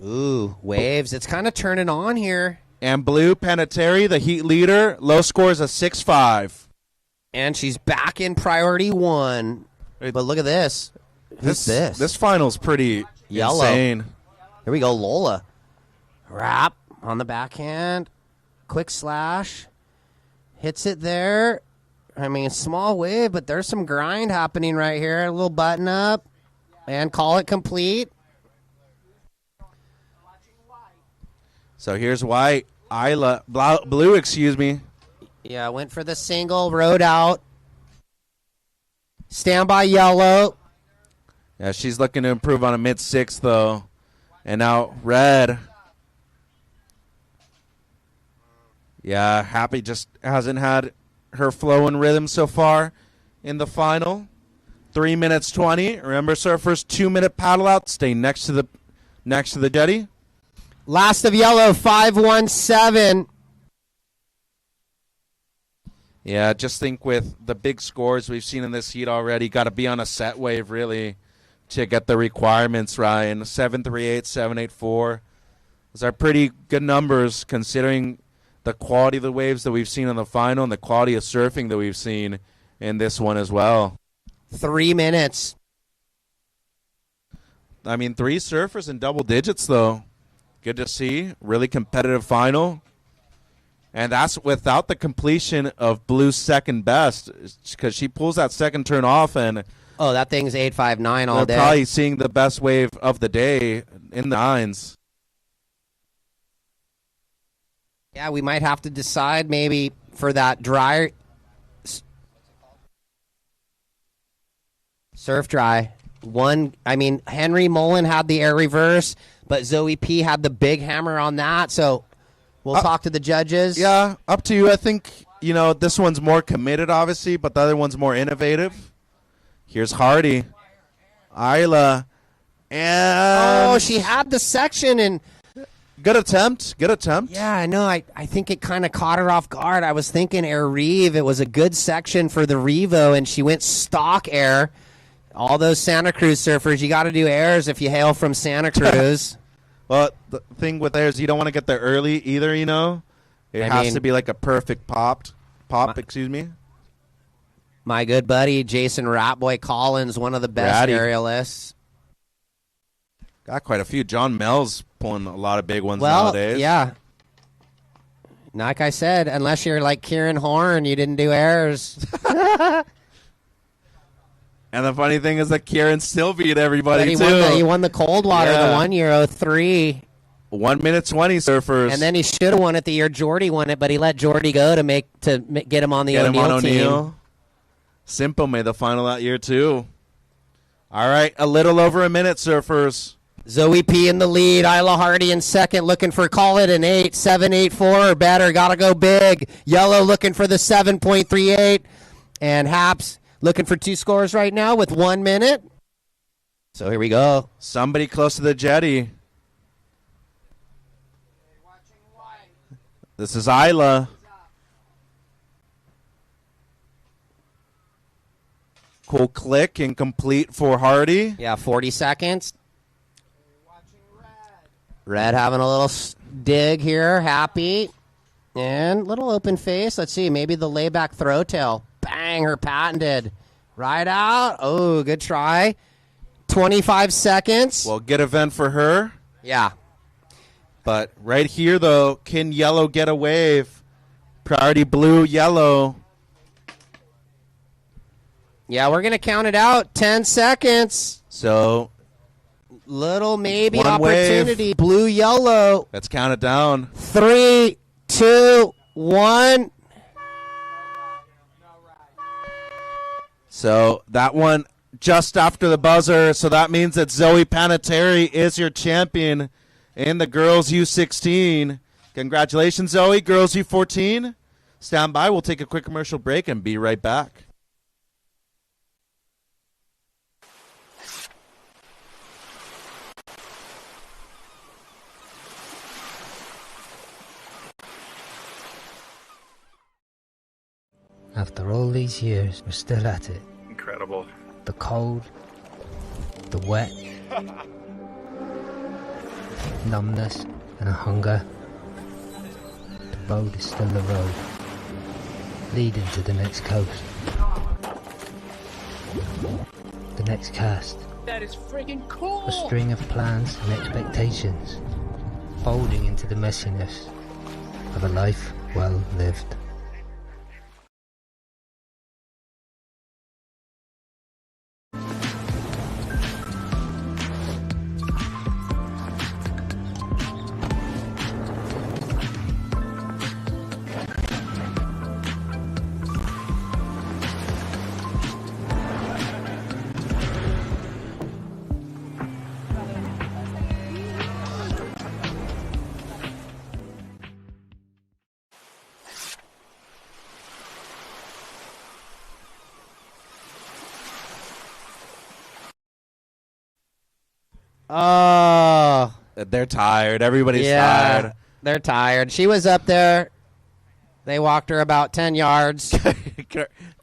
Ooh, waves. It's kind of turning on here. And blue, Panettiere, the heat leader. Low score is a 6.5. And she's back in priority 1. But look at this. Who's this? This final's pretty yellow. insane. Here we go, Lola. Wrap on the backhand. Quick slash. Hits it there. I mean, small wave, but there's some grind happening right here. A little button up. And call it complete. So here's white. Isla, blue, excuse me. Yeah, went for the single, rode out. Standby yellow. Yeah, she's looking to improve on a mid-6, though. And now red. Yeah, Happy just hasn't had her flow and rhythm so far in the final. 3 minutes 20. Remember, surfers, 2-minute paddle out. Stay next to the jetty. Last of yellow, 5-1-7. Yeah, just think with the big scores we've seen in this heat already, got to be on a set wave really to get the requirements, Ryan. 738, 784. Those are pretty good numbers considering the quality of the waves that we've seen in the final and the quality of surfing that we've seen in this one as well. 3 minutes. I mean, 3 surfers in double digits, though. Good to see. Really competitive final. And that's without the completion of Blue's second best, because she pulls that second turn off, and oh, that thing's 859 all day. They're probably seeing the best wave of the day in the nines. Yeah, we might have to decide maybe for that dry surf dry. Henry Mullen had the air reverse, but Zoe P had the big hammer on that, so we'll talk to the judges. Yeah, up to you. I think, this one's more committed, obviously, but the other one's more innovative. Here's Hardy. Isla. And she had the section and good attempt. Yeah, I know. I think it kind of caught her off guard. I was thinking air reeve. It was a good section for the Revo, and she went stock air. All those Santa Cruz surfers, you got to do airs if you hail from Santa Cruz. Well, the thing with airs, you don't want to get there early either, It has to be like a perfect pop, excuse me. My good buddy, Jason Ratboy Collins, one of the best aerialists. Got quite a few. John Mel's pulling a lot of big ones nowadays. Yeah. Like I said, unless you're like Kieran Horn, you didn't do airs. And the funny thing is that Kieran still beat everybody, too. He won the Coldwater the 1 year, 03. 1 minute 20 surfers. And then he should have won it the year Jordy won it, but he let Jordy go to get him on the O'Neill team. Simple made the final that year, too. All right, a little over a minute, surfers. Zoe P in the lead. Isla Hardy in second, looking for, call it an 8, 7.84 or better. Got to go big. Yellow looking for the 7.38. And Haps looking for 2 scores right now with 1 minute. So here we go. Somebody close to the jetty. This is Isla. Cool click and complete for Hardy. Yeah, 40 seconds. Red having a little dig here. Happy. And little open face. Let's see. Maybe the layback throw tail. Bang, her patented. Right out. Oh, good try. 25 seconds. Well, good event for her. Yeah. But right here, though, can yellow get a wave? Priority blue, yellow. Yeah, we're going to count it out. 10 seconds. So, little maybe opportunity. Wave. Blue, yellow. Let's count it down. 3, 2, 1. So that one just after the buzzer. So that means that Zoe Panettiere is your champion in the girls U16. Congratulations, Zoe. Girls U14. Stand by. We'll take a quick commercial break and be right back. After all these years, we're still at it. Incredible. The cold, the wet, numbness and a hunger. The road is still the road, leading to the next coast. The next cast. That is freaking cool! A string of plans and expectations, folding into the messiness of a life well lived. Oh. They're tired. Everybody's Yeah, tired. they're tired. She was up there. They walked her about 10 yards.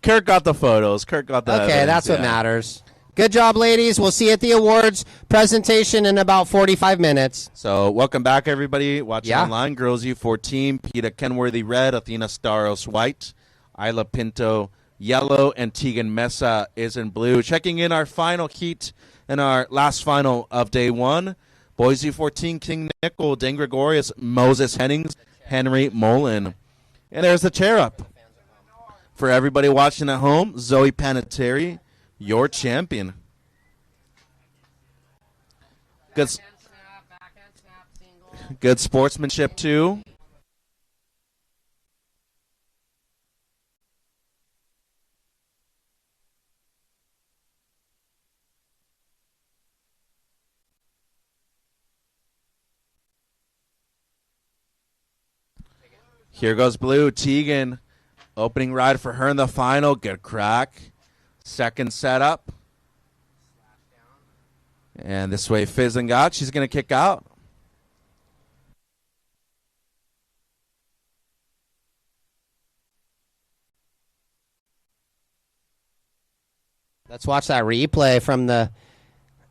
Kirk got the photos. Kirk got the Okay, evidence, that's what yeah. matters. Good job, ladies. We'll see you at the awards presentation in about 45 minutes. So welcome back, everybody watching Yeah. online. Girls U14, Peta Kenworthy red, Athena Staros white, Isla Pinto yellow, and Tegan Mesa is in blue. Checking in our final heat and our last final of day one. Boys U14, King Nickel, Dan Gregorius, Moses Hennings, Henry Mullen. And there's the chair up. For everybody watching at home, Zoe Panettiere, your champion. Good sportsmanship, too. Here goes blue. Tegan, opening ride for her in the final. Good crack. Second setup. And this way, Fizengot, she's going to kick out. Let's watch that replay from the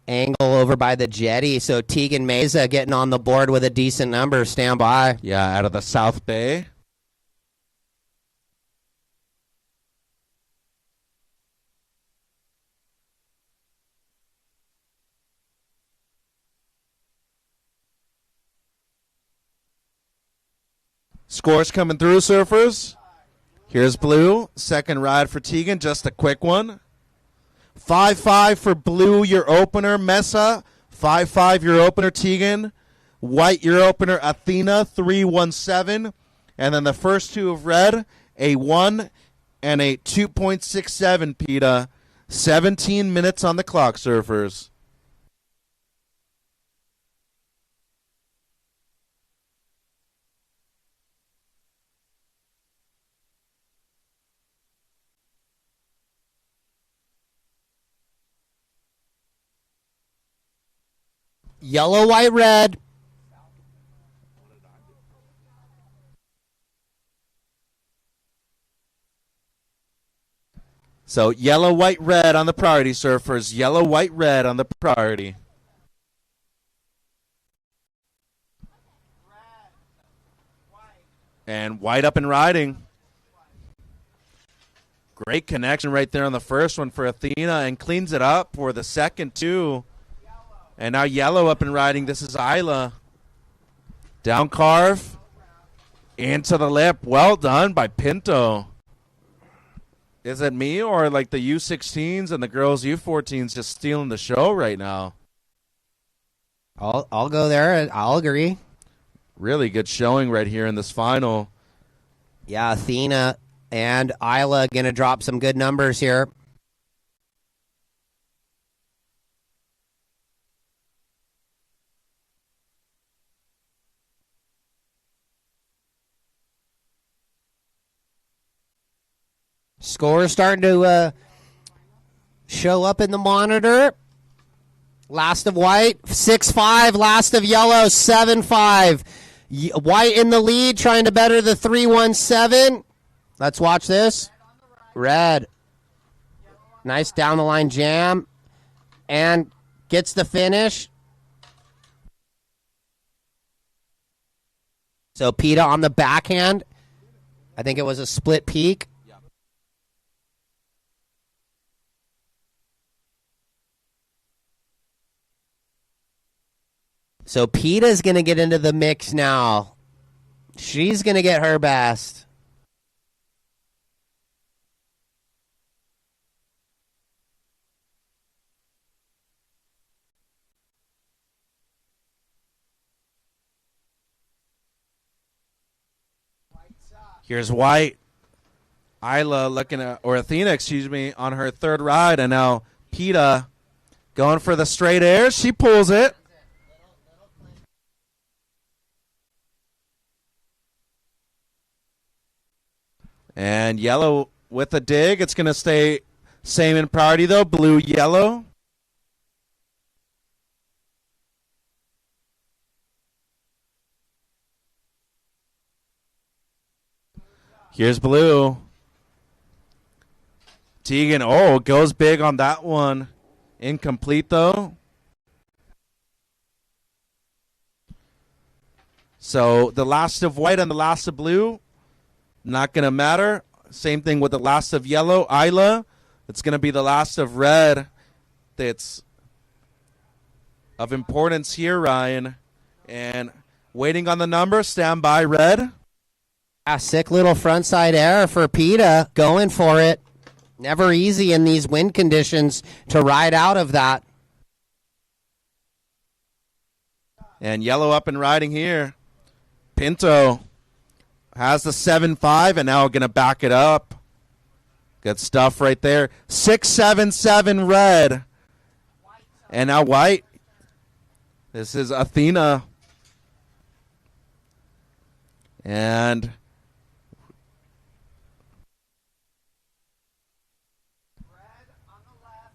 angle over by the jetty. So Tegan Mesa getting on the board with a decent number. Stand by. Yeah, out of the South Bay. Scores coming through, surfers. Here's blue. Second ride for Tegan. Just a quick one. 5-5 for blue, your opener, Mesa. 5-5, your opener, Tegan. White, your opener, Athena, 3-1-7. And then the first two of red, a 1 and a 2.67, Peta. 17 minutes on the clock, surfers. Yellow, white, red. So yellow, white, red on the priority, surfers. Yellow, white, red on the priority. And white up and riding. Great connection right there on the first one for Athena, and cleans it up for the second, too. And now yellow up and riding. This is Isla. Down carve. Into the lip. Well done by Pinto. Is it me or like the U16s and the girls U14s just stealing the show right now? I'll go there and I'll agree. Really good showing right here in this final. Yeah, Athena and Isla going to drop some good numbers here. Scores starting to show up in the monitor. Last of white, 6-5. Last of yellow, 7-5. White in the lead, trying to better the 3-1-7. Let's watch this. Red. Nice down the line jam. And gets the finish. So Peta on the backhand. I think it was a split peak. So Peta's going to get into the mix now. She's going to get her best. Here's white. Isla looking at, or Athena, excuse me, on her third ride. And now Peta going for the straight air. She pulls it. And yellow with a dig. It's going to stay same in priority, though. Blue, yellow. Here's blue. Tegan, goes big on that one. Incomplete, though. So the last of white and the last of blue, not going to matter. Same thing with the last of yellow, Isla. It's going to be the last of red that's of importance here, Ryan. And waiting on the number, stand by, red. A sick little frontside error for PETA, going for it. Never easy in these wind conditions to ride out of that. And yellow up and riding here. Pinto has the 7-5 and now going to back it up. Good stuff right there. 6-7-7 red. And now white. This is Athena. And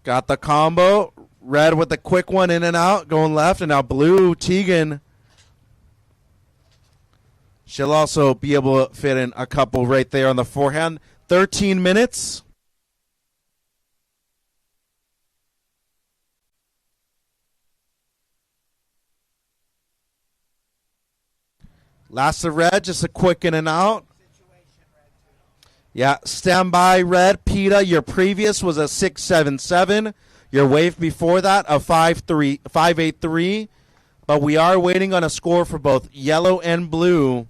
got the combo. Red with the quick one in and out, going left. And now blue, Tegan. She'll also be able to fit in a couple right there on the forehand. 13 minutes. Last of red, just a quick in and out. Yeah, stand by, red. PETA, your previous was a 6-7-7. Your wave before that, a 5-8-3. But we are waiting on a score for both yellow and blue,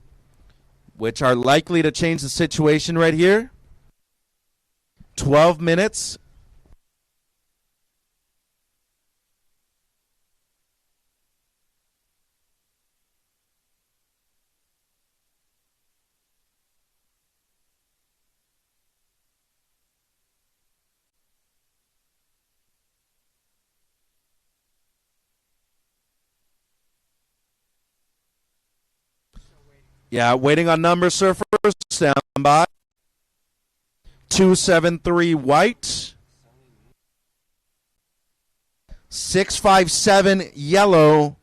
which are likely to change the situation right here. 12 minutes. Yeah, waiting on number, surfers. Stand by. 2-7-3 white. 6-5-7 yellow.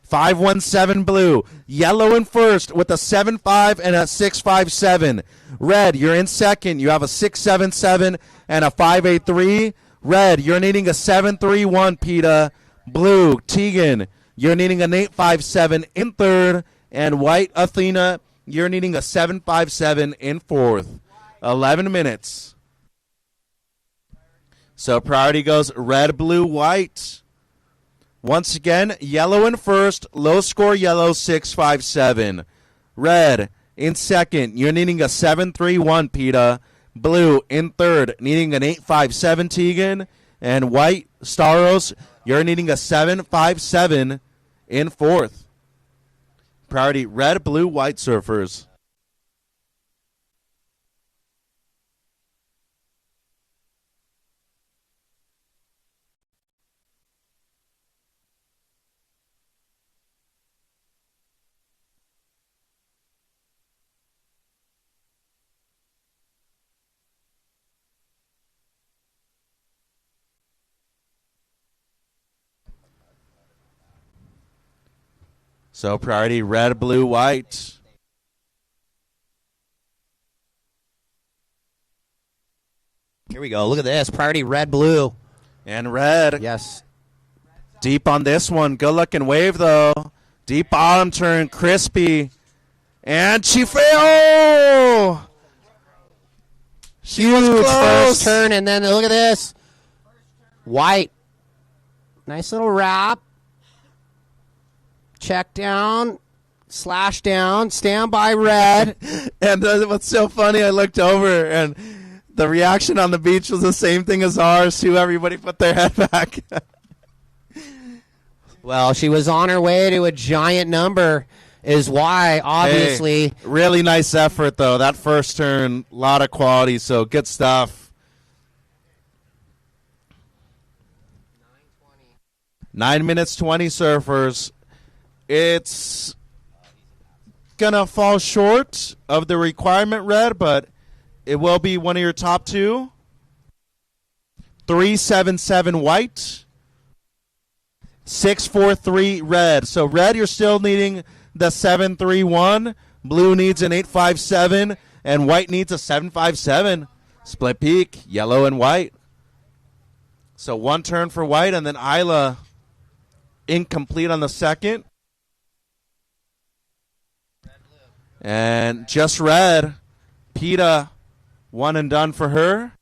5-1-7 blue. Yellow in first with a 7-5 and a 6-5-7. Red, you're in second. You have a 6-7-7 and a 5-8-3. Red, you're needing a 7-3-1, PETA. Blue, Tegan, you're needing an 8-5-7 in third. And white, Athena, you're needing a 7-5-7 in fourth. 11 minutes. So priority goes red, blue, white. Once again, yellow in first, low score yellow, 6-5-7. Red in second, you're needing a 7-3-1, PETA. Blue in third, needing an 8-5-7, Tegan. And white, Staros, you're needing a 7-5-7 in fourth. Priority red, blue, white surfers. So priority red, blue, white. Here we go. Look at this. Priority red, blue. And red. Yes. Deep on this one. Good looking wave, though. Deep bottom turn. Crispy. And she failed. She was Huge close. first turn, and then look at this. White. Nice little wrap. Check down. Slash down. Stand by red. And what's so funny, I looked over, and the reaction on the beach was the same thing as ours, too. Everybody put their head back. Well, she was on her way to a giant number, is why, obviously. Hey, really nice effort, though. That first turn, a lot of quality, so good stuff. 9 minutes, 20 surfers. It's going to fall short of the requirement, red, but it will be one of your top two. 3-7-7 white. 6-4-3 red. So red, you're still needing the 7-3-1. Blue needs an 8-5-7, and white needs a 7-5-7. Split peak, yellow and white. So one turn for white, and then Isla incomplete on the second. And just red. PETA, one and done for her.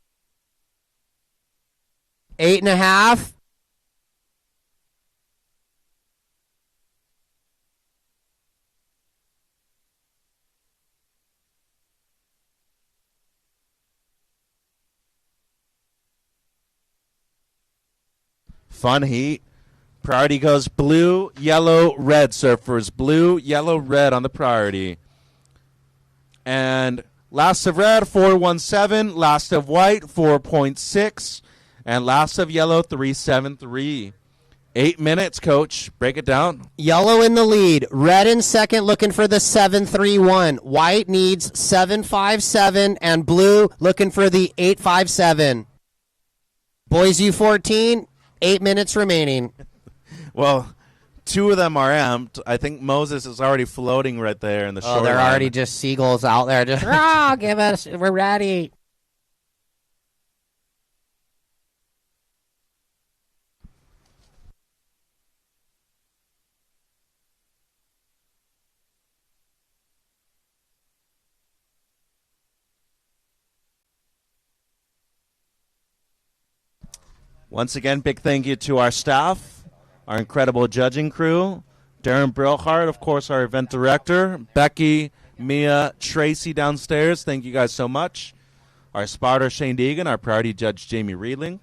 8.5. Fun heat. Priority goes blue, yellow, red, surfers. Blue, yellow, red on the priority. And last of red, 4.17. Last of white, 4.6. And last of yellow, 3.73. 8 minutes, Coach. Break it down. Yellow in the lead. Red in second, looking for the 7-3-1. White needs 7-5-7, and blue looking for the 8-5-7. Boys U14, 8 minutes remaining. Well, two of them are amped. I think Moses is already floating right there in the short They're line. already just seagulls out there. Just, give us, we're ready. Once again, big thank you to our staff, our incredible judging crew, Darren Brilhart, of course, our event director, Becky, Mia, Tracy downstairs. Thank you guys so much. Our spotter, Shane Deegan, our priority judge, Jamie Reedling,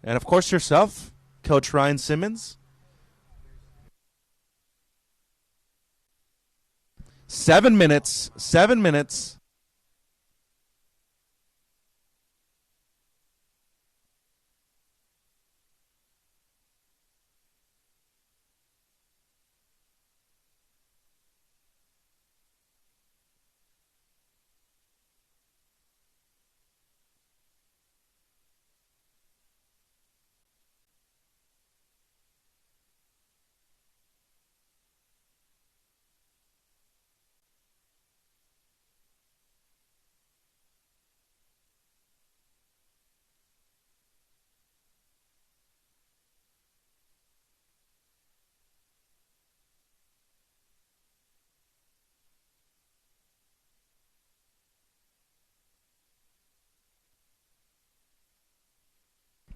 and, of course, yourself, Coach Ryan Simmons. 7 minutes, 7 minutes.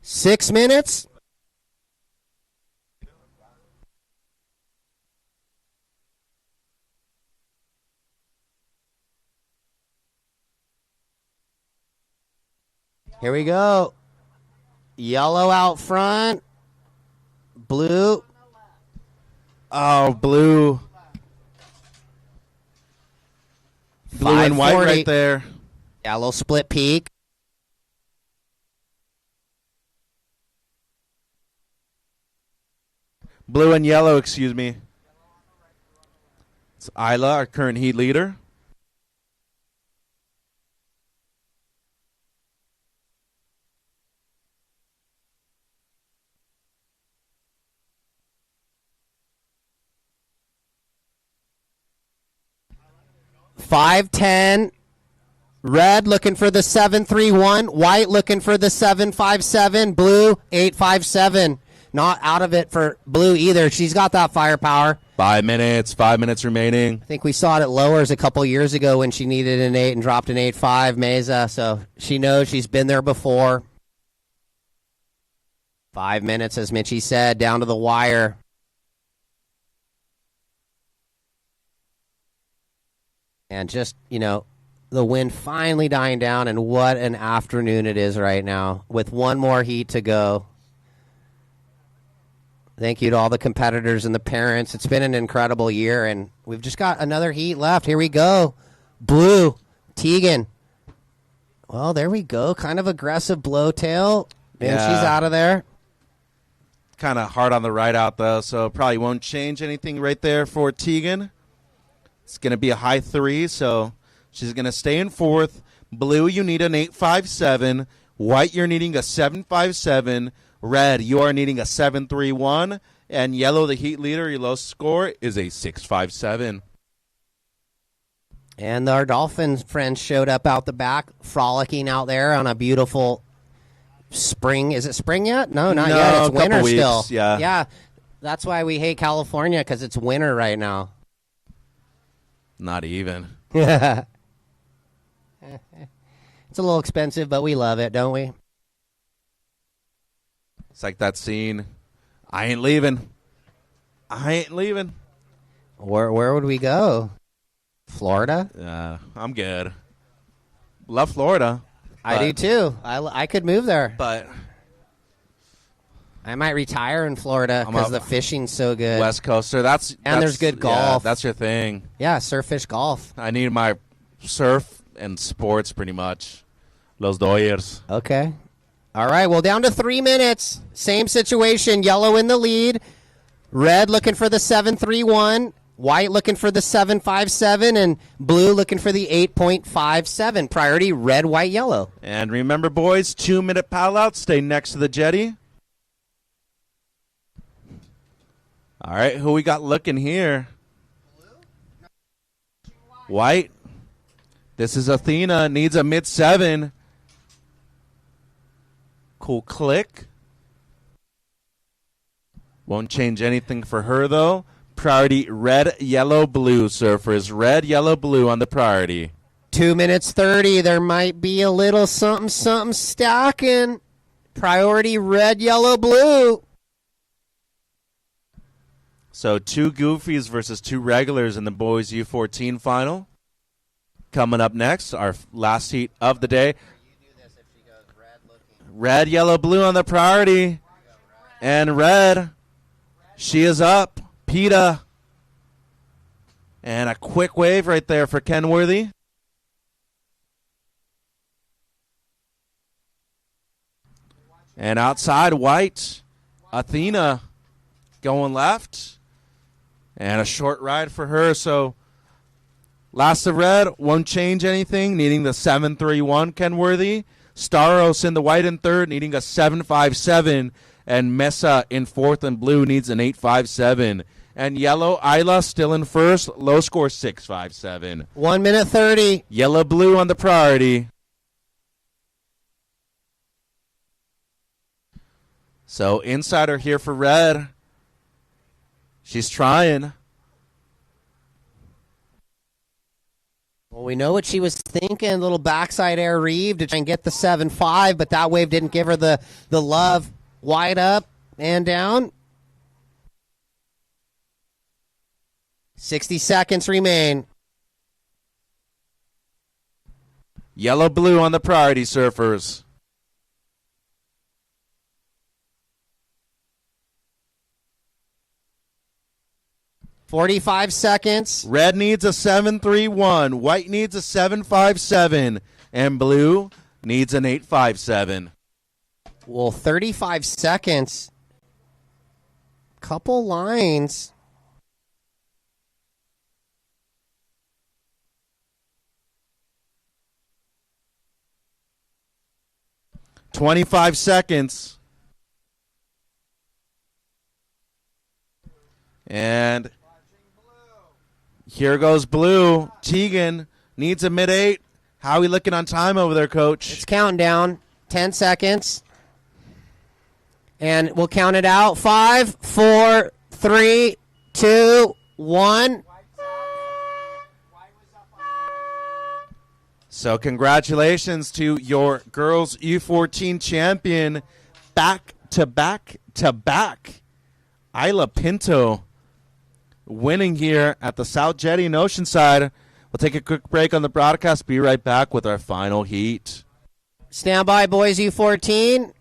Six minutes. Here we go. Yellow out front. Blue. Oh, blue. Blue and white 540. right there. Yeah, a little split peak. Blue and yellow, excuse me. It's Isla, our current heat leader. Five 10. Red looking for the 7-3-1. White looking for the 7-5-7. Blue 8-5-7. Not out of it for blue either. She's got that firepower. 5 minutes. 5 minutes remaining. I think we saw it at lowers a couple years ago when she needed an 8 and dropped an 8-5, Meza. So she knows she's been there before. 5 minutes, as Mitchie said, down to the wire. And just, the wind finally dying down, and what an afternoon it is right now with one more heat to go. Thank you to all the competitors and the parents. It's been an incredible year, and we've just got another heat left. Here we go. Blue, Tegan. Well, there we go. Kind of aggressive blowtail, and Yeah. she's out of there. Kind of hard on the right out, though, so probably won't change anything right there for Tegan. It's going to be a high 3, so she's going to stay in fourth. Blue, you need an 8-5-7. White, you're needing a 7-5-7. Red, you are needing a 7-3-1. And yellow, the Heat leader, your low score is a 6.57. And our Dolphins friends showed up out the back, frolicking out there on a beautiful spring. Is it spring yet? No, not yet. It's winter still. Yeah. Yeah. That's why we hate California, because it's winter right now. Not even. It's a little expensive, but we love it, don't we? It's like that scene. I ain't leaving. I ain't leaving. Where would we go? Florida? I'm good. Love Florida. I do too. I could move there. But I might retire in Florida because the fishing's so good. West Coaster. That's there's good golf. Yeah, that's your thing. Yeah, surf, fish, golf. I need my surf and sports pretty much. Los Dodgers. Okay. All right, well, down to 3 minutes. Same situation. Yellow in the lead. Red looking for the 7.31. White looking for the 7.57. And blue looking for the 8.57. Priority red, white, yellow. And remember, boys, 2-minute paddle out. Stay next to the jetty. All right, who we got looking here? White. This is Athena. Needs a mid-7. Cool click. Won't change anything for her, though. Priority red, yellow, blue, surfers. Red, yellow, blue on the priority. 2 minutes 30. There might be a little something stacking. Priority red, yellow, blue. So 2 goofies versus 2 regulars in the boys U14 final. Coming up next, our last heat of the day. Red, yellow, blue on the priority. And red, she is up. PETA. And a quick wave right there for Kenworthy. And outside, white. Athena going left. And a short ride for her. So last of red, won't change anything. Needing the 7.31 Kenworthy. Staros in the white in third, needing a 7.57. And Mesa in fourth, and blue needs an 8.57. And yellow, Isla still in first, low score 6.57. 1 minute 30. Yellow, blue on the priority. So insider here for red. She's trying. Well, we know what she was thinking. A little backside air reeve to try and get the 7.5, but that wave didn't give her the love. Wide up and down. 60 seconds remain. Yellow, blue on the priority, surfers. $45 seconds. Red needs a 7.31. White needs a 7.57. And blue needs an 8.57. Well, 35 seconds. Couple lines. $25 seconds. And here goes blue. Tegan needs a mid-8. How are we looking on time over there, Coach? It's counting down. 10 seconds. And we'll count it out. 5, 4, 3, 2, 1. So congratulations to your girls U14 champion, back to back to back. Isla Pinto winning here at the South Jetty in Oceanside. We'll take a quick break on the broadcast. Be right back with our final heat. Stand by, boys U14.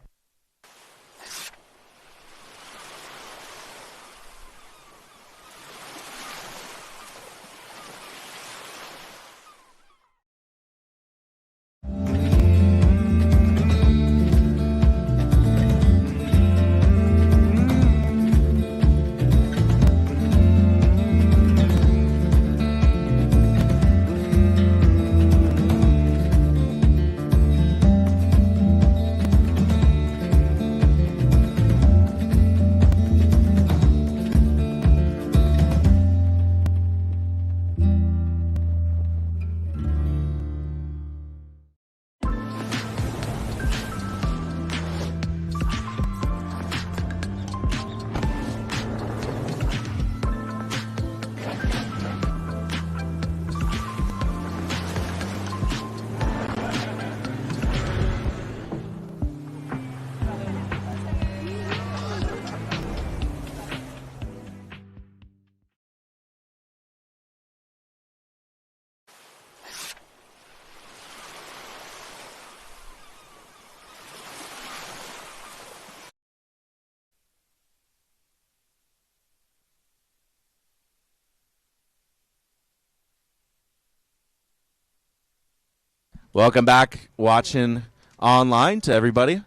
Welcome back watching online to everybody.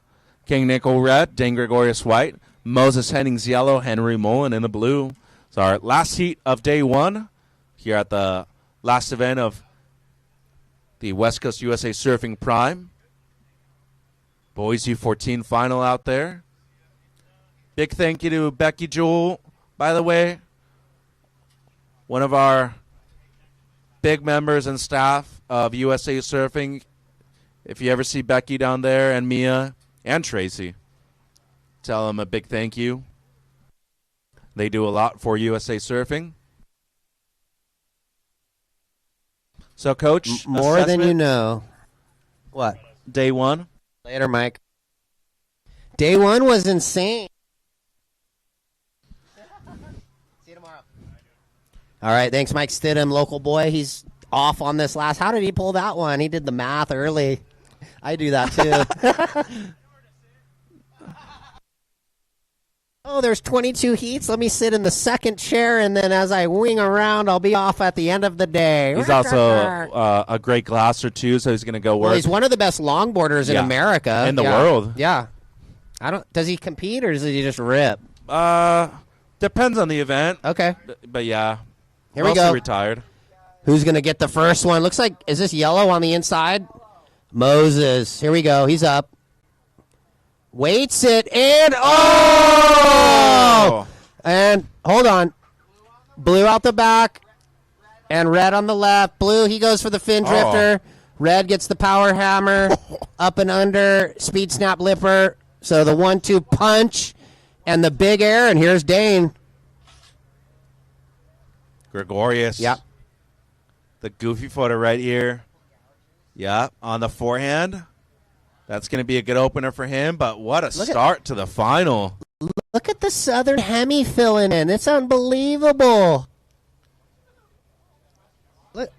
King Nickel red, Dane Gregorius white, Moses Hennings yellow, Henry Mullen in the blue. It's our last heat of day one here at the last event of the West Coast USA Surfing Prime. Boys U14 Final out there. Big thank you to Becky Jewell, by the way. One of our big members and staff of USA Surfing. If you ever see Becky down there, and Mia and Tracy, tell them a big thank you. They do a lot for USA Surfing. So, Coach, more than you know. What? Day one. Later, Mike. Day one was insane. See you tomorrow. All right, thanks, Mike Stidham, local boy. He's off on this last. How did he pull that one? He did the math early. I do that too. Oh, there's 22 heats. Let me sit in the second chair, and then as I wing around, I'll be off at the end of the day. He's also a great glasser, too, so he's going to go work. Well, he's one of the best longboarders in America. In the world. Yeah. Does he compete, or does he just rip? Depends on the event. Okay. But yeah. Here we go. Retired. Who's going to get the first one? Looks like, is this yellow on the inside? Moses. Here we go. He's up. Waits it, and and hold on. Blue out the back, and red on the left. Blue, he goes for the fin drifter. Red gets the power hammer, up and under, speed snap lipper. So the 1-2 punch, and the big air, and here's Dane. Gregorius. Yep. The goofy photo right here. Yep, on the forehand. That's going to be a good opener for him, but what a start to the final. Look at the Southern Hemi filling in. It's unbelievable. Look,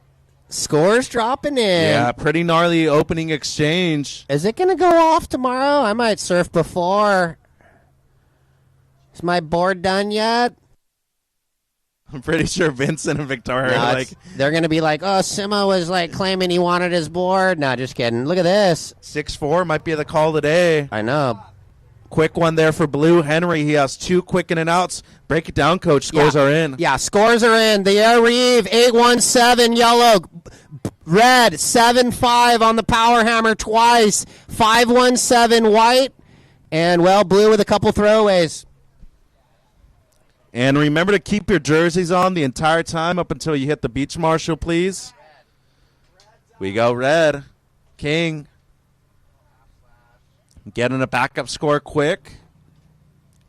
scores dropping in. Yeah, pretty gnarly opening exchange. Is it going to go off tomorrow? I might surf before. Is my board done yet? I'm pretty sure Vincent and Victoria they're going to be like, oh, Simo was claiming he wanted his board. No, just kidding. Look at this. 6-4 might be the call today. I know. Quick one there for Blue. Henry, he has 2 quick in and outs. Break it down, Coach. Scores are in. Yeah, scores are in. The Air Reeve, 8-1-7 yellow. Red, 7-5 on the power hammer twice. 5-1-7 white. And, Blue with a couple throwaways. And remember to keep your jerseys on the entire time up until you hit the beach marshal, please. We go red. King. Getting a backup score quick.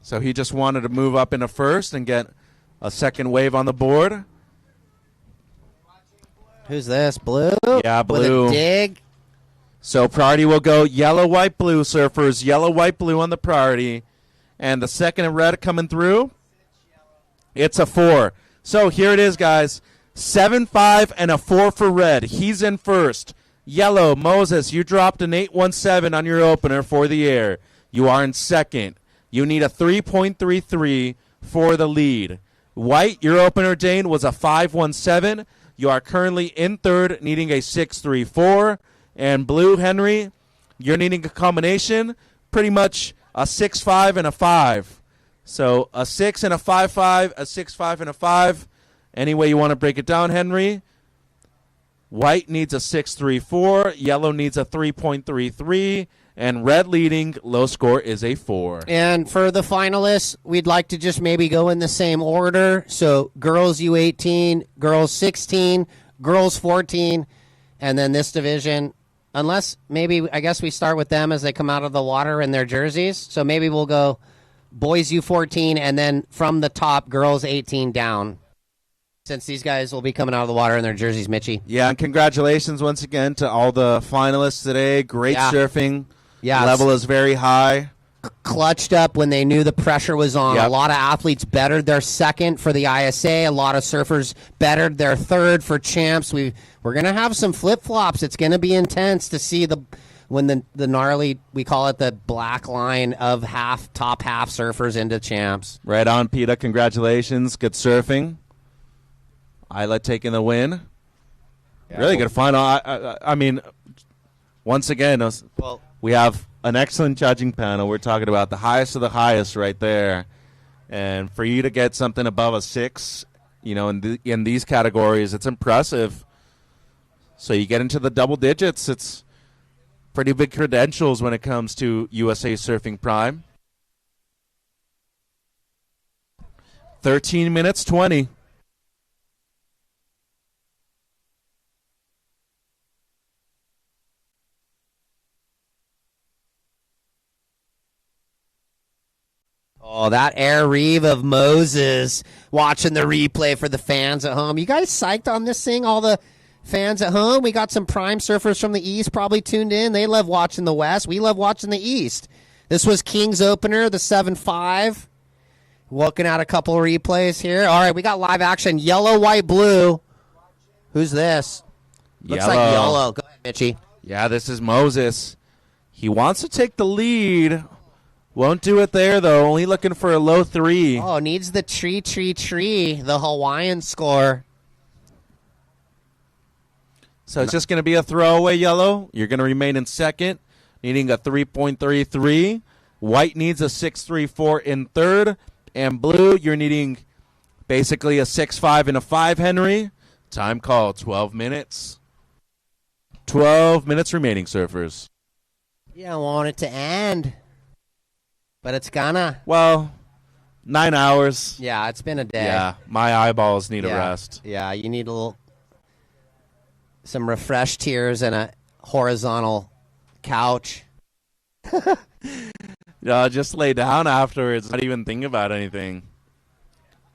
So he just wanted to move up into first and get a second wave on the board. Who's this? Blue? Yeah, Blue. With a dig. So priority will go yellow, white, blue surfers. Yellow, white, blue on the priority. And the second and red coming through. It's a 4. So here it is, guys. 7-5 and a 4 for red. He's in first. Yellow, Moses, you dropped an 8-1-7 on your opener for the air. You are in second. You need a 3.33 for the lead. White, your opener, Dane, was a 5-1-7. You are currently in third, needing a 6-3-4. And blue, Henry, you're needing a combination, pretty much a 6-5 and a 5. So a 6 and a 5-5, a 6-5 and a 5. Any way you want to break it down, Henry. White needs a 6.34. Yellow needs a 3.33. And red leading, low score is a 4. And for the finalists, we'd like to just maybe go in the same order. So girls U18, girls 16, girls 14, and then this division. Unless maybe, I guess we start with them as they come out of the water in their jerseys. So maybe we'll go boys U14, and then from the top, girls 18 down. Since these guys will be coming out of the water in their jerseys, Mitchie. Yeah, and congratulations once again to all the finalists today. Great surfing. Yeah, level is very high. Clutched up when they knew the pressure was on. Yep. A lot of athletes bettered their second for the ISA. A lot of surfers bettered their third for champs. We're going to have some flip-flops. It's going to be intense to see when the gnarly, we call it the black line of top half surfers into champs. Right on, Peta. Congratulations. Good surfing. Isla taking the win. Yeah, really good final. I mean, once again, we have an excellent judging panel. We're talking about the highest of the highest right there. And for you to get something above a 6, in these categories, it's impressive. So you get into the double digits. It's pretty big credentials when it comes to USA Surfing Prime. 13 minutes 20. Oh, that air reeve of Moses, watching the replay for the fans at home. You guys psyched on this thing, all the fans at home? We got some prime surfers from the East probably tuned in. They love watching the West. We love watching the East. This was King's opener, the 7-5. Looking at a couple of replays here. All right, we got live action. Yellow, white, blue. Who's this? Looks like yellow. Go ahead, Mitchie. Yeah, this is Moses. He wants to take the lead. Won't do it there, though. Only looking for a low 3. Oh, needs the tree, the Hawaiian score. So it's just going to be a throwaway yellow. You're going to remain in second, needing a 3.33. White needs a 6.34 in third. And blue, you're needing basically a 6.5 and a 5, Henry. Time call, 12 minutes. 12 minutes remaining, surfers. You don't want it to end. But it's gonna. Well, 9 hours. Yeah, it's been a day. Yeah, my eyeballs need a rest. Yeah, you need some refreshed tears and a horizontal couch. Just lay down afterwards. Not even think about anything.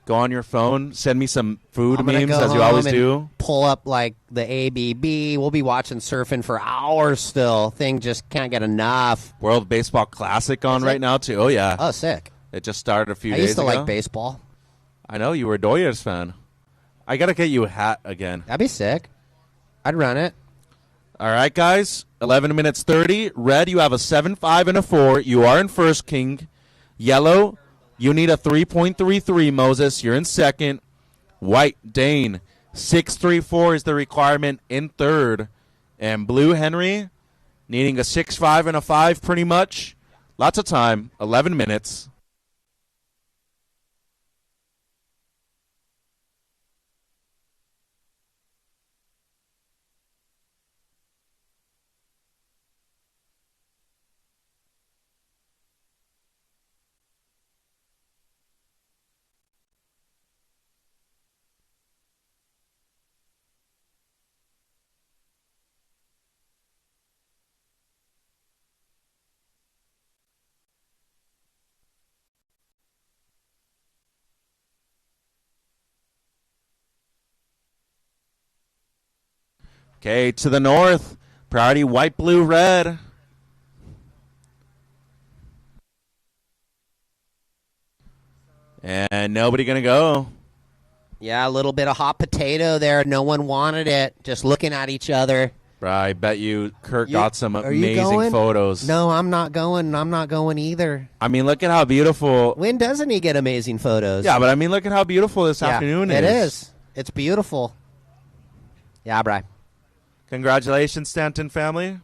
Go on your phone. Send me some food memes, as you always do. Pull up like the ABB. We'll be watching surfing for hours still. Thing just can't get enough. World Baseball Classic on right now, too. Oh, yeah. Oh, sick. It just started a few days ago. I used to like baseball. I know. You were a Doyers fan. I got to get you a hat again. That'd be sick. I'd run it. All right, guys. 11 minutes 30. Red, you have a 7.5 and a 4. You are in first, King. Yellow, you need a 3.33, Moses. You're in second. White, Dane, 6.34 is the requirement in third. And blue, Henry, needing a 6.5 and a 5 pretty much. Lots of time, 11 minutes. Okay, to the north, priority white, blue, red. And nobody going to go. Yeah, a little bit of hot potato there. No one wanted it. Just looking at each other. I bet you Kurt got some amazing photos. No, I'm not going. I'm not going either. I mean, look at how beautiful. When doesn't he get amazing photos? Yeah, but I mean, look at how beautiful this afternoon is. It is. It's beautiful. Yeah, Bri. Congratulations, Stanton family.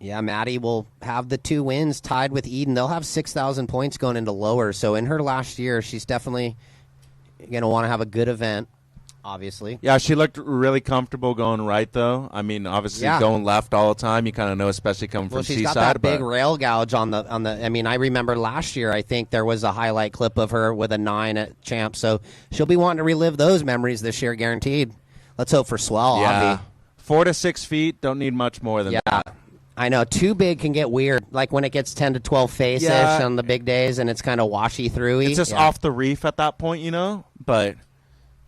Yeah, Maddie will have the 2 wins tied with Eden. They'll have 6,000 points going into lower. So in her last year, she's definitely going to want to have a good event, obviously. Yeah, she looked really comfortable going right, though. I mean, obviously going left all the time, you kind of know, especially coming from Seaside. She's got that big rail gouge on the. I mean, I remember last year, I think there was a highlight clip of her with a 9 at Champ. So she'll be wanting to relive those memories this year, guaranteed. Let's hope for swell, yeah. 4 to 6 feet, don't need much more than that. I know. Too big can get weird. Like when it gets 10 to 12 face-ish on the big days and it's kind of washy-throughy. It's just off the reef at that point, you know? But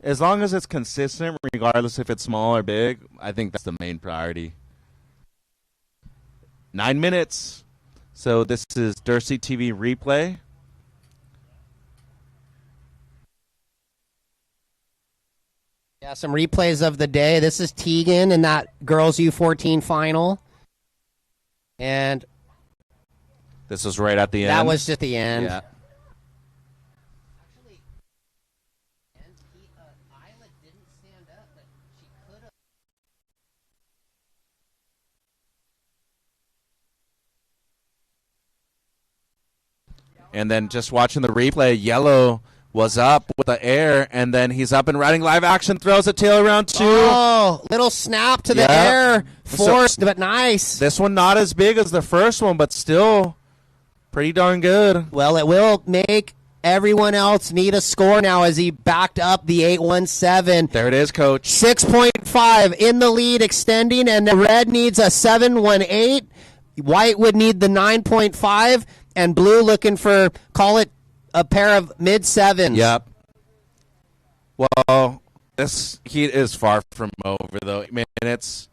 as long as it's consistent, regardless if it's small or big, I think that's the main priority. 9 minutes. So this is Dursey TV replay. Yeah, some replays of the day. This is Tegan in that girls U14 final. And this was right at the end. That was just the end. Yeah. And then just watching the replay, yellow was up with the air, and then he's up and riding live action, throws a tail around 2. Oh, little snap to the air. Forced, but nice. This one not as big as the first one, but still pretty darn good. Well, it will make everyone else need a score now as he backed up the 8-1-7. There it is, Coach. 6.5 in the lead, extending, and the red needs a 7-1-8. White would need the 9.5, and blue looking for, call it, a pair of mid-sevens. Yep. Well, this heat is far from over, though. Man, it's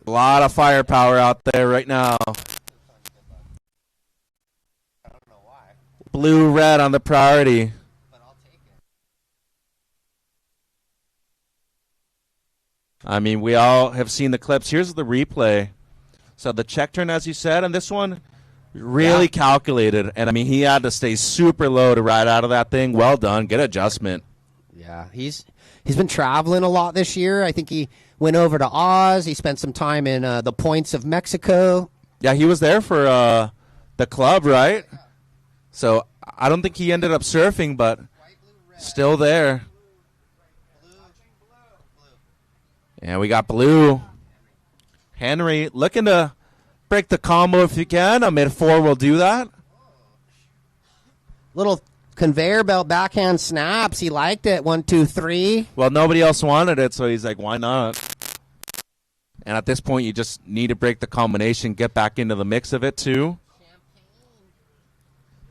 a lot of firepower out there right now. Blue-red on the priority. I mean, we all have seen the clips. Here's the replay. So the check turn, as you said, and this one really calculated. And, I mean, he had to stay super low to ride out of that thing. Well done. Good adjustment. Yeah, he's been traveling a lot this year. I think he went over to Oz. He spent some time in the points of Mexico. Yeah, he was there for the club, right? So I don't think he ended up surfing, but still there. And we got blue. Henry looking to break the combo if you can. A mid-4 will do that. Little conveyor belt backhand snaps. He liked it. 1, 2, 3. Well, nobody else wanted it, so he's like, why not? And at this point, you just need to break the combination, get back into the mix of it, too.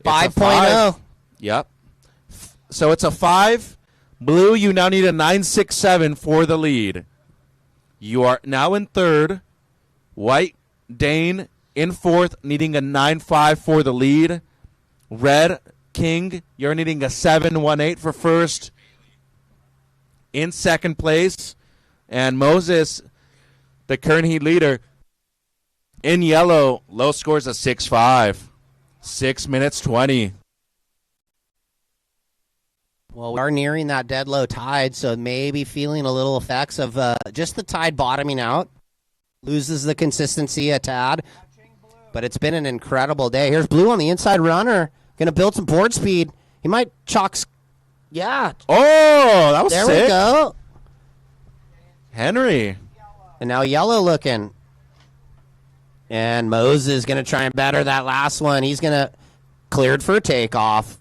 5.0. Yep. So it's a 5. Blue, you now need a 9.67 for the lead. You are now in third. White, Dane in fourth, needing a 9.5 for the lead. Red, King, you're needing a 7.18 for first. In second place. And Moses, the current heat leader, in yellow, low scores a 6.5. 6 minutes 20. Well, we are nearing that dead low tide, so maybe feeling a little effects of just the tide bottoming out. Loses the consistency a tad, but it's been an incredible day. Here's blue on the inside runner. Going to build some board speed. He might chalk. Yeah. Oh, that was there sick. We go. Henry. And now yellow looking. And Moses going to try and better that last one. He's going to cleared for takeoff.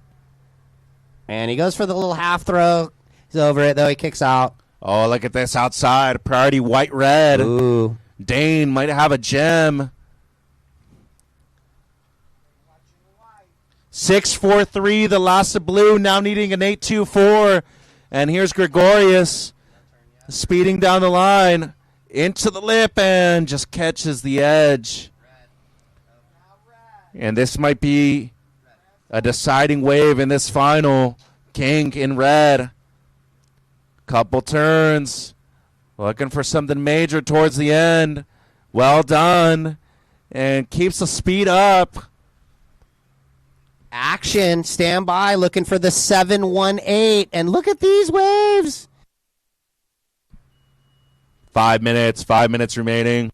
And he goes for the little half throw. He's over it, though. He kicks out. Oh, look at this outside. Priority white-red. Ooh. Dane might have a gem. 6.43, the last of blue, now needing an 8.24. And here's Gregorius speeding down the line into the lip and just catches the edge. And this might be a deciding wave in this final. King in red. Couple turns. Looking for something major towards the end. Well done. And keeps the speed up. Action. Stand by. Looking for the 7.18. And look at these waves. 5 minutes. 5 minutes remaining.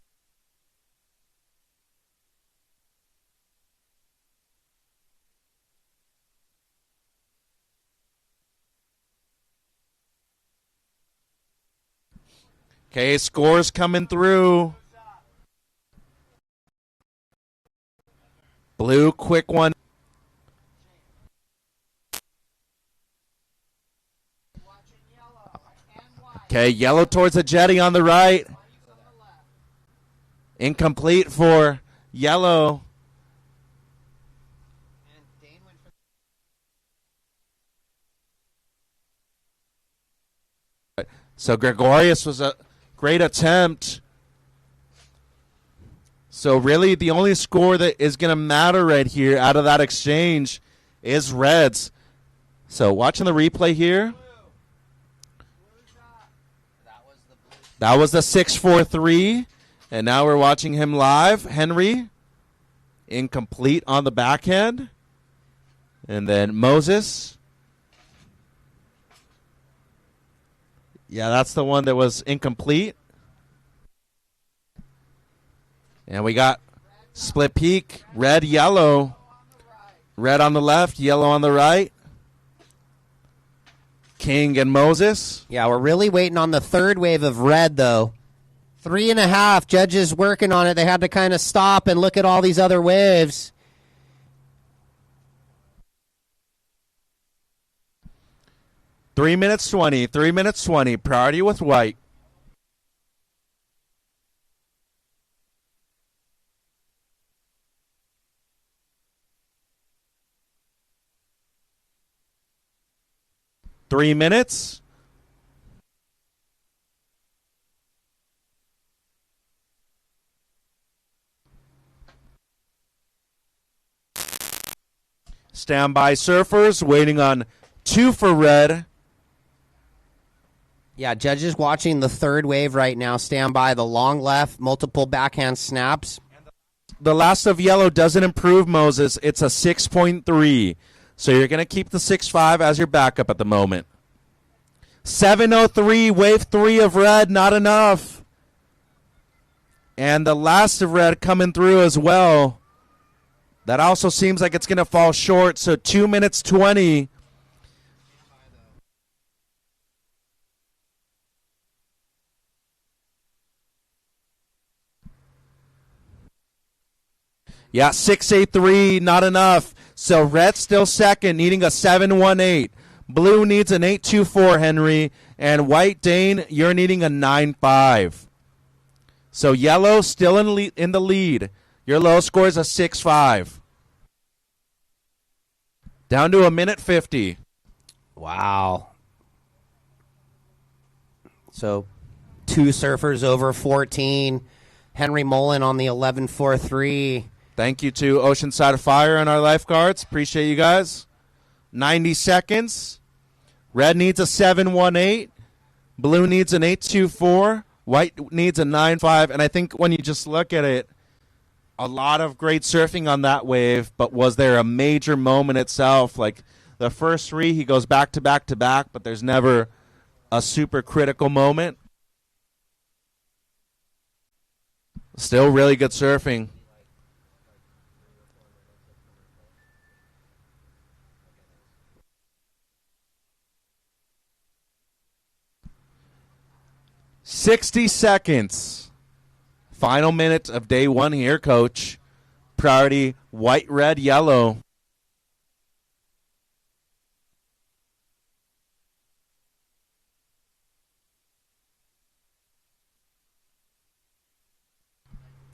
Okay, scores coming through. Blue, quick one. Okay, yellow towards the Jetty on the right. Incomplete for yellow. So Gregorius was a great attempt. So really the only score that is going to matter right here out of that exchange is reds. So watching the replay here. That was the 6.43. And now we're watching him live. Henry, incomplete on the backhand. And then Moses. Yeah, that's the one that was incomplete. And we got split peak, red, yellow. Red on the left, yellow on the right. King and Moses. Yeah, we're really waiting on the third wave of red, though. 3.5. Judges working on it. They had to kind of stop and look at all these other waves. Three minutes 20. Priority with white. Three minutes. Standby surfers waiting on 2 for red. Yeah, judges watching the third wave right now. Stand by the long left, multiple backhand snaps. The last of yellow doesn't improve, Moses. It's a 6.3. So you're going to keep the 6.5 as your backup at the moment. 7.03, wave 3 of red, not enough. And the last of red coming through as well. That also seems like it's going to fall short. So 2 minutes 20. Yeah, 6.83, not enough. So red still second, needing a 7.18. Blue needs an 8.24, Henry. And white, Dane, you're needing a 9.5. So yellow still in the lead. Your low score is a 6.5. Down to a minute 50. Wow. So 2 surfers over 14. Henry Mullen on the 11.43. Thank you to Oceanside Fire and our lifeguards. Appreciate you guys. 90 seconds. Red needs a 7.18. Blue needs an 8.24. White needs a 9.5. And I think when you just look at it, a lot of great surfing on that wave, but was there a major moment itself? Like the first 3, he goes back to back to back, but there's never a super critical moment. Still really good surfing. $60 seconds. Final minute of day 1 here, Coach. Priority white, red, yellow.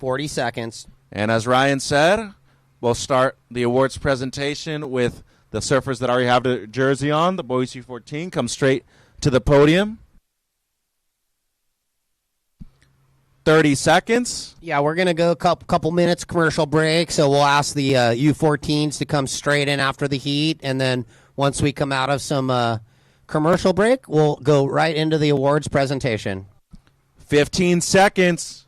$40 seconds. And as Ryan said, we'll start the awards presentation with the surfers that already have the jersey on. The boys U14 come straight to the podium. 30 seconds. Yeah, we're going to go a couple minutes commercial break, so we'll ask the U14s to come straight in after the heat, and then once we come out of some commercial break, we'll go right into the awards presentation. 15 seconds.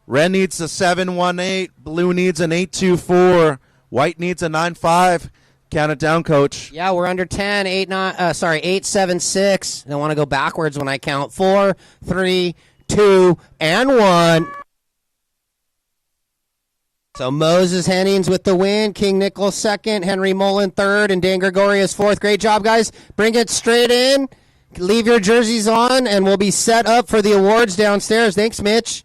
Red needs a 7.18. Blue needs an 8.24. White needs a 9.5. Count it down, Coach. Yeah, we're under 10. 8.76. I want to go backwards when I count. 4, 3, 2, and 1. So Moses Hennings with the win, King Nichols second, Henry Mullen third, and Dan Gregorius fourth. Great job, guys. Bring it straight in. Leave your jerseys on, and we'll be set up for the awards downstairs. Thanks, Mitch.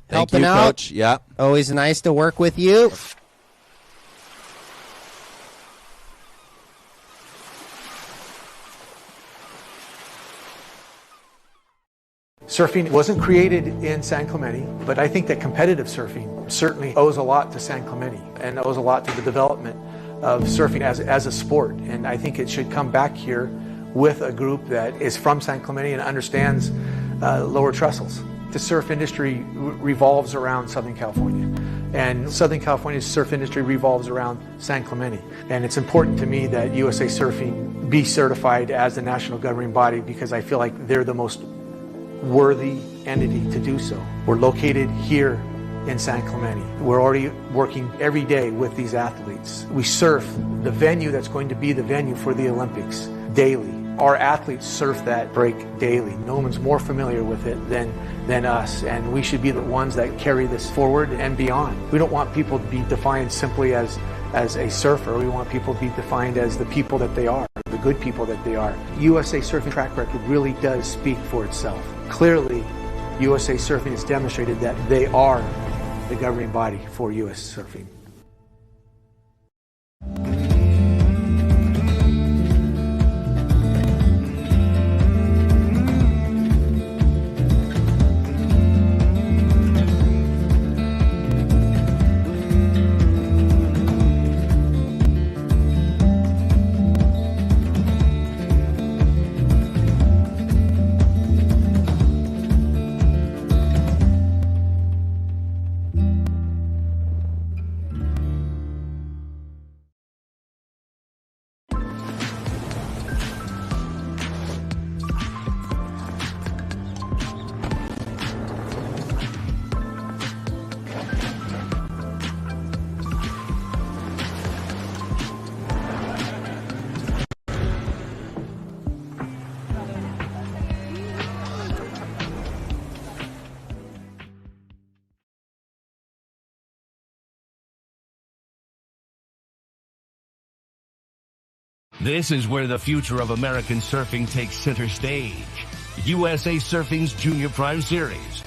Thank Helping you, out. Coach. Yeah. Always nice to work with you. Surfing wasn't created in San Clemente, but I think that competitive surfing certainly owes a lot to San Clemente and owes a lot to the development of surfing as a sport. And I think it should come back here with a group that is from San Clemente and understands lower trestles. The surf industry revolves around Southern California, and Southern California's surf industry revolves around San Clemente. And it's important to me that USA Surfing be certified as the national governing body because I feel like they're the most worthy entity to do so. We're located here in San Clemente. We're already working every day with these athletes. We surf the venue that's going to be the venue for the Olympics daily. Our athletes surf that break daily. No one's more familiar with it than us, and we should be the ones that carry this forward and beyond. We don't want people to be defined simply as as a surfer. We want people to be defined as the people that they are, the good people that they are. USA Surfing track record really does speak for itself. Clearly, USA Surfing has demonstrated that they are the governing body for U.S. surfing. This is where the future of American surfing takes center stage. USA Surfing's Junior Prime Series,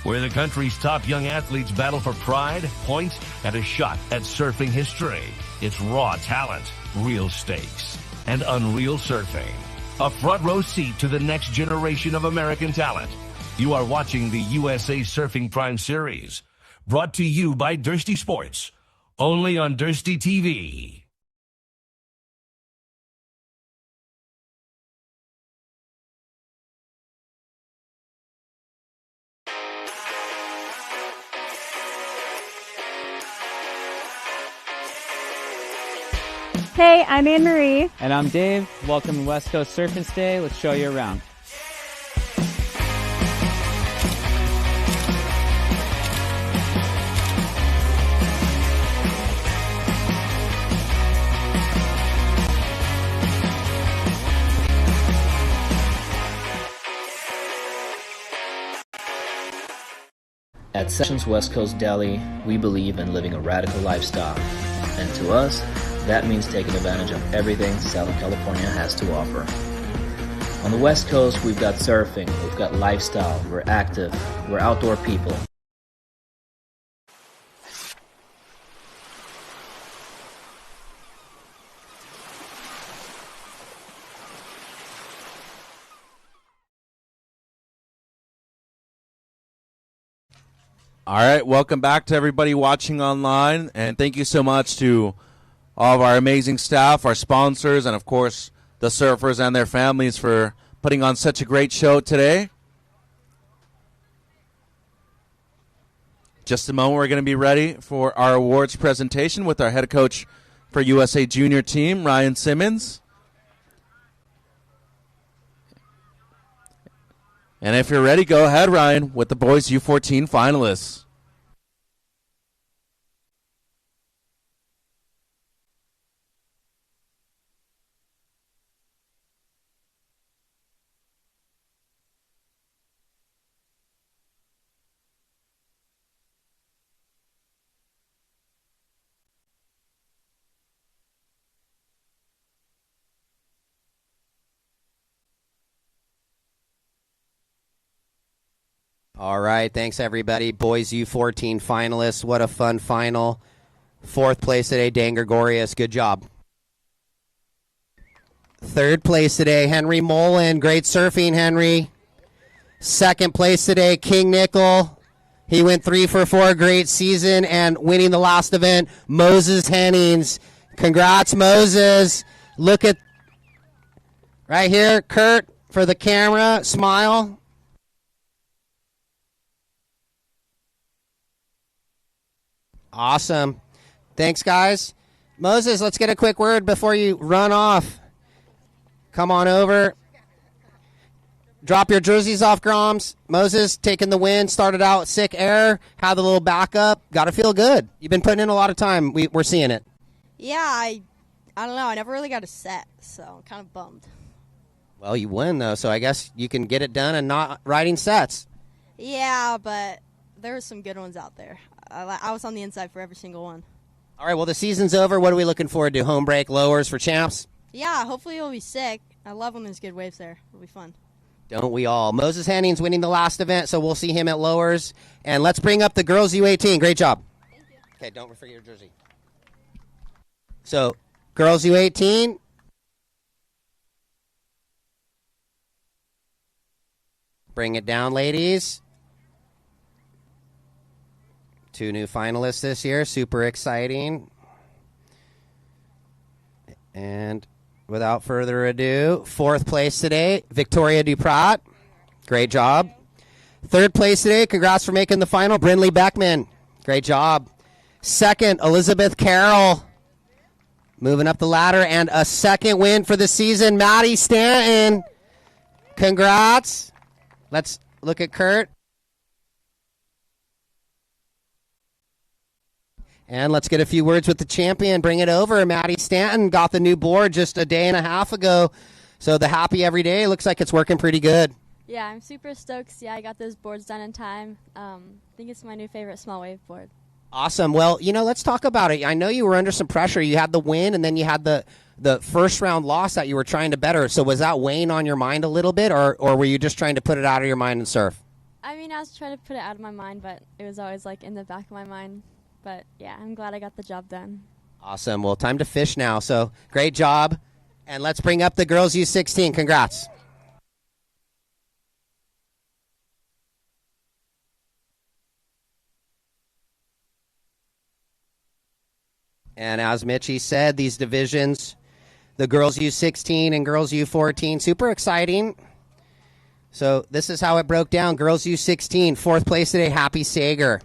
where the country's top young athletes battle for pride, points, and a shot at surfing history. It's raw talent, real stakes, and unreal surfing. A front row seat to the next generation of American talent. You are watching the USA Surfing Prime Series, brought to you by Dursty Sports, only on Dursty TV. Hey, I'm Anne-Marie. And I'm Dave. Welcome to West Coast Surf and Stay. Let's show you around. At Sessions West Coast Deli, we believe in living a radical lifestyle. And to us, that means taking advantage of everything Southern California has to offer. On the West Coast, we've got surfing, we've got lifestyle, we're active, we're outdoor people. All right, welcome back to everybody watching online, and thank you so much to all of our amazing staff, our sponsors, and of course the surfers and their families for putting on such a great show today. Just a moment, we're going to be ready for our awards presentation with our head coach for USA Junior Team, Ryan Simmons. And if you're ready, go ahead, Ryan, with the boys U14 finalists. All right, thanks everybody. Boys U14 finalists, what a fun final. Fourth place today, Dan Gregorius, good job. Third place today, Henry Mullen, great surfing, Henry. Second place today, King Nickel. He went 3 for 4, great season, and winning the last event, Moses Hennings. Congrats, Moses. Look at right here, Kurt, for the camera, smile. Awesome. Thanks, guys. Moses, let's get a quick word before you run off. Come on over. Drop your jerseys off, Groms. Moses taking the win. Started out sick air. Had the little backup. Got to feel good. You've been putting in a lot of time. We're seeing it. Yeah, I don't know. I never really got a set, so I'm kind of bummed. Well, you win, though, so I guess you can get it done and not riding sets. Yeah, but there were some good ones out there. I was on the inside for every single one. All right, well, the season's over. What are we looking forward to? Home break, lowers for champs? Yeah, hopefully it'll be sick. I love when there's good waves there. It'll be fun. Don't we all? Moses Henning's winning the last event, so we'll see him at lowers. And let's bring up the girls U18. Great job. Thank you. Okay, don't forget your jersey. So, girls U18. Bring it down, ladies. 2 new finalists this year. Super exciting. And without further ado, 4th place today, Victoria Duprat. Great job. 3rd place today, congrats for making the final, Brindley Beckman. Great job. 2nd, Elizabeth Carroll. Moving up the ladder, and a 2nd win for the season, Maddie Stanton. Congrats. Let's look at Kurt. And let's get a few words with the champion. Bring it over. Maddie Stanton got the new board just a day and a half ago. So the happy every day looks like it's working pretty good. Yeah, I'm super stoked. Yeah, I got those boards done in time. I think it's my new favorite small wave board. Awesome. Well, let's talk about it. I know you were under some pressure. You had the win, and then you had the first round loss that you were trying to better. So was that weighing on your mind a little bit, or were you just trying to put it out of your mind and surf? I mean, I was trying to put it out of my mind, but it was always like in the back of my mind. But yeah, I'm glad I got the job done. Awesome. Well, time to fish now. So great job. And let's bring up the girls U16. Congrats. And as Mitchie said, these divisions, the girls U16 and girls U14, super exciting. So this is how it broke down. Girls U16, 4th place today, Happy Sager.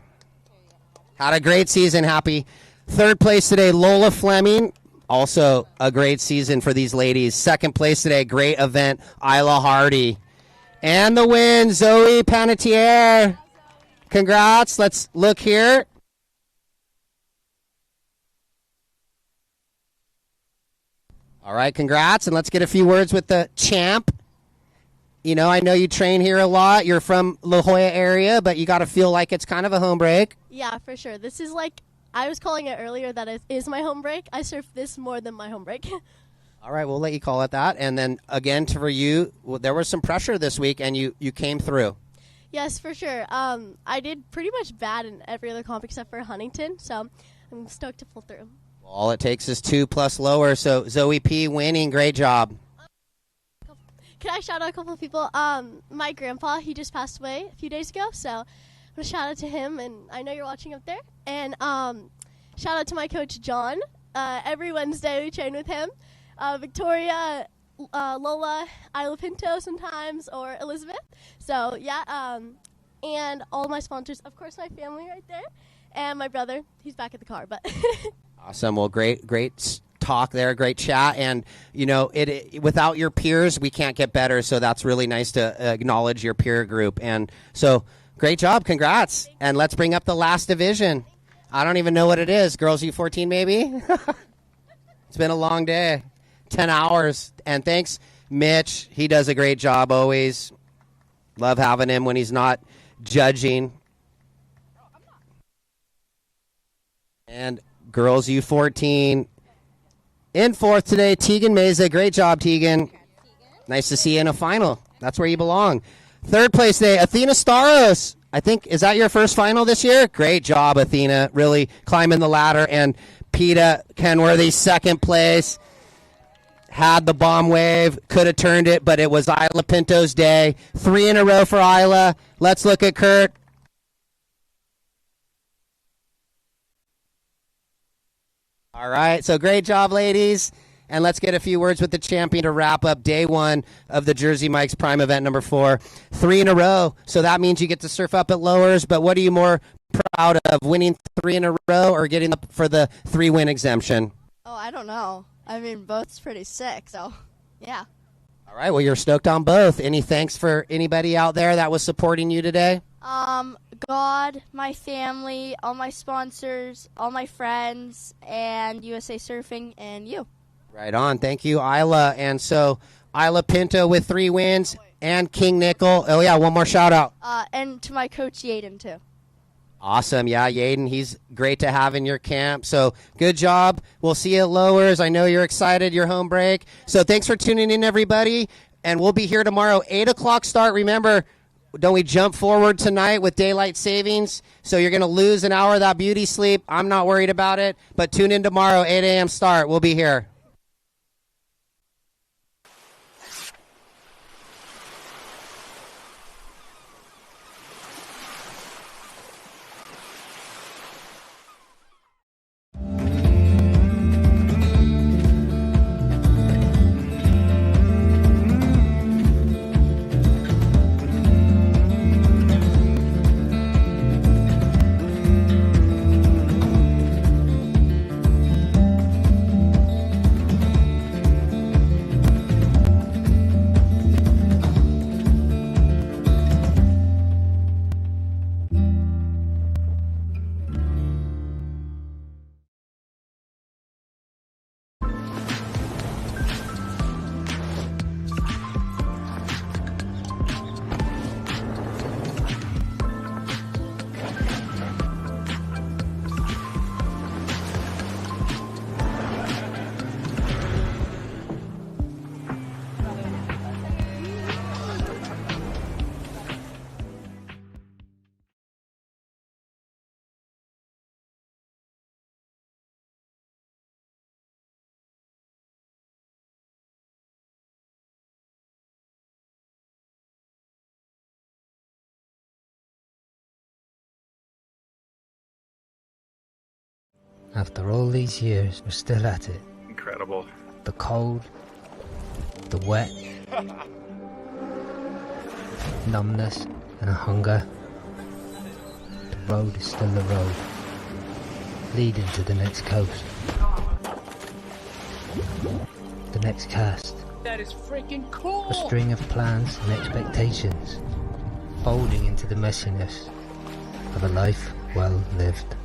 Had a great season, Happy. 3rd place today, Lola Fleming. Also a great season for these ladies. 2nd place today, great event, Isla Hardy. And the win, Zoe Panettiere. Congrats. Let's look here. All right, congrats, and let's get a few words with the champ. I know you train here a lot. You're from La Jolla area, but you got to feel like it's kind of a home break. Yeah, for sure. This is like, I was calling it earlier that it is my home break. I surf this more than my home break. All right, we'll let you call it that. And then, again, for you, there was some pressure this week, and you came through. Yes, for sure. I did pretty much bad in every other comp except for Huntington, so I'm stoked to pull through. All it takes is 2+ lower, so Zoe P. winning. Great job. Can I shout out a couple of people? My grandpa, he just passed away a few days ago, so I'm going to shout out to him, and I know you're watching up there. And shout out to my coach, John. Every Wednesday we train with him. Victoria, Lola, Isla Pinto sometimes, or Elizabeth. So, yeah, and all my sponsors. Of course, my family right there. And my brother, he's back at the car, but... Awesome. Well, great talk there, great chat. And, without your peers, we can't get better. So that's really nice to acknowledge your peer group. And so great job. Congrats. And let's bring up the last division. I don't even know what it is. Girls U14, maybe? It's been a long day. 10 hours. And thanks, Mitch. He does a great job always. Love having him when he's not judging. And girls U14 in 4th today, Tegan Meza. Great job, Tegan. Nice to see you in a final. That's where you belong. 3rd place today, Athena Staros. I think, is that your first final this year? Great job, Athena. Really climbing the ladder. And Peta Kenworthy, 2nd place. Had the bomb wave. Could have turned it, but it was Isla Pinto's day. 3 in a row for Isla. Let's look at Kurt. All right, so great job, ladies. And let's get a few words with the champion to wrap up day 1 of the Jersey Mike's Prime event number 4. 3 in a row, so that means you get to surf up at lowers. But what are you more proud of, winning 3 in a row or getting up for the 3-win exemption? Oh, I don't know. I mean, both's pretty sick, so yeah. All right, well, you're stoked on both. Any thanks for anybody out there that was supporting you today? God, my family, all my sponsors, all my friends, and USA Surfing, and you. Right on. Thank you, Isla. And so Isla Pinto with 3 wins and King Nickel. Oh, yeah, one more shout out. And to my coach, Yaden, too. Awesome. Yeah, Yaden, he's great to have in your camp. So good job. We'll see you at Lowers. I know you're excited, your home break. So thanks for tuning in, everybody. And we'll be here tomorrow, 8 o'clock start. Remember, don't we jump forward tonight with daylight savings? So you're going to lose an hour of that beauty sleep. I'm not worried about it. But tune in tomorrow, 8 a.m. start. We'll be here. After all these years, we're still at it. Incredible. The cold, the wet, numbness and a hunger. The road is still the road, leading to the next coast. The next cast. That is freaking cool! A string of plans and expectations, folding into the messiness of a life well lived.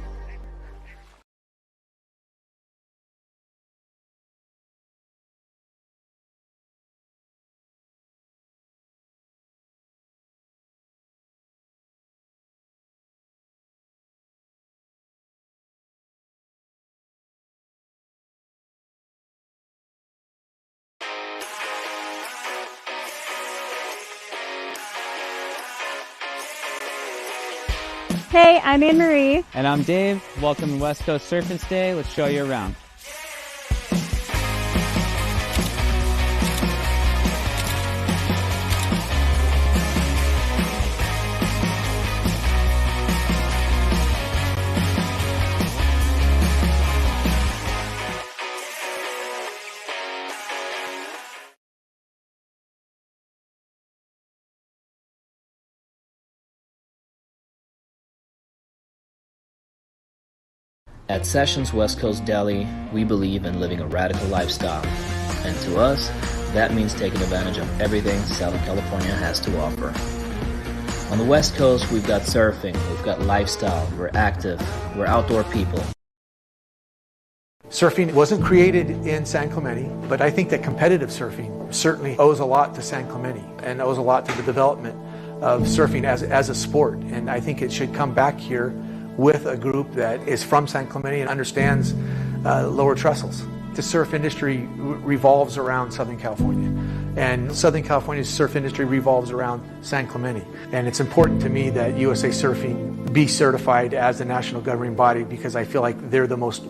Hey, I'm Anne-Marie. And I'm Dave. Welcome to West Coast Surf and Stay. Let's show you around. At Sessions West Coast Deli, we believe in living a radical lifestyle. And to us, that means taking advantage of everything Southern California has to offer. On the West Coast, we've got surfing, we've got lifestyle, we're active, we're outdoor people. Surfing wasn't created in San Clemente, but I think that competitive surfing certainly owes a lot to San Clemente and owes a lot to the development of surfing as a sport. And I think it should come back here with a group that is from San Clemente and understands lower trestles. The surf industry revolves around Southern California, and Southern California's surf industry revolves around San Clemente. And it's important to me that USA Surfing be certified as the national governing body because I feel like they're the most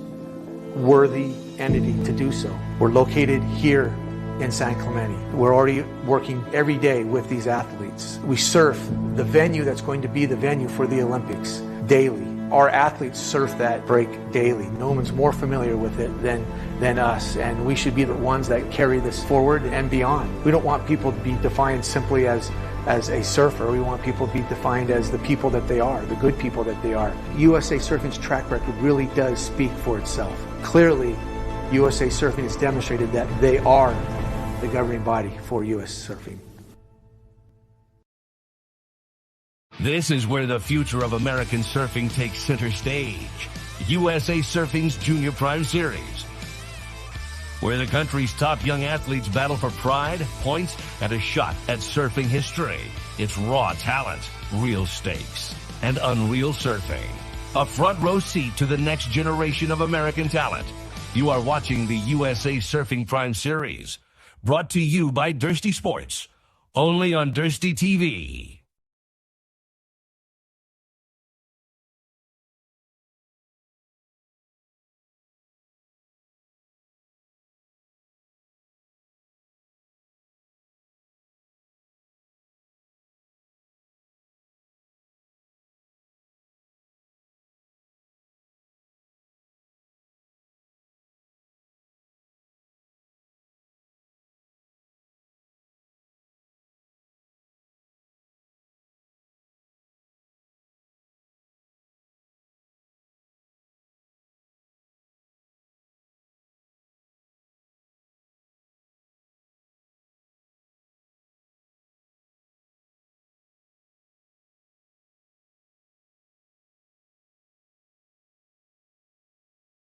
worthy entity to do so. We're located here in San Clemente. We're already working every day with these athletes. We surf the venue that's going to be the venue for the Olympics daily. Our athletes surf that break daily. No one's more familiar with it than us, and we should be the ones that carry this forward and beyond. We don't want people to be defined simply as a surfer. We want people to be defined as the people that they are, the good people that they are. USA Surfing's track record really does speak for itself. Clearly, USA Surfing has demonstrated that they are the governing body for US Surfing. This is where the future of American surfing takes center stage. USA Surfing's Junior Prime Series. where the country's top young athletes battle for pride, points, and a shot at surfing history. It's raw talent, real stakes, and unreal surfing. A front row seat to the next generation of American talent. You are watching the USA Surfing Prime Series, brought to you by Dursty Sports, only on Dursty TV.